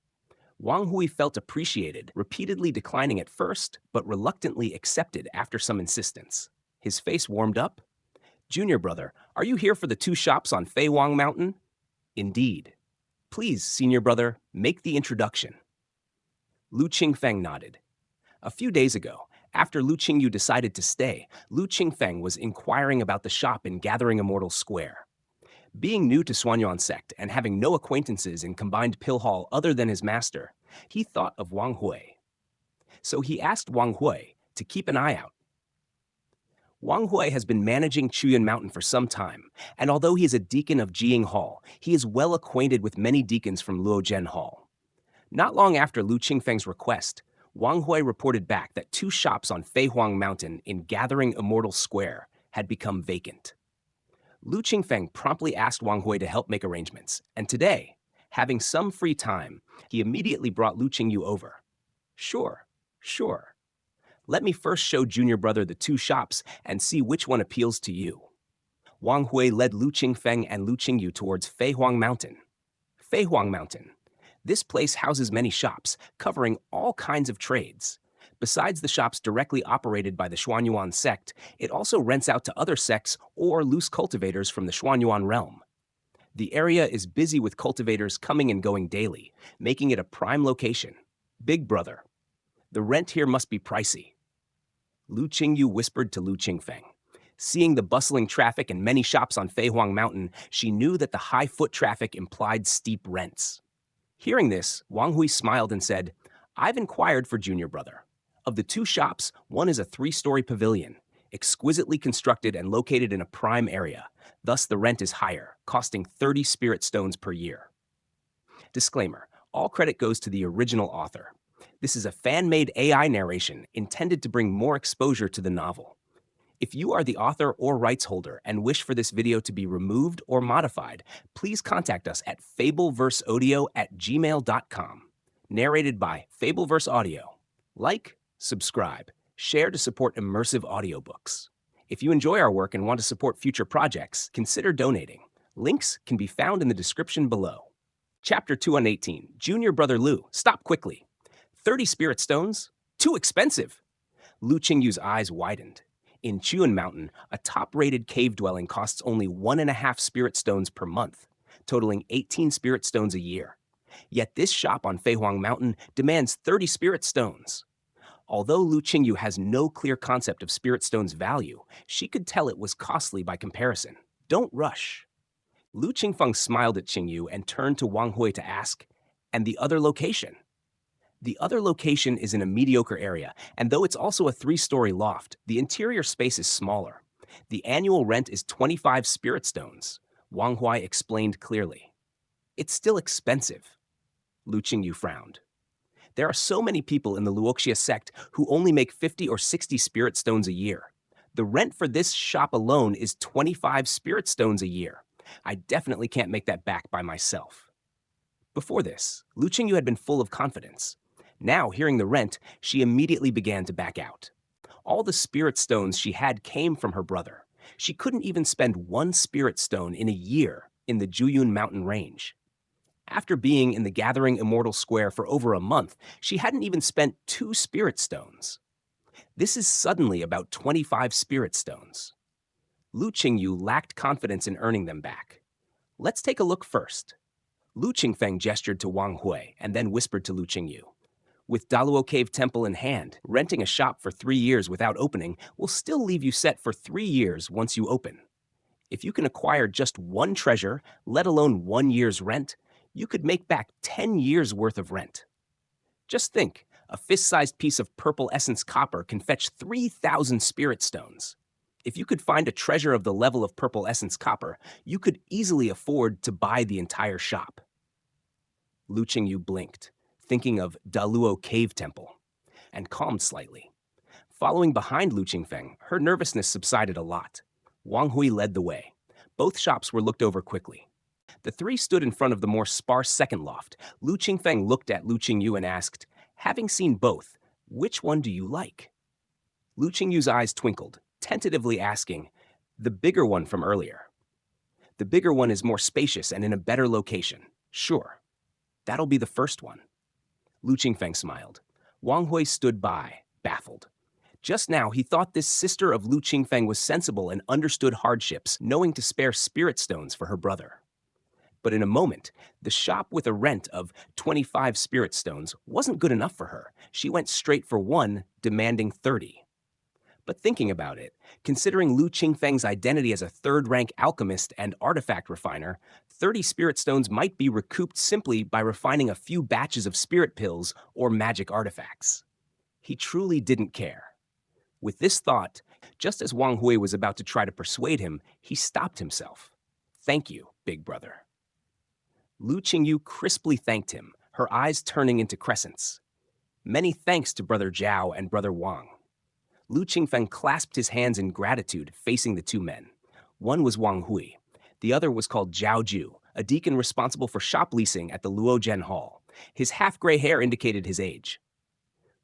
Wang Hui felt appreciated, repeatedly declining at first, but reluctantly accepted after some insistence. His face warmed up. Junior brother, are you here for the 2 shops on Feiwang Mountain? Indeed. Please, senior brother, make the introduction. Lu Qingfeng nodded. A few days ago, after Lu Qingyu decided to stay, Lu Qingfeng was inquiring about the shop in Gathering Immortal Square. Being new to Xuanyuan sect and having no acquaintances in Combined Pill Hall other than his master, he thought of Wang Hui. So he asked Wang Hui to keep an eye out. Wang Hui has been managing Chuyun Mountain for some time, and although he is a deacon of Jiying Hall, he is well acquainted with many deacons from Luozhen Hall. Not long after Lu Qingfeng's request, Wang Hui reported back that 2 shops on Feihuang Mountain in Gathering Immortal Square had become vacant. Lu Qingfeng promptly asked Wang Hui to help make arrangements, and today, having some free time, he immediately brought Lu Qingyu over. Sure. Let me first show junior brother the 2 shops and see which one appeals to you. Wang Hui led Lu Qingfeng and Lu Qingyu towards Feihuang Mountain. Feihuang Mountain. This place houses many shops, covering all kinds of trades. Besides the shops directly operated by the Xuanyuan sect, it also rents out to other sects or loose cultivators from the Xuanyuan realm. The area is busy with cultivators coming and going daily, making it a prime location. Big brother, the rent here must be pricey. Lu Qingyu whispered to Lu Qingfeng. Seeing the bustling traffic and many shops on Feihuang Mountain, she knew that the high foot traffic implied steep rents. Hearing this, Wang Hui smiled and said, I've inquired for junior brother. Of the 2 shops, one is a 3-story pavilion, exquisitely constructed and located in a prime area. Thus, the rent is higher, costing 30 spirit stones per year. Disclaimer, all credit goes to the original author. This is a fan-made AI narration intended to bring more exposure to the novel. If you are the author or rights holder and wish for this video to be removed or modified, please contact us at fableverseaudio@gmail.com. Narrated by Fableverse Audio. Like, subscribe, share to support immersive audiobooks. If you enjoy our work and want to support future projects, consider donating. Links can be found in the description below. Chapter 218, Junior Brother Lu, Stop Quickly. 30 spirit stones? Too expensive. Lu Qingyu's eyes widened. In Chuan Mountain, a top-rated cave dwelling costs only 1.5 spirit stones per month, totaling 18 spirit stones a year. Yet this shop on Feihuang Mountain demands 30 spirit stones. Although Lu Qingyu has no clear concept of spirit stone's value, she could tell it was costly by comparison. Don't rush. Lu Qingfeng smiled at Qingyu and turned to Wang Hui to ask, and the other location? The other location is in a mediocre area, and though it's also a 3-story loft, the interior space is smaller. The annual rent is 25 spirit stones, Wang Hui explained clearly. It's still expensive. Lu Qingyu frowned. There are so many people in the Luoxia sect who only make 50 or 60 spirit stones a year. The rent for this shop alone is 25 spirit stones a year. I definitely can't make that back by myself. Before this, Lu Qingyu had been full of confidence. Now, hearing the rent, she immediately began to back out. All the spirit stones she had came from her brother. She couldn't even spend 1 spirit stone in a year in the Juyun mountain range. After being in the Gathering Immortal Square for over a month, she hadn't even spent 2 spirit stones. This is suddenly about 25 spirit stones. Lu Qingyu lacked confidence in earning them back. Let's take a look first. Lu Qingfeng gestured to Wang Hui and then whispered to Lu Qingyu. With Daluo Cave Temple in hand, renting a shop for 3 years without opening will still leave you set for 3 years once you open. If you can acquire just 1 treasure, let alone 1 year's rent, you could make back 10 years' worth of rent. Just think, a fist-sized piece of purple essence copper can fetch 3,000 spirit stones. If you could find a treasure of the level of purple essence copper, you could easily afford to buy the entire shop. Lu Qingyu blinked, thinking of Daluo Cave Temple, and calmed slightly. Following behind Lu Qingfeng, her nervousness subsided a lot. Wang Hui led the way. Both shops were looked over quickly. The 3 stood in front of the more sparse second loft. Lu Qingfeng looked at Lu Qingyu and asked, having seen both, which one do you like? Lu Qingyu's eyes twinkled, tentatively asking, the bigger one from earlier. The bigger one is more spacious and in a better location. Sure. That'll be the first one. Lu Qingfeng smiled. Wang Hui stood by, baffled. Just now, he thought this sister of Lu Qingfeng was sensible and understood hardships, knowing to spare spirit stones for her brother. But in a moment, the shop with a rent of 25 spirit stones wasn't good enough for her. She went straight for 1, demanding 30. But thinking about it, considering Lu Qingfeng's identity as a 3rd-rank alchemist and artifact refiner, 30 spirit stones might be recouped simply by refining a few batches of spirit pills or magic artifacts. He truly didn't care. With this thought, just as Wang Hui was about to try to persuade him, he stopped himself. Thank you, big brother. Lu Qingyu crisply thanked him, her eyes turning into crescents. Many thanks to Brother Zhao and Brother Wang. Lu Qingfeng clasped his hands in gratitude, facing the 2 men. One was Wang Hui. The other was called Zhao Ju, a deacon responsible for shop leasing at the Luozhen Hall. His half-gray hair indicated his age.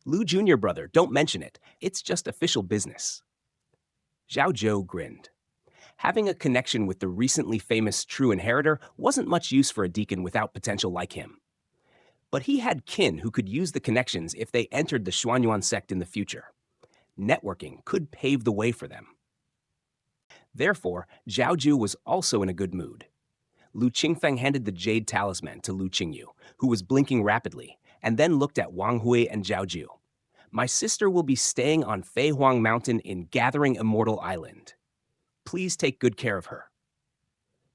Lu Jr. brother, don't mention it. It's just official business. Zhao Zhou grinned. Having a connection with the recently famous true inheritor wasn't much use for a deacon without potential like him. But he had kin who could use the connections if they entered the Xuanyuan sect in the future. Networking could pave the way for them. Therefore, Zhao Ju was also in a good mood. Lu Qingfeng handed the jade talisman to Lu Qingyu, who was blinking rapidly, and then looked at Wang Hui and Zhao Ju. My sister will be staying on Feihuang Mountain in Gathering Immortal Island. Please take good care of her.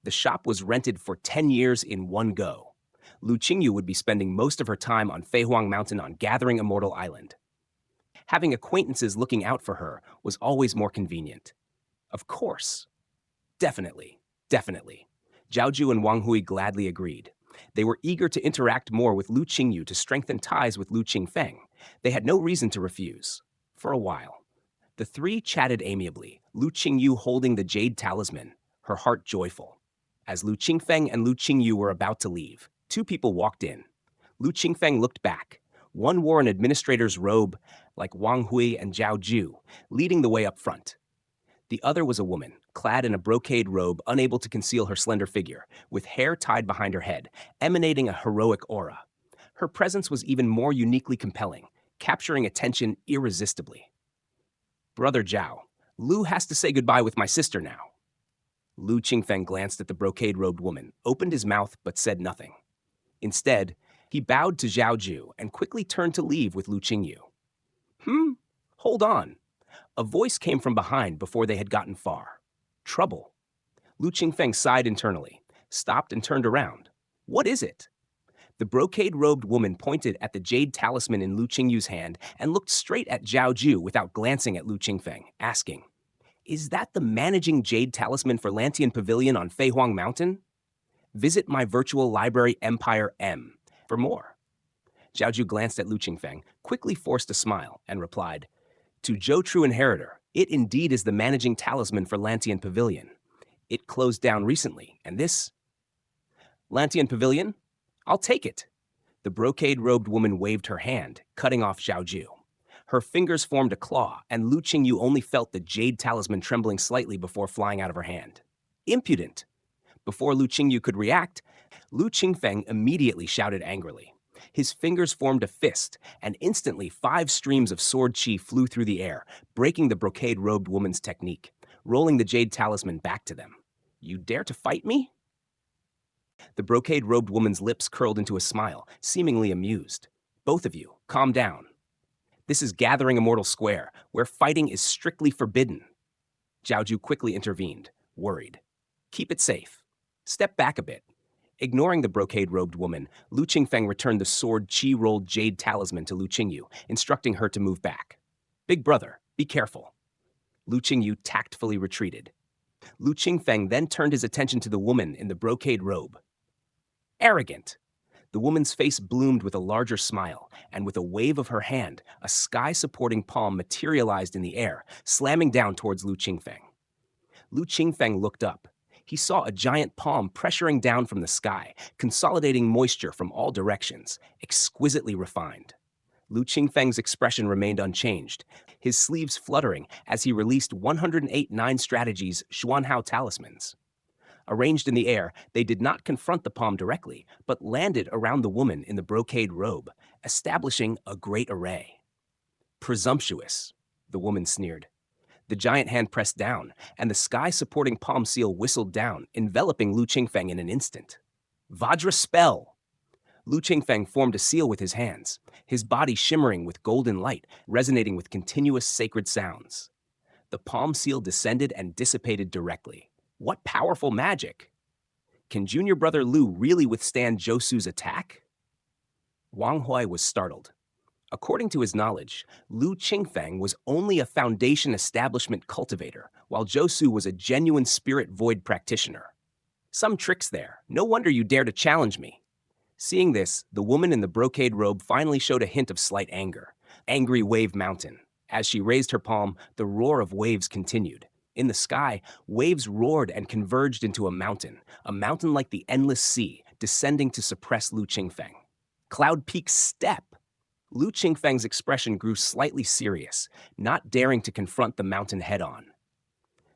The shop was rented for 10 years in one go. Lu Qingyu would be spending most of her time on Feihuang Mountain on Gathering Immortal Island. Having acquaintances looking out for her was always more convenient. Of course. Definitely. Zhao Ju and Wang Hui gladly agreed. They were eager to interact more with Lu Qingyu to strengthen ties with Lu Qingfeng. They had no reason to refuse. For a while. The 3 chatted amiably, Lu Qingyu holding the jade talisman, her heart joyful. As Lu Qingfeng and Lu Qingyu were about to leave, 2 people walked in. Lu Qingfeng looked back. One wore an administrator's robe, like Wang Hui and Zhao Ju, leading the way up front. The other was a woman, clad in a brocade robe unable to conceal her slender figure, with hair tied behind her head, emanating a heroic aura. Her presence was even more uniquely compelling, capturing attention irresistibly. Brother Zhao, Lu has to say goodbye with my sister now. Lu Qingfeng glanced at the brocade-robed woman, opened his mouth but said nothing. Instead, he bowed to Zhao Ju and quickly turned to leave with Lu Qingyu. Hold on. A voice came from behind before they had gotten far. Trouble. Lu Qingfeng sighed internally, stopped and turned around. What is it? The brocade-robed woman pointed at the jade talisman in Lu Qingyu's hand and looked straight at Zhao Ju without glancing at Lu Qingfeng, asking, "Is that the managing jade talisman for Lantian Pavilion on Feihuang Mountain? Visit my virtual library Empire M for more." Zhao Ju glanced at Lu Qingfeng, quickly forced a smile, and replied, "To Zhou True Inheritor, it indeed is the managing talisman for Lantian Pavilion. It closed down recently, and this... Lantian Pavilion? I'll take it." The brocade-robed woman waved her hand, cutting off Zhao Ju. Her fingers formed a claw, and Lu Qingyu only felt the jade talisman trembling slightly before flying out of her hand. Impudent! Before Lu Qingyu could react, Lu Qingfeng immediately shouted angrily. His fingers formed a fist, and instantly 5 streams of sword chi flew through the air, breaking the brocade-robed woman's technique, rolling the jade talisman back to them. "You dare to fight me?" The brocade-robed woman's lips curled into a smile, seemingly amused. "Both of you, calm down. This is Gathering Immortal Square, where fighting is strictly forbidden." Zhao Ju quickly intervened, worried. "Keep it safe. Step back a bit." Ignoring the brocade-robed woman, Lu Qingfeng returned the sword chi-rolled jade talisman to Lu Qingyu, instructing her to move back. "Big brother, be careful." Lu Qingyu tactfully retreated. Lu Qingfeng then turned his attention to the woman in the brocade robe. Arrogant. The woman's face bloomed with a larger smile, and with a wave of her hand, a sky-supporting palm materialized in the air, slamming down towards Lu Qingfeng. Lu Qingfeng looked up. He saw a giant palm pressuring down from the sky, consolidating moisture from all directions, exquisitely refined. Lu Qingfeng's expression remained unchanged, his sleeves fluttering as he released 108 9 strategies Xuanhao talismans. Arranged in the air, they did not confront the palm directly, but landed around the woman in the brocade robe, establishing a great array. "Presumptuous," the woman sneered. The giant hand pressed down, and the sky-supporting palm seal whistled down, enveloping Lu Qingfeng in an instant. "Vajra spell!" Lu Qingfeng formed a seal with his hands, his body shimmering with golden light, resonating with continuous sacred sounds. The palm seal descended and dissipated directly. What powerful magic! Can junior brother Lu really withstand Josu's attack? Wang Hui was startled. According to his knowledge, Lu Qingfeng was only a Foundation Establishment cultivator, while Josu was a genuine Spirit Void practitioner. Some tricks there. No wonder you dare to challenge me. Seeing this, the woman in the brocade robe finally showed a hint of slight anger. Angry Wave Mountain. As she raised her palm, the roar of waves continued. In the sky, waves roared and converged into a mountain like the endless sea, descending to suppress Lu Qingfeng. Cloud Peak's step! Lu Qingfeng's expression grew slightly serious, not daring to confront the mountain head-on.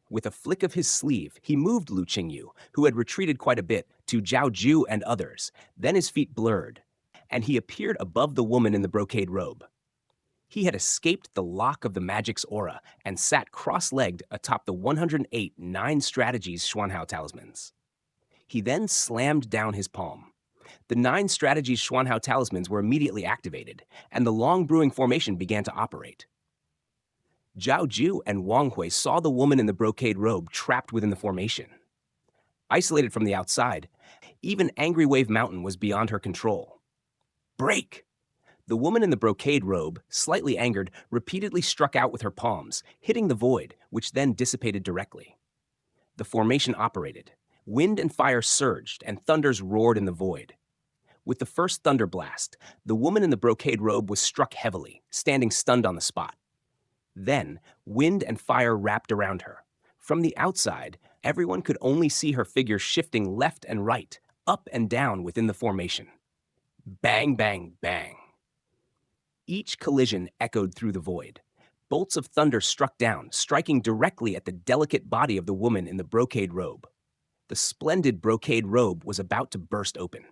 With a flick of his sleeve, he moved Lu Qingyu, who had retreated quite a bit, to Zhao Ju and others. Then his feet blurred, and he appeared above the woman in the brocade robe. He had escaped the lock of the magic's aura and sat cross-legged atop the 108 9 strategies Xuanhao talismans. He then slammed down his palm. The 9 strategies Xuanhao talismans were immediately activated, and the long brewing formation began to operate. Zhao Ju and Wang Hui saw the woman in the brocade robe trapped within the formation. Isolated from the outside, even Angry Wave Mountain was beyond her control. Break! The woman in the brocade robe, slightly angered, repeatedly struck out with her palms, hitting the void, which then dissipated directly. The formation operated. Wind and fire surged, and thunders roared in the void. With the first thunder blast, the woman in the brocade robe was struck heavily, standing stunned on the spot. Then, wind and fire wrapped around her. From the outside, everyone could only see her figure shifting left and right, up and down within the formation. Bang, bang, bang. Each collision echoed through the void. Bolts of thunder struck down, striking directly at the delicate body of the woman in the brocade robe. The splendid brocade robe was about to burst open.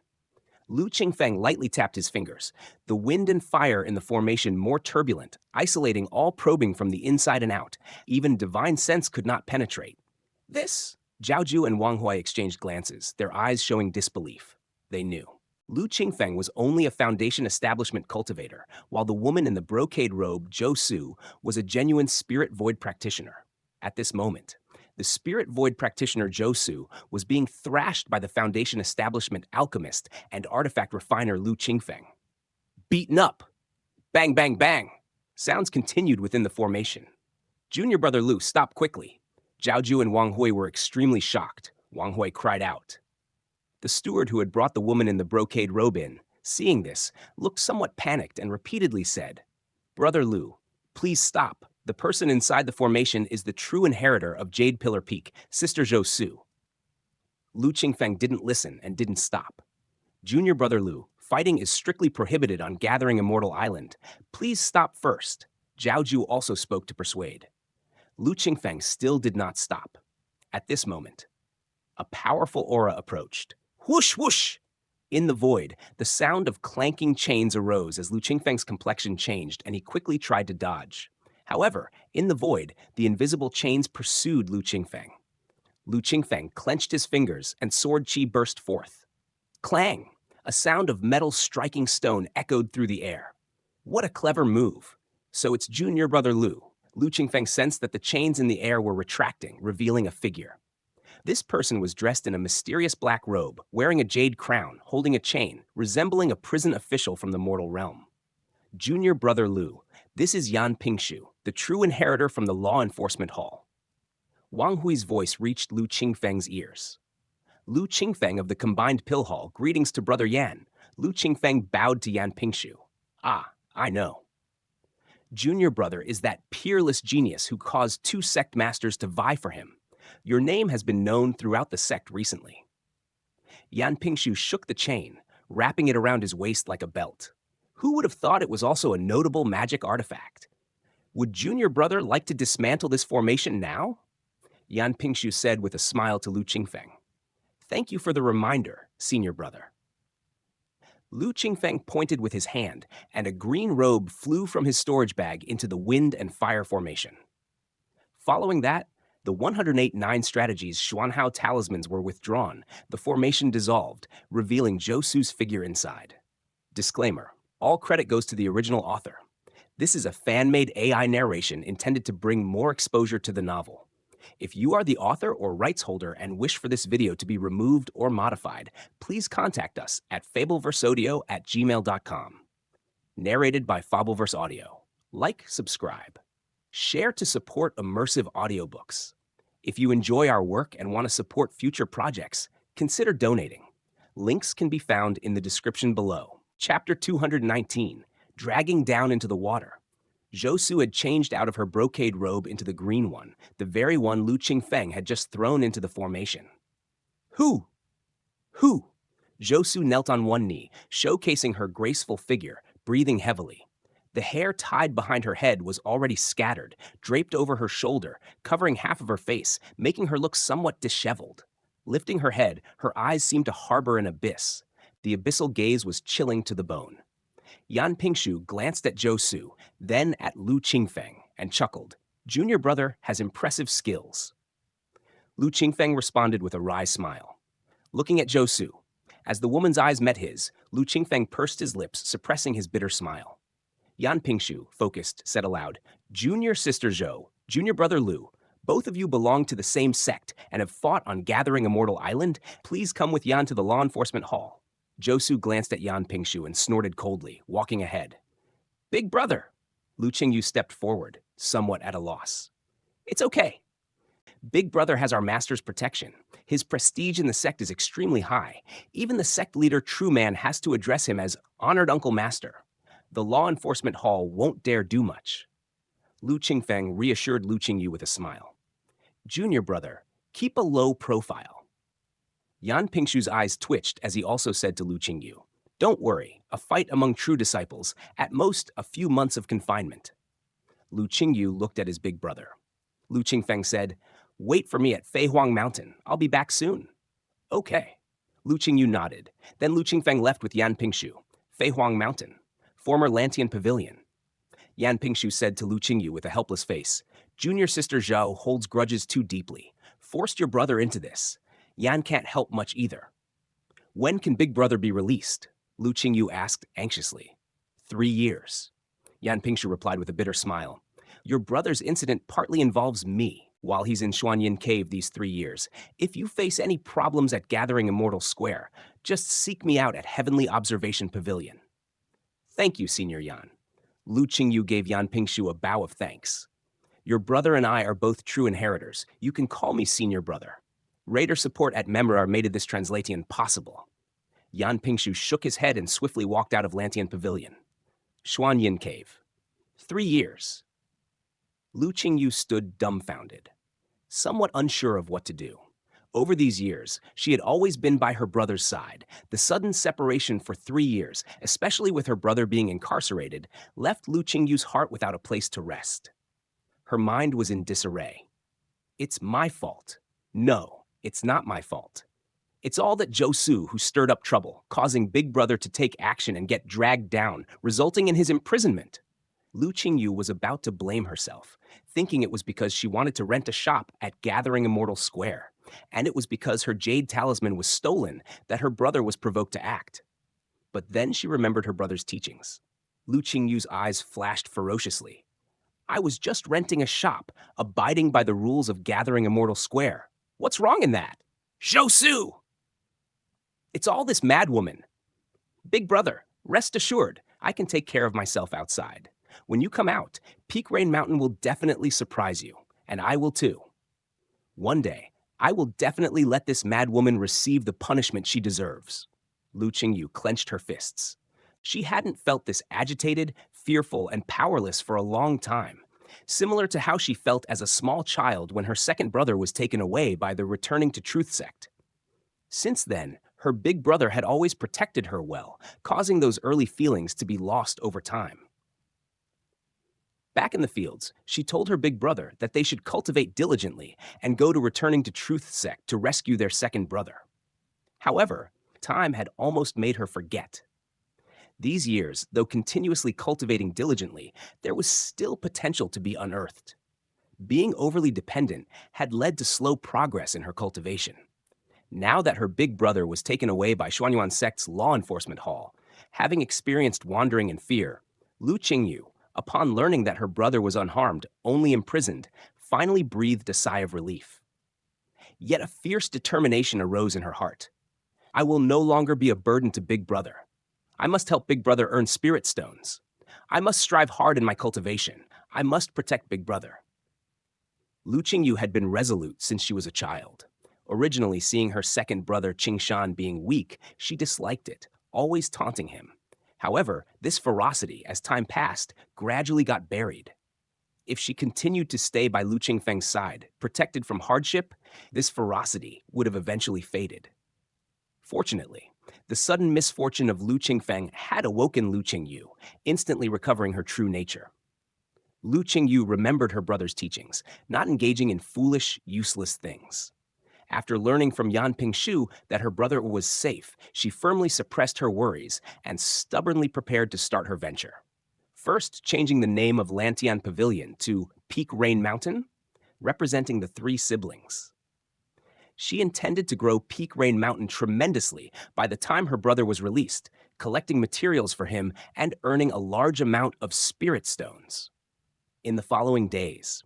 Lu Qingfeng lightly tapped his fingers, the wind and fire in the formation more turbulent, isolating all probing from the inside and out. Even divine sense could not penetrate. This? Zhaoju and Wang Hui exchanged glances, their eyes showing disbelief. They knew. Lu Qingfeng was only a foundation establishment cultivator, while the woman in the brocade robe, Zhou Su, was a genuine spirit void practitioner. At this moment, the spirit void practitioner Zhou Su was being thrashed by the foundation establishment alchemist and artifact refiner Lu Qingfeng. Beaten up! Bang, bang, bang! Sounds continued within the formation. Junior brother Lu stopped quickly. Zhaoju and Wang Hui were extremely shocked. Wang Hui cried out. The steward who had brought the woman in the brocade robe in, seeing this, looked somewhat panicked and repeatedly said, "Brother Lu, please stop. The person inside the formation is the true inheritor of Jade Pillar Peak, Sister Zhou Su." Lu Qingfeng didn't listen and didn't stop. "Junior brother Lu, fighting is strictly prohibited on Gathering Immortal Island. Please stop first." Zhaoju also spoke to persuade. Lu Qingfeng still did not stop. At this moment, a powerful aura approached. Whoosh, whoosh! In the void, the sound of clanking chains arose as Lu Qingfeng's complexion changed, and he quickly tried to dodge. However, in the void, the invisible chains pursued Lu Qingfeng. Lu Qingfeng clenched his fingers, and sword chi burst forth. Clang! A sound of metal striking stone echoed through the air. What a clever move! So it's junior brother Lu. Lu Qingfeng sensed that the chains in the air were retracting, revealing a figure. This person was dressed in a mysterious black robe, wearing a jade crown, holding a chain, resembling a prison official from the mortal realm. Junior brother Lu, this is Yan Pingshu, the true inheritor from the law enforcement hall. Wang Hui's voice reached Lu Qingfeng's ears. Lu Qingfeng of the combined pill hall, greetings to brother Yan. Lu Qingfeng bowed to Yan Pingshu. Ah, I know. Junior brother is that peerless genius who caused 2 sect masters to vie for him. Your name has been known throughout the sect recently. Yan Pingshu shook the chain, wrapping it around his waist like a belt. Who would have thought it was also a notable magic artifact? Would junior brother like to dismantle this formation now? Yan Pingshu said with a smile to Lu Qingfeng. Thank you for the reminder, senior brother. Lu Qingfeng pointed with his hand, and a green robe flew from his storage bag into the wind and fire formation. Following that, the 108 9 strategies Xuanhao talismans were withdrawn, the formation dissolved, revealing Zhou Su's figure inside. Disclaimer: all credit goes to the original author. This is a fan-made AI narration intended to bring more exposure to the novel. If you are the author or rights holder and wish for this video to be removed or modified, please contact us at fableverseaudio@gmail.com. Narrated by Fableverse Audio. Like, subscribe. Share to support immersive audiobooks. If you enjoy our work and want to support future projects, consider donating. Links can be found in the description below. Chapter 219, Dragging Down into the Water. Zhou Su had changed out of her brocade robe into the green one, the very one Lu Qingfeng had just thrown into the formation. Who? Who? Zhou Su knelt on one knee, showcasing her graceful figure, breathing heavily. The hair tied behind her head was already scattered, draped over her shoulder, covering half of her face, making her look somewhat disheveled. Lifting her head, her eyes seemed to harbor an abyss. The abyssal gaze was chilling to the bone. Yan Pingshu glanced at Zhou Su, then at Lu Qingfeng, and chuckled. Junior brother has impressive skills. Lu Qingfeng responded with a wry smile. Looking at Zhou Su, as the woman's eyes met his, Lu Qingfeng pursed his lips, suppressing his bitter smile. Yan Pingshu, focused, said aloud, Junior sister Zhou, junior brother Lu, both of you belong to the same sect and have fought on Gathering Immortal Island. Please come with Yan to the law enforcement hall. Zhou Su glanced at Yan Pingshu and snorted coldly, walking ahead. Big brother! Lu Qingyu stepped forward, somewhat at a loss. It's okay. Big brother has our master's protection. His prestige in the sect is extremely high. Even the sect leader True Man has to address him as honored Uncle Master. The law enforcement hall won't dare do much. Lu Qingfeng reassured Lu Qingyu with a smile. Junior brother, keep a low profile. Yan Pingshu's eyes twitched as he also said to Lu Qingyu, Don't worry, a fight among true disciples, at most a few months of confinement. Lu Qingyu looked at his big brother. Lu Qingfeng said, Wait for me at Feihuang Mountain. I'll be back soon. Okay. Lu Qingyu nodded. Then Lu Qingfeng left with Yan Pingshu. Fei Huang Mountain. Former Lantian Pavilion. Yan Pingshu said to Lu Qingyu with a helpless face, "Junior sister Zhao holds grudges too deeply. Forced your brother into this. Yan can't help much either." "When can Big Brother be released?" Lu Qingyu asked anxiously. 3 years. Yan Pingshu replied with a bitter smile. "Your brother's incident partly involves me while he's in Xuanyin Cave these 3 years. If you face any problems at Gathering Immortal Square, just seek me out at Heavenly Observation Pavilion." "Thank you, Senior Yan." Lu Qingyu gave Yan Pingshu a bow of thanks. "Your brother and I are both true inheritors. You can call me Senior Brother. Raider support at Memorar made this translation possible." Yan Pingshu shook his head and swiftly walked out of Lantian Pavilion. Xuanyin Cave. 3 years. Lu Qingyu stood dumbfounded, somewhat unsure of what to do. Over these years, she had always been by her brother's side. The sudden separation for 3 years, especially with her brother being incarcerated, left Lu Qingyu's heart without a place to rest. Her mind was in disarray. It's my fault. No, it's not my fault. It's all that Zhou who stirred up trouble, causing Big Brother to take action and get dragged down, resulting in his imprisonment. Lu Qingyu was about to blame herself, thinking it was because she wanted to rent a shop at Gathering Immortal Square, and it was because her jade talisman was stolen that her brother was provoked to act. But then she remembered her brother's teachings. Lu Qingyu's eyes flashed ferociously. "I was just renting a shop, abiding by the rules of Gathering Immortal Square. What's wrong in that? Zhou! It's all this madwoman. Big Brother, rest assured, I can take care of myself outside. When you come out, Peak Rain Mountain will definitely surprise you, and I will too. One day, I will definitely let this madwoman receive the punishment she deserves." Lu Qingyu clenched her fists. She hadn't felt this agitated, fearful, and powerless for a long time, similar to how she felt as a small child when her second brother was taken away by the Returning to Truth sect. Since then, her big brother had always protected her well, causing those early feelings to be lost over time. Back in the fields, she told her big brother that they should cultivate diligently and go to Returning to Truth sect to rescue their second brother. However, time had almost made her forget. These years, though continuously cultivating diligently, there was still potential to be unearthed. Being overly dependent had led to slow progress in her cultivation. Now that her big brother was taken away by Xuanyuan sect's law enforcement hall, having experienced wandering and fear, Lu Qingyu, upon learning that her brother was unharmed, only imprisoned, finally breathed a sigh of relief. Yet a fierce determination arose in her heart. "I will no longer be a burden to Big Brother. I must help Big Brother earn spirit stones. I must strive hard in my cultivation. I must protect Big Brother." Lu Qingyu had been resolute since she was a child. Originally seeing her second brother Qingshan being weak, she disliked it, always taunting him. However, this ferocity, as time passed, gradually got buried. If she continued to stay by Lu Qingfeng's side, protected from hardship, this ferocity would have eventually faded. Fortunately, the sudden misfortune of Lu Qingfeng had awoken Lu Qingyu, instantly recovering her true nature. Lu Qingyu remembered her brother's teachings, not engaging in foolish, useless things. After learning from Yan Pingshu that her brother was safe, she firmly suppressed her worries and stubbornly prepared to start her venture. First, changing the name of Lantian Pavilion to Peak Rain Mountain, representing the 3 siblings. She intended to grow Peak Rain Mountain tremendously by the time her brother was released, collecting materials for him and earning a large amount of spirit stones. In the following days,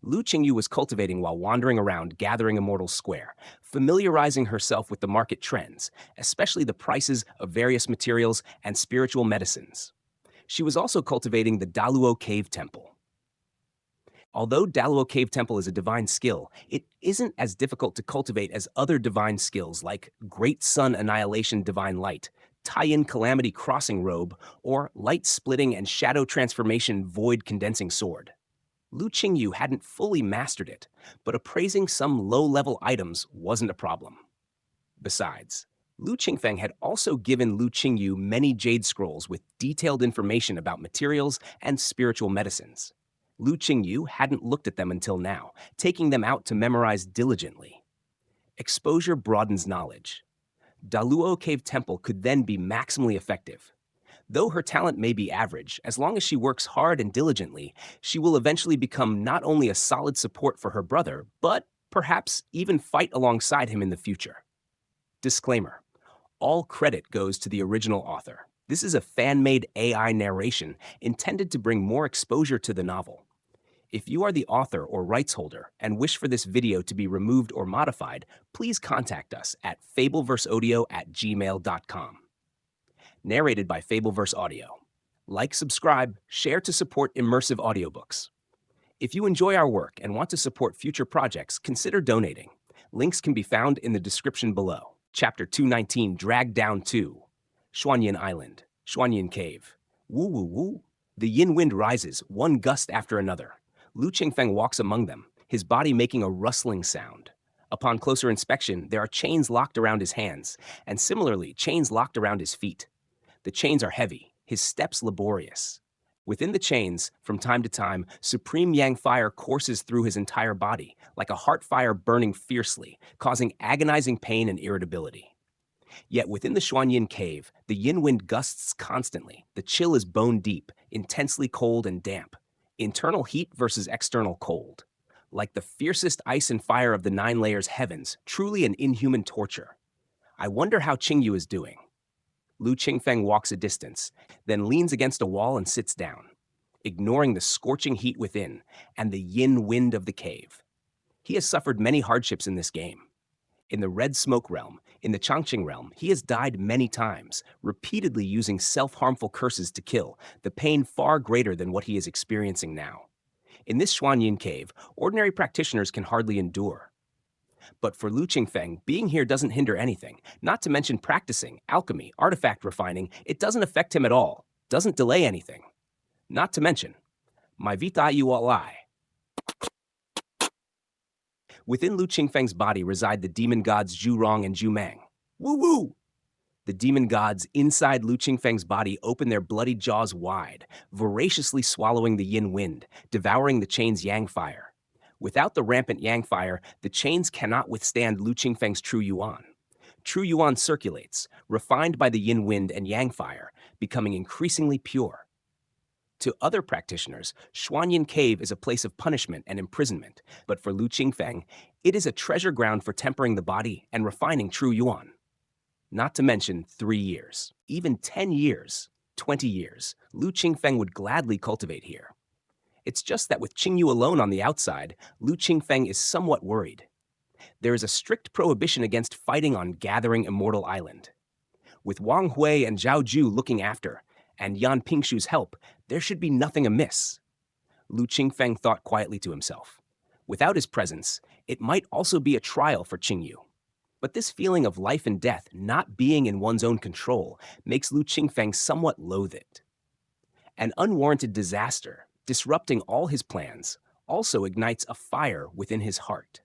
Lu Qingyu was cultivating while wandering around Gathering Immortal Square, familiarizing herself with the market trends, especially the prices of various materials and spiritual medicines. She was also cultivating the Daluo Cave Temple. Although Daluo Cave Temple is a divine skill, it isn't as difficult to cultivate as other divine skills like Great Sun Annihilation Divine Light, Tie-in Calamity Crossing Robe, or Light Splitting and Shadow Transformation Void Condensing Sword. Lu Qingyu hadn't fully mastered it, but appraising some low-level items wasn't a problem. Besides, Lu Qingfeng had also given Lu Qingyu many jade scrolls with detailed information about materials and spiritual medicines. Lu Qingyu hadn't looked at them until now, taking them out to memorize diligently. Exposure broadens knowledge. Daluo Cave Temple could then be maximally effective. Though her talent may be average, as long as she works hard and diligently, she will eventually become not only a solid support for her brother, but perhaps even fight alongside him in the future. Disclaimer: all credit goes to the original author. This is a fan-made AI narration intended to bring more exposure to the novel. If you are the author or rights holder and wish for this video to be removed or modified, please contact us at fableverseaudio@gmail.com. Narrated by Fableverse Audio. Like, subscribe, share to support immersive audiobooks. If you enjoy our work and want to support future projects, consider donating. Links can be found in the description below. Chapter 219, Drag Down 2. Xuanyin Island, Xuanyin Cave. Woo woo woo. The yin wind rises, one gust after another. Lu Qingfeng walks among them, his body making a rustling sound. Upon closer inspection, there are chains locked around his hands, and similarly, chains locked around his feet. The chains are heavy, his steps laborious. Within the chains, from time to time, supreme yang fire courses through his entire body, like a heart fire burning fiercely, causing agonizing pain and irritability. Yet within the Xuanyin cave, the yin wind gusts constantly. The chill is bone deep, intensely cold and damp. Internal heat versus external cold. Like the fiercest ice and fire of the 9 layers heavens, truly an inhuman torture. I wonder how Qingyu is doing. Lu Qingfeng walks a distance, then leans against a wall and sits down, ignoring the scorching heat within and the yin wind of the cave. He has suffered many hardships in this game. In the Red Smoke realm, in the Changqing realm, he has died many times, repeatedly using self-harmful curses to kill, the pain far greater than what he is experiencing now. In this Xuanyin cave, ordinary practitioners can hardly endure. But for Lu Qingfeng, being here doesn't hinder anything, not to mention practicing, alchemy, artifact refining. It doesn't affect him at all, doesn't delay anything. Not to mention, my vita yu alai. Within Lu Qingfeng's body reside the demon gods Zhurong and Zhumang. Woo woo! The demon gods inside Lu Qingfeng's body open their bloody jaws wide, voraciously swallowing the yin wind, devouring the chain's yang fire. Without the rampant yang fire, the chains cannot withstand Lu Qingfeng's true yuan. True yuan circulates, refined by the yin wind and yang fire, becoming increasingly pure. To other practitioners, Xuanyin Cave is a place of punishment and imprisonment, but for Lu Qingfeng, it is a treasure ground for tempering the body and refining true yuan. Not to mention 3 years, even 10 years, 20 years, Lu Qingfeng would gladly cultivate here. It's just that with Qingyu alone on the outside, Lu Qingfeng is somewhat worried. There is a strict prohibition against fighting on Gathering Immortal Island. With Wang Hui and Zhao Ju looking after, and Yan Pingshu's help, there should be nothing amiss. Lu Qingfeng thought quietly to himself. Without his presence, it might also be a trial for Qingyu. But this feeling of life and death not being in one's own control makes Lu Qingfeng somewhat loathe it. An unwarranted disaster, disrupting all his plans, also ignites a fire within his heart.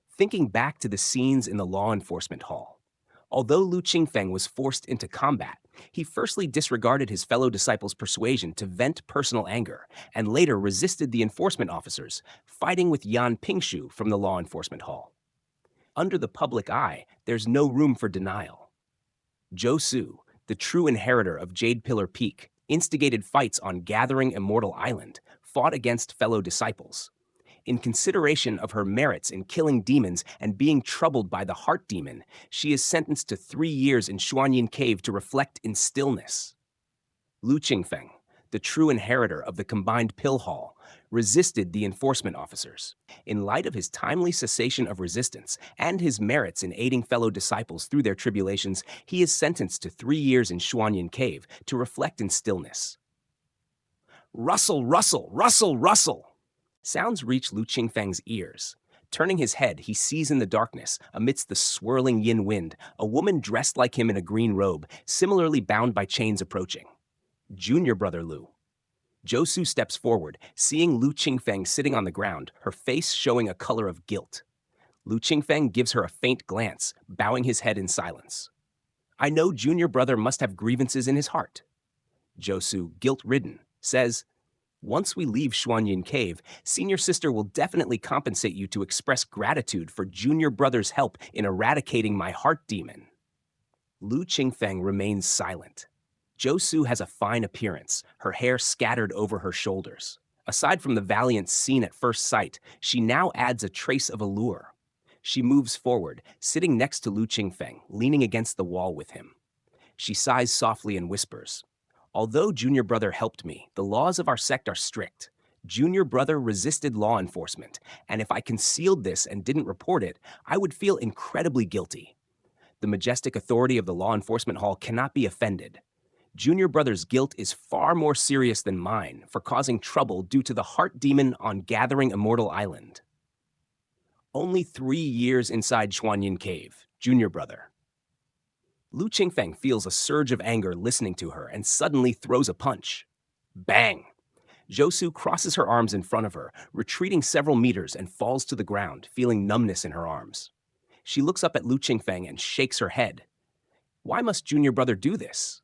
Thinking back to the scenes in the law enforcement hall, although Lu Qingfeng was forced into combat, he firstly disregarded his fellow disciples' persuasion to vent personal anger, and later resisted the enforcement officers, fighting with Yan Pingshu from the law enforcement hall. Under the public eye, there's no room for denial. Zhou Su, the true inheritor of Jade Pillar Peak, instigated fights on Gathering Immortal Island, fought against fellow disciples. In consideration of her merits in killing demons and being troubled by the heart demon, she is sentenced to 3 years in Xuanyin Cave to reflect in stillness. Lu Qingfeng, the true inheritor of the combined pill hall, resisted the enforcement officers. In light of his timely cessation of resistance and his merits in aiding fellow disciples through their tribulations, he is sentenced to 3 years in Xuanyin Cave to reflect in stillness. Rustle, rustle, rustle, rustle! Sounds reach Lu Qingfeng's ears. Turning his head, he sees in the darkness, amidst the swirling yin wind, a woman dressed like him in a green robe, similarly bound by chains approaching. Junior brother Lu. Zhou Su steps forward, seeing Lu Qingfeng sitting on the ground, her face showing a color of guilt. Lu Qingfeng gives her a faint glance, bowing his head in silence. I know junior brother must have grievances in his heart. Zhou Su, guilt-ridden, says, once we leave Xuanyin Cave, senior sister will definitely compensate you to express gratitude for junior brother's help in eradicating my heart demon. Lu Qingfeng remains silent. Zhou has a fine appearance, her hair scattered over her shoulders. Aside from the valiance seen at first sight, she now adds a trace of allure. She moves forward, sitting next to Lu Qingfeng, leaning against the wall with him. She sighs softly and whispers, "Although Junior Brother helped me, the laws of our sect are strict. Junior Brother resisted law enforcement, and if I concealed this and didn't report it, I would feel incredibly guilty. The majestic authority of the law enforcement hall cannot be offended. Junior Brother's guilt is far more serious than mine for causing trouble due to the heart demon on Gathering Immortal Island." Only 3 years inside Xuanyin Cave, Junior Brother. Lu Qingfeng feels a surge of anger listening to her and suddenly throws a punch. Bang! Zhou crosses her arms in front of her, retreating several meters and falls to the ground, feeling numbness in her arms. She looks up at Lu Qingfeng and shakes her head. Why must Junior Brother do this?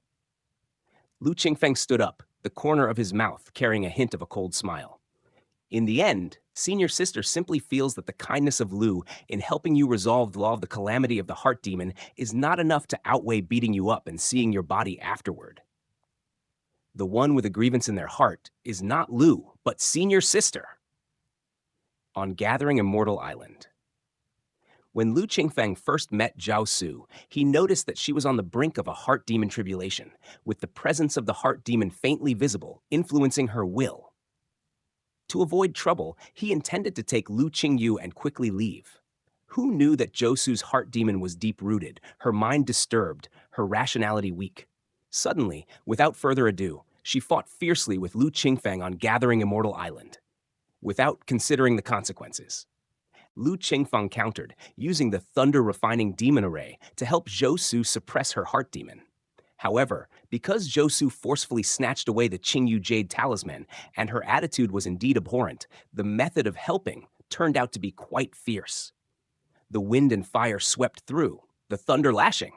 Lu Qingfeng stood up, the corner of his mouth carrying a hint of a cold smile. In the end, Senior Sister simply feels that the kindness of Lu in helping you resolve the law of the calamity of the heart demon is not enough to outweigh beating you up and seeing your body afterward. The one with a grievance in their heart is not Lu, but Senior Sister. On Gathering Immortal Island. When Lu Qingfeng first met Zhao Su, he noticed that she was on the brink of a heart demon tribulation, with the presence of the heart demon faintly visible, influencing her will. To avoid trouble, he intended to take Lu Qingyu and quickly leave. Who knew that Zhou Su's heart demon was deep-rooted, her mind disturbed, her rationality weak? Suddenly, without further ado, she fought fiercely with Lu Qingfeng on Gathering Immortal Island, without considering the consequences. Lu Qingfeng countered, using the thunder-refining demon array to help Zhou Su suppress her heart demon. However, because Zhou Su forcefully snatched away the Qingyu Jade Talisman, and her attitude was indeed abhorrent, the method of helping turned out to be quite fierce. The wind and fire swept through, the thunder lashing.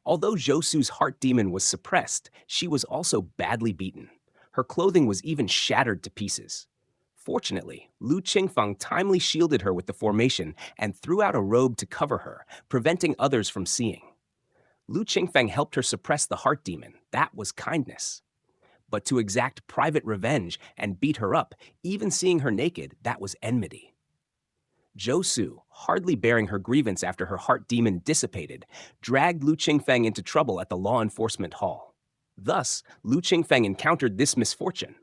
Although Zhou Su's heart demon was suppressed, she was also badly beaten. Her clothing was even shattered to pieces. Fortunately, Lu Qingfeng timely shielded her with the formation and threw out a robe to cover her, preventing others from seeing. Lu Qingfeng helped her suppress the heart demon. That was kindness. But to exact private revenge and beat her up, even seeing her naked, that was enmity. Zhou Su, hardly bearing her grievance after her heart demon dissipated, dragged Lu Qingfeng into trouble at the law enforcement hall. Thus, Lu Qingfeng encountered this misfortune.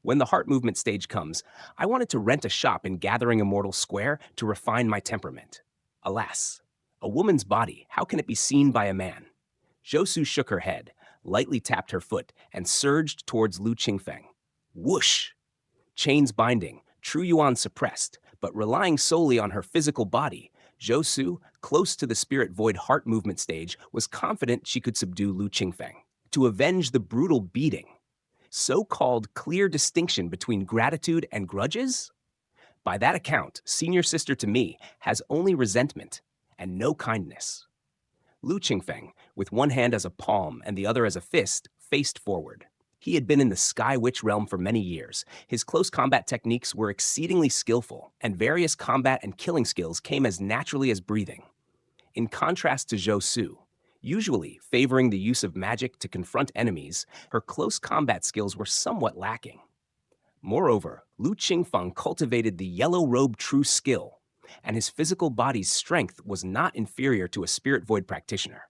When the heart movement stage comes, I wanted to rent a shop in Gathering Immortal Square to refine my temperament. Alas, a woman's body, how can it be seen by a man? Zhou Su shook her head, lightly tapped her foot, and surged towards Lu Qingfeng. Whoosh! Chains binding, True Yuan suppressed, but relying solely on her physical body, Zhou Su, close to the spirit void heart movement stage, was confident she could subdue Lu Qingfeng. To avenge the brutal beating, so-called clear distinction between gratitude and grudges? By that account, Senior Sister to me has only resentment and no kindness. Lu Qingfeng, with one hand as a palm and the other as a fist, faced forward. He had been in the Sky Witch realm for many years. His close combat techniques were exceedingly skillful, and various combat and killing skills came as naturally as breathing. In contrast to Zhou Su, usually favoring the use of magic to confront enemies, her close combat skills were somewhat lacking. Moreover, Lu Qingfeng cultivated the Yellow Robe True Skill, and his physical body's strength was not inferior to a Spirit Void practitioner.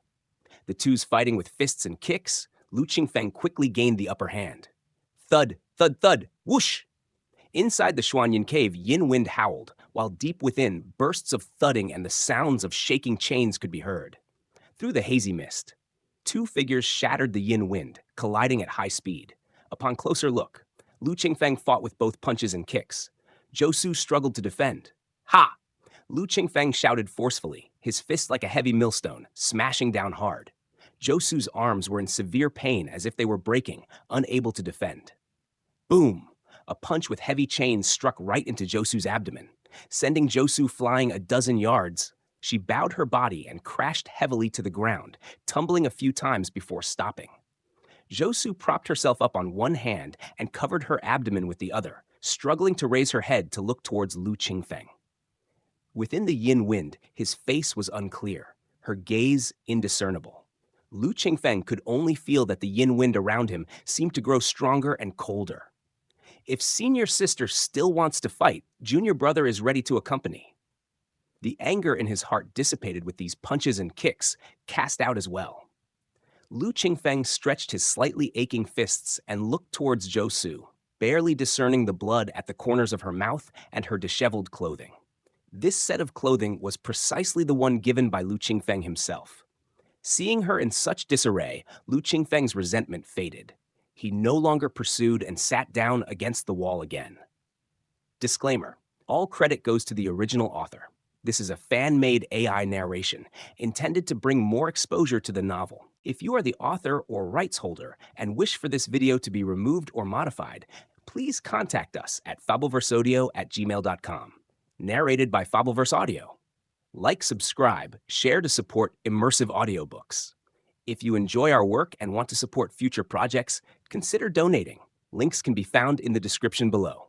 The two's fighting with fists and kicks, Lu Qingfeng quickly gained the upper hand. Thud, thud, thud, whoosh! Inside the Xuanyin cave, Yin wind howled, while deep within, bursts of thudding and the sounds of shaking chains could be heard. Through the hazy mist, two figures shattered the Yin wind, colliding at high speed. Upon closer look, Lu Qingfeng fought with both punches and kicks. Zhou Su struggled to defend. Ha! Lu Qingfeng shouted forcefully, his fist like a heavy millstone, smashing down hard. Zhou Su's arms were in severe pain as if they were breaking, unable to defend. Boom! A punch with heavy chains struck right into Zhou Su's abdomen, sending Zhou Su flying a dozen yards. She bowed her body and crashed heavily to the ground, tumbling a few times before stopping. Zhou Su propped herself up on one hand and covered her abdomen with the other, struggling to raise her head to look towards Lu Qingfeng. Within the Yin wind, his face was unclear, her gaze indiscernible. Lu Qingfeng could only feel that the yin wind around him seemed to grow stronger and colder. If senior sister still wants to fight, junior brother is ready to accompany. The anger in his heart dissipated with these punches and kicks, cast out as well. Lu Qingfeng stretched his slightly aching fists and looked towards Zhou, barely discerning the blood at the corners of her mouth and her disheveled clothing. This set of clothing was precisely the one given by Lu Qingfeng himself. Seeing her in such disarray, Lu Qingfeng's resentment faded. He no longer pursued and sat down against the wall again. Disclaimer: all credit goes to the original author. This is a fan-made AI narration intended to bring more exposure to the novel. If you are the author or rights holder and wish for this video to be removed or modified, please contact us at fableverseaudio@gmail.com. Narrated by Fableverse Audio. Like, subscribe, share to support immersive audiobooks. If you enjoy our work and want to support future projects, consider donating. Links can be found in the description below.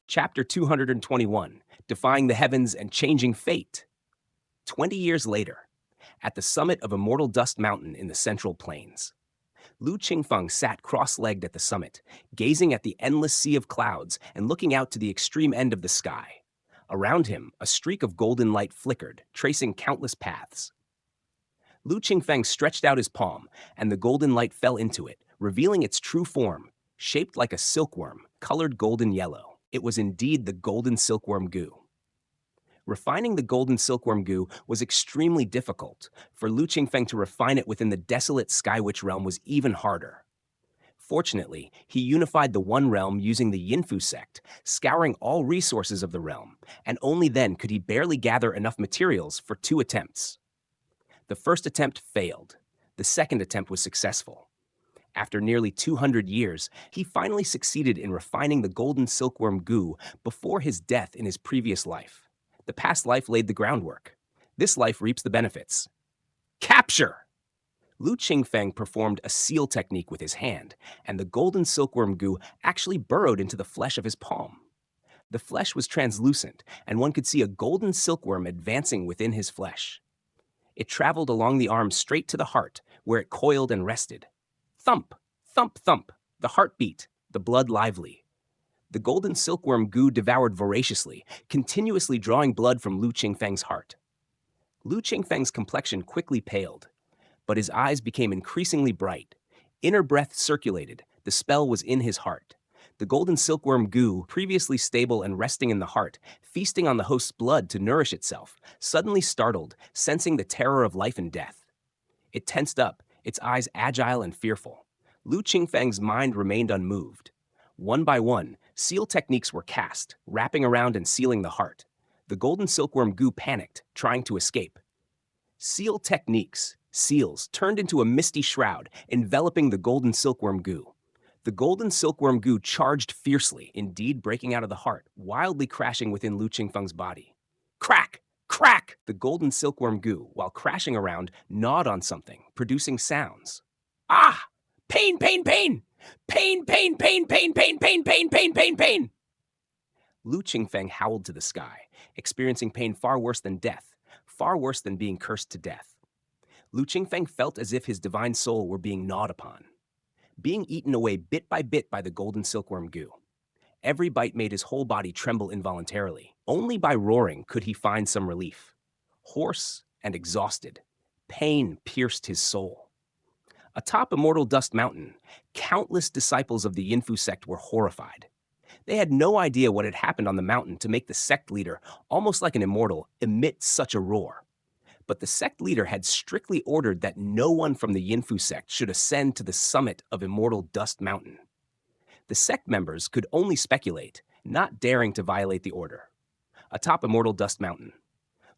Chapter 221, Defying the Heavens and Changing Fate. 20 years later, at the summit of Immortal Dust Mountain in the Central Plains, Lu Qingfeng sat cross-legged at the summit, gazing at the endless sea of clouds and looking out to the extreme end of the sky. Around him, a streak of golden light flickered, tracing countless paths. Lu Qingfeng stretched out his palm, and the golden light fell into it, revealing its true form, shaped like a silkworm, colored golden yellow. It was indeed the golden silkworm goo. Refining the golden silkworm goo was extremely difficult. For Lu Qingfeng to refine it within the desolate Sky Witch realm was even harder. Fortunately, he unified the One Realm using the Yinfu sect, scouring all resources of the realm, and only then could he barely gather enough materials for 2 attempts. The first attempt failed. The second attempt was successful. After nearly 200 years, he finally succeeded in refining the golden silkworm goo before his death in his previous life. The past life laid the groundwork. This life reaps the benefits. Capture! Lu Qingfeng performed a seal technique with his hand, and the golden silkworm goo actually burrowed into the flesh of his palm. The flesh was translucent, and one could see a golden silkworm advancing within his flesh. It traveled along the arm straight to the heart, where it coiled and rested. Thump, thump, thump, the heart beat, the blood lively. The golden silkworm goo devoured voraciously, continuously drawing blood from Lu Qingfeng's heart. Lu Qingfeng's complexion quickly paled, but his eyes became increasingly bright. Inner breath circulated, the spell was in his heart. The golden silkworm goo, previously stable and resting in the heart, feasting on the host's blood to nourish itself, suddenly startled, sensing the terror of life and death. It tensed up, its eyes agile and fearful. Lu Qingfeng's mind remained unmoved. One by one, seal techniques were cast, wrapping around and sealing the heart. The golden silkworm goo panicked, trying to escape. Seal techniques, seals, turned into a misty shroud, enveloping the golden silkworm goo. The golden silkworm goo charged fiercely, indeed breaking out of the heart, wildly crashing within Lu Qingfeng's body. Crack! Crack! The golden silkworm goo, while crashing around, gnawed on something, producing sounds. Ah! Pain, pain, pain! Pain, pain, pain, pain, pain, pain, pain, pain, pain, pain! Lu Qingfeng howled to the sky, experiencing pain far worse than death, far worse than being cursed to death. Lu Qingfeng felt as if his divine soul were being gnawed upon, being eaten away bit by the golden silkworm goo. Every bite made his whole body tremble involuntarily. Only by roaring could he find some relief. Hoarse and exhausted, pain pierced his soul. Atop Immortal Dust Mountain, countless disciples of the Yinfu sect were horrified. They had no idea what had happened on the mountain to make the sect leader, almost like an immortal, emit such a roar. But the sect leader had strictly ordered that no one from the Yinfu sect should ascend to the summit of Immortal Dust Mountain. The sect members could only speculate, not daring to violate the order. Atop Immortal Dust Mountain,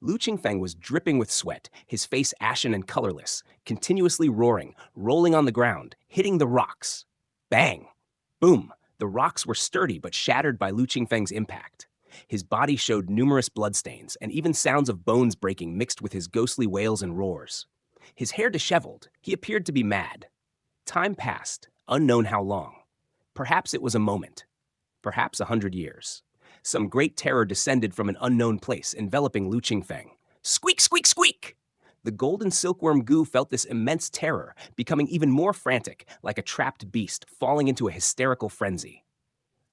Lu Qingfeng was dripping with sweat, his face ashen and colorless, continuously roaring, rolling on the ground, hitting the rocks. Bang! Boom! The rocks were sturdy but shattered by Lu Qingfeng's impact. His body showed numerous bloodstains, and even sounds of bones breaking mixed with his ghostly wails and roars. His hair disheveled, he appeared to be mad. Time passed, unknown how long. Perhaps it was a moment. Perhaps 100 years. Some great terror descended from an unknown place, enveloping Lu Qingfeng. Squeak, squeak, squeak! The golden silkworm Gu felt this immense terror, becoming even more frantic, like a trapped beast falling into a hysterical frenzy.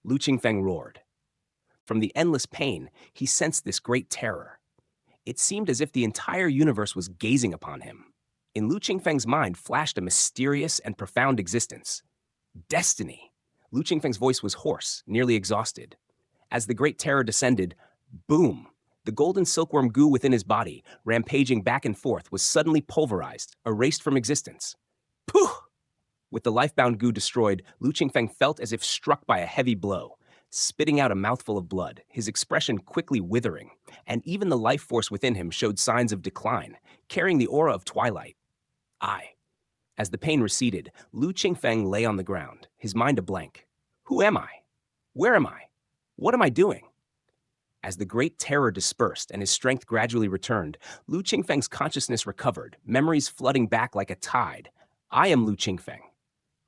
Lu Qingfeng roared. From the endless pain, he sensed this great terror. It seemed as if the entire universe was gazing upon him. In Lu Qingfeng's mind flashed a mysterious and profound existence. Destiny! Lu Qingfeng's voice was hoarse, nearly exhausted. As the great terror descended, boom! The golden silkworm Gu within his body, rampaging back and forth, was suddenly pulverized, erased from existence. Pooh! With the lifebound Gu destroyed, Lu Qingfeng felt as if struck by a heavy blow. Spitting out a mouthful of blood, his expression quickly withering, and even the life force within him showed signs of decline, carrying the aura of twilight. As the pain receded, Lu Qingfeng lay on the ground, his mind a blank. Who am I? Where am I? What am I doing? As the great terror dispersed and his strength gradually returned, Lu Qingfeng's consciousness recovered, memories flooding back like a tide. I am Lu Qingfeng.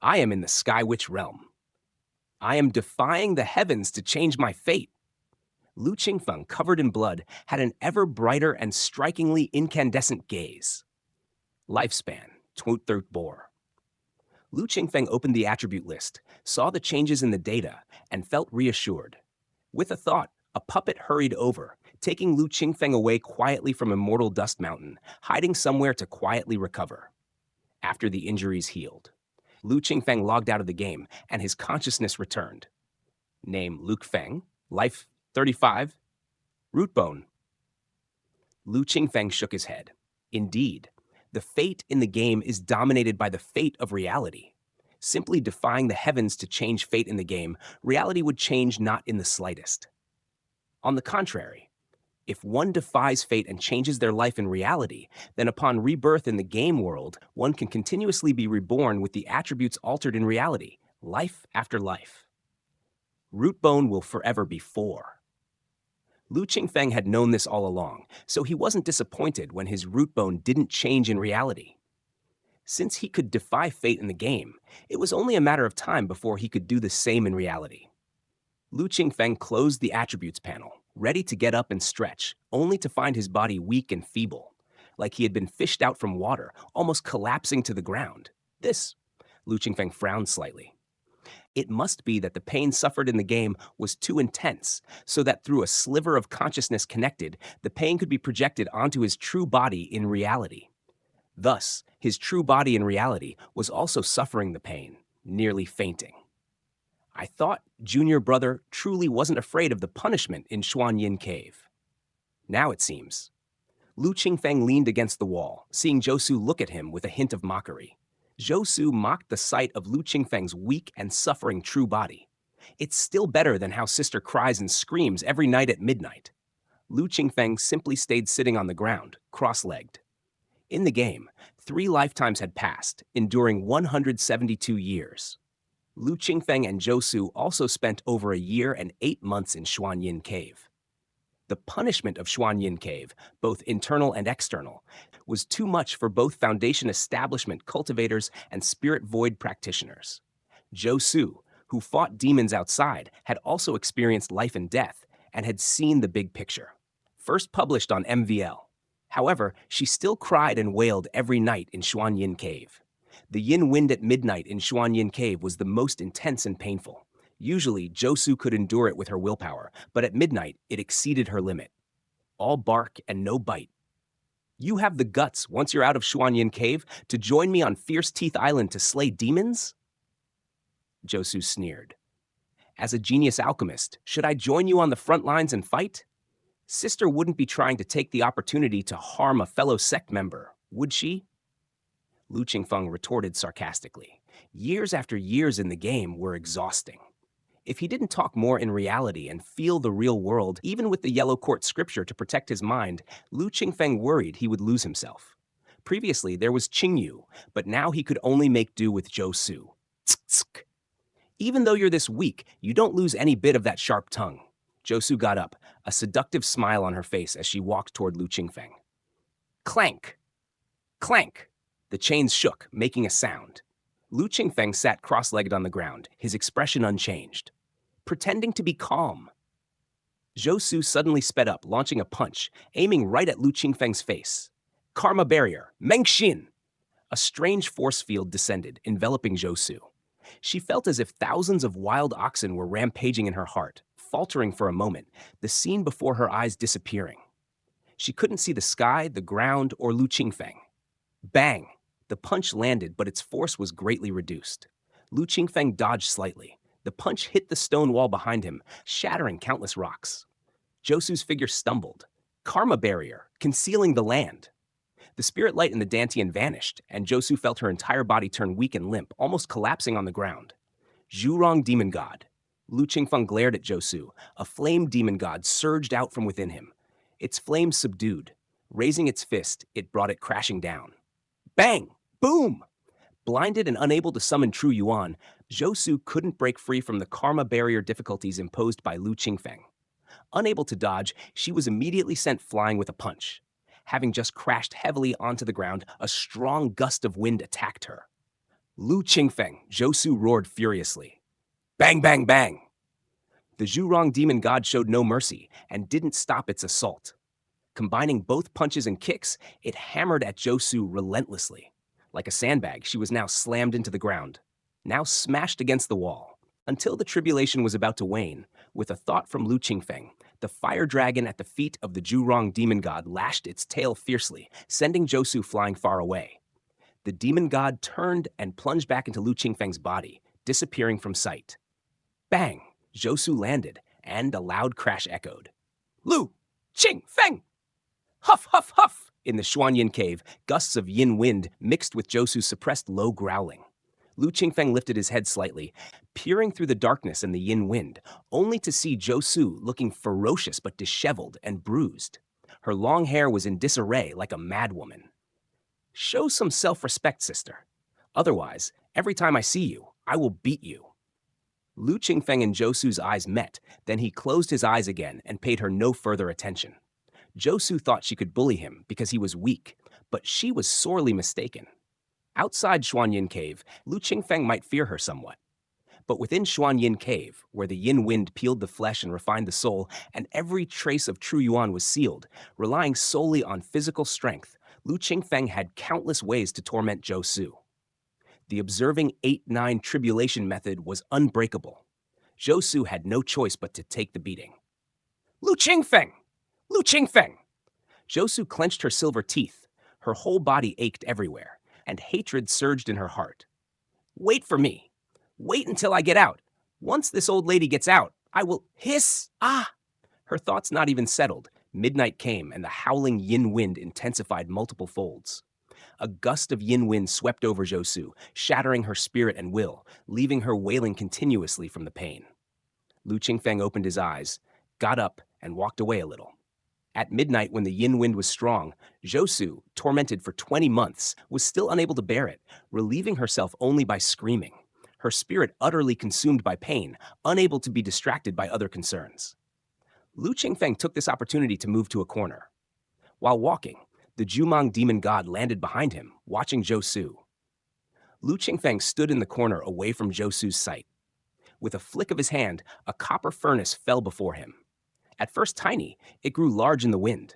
I am in the Sky Witch realm. I am defying the heavens to change my fate. Lu Qingfeng, covered in blood, had an ever brighter and strikingly incandescent gaze. Lifespan, 23 bore. Lu Qingfeng opened the attribute list, saw the changes in the data, and felt reassured. With a thought, a puppet hurried over, taking Lu Qingfeng away quietly from Immortal Dust Mountain, hiding somewhere to quietly recover. After the injuries healed, Lu Qingfeng logged out of the game, and his consciousness returned. Name Luke Feng, life 35, root bone. Lu Qingfeng shook his head. Indeed, the fate in the game is dominated by the fate of reality. Simply defying the heavens to change fate in the game, reality would change not in the slightest. On the contrary, if one defies fate and changes their life in reality, then upon rebirth in the game world, one can continuously be reborn with the attributes altered in reality, life after life. Root bone will forever be 4. Lu Qingfeng had known this all along, so he wasn't disappointed when his root bone didn't change in reality. Since he could defy fate in the game, it was only a matter of time before he could do the same in reality. Lu Qingfeng closed the attributes panel, ready to get up and stretch, only to find his body weak and feeble, like he had been fished out from water, almost collapsing to the ground. Lu Qingfeng frowned slightly. It must be that the pain suffered in the game was too intense, so that through a sliver of consciousness connected, the pain could be projected onto his true body in reality. Thus, his true body in reality was also suffering the pain, nearly fainting. I thought Junior Brother truly wasn't afraid of the punishment in Xuanyin Cave. Now it seems. Lu Qingfeng leaned against the wall, seeing Zhou look at him with a hint of mockery. Zhou mocked the sight of Lu Qingfeng's weak and suffering true body. It's still better than how sister cries and screams every night at midnight. Lu Qingfeng simply stayed sitting on the ground, cross-legged. In the game, 3 lifetimes had passed, enduring 172 years. Lu Qingfeng and Zhou also spent over a year and 8 months in Xuanyin Cave. The punishment of Xuanyin Cave, both internal and external, was too much for both Foundation establishment cultivators and Spirit Void practitioners. Zhou, who fought demons outside, had also experienced life and death and had seen the big picture. First published on MVL. However, she still cried and wailed every night in Xuanyin Cave. The yin wind at midnight in Xuanyin Cave was the most intense and painful. Usually, Zhou could endure it with her willpower, but at midnight, it exceeded her limit. All bark and no bite. You have the guts, once you're out of Xuanyin Cave, to join me on Fierce Teeth Island to slay demons? Zhou sneered. As a genius alchemist, should I join you on the front lines and fight? Sister wouldn't be trying to take the opportunity to harm a fellow sect member, would she? Lu Qingfeng retorted sarcastically. Years after years in the game were exhausting. If he didn't talk more in reality and feel the real world, even with the Yellow Court scripture to protect his mind, Lu Qingfeng worried he would lose himself. Previously, there was Qingyu, but now he could only make do with Zhou. Tsk. Even though you're this weak, you don't lose any bit of that sharp tongue. Zhou got up, a seductive smile on her face as she walked toward Lu Qingfeng. Clank! Clank! The chains shook, making a sound. Lu Qingfeng sat cross-legged on the ground, his expression unchanged. Pretending to be calm. Zhou suddenly sped up, launching a punch, aiming right at Lu Qingfeng's face. Karma barrier, Mengxin! A strange force field descended, enveloping Zhou. She felt as if thousands of wild oxen were rampaging in her heart, faltering for a moment, the scene before her eyes disappearing. She couldn't see the sky, the ground, or Lu Qingfeng. Bang! The punch landed, but its force was greatly reduced. Lu Qingfeng dodged slightly. The punch hit the stone wall behind him, shattering countless rocks. Zhou's figure stumbled. Karma barrier, concealing the land. The spirit light in the Dantian vanished, and Zhou felt her entire body turn weak and limp, almost collapsing on the ground. Zhurong Demon God. Lu Qingfeng glared at Zhou. A flame demon god surged out from within him. Its flame subdued. Raising its fist, it brought it crashing down. Bang! Boom! Blinded and unable to summon True Yuan, Zhou couldn't break free from the karma barrier difficulties imposed by Lu Qingfeng. Unable to dodge, she was immediately sent flying with a punch. Having just crashed heavily onto the ground, a strong gust of wind attacked her. Lu Qingfeng, Zhou roared furiously. Bang, bang, bang! The Zhurong demon god showed no mercy and didn't stop its assault. Combining both punches and kicks, it hammered at Zhou relentlessly. Like a sandbag, she was now slammed into the ground, now smashed against the wall. Until the tribulation was about to wane, with a thought from Lu Qingfeng, the fire dragon at the feet of the Zhurong demon god lashed its tail fiercely, sending Zhou flying far away. The demon god turned and plunged back into Lu Qingfeng's body, disappearing from sight. Bang! Zhou landed, and a loud crash echoed. Lu Qingfeng! Huff, huff, huff! In the Xuanyin cave, gusts of yin wind mixed with Zhou's suppressed low growling. Lu Qingfeng lifted his head slightly, peering through the darkness and the yin wind, only to see Zhou looking ferocious but disheveled and bruised. Her long hair was in disarray like a madwoman. Show some self-respect, sister. Otherwise, every time I see you, I will beat you. Lu Qingfeng and Zhou's eyes met, then he closed his eyes again and paid her no further attention. Zhou thought she could bully him because he was weak, but she was sorely mistaken. Outside Xuanyin Cave, Lu Qingfeng might fear her somewhat. But within Xuanyin Cave, where the yin wind peeled the flesh and refined the soul, and every trace of true yuan was sealed, relying solely on physical strength, Lu Qingfeng had countless ways to torment Zhou. The observing 8-9 tribulation method was unbreakable. Zhou had no choice but to take the beating. Lu Qingfeng! Lu Qingfeng! Zhou clenched her silver teeth. Her whole body ached everywhere, and hatred surged in her heart. Wait for me. Wait until I get out. Once this old lady gets out, I will hiss. Ah! Her thoughts not even settled. Midnight came, and the howling yin wind intensified multiple folds. A gust of yin wind swept over Zhou, shattering her spirit and will, leaving her wailing continuously from the pain. Lu Qingfeng opened his eyes, got up, and walked away a little. At midnight, when the yin wind was strong, Zhou, tormented for 20 months, was still unable to bear it, relieving herself only by screaming, her spirit utterly consumed by pain, unable to be distracted by other concerns. Lu Qingfeng took this opportunity to move to a corner. While walking, the Zhumang demon god landed behind him, watching Zhou. Lu Qingfeng stood in the corner away from Zhou's sight. With a flick of his hand, a copper furnace fell before him. At first tiny, it grew large in the wind.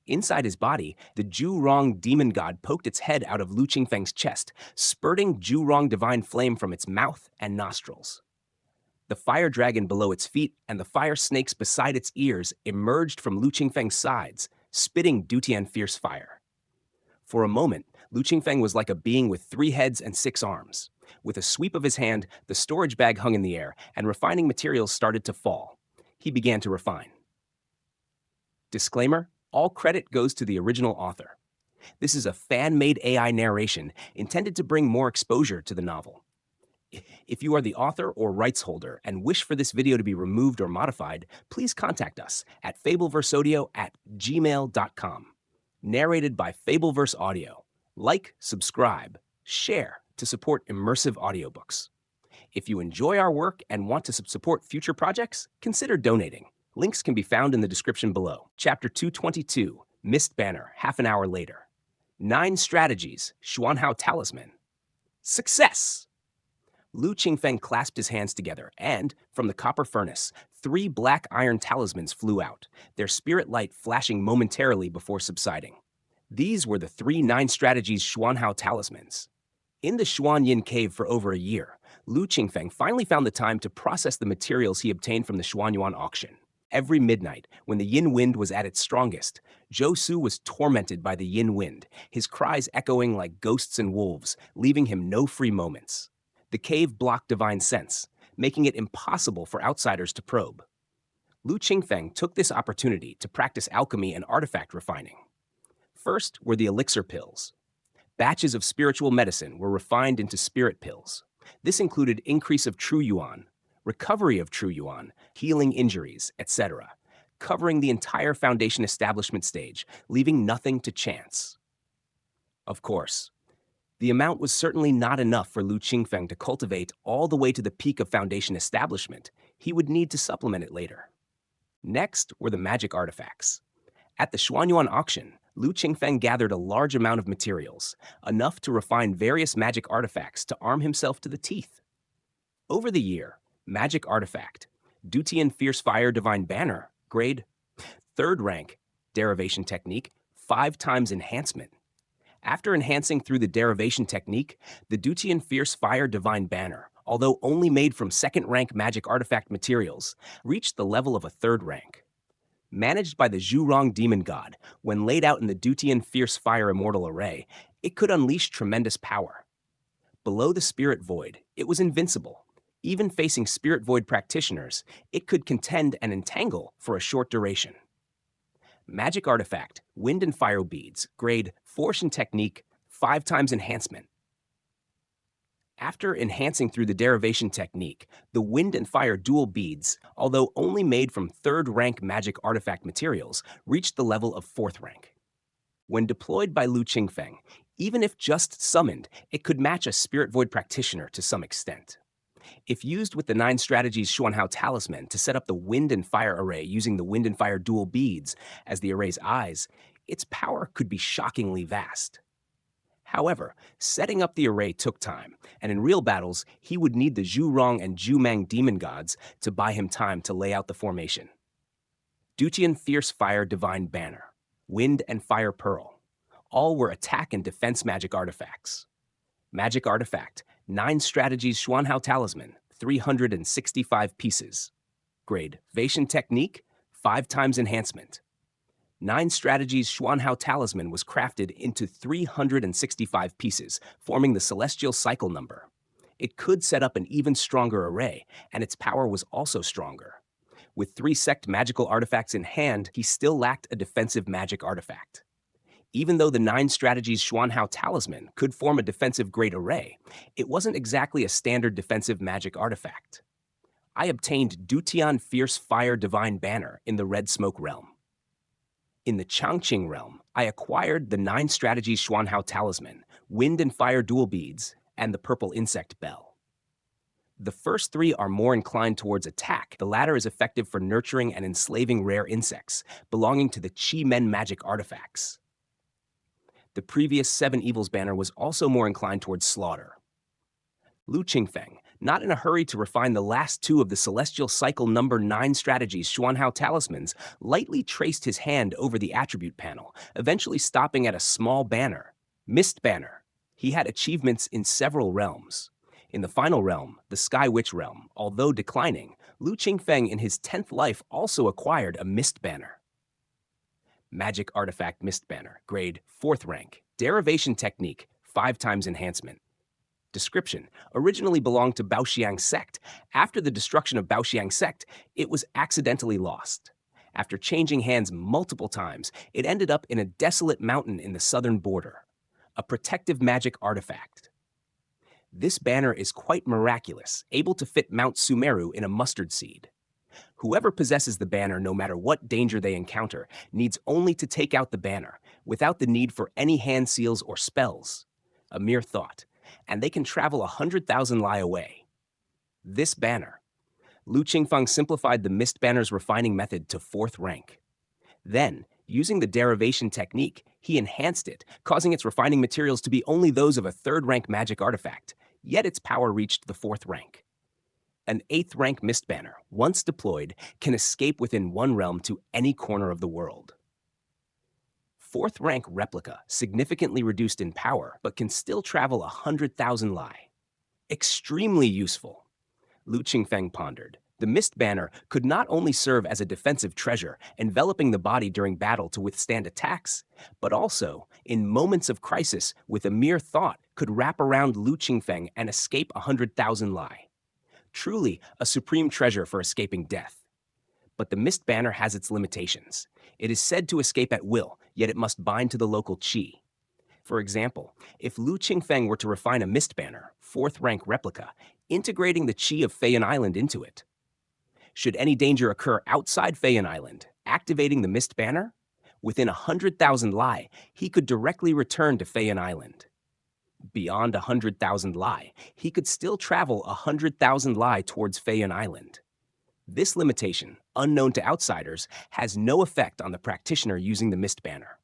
Inside his body, the Zhurong demon god poked its head out of Lu Qingfeng's chest, spurting Zhurong divine flame from its mouth and nostrils. The fire dragon below its feet and the fire snakes beside its ears emerged from Lu Qingfeng's sides, spitting Dutian fierce fire. For a moment, Lu Qingfeng was like a being with 3 heads and 6 arms. With a sweep of his hand, the storage bag hung in the air, and refining materials started to fall. He began to refine. Disclaimer: all credit goes to the original author. This is a fan-made AI narration intended to bring more exposure to the novel. If you are the author or rights holder and wish for this video to be removed or modified, please contact us at fableverseaudio@gmail.com. Narrated by Fableverse Audio. Like, subscribe, share to support immersive audiobooks. If you enjoy our work and want to support future projects, consider donating. Links can be found in the description below. Chapter 222, Mist Banner, half an hour later. 9 strategies, Xuanhao Talisman. Success! Lu Qingfeng clasped his hands together, and, from the copper furnace, 3 black iron talismans flew out, their spirit light flashing momentarily before subsiding. These were the 3 9 strategies Xuanhao talismans. In the Xuanyin cave for over a year, Lu Qingfeng finally found the time to process the materials he obtained from the Xuanyuan auction. Every midnight, when the yin wind was at its strongest, Zhou Su was tormented by the yin wind, his cries echoing like ghosts and wolves, leaving him no free moments. The cave blocked divine sense, making it impossible for outsiders to probe. Lu Qingfeng took this opportunity to practice alchemy and artifact refining. First were the elixir pills. Batches of spiritual medicine were refined into spirit pills. This included increase of true yuan, recovery of true yuan, healing injuries, etc., covering the entire foundation establishment stage, leaving nothing to chance. Of course, the amount was certainly not enough for Lu Qingfeng to cultivate all the way to the peak of foundation establishment. He would need to supplement it later. Next were the magic artifacts. At the Xuanyuan auction, Lu Qingfeng gathered a large amount of materials, enough to refine various magic artifacts to arm himself to the teeth. Over the year, magic artifact, Dutian Fierce Fire Divine Banner, grade 3rd rank, derivation technique, 5 times enhancement. After enhancing through the derivation technique, the Dutian Fierce Fire Divine Banner, although only made from 2nd rank magic artifact materials, reached the level of a 3rd rank. Managed by the Zhurong demon god, when laid out in the Dutian Fierce Fire Immortal array, it could unleash tremendous power. Below the Spirit Void, it was invincible. Even facing Spirit Void practitioners, it could contend and entangle for a short duration. Magic Artifact, Wind and Fire Beads, grade Force and Technique, 5 times enhancement. After enhancing through the derivation technique, the Wind and Fire dual beads, although only made from 3rd rank magic artifact materials, reached the level of 4th rank. When deployed by Lu Qingfeng, even if just summoned, it could match a Spirit Void practitioner to some extent. If used with the 9 strategies Xuanhao talisman to set up the Wind and Fire array using the Wind and Fire dual beads as the array's eyes, its power could be shockingly vast. However, setting up the array took time, and in real battles, he would need the Zhurong and Zhumang demon gods to buy him time to lay out the formation. Dutian Fierce Fire Divine Banner, Wind and Fire Pearl. All were attack and defense magic artifacts. Magic Artifact, 9 strategies Xuanhao Talisman, 365 pieces. Grade, Vation Technique, 5 times enhancement. 9 strategies Xuanhao Talisman was crafted into 365 pieces, forming the celestial cycle number. It could set up an even stronger array, and its power was also stronger. With 3 sect magical artifacts in hand, he still lacked a defensive magic artifact. Even though the 9 strategies Xuanhao Talisman could form a defensive grade array, it wasn't exactly a standard defensive magic artifact. I obtained Dutian Fierce Fire Divine Banner in the Red Smoke realm. In the Changqing realm, I acquired the 9 strategies Xuanhao Talisman, Wind and Fire Dual Beads, and the Purple Insect Bell. The first 3 are more inclined towards attack. The latter is effective for nurturing and enslaving rare insects, belonging to the Qi Men magic artifacts. The previous 7 Evils banner was also more inclined towards slaughter. Lu Qingfeng, not in a hurry to refine the last 2 of the celestial cycle number 9 strategies Xuanhao talismans, lightly traced his hand over the attribute panel, eventually stopping at a small banner. Mist Banner. He had achievements in several realms. In the final realm, the Sky Witch realm, although declining, Lu Qingfeng in his 10th life also acquired a Mist Banner. Magic Artifact Mist Banner, grade 4th rank, derivation technique, 5 times enhancement. Description: originally belonged to Baoxiang sect. After the destruction of Baoxiang sect, it was accidentally lost. After changing hands multiple times, it ended up in a desolate mountain in the southern border. A protective magic artifact. This banner is quite miraculous, able to fit Mount Sumeru in a mustard seed. Whoever possesses the banner, no matter what danger they encounter, needs only to take out the banner, without the need for any hand seals or spells. A mere thought, and they can travel 100,000 li away. This banner. Lu Qingfeng simplified the Mist Banner's refining method to 4th rank. Then, using the derivation technique, he enhanced it, causing its refining materials to be only those of a 3rd rank magic artifact, yet its power reached the 4th rank. An 8th rank Mist Banner, once deployed, can escape within 1 realm to any corner of the world. Fourth rank replica, significantly reduced in power, but can still travel 100,000 Li. Extremely useful. Lu Qingfeng pondered. The mist banner could not only serve as a defensive treasure, enveloping the body during battle to withstand attacks, but also, in moments of crisis, with a mere thought, could wrap around Lu Qingfeng and escape 100,000 Li. Truly a supreme treasure for escaping death. But the mist banner has its limitations. It is said to escape at will, yet it must bind to the local qi. For example, if Lu Qingfeng were to refine a mist banner, 4th rank replica, integrating the qi of Feiyan Island into it, should any danger occur outside Feiyan Island, activating the mist banner, within 100,000 Li, he could directly return to Feiyan Island. Beyond 100,000 Li, he could still travel 100,000 Li towards Feiyan Island. This limitation, unknown to outsiders, has no effect on the practitioner using the mist banner.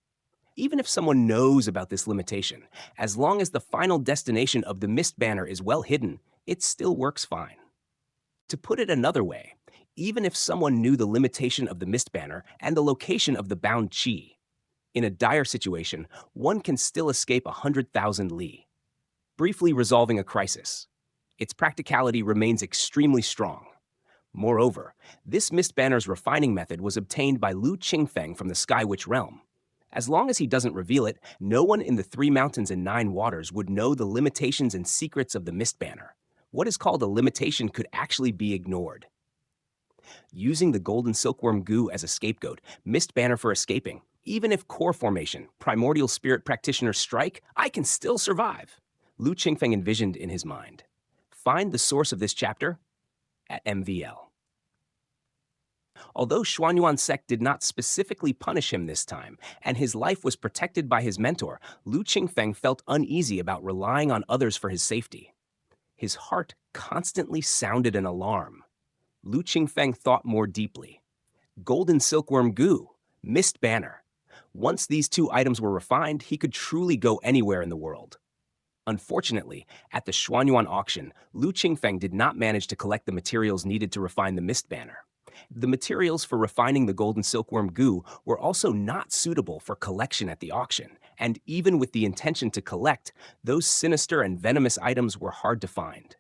Even if someone knows about this limitation, as long as the final destination of the mist banner is well hidden, it still works fine. To put it another way, even if someone knew the limitation of the mist banner and the location of the bound qi, in a dire situation, one can still escape 100,000 Li, briefly resolving a crisis. Its practicality remains extremely strong. Moreover, this mist banner's refining method was obtained by Lu Qingfeng from the Sky Witch realm. As long as he doesn't reveal it, no one in the 3 mountains and 9 waters would know the limitations and secrets of the mist banner. What is called a limitation could actually be ignored. Using the golden silkworm goo as a scapegoat, mist banner for escaping, even if core formation, primordial spirit practitioners strike, I can still survive. Lu Qingfeng envisioned in his mind. Find the source of this chapter at MVL. Although Xuanyuan sect did not specifically punish him this time, and his life was protected by his mentor, Lu Qingfeng felt uneasy about relying on others for his safety. His heart constantly sounded an alarm. Lu Qingfeng thought more deeply. Golden silkworm goo, mist banner. Once these 2 items were refined, he could truly go anywhere in the world. Unfortunately, at the Xuanyuan auction, Lu Qingfeng did not manage to collect the materials needed to refine the mist banner. The materials for refining the golden silkworm goo were also not suitable for collection at the auction, and even with the intention to collect, those sinister and venomous items were hard to find.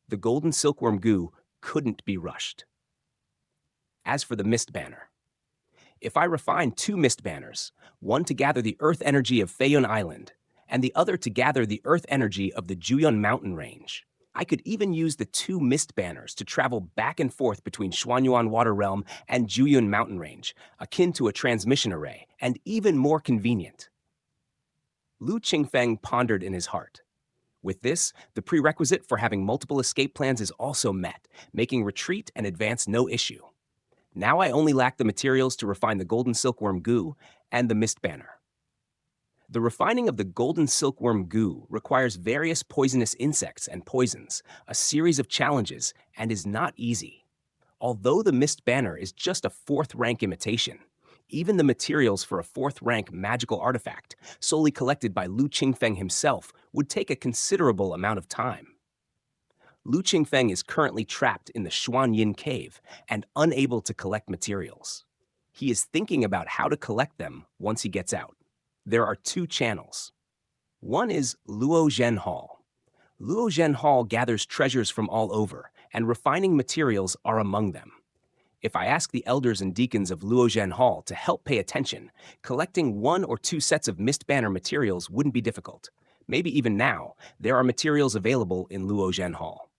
The golden silkworm goo couldn't be rushed. As for the mist banner, if I refine 2 mist banners, one to gather the earth energy of Feiyan Island, and the other to gather the earth energy of the Juyun mountain range, I could even use the 2 mist banners to travel back and forth between Xuanyuan Water Realm and Juyun mountain range, akin to a transmission array, and even more convenient. Lu Qingfeng pondered in his heart. With this, the prerequisite for having multiple escape plans is also met, making retreat and advance no issue. Now I only lack the materials to refine the golden silkworm goo and the mist banner. The refining of the golden silkworm goo requires various poisonous insects and poisons, a series of challenges, and is not easy. Although the mist banner is just a 4th rank imitation, even the materials for a 4th rank magical artifact, solely collected by Lu Qingfeng himself, would take a considerable amount of time. Lu Qingfeng is currently trapped in the Xuanyin cave and unable to collect materials. He is thinking about how to collect them once he gets out. There are 2 channels. One is Luozhen Hall. Luozhen Hall gathers treasures from all over, and refining materials are among them. If I ask the elders and deacons of Luozhen Hall to help pay attention, collecting 1 or 2 sets of mist banner materials wouldn't be difficult. Maybe even now, there are materials available in Luozhen Hall.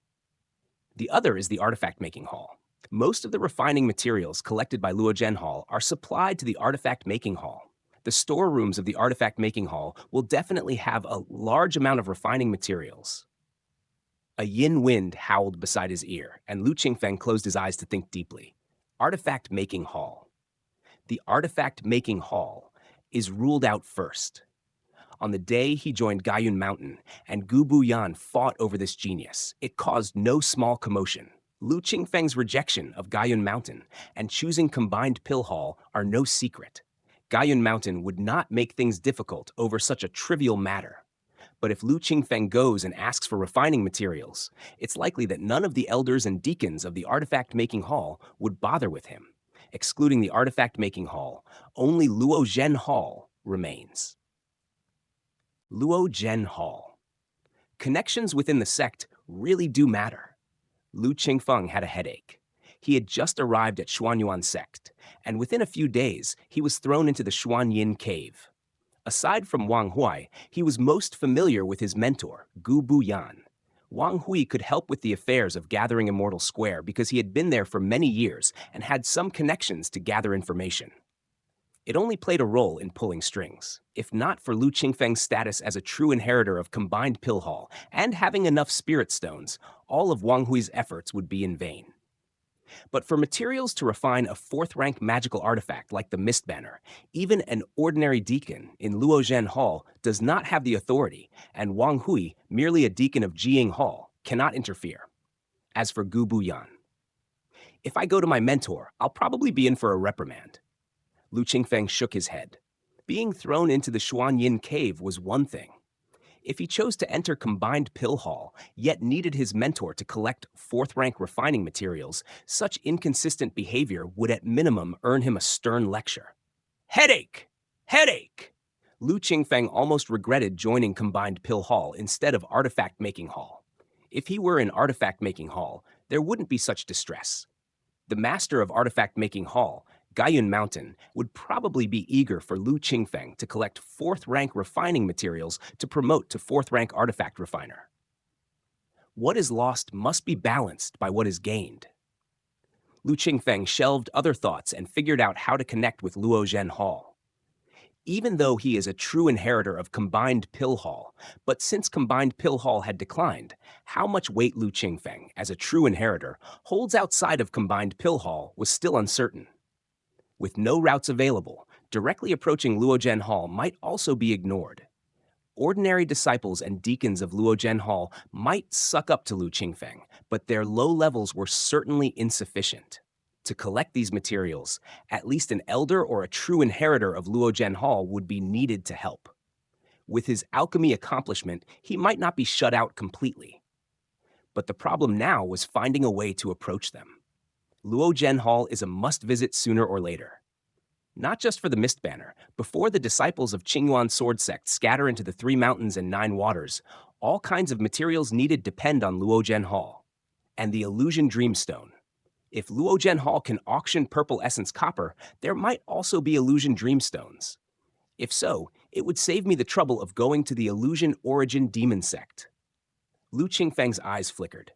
The other is the Artifact Making Hall. Most of the refining materials collected by Luozhen Hall are supplied to the Artifact Making Hall. The storerooms of the Artifact Making Hall will definitely have a large amount of refining materials. A yin wind howled beside his ear, and Lu Qingfeng closed his eyes to think deeply. Artifact Making Hall. The Artifact Making Hall is ruled out first. On the day he joined Gaiyun Mountain, and Gu Buyan fought over this genius, it caused no small commotion. Lu Qingfeng's rejection of Gaiyun Mountain and choosing Combined Pill Hall are no secret. Gaiyun Mountain would not make things difficult over such a trivial matter. But if Lu Qingfeng goes and asks for refining materials, it's likely that none of the elders and deacons of the Artifact Making Hall would bother with him. Excluding the Artifact Making Hall, only Luozhen Hall remains. Luo Zhen Hall. Connections within the sect really do matter. Lu Qingfeng had a headache. He had just arrived at Xuanyuan sect, and within a few days, he was thrown into the Xuanyin cave. Aside from Wang Hui, he was most familiar with his mentor, Gu Buyan. Wang Hui could help with the affairs of gathering Immortal Square because he had been there for many years and had some connections to gather information. It only played a role in pulling strings. If not for Lu Qingfeng's status as a true inheritor of combined Pill Hall and having enough spirit stones, all of Wang Hui's efforts would be in vain. But for materials to refine a 4th-rank magical artifact like the Mist Banner, even an ordinary deacon in Luozhen Hall does not have the authority, and Wang Hui, merely a deacon of Jiying Hall, cannot interfere. As for Gu Buyan, if I go to my mentor, I'll probably be in for a reprimand. Lu Qingfeng shook his head. Being thrown into the Xuanyin cave was one thing. If he chose to enter combined Pill Hall, yet needed his mentor to collect 4th-rank refining materials, such inconsistent behavior would at minimum earn him a stern lecture. Headache! Headache! Lu Qingfeng almost regretted joining combined Pill Hall instead of artifact-making hall. If he were in artifact-making hall, there wouldn't be such distress. The master of artifact-making hall, Gaiyun Mountain, would probably be eager for Lu Qingfeng to collect 4th-rank refining materials to promote to 4th-rank artifact refiner. What is lost must be balanced by what is gained. Lu Qingfeng shelved other thoughts and figured out how to connect with Luozhen Hall. Even though he is a true inheritor of combined Pill Hall, but since combined Pill Hall had declined, how much weight Lu Qingfeng, as a true inheritor, holds outside of combined Pill Hall was still uncertain. With no routes available, directly approaching Luozhen Hall might also be ignored. Ordinary disciples and deacons of Luozhen Hall might suck up to Lu Qingfeng, but their low levels were certainly insufficient. To collect these materials, at least an elder or a true inheritor of Luozhen Hall would be needed to help. With his alchemy accomplishment, he might not be shut out completely. But the problem now was finding a way to approach them. Luozhen Hall is a must-visit sooner or later. Not just for the Mist Banner, before the disciples of Qingyuan Sword Sect scatter into the 3 mountains and 9 waters, all kinds of materials needed depend on Luozhen Hall. And the Illusion Dreamstone. If Luozhen Hall can auction Purple Essence Copper, there might also be Illusion Dreamstones. If so, it would save me the trouble of going to the Illusion Origin Demon Sect. Lu Qingfeng's eyes flickered.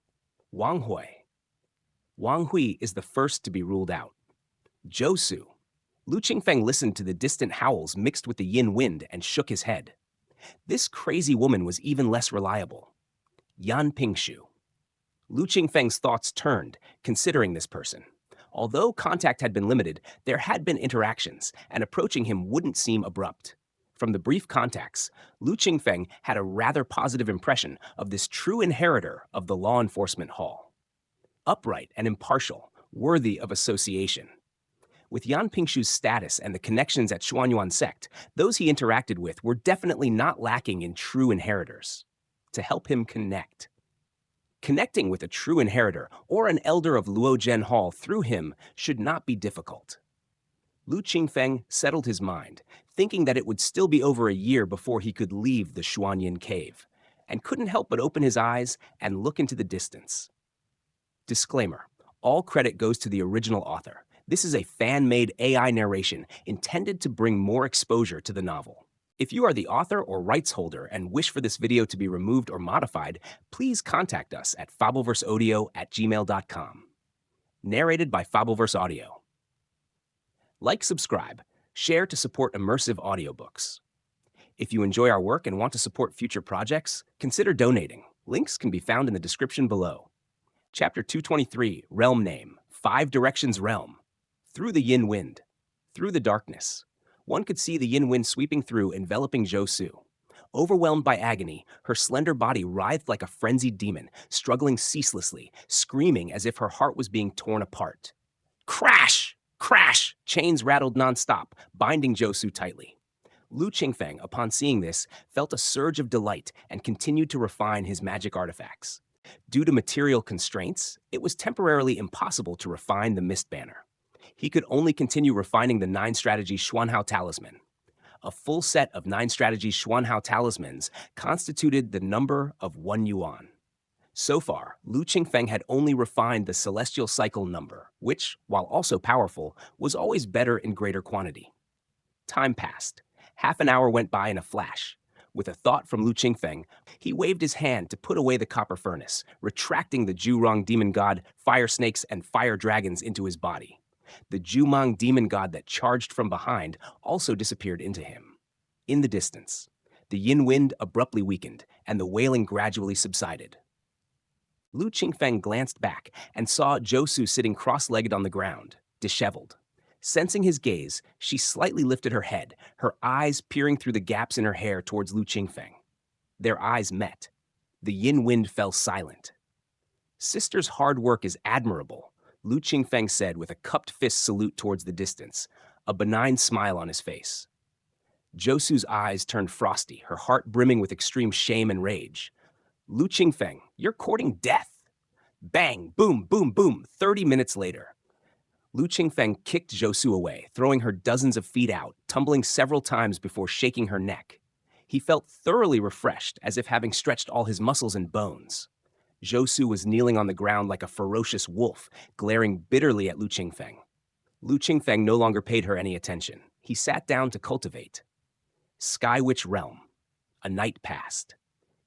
Wang Hui. Wang Hui is the first to be ruled out. Zhou. Lu Qingfeng listened to the distant howls mixed with the yin wind and shook his head. This crazy woman was even less reliable. Yan Pingshu. Lu Qingfeng's thoughts turned, considering this person. Although contact had been limited, there had been interactions, and approaching him wouldn't seem abrupt. From the brief contacts, Lu Qingfeng had a rather positive impression of this true inheritor of the law enforcement hall. Upright and impartial, worthy of association. With Yan Pingshu's status and the connections at Xuanyuan sect, those he interacted with were definitely not lacking in true inheritors. To help him connect. Connecting with a true inheritor or an elder of Luozhen Hall through him should not be difficult. Lu Qingfeng settled his mind, thinking that it would still be over a year before he could leave the Xuanyin cave, and couldn't help but open his eyes and look into the distance. Disclaimer: all credit goes to the original author. This is a fan-made AI narration intended to bring more exposure to the novel. If you are the author or rights holder and wish for this video to be removed or modified, please contact us at fableverseaudio@gmail.com. Narrated by Fableverse Audio. Like, subscribe, share to support immersive audiobooks. If you enjoy our work and want to support future projects, consider donating. Links can be found in the description below. Chapter 223, Realm Name, 5 Directions Realm. Through the yin wind. Through the darkness. One could see the yin wind sweeping through, enveloping Zhou. Overwhelmed by agony, her slender body writhed like a frenzied demon, struggling ceaselessly, screaming as if her heart was being torn apart. Crash! Crash! Chains rattled nonstop, binding Zhou tightly. Lu Qingfeng, upon seeing this, felt a surge of delight and continued to refine his magic artifacts. Due to material constraints, it was temporarily impossible to refine the Mist Banner. He could only continue refining the 9-strategy Xuanhao Talisman. A full set of 9 strategy Xuanhao talismans constituted the number of 1 yuan. So far, Lu Qingfeng had only refined the celestial cycle number, which, while also powerful, was always better in greater quantity. Time passed. Half an hour went by in a flash. With a thought from Lu Qingfeng, he waved his hand to put away the copper furnace, retracting the Zhurong demon god, fire snakes, and fire dragons into his body. The Jumang demon god that charged from behind also disappeared into him. In the distance, the yin wind abruptly weakened, and the wailing gradually subsided. Lu Qingfeng glanced back and saw Zhou sitting cross-legged on the ground, disheveled. Sensing his gaze, she slightly lifted her head, her eyes peering through the gaps in her hair towards Lu Qingfeng. Their eyes met. The yin wind fell silent. "Sister's hard work is admirable," Lu Qingfeng said with a cupped fist salute towards the distance, a benign smile on his face. Zhou eyes turned frosty, her heart brimming with extreme shame and rage. "Lu Qingfeng, you're courting death." Bang, boom, boom, boom, 30 minutes later. Lu Qingfeng kicked Zhou away, throwing her dozens of feet out, tumbling several times before shaking her neck. He felt thoroughly refreshed, as if having stretched all his muscles and bones. Zhou was kneeling on the ground like a ferocious wolf, glaring bitterly at Lu Qingfeng. Lu Qingfeng no longer paid her any attention. He sat down to cultivate. Sky Witch Realm. A night passed.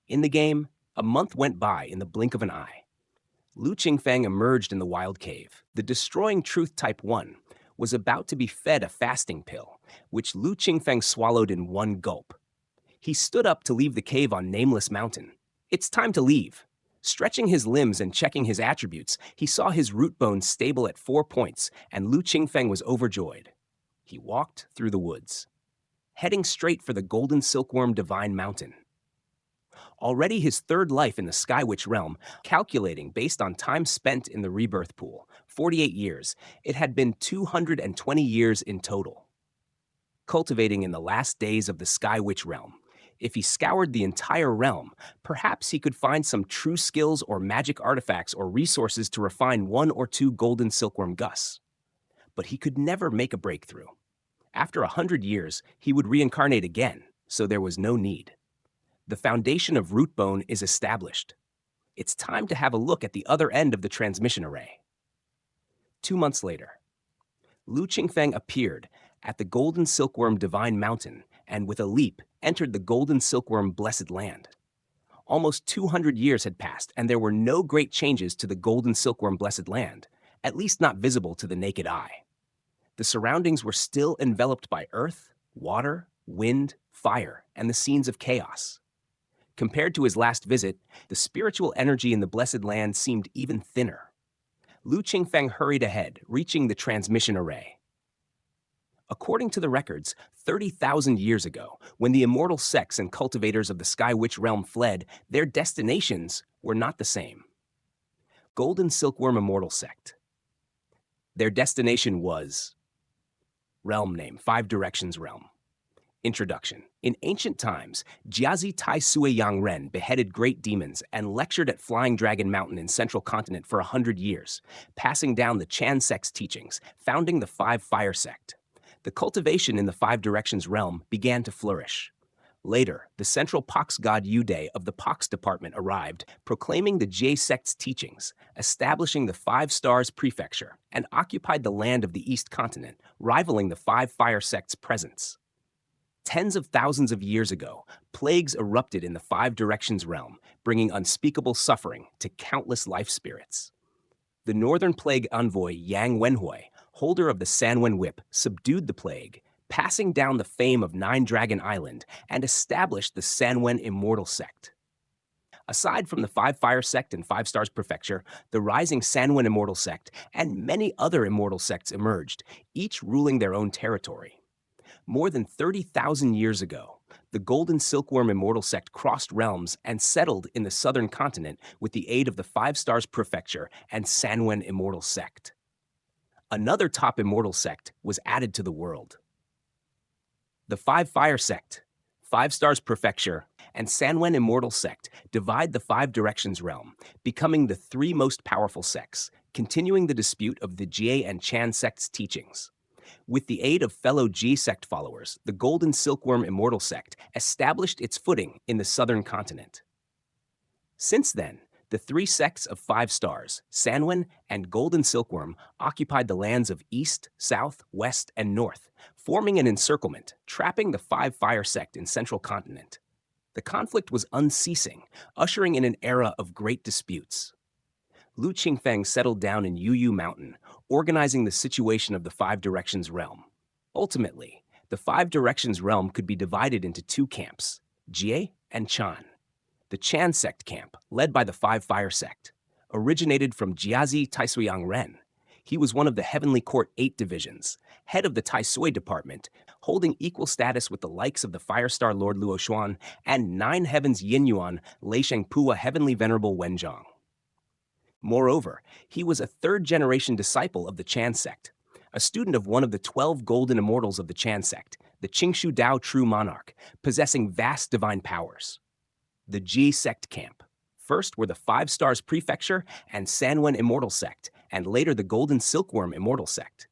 In the game, a month went by in the blink of an eye. Lu Qingfeng emerged in the wild cave. The Destroying Truth Type 1 was about to be fed a fasting pill, which Lu Qingfeng swallowed in one gulp. He stood up to leave the cave on Nameless Mountain. It's time to leave. Stretching his limbs and checking his attributes, he saw his root bones stable at 4 points, and Lu Qingfeng was overjoyed. He walked through the woods, heading straight for the Golden Silkworm Divine Mountain. Already his third life in the Sky Witch realm, calculating based on time spent in the rebirth pool, 48 years, it had been 220 years in total. Cultivating in the last days of the Sky Witch realm, if he scoured the entire realm, perhaps he could find some true skills or magic artifacts or resources to refine 1 or 2 golden silkworm gusts. But he could never make a breakthrough. After 100 years, he would reincarnate again, so there was no need. The foundation of root bone is established. It's time to have a look at the other end of the transmission array. 2 months later, Lu Qingfeng appeared at the Golden Silkworm Divine Mountain and with a leap entered the Golden Silkworm Blessed Land. Almost 200 years had passed and there were no great changes to the Golden Silkworm Blessed Land, at least not visible to the naked eye. The surroundings were still enveloped by earth, water, wind, fire, and the scenes of chaos. Compared to his last visit, the spiritual energy in the Blessed Land seemed even thinner. Lu Qingfeng hurried ahead, reaching the transmission array. According to the records, 30,000 years ago, when the immortal sects and cultivators of the Sky Witch realm fled, their destinations were not the same. Golden Silkworm Immortal Sect. Their destination was... Realm name, 5 Directions Realm. Introduction. In ancient times, Jiazi Tai Sui Yang Ren beheaded great demons and lectured at Flying Dragon Mountain in Central Continent for 100 years, passing down the Chan sect's teachings, founding the 5 Fire Sect. The cultivation in the 5 Directions realm began to flourish. Later, the central pox god Yude of the Pox Department arrived, proclaiming the Jie sect's teachings, establishing the 5 Stars Prefecture, and occupied the land of the East Continent, rivaling the 5 Fire Sect's presence. Tens of thousands of years ago, plagues erupted in the 5 Directions realm, bringing unspeakable suffering to countless life spirits. The Northern Plague envoy Yang Wenhui, holder of the Sanwen Whip, subdued the plague, passing down the fame of 9 Dragon Island and established the Sanwen Immortal Sect. Aside from the 5 Fire Sect and 5 Stars Prefecture, the rising Sanwen Immortal Sect and many other immortal sects emerged, each ruling their own territory. More than 30,000 years ago, the Golden Silkworm Immortal Sect crossed realms and settled in the southern continent with the aid of the 5 Stars Prefecture and Sanwen Immortal Sect. Another top immortal sect was added to the world. The 5 Fire Sect, 5 Stars Prefecture, and Sanwen Immortal Sect divide the 5 Directions realm, becoming the 3 most powerful sects, continuing the dispute of the Jie and Chan sects' teachings. With the aid of fellow G-sect followers, the Golden Silkworm Immortal sect established its footing in the southern continent. Since then, the three sects of 5 stars, Sanwen and Golden Silkworm, occupied the lands of East, South, West, and North, forming an encirclement, trapping the 5 Fire sect in central continent. The conflict was unceasing, ushering in an era of great disputes. Lu Qingfeng settled down in Yuyu Mountain, organizing the situation of the 5 Directions realm. Ultimately, the 5 Directions realm could be divided into 2 camps, Jie and Chan. The Chan sect camp, led by the 5 Fire sect, originated from Jiazi Taisuyang Ren. He was one of the Heavenly Court 8 divisions, head of the Taisui department, holding equal status with the likes of the Firestar Lord Luo Xuan and 9 Heavens Yin Yuan Lei Shengpua Heavenly Venerable Wenzhong. Moreover, he was a 3rd-generation disciple of the Chan sect, a student of one of the 12 golden immortals of the Chan sect, the Qingshu Dao True Monarch, possessing vast divine powers. The Ji sect camp. First were the 5 Stars Prefecture and Sanwen Immortal sect, and later the Golden Silkworm Immortal sect.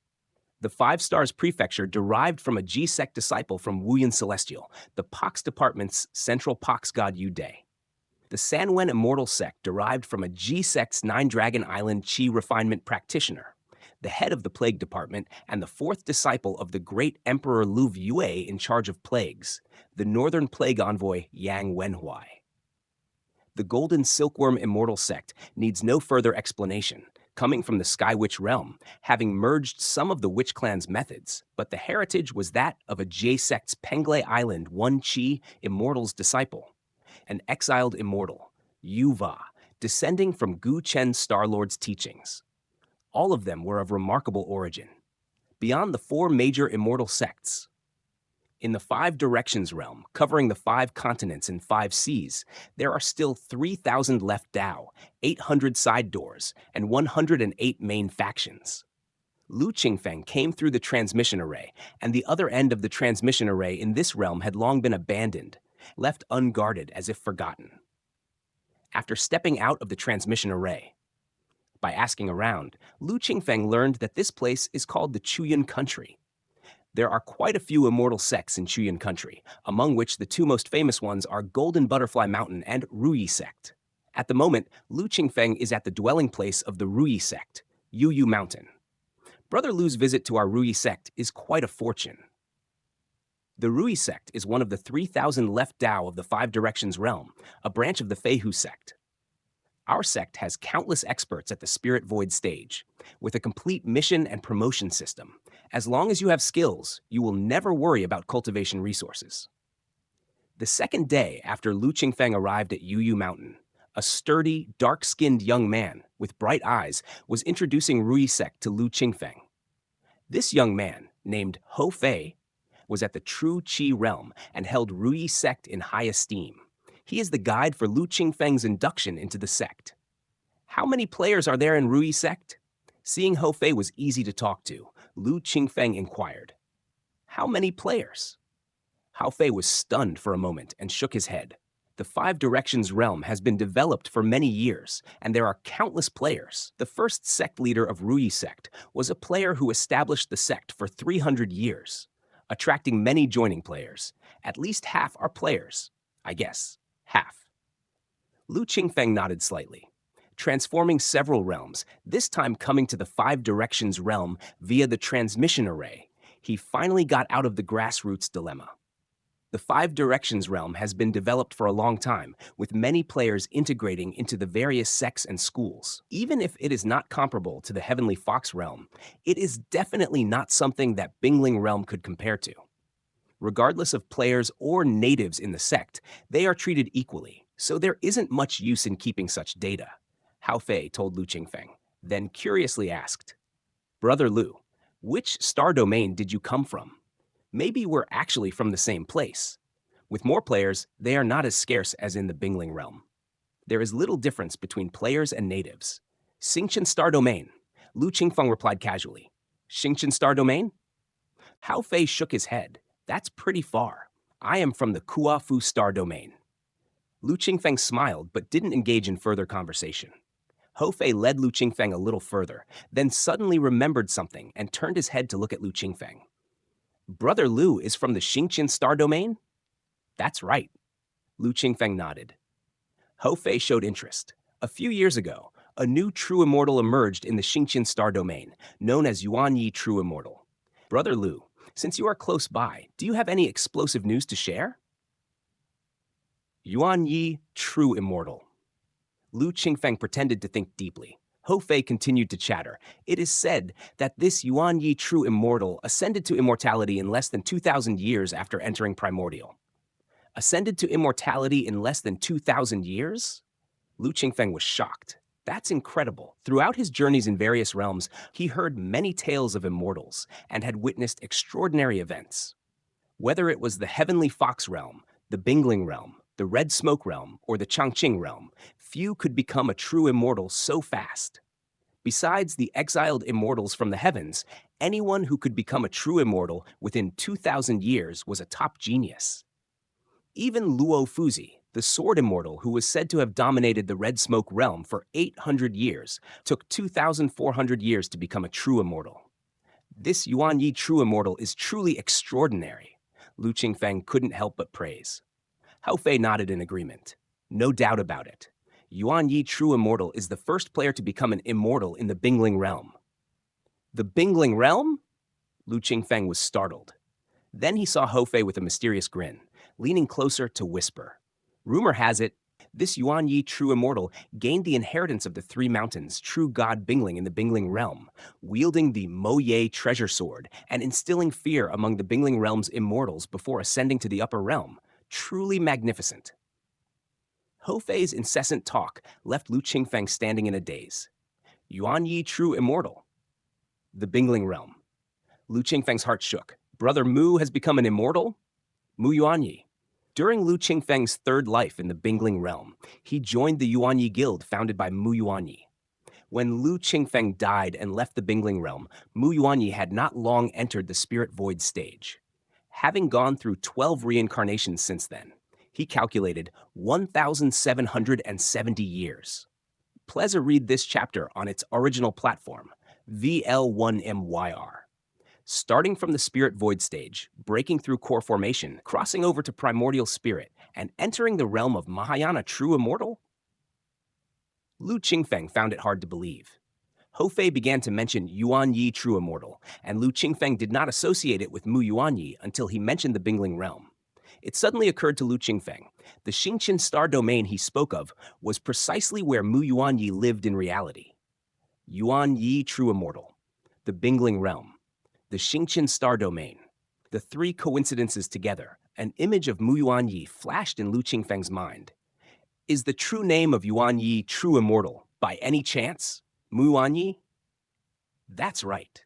The 5 Stars Prefecture derived from a Ji sect disciple from Wuyan Celestial, the Pox department's central Pox god Yu Dai. The Sanwen Immortal sect derived from a Ji sect's 9 Dragon Island Qi refinement practitioner, the head of the Plague Department and the 4th disciple of the great Emperor Lu Yue in charge of plagues, the Northern Plague Envoy Yang Wenhuai. The Golden Silkworm Immortal sect needs no further explanation, coming from the Sky Witch realm, having merged some of the Witch Clan's methods, but the heritage was that of a Jie sect's Penglai Island 1 Qi Immortal's disciple, an exiled immortal, Yuva, descending from Gu Chen's Star-Lord's teachings. All of them were of remarkable origin. Beyond the 4 major immortal sects, in the 5 Directions realm, covering the 5 continents and 5 seas, there are still 3,000 left Dao, 800 side doors, and 108 main factions. Lu Qingfeng came through the transmission array, and the other end of the transmission array in this realm had long been abandoned, left unguarded as if forgotten. After stepping out of the transmission array, by asking around, Lu Qingfeng learned that this place is called the Chuyan Country. There are quite a few immortal sects in Chuyan Country, among which the 2 most famous ones are Golden Butterfly Mountain and Ruyi sect. At the moment, Lu Qingfeng is at the dwelling place of the Ruyi sect, Yuyu Mountain. Brother Lu's visit to our Ruyi sect is quite a fortune. The Ruyi sect is one of the 3,000 left Dao of the 5 Directions realm, a branch of the Feihu sect. Our sect has countless experts at the Spirit Void stage, with a complete mission and promotion system. As long as you have skills, you will never worry about cultivation resources. The second day after Lu Qingfeng arrived at Yuyu Mountain, a sturdy, dark-skinned young man with bright eyes was introducing Ruyi sect to Lu Qingfeng. This young man, named Ho Fei, was at the True Qi realm and held Ruyi sect in high esteem. He is the guide for Lu Qingfeng's induction into the sect. How many players are there in Ruyi sect? Seeing Ho Fei was easy to talk to, Lu Qingfeng inquired. How many players? Ho Fei was stunned for a moment and shook his head. The 5 Directions realm has been developed for many years, and there are countless players. The first sect leader of Ruyi sect was a player who established the sect for 300 years, attracting many joining players. At least half are players, I guess. Half. Lu Qingfeng nodded slightly. Transforming several realms, this time coming to the 5 Directions realm via the transmission array, he finally got out of the grassroots dilemma. The 5 Directions realm has been developed for a long time, with many players integrating into the various sects and schools. Even if it is not comparable to the Heavenly Fox realm, it is definitely not something that Bingling realm could compare to. Regardless of players or natives in the sect, they are treated equally, so there isn't much use in keeping such data, Ho Fei told Lu Qingfeng, then curiously asked, Brother Lu, which star domain did you come from? Maybe we're actually from the same place. With more players, they are not as scarce as in the Bingling realm. There is little difference between players and natives. Xingqian star domain, Lu Qingfeng replied casually. Xingqian star domain? Ho Fei shook his head. That's pretty far. I am from the Kuafu star domain. Lu Qingfeng smiled but didn't engage in further conversation. Hou Fei led Lu Qingfeng a little further, then suddenly remembered something and turned his head to look at Lu Qingfeng. Brother Lu is from the Xingqian star domain? That's right. Lu Qingfeng nodded. Hou Fei showed interest. A few years ago, a new true immortal emerged in the Xingqian star domain, known as Yuanyi True Immortal. Brother Lu, since you are close by, do you have any explosive news to share? Yuanyi True Immortal. Lu Qingfeng pretended to think deeply. Hou Fei continued to chatter. It is said that this Yuanyi True Immortal ascended to immortality in less than 2,000 years after entering Primordial. Ascended to immortality in less than 2,000 years? Lu Qingfeng was shocked. That's incredible. Throughout his journeys in various realms, he heard many tales of immortals and had witnessed extraordinary events. Whether it was the Heavenly Fox realm, the Bingling realm, the Red Smoke realm, or the Changqing realm, few could become a true immortal so fast. Besides the exiled immortals from the heavens, anyone who could become a true immortal within 2,000 years was a top genius. Even Luo Fuzi, the sword immortal who was said to have dominated the Red Smoke realm for 800 years, took 2,400 years to become a true immortal. This Yuanyi true immortal is truly extraordinary. Lu Qingfeng couldn't help but praise. Hou Fei nodded in agreement. No doubt about it. Yuanyi True Immortal is the first player to become an immortal in the Bingling realm. The Bingling realm? Lu Qingfeng was startled. Then he saw Hou Fei with a mysterious grin, leaning closer to whisper. Rumor has it, this Yuanyi True Immortal gained the inheritance of the Three Mountains, true god Bingling in the Bingling realm, wielding the Mo Ye treasure sword and instilling fear among the Bingling realm's immortals before ascending to the upper realm. Truly magnificent. Hou Fei's incessant talk left Lu Qingfeng standing in a daze. Yuanyi True Immortal. The Bingling realm. Lu Qingfeng's heart shook. Brother Mu has become an immortal? Mu Yuanyi. During Lu Qingfeng's third life in the Bingling realm, he joined the Yuanyi Guild founded by Mu Yuanyi. When Lu Qingfeng died and left the Bingling realm, Mu Yuanyi had not long entered the Spirit Void stage. Having gone through 12 reincarnations since then, he calculated 1,770 years. Pleasure read this chapter on its original platform, VL1MYR. Starting from the Spirit Void stage, breaking through core formation, crossing over to Primordial Spirit, and entering the realm of Mahayana True Immortal? Lu Qingfeng found it hard to believe. Hou Fei began to mention Yuanyi True Immortal, and Lu Qingfeng did not associate it with Mu Yuanyi until he mentioned the Bingling realm. It suddenly occurred to Lu Qingfeng. The Xingqian star domain he spoke of was precisely where Mu Yuanyi lived in reality. Yuanyi True Immortal, the Bingling realm, the Xingqian star domain. The three coincidences together, an image of Mu Yuanyi flashed in Lu Qingfeng's mind. Is the true name of Yuanyi True Immortal, by any chance, Mu Yuanyi? That's right.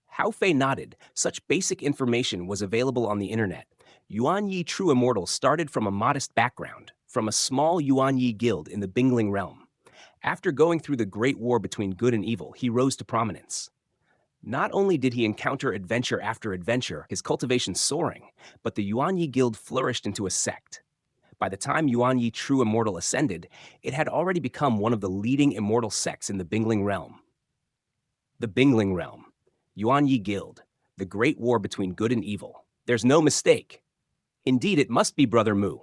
Hou Fei nodded. Such basic information was available on the internet. Yuanyi True Immortal started from a modest background, from a small Yuanyi guild in the Bingling realm. After going through the great war between good and evil, he rose to prominence. Not only did he encounter adventure after adventure, his cultivation soaring, but the Yuanyi Guild flourished into a sect. By the time Yuanyi True Immortal ascended, it had already become one of the leading immortal sects in the Bingling realm. The Bingling realm, Yuanyi Guild, the great war between good and evil. There's no mistake. Indeed, it must be Brother Mu.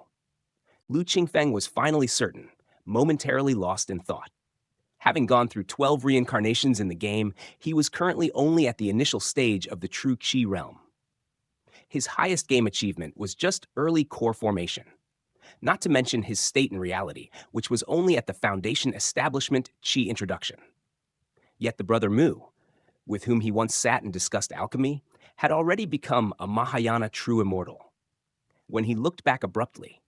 Lu Qingfeng was finally certain, momentarily lost in thought. Having gone through 12 reincarnations in the game, he was currently only at the initial stage of the true Qi realm. His highest game achievement was just early core formation, not to mention his state in reality, which was only at the Foundation Establishment Qi introduction. Yet the Brother Mu, with whom he once sat and discussed alchemy, had already become a Mahayana True Immortal. When he looked back abruptly,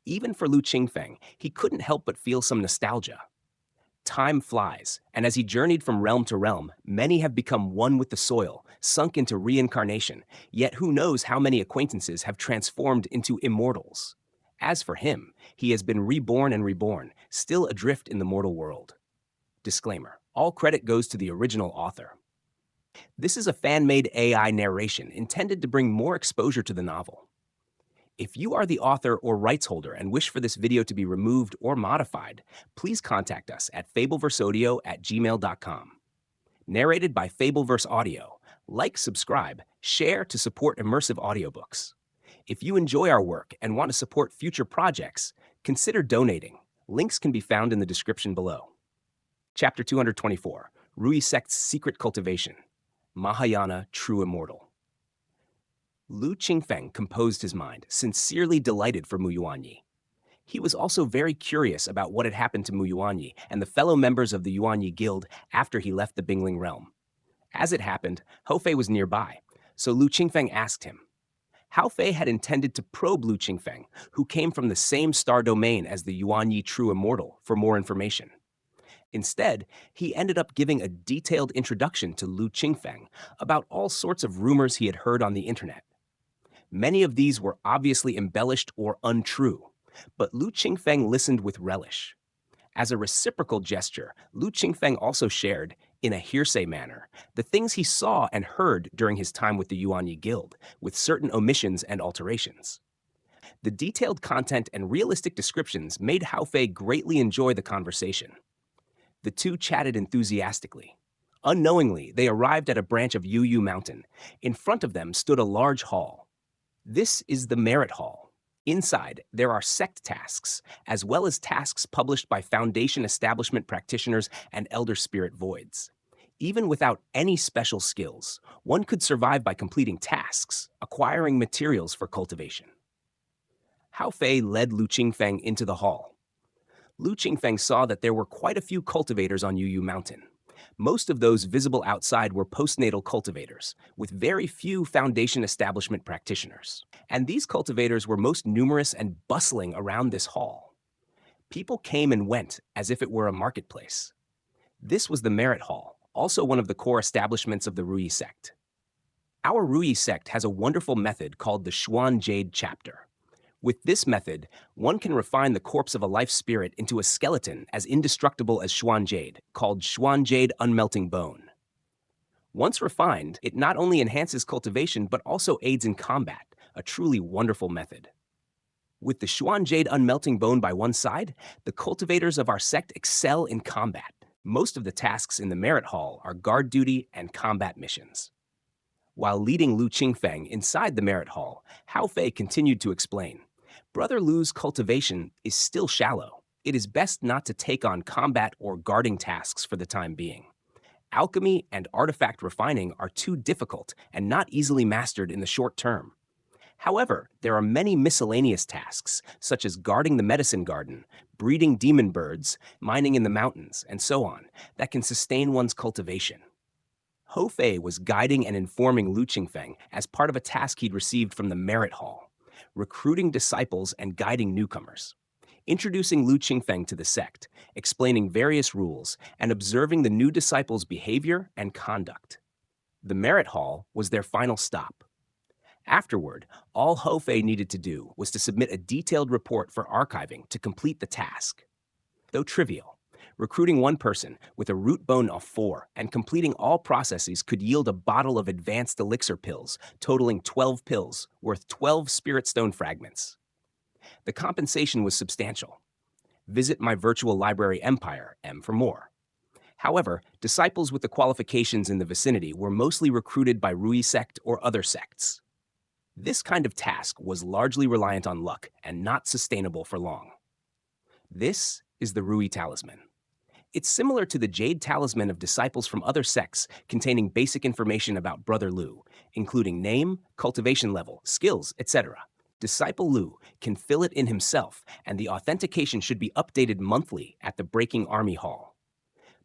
even for Lu Qingfeng, he couldn't help but feel some nostalgia. Time flies, and as he journeyed from realm to realm, many have become one with the soil, sunk into reincarnation, yet who knows how many acquaintances have transformed into immortals. As for him, he has been reborn and reborn, still adrift in the mortal world. Disclaimer: all credit goes to the original author. This is a fan-made AI narration intended to bring more exposure to the novel. If you are the author or rights holder and wish for this video to be removed or modified, please contact us at fableverseaudio@gmail.com. Narrated by Fableverse Audio. Like, subscribe, share to support immersive audiobooks. If you enjoy our work and want to support future projects, consider donating. Links can be found in the description below. Chapter 224, Rui Sect's Secret Cultivation, Mahayana True Immortal. Lu Qingfeng composed his mind, sincerely delighted for Mu Yuanyi. He was also very curious about what had happened to Mu Yuanyi and the fellow members of the Yuanyi Guild after he left the Bingling realm. As it happened, Hou Fei was nearby, so Lu Qingfeng asked him. Hou Fei had intended to probe Lu Qingfeng, who came from the same star domain as the Yuanyi True Immortal, for more information. Instead, he ended up giving a detailed introduction to Lu Qingfeng about all sorts of rumors he had heard on the internet. Many of these were obviously embellished or untrue, but Lu Qingfeng listened with relish. As a reciprocal gesture, Lu Qingfeng also shared, in a hearsay manner, the things he saw and heard during his time with the Yuanyi Guild, with certain omissions and alterations. The detailed content and realistic descriptions made Hou Fei greatly enjoy the conversation. The two chatted enthusiastically. Unknowingly, they arrived at a branch of Yu Mountain. In front of them stood a large hall. This is the Merit Hall. Inside, there are sect tasks, as well as tasks published by Foundation establishment practitioners and Elder Spirit Voids. Even without any special skills, one could survive by completing tasks, acquiring materials for cultivation. Hou Fei led Lu Qingfeng into the hall. Lu Qingfeng saw that there were quite a few cultivators on Yu Mountain. Most of those visible outside were postnatal cultivators, with very few Foundation establishment practitioners. And these cultivators were most numerous and bustling around this hall. People came and went as if it were a marketplace. This was the Merit Hall, also one of the core establishments of the Rui sect. Our Rui sect has a wonderful method called the Xuan Jade Chapter. With this method, one can refine the corpse of a life spirit into a skeleton as indestructible as Xuan Jade, called Xuan Jade Unmelting Bone. Once refined, it not only enhances cultivation but also aids in combat, a truly wonderful method. With the Xuan Jade Unmelting Bone by one side, the cultivators of our sect excel in combat. Most of the tasks in the Merit Hall are guard duty and combat missions. While leading Lu Qingfeng inside the Merit Hall, Hou Fei continued to explain. Brother Lu's cultivation is still shallow. It is best not to take on combat or guarding tasks for the time being. Alchemy and artifact refining are too difficult and not easily mastered in the short term. However, there are many miscellaneous tasks, such as guarding the medicine garden, breeding demon birds, mining in the mountains, and so on, that can sustain one's cultivation. Hou Fei was guiding and informing Lu Qingfeng as part of a task he'd received from the Merit Hall, recruiting disciples and guiding newcomers, introducing Lu Qingfeng to the sect, explaining various rules, and observing the new disciples' behavior and conduct. The Merit Hall was their final stop. Afterward, all Hou Fei needed to do was to submit a detailed report for archiving to complete the task. Though trivial, recruiting one person with a root bone of 4 and completing all processes could yield a bottle of advanced elixir pills, totaling 12 pills, worth 12 spirit stone fragments. The compensation was substantial. Visit my virtual library Empire, M, for more. However, disciples with the qualifications in the vicinity were mostly recruited by Rui sect or other sects. This kind of task was largely reliant on luck and not sustainable for long. This is the Rui Talisman. It's similar to the Jade Talisman of disciples from other sects, containing basic information about Brother Lu, including name, cultivation level, skills, etc. Disciple Lu can fill it in himself, and the authentication should be updated monthly at the Breaking Army Hall.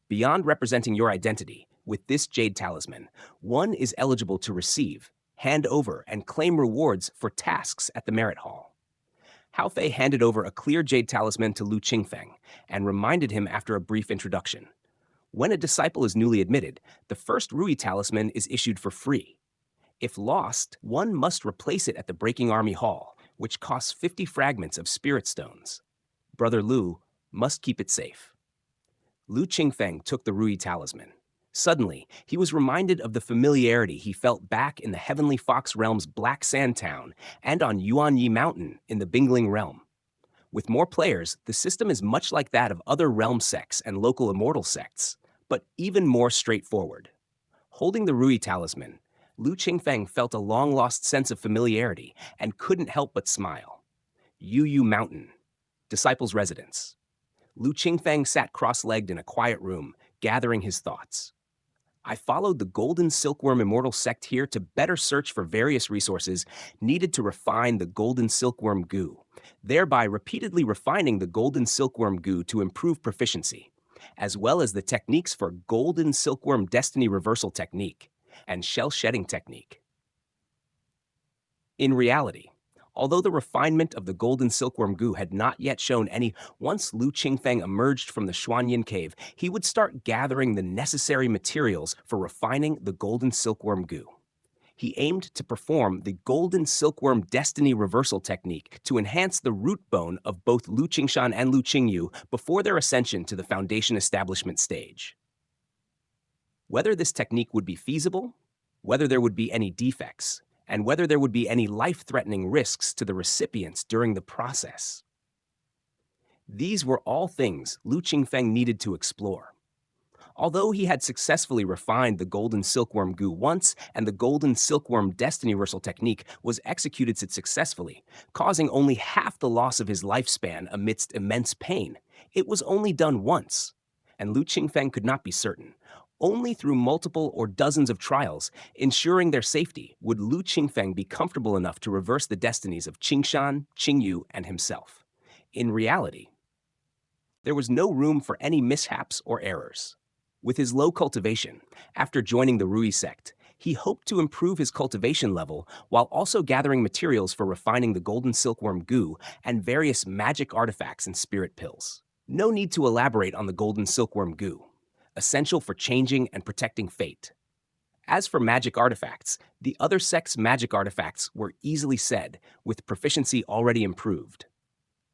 Beyond representing your identity, with this Jade Talisman, one is eligible to receive, hand over, and claim rewards for tasks at the Merit Hall. Hou Fei handed over a clear Jade Talisman to Lu Qingfeng and reminded him after a brief introduction. When a disciple is newly admitted, the first Rui Talisman is issued for free. If lost, one must replace it at the Breaking Army Hall, which costs 50 fragments of spirit stones. Brother Lu must keep it safe. Lu Qingfeng took the Rui Talisman. Suddenly, he was reminded of the familiarity he felt back in the Heavenly Fox Realm's Black Sand Town and on Yuanyi Mountain in the Bingling Realm. With more players, the system is much like that of other realm sects and local immortal sects, but even more straightforward. Holding the Rui talisman, Lu Qingfeng felt a long-lost sense of familiarity and couldn't help but smile. Yu Mountain, Disciples' Residence. Lu Qingfeng sat cross-legged in a quiet room, gathering his thoughts. I followed the Golden Silkworm Immortal sect here to better search for various resources needed to refine the Golden Silkworm goo, thereby repeatedly refining the Golden Silkworm goo to improve proficiency, as well as the techniques for Golden Silkworm Destiny Reversal Technique and Shell Shedding Technique. In reality, although the refinement of the Golden Silkworm goo had not yet shown any, once Lu Qingfeng emerged from the Xuanyin cave, he would start gathering the necessary materials for refining the Golden Silkworm goo. He aimed to perform the Golden Silkworm Destiny Reversal Technique to enhance the root bone of both Lu Qingshan and Lu Qingyu before their ascension to the Foundation Establishment stage. Whether this technique would be feasible, whether there would be any defects, and whether there would be any life-threatening risks to the recipients during the process. These were all things Lu Qingfeng needed to explore. Although he had successfully refined the Golden Silkworm goo once, and the Golden Silkworm Destiny Reversal Technique was executed successfully, causing only half the loss of his lifespan amidst immense pain, it was only done once, and Lu Qingfeng could not be certain. Only through multiple or dozens of trials, ensuring their safety, would Lu Qingfeng be comfortable enough to reverse the destinies of Qingshan, Qingyu, and himself. In reality, there was no room for any mishaps or errors. With his low cultivation, after joining the Rui sect, he hoped to improve his cultivation level while also gathering materials for refining the Golden Silkworm goo and various magic artifacts and spirit pills. No need to elaborate on the Golden Silkworm goo, essential for changing and protecting fate. As for magic artifacts, the other sect's magic artifacts were easily said, with proficiency already improved.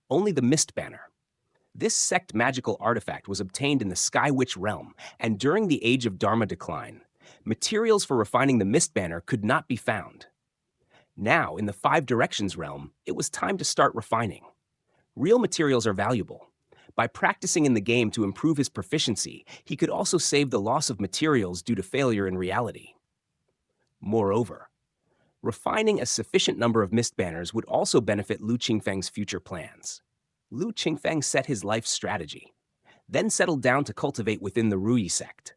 Only the Mist Banner. This sect magical artifact was obtained in the Sky Witch realm, and during the Age of Dharma decline, materials for refining the Mist Banner could not be found. Now, in the Five Directions realm, it was time to start refining. Real materials are valuable. By practicing in the game to improve his proficiency, he could also save the loss of materials due to failure in reality. Moreover, refining a sufficient number of Mist Banners would also benefit Lu Qingfeng's future plans. Lu Qingfeng set his life strategy, then settled down to cultivate within the Rui sect.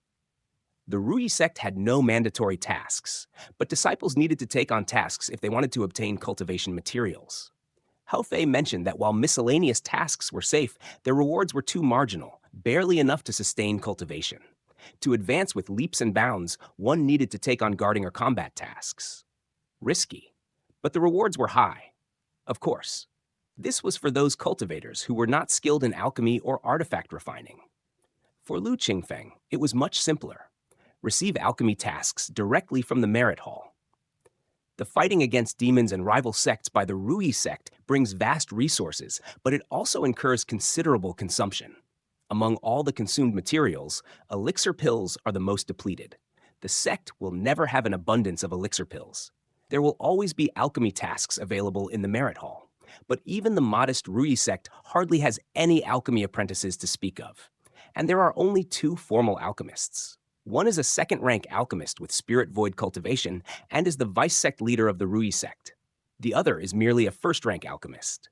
The Rui sect had no mandatory tasks, but disciples needed to take on tasks if they wanted to obtain cultivation materials. Hao Fei mentioned that while miscellaneous tasks were safe, their rewards were too marginal, barely enough to sustain cultivation. To advance with leaps and bounds, one needed to take on guarding or combat tasks. Risky, but the rewards were high. Of course, this was for those cultivators who were not skilled in alchemy or artifact refining. For Lu Qingfeng, it was much simpler. Receive alchemy tasks directly from the Merit Hall. The fighting against demons and rival sects by the Rui sect brings vast resources, but it also incurs considerable consumption. Among all the consumed materials, elixir pills are the most depleted. The sect will never have an abundance of elixir pills. There will always be alchemy tasks available in the Merit Hall, but even the modest Rui sect hardly has any alchemy apprentices to speak of. And there are only 2 formal alchemists. One is a second-rank alchemist with spirit void cultivation and is the vice sect leader of the Rui sect. The other is merely a first-rank alchemist.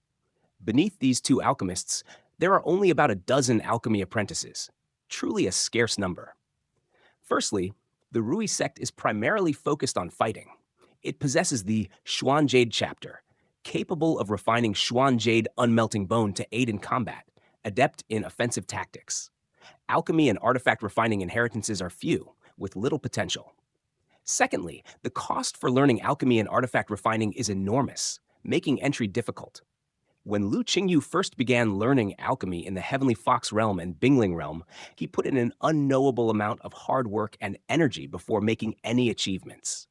Beneath these 2 alchemists, there are only about a dozen alchemy apprentices, truly a scarce number. Firstly, the Rui sect is primarily focused on fighting. It possesses the Xuan Jade chapter, capable of refining Xuan Jade unmelting bone to aid in combat, adept in offensive tactics. Alchemy and artifact refining inheritances are few, with little potential. Secondly, the cost for learning alchemy and artifact refining is enormous, making entry difficult. When Lu Qingyu first began learning alchemy in the Heavenly Fox realm and Bingling realm, he put in an unknowable amount of hard work and energy before making any achievements.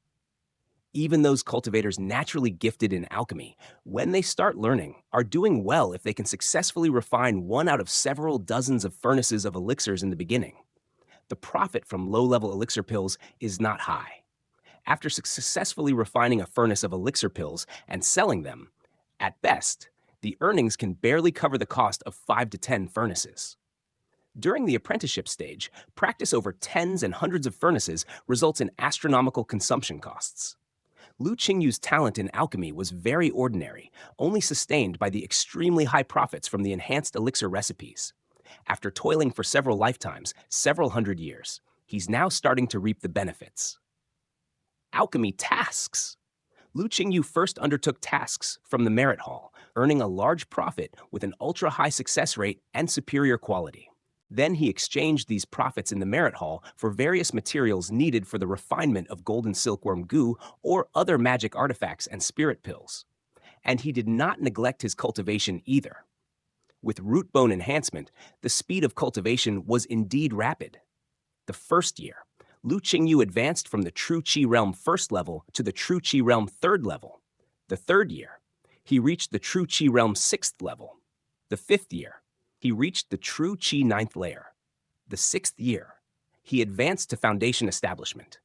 Even those cultivators naturally gifted in alchemy, when they start learning, are doing well if they can successfully refine one out of several dozens of furnaces of elixirs in the beginning. the profit from low-level elixir pills is not high. After successfully refining a furnace of elixir pills and selling them, at best, the earnings can barely cover the cost of 5 to 10 furnaces. During the apprenticeship stage, practice over tens and hundreds of furnaces results in astronomical consumption costs. Lu Qingyu's talent in alchemy was very ordinary, only sustained by the extremely high profits from the enhanced elixir recipes. After toiling for several lifetimes, several hundred years, he's now starting to reap the benefits. Alchemy tasks. Lu Qingyu first undertook tasks from the merit hall, earning a large profit with an ultra-high success rate and superior quality. Then he exchanged these profits in the merit hall for various materials needed for the refinement of golden silkworm goo or other magic artifacts and spirit pills. And he did not neglect his cultivation either. With root bone enhancement, the speed of cultivation was indeed rapid. The first year, Lu Qingyu advanced from the True Qi Realm first level to the True Qi Realm third level. The third year, he reached the True Qi Realm sixth level. The fifth year, he reached the True Qi ninth layer. The sixth year, he advanced to Foundation Establishment.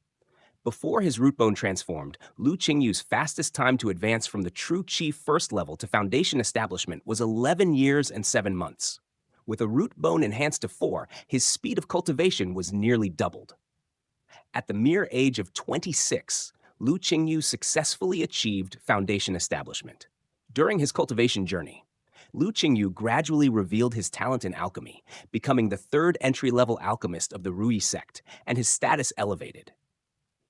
Before his root bone transformed, Lu Qingyu's fastest time to advance from the True Qi first level to Foundation Establishment was 11 years and 7 months. With a root bone enhanced to 4, his speed of cultivation was nearly doubled. At the mere age of 26, Lu Qingyu successfully achieved Foundation Establishment. During his cultivation journey, Lu Qingyu gradually revealed his talent in alchemy, becoming the third entry-level alchemist of the Rui sect, and his status elevated.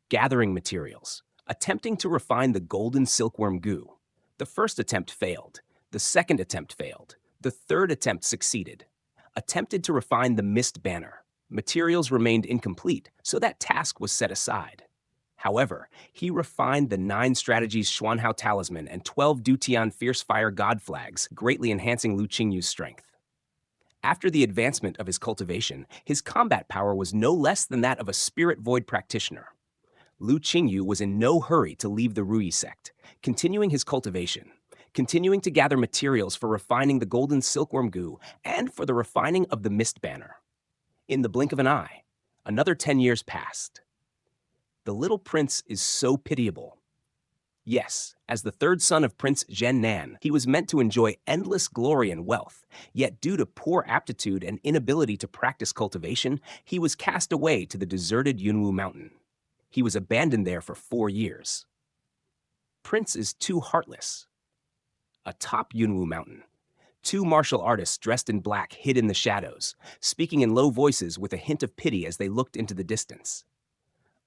Gathering materials, attempting to refine the golden silkworm goo. The first attempt failed, the second attempt failed, the third attempt succeeded. Attempted to refine the mist banner. Materials remained incomplete, so that task was set aside. However, he refined the 9 strategies Xuanhao Talisman and 12 Dutian Fierce Fire God Flags, greatly enhancing Lu Qingyu's strength. After the advancement of his cultivation, his combat power was no less than that of a Spirit Void practitioner. Lu Qingyu was in no hurry to leave the Rui sect, continuing his cultivation, continuing to gather materials for refining the golden silkworm goo and for the refining of the mist banner. In the blink of an eye, another 10 years passed. The little prince is so pitiable. Yes, as the third son of Prince Zhen Nan, he was meant to enjoy endless glory and wealth, yet due to poor aptitude and inability to practice cultivation, he was cast away to the deserted Yunwu Mountain. He was abandoned there for 4 years. Prince is too heartless. Atop Yunwu Mountain, 2 martial artists dressed in black hid in the shadows, speaking in low voices with a hint of pity as they looked into the distance.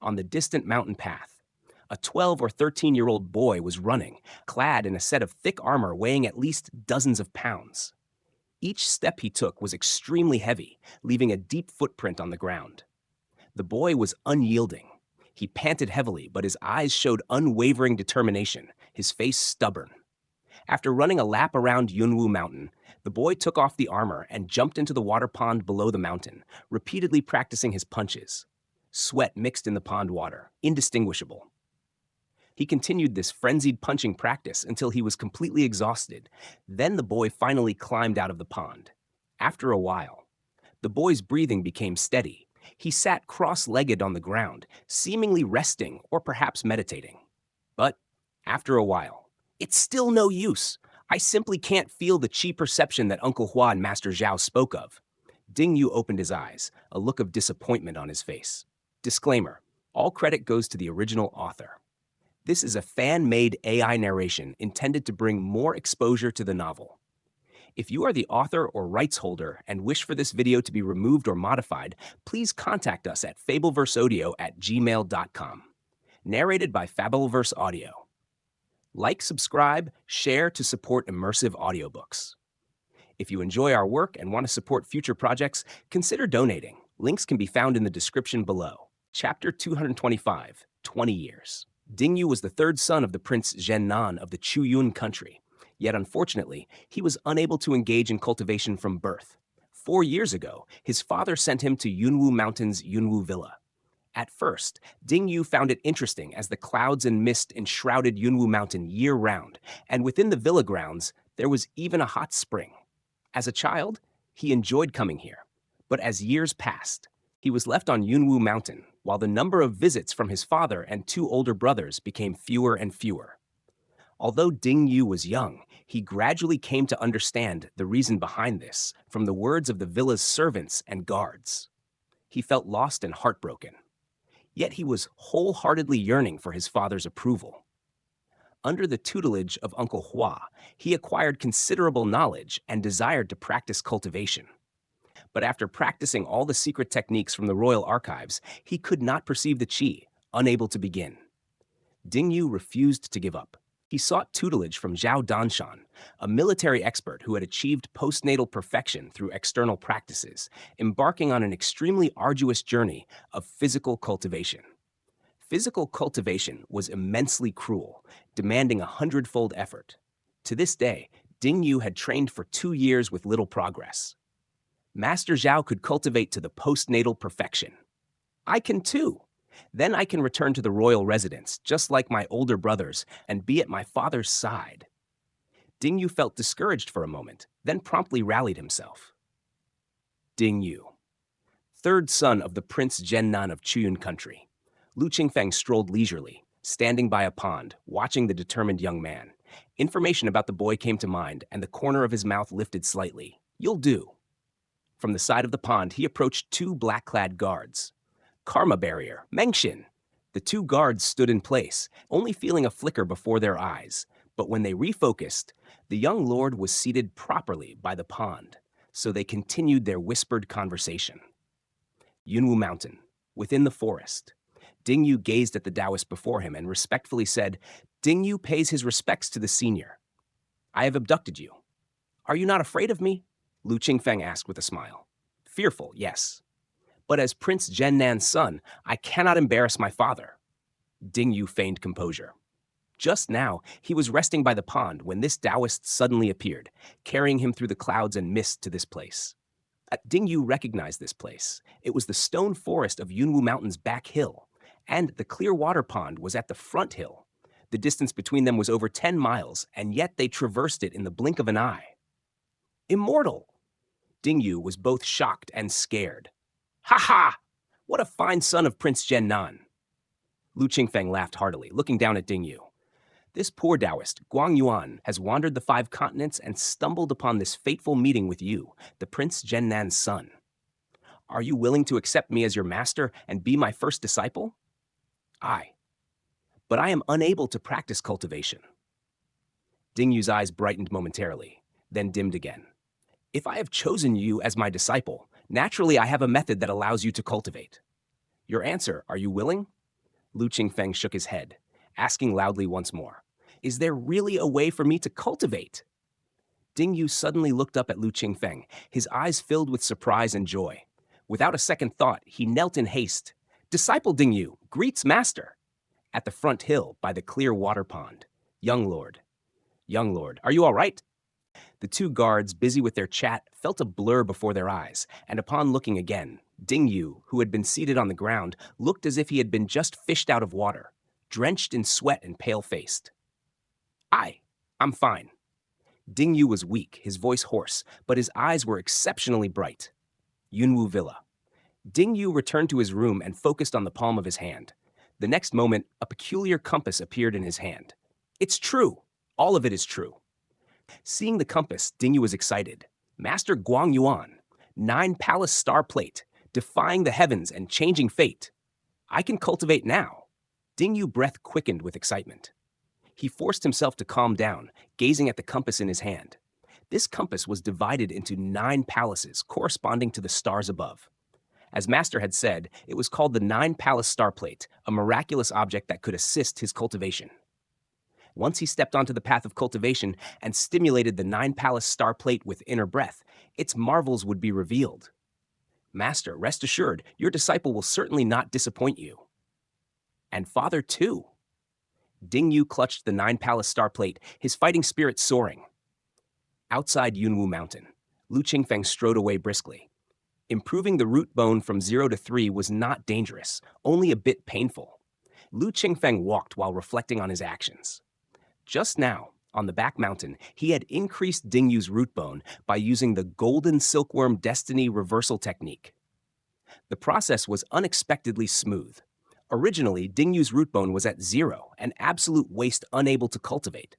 On the distant mountain path, a 12 or 13-year-old boy was running, clad in a set of thick armor weighing at least dozens of pounds. Each step he took was extremely heavy, leaving a deep footprint on the ground. The boy was unyielding. He panted heavily, but his eyes showed unwavering determination, his face stubborn. After running a lap around Yunwu Mountain, the boy took off the armor and jumped into the water pond below the mountain, repeatedly practicing his punches. Sweat mixed in the pond water, indistinguishable. He continued this frenzied punching practice until he was completely exhausted. Then the boy finally climbed out of the pond. After a while, the boy's breathing became steady. He sat cross-legged on the ground, seemingly resting or perhaps meditating. But after a while, it's still no use. I simply can't feel the chi perception that Uncle Hua and Master Zhao spoke of. Ding Yu opened his eyes, a look of disappointment on his face. Disclaimer: all credit goes to the original author. This is a fan-made AI narration intended to bring more exposure to the novel. If you are the author or rights holder and wish for this video to be removed or modified, please contact us at fableverseaudio@gmail.com. Narrated by Fableverse Audio. Like, subscribe, share to support immersive audiobooks. If you enjoy our work and want to support future projects, consider donating. Links can be found in the description below. Chapter 225, 20 Years. Ding Yu was the third son of the Prince Zhen Nan of the Chuyun country. Yet unfortunately, he was unable to engage in cultivation from birth. 4 years ago, his father sent him to Yunwu Mountain's Yunwu Villa. At first, Ding Yu found it interesting as the clouds and mist enshrouded Yunwu Mountain year-round, and within the villa grounds, there was even a hot spring. As a child, he enjoyed coming here. But as years passed, He was left on Yunwu Mountain, while the number of visits from his father and two older brothers became fewer and fewer. Although Ding Yu was young, he gradually came to understand the reason behind this from the words of the villa's servants and guards. He felt lost and heartbroken. Yet he was wholeheartedly yearning for his father's approval. Under the tutelage of Uncle Hua, he acquired considerable knowledge and desired to practice cultivation. But after practicing all the secret techniques from the royal archives, he could not perceive the qi, unable to begin. Ding Yu refused to give up. He sought tutelage from Zhao Danshan, a military expert who had achieved postnatal perfection through external practices, embarking on an extremely arduous journey of physical cultivation. Physical cultivation was immensely cruel, demanding 100-fold effort. To this day, Ding Yu had trained for 2 years with little progress. Master Zhao could cultivate to the postnatal perfection. I can too. Then I can return to the royal residence, just like my older brothers, and be at my father's side. Ding Yu felt discouraged for a moment, then promptly rallied himself. Ding Yu, third son of the Prince Zhennan of Chuyun country. Lu Qingfeng strolled leisurely, standing by a pond, watching the determined young man. Information about the boy came to mind, and the corner of his mouth lifted slightly. You'll do. From the side of the pond, he approached 2 black-clad guards. Karma barrier, Mengxin. The 2 guards stood in place, only feeling a flicker before their eyes. But when they refocused, the young lord was seated properly by the pond, so they continued their whispered conversation. Yunwu Mountain, within the forest. Ding Yu gazed at the Daoist before him and respectfully said, Ding Yu pays his respects to the senior. I have abducted you. Are you not afraid of me? Lu Qingfeng asked with a smile. Fearful, yes. But as Prince Zhennan's son, I cannot embarrass my father. Ding Yu feigned composure. Just now, he was resting by the pond when this Daoist suddenly appeared, carrying him through the clouds and mist to this place. Ding Yu recognized this place. It was the stone forest of Yunwu Mountain's back hill, and the clear water pond was at the front hill. The distance between them was over 10 miles, and yet they traversed it in the blink of an eye. Immortal! Ding Yu was both shocked and scared. Ha ha! What a fine son of Prince Zhennan! Lu Qingfeng laughed heartily, looking down at Ding Yu. This poor Daoist, Guang Yuan, has wandered the 5 continents and stumbled upon this fateful meeting with you, the Prince Zhennan's son. Are you willing to accept me as your master and be my first disciple? Aye. But I am unable to practice cultivation. Ding Yu's eyes brightened momentarily, then dimmed again. If I have chosen you as my disciple, naturally I have a method that allows you to cultivate. Your answer, are you willing? Lu Qingfeng shook his head, asking loudly once more, Is there really a way for me to cultivate? Ding Yu suddenly looked up at Lu Qingfeng, his eyes filled with surprise and joy. Without a second thought, he knelt in haste. Disciple Ding Yu, greets master. At the front hill, by the clear water pond. Young lord, are you all right? The 2 guards, busy with their chat, felt a blur before their eyes, and upon looking again, Ding Yu, who had been seated on the ground, looked as if he had been just fished out of water, drenched in sweat and pale-faced. Aye, I'm fine. Ding Yu was weak, his voice hoarse, but his eyes were exceptionally bright. Yunwu Villa. Ding Yu returned to his room and focused on the palm of his hand. The next moment, a peculiar compass appeared in his hand. It's true. All of it is true. Seeing the compass, Ding Yu was excited. Master Guang Yuan, 9 palace star plate, defying the heavens and changing fate. I can cultivate now. Ding Yu's breath quickened with excitement. He forced himself to calm down, gazing at the compass in his hand. This compass was divided into 9 palaces corresponding to the stars above. As Master had said, it was called the 9 palace star plate, a miraculous object that could assist his cultivation. Once he stepped onto the path of cultivation and stimulated the 9 palace star plate with inner breath, its marvels would be revealed. Master, rest assured, your disciple will certainly not disappoint you. And father too. Ding Yu clutched the 9 palace star plate, his fighting spirit soaring. Outside Yunwu Mountain, Lu Qingfeng strode away briskly. Improving the root bone from 0 to 3 was not dangerous, only a bit painful. Lu Qingfeng walked while reflecting on his actions. Just now, on the back mountain, he had increased Ding Yu's root bone by using the Golden Silkworm Destiny Reversal technique. The process was unexpectedly smooth. Originally, Dingyu's root bone was at 0, an absolute waste unable to cultivate.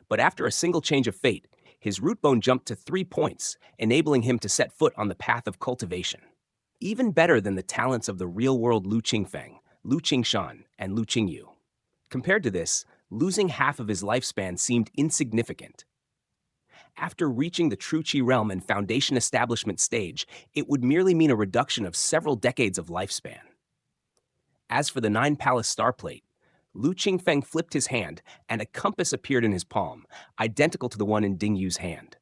But after a single change of fate, his root bone jumped to 3 points, enabling him to set foot on the path of cultivation. Even better than the talents of the real-world Lu Qingfeng, Lu Qingshan, and Lu Qingyu. Compared to this, losing half of his lifespan seemed insignificant. After reaching the True Qi realm and foundation establishment stage, it would merely mean a reduction of several decades of lifespan. As for the 9-palace star plate, Lu Qingfeng flipped his hand, and a compass appeared in his palm, identical to the one in Dingyu's hand.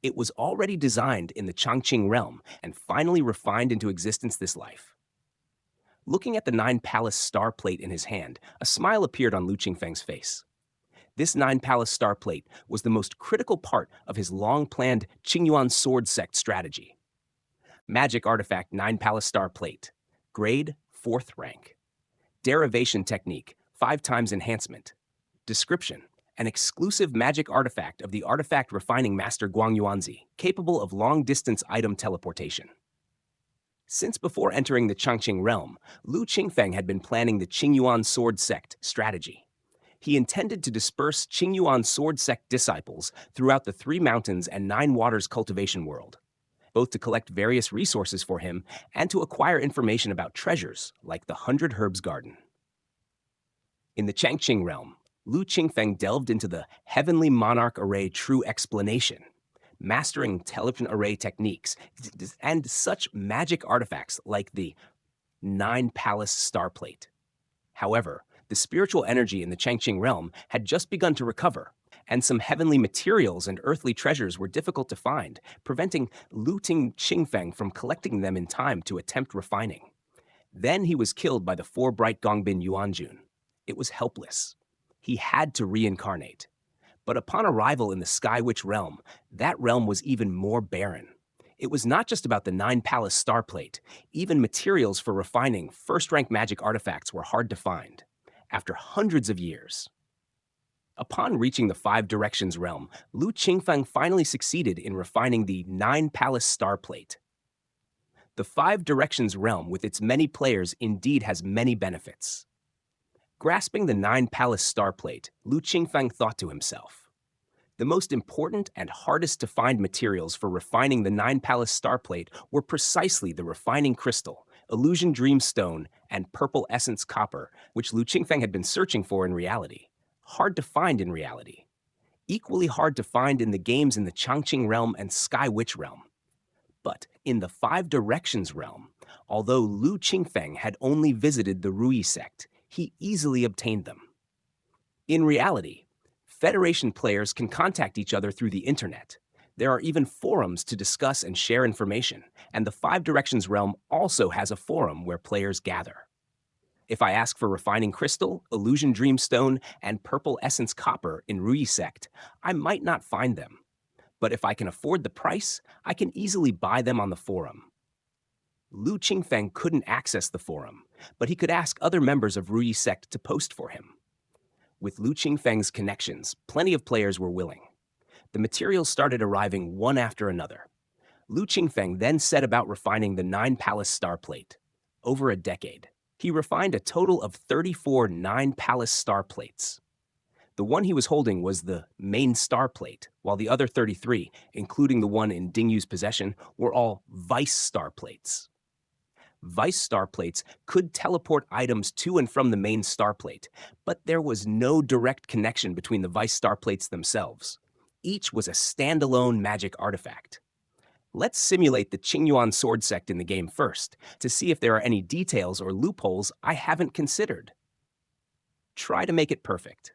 It was already designed in the Changqing realm and finally refined into existence this life. Looking at the 9-palace star plate in his hand, a smile appeared on Lu Qingfeng's face. This 9-palace star plate was the most critical part of his long-planned Qingyuan sword sect strategy. Magic artifact 9-palace star plate. Grade 4th rank. Derivation technique 5 times enhancement. Description: an exclusive magic artifact of the artifact refining master Guangyuanzi, capable of long-distance item teleportation. Since before entering the Changqing realm, Lu Qingfeng had been planning the Qingyuan sword sect strategy. He intended to disperse Qingyuan sword sect disciples throughout the 3 mountains and 9 waters cultivation world, both to collect various resources for him and to acquire information about treasures like the 100 Herbs Garden. In the Changqing realm, Lu Qingfeng delved into the Heavenly Monarch Array True Explanation, mastering intelligent array techniques and such magic artifacts like the 9-palace star plate. However, the spiritual energy in the Changqing realm had just begun to recover, and some heavenly materials and earthly treasures were difficult to find, preventing Lu Qingfeng from collecting them in time to attempt refining. Then he was killed by the 4 bright Gongbin Yuanjun. It was helpless. He had to reincarnate. But upon arrival in the Sky Witch realm, that realm was even more barren. It was not just about the 9-palace star plate. Even materials for refining first-rank magic artifacts were hard to find. After hundreds of years. Upon reaching the 5 Directions realm, Lu Qingfeng finally succeeded in refining the 9-palace star plate. The 5 Directions realm with its many players indeed has many benefits. Grasping the 9-palace star plate, Lu Qingfeng thought to himself, the most important and hardest to find materials for refining the 9-palace star plate were precisely the refining crystal, illusion dream stone, and purple essence copper, which Lu Qingfeng had been searching for in reality. Hard to find in reality. Equally hard to find in the games in the Changqing realm and Sky Witch realm. But in the 5 Directions realm, although Lu Qingfeng had only visited the Rui sect, he easily obtained them. In reality, Federation players can contact each other through the internet. There are even forums to discuss and share information, and the 5 Directions realm also has a forum where players gather. If I ask for refining crystal, illusion dreamstone, and purple essence copper in Rui sect, I might not find them. But if I can afford the price, I can easily buy them on the forum. Lu Qingfeng couldn't access the forum, but he could ask other members of Rui sect to post for him. With Lu Qingfeng's connections, plenty of players were willing. The materials started arriving one after another. Lu Qingfeng then set about refining the 9-palace star plate. Over a decade, he refined a total of 34 9-palace star plates. The one he was holding was the main star plate, while the other 33, including the one in Dingyu's possession, were all vice star plates. Vice star plates could teleport items to and from the main star plate, but there was no direct connection between the vice star plates themselves. Each was a standalone magic artifact. Let's simulate the Qingyuan sword sect in the game first, to see if there are any details or loopholes I haven't considered. Try to make it perfect.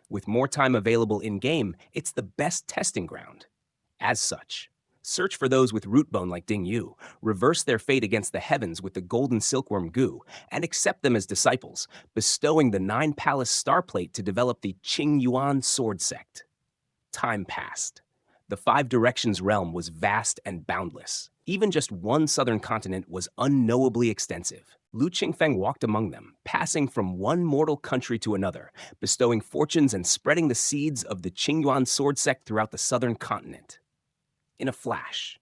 With more time available in-game, it's the best testing ground. As such, search for those with root bone like Dingyu, reverse their fate against the heavens with the golden silkworm goo, and accept them as disciples, bestowing the 9-palace star plate to develop the Qingyuan sword sect. Time passed. The 5 Directions realm was vast and boundless. Even just one southern continent was unknowably extensive. Lu Qingfeng walked among them, passing from one mortal country to another, bestowing fortunes and spreading the seeds of the Qingyuan sword sect throughout the southern continent. In a flash,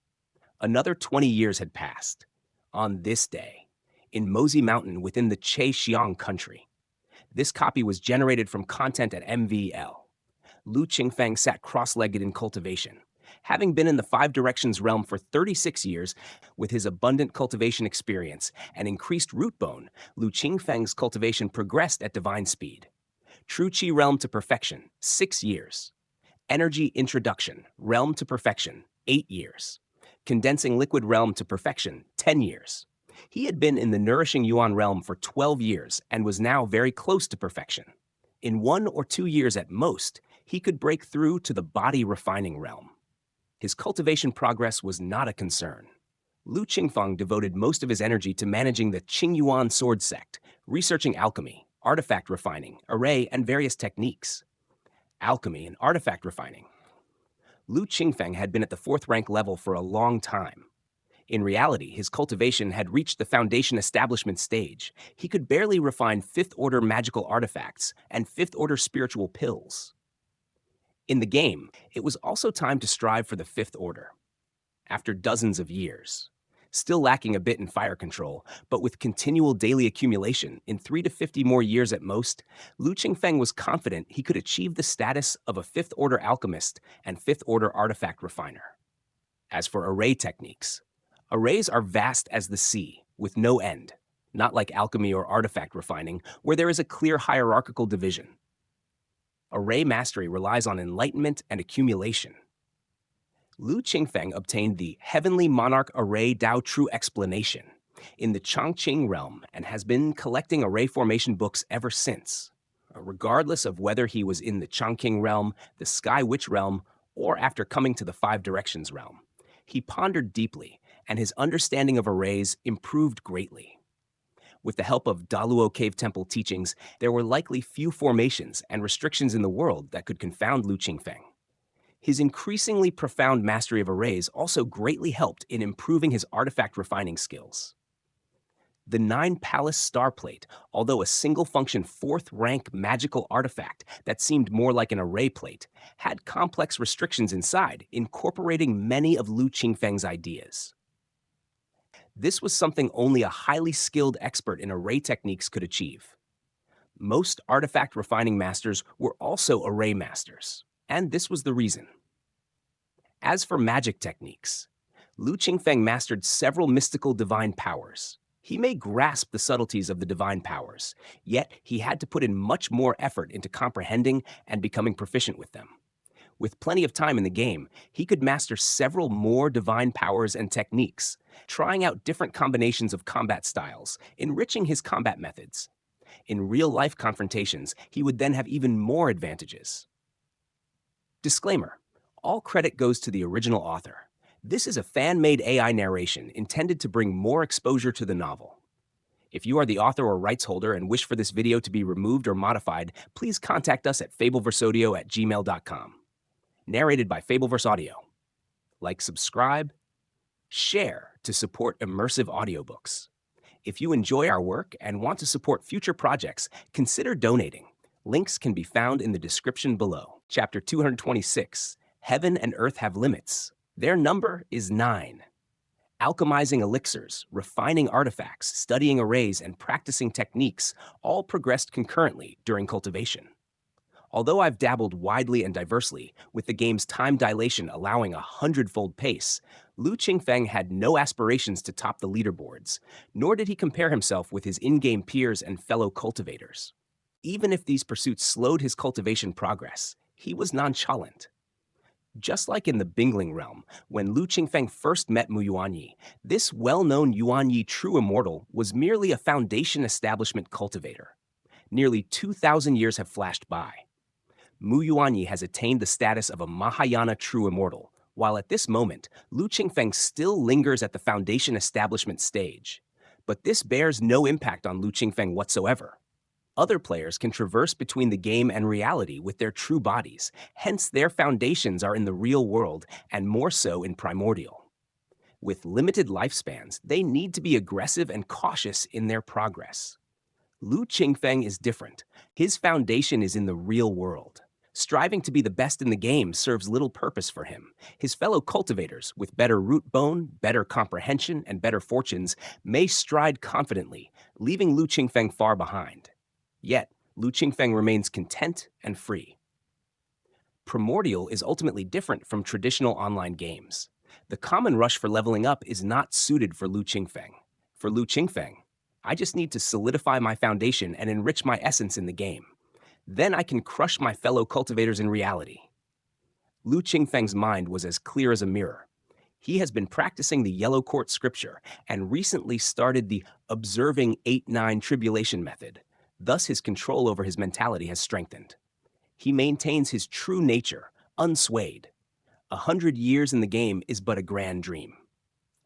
another 20 years had passed. on this day, in Mosi Mountain within the Xiang country. This copy was generated from content at MVL. Lu Qingfeng sat cross-legged in cultivation. Having been in the Five Directions realm for 36 years, with his abundant cultivation experience and increased root bone, Lu Qingfeng's cultivation progressed at divine speed. True Qi realm to perfection, 6 years. Energy introduction, realm to perfection, 8 years. Condensing liquid realm to perfection, 10 years. He had been in the nourishing Yuan realm for 12 years and was now very close to perfection. In 1 or 2 years at most, he could break through to the body refining realm. His cultivation progress was not a concern. Lu Qingfeng devoted most of his energy to managing the Qingyuan sword sect, researching alchemy, artifact refining, array, and various techniques. Alchemy and artifact refining. Lu Qingfeng had been at the 4th rank level for a long time. In reality, his cultivation had reached the foundation establishment stage. He could barely refine 5th-order magical artifacts and 5th-order spiritual pills. In the game, it was also time to strive for the 5th order. After dozens of years, still lacking a bit in fire control, but with continual daily accumulation in 3 to 50 more years at most, Lu Qingfeng was confident he could achieve the status of a 5th-order alchemist and 5th-order artifact refiner. As for array techniques, arrays are vast as the sea, with no end, not like alchemy or artifact refining, where there is a clear hierarchical division. Array mastery relies on enlightenment and accumulation. Lu Qingfeng obtained the Heavenly Monarch Array Dao True Explanation in the Chongqing realm and has been collecting array formation books ever since. Regardless of whether he was in the Chongqing realm, the Sky Witch realm, or after coming to the Five Directions realm, he pondered deeply, and his understanding of arrays improved greatly. With the help of Daluo Cave Temple teachings, there were likely few formations and restrictions in the world that could confound Lu Qingfeng. His increasingly profound mastery of arrays also greatly helped in improving his artifact refining skills. The 9 Palace Star Plate, although a single-function 4th-rank magical artifact that seemed more like an array plate, had complex restrictions inside, incorporating many of Lu Qingfeng's ideas. This was something only a highly skilled expert in array techniques could achieve. Most artifact refining masters were also array masters, and this was the reason. As for magic techniques, Lu Qingfeng mastered several mystical divine powers. He may grasp the subtleties of the divine powers, yet he had to put in much more effort into comprehending and becoming proficient with them. With plenty of time in the game, he could master several more divine powers and techniques, trying out different combinations of combat styles, enriching his combat methods. In real-life confrontations, he would then have even more advantages. Disclaimer: all credit goes to the original author. This is a fan-made AI narration intended to bring more exposure to the novel. If you are the author or rights holder and wish for this video to be removed or modified, please contact us at fableverseaudio@gmail.com. Narrated by Fableverse Audio. Like, subscribe, share to support immersive audiobooks. If you enjoy our work and want to support future projects, consider donating. Links can be found in the description below. Chapter 226, Heaven and Earth Have Limits. Their number is 9. Alchemizing elixirs, refining artifacts, studying arrays, and practicing techniques all progressed concurrently during cultivation. Although I've dabbled widely and diversely, with the game's time dilation allowing a 100-fold pace, Lu Qingfeng had no aspirations to top the leaderboards, nor did he compare himself with his in-game peers and fellow cultivators. Even if these pursuits slowed his cultivation progress, he was nonchalant. Just like in the Bingling realm, when Lu Qingfeng first met Mu Yuanyi, this well-known Yuanyi true immortal was merely a foundation establishment cultivator. Nearly 2,000 years have flashed by. Mu Yuanyi has attained the status of a Mahayana true immortal, while at this moment, Lu Qingfeng still lingers at the foundation establishment stage. But this bears no impact on Lu Qingfeng whatsoever. Other players can traverse between the game and reality with their true bodies, hence their foundations are in the real world and more so in Primordial. With limited lifespans, they need to be aggressive and cautious in their progress. Lu Qingfeng is different. His foundation is in the real world. Striving to be the best in the game serves little purpose for him. His fellow cultivators, with better root bone, better comprehension, and better fortunes, may stride confidently, leaving Lu Qingfeng far behind. Yet, Lu Qingfeng remains content and free. Primordial is ultimately different from traditional online games. The common rush for leveling up is not suited for Lu Qingfeng. For Lu Qingfeng, I just need to solidify my foundation and enrich my essence in the game. Then I can crush my fellow cultivators in reality. Lu Qingfeng's mind was as clear as a mirror. He has been practicing the Yellow Court scripture and recently started the observing 8-9 tribulation method. Thus, his control over his mentality has strengthened. He maintains his true nature, unswayed. 100 years in the game is but a grand dream.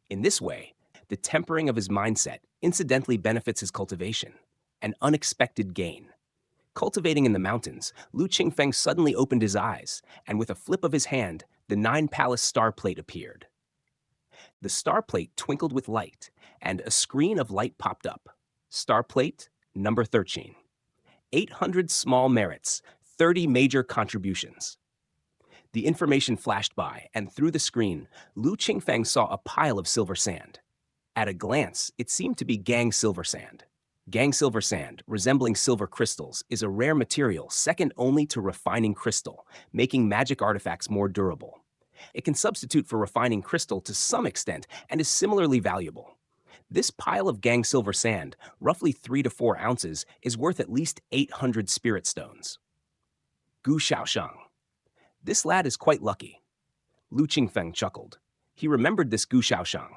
In this way, the tempering of his mindset incidentally benefits his cultivation, an unexpected gain. Cultivating in the mountains, Lu Qingfeng suddenly opened his eyes, and with a flip of his hand, the 9-palace star plate appeared. The star plate twinkled with light, and a screen of light popped up. Star plate number 13. 800 small merits, 30 major contributions. The information flashed by, and through the screen, Lu Qingfeng saw a pile of silver sand. At a glance, it seemed to be gang silver sand. Gang silver sand, resembling silver crystals, is a rare material second only to refining crystal, making magic artifacts more durable. It can substitute for refining crystal to some extent and is similarly valuable. This pile of gang silver sand, roughly 3 to 4 ounces, is worth at least 800 spirit stones. Gu Xiaoshang. This lad is quite lucky. Lu Qingfeng chuckled. He remembered this Gu Xiaoshang.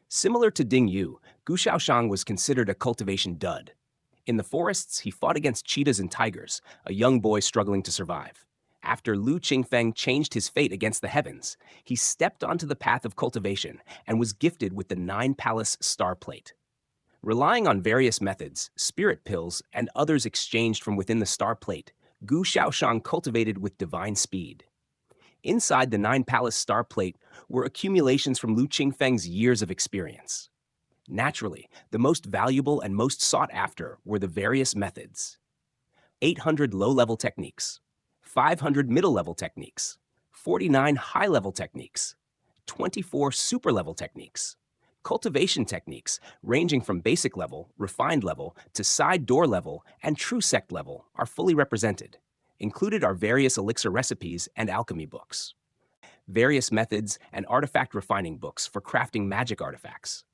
Similar to Ding Yu, Gu Xiaoshang was considered a cultivation dud. In the forests, he fought against cheetahs and tigers, a young boy struggling to survive. After Lu Qingfeng changed his fate against the heavens, he stepped onto the path of cultivation and was gifted with the 9-palace star plate. Relying on various methods, spirit pills, and others exchanged from within the star plate, Gu Xiaoshang cultivated with divine speed. Inside the 9-palace star plate were accumulations from Lu Qingfeng's years of experience. Naturally, the most valuable and most sought after were the various methods. 800 low-level techniques, 500 middle-level techniques, 49 high-level techniques, 24 super-level techniques. Cultivation techniques, ranging from basic level, refined level, to side door level, and true sect level, are fully represented. Included are various elixir recipes and alchemy books. Various methods and artifact refining books for crafting magic artifacts.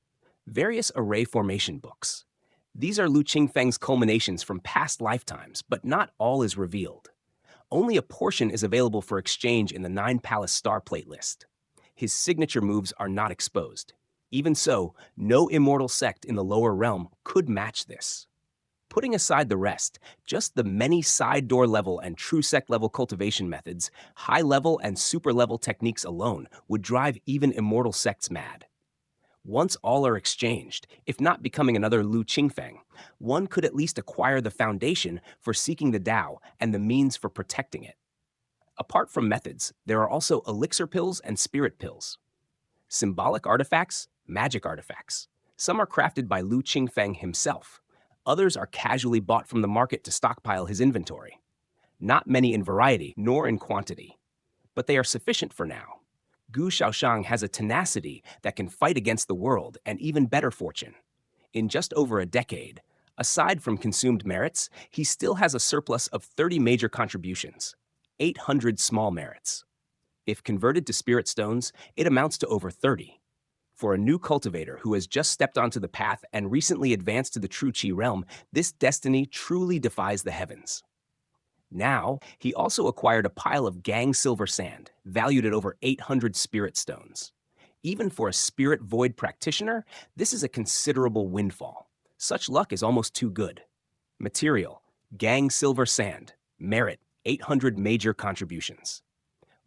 Various array formation books. These are Lu Qingfeng's culminations from past lifetimes, but not all is revealed. Only a portion is available for exchange in the 9-palace star plate list. His signature moves are not exposed. Even so, no immortal sect in the lower realm could match this. Putting aside the rest, just the many side door level and true sect level cultivation methods, high level and super level techniques alone would drive even immortal sects mad. Once all are exchanged, if not becoming another Lu Qingfeng, one could at least acquire the foundation for seeking the Dao and the means for protecting it. Apart from methods, there are also elixir pills and spirit pills. Symbolic artifacts, magic artifacts. Some are crafted by Lu Qingfeng himself. Others are casually bought from the market to stockpile his inventory. Not many in variety, nor in quantity. But they are sufficient for now. Gu Xiaoshang has a tenacity that can fight against the world and even better fortune. In just over a decade, aside from consumed merits, he still has a surplus of 30 major contributions, 800 small merits. If converted to spirit stones, it amounts to over 30. For a new cultivator who has just stepped onto the path and recently advanced to the true Qi realm, this destiny truly defies the heavens. Now, he also acquired a pile of gang silver sand, valued at over 800 spirit stones. Even for a spirit void practitioner, this is a considerable windfall. Such luck is almost too good. Material: gang silver sand. Merit: 800 major contributions.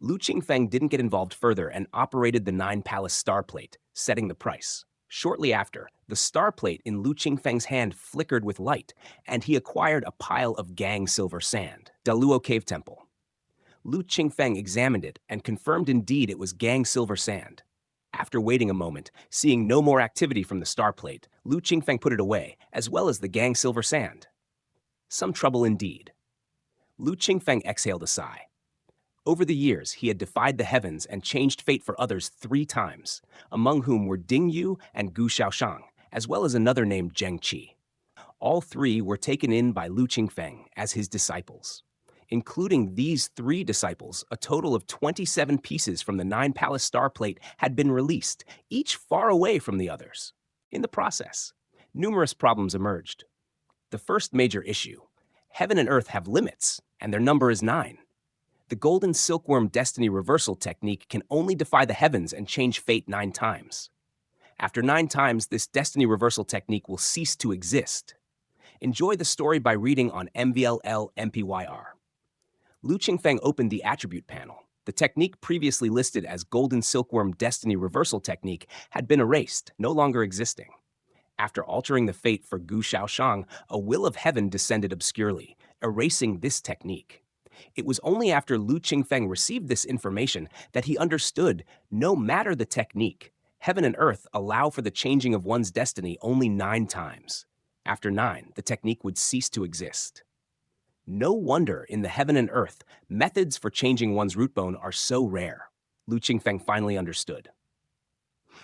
Lu Qingfeng didn't get involved further and operated the 9-palace star plate, setting the price. Shortly after, the star plate in Lu Qingfeng's hand flickered with light, and he acquired a pile of gang silver sand. Daluo Cave Temple. Lu Qingfeng examined it and confirmed indeed it was gang silver sand. After waiting a moment, seeing no more activity from the star plate, Lu Qingfeng put it away, as well as the gang silver sand. Some trouble indeed. Lu Qingfeng exhaled a sigh. Over the years, he had defied the heavens and changed fate for others 3 times, among whom were Ding Yu and Gu Xiaoshang, as well as another named Zheng Qi. All 3 were taken in by Lu Qingfeng as his disciples. Including these 3 disciples, a total of 27 pieces from the 9 Palace Star Plate had been released, each far away from the others. In the process, numerous problems emerged. The first major issue: heaven and earth have limits, and their number is 9. The Golden Silkworm Destiny Reversal technique can only defy the heavens and change fate 9 times. After 9 times, this Destiny Reversal technique will cease to exist. Enjoy the story by reading on MVLL MPYR. Lu Qingfeng opened the attribute panel. The technique previously listed as Golden Silkworm Destiny Reversal technique had been erased, no longer existing. After altering the fate for Gu Xiaoshang, a will of heaven descended obscurely, erasing this technique. It was only after Lu Qingfeng received this information that he understood, no matter the technique, heaven and earth allow for the changing of one's destiny only 9 times. After 9, the technique would cease to exist. No wonder in the heaven and earth, methods for changing one's root bone are so rare. Lu Qingfeng finally understood.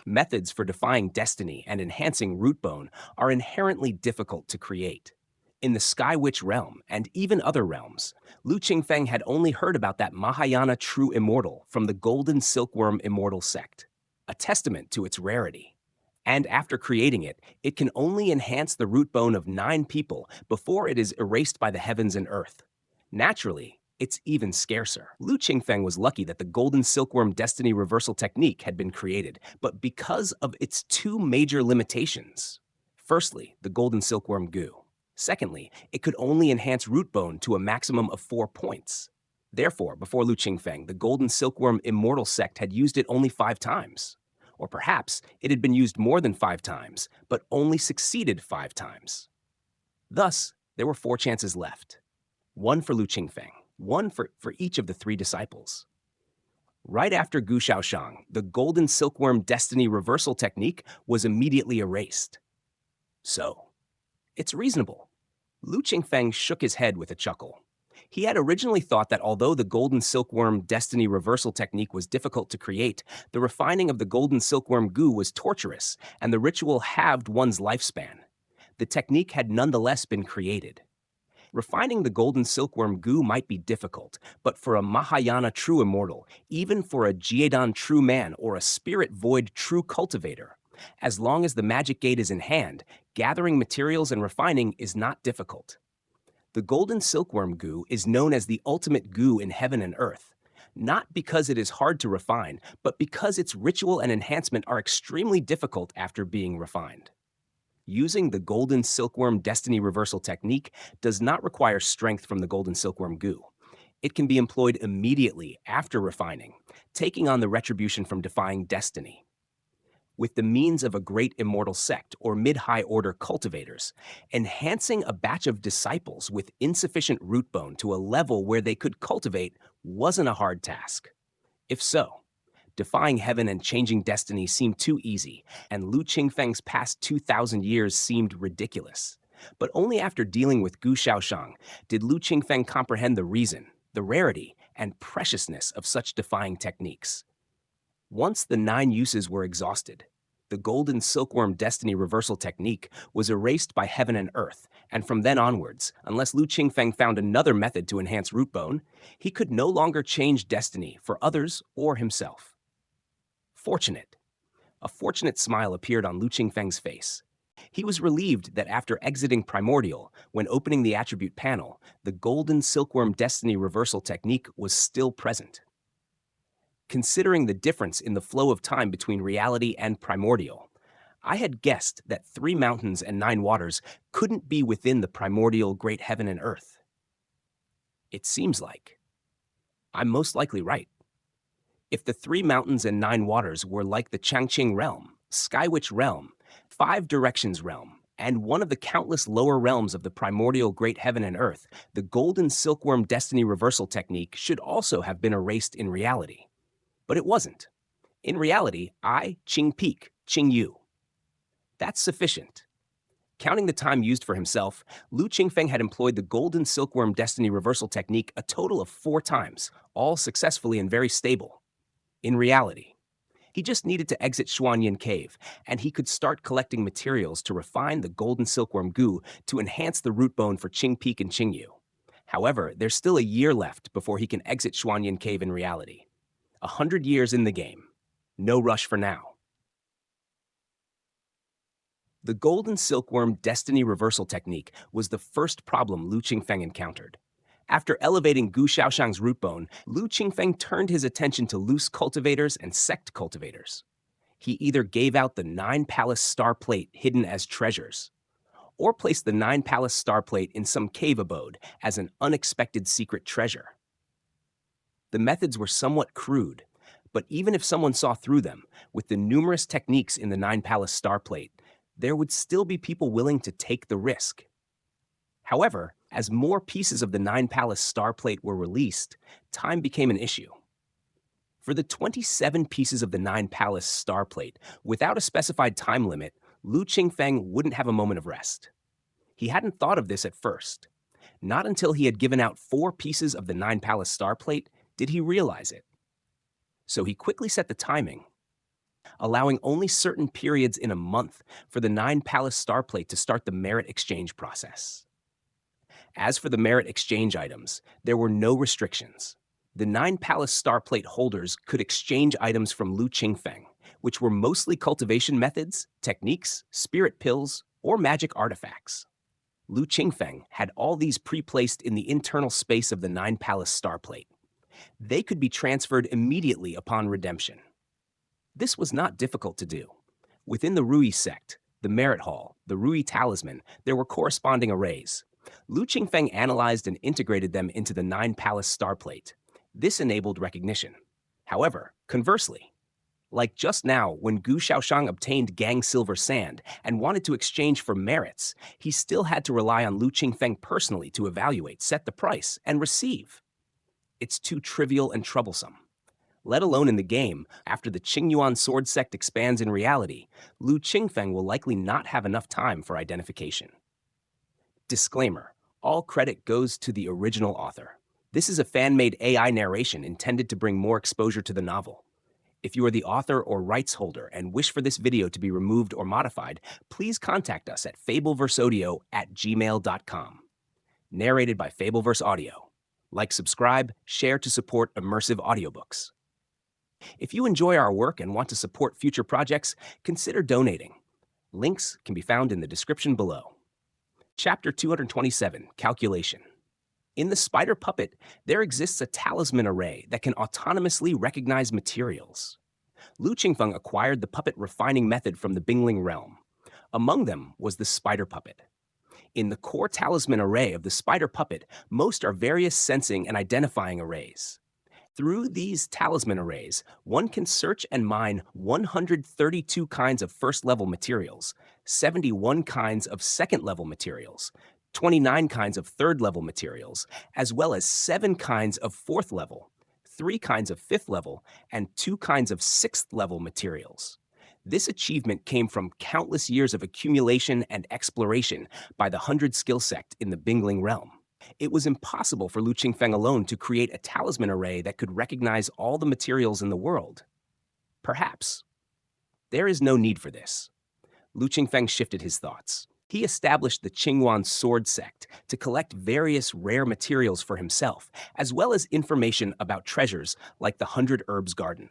Methods for defying destiny and enhancing root bone are inherently difficult to create. In the Sky Witch realm, and even other realms, Lu Qingfeng had only heard about that Mahayana true immortal from the Golden Silkworm Immortal sect, a testament to its rarity. And after creating it, it can only enhance the root bone of 9 people before it is erased by the heavens and earth. Naturally, it's even scarcer. Lu Qingfeng was lucky that the Golden Silkworm Destiny Reversal technique had been created, but because of its 2 major limitations. Firstly, the Golden Silkworm Gu. Secondly, it could only enhance root bone to a maximum of 4 points. Therefore, before Lu Qingfeng, the Golden Silkworm Immortal sect had used it only 5 times. Or perhaps it had been used more than 5 times, but only succeeded 5 times. Thus, there were 4 chances left. 1 for Lu Qingfeng, 1 for each of the 3 disciples. Right after Gu Xiaoshang, the Golden Silkworm Destiny Reversal technique was immediately erased. So, it's reasonable. Lu Qingfeng shook his head with a chuckle. He had originally thought that although the Golden Silkworm Destiny Reversal technique was difficult to create, the refining of the Golden Silkworm Gu was torturous, and the ritual halved one's lifespan. The technique had nonetheless been created. Refining the Golden Silkworm Gu might be difficult, but for a Mahayana true immortal, even for a Jiedan true man or a Spirit Void true cultivator, as long as the magic gate is in hand, gathering materials and refining is not difficult. The Golden Silkworm Gu is known as the ultimate Gu in heaven and earth, not because it is hard to refine, but because its ritual and enhancement are extremely difficult after being refined. Using the Golden Silkworm Destiny Reversal technique does not require strength from the Golden Silkworm Gu. It can be employed immediately after refining, taking on the retribution from defying destiny. With the means of a great immortal sect or mid-high order cultivators, enhancing a batch of disciples with insufficient root bone to a level where they could cultivate wasn't a hard task. If so, defying heaven and changing destiny seemed too easy, and Lu Qingfeng's past 2,000 years seemed ridiculous. But only after dealing with Gu Xiaoshang did Lu Qingfeng comprehend the reason, the rarity, and preciousness of such defying techniques. Once the 9 uses were exhausted, the Golden Silkworm Destiny Reversal technique was erased by heaven and earth, and from then onwards, unless Lu Qingfeng found another method to enhance root bone, he could no longer change destiny for others or himself. Fortunate. A fortunate smile appeared on Lu Qingfeng's face. He was relieved that after exiting Primordial, when opening the attribute panel, the Golden Silkworm Destiny Reversal technique was still present. Considering the difference in the flow of time between reality and Primordial, I had guessed that 3 mountains and 9 waters couldn't be within the primordial great heaven and earth. It seems like I'm most likely right. If the 3 mountains and 9 waters were like the Changqing realm, Sky Witch realm, 5 directions realm, and one of the countless lower realms of the primordial great heaven and earth, the Golden Silkworm Destiny Reversal technique should also have been erased in reality. But it wasn't. In reality, I, Qing Peak, Qing Yu. That's sufficient. Counting the time used for himself, Lu Qingfeng had employed the Golden Silkworm Destiny Reversal technique a total of 4 times, all successfully and very stable. In reality, he just needed to exit Xuanyin Cave, and he could start collecting materials to refine the Golden Silkworm goo to enhance the root bone for Qing Peak and Qingyu. However, there's still a year left before he can exit Xuanyin Cave in reality. 100 years in the game. No rush for now. The Golden Silkworm Destiny Reversal technique was the first problem Lu Qingfeng encountered. After elevating Gu Xiaoshang's root bone, Lu Qingfeng turned his attention to loose cultivators and sect cultivators. He either gave out the 9 Palace Star Plate hidden as treasures, or placed the 9 Palace Star Plate in some cave abode as an unexpected secret treasure. The methods were somewhat crude, but even if someone saw through them, with the numerous techniques in the 9 Palace Star Plate, there would still be people willing to take the risk. However, as more pieces of the 9 Palace Star Plate were released, time became an issue. For the 27 pieces of the 9 Palace Star Plate, without a specified time limit, Lu Qingfeng wouldn't have a moment of rest. He hadn't thought of this at first. Not until he had given out 4 pieces of the 9 Palace Star Plate did he realize it. So he quickly set the timing, allowing only certain periods in a month for the 9 Palace Star Plate to start the merit exchange process. As for the merit exchange items, there were no restrictions. The 9 Palace Star Plate holders could exchange items from Lu Qingfeng, which were mostly cultivation methods, techniques, spirit pills, or magic artifacts. Lu Qingfeng had all these pre-placed in the internal space of the 9 Palace Star Plate. They could be transferred immediately upon redemption. This was not difficult to do. Within the Rui sect, the Merit Hall, the Rui Talisman, there were corresponding arrays. Lu Qingfeng analyzed and integrated them into the 9 Palace Star Plate. This enabled recognition. However, conversely, like just now when Gu Xiaoshang obtained Gang Silver Sand and wanted to exchange for merits, he still had to rely on Lu Qingfeng personally to evaluate, set the price, and receive. It's too trivial and troublesome. Let alone in the game, after the Qingyuan Sword Sect expands in reality, Lu Qingfeng will likely not have enough time for identification. Disclaimer: all credit goes to the original author. This is a fan-made AI narration intended to bring more exposure to the novel. If you are the author or rights holder and wish for this video to be removed or modified, please contact us at fableverseaudio@gmail.com. Narrated by Fableverse Audio. Like, subscribe, share to support immersive audiobooks. If you enjoy our work and want to support future projects, consider donating. Links can be found in the description below. Chapter 227, Calculation. In the spider puppet, there exists a talisman array that can autonomously recognize materials. Lu Qingfeng acquired the puppet refining method from the Bingling realm. Among them was the spider puppet. In the core talisman array of the spider puppet, most are various sensing and identifying arrays. Through these talisman arrays, one can search and mine 132 kinds of first-level materials, 71 kinds of second-level materials, 29 kinds of third-level materials, as well as 7 kinds of fourth-level, 3 kinds of fifth-level, and 2 kinds of sixth-level materials. This achievement came from countless years of accumulation and exploration by the 100 Skill Sect in the Bingling realm. It was impossible for Lu Qingfeng alone to create a talisman array that could recognize all the materials in the world. Perhaps. There is no need for this. Lu Qingfeng shifted his thoughts. He established the Qingyuan Sword Sect to collect various rare materials for himself, as well as information about treasures like the 100 Herbs Garden.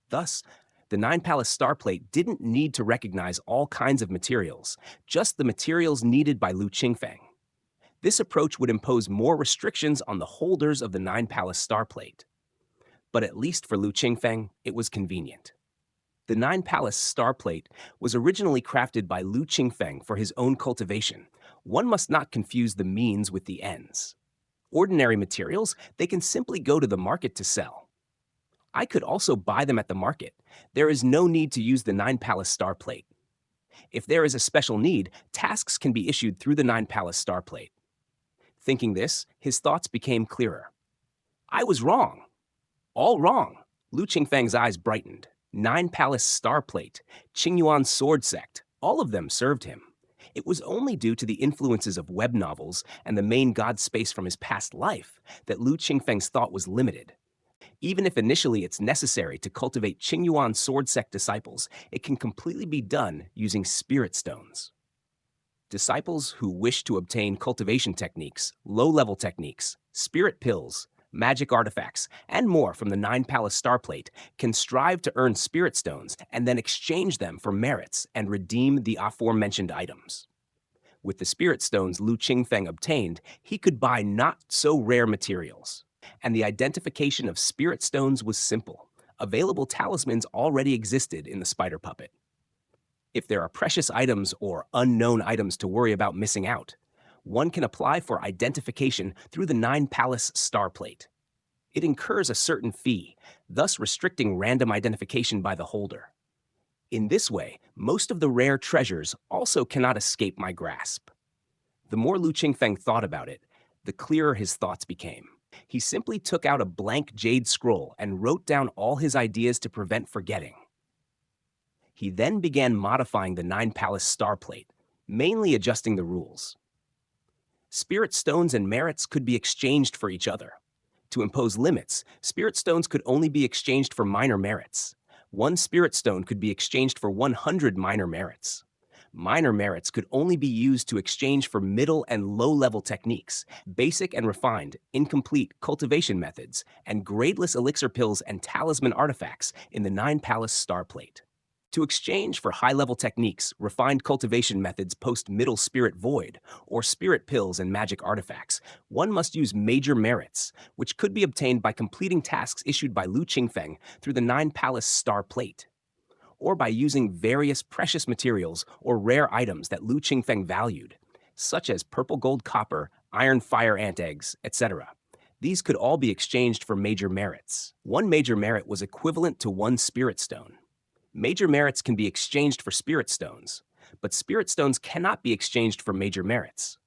Thus, the 9 Palace Star Plate didn't need to recognize all kinds of materials, just the materials needed by Lu Qingfeng. This approach would impose more restrictions on the holders of the 9 Palace Star Plate. But at least for Lu Qingfeng, it was convenient. The 9 Palace Star Plate was originally crafted by Lu Qingfeng for his own cultivation. One must not confuse the means with the ends. Ordinary materials, they can simply go to the market to sell. I could also buy them at the market. There is no need to use the 9 Palace Star Plate. If there is a special need, tasks can be issued through the 9 Palace Star Plate. Thinking this, his thoughts became clearer. I was wrong. All wrong. Lu Qingfeng's eyes brightened. 9 Palace Star Plate, Qingyuan Sword Sect, all of them served him. It was only due to the influences of web novels and the main god space from his past life that Lu Qingfeng's thought was limited. Even if initially it's necessary to cultivate Qingyuan sword sect disciples, it can completely be done using spirit stones. Disciples who wish to obtain cultivation techniques, low-level techniques, spirit pills, magic artifacts, and more from the Nine Palace Star Plate can strive to earn spirit stones and then exchange them for merits and redeem the aforementioned items. With the spirit stones Lu Qingfeng obtained, he could buy not-so-rare materials. And the identification of spirit stones was simple. Available talismans already existed in the spider puppet. If there are precious items or unknown items to worry about missing out, one can apply for identification through the Nine Palace Star Plate. It incurs a certain fee, thus restricting random identification by the holder. In this way, most of the rare treasures also cannot escape my grasp. The more Lu Qingfeng thought about it, the clearer his thoughts became. He simply took out a blank jade scroll and wrote down all his ideas to prevent forgetting. He then began modifying the Nine Palace Star Plate, mainly adjusting the rules. Spirit stones and merits could be exchanged for each other. To impose limits, spirit stones could only be exchanged for minor merits. One spirit stone could be exchanged for 100 minor merits. Minor merits could only be used to exchange for middle and low-level techniques, basic and refined, incomplete cultivation methods, and gradeless elixir pills and talisman artifacts in the Nine Palace Star Plate. To exchange for high-level techniques, refined cultivation methods post-middle spirit void, or spirit pills and magic artifacts, one must use major merits, which could be obtained by completing tasks issued by Lu Qingfeng through the Nine Palace Star Plate, or by using various precious materials or rare items that Lu Qingfeng valued, such as purple gold copper, iron fire ant eggs, etc. These could all be exchanged for major merits. One major merit was equivalent to one spirit stone. Major merits can be exchanged for spirit stones, but spirit stones cannot be exchanged for major merits.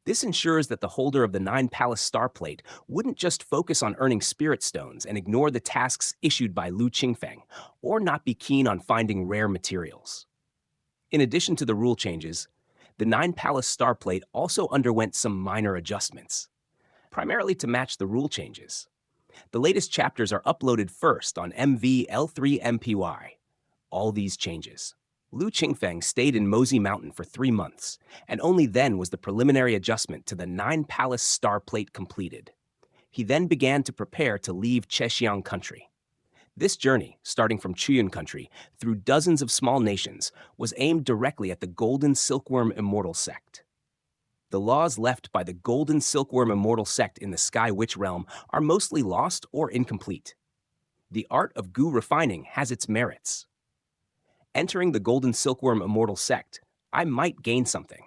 This ensures that the holder of the Nine Palace Star Plate wouldn't just focus on earning spirit stones and ignore the tasks issued by Lu Qingfeng, or not be keen on finding rare materials. In addition to the rule changes, the Nine Palace Star Plate also underwent some minor adjustments, primarily to match the rule changes. The latest chapters are uploaded first on MVL3MPY. All these changes. Lu Qingfeng stayed in Mosey Mountain for 3 months, and only then was the preliminary adjustment to the Nine Palace Star Plate completed. He then began to prepare to leave Chexiang country. This journey, starting from Chuyun country through dozens of small nations, was aimed directly at the Golden Silkworm Immortal sect. The laws left by the Golden Silkworm Immortal sect in the Sky Witch realm are mostly lost or incomplete. The art of goo refining has its merits. Entering the Golden Silkworm Immortal sect, I might gain something.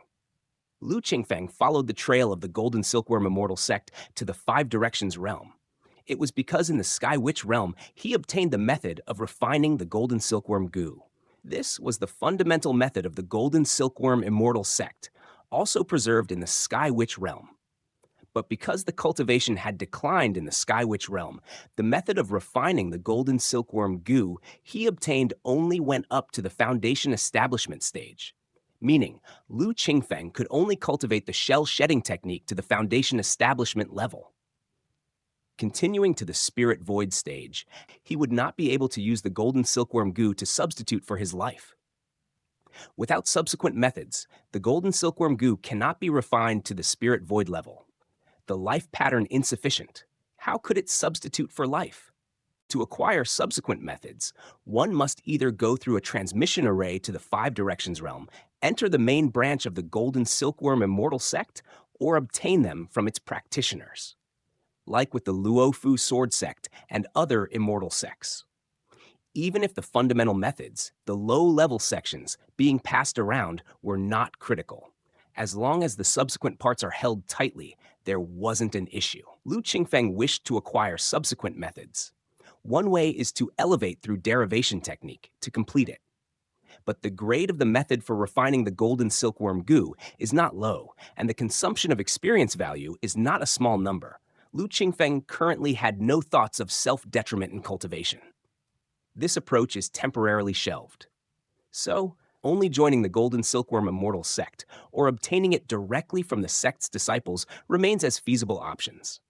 Lu Qingfeng followed the trail of the Golden Silkworm Immortal sect to the Five Directions realm. It was because in the Sky Witch realm, he obtained the method of refining the Golden Silkworm goo. This was the fundamental method of the Golden Silkworm Immortal sect, also preserved in the Sky Witch realm. But because the cultivation had declined in the Sky Witch realm, the method of refining the Golden Silkworm goo he obtained only went up to the Foundation Establishment stage. Meaning, Lu Qingfeng could only cultivate the shell-shedding technique to the Foundation Establishment level. Continuing to the Spirit Void stage, he would not be able to use the Golden Silkworm goo to substitute for his life. Without subsequent methods, the Golden Silkworm goo cannot be refined to the Spirit Void level. The life pattern insufficient. How could it substitute for life? To acquire subsequent methods, one must either go through a transmission array to the Five Directions realm, enter the main branch of the Golden Silkworm Immortal sect, or obtain them from its practitioners. Like with the Luofu Sword sect and other immortal sects. Even if the fundamental methods, the low-level sections, being passed around were not critical. As long as the subsequent parts are held tightly, there wasn't an issue. Lu Qingfeng wished to acquire subsequent methods. One way is to elevate through derivation technique to complete it. But the grade of the method for refining the Golden Silkworm goo is not low, and the consumption of experience value is not a small number. Lu Qingfeng currently had no thoughts of self-detriment in cultivation. This approach is temporarily shelved. So, only joining the Golden Silkworm Immortal sect or obtaining it directly from the sect's disciples remains as feasible options.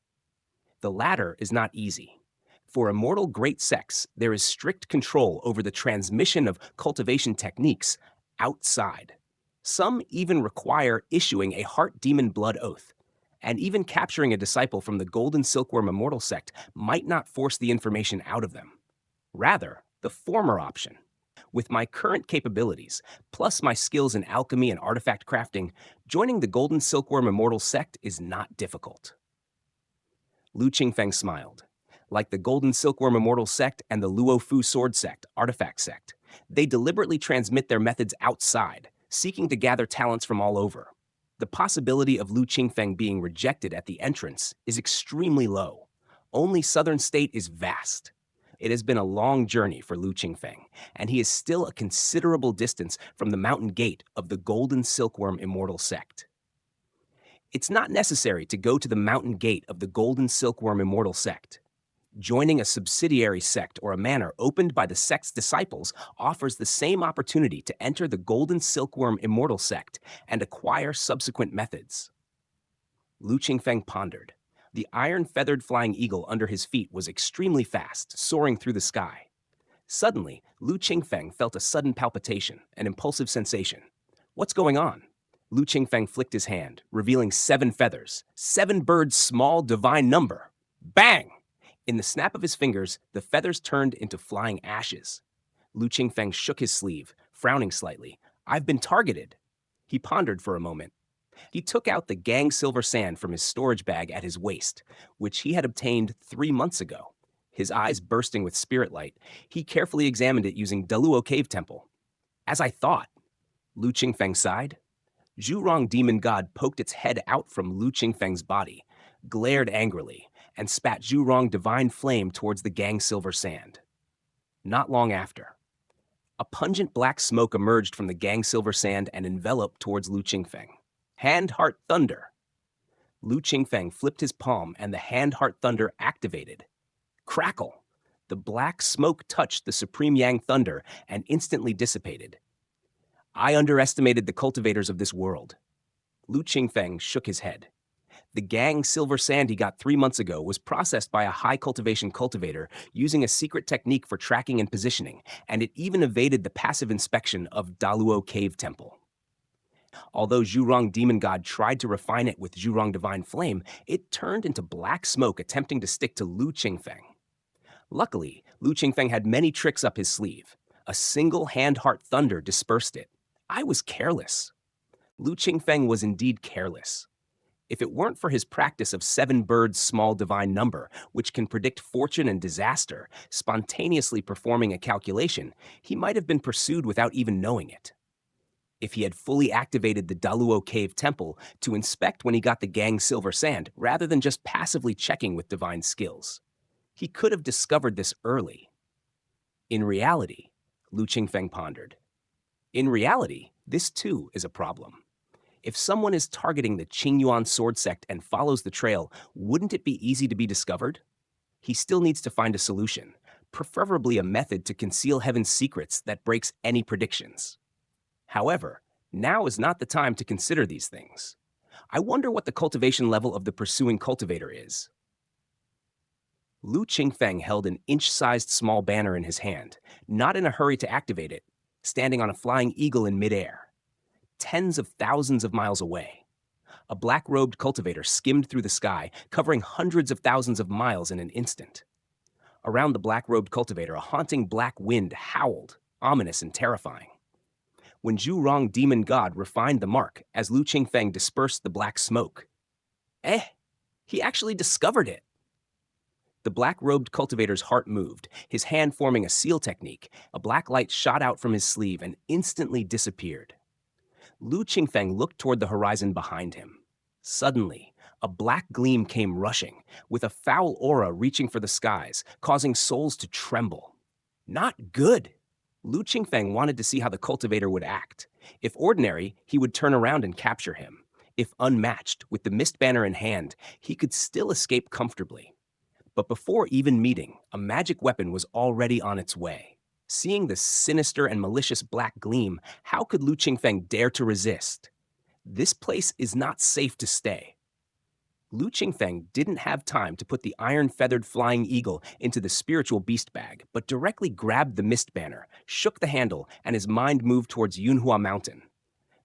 The latter is not easy. For immortal great sects, there is strict control over the transmission of cultivation techniques outside. Some even require issuing a heart demon blood oath, and even capturing a disciple from the Golden Silkworm Immortal sect might not force the information out of them. Rather, the former option. With my current capabilities, plus my skills in alchemy and artifact crafting, joining the Golden Silkworm Immortal sect is not difficult. Lu Qingfeng smiled. Like the Golden Silkworm Immortal sect and the Luo Fu Sword sect, artifact sect, they deliberately transmit their methods outside, seeking to gather talents from all over. The possibility of Lu Qingfeng being rejected at the entrance is extremely low. Only Southern State is vast. It has been a long journey for Lu Qingfeng, and he is still a considerable distance from the mountain gate of the Golden Silkworm Immortal sect. It's not necessary to go to the mountain gate of the Golden Silkworm Immortal sect. Joining a subsidiary sect or a manor opened by the sect's disciples offers the same opportunity to enter the Golden Silkworm Immortal sect and acquire subsequent methods. Lu Qingfeng pondered. The iron-feathered flying eagle under his feet was extremely fast, soaring through the sky. Suddenly, Lu Qingfeng felt a sudden palpitation, an impulsive sensation. What's going on? Lu Qingfeng flicked his hand, revealing 7 feathers, 7 birds' small divine number. Bang! In the snap of his fingers, the feathers turned into flying ashes. Lu Qingfeng shook his sleeve, frowning slightly. I've been targeted. He pondered for a moment. He took out the gang silver sand from his storage bag at his waist, which he had obtained 3 months ago. His eyes bursting with spirit light, he carefully examined it using Daluo Cave Temple. As I thought. Lu Qingfeng sighed. Zhurong Demon God poked its head out from Lu Qingfeng's body, glared angrily, and spat Zhurong Divine Flame towards the gang silver sand. Not long after, a pungent black smoke emerged from the gang silver sand and enveloped towards Lu Qingfeng. Hand Heart Thunder. Lu Qingfeng flipped his palm and the Hand Heart Thunder activated. Crackle! The black smoke touched the Supreme Yang Thunder and instantly dissipated. I underestimated the cultivators of this world. Lu Qingfeng shook his head. The gang silver sand he got 3 months ago was processed by a high cultivation cultivator using a secret technique for tracking and positioning, and it even evaded the passive inspection of Daluo Cave Temple. Although Zhurong Demon God tried to refine it with Zhurong Divine Flame, it turned into black smoke attempting to stick to Lu Qingfeng. Luckily, Lu Qingfeng had many tricks up his sleeve. A single Hand Heart Thunder dispersed it. I was careless. Lu Qingfeng was indeed careless. If it weren't for his practice of 7 birds' small divine number, which can predict fortune and disaster, spontaneously performing a calculation, he might have been pursued without even knowing it. If he had fully activated the Daluo Cave Temple to inspect when he got the gang silver sand, rather than just passively checking with divine skills, he could have discovered this early. In reality, Lu Qingfeng pondered. In reality, this too is a problem. If someone is targeting the Qingyuan sword sect and follows the trail, wouldn't it be easy to be discovered? He still needs to find a solution, preferably a method to conceal heaven's secrets that breaks any predictions. However, now is not the time to consider these things. I wonder what the cultivation level of the pursuing cultivator is. Lu Qingfeng held an inch-sized small banner in his hand, not in a hurry to activate it, standing on a flying eagle in midair. Tens of thousands of miles away. A black-robed cultivator skimmed through the sky, covering hundreds of thousands of miles in an instant. Around the black-robed cultivator, a haunting black wind howled, ominous and terrifying. When Zhurong Demon God refined the mark as Lu Qingfeng dispersed the black smoke. He actually discovered it. The black-robed cultivator's heart moved, his hand forming a seal technique. A black light shot out from his sleeve and instantly disappeared. Lu Qingfeng looked toward the horizon behind him. Suddenly, a black gleam came rushing, with a foul aura reaching for the skies, causing souls to tremble. Not good. Lu Qingfeng wanted to see how the cultivator would act. If ordinary, he would turn around and capture him. If unmatched, with the mist banner in hand, he could still escape comfortably. But before even meeting, a magic weapon was already on its way. Seeing the sinister and malicious black gleam, how could Lu Qingfeng dare to resist? This place is not safe to stay. Lu Qingfeng didn't have time to put the iron-feathered flying eagle into the spiritual beast bag, but directly grabbed the mist banner, shook the handle, and his mind moved towards Yunhua Mountain.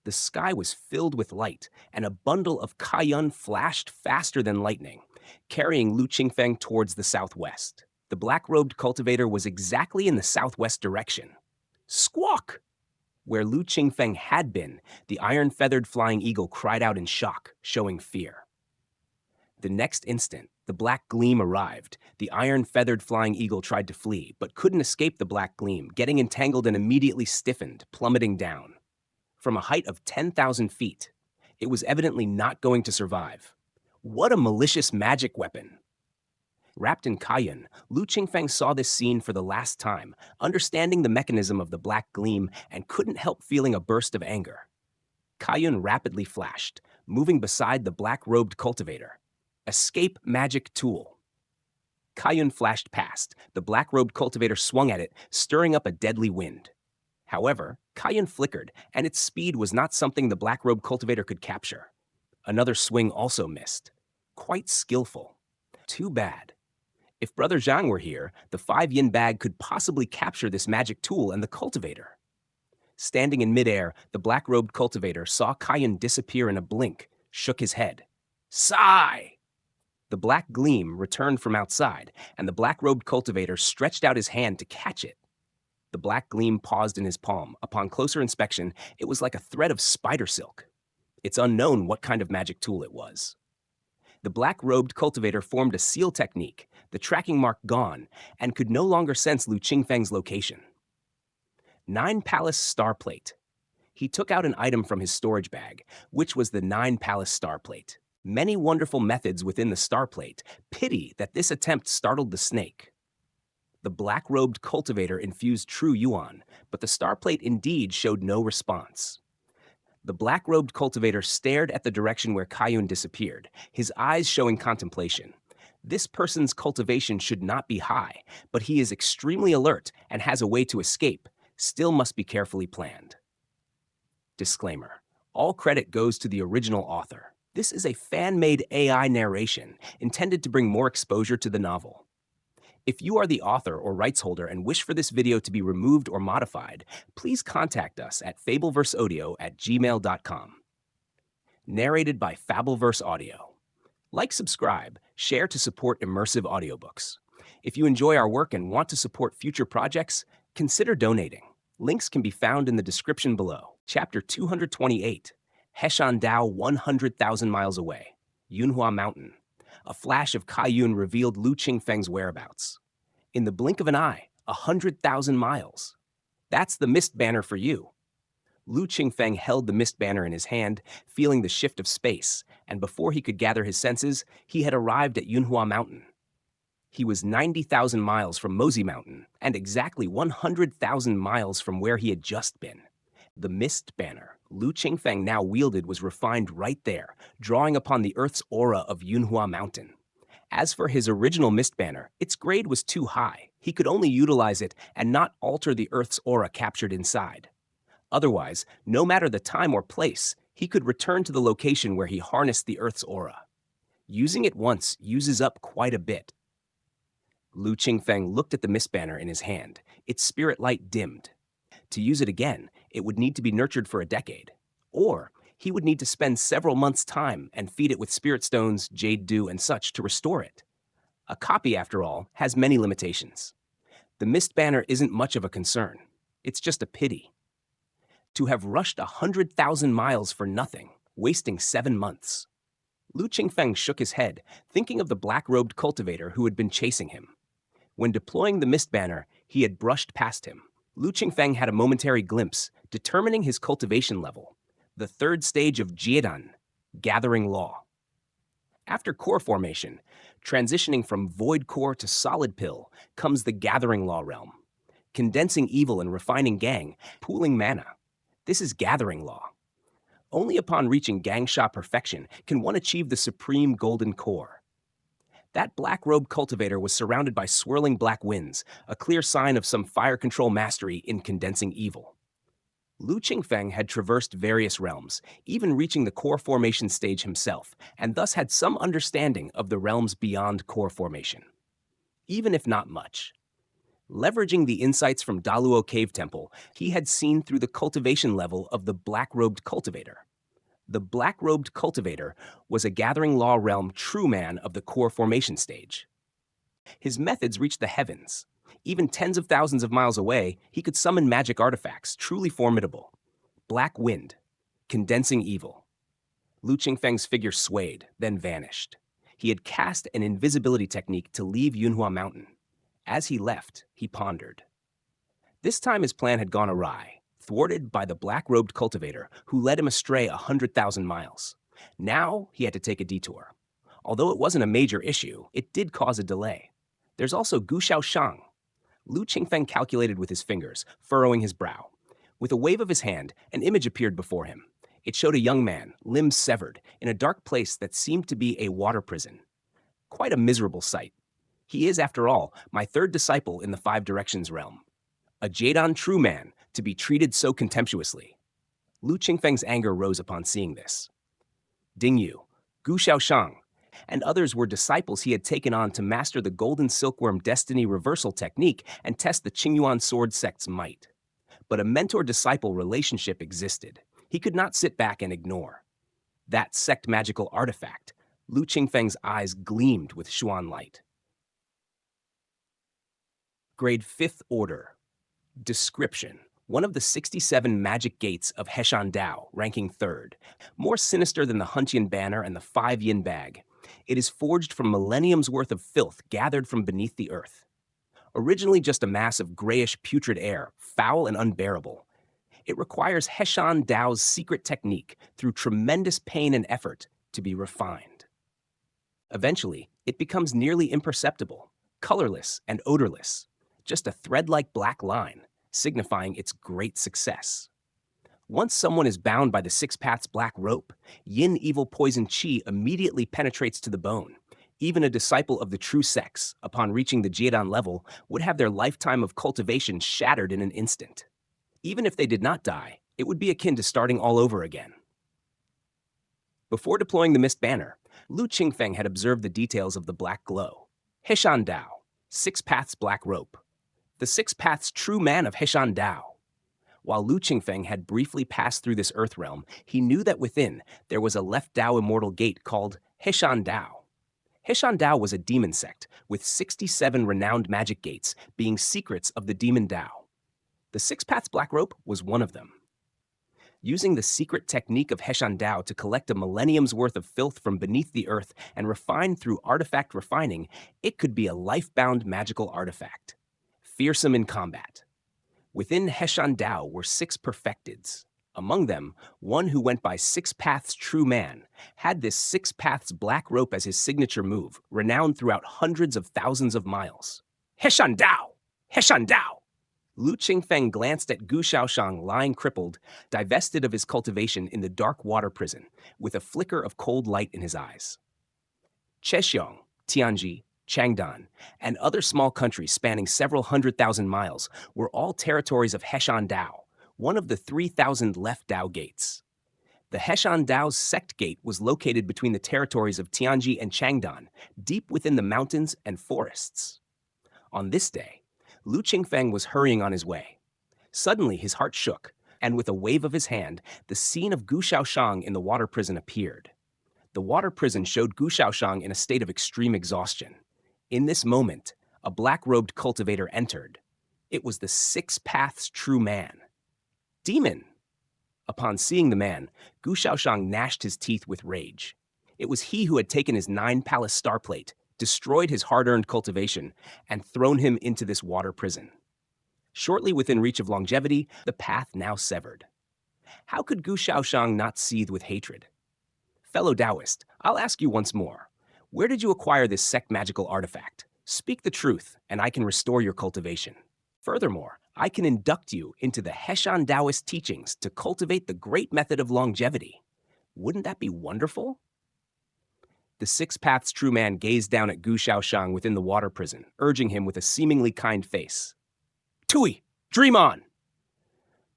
The sky was filled with light, and a bundle of Kaiyun flashed faster than lightning, carrying Lu Qingfeng towards the southwest. The black-robed cultivator was exactly in the southwest direction. Squawk! Where Lu Qingfeng had been, the iron-feathered flying eagle cried out in shock, showing fear. The next instant, the black gleam arrived. The iron-feathered flying eagle tried to flee, but couldn't escape the black gleam, getting entangled and immediately stiffened, plummeting down. From a height of 10,000 feet, it was evidently not going to survive. What a malicious magic weapon! Wrapped in Kaiyun, Lu Qingfeng saw this scene for the last time, understanding the mechanism of the black gleam, and couldn't help feeling a burst of anger. Kaiyun rapidly flashed, moving beside the black-robed cultivator. Escape magic tool. Kaiyun flashed past. The black-robed cultivator swung at it, stirring up a deadly wind. However, Kaiyun flickered, and its speed was not something the black-robed cultivator could capture. Another swing also missed. Quite skillful. Too bad. If Brother Zhang were here, the 5-yin bag could possibly capture this magic tool and the cultivator. Standing in midair, the black-robed cultivator saw Kaiyun disappear in a blink, shook his head. Sigh! The black gleam returned from outside, and the black-robed cultivator stretched out his hand to catch it. The black gleam paused in his palm. Upon closer inspection, it was like a thread of spider silk. It's unknown what kind of magic tool it was. The black-robed cultivator formed a seal technique, the tracking mark gone, and could no longer sense Lu Qingfeng's location. 9 Palace Star Plate. He took out an item from his storage bag, which was the 9 Palace Star Plate. Many wonderful methods within the star plate. Pity that this attempt startled the snake. The black-robed cultivator infused true yuan, but the star plate indeed showed no response. The black-robed cultivator stared at the direction where Kaiyun disappeared, his eyes showing contemplation. This person's cultivation should not be high, but he is extremely alert and has a way to escape, still must be carefully planned. Disclaimer: all credit goes to the original author. This is a fan-made AI narration intended to bring more exposure to the novel. If you are the author or rights holder and wish for this video to be removed or modified, please contact us at fableverseaudio@gmail.com. Narrated by Fableverse Audio. Like, subscribe, share to support immersive audiobooks. If you enjoy our work and want to support future projects, consider donating. Links can be found in the description below. Chapter 228. Heshan Dao 100,000 miles away. Yunhua Mountain. A flash of Kaiyun revealed Lu Qingfeng's whereabouts. In the blink of an eye, 100,000 miles. That's the mist banner for you. Lu Qingfeng held the mist banner in his hand, feeling the shift of space, and before he could gather his senses, he had arrived at Yunhua Mountain. He was 90,000 miles from Mozi Mountain, and exactly 100,000 miles from where he had just been. The mist banner Lu Qingfeng now wielded was refined right there, drawing upon the Earth's aura of Yunhua Mountain. As for his original mist banner, its grade was too high. He could only utilize it and not alter the Earth's aura captured inside. Otherwise, no matter the time or place, he could return to the location where he harnessed the Earth's aura. Using it once uses up quite a bit. Lu Qingfeng looked at the mist banner in his hand. Its spirit light dimmed. To use it again, it would need to be nurtured for a decade. Or he would need to spend several months' time and feed it with spirit stones, jade dew, and such to restore it. A copy, after all, has many limitations. The mist banner isn't much of a concern. It's just a pity. To have rushed 100,000 miles for nothing, wasting 7 months. Lu Qingfeng shook his head, thinking of the black-robed cultivator who had been chasing him. When deploying the mist banner, he had brushed past him. Lu Qingfeng had a momentary glimpse, determining his cultivation level, the 3rd stage of Jiedan, Gathering Law. After core formation, transitioning from void core to solid pill, comes the Gathering Law realm. Condensing evil and refining gang, pooling mana. This is Gathering Law. Only upon reaching Gangsha perfection can one achieve the supreme golden core. That black-robed cultivator was surrounded by swirling black winds, a clear sign of some fire control mastery in condensing evil. Lu Qingfeng had traversed various realms, even reaching the core formation stage himself, and thus had some understanding of the realms beyond core formation. Even if not much. Leveraging the insights from Daluo Cave Temple, he had seen through the cultivation level of the black-robed cultivator. The black-robed cultivator was a gathering law realm true man of the core formation stage. His methods reached the heavens. Even tens of thousands of miles away, he could summon magic artifacts truly formidable. Black wind, condensing evil. Lu Qingfeng's figure swayed, then vanished. He had cast an invisibility technique to leave Yunhua Mountain. As he left, he pondered. This time his plan had gone awry, thwarted by the black-robed cultivator who led him astray 100,000 miles. Now he had to take a detour. Although it wasn't a major issue, it did cause a delay. There's also Gu Shaoshang. Lu Qingfeng calculated with his fingers, furrowing his brow. With a wave of his hand, an image appeared before him. It showed a young man, limbs severed, in a dark place that seemed to be a water prison. Quite a miserable sight. He is, after all, my third disciple in the Five Directions realm. A Jadon true man to be treated so contemptuously. Lu Qingfeng's anger rose upon seeing this. Ding Yu, Gu Shaoshang, and others were disciples he had taken on to master the Golden Silkworm Destiny Reversal technique and test the Qingyuan Sword sect's might. But a mentor-disciple relationship existed. He could not sit back and ignore. That sect magical artifact, Lu Qingfeng's eyes gleamed with Xuan light. Grade 5th Order. Description. One of the 67 magic gates of Heshan Dao, ranking 3rd. More sinister than the Huntian banner and the 5-yin bag. It is forged from millenniums worth of filth gathered from beneath the earth. Originally just a mass of grayish putrid air, foul and unbearable. It requires Heshan Dao's secret technique through tremendous pain and effort to be refined. Eventually, it becomes nearly imperceptible, colorless and odorless, just a thread-like black line, signifying its great success. Once someone is bound by the Six Paths black rope, yin evil poison qi immediately penetrates to the bone. Even a disciple of the true sects, upon reaching the Jiedan level, would have their lifetime of cultivation shattered in an instant. Even if they did not die, it would be akin to starting all over again. Before deploying the mist banner, Lu Qingfeng had observed the details of the black glow. Heshan Dao, Six Paths black rope. The Six Paths true man of Heshan Dao. While Lu Qingfeng had briefly passed through this earth realm, he knew that within there was a left Dao immortal gate called Heshan Dao. Heshan Dao was a demon sect, with 67 renowned magic gates being secrets of the demon Dao. The Six Paths black rope was one of them. Using the secret technique of Heshan Dao to collect a millennium's worth of filth from beneath the earth and refine through artifact refining, it could be a life-bound magical artifact. Fearsome in combat. Within Heshan Dao were 6 perfecteds. Among them, one who went by Six Paths True Man, had this Six Paths black rope as his signature move, renowned throughout hundreds of thousands of miles. Heshan Dao! Heshan Dao! Lu Qingfeng glanced at Gu Shaoshang lying crippled, divested of his cultivation in the dark water prison, with a flicker of cold light in his eyes. Chexiong, Tianji, Changdan, and other small countries spanning several 100,000 miles were all territories of Heshan Dao, one of the 3,000 left Dao gates. The Heshan Dao's sect gate was located between the territories of Tianji and Changdan, deep within the mountains and forests. On this day, Lu Qingfeng was hurrying on his way. Suddenly, his heart shook, and with a wave of his hand, the scene of Gu Shaoshang in the water prison appeared. The water prison showed Gu Shaoshang in a state of extreme exhaustion. In this moment, a black-robed cultivator entered. It was the Six Paths True Man. Demon! Upon seeing the man, Gu Shaoshang gnashed his teeth with rage. It was he who had taken his 9-palace star plate, destroyed his hard-earned cultivation, and thrown him into this water prison. Shortly within reach of longevity, the path now severed. How could Gu Shaoshang not seethe with hatred? Fellow Daoist, I'll ask you once more. Where did you acquire this sect magical artifact? Speak the truth, and I can restore your cultivation. Furthermore, I can induct you into the Heshan Daoist teachings to cultivate the great method of longevity. Wouldn't that be wonderful? The Six Paths True Man gazed down at Gu Shaoshang within the water prison, urging him with a seemingly kind face. Tui, dream on!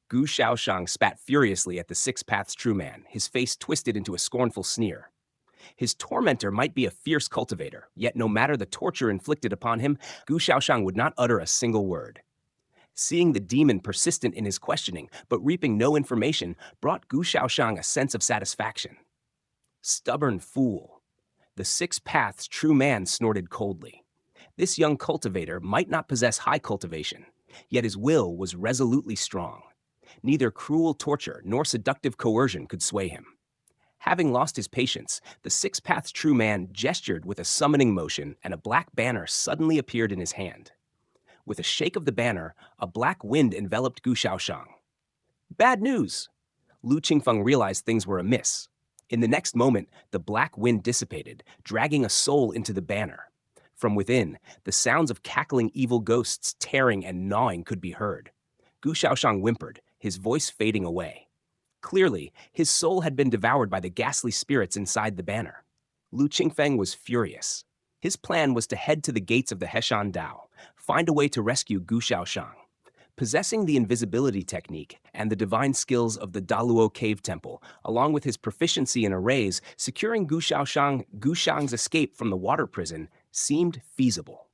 Gu Shaoshang spat furiously at the Six Paths True Man, his face twisted into a scornful sneer. His tormentor might be a fierce cultivator, yet no matter the torture inflicted upon him, Gu Shaoshang would not utter a single word. Seeing the demon persistent in his questioning, but reaping no information, brought Gu Shaoshang a sense of satisfaction. Stubborn fool. The Six Paths True Man snorted coldly. This young cultivator might not possess high cultivation, yet his will was resolutely strong. Neither cruel torture nor seductive coercion could sway him. Having lost his patience, the Six Paths True Man gestured with a summoning motion, and a black banner suddenly appeared in his hand. With a shake of the banner, a black wind enveloped Gu Shaoshang. Bad news! Lu Qingfeng realized things were amiss. In the next moment, the black wind dissipated, dragging a soul into the banner. From within, the sounds of cackling evil ghosts tearing and gnawing could be heard. Gu Shaoshang whimpered, his voice fading away. Clearly, his soul had been devoured by the ghastly spirits inside the banner. Lu Qingfeng was furious. His plan was to head to the gates of the Heshan Dao, find a way to rescue Gu Shaoshang. Possessing the invisibility technique and the divine skills of the Daluo Cave Temple, along with his proficiency in arrays, securing Gu Shang's escape from the water prison seemed feasible.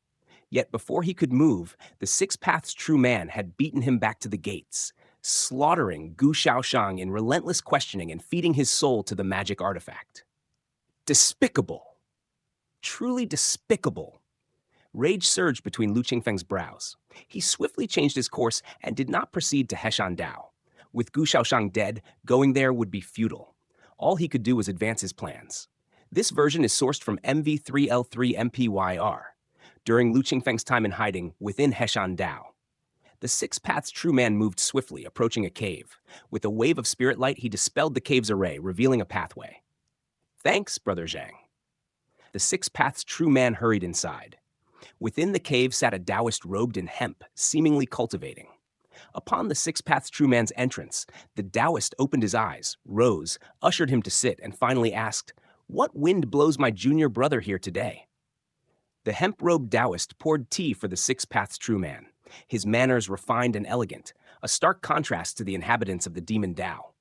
Yet before he could move, the Six Paths True Man had beaten him back to the gates, slaughtering Gu Shaoshang in relentless questioning and feeding his soul to the magic artifact. Despicable. Truly despicable. Rage surged between Lu Qingfeng's brows. He swiftly changed his course and did not proceed to Heshan Dao. With Gu Shaoshang dead, going there would be futile. All he could do was advance his plans. This version is sourced from MV3L3MPYR. During Lu Qingfeng's time in hiding within Heshan Dao, the Six Paths True Man moved swiftly, approaching a cave. With a wave of spirit light, he dispelled the cave's array, revealing a pathway. Thanks, Brother Zhang. The Six Paths True Man hurried inside. Within the cave sat a Daoist robed in hemp, seemingly cultivating. Upon the Six Paths True Man's entrance, the Daoist opened his eyes, rose, ushered him to sit, and finally asked, "What wind blows my junior brother here today?" The hemp-robed Daoist poured tea for the Six Paths True Man, his manners refined and elegant, a stark contrast to the inhabitants of the Demon Dao.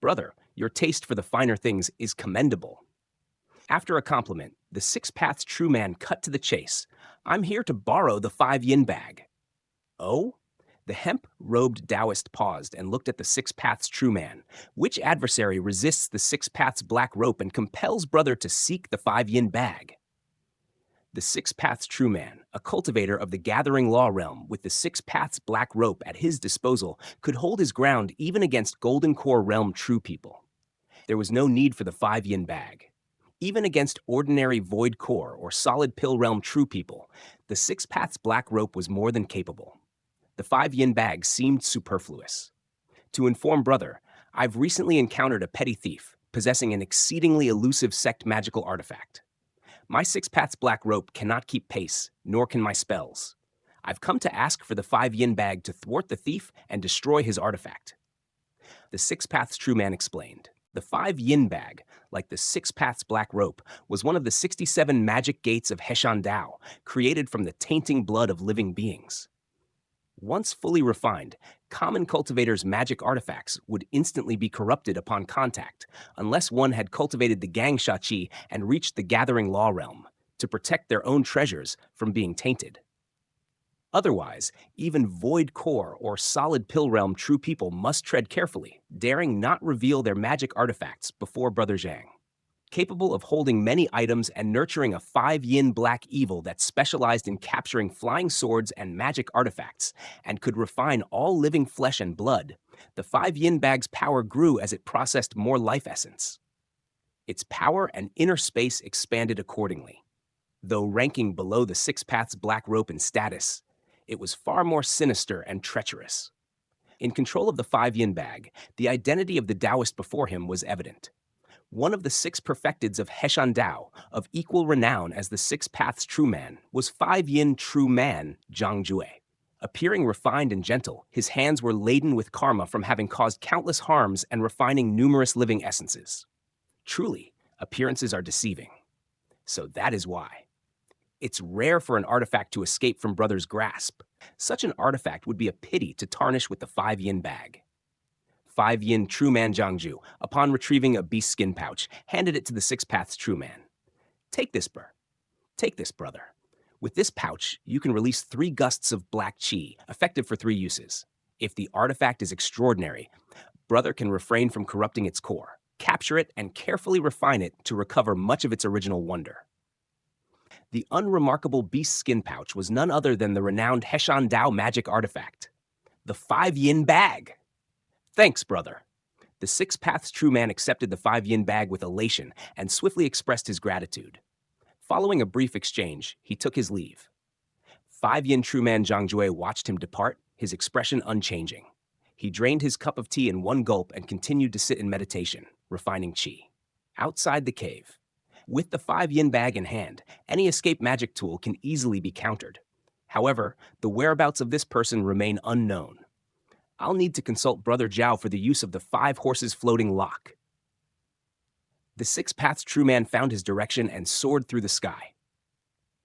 "Brother, your taste for the finer things is commendable." After a compliment, the Six Paths True Man cut to the chase. "I'm here to borrow the 5-yin bag." "Oh?" The hemp-robed Daoist paused and looked at the Six Paths True Man. Which adversary resists the Six Paths Black Rope and compels brother to seek the 5-yin bag? The Six Paths True Man, a cultivator of the Gathering Law realm with the Six Paths Black Rope at his disposal, could hold his ground even against Golden Core realm true people. There was no need for the 5-yin bag. Even against ordinary Void Core or Solid Pill realm true people, the Six Paths Black Rope was more than capable. The 5-yin bag seemed superfluous. To inform brother, I've recently encountered a petty thief possessing an exceedingly elusive sect magical artifact. My Six Paths Black Rope cannot keep pace, nor can my spells. I've come to ask for the 5-yin bag to thwart the thief and destroy his artifact. The Six Paths True Man explained. The 5-yin bag, like the Six Paths Black Rope, was one of the 67 magic gates of Heshan Dao, created from the tainting blood of living beings. Once fully refined, common cultivators' magic artifacts would instantly be corrupted upon contact, unless one had cultivated the Gang Shachi and reached the Gathering Law realm, to protect their own treasures from being tainted. Otherwise, even Void Core or Solid Pill realm true people must tread carefully, daring not reveal their magic artifacts before Brother Zhang. Capable of holding many items and nurturing a 5-yin black evil that specialized in capturing flying swords and magic artifacts, and could refine all living flesh and blood, the 5-yin bag's power grew as it processed more life essence. Its power and inner space expanded accordingly. Though ranking below the Six Paths Black Rope in status, it was far more sinister and treacherous. In control of the 5-yin bag, the identity of the Daoist before him was evident. One of the 6 perfecteds of Heshan Dao, of equal renown as the Six Paths True Man, was 5-yin True Man Zhang Jue. Appearing refined and gentle, his hands were laden with karma from having caused countless harms and refining numerous living essences. Truly, appearances are deceiving. So that is why. It's rare for an artifact to escape from Brother's grasp. Such an artifact would be a pity to tarnish with the 5 yin bag. 5 yin True Man Jiangju, upon retrieving a beast skin pouch, handed it to the 6 Paths True Man. Take this, brother. With this pouch, you can release 3 gusts of black chi, effective for 3 uses. If the artifact is extraordinary, Brother can refrain from corrupting its core, capture it, and carefully refine it to recover much of its original wonder. The unremarkable beast skin pouch was none other than the renowned Heshan Dao magic artifact, the 5 yin bag. Thanks, brother. The 6 Paths True Man accepted the 5 yin bag with elation and swiftly expressed his gratitude. Following a brief exchange, he took his leave. 5 yin True Man Zhang Jue watched him depart, his expression unchanging. He drained his cup of tea in one gulp and continued to sit in meditation, refining chi. Outside the cave, with the 5 yin bag in hand, any escape magic tool can easily be countered. However, the whereabouts of this person remain unknown. I'll need to consult Brother Zhao for the use of the 5 horses floating lock. The 6 Paths True Man found his direction and soared through the sky.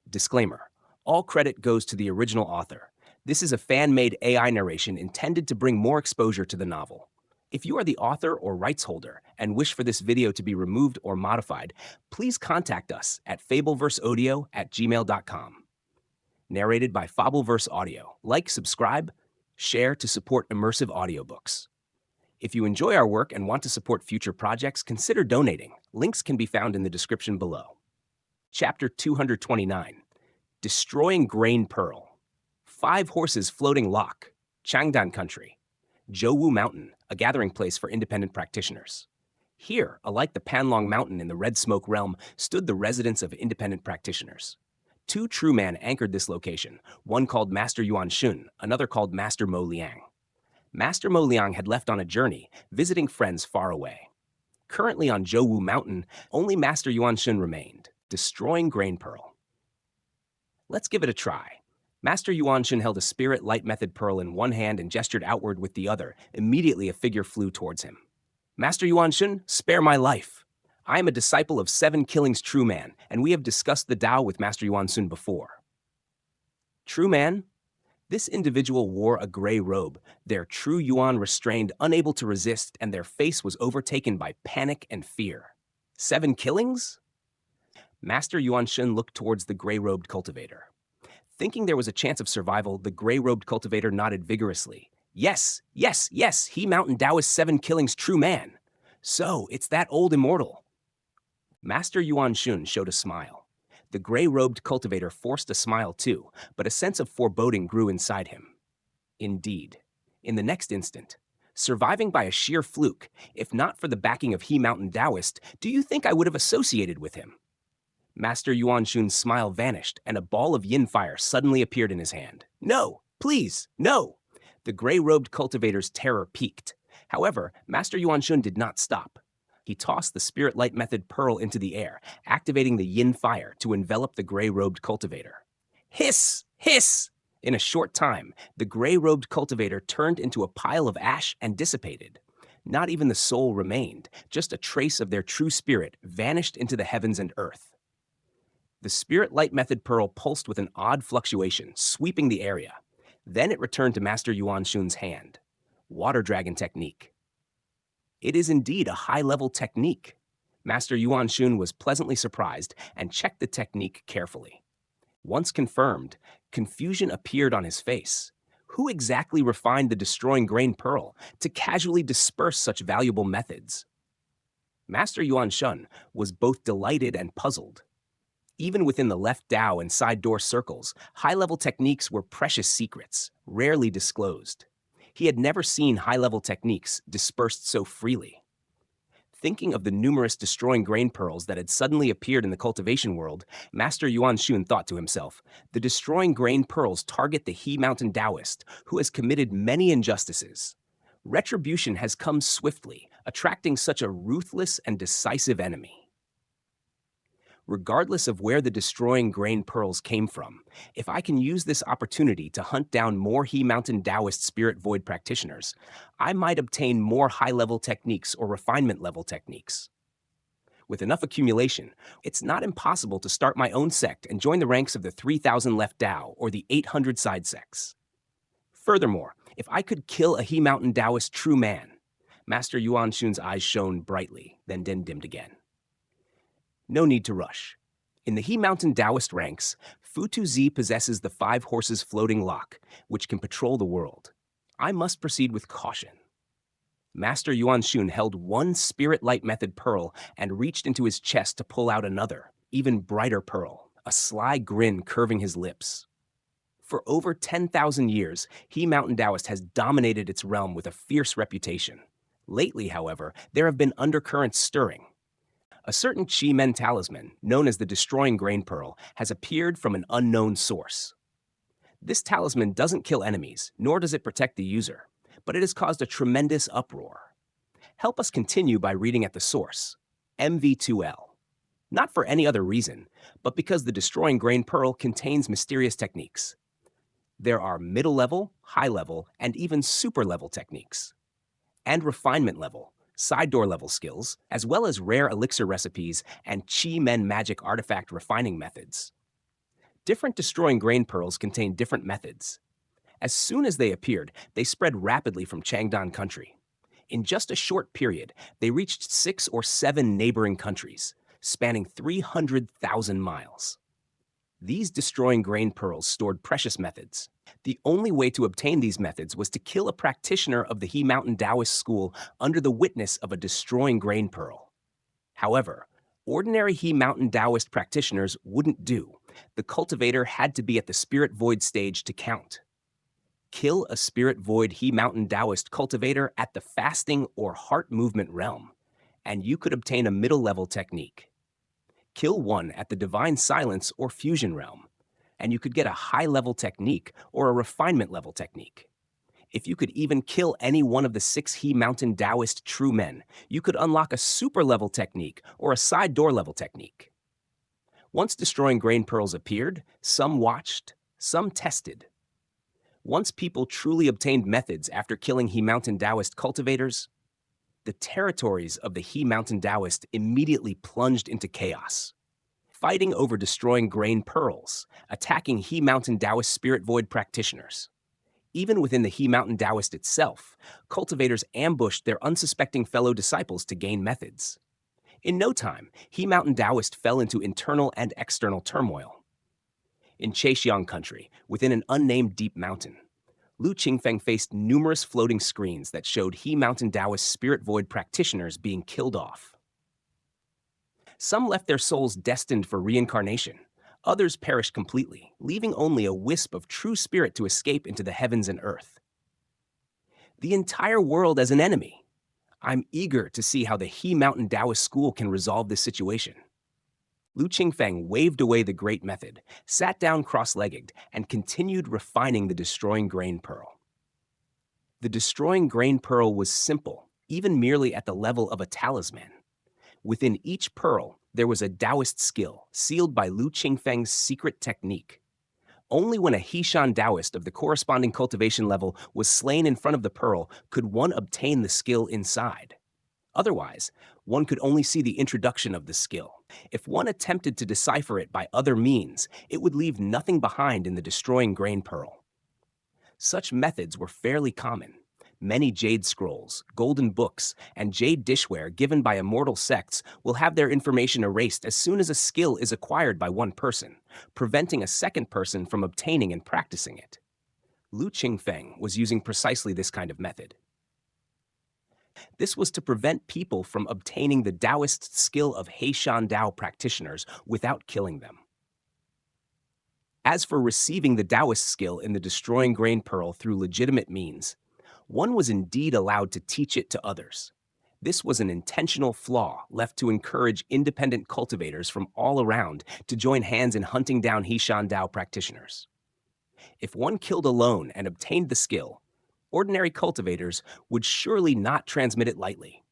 Disclaimer: all credit goes to the original author. This is a fan-made AI narration intended to bring more exposure to the novel. If you are the author or rights holder and wish for this video to be removed or modified, please contact us at fableverseaudio@gmail.com. Narrated by Fableverse Audio. Like, subscribe, share to support immersive audiobooks. If you enjoy our work and want to support future projects, consider donating. Links can be found in the description below. Chapter 229, Destroying Grain Pearl. 5 horses floating lock, Changdan Country. Zhouwu Mountain, a gathering place for independent practitioners. Here, alike the Panlong Mountain in the Red Smoke Realm, stood the residence of independent practitioners. 2 true men anchored this location, one called Master Yuan Shun, another called Master Mo Liang. Master Mo Liang had left on a journey, visiting friends far away. Currently on Zhouwu Mountain, only Master Yuan Shun remained, destroying Grain Pearl. Let's give it a try. Master Yuan Shun held a spirit light method pearl in one hand and gestured outward with the other. Immediately a figure flew towards him. Master Yuan Shun, spare my life. I am a disciple of 7 Killings True Man, and we have discussed the Dao with Master Yuan Shun before. True Man? This individual wore a gray robe, their true Yuan restrained, unable to resist, and their face was overtaken by panic and fear. 7 killings? Master Yuan Shun looked towards the gray-robed cultivator. Thinking there was a chance of survival, the gray-robed cultivator nodded vigorously. Yes, he Mountain Daoist 7 Killings True Man. So, it's that old immortal. Master Yuan Shun showed a smile. The gray-robed cultivator forced a smile too, but a sense of foreboding grew inside him. Indeed, in the next instant, surviving by a sheer fluke, if not for the backing of He Mountain Daoist, do you think I would have associated with him? Master Yuan Shun's smile vanished, and a ball of yin fire suddenly appeared in his hand. No, please, no! The gray-robed cultivator's terror peaked. However, Master Yuan Shun did not stop. He tossed the spirit light method pearl into the air, activating the yin fire to envelop the gray-robed cultivator. Hiss! Hiss! In a short time, the gray-robed cultivator turned into a pile of ash and dissipated. Not even the soul remained, just a trace of their true spirit vanished into the heavens and earth. The spirit light method pearl pulsed with an odd fluctuation, sweeping the area. Then it returned to Master Yuan Shun's hand. Water Dragon Technique. It is indeed a high-level technique. Master Yuan Shun was pleasantly surprised and checked the technique carefully. Once confirmed, confusion appeared on his face. Who exactly refined the destroying grain pearl to casually disperse such valuable methods? Master Yuan Shun was both delighted and puzzled. Even within the left Dao and side door circles, high-level techniques were precious secrets, rarely disclosed. He had never seen high-level techniques dispersed so freely. Thinking of the numerous destroying grain pearls that had suddenly appeared in the cultivation world, Master Yuan Shun thought to himself, the destroying grain pearls target the He Mountain Daoist, who has committed many injustices. Retribution has come swiftly, attracting such a ruthless and decisive enemy. Regardless of where the destroying grain pearls came from, if I can use this opportunity to hunt down more He Mountain Daoist Spirit Void practitioners, I might obtain more high-level techniques or refinement-level techniques. With enough accumulation, it's not impossible to start my own sect and join the ranks of the 3,000 left Dao or the 800 side sects. Furthermore, if I could kill a He Mountain Daoist true man, Master Yuan Shun's eyes shone brightly, then dimmed again. No need to rush. In the He Mountain Daoist ranks, Futu Z possesses the 5 horses floating lock, which can patrol the world. I must proceed with caution. Master Yuan Shun held one spirit light method pearl and reached into his chest to pull out another, even brighter pearl, a sly grin curving his lips. For over 10,000 years, He Mountain Daoist has dominated its realm with a fierce reputation. Lately, however, there have been undercurrents stirring. A certain Qi Men talisman, known as the Destroying Grain Pearl, has appeared from an unknown source. This talisman doesn't kill enemies, nor does it protect the user, but it has caused a tremendous uproar. Help us continue by reading at the source, MV2L. Not for any other reason, but because the Destroying Grain Pearl contains mysterious techniques. There are middle level, high level, and even super level techniques. And refinement level, side door level skills, as well as rare elixir recipes and Qi Men magic artifact refining methods. Different Destroying Grain Pearls contain different methods. As soon as they appeared, they spread rapidly from Changdan country. In just a short period, they reached 6 or 7 neighboring countries, spanning 300,000 miles. These Destroying Grain Pearls stored precious methods. The only way to obtain these methods was to kill a practitioner of the He Mountain Daoist school under the witness of a Destroying Grain Pearl. However, ordinary He Mountain Daoist practitioners wouldn't do. The cultivator had to be at the Spirit Void stage to count. Kill a Spirit Void He Mountain Daoist cultivator at the fasting or heart movement realm, and you could obtain a middle-level technique. Kill one at the Divine Silence or Fusion realm, and you could get a high-level technique or a refinement-level technique. If you could even kill any one of the 6 He Mountain Daoist true men, you could unlock a super-level technique or a side door-level technique. Once Destroying Grain Pearls appeared, some watched, some tested. Once people truly obtained methods after killing He Mountain Daoist cultivators, the territories of the He Mountain Daoist immediately plunged into chaos. Fighting over Destroying Grain Pearls, attacking He Mountain Daoist Spirit Void practitioners. Even within the He Mountain Daoist itself, cultivators ambushed their unsuspecting fellow disciples to gain methods. In no time, He Mountain Daoist fell into internal and external turmoil. In Cheixiang country, within an unnamed deep mountain, Lu Qingfeng faced numerous floating screens that showed He Mountain Daoist Spirit Void practitioners being killed off. Some left their souls destined for reincarnation. Others perished completely, leaving only a wisp of true spirit to escape into the heavens and earth. The entire world as an enemy. I'm eager to see how the He Mountain Daoist school can resolve this situation. Lu Qingfeng waved away the great method, sat down cross-legged, and continued refining the Destroying Grain Pearl. The Destroying Grain Pearl was simple, even merely at the level of a talisman. Within each pearl, there was a Daoist skill, sealed by Lu Qingfeng's secret technique. Only when a Hishan Daoist of the corresponding cultivation level was slain in front of the pearl could one obtain the skill inside. Otherwise, one could only see the introduction of the skill. If one attempted to decipher it by other means, it would leave nothing behind in the Destroying Grain Pearl. Such methods were fairly common. Many jade scrolls, golden books, and jade dishware given by immortal sects will have their information erased as soon as a skill is acquired by one person, preventing a second person from obtaining and practicing it. Lu Qingfeng was using precisely this kind of method. This was to prevent people from obtaining the Daoist skill of Heishan Dao practitioners without killing them. As for receiving the Daoist skill in the Destroying Grain Pearl through legitimate means, one was indeed allowed to teach it to others. This was an intentional flaw left to encourage independent cultivators from all around to join hands in hunting down Heishan Dao practitioners. If one killed alone and obtained the skill, ordinary cultivators would surely not transmit it lightly.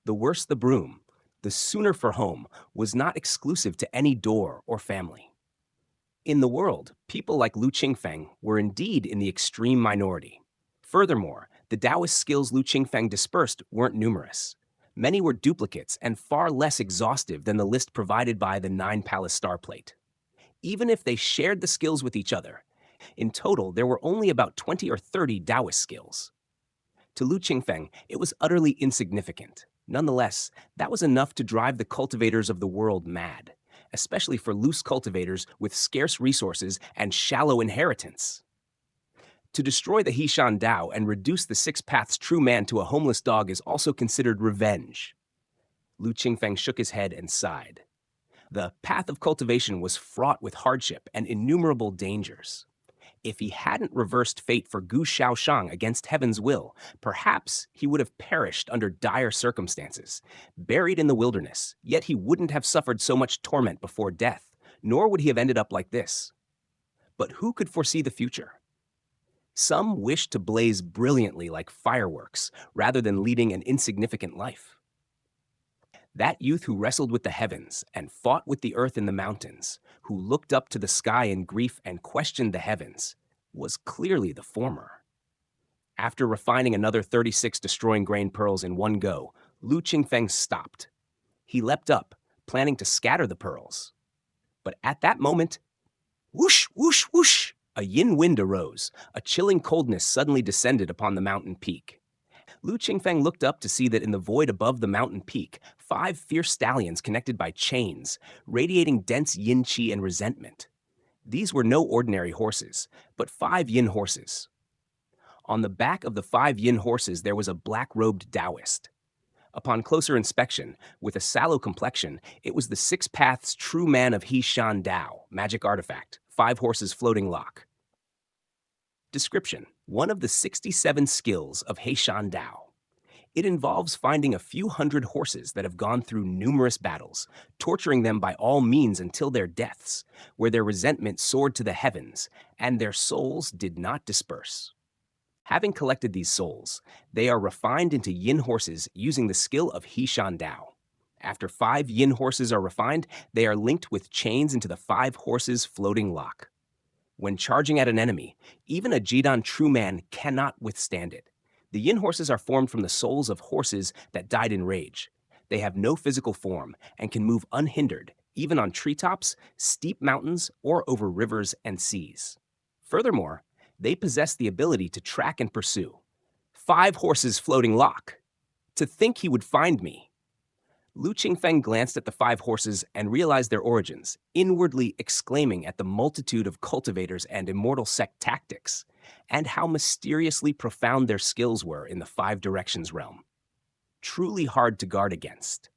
The worse the broom, the sooner for home was not exclusive to any door or family. In the world, people like Lu Qingfeng were indeed in the extreme minority. Furthermore, the Daoist skills Lu Qingfeng dispersed weren't numerous. Many were duplicates and far less exhaustive than the list provided by the 9 Palace Star Plate. Even if they shared the skills with each other, in total there were only about 20 or 30 Daoist skills. To Lu Qingfeng, it was utterly insignificant. Nonetheless, that was enough to drive the cultivators of the world mad, especially for loose cultivators with scarce resources and shallow inheritance. To destroy the Heishan Dao and reduce the Six Paths true man to a homeless dog is also considered revenge. Lu Qingfeng shook his head and sighed. The path of cultivation was fraught with hardship and innumerable dangers. If he hadn't reversed fate for Gu Shaoshang against heaven's will, perhaps he would have perished under dire circumstances, buried in the wilderness, yet he wouldn't have suffered so much torment before death, nor would he have ended up like this. But who could foresee the future? Some wished to blaze brilliantly like fireworks, rather than leading an insignificant life. That youth who wrestled with the heavens and fought with the earth in the mountains, who looked up to the sky in grief and questioned the heavens, was clearly the former. After refining another 36 destroying grain pearls in one go, Lu Qingfeng stopped. He leapt up, planning to scatter the pearls. But at that moment, whoosh, whoosh, whoosh, a yin wind arose. A chilling coldness suddenly descended upon the mountain peak. Lu Qingfeng looked up to see that in the void above the mountain peak, 5 fierce stallions connected by chains, radiating dense yin qi and resentment. These were no ordinary horses, but 5 yin horses. On the back of the 5 yin horses there was a black-robed Daoist. Upon closer inspection, with a sallow complexion, it was the 6 Paths true man of Heishan Dao, magic artifact, 5 horses floating lock. Description: one of the 67 skills of Heishan Dao. It involves finding a few hundred horses that have gone through numerous battles, torturing them by all means until their deaths, where their resentment soared to the heavens, and their souls did not disperse. Having collected these souls, they are refined into yin horses using the skill of Heishan Dao. After 5 yin horses are refined, they are linked with chains into the 5 horses floating lock. When charging at an enemy, even a Jidan true man cannot withstand it. The yin horses are formed from the souls of horses that died in rage. They have no physical form and can move unhindered, even on treetops, steep mountains, or over rivers and seas. Furthermore, they possess the ability to track and pursue. 5 horses floating lock. To think he would find me. Lu Qingfeng glanced at the 5 horses and realized their origins, inwardly exclaiming at the multitude of cultivators and immortal sect tactics, and how mysteriously profound their skills were in the 5 directions realm. Truly hard to guard against.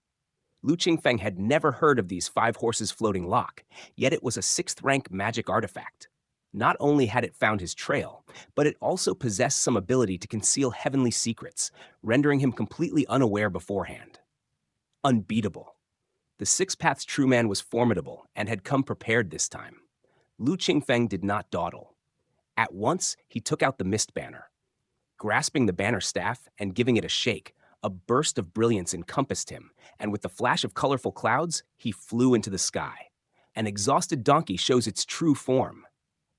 Lu Qingfeng had never heard of these 5 horses floating lock, yet it was a 6th rank magic artifact. Not only had it found his trail, but it also possessed some ability to conceal heavenly secrets, rendering him completely unaware beforehand. Unbeatable. The 6 Paths true man was formidable and had come prepared this time. Lu Qingfeng did not dawdle. At once, he took out the mist banner. Grasping the banner staff and giving it a shake, a burst of brilliance encompassed him, and with the flash of colorful clouds, he flew into the sky. An exhausted donkey shows its true form.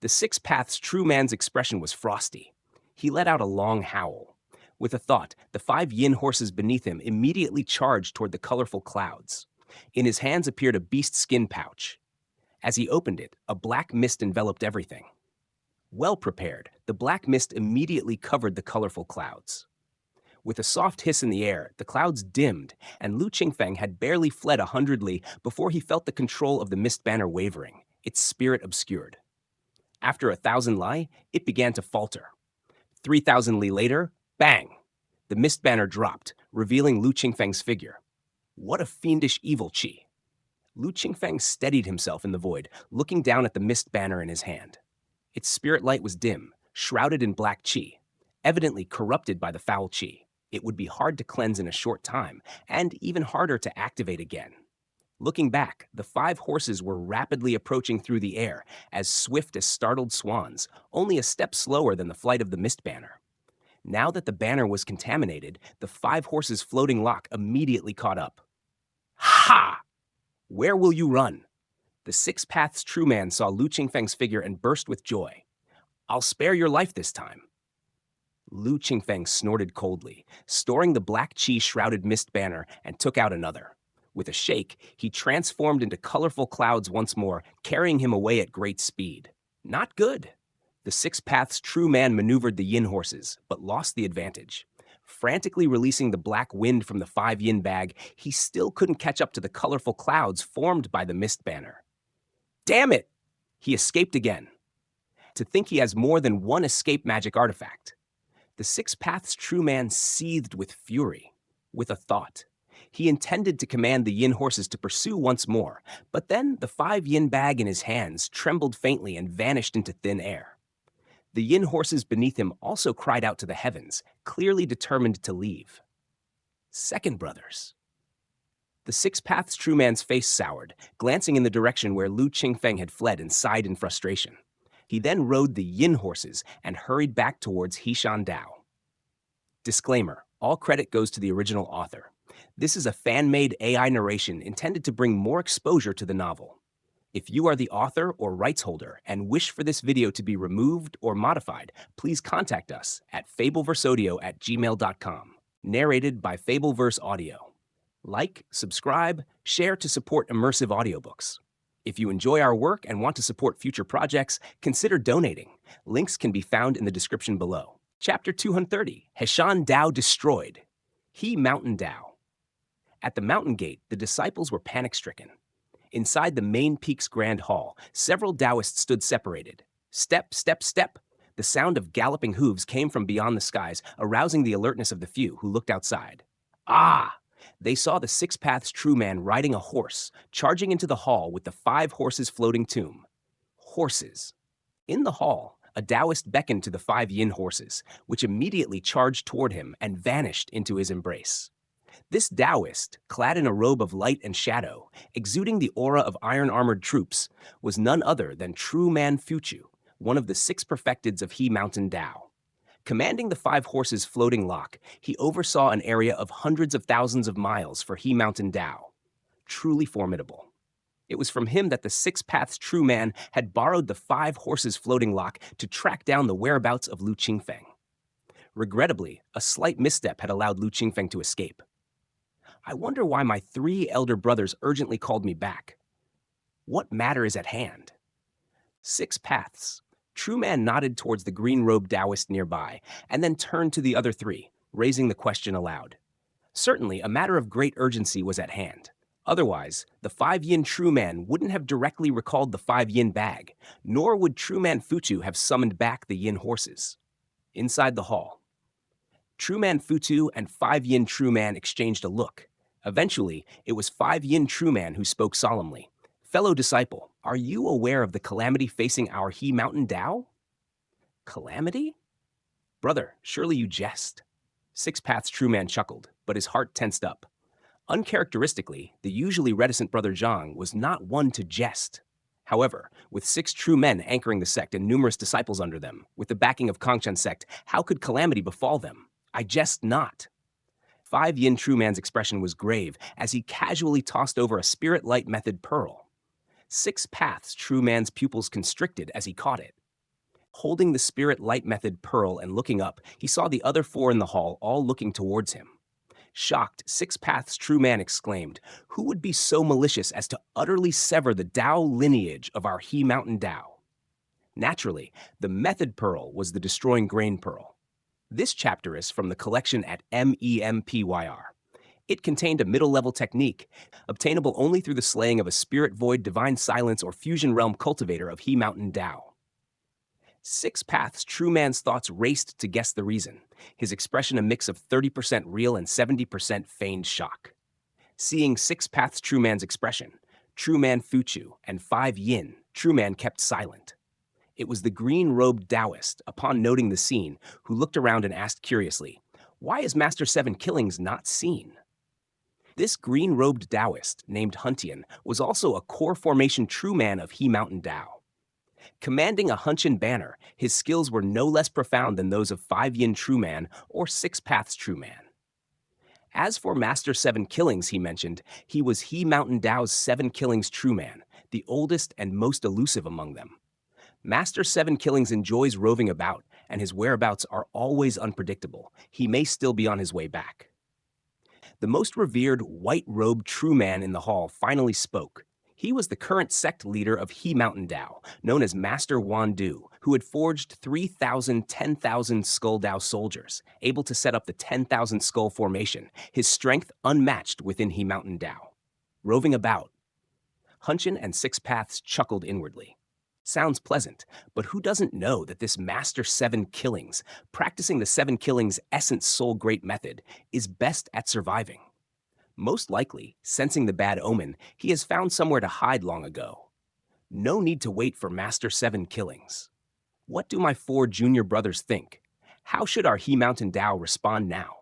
The 6 Paths true man's expression was frosty. He let out a long howl. With a thought, the 5 yin horses beneath him immediately charged toward the colorful clouds. In his hands appeared a beast skin pouch. As he opened it, a black mist enveloped everything. Well prepared, the black mist immediately covered the colorful clouds. With a soft hiss in the air, the clouds dimmed, and Lu Qingfeng had barely fled 100 li before he felt the control of the mist banner wavering, its spirit obscured. After 1,000 li, it began to falter. 3,000 li later, bang! The mist banner dropped, revealing Lu Qingfeng's figure. What a fiendish evil qi! Lu Qingfeng steadied himself in the void, looking down at the mist banner in his hand. Its spirit light was dim, shrouded in black qi, evidently corrupted by the foul qi. It would be hard to cleanse in a short time, and even harder to activate again. Looking back, the 5 horses were rapidly approaching through the air, as swift as startled swans, only a step slower than the flight of the mist banner. Now that the banner was contaminated, the 5 horses floating lock immediately caught up. Ha! Where will you run? The 6 Paths true man saw Lu Qingfeng's figure and burst with joy. I'll spare your life this time. Lu Qingfeng snorted coldly, storing the black qi-shrouded mist banner, and took out another. With a shake, he transformed into colorful clouds once more, carrying him away at great speed. Not good. The Six Paths true man maneuvered the yin horses, but lost the advantage. Frantically releasing the black wind from the 5 yin bag, he still couldn't catch up to the colorful clouds formed by the mist banner. Damn it! He escaped again. To think he has more than one escape magic artifact. The Six Paths true man seethed with fury, with a thought. He intended to command the yin horses to pursue once more, but then the 5 yin bag in his hands trembled faintly and vanished into thin air. The yin horses beneath him also cried out to the heavens, clearly determined to leave. Second brothers. The Six Paths true man's face soured, glancing in the direction where Lu Qingfeng had fled and sighed in frustration. He then rode the yin horses and hurried back towards Hishan Dao. Disclaimer: all credit goes to the original author. This is a fan-made AI narration intended to bring more exposure to the novel. If you are the author or rights holder and wish for this video to be removed or modified, please contact us at fableverseaudio@gmail.com. Narrated by Fableverse Audio. Like, subscribe, share to support immersive audiobooks. If you enjoy our work and want to support future projects, consider donating. Links can be found in the description below. Chapter 230, Hishan Dao Destroyed. He Mountain Dao. At the mountain gate, the disciples were panic-stricken. Inside the main peak's grand hall, several Daoists stood separated. Step, step, step. The sound of galloping hooves came from beyond the skies, arousing the alertness of the few who looked outside. Ah! They saw the Six Paths true man riding a horse, charging into the hall with the 5 horses floating tomb. Horses. In the hall, a Daoist beckoned to the 5 yin horses, which immediately charged toward him and vanished into his embrace. This Daoist, clad in a robe of light and shadow, exuding the aura of iron-armored troops, was none other than True Man Fuchu, one of the 6 perfecteds of He Mountain Dao. Commanding the 5 horses floating lock, he oversaw an area of hundreds of thousands of miles for He Mountain Dao. Truly formidable. It was from him that the Six Paths true man had borrowed the 5 horses floating lock to track down the whereabouts of Lu Qingfeng. Regrettably, a slight misstep had allowed Lu Qingfeng to escape. I wonder why my 3 elder brothers urgently called me back. What matter is at hand? 6 Paths. True Man nodded towards the green-robed Daoist nearby, and then turned to the other 3, raising the question aloud. Certainly, a matter of great urgency was at hand. Otherwise, the 5 yin True Man wouldn't have directly recalled the 5 yin bag, nor would True Man Fuchu have summoned back the yin horses. Inside the hall, True Man Fuchu and 5 yin True Man exchanged a look. Eventually, it was 5 yin True Man who spoke solemnly. Fellow disciple, are you aware of the calamity facing our He Mountain Dao? Calamity? Brother, surely you jest. 6 Paths true man chuckled, but his heart tensed up. Uncharacteristically, the usually reticent Brother Zhang was not one to jest. However, with 6 true men anchoring the sect and numerous disciples under them, with the backing of Kangchen sect, how could calamity befall them? I jest not. 5 yin true man's expression was grave as he casually tossed over a spirit light method pearl. 6 Paths true man's pupils constricted as he caught it. Holding the spirit light method pearl and looking up, he saw the other 4 in the hall all looking towards him. Shocked, 6 Paths true man exclaimed, "Who would be so malicious as to utterly sever the Dao lineage of our He Mountain Dao?" Naturally, the method pearl was the destroying grain pearl. This chapter is from the collection at MEMPYR. It contained a middle-level technique, obtainable only through the slaying of a Spirit Void Divine Silence or Fusion Realm cultivator of He Mountain Dao. 6 Paths true man's thoughts raced to guess the reason, his expression a mix of 30% real and 70% feigned shock. Seeing 6 Paths true man's expression, True Man Fuchu and 5 yin, True Man kept silent. It was the green-robed Daoist, upon noting the scene, who looked around and asked curiously, "Why is Master 7 Killings not seen?" This green-robed Daoist, named Huntian, was also a core formation true man of He Mountain Dao. Commanding a Huntian banner, his skills were no less profound than those of 5 yin true man or 6 Paths true man. As for Master 7 Killings, he mentioned, he was He Mountain Dao's 7 Killings true man, the oldest and most elusive among them. Master 7 Killings enjoys roving about, and his whereabouts are always unpredictable. He may still be on his way back. The most revered white-robed true man in the hall finally spoke. He was the current sect leader of He Mountain Dao, known as Master Wandu, who had forged 3,000 10,000 Skull Dao soldiers, able to set up the 10,000 Skull formation, his strength unmatched within He Mountain Dao. Roving about, Hunchin and Six Paths chuckled inwardly. Sounds pleasant, but who doesn't know that this Master Seven Killings, practicing the Seven Killings Essence Soul Great method, is best at surviving? Most likely, sensing the bad omen, he has found somewhere to hide long ago. No need to wait for Master Seven Killings. What do my 4 junior brothers think? How should our He Mountain Dao respond now?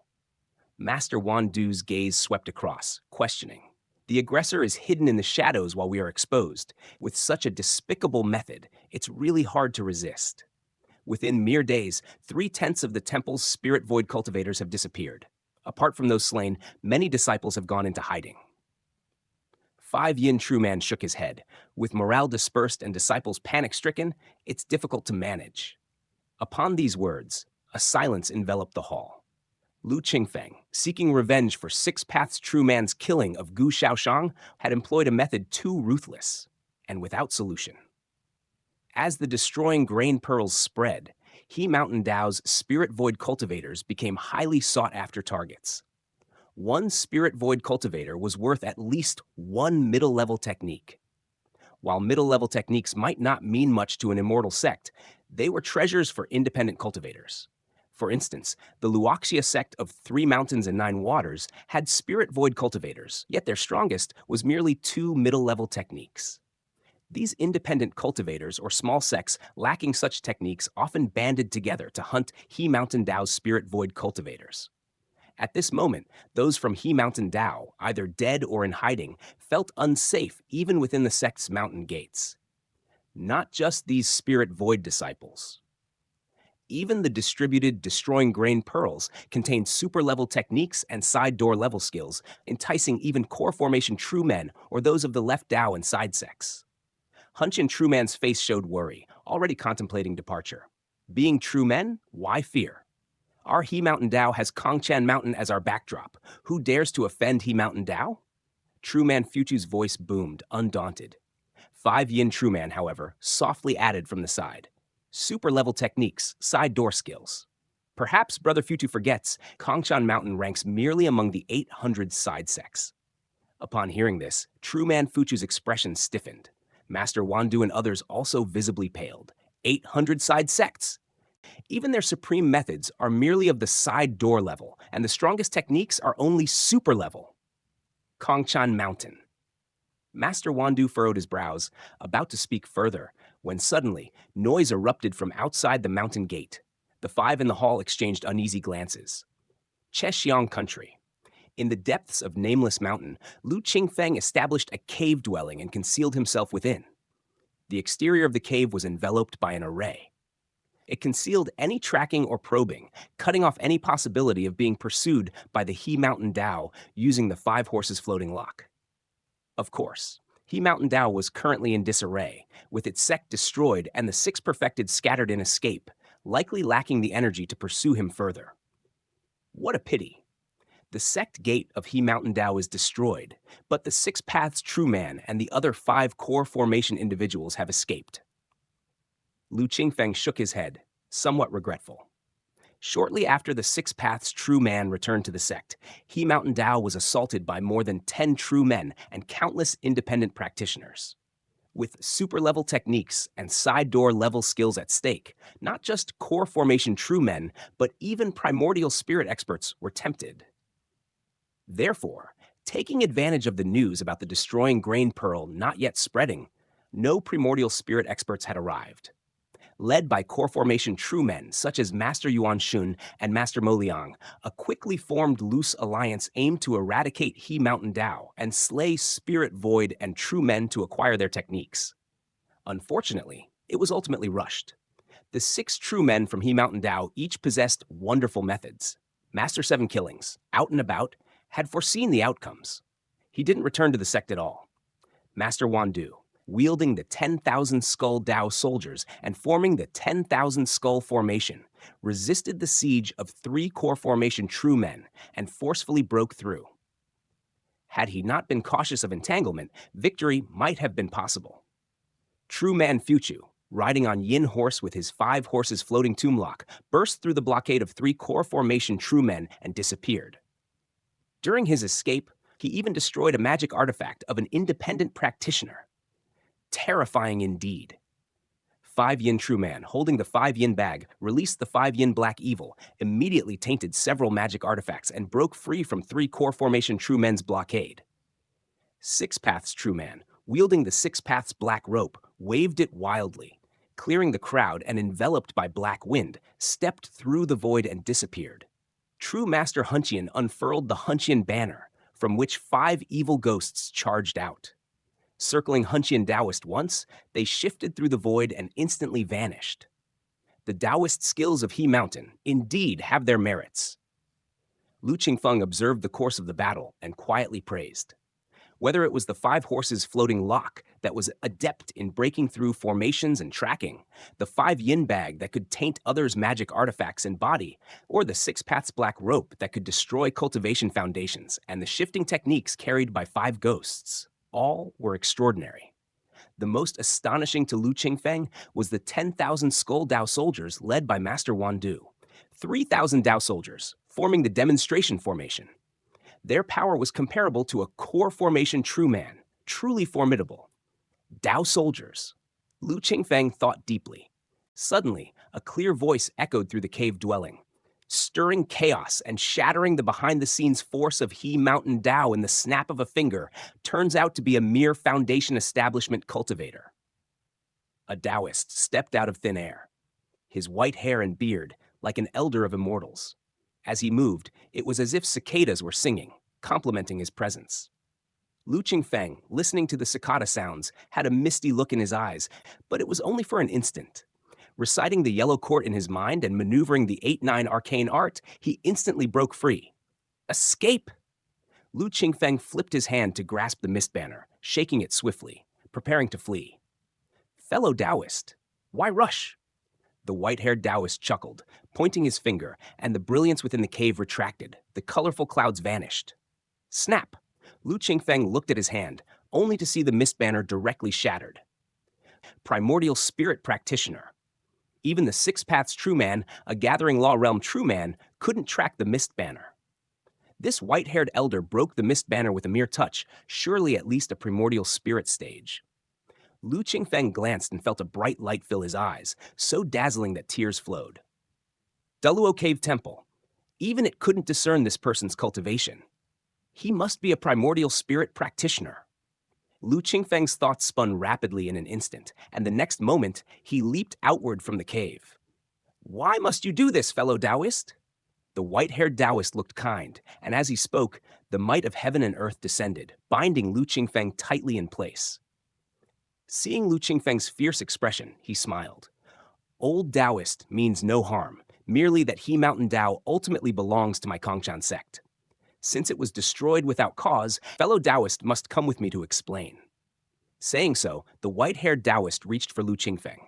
Master Wandu's gaze swept across, questioning. The aggressor is hidden in the shadows while we are exposed. With such a despicable method, it's really hard to resist. Within mere days, 3/10 of the temple's spirit void cultivators have disappeared. Apart from those slain, many disciples have gone into hiding. 5 Yin True Man shook his head. With morale dispersed and disciples panic-stricken, it's difficult to manage. Upon these words, a silence enveloped the hall. Lu Qingfeng, seeking revenge for Six Paths True Man's killing of Gu Shaoshang, had employed a method too ruthless and without solution. As the destroying grain pearls spread, He Mountain Dao's spirit void cultivators became highly sought-after targets. One spirit void cultivator was worth at least 1 middle-level technique. While middle-level techniques might not mean much to an immortal sect, they were treasures for independent cultivators. For instance, the Luoxia sect of 3 Mountains and 9 Waters had spirit void cultivators, yet their strongest was merely 2 middle-level techniques. These independent cultivators or small sects lacking such techniques often banded together to hunt He Mountain Dao's spirit void cultivators. At this moment, those from He Mountain Dao, either dead or in hiding, felt unsafe even within the sect's mountain gates. Not just these spirit void disciples. Even the distributed destroying grain pearls contained super-level techniques and side-door level skills, enticing even core formation true men or those of the left Dao and side sects. Hunchin True Man's face showed worry, already contemplating departure. Being true men, why fear? Our He Mountain Dao has Kongchan Mountain as our backdrop. Who dares to offend He Mountain Dao? True Man Fuchu's voice boomed, undaunted. 5 Yin True Man, however, softly added from the side. Super-level techniques, side-door skills. Perhaps Brother Fuchu forgets, Kongchan Mountain ranks merely among the 800 side sects. Upon hearing this, True Man Fuchu's expression stiffened. Master Wandu and others also visibly paled. 800 side sects! Even their supreme methods are merely of the side door level, and the strongest techniques are only super level. Kongchan Mountain. Master Wandu furrowed his brows, about to speak further, when suddenly, noise erupted from outside the mountain gate. The 5 in the hall exchanged uneasy glances. Chexiang Country. In the depths of Nameless Mountain, Lu Qingfeng established a cave dwelling and concealed himself within. The exterior of the cave was enveloped by an array. It concealed any tracking or probing, cutting off any possibility of being pursued by the He Mountain Dao using the 5 horses floating lock. Of course, He Mountain Dao was currently in disarray, with its sect destroyed and the 6 perfected scattered in escape, likely lacking the energy to pursue him further. What a pity. The sect gate of He Mountain Dao is destroyed, but the 6 Paths True Man and the other 5 core formation individuals have escaped. Lu Qingfeng shook his head, somewhat regretful. Shortly after the 6 Paths True Man returned to the sect, He Mountain Dao was assaulted by more than 10 true men and countless independent practitioners. With super-level techniques and side-door level skills at stake, not just core formation true men, but even primordial spirit experts were tempted. Therefore, taking advantage of the news about the destroying grain pearl not yet spreading, no primordial spirit experts had arrived. Led by core formation true men such as Master Yuan Shun and Master Mo Liang, a quickly formed loose alliance aimed to eradicate He Mountain Dao and slay spirit void and true men to acquire their techniques. Unfortunately, it was ultimately rushed. The 6 true men from He Mountain Dao each possessed wonderful methods. Master Seven Killings, out and about, had foreseen the outcomes. He didn't return to the sect at all. Master Wandu, wielding the 10,000 skull Dao soldiers and forming the 10,000 skull formation, resisted the siege of 3 core formation true men and forcefully broke through. Had he not been cautious of entanglement, victory might have been possible. True man Fuchu, riding on Yin horse with his 5 horses floating tomb lock, burst through the blockade of 3 core formation true men and disappeared. During his escape, he even destroyed a magic artifact of an independent practitioner. Terrifying indeed. 5 Yin True Man, holding the 5 Yin bag, released the 5 Yin Black Evil, immediately tainted several magic artifacts, and broke free from 3 core formation True Men's blockade. 6 Paths True Man, wielding the 6 Paths Black Rope, waved it wildly, clearing the crowd and enveloped by black wind, stepped through the void and disappeared. True Master Hunchian unfurled the Hunchian banner, from which 5 evil ghosts charged out. Circling Hunchian Daoist once, they shifted through the void and instantly vanished. The Daoist skills of He Mountain indeed have their merits. Lu Qingfeng observed the course of the battle and quietly praised. Whether it was the 5 horses floating lock that was adept in breaking through formations and tracking, the 5 yin bag that could taint others' magic artifacts and body, or the 6 paths black rope that could destroy cultivation foundations, and the shifting techniques carried by 5 ghosts, all were extraordinary. The most astonishing to Lu Qingfeng was the 10,000 skull Dao soldiers led by Master Wandu. 3,000 Dao soldiers, forming the demonstration formation. Their power was comparable to a core formation true man, truly formidable. Dao soldiers. Lu Qingfeng thought deeply. Suddenly, a clear voice echoed through the cave dwelling, stirring chaos and shattering the behind-the-scenes force of He Mountain Dao in the snap of a finger, turns out to be a mere foundation establishment cultivator. A Daoist stepped out of thin air, his white hair and beard like an elder of immortals. As he moved, it was as if cicadas were singing, complimenting his presence. Lu Qingfeng, listening to the cicada sounds, had a misty look in his eyes, but it was only for an instant. Reciting the Yellow Court in his mind and maneuvering the 8-9 arcane art, he instantly broke free. Escape! Lu Qingfeng flipped his hand to grasp the mist banner, shaking it swiftly, preparing to flee. Fellow Daoist, why rush? The white-haired Daoist chuckled, pointing his finger, and the brilliance within the cave retracted. The colorful clouds vanished. Snap! Lu Qingfeng looked at his hand, only to see the mist banner directly shattered. Primordial Spirit Practitioner. Even the 6 Paths True Man, a Gathering Law Realm True Man, couldn't track the mist banner. This white-haired elder broke the mist banner with a mere touch, surely at least a primordial spirit stage. Lu Qingfeng glanced and felt a bright light fill his eyes, so dazzling that tears flowed. Duluo Cave Temple. Even it couldn't discern this person's cultivation. He must be a primordial spirit practitioner. Lu Qingfeng's thoughts spun rapidly in an instant, and the next moment, he leaped outward from the cave. Why must you do this, fellow Daoist? The white-haired Daoist looked kind, and as he spoke, the might of heaven and earth descended, binding Lu Qingfeng tightly in place. Seeing Lu Qingfeng's fierce expression, he smiled. Old Daoist means no harm, merely that He Mountain Dao ultimately belongs to my Kongchan sect. Since it was destroyed without cause, fellow Daoist must come with me to explain. Saying so, the white-haired Daoist reached for Lu Qingfeng.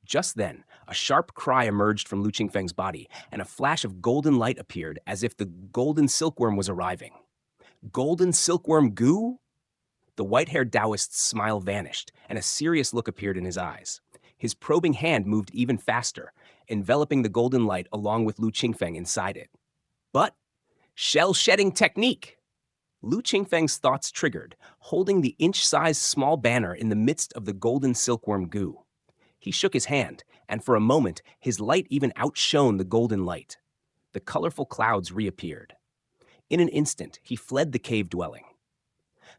Just then, a sharp cry emerged from Lu Qingfeng's body, and a flash of golden light appeared as if the golden silkworm was arriving. Golden silkworm goo? The white-haired Daoist's smile vanished, and a serious look appeared in his eyes. His probing hand moved even faster, enveloping the golden light along with Lu Qingfeng inside it. But shell-shedding technique! Lu Qingfeng's thoughts triggered, holding the inch-sized small banner in the midst of the golden silkworm goo. He shook his hand, and for a moment, his light even outshone the golden light. The colorful clouds reappeared. In an instant, he fled the cave dwelling.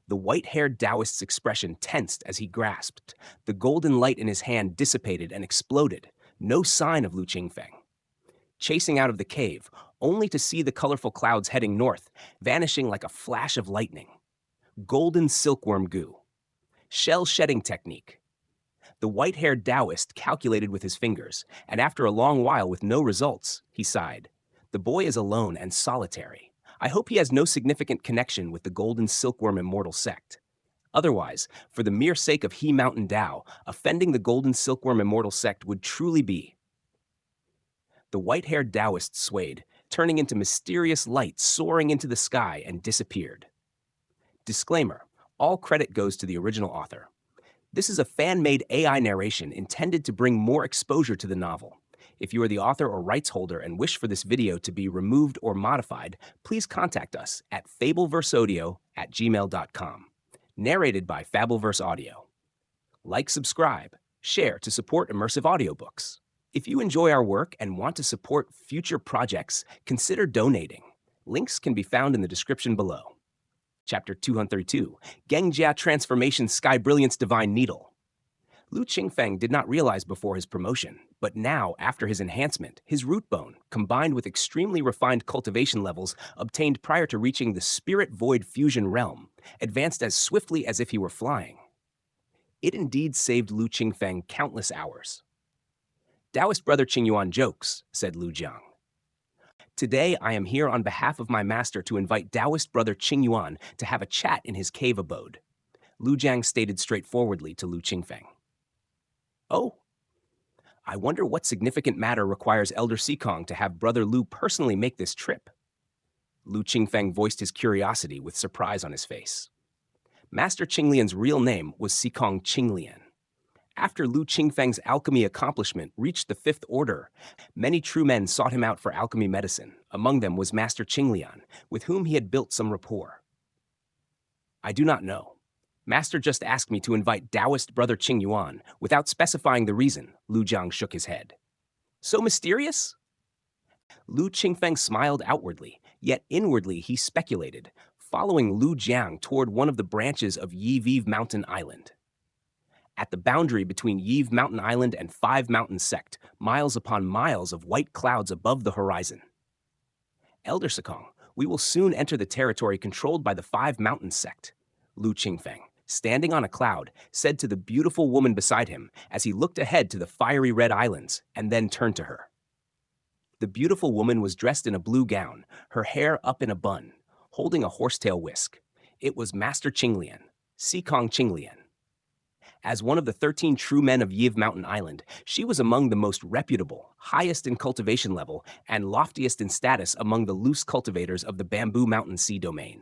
The white-haired Daoist's expression tensed as he grasped. The golden light in his hand dissipated and exploded. No sign of Lu Qingfeng. Chasing out of the cave, only to see the colorful clouds heading north, vanishing like a flash of lightning. Golden silkworm goo. Shell-shedding technique. The white-haired Daoist calculated with his fingers, and after a long while with no results, he sighed. The boy is alone and solitary. I hope he has no significant connection with the Golden Silkworm Immortal sect. Otherwise, for the mere sake of He Mountain Dao, offending the Golden Silkworm Immortal sect would truly be. The white-haired Daoist swayed, turning into mysterious light soaring into the sky and disappeared. Disclaimer: all credit goes to the original author. This is a fan-made AI narration intended to bring more exposure to the novel. If you are the author or rights holder and wish for this video to be removed or modified, please contact us at fableverseaudio@gmail.com. Narrated by Fableverse Audio. Like, subscribe, share to support immersive audiobooks. If you enjoy our work and want to support future projects, consider donating. Links can be found in the description below. Chapter 232, Gengjia Transformation Sky Brilliance Divine Needle. Lu Qingfeng did not realize before his promotion, but now, after his enhancement, his root bone, combined with extremely refined cultivation levels obtained prior to reaching the Spirit Void Fusion realm, advanced as swiftly as if he were flying. It indeed saved Lu Qingfeng countless hours. Daoist brother Qingyuan jokes, said Lu Jiang. Today, I am here on behalf of my master to invite Daoist brother Qingyuan to have a chat in his cave abode, Lu Jiang stated straightforwardly to Lu Qingfeng. Oh, I wonder what significant matter requires Elder Sikong to have Brother Lu personally make this trip. Lu Qingfeng voiced his curiosity with surprise on his face. Master Qinglian's real name was Sikong Qinglian. After Lu Qingfeng's alchemy accomplishment reached the Fifth Order, many true men sought him out for alchemy medicine. Among them was Master Qinglian, with whom he had built some rapport. I do not know. Master just asked me to invite Daoist brother Qingyuan, without specifying the reason. Lu Jiang shook his head. So mysterious? Lu Qingfeng smiled outwardly, yet inwardly he speculated, following Lu Jiang toward one of the branches of Yiviv Mountain Island. At the boundary between Yiv Mountain Island and Five Mountain Sect, miles upon miles of white clouds above the horizon. Elder Sikong, we will soon enter the territory controlled by the Five Mountain Sect, Lu Qingfeng, standing on a cloud, said to the beautiful woman beside him as he looked ahead to the fiery red islands and then turned to her. The beautiful woman was dressed in a blue gown, her hair up in a bun, holding a horsetail whisk. It was Master Qinglian, Sikong Qinglian. As one of the 13 true men of Yiv Mountain Island, she was among the most reputable, highest in cultivation level, and loftiest in status among the loose cultivators of the Bamboo Mountain Sea domain.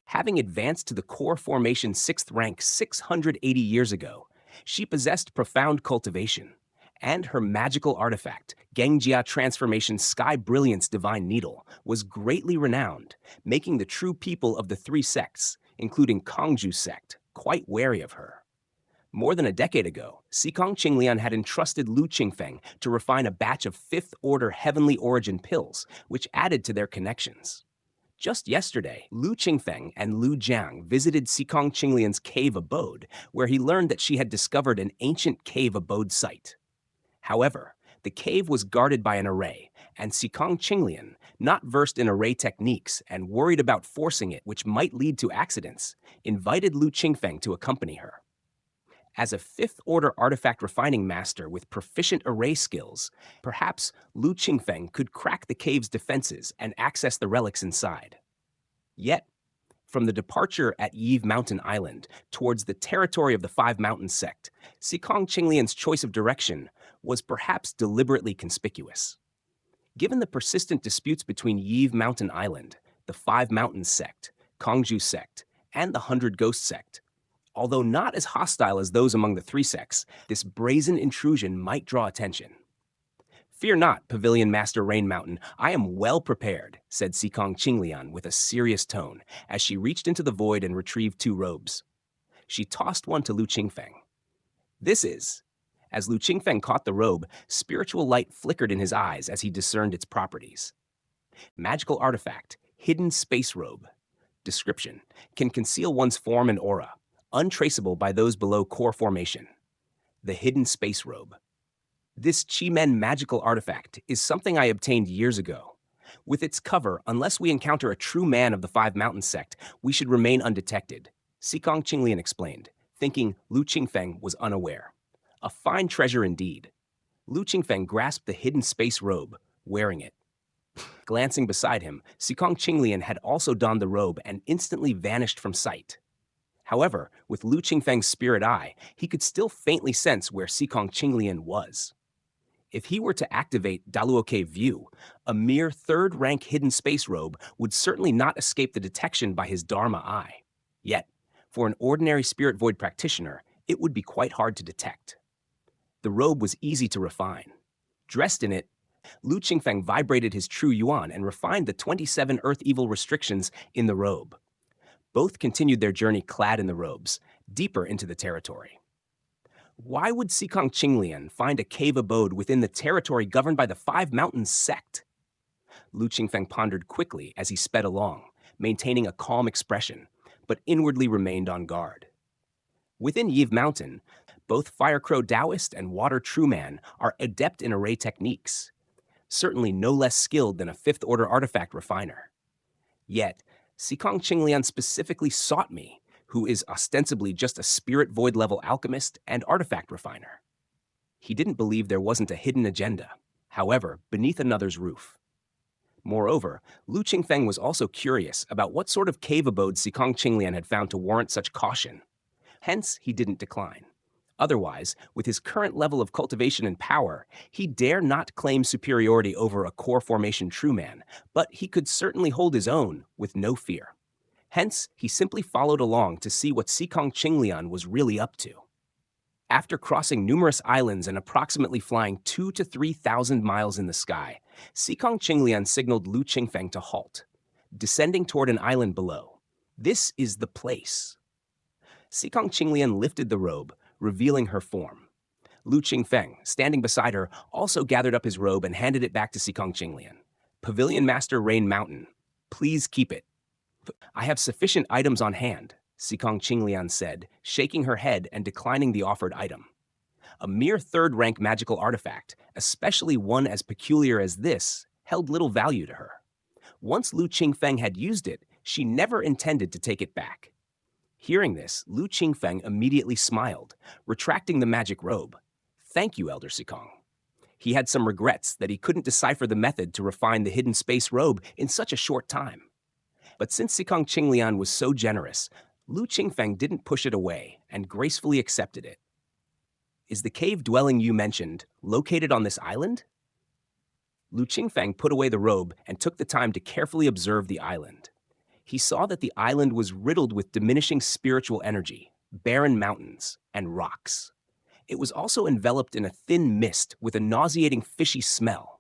Having advanced to the core formation 6th rank 680 years ago, she possessed profound cultivation, and her magical artifact, Gengjia Transformation Sky Brilliance Divine Needle, was greatly renowned, making the true people of the three sects, including Kongju sect, quite wary of her. More than a decade ago, Sikong Qinglian had entrusted Lu Qingfeng to refine a batch of 5th Order Heavenly Origin pills, which added to their connections. Just yesterday, Lu Qingfeng and Lu Jiang visited Sikong Qinglian's cave abode, where he learned that she had discovered an ancient cave abode site. However, the cave was guarded by an array, and Sikong Qinglian, not versed in array techniques and worried about forcing it, which might lead to accidents, invited Lu Qingfeng to accompany her. As a 5th Order artifact refining master with proficient array skills, perhaps Lu Qingfeng could crack the cave's defenses and access the relics inside. Yet, from the departure at Yiv Mountain Island towards the territory of the Five Mountain Sect, Sikong Qinglian's choice of direction was perhaps deliberately conspicuous. Given the persistent disputes between Yiv Mountain Island, the Five Mountain Sect, Kongju sect, and the 100 Ghost sect, although not as hostile as those among the three sects, this brazen intrusion might draw attention. Fear not, Pavilion Master Rain Mountain, I am well prepared, said Sikong Qinglian with a serious tone as she reached into the void and retrieved 2 robes. She tossed one to Lu Qingfeng. This is. As Lu Qingfeng caught the robe, spiritual light flickered in his eyes as he discerned its properties. Magical artifact, hidden space robe. Description, can conceal one's form and aura, untraceable by those below core formation. The hidden space robe. This Qimen magical artifact is something I obtained years ago. With its cover, unless we encounter a true man of the Five Mountain Sect, we should remain undetected, Sikong Qinglian explained, thinking Lu Qingfeng was unaware. A fine treasure indeed. Lu Qingfeng grasped the hidden space robe, wearing it. Glancing beside him, Sikong Qinglian had also donned the robe and instantly vanished from sight. However, with Lu Qingfeng's spirit eye, he could still faintly sense where Xikong Qinglian was. If he were to activate Daluoke View, a mere third-rank hidden space robe would certainly not escape the detection by his Dharma eye. Yet, for an ordinary Spirit Void practitioner, it would be quite hard to detect. The robe was easy to refine. Dressed in it, Lu Qingfeng vibrated his true yuan and refined the 27 Earth Evil restrictions in the robe. Both continued their journey clad in the robes, deeper into the territory. Why would Xikong Qinglian find a cave abode within the territory governed by the Five Mountains sect? Lu Qingfeng pondered quickly as he sped along, maintaining a calm expression, but inwardly remained on guard. Within Yiv Mountain, both Firecrow Daoist and Water Trueman are adept in array techniques, certainly no less skilled than a fifth-order artifact refiner. Yet, Xikong Qinglian specifically sought me, who is ostensibly just a spirit void level alchemist and artifact refiner. He didn't believe there wasn't a hidden agenda, however, beneath another's roof. Moreover, Lu Qingfeng was also curious about what sort of cave abode Xikong Qinglian had found to warrant such caution. Hence, he didn't decline. Otherwise, with his current level of cultivation and power, he dare not claim superiority over a core formation true man, but he could certainly hold his own with no fear. Hence, he simply followed along to see what Xikong Qinglian was really up to. After crossing numerous islands and approximately flying 2,000 to 3,000 miles in the sky, Xikong Qinglian signaled Lu Qingfeng to halt, descending toward an island below. This is the place. Xikong Qinglian lifted the robe, revealing her form. Lu Qingfeng, standing beside her, also gathered up his robe and handed it back to Xikong Qinglian. Pavilion Master Rain Mountain, please keep it. I have sufficient items on hand, Xikong Qinglian said, shaking her head and declining the offered item. A mere third-rank magical artifact, especially one as peculiar as this, held little value to her. Once Lu Qingfeng had used it, she never intended to take it back. Hearing this, Lu Qingfeng immediately smiled, retracting the magic robe. Thank you, Elder Xikong. He had some regrets that he couldn't decipher the method to refine the hidden space robe in such a short time. But since Xikong Qinglian was so generous, Lu Qingfeng didn't push it away and gracefully accepted it. Is the cave dwelling you mentioned located on this island? Lu Qingfeng put away the robe and took the time to carefully observe the island. He saw that the island was riddled with diminishing spiritual energy, barren mountains, and rocks. It was also enveloped in a thin mist with a nauseating fishy smell,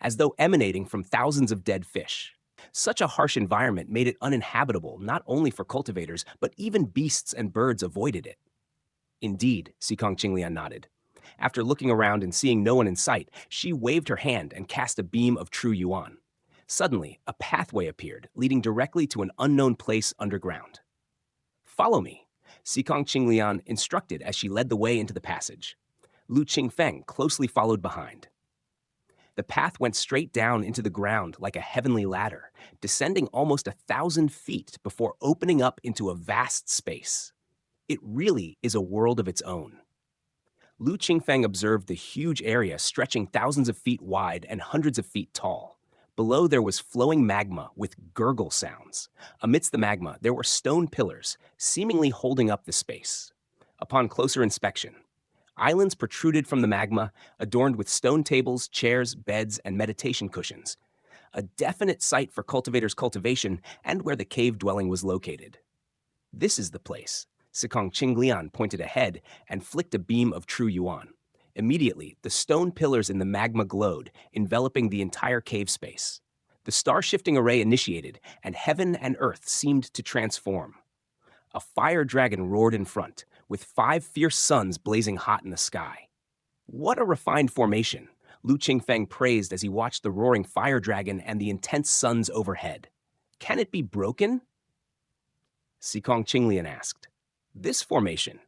as though emanating from thousands of dead fish. Such a harsh environment made it uninhabitable not only for cultivators, but even beasts and birds avoided it. Indeed, Xikong Qinglian nodded. After looking around and seeing no one in sight, she waved her hand and cast a beam of true yuan. Suddenly, a pathway appeared, leading directly to an unknown place underground. Follow me, Xikong Qinglian instructed as she led the way into the passage. Lu Qingfeng closely followed behind. The path went straight down into the ground like a heavenly ladder, descending almost 1,000 feet before opening up into a vast space. It really is a world of its own. Lu Qingfeng observed the huge area stretching thousands of feet wide and hundreds of feet tall. Below there was flowing magma with gurgle sounds. Amidst the magma, there were stone pillars, seemingly holding up the space. Upon closer inspection, islands protruded from the magma, adorned with stone tables, chairs, beds, and meditation cushions. A definite site for cultivators' cultivation and where the cave dwelling was located. This is the place. Xikong Qinglian pointed ahead and flicked a beam of true yuan. Immediately, the stone pillars in the magma glowed, enveloping the entire cave space. The star-shifting array initiated, and heaven and earth seemed to transform. A fire dragon roared in front, with 5 fierce suns blazing hot in the sky. What a refined formation, Lu Qingfeng praised as he watched the roaring fire dragon and the intense suns overhead. Can it be broken? Xikong Qinglian asked. This formation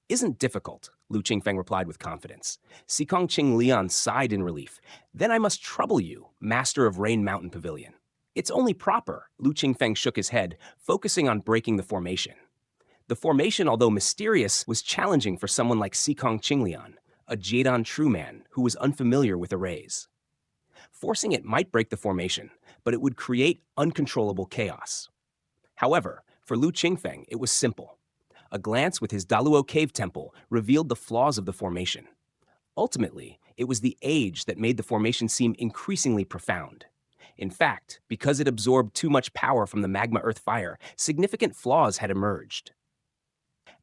isn't difficult, Lu Qingfeng replied with confidence. Xikong Qinglian sighed in relief. Then I must trouble you, master of Rain Mountain Pavilion. It's only proper, Lu Qingfeng shook his head, focusing on breaking the formation. The formation, although mysterious, was challenging for someone like Xikong Qinglian, a Jiedan true man who was unfamiliar with arrays. Forcing it might break the formation, but it would create uncontrollable chaos. However, for Lu Qingfeng, it was simple. A glance with his Daluo cave temple revealed the flaws of the formation. Ultimately, it was the age that made the formation seem increasingly profound. In fact, because it absorbed too much power from the magma earth fire, significant flaws had emerged.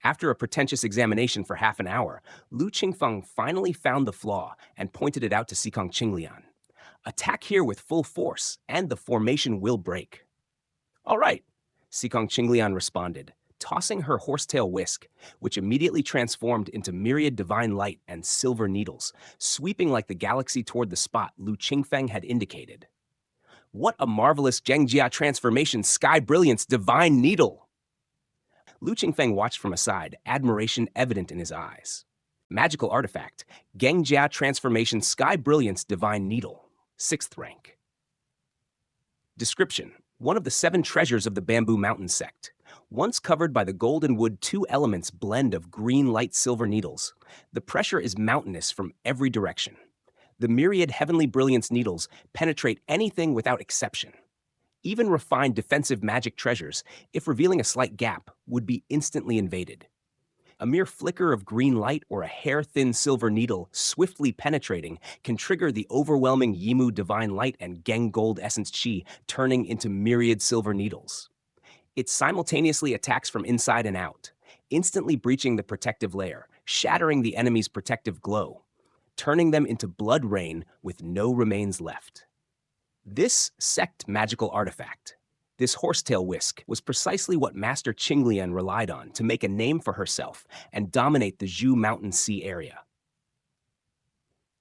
After a pretentious examination for half an hour, Lu Qingfeng finally found the flaw and pointed it out to Xikang Qinglian. Attack here with full force, and the formation will break. All right, Xikang Qinglian responded, tossing her horsetail whisk, which immediately transformed into myriad divine light and silver needles, sweeping like the galaxy toward the spot Lu Qingfeng had indicated. What a marvelous Gengjia transformation, sky brilliance, divine needle! Lu Qingfeng watched from aside, admiration evident in his eyes. Magical artifact, Gengjia transformation, sky brilliance, divine needle, 6th rank. Description: one of the 7 treasures of the Bamboo Mountain sect. Once covered by the golden wood 2 elements blend of green light silver needles, the pressure is mountainous from every direction. The myriad heavenly brilliance needles penetrate anything without exception. Even refined defensive magic treasures, if revealing a slight gap, would be instantly invaded. A mere flicker of green light or a hair-thin silver needle swiftly penetrating can trigger the overwhelming Yimu divine light and Geng gold essence chi turning into myriad silver needles. It simultaneously attacks from inside and out, instantly breaching the protective layer, shattering the enemy's protective glow, turning them into blood rain with no remains left. This sect magical artifact, this horsetail whisk, was precisely what Master Qinglian relied on to make a name for herself and dominate the Zhu Mountain Sea area.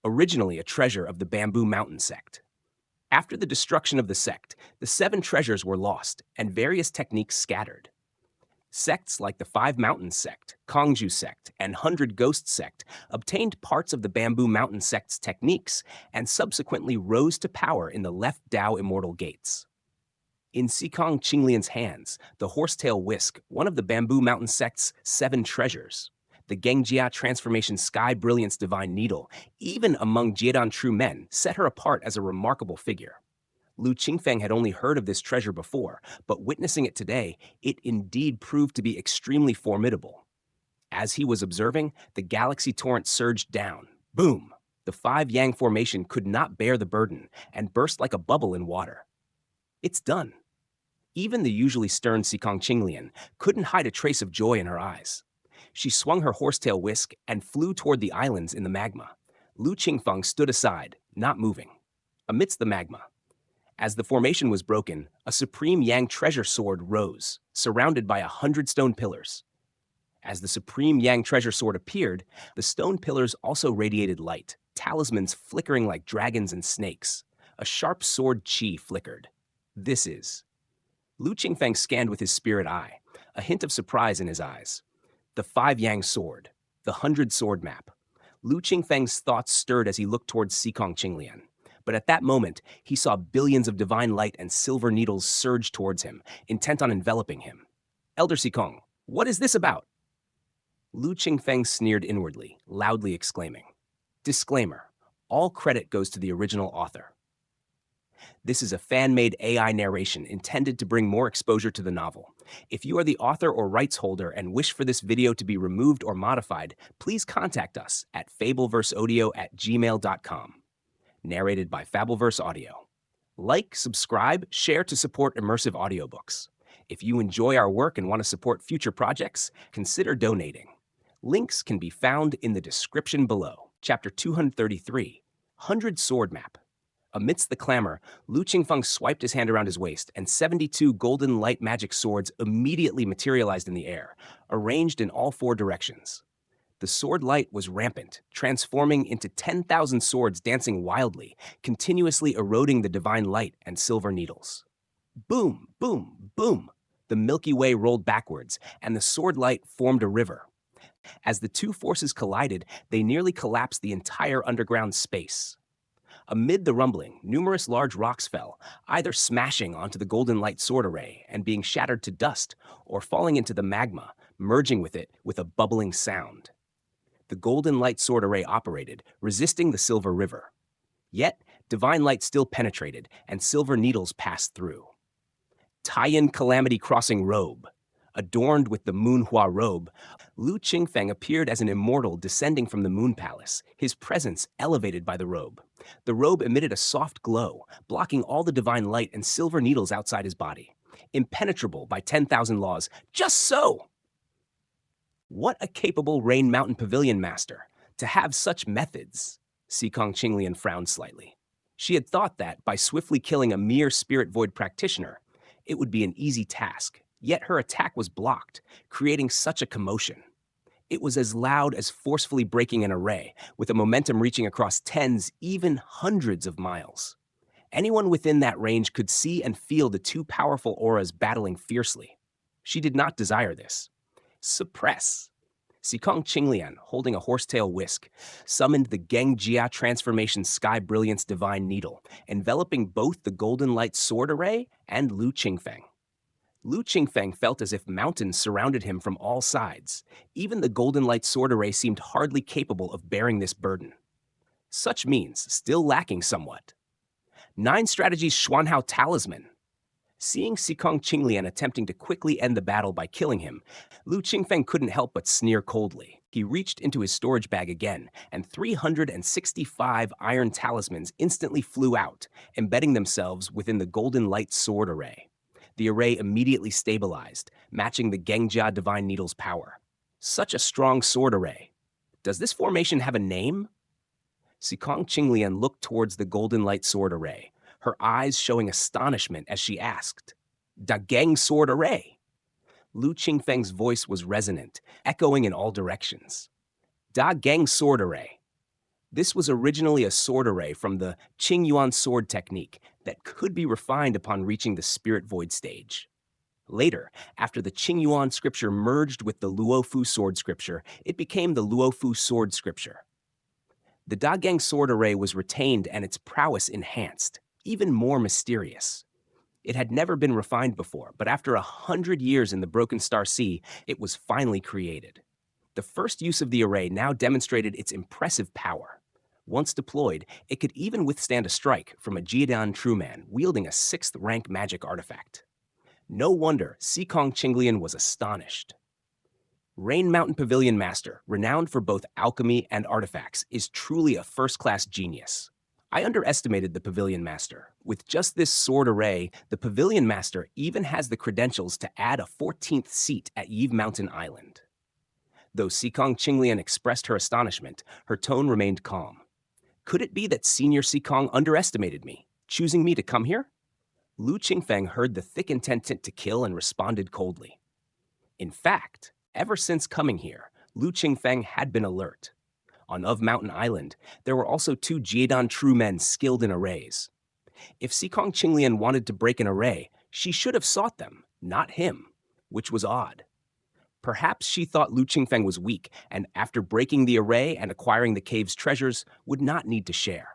Originally a treasure of the Bamboo Mountain sect. After the destruction of the sect, the 7 treasures were lost and various techniques scattered. Sects like the 5 Mountains sect, Kongju sect, and 100 Ghost sect obtained parts of the Bamboo Mountain sect's techniques and subsequently rose to power in the left Dao immortal gates. In Xikang Qinglian's hands, the horsetail whisk, one of the Bamboo Mountain sect's 7 treasures, the Gengjia transformation sky brilliance divine needle, even among Jiedan true men, set her apart as a remarkable figure. Lu Qingfeng had only heard of this treasure before, but witnessing it today, it indeed proved to be extremely formidable. As he was observing, the galaxy torrent surged down. Boom! The 5 Yang formation could not bear the burden and burst like a bubble in water. It's done. Even the usually stern Xikang Qinglian couldn't hide a trace of joy in her eyes. She swung her horsetail whisk and flew toward the islands in the magma. Lu Qingfeng stood aside, not moving. Amidst the magma, as the formation was broken, a supreme Yang treasure sword rose, surrounded by 100 stone pillars. As the supreme Yang treasure sword appeared, the stone pillars also radiated light, talismans flickering like dragons and snakes. A sharp sword chi flickered. This is. Lu Qingfeng scanned with his spirit eye, a hint of surprise in his eyes. The 5 Yang sword, the 100 sword map. Lu Qingfeng's thoughts stirred as he looked towards Xikang Qinglian. But at that moment, he saw billions of divine light and silver needles surge towards him, intent on enveloping him. Elder Xikang, what is this about? Lu Qingfeng sneered inwardly, loudly exclaiming, "Disclaimer, all credit goes to the original author. This is a fan-made AI narration intended to bring more exposure to the novel. If you are the author or rights holder and wish for this video to be removed or modified, please contact us at fableverseaudio@gmail.com. Narrated by Fableverse Audio. Like, subscribe, share to support immersive audiobooks. If you enjoy our work and want to support future projects, consider donating. Links can be found in the description below. Chapter 233, 100 Sword Map. Amidst the clamor, Lu Qingfeng swiped his hand around his waist, and 72 golden light magic swords immediately materialized in the air, arranged in all 4 directions. The sword light was rampant, transforming into 10,000 swords dancing wildly, continuously eroding the divine light and silver needles. Boom, boom, boom! The Milky Way rolled backwards, and the sword light formed a river. As the 2 forces collided, they nearly collapsed the entire underground space. Amid the rumbling, numerous large rocks fell, either smashing onto the golden light sword array and being shattered to dust, or falling into the magma, merging with it with a bubbling sound. The golden light sword array operated, resisting the silver river. Yet, divine light still penetrated, and silver needles passed through. Taiyan Calamity Crossing Robe. Adorned with the Moonhua robe, Lu Qingfeng appeared as an immortal descending from the Moon Palace, his presence elevated by the robe. The robe emitted a soft glow, blocking all the divine light and silver needles outside his body. Impenetrable by 10,000 laws, just so! What a capable Rain Mountain Pavilion master, to have such methods. Sikong Qinglian frowned slightly. She had thought that, by swiftly killing a mere spirit void practitioner, it would be an easy task, yet her attack was blocked, creating such a commotion. It was as loud as forcefully breaking an array, with a momentum reaching across tens, even hundreds of miles. Anyone within that range could see and feel the two powerful auras battling fiercely. She did not desire this. Suppress. Sikong Qinglian, holding a horsetail whisk, summoned the Gengjia Transformation Sky Brilliance Divine Needle, enveloping both the Golden Light Sword Array and Lu Qingfeng. Lu Qingfeng felt as if mountains surrounded him from all sides. Even the Golden Light Sword Array seemed hardly capable of bearing this burden. Such means still lacking somewhat. 9 Strategies Xuanhao Talisman. Seeing Sikong Qinglian attempting to quickly end the battle by killing him, Lu Qingfeng couldn't help but sneer coldly. He reached into his storage bag again, and 365 iron talismans instantly flew out, embedding themselves within the Golden Light Sword Array. The array immediately stabilized, matching the Gengjia Divine Needle's power. Such a strong sword array. Does this formation have a name? Sikong Qinglian looked towards the Golden Light Sword Array, her eyes showing astonishment as she asked, Da Geng Sword Array? Lu Qingfeng's voice was resonant, echoing in all directions. Da Geng Sword Array. This was originally a sword array from the Qingyuan sword technique that could be refined upon reaching the Spirit Void stage. Later, after the Qingyuan scripture merged with the Luofu sword scripture, it became the Luofu sword scripture. The Dageng sword array was retained and its prowess enhanced, even more mysterious. It had never been refined before, but after 100 years in the Broken Star Sea, it was finally created. The first use of the array now demonstrated its impressive power. Once deployed, it could even withstand a strike from a Jiadan Trueman wielding a 6th-rank magic artifact. No wonder Sikong Qinglian was astonished. Rain Mountain Pavilion Master, renowned for both alchemy and artifacts, is truly a first-class genius. I underestimated the Pavilion Master. With just this sword array, the Pavilion Master even has the credentials to add a 14th seat at Yves Mountain Island. Though Sikong Qinglian expressed her astonishment, her tone remained calm. Could it be that Senior Sikong underestimated me, choosing me to come here? Lu Qingfeng heard the thick intent to kill and responded coldly. In fact, ever since coming here, Lu Qingfeng had been alert. On Of Mountain Island, there were also 2 Jiadan true men skilled in arrays. If Sikong Qinglian wanted to break an array, she should have sought them, not him, which was odd. Perhaps she thought Lu Qingfeng was weak, and after breaking the array and acquiring the cave's treasures, would not need to share.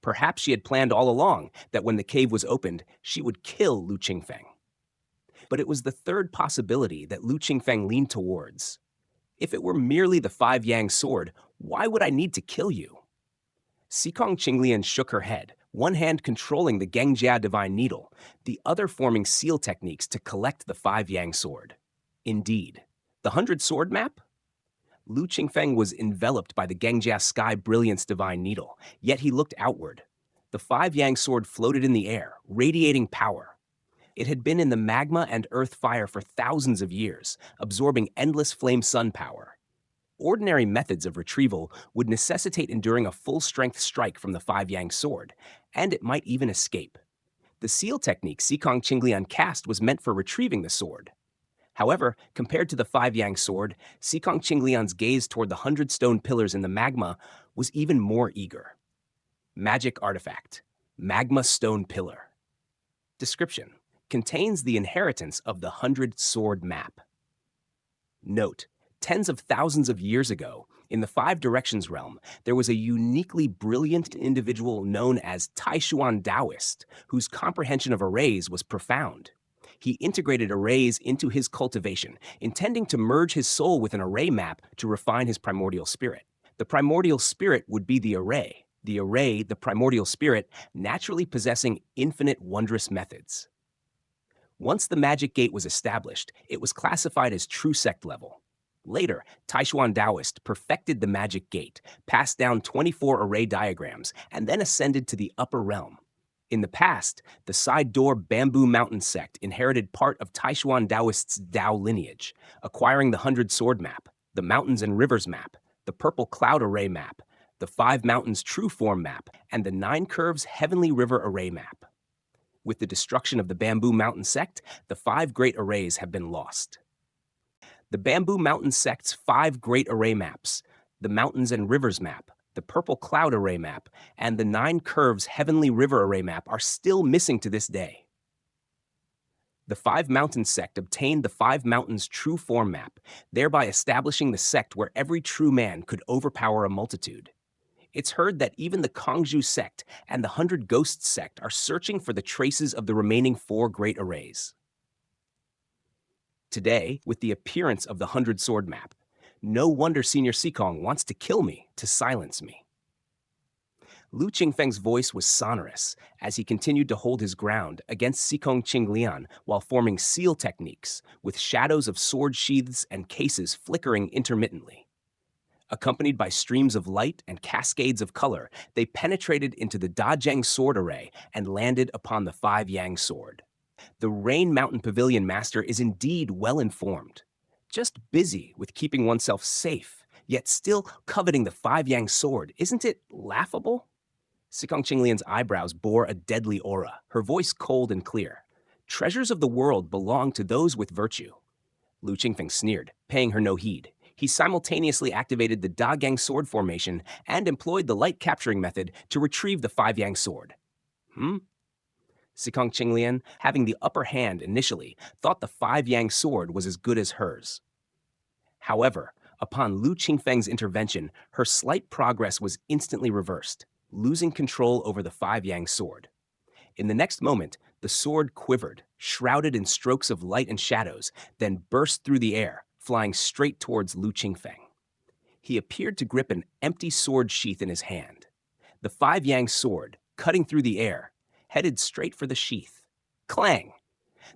Perhaps she had planned all along that when the cave was opened, she would kill Lu Qingfeng. But it was the third possibility that Lu Qingfeng leaned towards. If it were merely the 5-yang sword, why would I need to kill you? Sikong Qinglian shook her head, one hand controlling the Gengjia Divine Needle, the other forming seal techniques to collect the 5-yang sword. Indeed. The 100 sword map? Lu Qingfeng was enveloped by the Gengjia Sky Brilliance Divine Needle, yet he looked outward. The 5-yang sword floated in the air, radiating power. It had been in the magma and earth fire for thousands of years, absorbing endless flame sun power. Ordinary methods of retrieval would necessitate enduring a full-strength strike from the 5-yang sword, and it might even escape. The seal technique Sikong Qinglian cast was meant for retrieving the sword. However, compared to the 5-yang sword, Sikong Qinglian's gaze toward the 100 stone pillars in the magma was even more eager. Magic artifact, Magma Stone Pillar. Description: contains the inheritance of the 100 sword map. Note: tens of thousands of years ago, in the 5 Directions realm, there was a uniquely brilliant individual known as Taishuan Daoist, whose comprehension of arrays was profound. He integrated arrays into his cultivation, intending to merge his soul with an array map to refine his primordial spirit. The primordial spirit would be the array, the primordial spirit, naturally possessing infinite wondrous methods. Once the magic gate was established, it was classified as true sect level. Later, Taishuan Daoist perfected the magic gate, passed down 24 array diagrams, and then ascended to the upper realm. In the past, the side door Bamboo Mountain sect inherited part of Taishuan Daoist's Dao lineage, acquiring the 100 Sword map, the Mountains and Rivers map, the Purple Cloud Array map, the 5 Mountains True Form map, and the 9 Curves Heavenly River Array map. With the destruction of the Bamboo Mountain sect, the 5 great arrays have been lost. The Bamboo Mountain sect's 5 great array maps, the Mountains and Rivers map, the Purple Cloud Array map, and the 9 Curves Heavenly River Array map are still missing to this day. The 5 Mountains sect obtained the 5 Mountains True Form map, thereby establishing the sect where every true man could overpower a multitude. It's heard that even the Kongju sect and the 100 Ghosts sect are searching for the traces of the remaining 4 great arrays. Today, with the appearance of the 100 Sword map, no wonder Senior Sikong wants to kill me to silence me. Lu Qingfeng's voice was sonorous as he continued to hold his ground against Sikong Qinglian while forming seal techniques with shadows of sword sheaths and cases flickering intermittently. Accompanied by streams of light and cascades of color, they penetrated into the Dajeng sword array and landed upon the 5 Yang sword. The Rain Mountain Pavilion Master is indeed well informed, just busy with keeping oneself safe, yet still coveting the 5 Yang sword. Isn't it laughable? Sikong Qinglian's eyebrows bore a deadly aura, her voice cold and clear. Treasures of the world belong to those with virtue. Lu Qingfeng sneered, paying her no heed. He simultaneously activated the Dagang sword formation and employed the light capturing method to retrieve the 5 Yang sword. Sikong Qinglian, having the upper hand initially, thought the 5 Yang sword was as good as hers. However, upon Lu Qingfeng's intervention, her slight progress was instantly reversed, losing control over the 5 Yang sword. In the next moment, the sword quivered, shrouded in strokes of light and shadows, then burst through the air, flying straight towards Lu Qingfeng. He appeared to grip an empty sword sheath in his hand. The 5 Yang sword, cutting through the air, headed straight for the sheath. Clang!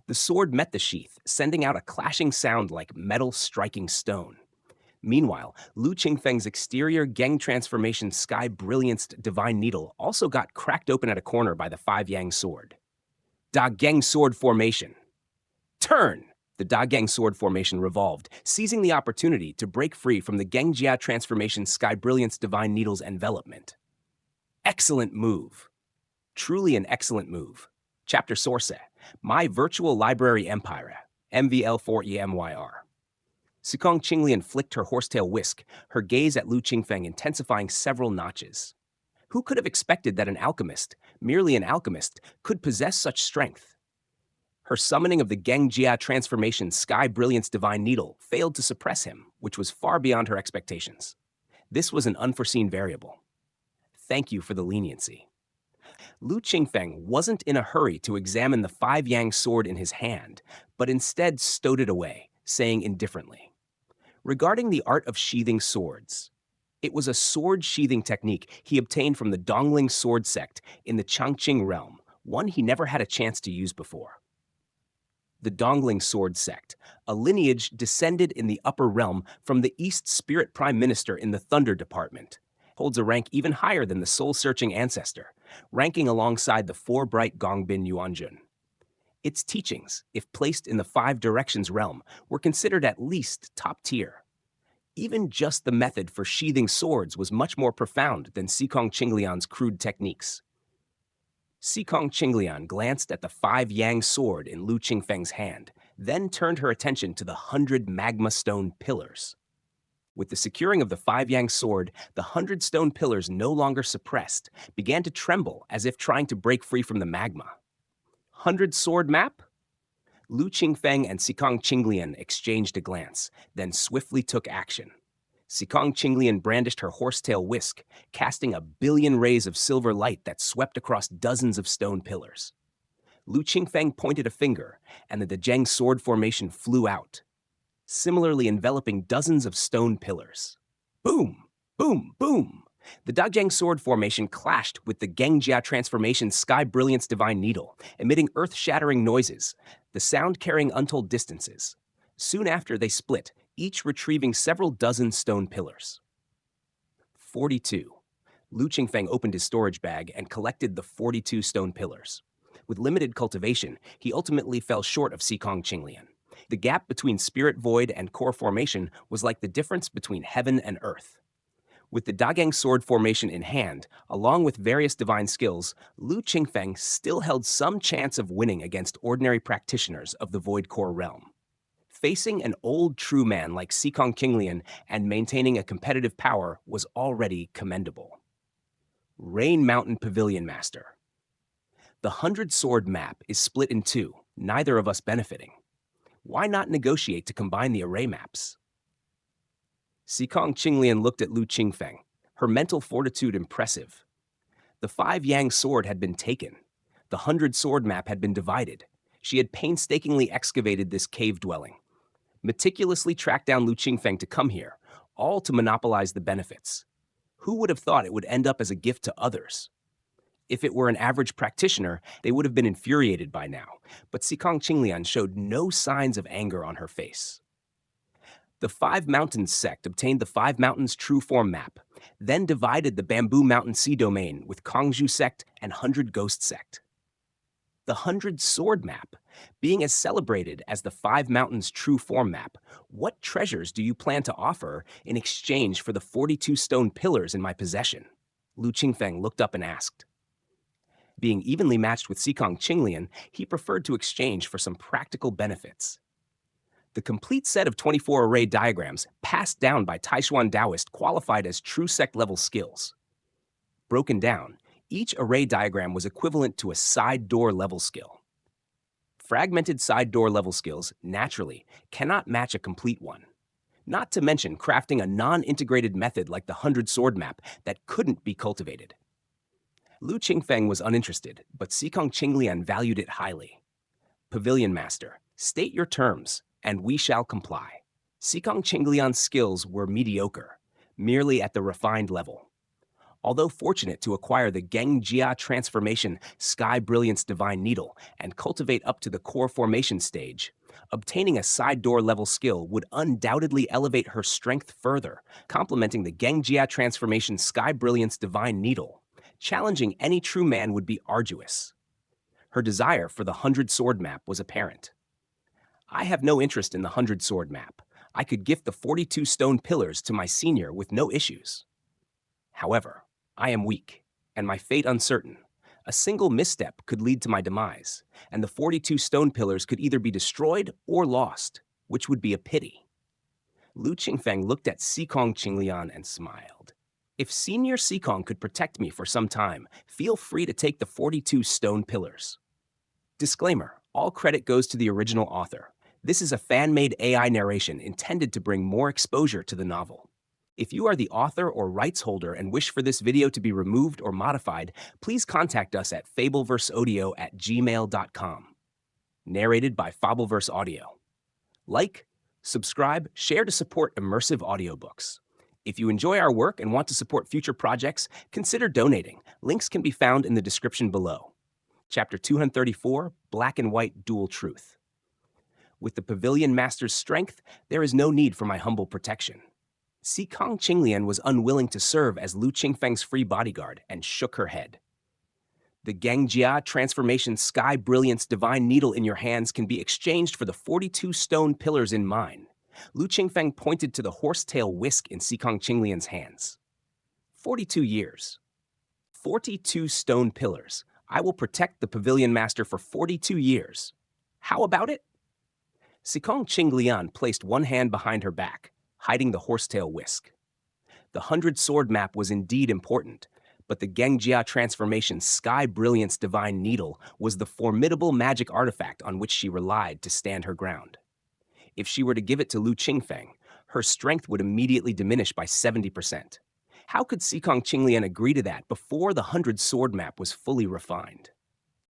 The sword met the sheath, sending out a clashing sound like metal striking stone. Meanwhile, Lu Qingfeng's exterior Geng transformation sky brillianced divine needle also got cracked open at a corner by the 5 Yang sword. Da Geng sword formation. Turn! The Da Geng sword formation revolved, seizing the opportunity to break free from the Gengjia transformation sky brilliance divine needle's envelopment. Excellent move. Truly an excellent move. Chapter Source, My Virtual Library Empire, MVL4EMYR. Sikong Qinglian flicked her horsetail whisk, her gaze at Lu Qingfeng intensifying several notches. Who could have expected that an alchemist, merely an alchemist, could possess such strength? Her summoning of the Gengjia transformation Sky Brilliance Divine Needle failed to suppress him, which was far beyond her expectations. This was an unforeseen variable. Thank you for the leniency. Lu Qingfeng wasn't in a hurry to examine the 5 Yang sword in his hand, but instead stowed it away, saying indifferently, regarding the art of sheathing swords, it was a sword sheathing technique he obtained from the Dongling sword sect in the Changqing realm, one he never had a chance to use before. The Dongling sword sect, a lineage descended in the upper realm from the East Spirit Prime Minister in the Thunder Department, holds a rank even higher than the soul-searching ancestor, ranking alongside the 4 bright Gongbin Yuanjun. Its teachings, if placed in the 5 directions realm, were considered at least top tier. Even just the method for sheathing swords was much more profound than Sikong Qinglian's crude techniques. Sikong Qinglian glanced at the 5 Yang sword in Lu Qingfeng's hand, then turned her attention to the 100 magma stone pillars. With the securing of the 5 Yang sword, the 100 stone pillars no longer suppressed, began to tremble as if trying to break free from the magma. 100 sword map? Lu Qingfeng and Sikong Qinglian exchanged a glance, then swiftly took action. Sikong Qinglian brandished her horsetail whisk, casting a billion rays of silver light that swept across dozens of stone pillars. Lu Qingfeng pointed a finger, and the Dajeng sword formation flew out, similarly enveloping dozens of stone pillars. Boom! Boom! Boom! The Dajeng sword formation clashed with the Gengjia transformation Sky Brilliance Divine Needle, emitting earth-shattering noises. the sound carrying untold distances. Soon after, they split, each retrieving several dozen stone pillars. 42. Lu Qingfeng opened his storage bag and collected the 42 stone pillars. With limited cultivation, he ultimately fell short of Xikong Qinglian. The gap between spirit void and core formation was like the difference between heaven and earth. With the Dagang sword formation in hand, along with various divine skills, Lu Qingfeng still held some chance of winning against ordinary practitioners of the void core realm. Facing an old true man like Xikong Qinglian and maintaining a competitive power was already commendable. Rain Mountain Pavilion Master. The 100-sword map is split in two, neither of us benefiting. Why not negotiate to combine the array maps? Xikong Qinglian looked at Lu Qingfeng, her mental fortitude impressive. The 5-yang sword had been taken. The 100-sword map had been divided. She had painstakingly excavated this cave dwelling, meticulously tracked down Lu Qingfeng to come here, all to monopolize the benefits. Who would have thought it would end up as a gift to others? If it were an average practitioner, they would have been infuriated by now, but Xikong Qinglian showed no signs of anger on her face. The 5 Mountains sect obtained the 5 Mountains true form map, then divided the Bamboo Mountain Sea domain with Kongju sect and 100 Ghost sect. The 100 sword map, being as celebrated as the 5 Mountains true form map, what treasures do you plan to offer in exchange for the 42 stone pillars in my possession? Lu Qingfeng looked up and asked. Being evenly matched with Xikong Qinglian, he preferred to exchange for some practical benefits. The complete set of 24 array diagrams passed down by Taishuan Daoist qualified as true sect level skills. Broken down, each array diagram was equivalent to a side door level skill. Fragmented side door level skills, naturally, cannot match a complete one. Not to mention crafting a non-integrated method like the 100 sword map that couldn't be cultivated. Lu Qingfeng was uninterested, but Xikong Qinglian valued it highly. Pavilion Master, state your terms, and we shall comply. Xikong Qinglian's skills were mediocre, merely at the refined level. Although fortunate to acquire the Gengjia Transformation Sky Brilliance Divine Needle and cultivate up to the core formation stage, obtaining a side door level skill would undoubtedly elevate her strength further, complementing the Gengjia Transformation Sky Brilliance Divine Needle. Challenging any true man would be arduous. Her desire for the 100 sword map was apparent. I have no interest in the 100 sword map. I could gift the 42 stone pillars to my senior with no issues. However, I am weak, and my fate uncertain. A single misstep could lead to my demise, and the 42 stone pillars could either be destroyed or lost, which would be a pity. Lu Qingfeng looked at Xikong Qinglian and smiled. If Senior Xikong could protect me for some time, feel free to take the 42 stone pillars. Disclaimer, all credit goes to the original author. This is a fan-made AI narration intended to bring more exposure to the novel. If you are the author or rights holder and wish for this video to be removed or modified, please contact us at fableverseaudio@gmail.com. Narrated by Fableverse Audio. Like, subscribe, share to support immersive audiobooks. If you enjoy our work and want to support future projects, consider donating. Links can be found in the description below. Chapter 234, Black and White Dual Truth. With the Pavilion Master's strength, there is no need for my humble protection. Xikong Qinglian was unwilling to serve as Lu Qingfeng's free bodyguard and shook her head. The Gengjia Transformation Sky Brilliance Divine Needle in your hands can be exchanged for the 42 stone pillars in mine. Lu Qingfeng pointed to the horsetail whisk in Xikong Qinglian's hands. 42 years. 42 stone pillars. I will protect the Pavilion Master for 42 years. How about it? Xikong Qinglian placed one hand behind her back, hiding the horsetail whisk. The 100 sword map was indeed important, but the Gengjia Transformation Sky Brilliance Divine Needle was the formidable magic artifact on which she relied to stand her ground. If she were to give it to Lu Qingfeng, her strength would immediately diminish by 70%. How could Xikong Qinglian agree to that before the 100 sword map was fully refined?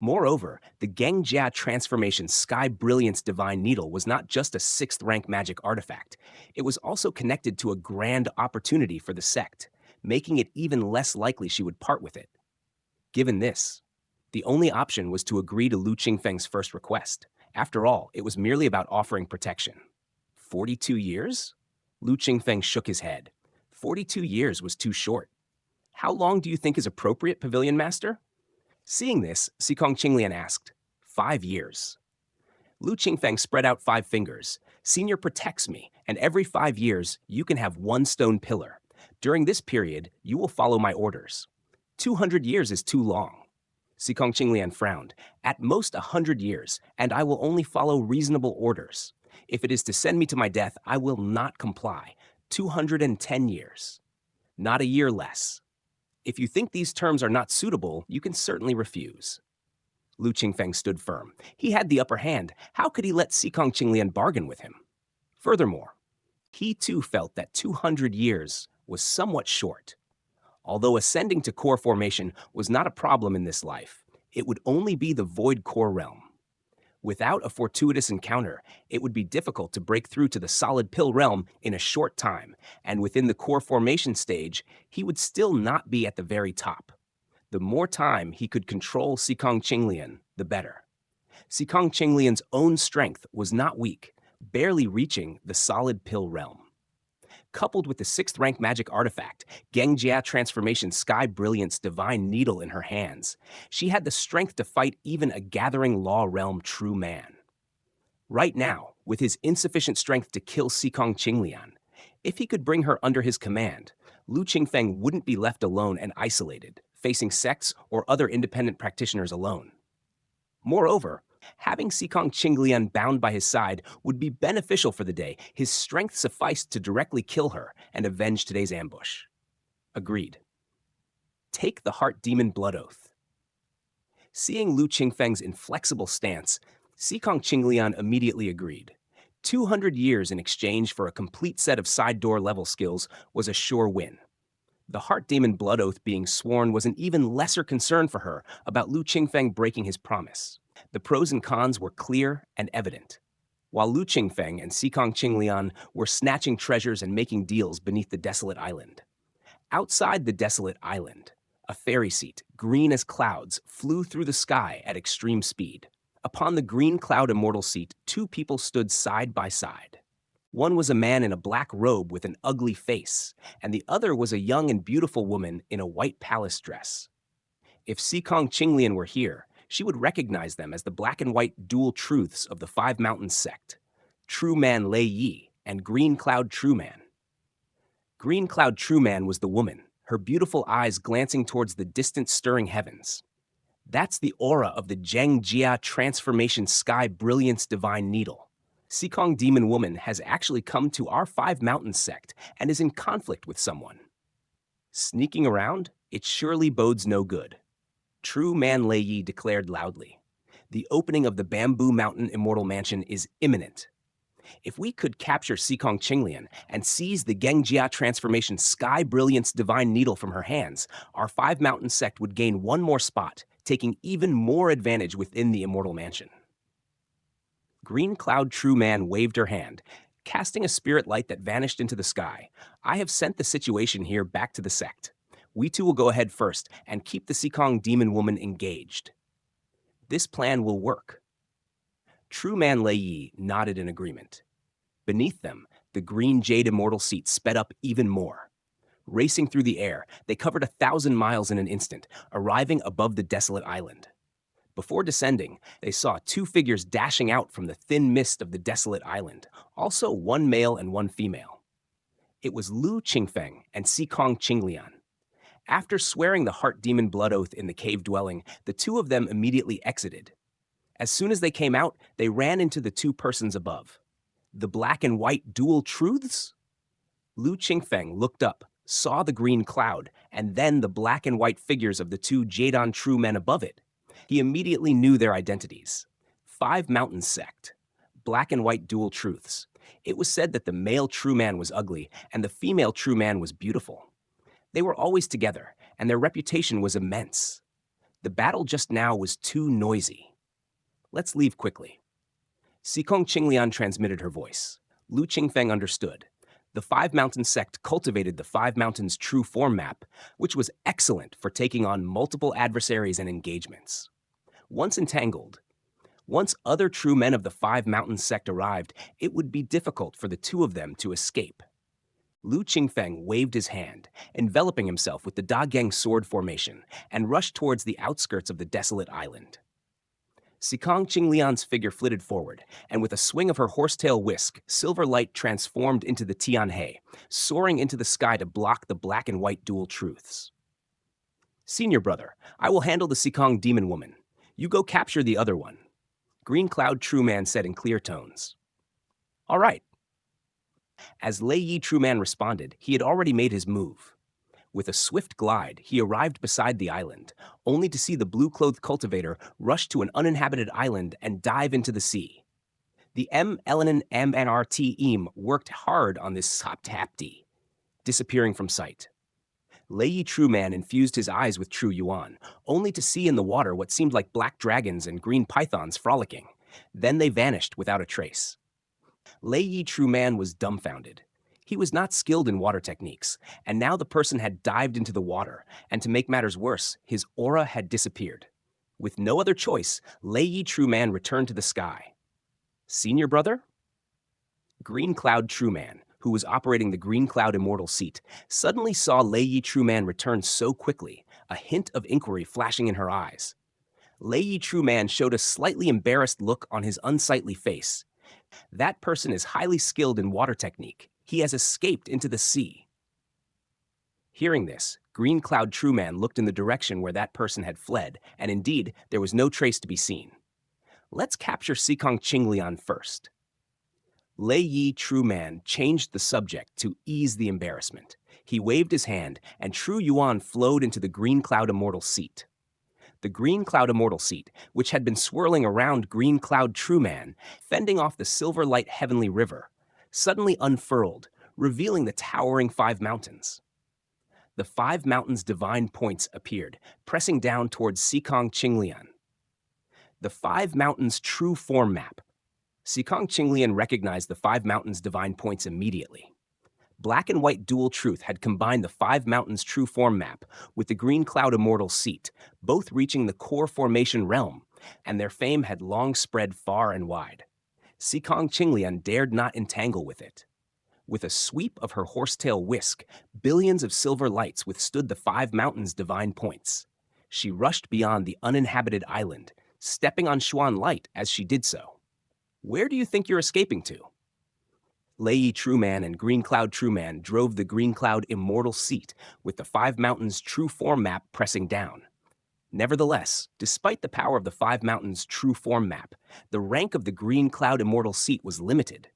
Moreover, the Gengjia Transformation Sky Brilliance Divine Needle was not just a 6th-rank magic artifact. It was also connected to a grand opportunity for the sect, making it even less likely she would part with it. Given this, the only option was to agree to Lu Qingfeng's first request. After all, it was merely about offering protection. 42 years? Lu Qingfeng shook his head. 42 years was too short. How long do you think is appropriate, Pavilion Master? Seeing this, Sikong Qinglian asked, 5 years. Lu Qingfeng spread out 5 fingers. Senior protects me, and every 5 years, you can have 1 stone pillar. During this period, you will follow my orders. 200 years is too long. Sikong Qinglian frowned. At most 100 years, and I will only follow reasonable orders. If it is to send me to my death, I will not comply. 210 years. Not a year less. If you think these terms are not suitable, you can certainly refuse. Lu Qingfeng stood firm. He had the upper hand. How could he let Sikong Qinglian bargain with him? Furthermore, he too felt that 200 years was somewhat short. Although ascending to core formation was not a problem in this life, it would only be the void core realm. Without a fortuitous encounter, it would be difficult to break through to the solid pill realm in a short time, and within the core formation stage, he would still not be at the very top. The more time he could control Sikong Qinglian, the better. Sikong Qinglian's own strength was not weak, barely reaching the solid pill realm. Coupled with the 6th rank magic artifact, Gengjia Transformation Sky Brilliance Divine Needle in her hands, she had the strength to fight even a Gathering Law Realm true man. Right now, with his insufficient strength to kill Sikong Qinglian, if he could bring her under his command, Lu Qingfeng wouldn't be left alone and isolated, facing sects or other independent practitioners alone. Moreover, having Sikong Qinglian bound by his side would be beneficial for the day. His strength sufficed to directly kill her and avenge today's ambush. Agreed. Take the Heart Demon Blood Oath. Seeing Lu Qingfeng's inflexible stance, Sikong Qinglian immediately agreed. 200 years in exchange for a complete set of side door level skills was a sure win. The Heart Demon Blood Oath being sworn was an even lesser concern for her about Lu Qingfeng breaking his promise. The pros and cons were clear and evident. While Lu Qingfeng and Sikong Qinglian were snatching treasures and making deals beneath the desolate island. Outside the desolate island, a fairy seat, green as clouds, flew through the sky at extreme speed. Upon the green cloud immortal seat, 2 people stood side by side. One was a man in a black robe with an ugly face, and the other was a young and beautiful woman in a white palace dress. If Sikong Qinglian were here, she would recognize them as the black and white dual truths of the 5 Mountains sect, True Man Lei Yi and Green Cloud True Man. Green Cloud True Man was the woman, her beautiful eyes glancing towards the distant stirring heavens. That's the aura of the Gengjia Transformation Sky Brilliance Divine Needle. Sikong Demon Woman has actually come to our 5 Mountains sect and is in conflict with someone. Sneaking around, it surely bodes no good. True Man Lei Yi declared loudly. The opening of the Bamboo Mountain Immortal Mansion is imminent. If we could capture Sikong Qinglian and seize the Gengjia Transformation Sky Brilliance Divine Needle from her hands, our 5 Mountains sect would gain 1 more spot, taking even more advantage within the Immortal Mansion. Green Cloud True Man waved her hand, casting a spirit light that vanished into the sky. I have sent the situation here back to the sect. We two will go ahead first and keep the Sikong Demon Woman engaged. This plan will work. True Man Lei Yi nodded in agreement. Beneath them, the green jade immortal seat sped up even more. Racing through the air, they covered 1,000 miles in an instant, arriving above the desolate island. Before descending, they saw 2 figures dashing out from the thin mist of the desolate island, also 1 male and 1 female. It was Lu Qingfeng and Sikong Qinglian. After swearing the Heart Demon Blood Oath in the cave dwelling, the 2 of them immediately exited. As soon as they came out, they ran into the 2 persons above. The black and white dual truths? Lu Qingfeng looked up, saw the green cloud, and then the black and white figures of the 2 Jadon true men above it. He immediately knew their identities. 5 Mountains sect. Black and white dual truths. It was said that the male true man was ugly and the female true man was beautiful. They were always together, and their reputation was immense. The battle just now was too noisy. Let's leave quickly. Sikong Qinglian transmitted her voice. Lu Qingfeng understood. The 5 Mountains sect cultivated the 5 Mountains true form map, which was excellent for taking on multiple adversaries and engagements. Once entangled, Once other true men of the Five Mountains sect arrived, it would be difficult for the two of them to escape. Lu Qingfeng waved his hand, enveloping himself with the Dageng sword formation, and rushed towards the outskirts of the desolate island. Sikong Qinglian's figure flitted forward, and with a swing of her horsetail whisk, silver light transformed into the Tianhe, soaring into the sky to block the black and white dual truths. Senior brother, I will handle the Sikong demon woman. You go capture the other one. Green Cloud True Man said in clear tones. All right. As Lei Yi True Man responded, he had already made his move. With a swift glide, he arrived beside the island, only to see the blue-clothed cultivator rush to an uninhabited island and dive into the sea. The MMRT worked hard on this Saptapti, disappearing from sight. Lei Yi True Man infused his eyes with True Yuan, only to see in the water what seemed like black dragons and green pythons frolicking. Then they vanished without a trace. Lei Yi True Man was dumbfounded. He was not skilled in water techniques, and now the person had dived into the water, and to make matters worse, his aura had disappeared. With no other choice, Lei Yi True Man returned to the sky. Senior brother? Green Cloud True Man, who was operating the Green Cloud Immortal seat, suddenly saw Lei Yi True Man return so quickly, a hint of inquiry flashing in her eyes. Lei Yi True Man showed a slightly embarrassed look on his unsightly face. That person is highly skilled in water technique. He has escaped into the sea. Hearing this, Green Cloud True Man looked in the direction where that person had fled, and indeed, there was no trace to be seen. Let's capture Sikong Qinglian first. Lei Yi True Man changed the subject to ease the embarrassment. He waved his hand, and True Yuan flowed into the Green Cloud Immortal seat. The Green Cloud Immortal seat, which had been swirling around Green Cloud True Man, fending off the silver light heavenly river, suddenly unfurled, revealing the towering Five Mountains. The Five Mountains' divine points appeared, pressing down towards Sikong Qinglian. The Five Mountains' true form map. Sikong Qinglian recognized the Five Mountains' divine points immediately. Black and white dual truth had combined the Five Mountains' true form map with the Green Cloud Immortal seat, both reaching the core formation realm, and their fame had long spread far and wide. Sikong Qinglian dared not entangle with it. With a sweep of her horsetail whisk, billions of silver lights withstood the Five Mountains' divine points. She rushed beyond the uninhabited island, stepping on Xuan light as she did so. Where do you think you're escaping to? Lei Yi True Man and Green Cloud True Man drove the Green Cloud Immortal seat with the Five Mountains' true form map pressing down. Nevertheless, despite the power of the Five Mountains' true form map, the rank of the Green Cloud Immortal seat was limited.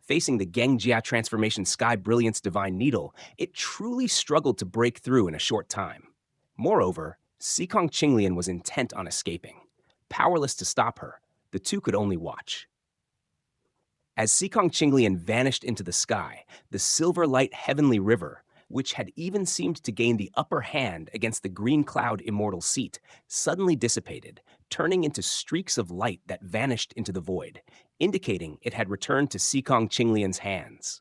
Facing the Gengjia Transformation Sky Brilliance Divine Needle, it truly struggled to break through in a short time. Moreover, Sikong Qinglian was intent on escaping. Powerless to stop her, the two could only watch. As Sikong Qinglian vanished into the sky, the silver light heavenly river, which had even seemed to gain the upper hand against the Green Cloud Immortal seat, suddenly dissipated, turning into streaks of light that vanished into the void, indicating it had returned to Sikong Qinglian's hands.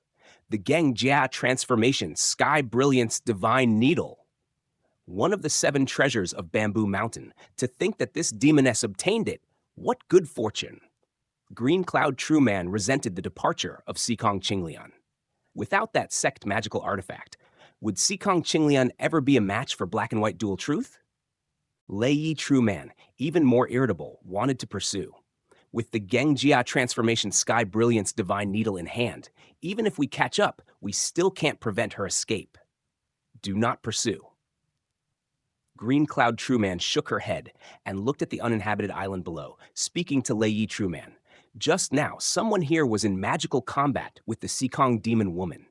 The Gengjia Transformation Sky Brilliance Divine Needle. One of the 7 treasures of Bamboo Mountain. To think that this demoness obtained it, what good fortune! Green Cloud True Man resented the departure of Sikong Qinglian. Without that sect magical artifact, would Sikong Qinglian ever be a match for Black and White Dual Truth? Lei Yi True Man, even more irritable, wanted to pursue. With the Gengjia Transformation Sky Brilliance Divine Needle in hand, even if we catch up, we still can't prevent her escape. Do not pursue. Green Cloud True Man shook her head and looked at the uninhabited island below, speaking to Lei Yi True Man. Just now, someone here was in magical combat with the Sikong Demon Woman.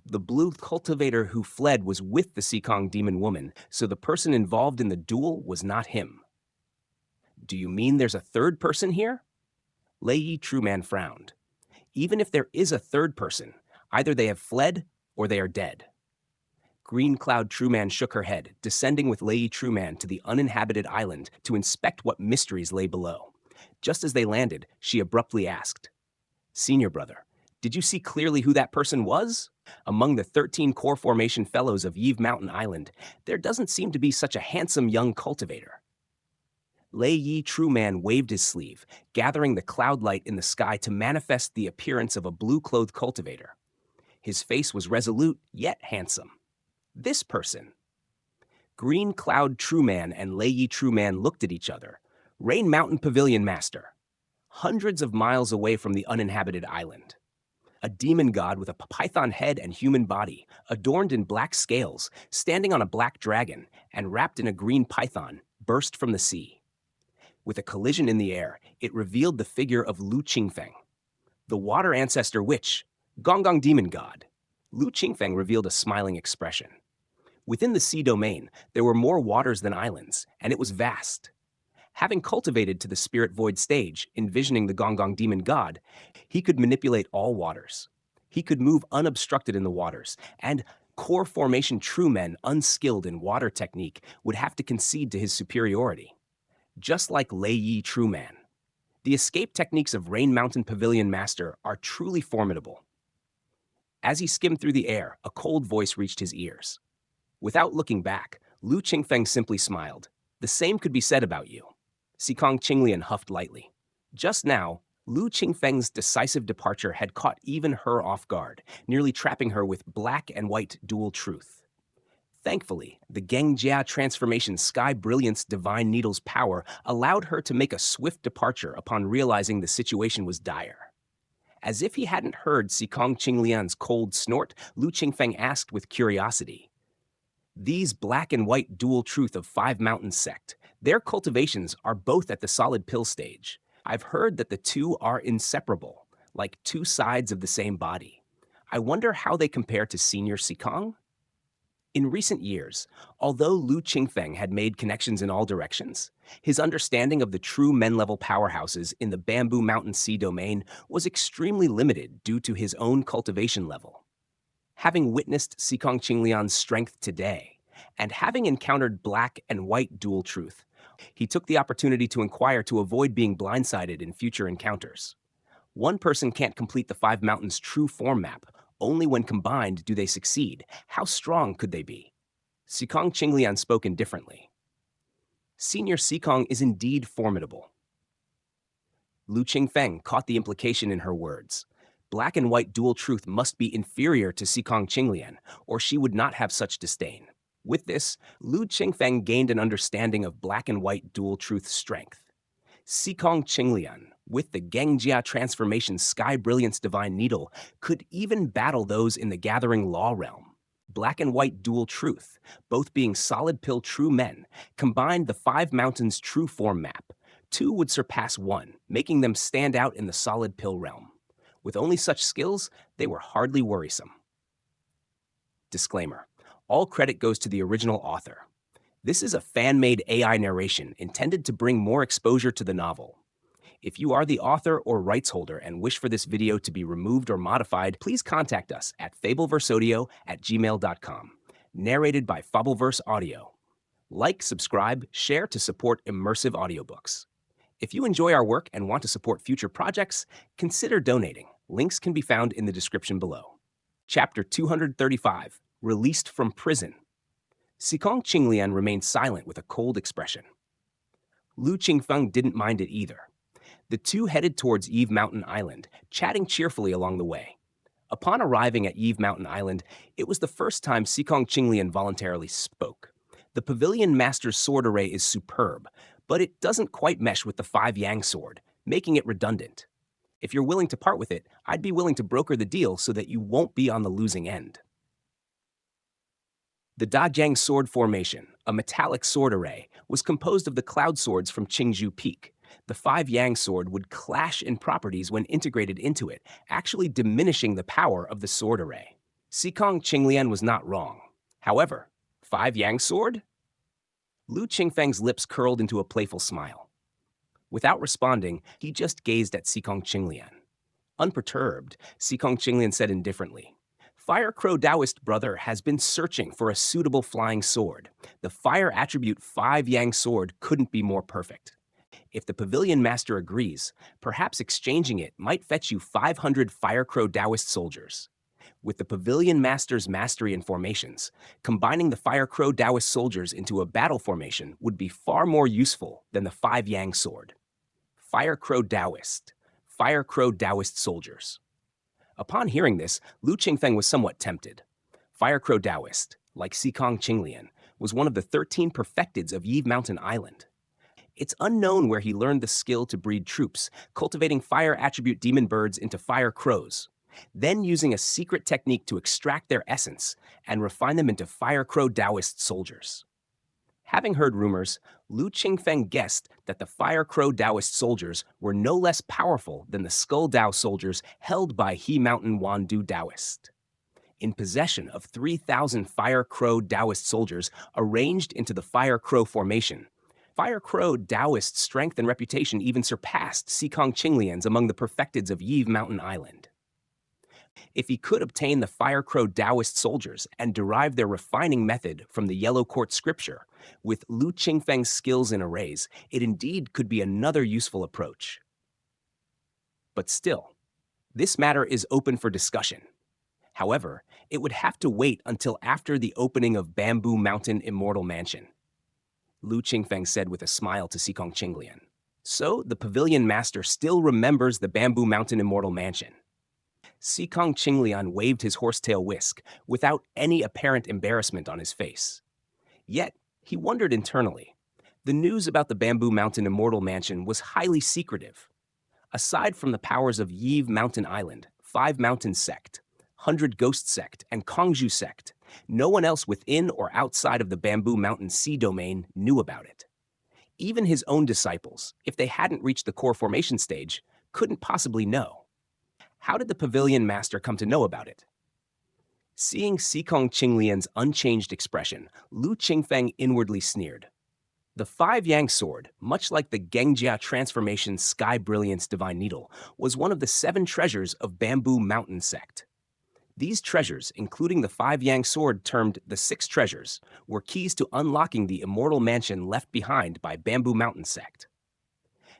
The blue cultivator who fled was with the Sikong Demon Woman, so the person involved in the duel was not him. Do you mean there's a third person here? Lei Yi True Man frowned. Even if there is a third person, either they have fled or they are dead. Green Cloud True Man shook her head, descending with Lei Yi True Man to the uninhabited island to inspect what mysteries lay below. Just as they landed, she abruptly asked, Senior brother, did you see clearly who that person was? Among the 13 core formation fellows of Yves Mountain Island, there doesn't seem to be such a handsome young cultivator. Lei Yi True Man waved his sleeve, gathering the cloud light in the sky to manifest the appearance of a blue-clothed cultivator. His face was resolute, yet handsome. This person. Green Cloud True Man and Lei Yi True Man looked at each other. Rain Mountain Pavilion Master. Hundreds of miles away from the uninhabited island. A demon god with a python head and human body, adorned in black scales, standing on a black dragon, and wrapped in a green python, burst from the sea. With a collision in the air, it revealed the figure of Lu Qingfeng, the water ancestor witch, Gonggong demon god. Lu Qingfeng revealed a smiling expression. Within the sea domain, there were more waters than islands, and it was vast. Having cultivated to the spirit void stage, envisioning the Gonggong demon god, he could manipulate all waters. He could move unobstructed in the waters, and core formation true men unskilled in water technique would have to concede to his superiority. Just like Lei Yi True Man. The escape techniques of Rain Mountain Pavilion Master are truly formidable. As he skimmed through the air, a cold voice reached his ears. Without looking back, Lu Qingfeng simply smiled. The same could be said about you. Xikong Qinglian huffed lightly. Just now, Lu Qingfeng's decisive departure had caught even her off guard, nearly trapping her with black and white dual truth. Thankfully, the Gengjia transformation Sky Brilliance Divine Needle's power allowed her to make a swift departure upon realizing the situation was dire. As if he hadn't heard Xikong Qinglian's cold snort, Lu Qingfeng asked with curiosity. These black and white dual truth of Five Mountains sect, their cultivations are both at the solid pill stage. I've heard that the two are inseparable, like two sides of the same body. I wonder how they compare to Senior Xikong? In recent years, although Lu Qingfeng had made connections in all directions, his understanding of the true men-level powerhouses in the Bamboo Mountain Sea domain was extremely limited due to his own cultivation level. Having witnessed Xikong Qinglian's strength today, and having encountered black and white dual truth, he took the opportunity to inquire to avoid being blindsided in future encounters. One person can't complete the Five Mountains' true form map. Only when combined do they succeed. How strong could they be? Xikong Qinglian spoke indifferently. Senior Xikong is indeed formidable. Lu Qingfeng caught the implication in her words. Black and white dual truth must be inferior to Xikong Qinglian, or she would not have such disdain. With this, Lu Qingfeng gained an understanding of black and white dual truth's strength. Xikong Qinglian, with the Gengjia transformation Sky Brilliance Divine Needle, could even battle those in the Gathering Law realm. Black and white dual truth, both being solid pill true men, combined the Five Mountains true form map. Two would surpass one, making them stand out in the solid pill realm. With only such skills, they were hardly worrisome. Disclaimer: all credit goes to the original author. This is a fan-made AI narration intended to bring more exposure to the novel. If you are the author or rights holder and wish for this video to be removed or modified, please contact us at fableverseaudio@gmail.com. Narrated by Fableverse Audio. Like, subscribe, share to support immersive audiobooks. If you enjoy our work and want to support future projects, consider donating. Links can be found in the description below. Chapter 235, Released from Prison. Xikong Qinglian remained silent with a cold expression. Lu Qingfeng didn't mind it either. The two headed towards Eve Mountain Island, chatting cheerfully along the way. Upon arriving at Eve Mountain Island, it was the first time Xikong Qinglian voluntarily spoke. The Pavilion Master's sword array is superb, but it doesn't quite mesh with the Five Yang sword, making it redundant. If you're willing to part with it, I'd be willing to broker the deal so that you won't be on the losing end. The Dajiang sword formation, a metallic sword array, was composed of the cloud swords from Qingzhou Peak. The Five Yang sword would clash in properties when integrated into it, actually diminishing the power of the sword array. Xikong Qinglian was not wrong. However, Five Yang sword? Lu Qingfeng's lips curled into a playful smile. Without responding, he just gazed at Xikong Qinglian. Unperturbed, Xikong Qinglian said indifferently, Fire Crow Daoist brother has been searching for a suitable flying sword. The fire attribute Five Yang sword couldn't be more perfect. If the Pavilion Master agrees, perhaps exchanging it might fetch you 500 Fire Crow Daoist soldiers. With the Pavilion Master's mastery in formations, combining the Fire Crow Daoist soldiers into a battle formation would be far more useful than the 5-Yang sword. Fire Crow Daoist. Fire Crow Daoist soldiers. Upon hearing this, Lu Qingfeng was somewhat tempted. Fire Crow Daoist, like Sikong Qinglian, was one of the 13 perfecteds of Yive Mountain Island. It's unknown where he learned the skill to breed troops, cultivating fire attribute demon birds into fire crows, then using a secret technique to extract their essence and refine them into Fire Crow Daoist soldiers. Having heard rumors, Lu Qingfeng guessed that the Fire Crow Daoist soldiers were no less powerful than the Skull Dao soldiers held by He Mountain Wandu Daoist. In possession of 3,000 Fire Crow Daoist soldiers arranged into the Fire Crow formation, Fire Crow Daoist strength and reputation even surpassed Sikong Qinglian's among the perfecteds of Yive Mountain Island. If he could obtain the Fire Crow Daoist soldiers and derive their refining method from the Yellow Court scripture, with Lu Qingfeng's skills in arrays, it indeed could be another useful approach. But still, this matter is open for discussion. However, it would have to wait until after the opening of Bamboo Mountain Immortal Mansion. Lu Qingfeng said with a smile to Sikong Qinglian. So, the Pavilion Master still remembers the Bamboo Mountain Immortal Mansion. Sikong Qinglian waved his horsetail whisk without any apparent embarrassment on his face. Yet, he wondered internally. The news about the Bamboo Mountain Immortal Mansion was highly secretive. Aside from the powers of Yive Mountain Island, 5 Mountain Sect, 100 Ghost Sect, and Kongju Sect, no one else within or outside of the Bamboo Mountain Sea domain knew about it. Even his own disciples, if they hadn't reached the core formation stage, couldn't possibly know. How did the Pavilion Master come to know about it? Seeing Sikong Qinglian's unchanged expression, Lu Qingfeng inwardly sneered. The 5-Yang sword, much like the Gengjia Transformation Sky Brilliance Divine Needle, was one of the 7 treasures of Bamboo Mountain Sect. These treasures, including the 5-Yang sword termed the 6 treasures, were keys to unlocking the immortal mansion left behind by Bamboo Mountain Sect.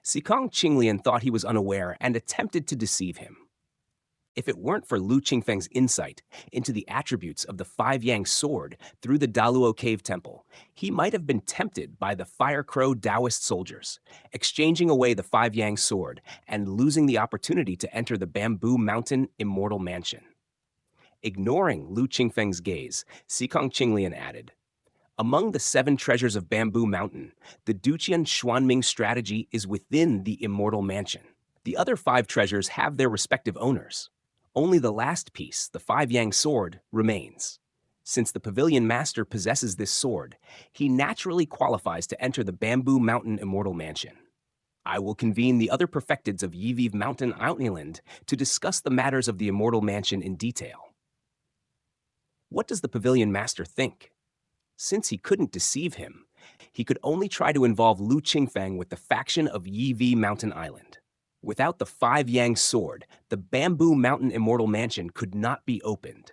Sikong Qinglian thought he was unaware and attempted to deceive him. If it weren't for Lu Qingfeng's insight into the attributes of the 5-Yang sword through the Daluo Cave Temple, he might have been tempted by the Fire Crow Daoist soldiers, exchanging away the 5-Yang sword and losing the opportunity to enter the Bamboo Mountain Immortal Mansion. Ignoring Lu Qingfeng's gaze, Sikong Qinglian added, among the 7 treasures of Bamboo Mountain, the Duqian Xuanming strategy is within the Immortal Mansion. The other 5 treasures have their respective owners. Only the last piece, the 5-Yang sword, remains. Since the Pavilion Master possesses this sword, he naturally qualifies to enter the Bamboo Mountain Immortal Mansion. I will convene the other perfecteds of Yive Mountain Island to discuss the matters of the Immortal Mansion in detail. What does the Pavilion Master think? Since he couldn't deceive him, he could only try to involve Lu Qingfeng with the faction of Yive Mountain Island. Without the 5-Yang sword, the Bamboo Mountain Immortal Mansion could not be opened.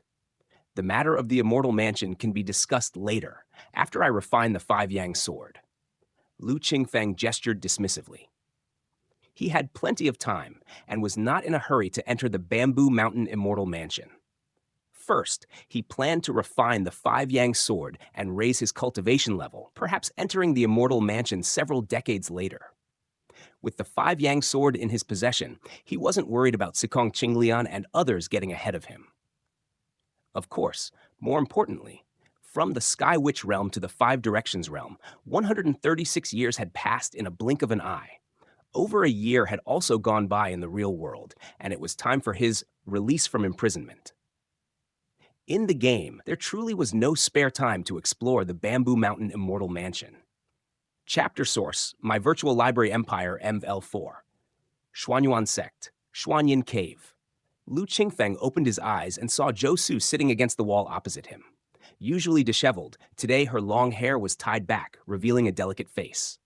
The matter of the Immortal Mansion can be discussed later, after I refine the 5-Yang sword. Lu Qingfeng gestured dismissively. He had plenty of time and was not in a hurry to enter the Bamboo Mountain Immortal Mansion. First, he planned to refine the 5-Yang sword and raise his cultivation level, perhaps entering the Immortal Mansion several decades later. With the 5-Yang sword in his possession, he wasn't worried about Sikong Qinglian and others getting ahead of him. Of course, more importantly, from the Sky Witch realm to the 5 Directions realm, 136 years had passed in a blink of an eye. Over a year had also gone by in the real world, and it was time for his release from imprisonment. In the game, there truly was no spare time to explore the Bamboo Mountain Immortal Mansion. Chapter source, My Virtual Library Empire ML4. Xuanyuan Sect, Xuanyin Cave. Lu Qingfeng opened his eyes and saw Zhou Su sitting against the wall opposite him. Usually disheveled, today her long hair was tied back, revealing a delicate face.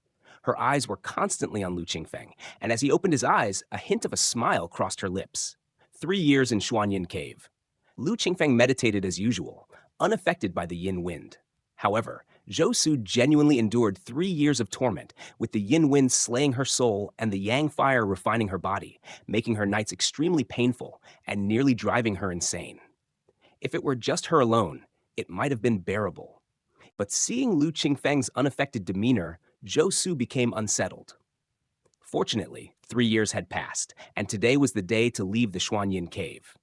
Her eyes were constantly on Lu Qingfeng, and as he opened his eyes, a hint of a smile crossed her lips. 3 years in Xuanyin Cave. Lu Qingfeng meditated as usual, unaffected by the yin wind. However, Zhou Su genuinely endured 3 years of torment, with the yin wind slaying her soul and the yang fire refining her body, making her nights extremely painful and nearly driving her insane. If it were just her alone, it might have been bearable. But seeing Lu Qingfeng's unaffected demeanor, Zhou Su became unsettled. Fortunately, 3 years had passed, and today was the day to leave the Xuanyin Cave.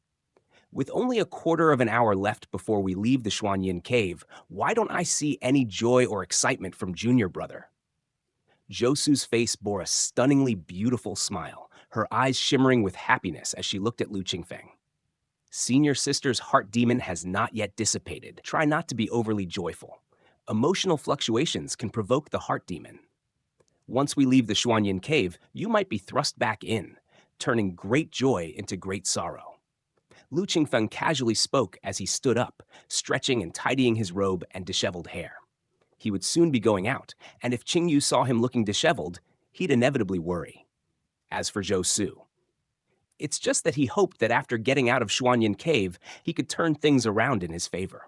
With only a quarter of an hour left before we leave the Xuanyin Cave, why don't I see any joy or excitement from Junior Brother? Zhou Su's face bore a stunningly beautiful smile, her eyes shimmering with happiness as she looked at Lu Qingfeng. Senior sister's heart demon has not yet dissipated. Try not to be overly joyful. Emotional fluctuations can provoke the heart demon. Once we leave the Xuanyin Cave, you might be thrust back in, turning great joy into great sorrow. Lu Qingfeng casually spoke as he stood up, stretching and tidying his robe and disheveled hair. He would soon be going out, and if Qingyu saw him looking disheveled, he'd inevitably worry. As for Zhou Su, it's just that he hoped that after getting out of Xuanyin Cave, he could turn things around in his favor.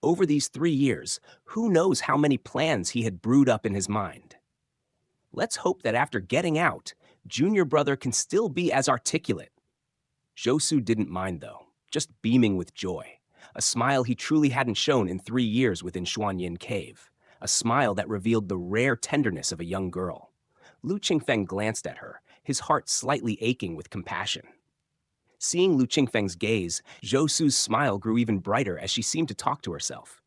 Over these 3 years, who knows how many plans he had brewed up in his mind. Let's hope that after getting out, Junior Brother can still be as articulate. Zhou Su didn't mind, though, just beaming with joy, a smile he truly hadn't shown in 3 years within Xuanyin Cave, a smile that revealed the rare tenderness of a young girl. Lu Qingfeng glanced at her, his heart slightly aching with compassion. Seeing Lu Qingfeng's gaze, Zhou Su's smile grew even brighter as she seemed to talk to herself.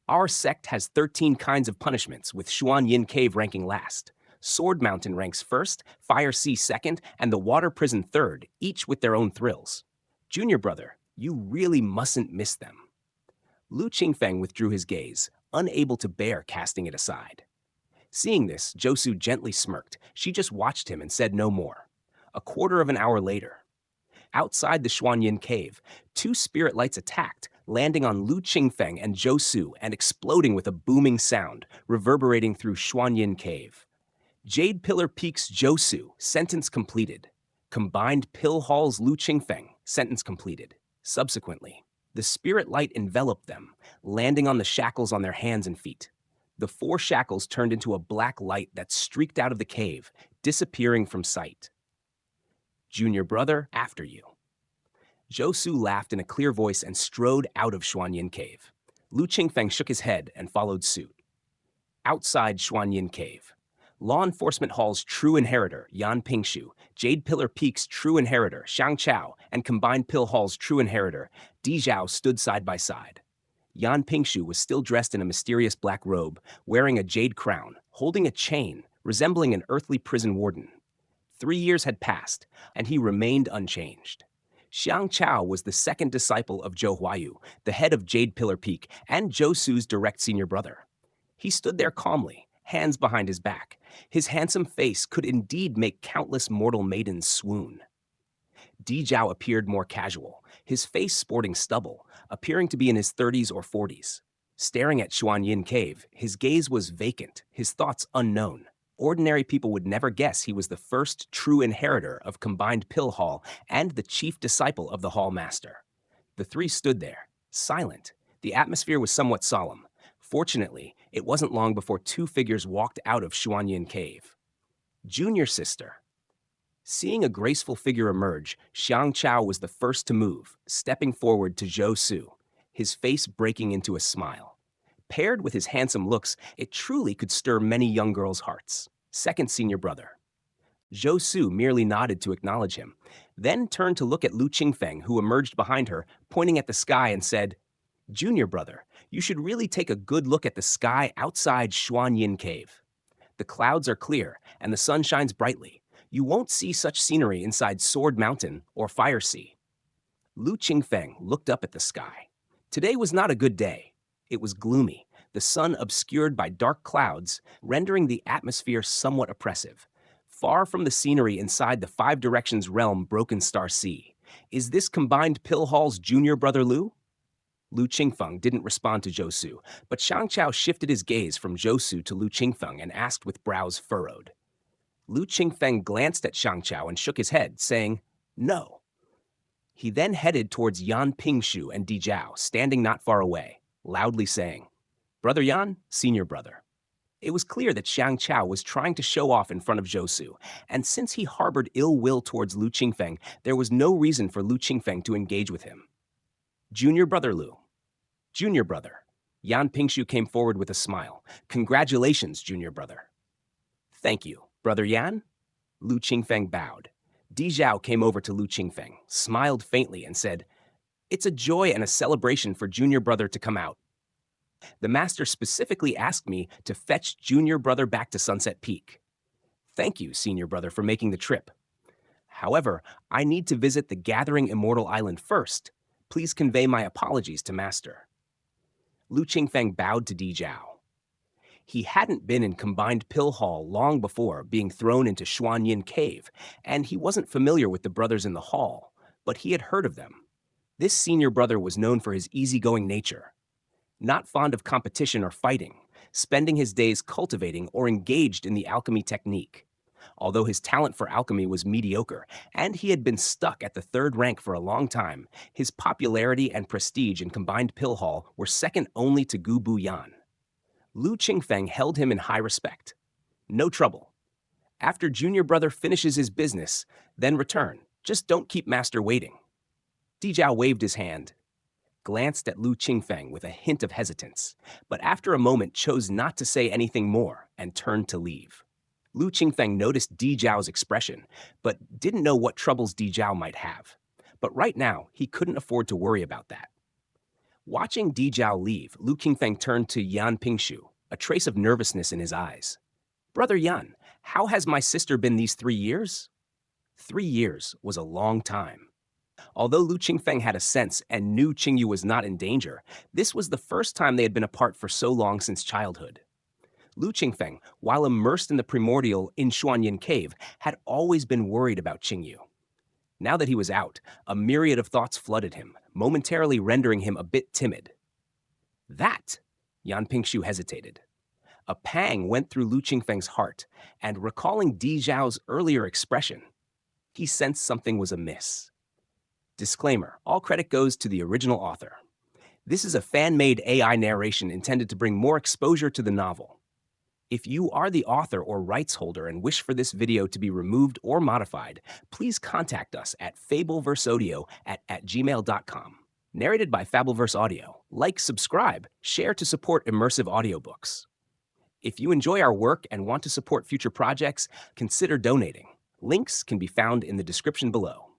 Our sect has 13 kinds of punishments, with Xuanyin Cave ranking last. Sword Mountain ranks first, Fire Sea second, and the Water Prison third, each with their own thrills. Junior Brother, you really mustn't miss them. Lu Qingfeng withdrew his gaze, unable to bear casting it aside. Seeing this, Zhou Su gently smirked. She just watched him and said no more. A quarter of an hour later, outside the Xuanyin Cave, 2 spirit lights attacked, landing on Lu Qingfeng and Zhou Su and exploding with a booming sound, reverberating through Xuanyin Cave. Jade Pillar Peak's Zhou Su, sentence completed. Combined Pill Hall's Lu Qingfeng, sentence completed. Subsequently, the spirit light enveloped them, landing on the shackles on their hands and feet. The 4 shackles turned into a black light that streaked out of the cave, disappearing from sight. Junior Brother, after you. Zhou Su laughed in a clear voice and strode out of Xuanyin Cave. Lu Qingfeng shook his head and followed suit. Outside Xuanyin Cave, Law Enforcement Hall's true inheritor, Yan Pingshu, Jade Pillar Peak's true inheritor, Xiang Chao, and Combined Pill Hall's true inheritor, Di Zhao stood side by side. Yan Pingshu was still dressed in a mysterious black robe, wearing a jade crown, holding a chain, resembling an earthly prison warden. 3 years had passed, and he remained unchanged. Xiang Chao was the second disciple of Zhou Huayu, the head of Jade Pillar Peak, and Zhou Su's direct senior brother. He stood there calmly, hands behind his back. His handsome face could indeed make countless mortal maidens swoon. Di Zhao appeared more casual, his face sporting stubble, appearing to be in his 30s or 40s. Staring at Xuanyin Cave, his gaze was vacant, his thoughts unknown. Ordinary people would never guess he was the first true inheritor of Combined Pill Hall and the chief disciple of the Hall Master. The 3 stood there, silent. The atmosphere was somewhat solemn. Fortunately, it wasn't long before 2 figures walked out of Xuanyin Cave. Junior Sister. Seeing a graceful figure emerge, Xiang Chao was the first to move, stepping forward to Zhou Su, his face breaking into a smile. Paired with his handsome looks, it truly could stir many young girls' hearts. Second senior brother. Zhou Su merely nodded to acknowledge him, then turned to look at Lu Qingfeng, who emerged behind her, pointing at the sky and said, Junior Brother, you should really take a good look at the sky outside Xuanyin Cave. The clouds are clear, and the sun shines brightly. You won't see such scenery inside Sword Mountain or Fire Sea. Lu Qingfeng looked up at the sky. Today was not a good day. It was gloomy, the sun obscured by dark clouds, rendering the atmosphere somewhat oppressive. Far from the scenery inside the 5 Directions realm Broken Star Sea. Is this Combined Pill Hall's junior brother Lu? Lu Qingfeng didn't respond to Zhou Su, but Xiang Chao shifted his gaze from Zhou Su to Lu Qingfeng and asked with brows furrowed. Lu Qingfeng glanced at Xiang Chao and shook his head, saying, No. He then headed towards Yan Pingshu and Di Zhao, standing not far away, loudly saying, Brother Yan, senior brother. It was clear that Xiang Chao was trying to show off in front of Zhou Su, and since he harbored ill will towards Lu Qingfeng, there was no reason for Lu Qingfeng to engage with him. Junior brother Lu. Junior brother. Yan Pingshu came forward with a smile. Congratulations, junior brother. Thank you, brother Yan. Lu Qingfeng bowed. Di Zhao came over to Lu Qingfeng, smiled faintly, and said, "It's a joy and a celebration for junior brother to come out. The master specifically asked me to fetch junior brother back to Sunset Peak. Thank you, senior brother, for making the trip. However, I need to visit the Gathering Immortal Island first. Please convey my apologies to master." Lu Qingfeng bowed to Di Zhao. He hadn't been in Combined Pill Hall long before being thrown into Xuanyin Cave, and he wasn't familiar with the brothers in the hall, but he had heard of them. This senior brother was known for his easygoing nature, not fond of competition or fighting, spending his days cultivating or engaged in the alchemy technique. Although his talent for alchemy was mediocre, and he had been stuck at the third rank for a long time, his popularity and prestige in Combined Pill Hall were second only to Gu Buyan. Lu Qingfeng held him in high respect. No trouble. After junior brother finishes his business, then return. Just don't keep master waiting. Di Zhao waved his hand, glanced at Lu Qingfeng with a hint of hesitance, but after a moment chose not to say anything more and turned to leave. Lu Qingfeng noticed Di Zhao's expression, but didn't know what troubles Di Zhao might have. But right now, he couldn't afford to worry about that. Watching Di Zhao leave, Lu Qingfeng turned to Yan Pingshu, a trace of nervousness in his eyes. "Brother Yan, how has my sister been these 3 years?" 3 years was a long time. Although Lu Qingfeng had a sense and knew Qingyu was not in danger, this was the first time they had been apart for so long since childhood. Lu Qingfeng, while immersed in the primordial in Xuanyin Cave, had always been worried about Qingyu. Now that he was out, a myriad of thoughts flooded him, momentarily rendering him a bit timid. That, Yan Pingshu hesitated. A pang went through Lu Qingfeng's heart, and recalling Di Zhao's earlier expression, he sensed something was amiss. Disclaimer, all credit goes to the original author. This is a fan-made AI narration intended to bring more exposure to the novel. If you are the author or rights holder and wish for this video to be removed or modified, please contact us at fableverseaudio@gmail.com. Narrated by Fableverse Audio. Like, subscribe, share to support immersive audiobooks. If you enjoy our work and want to support future projects, consider donating. Links can be found in the description below.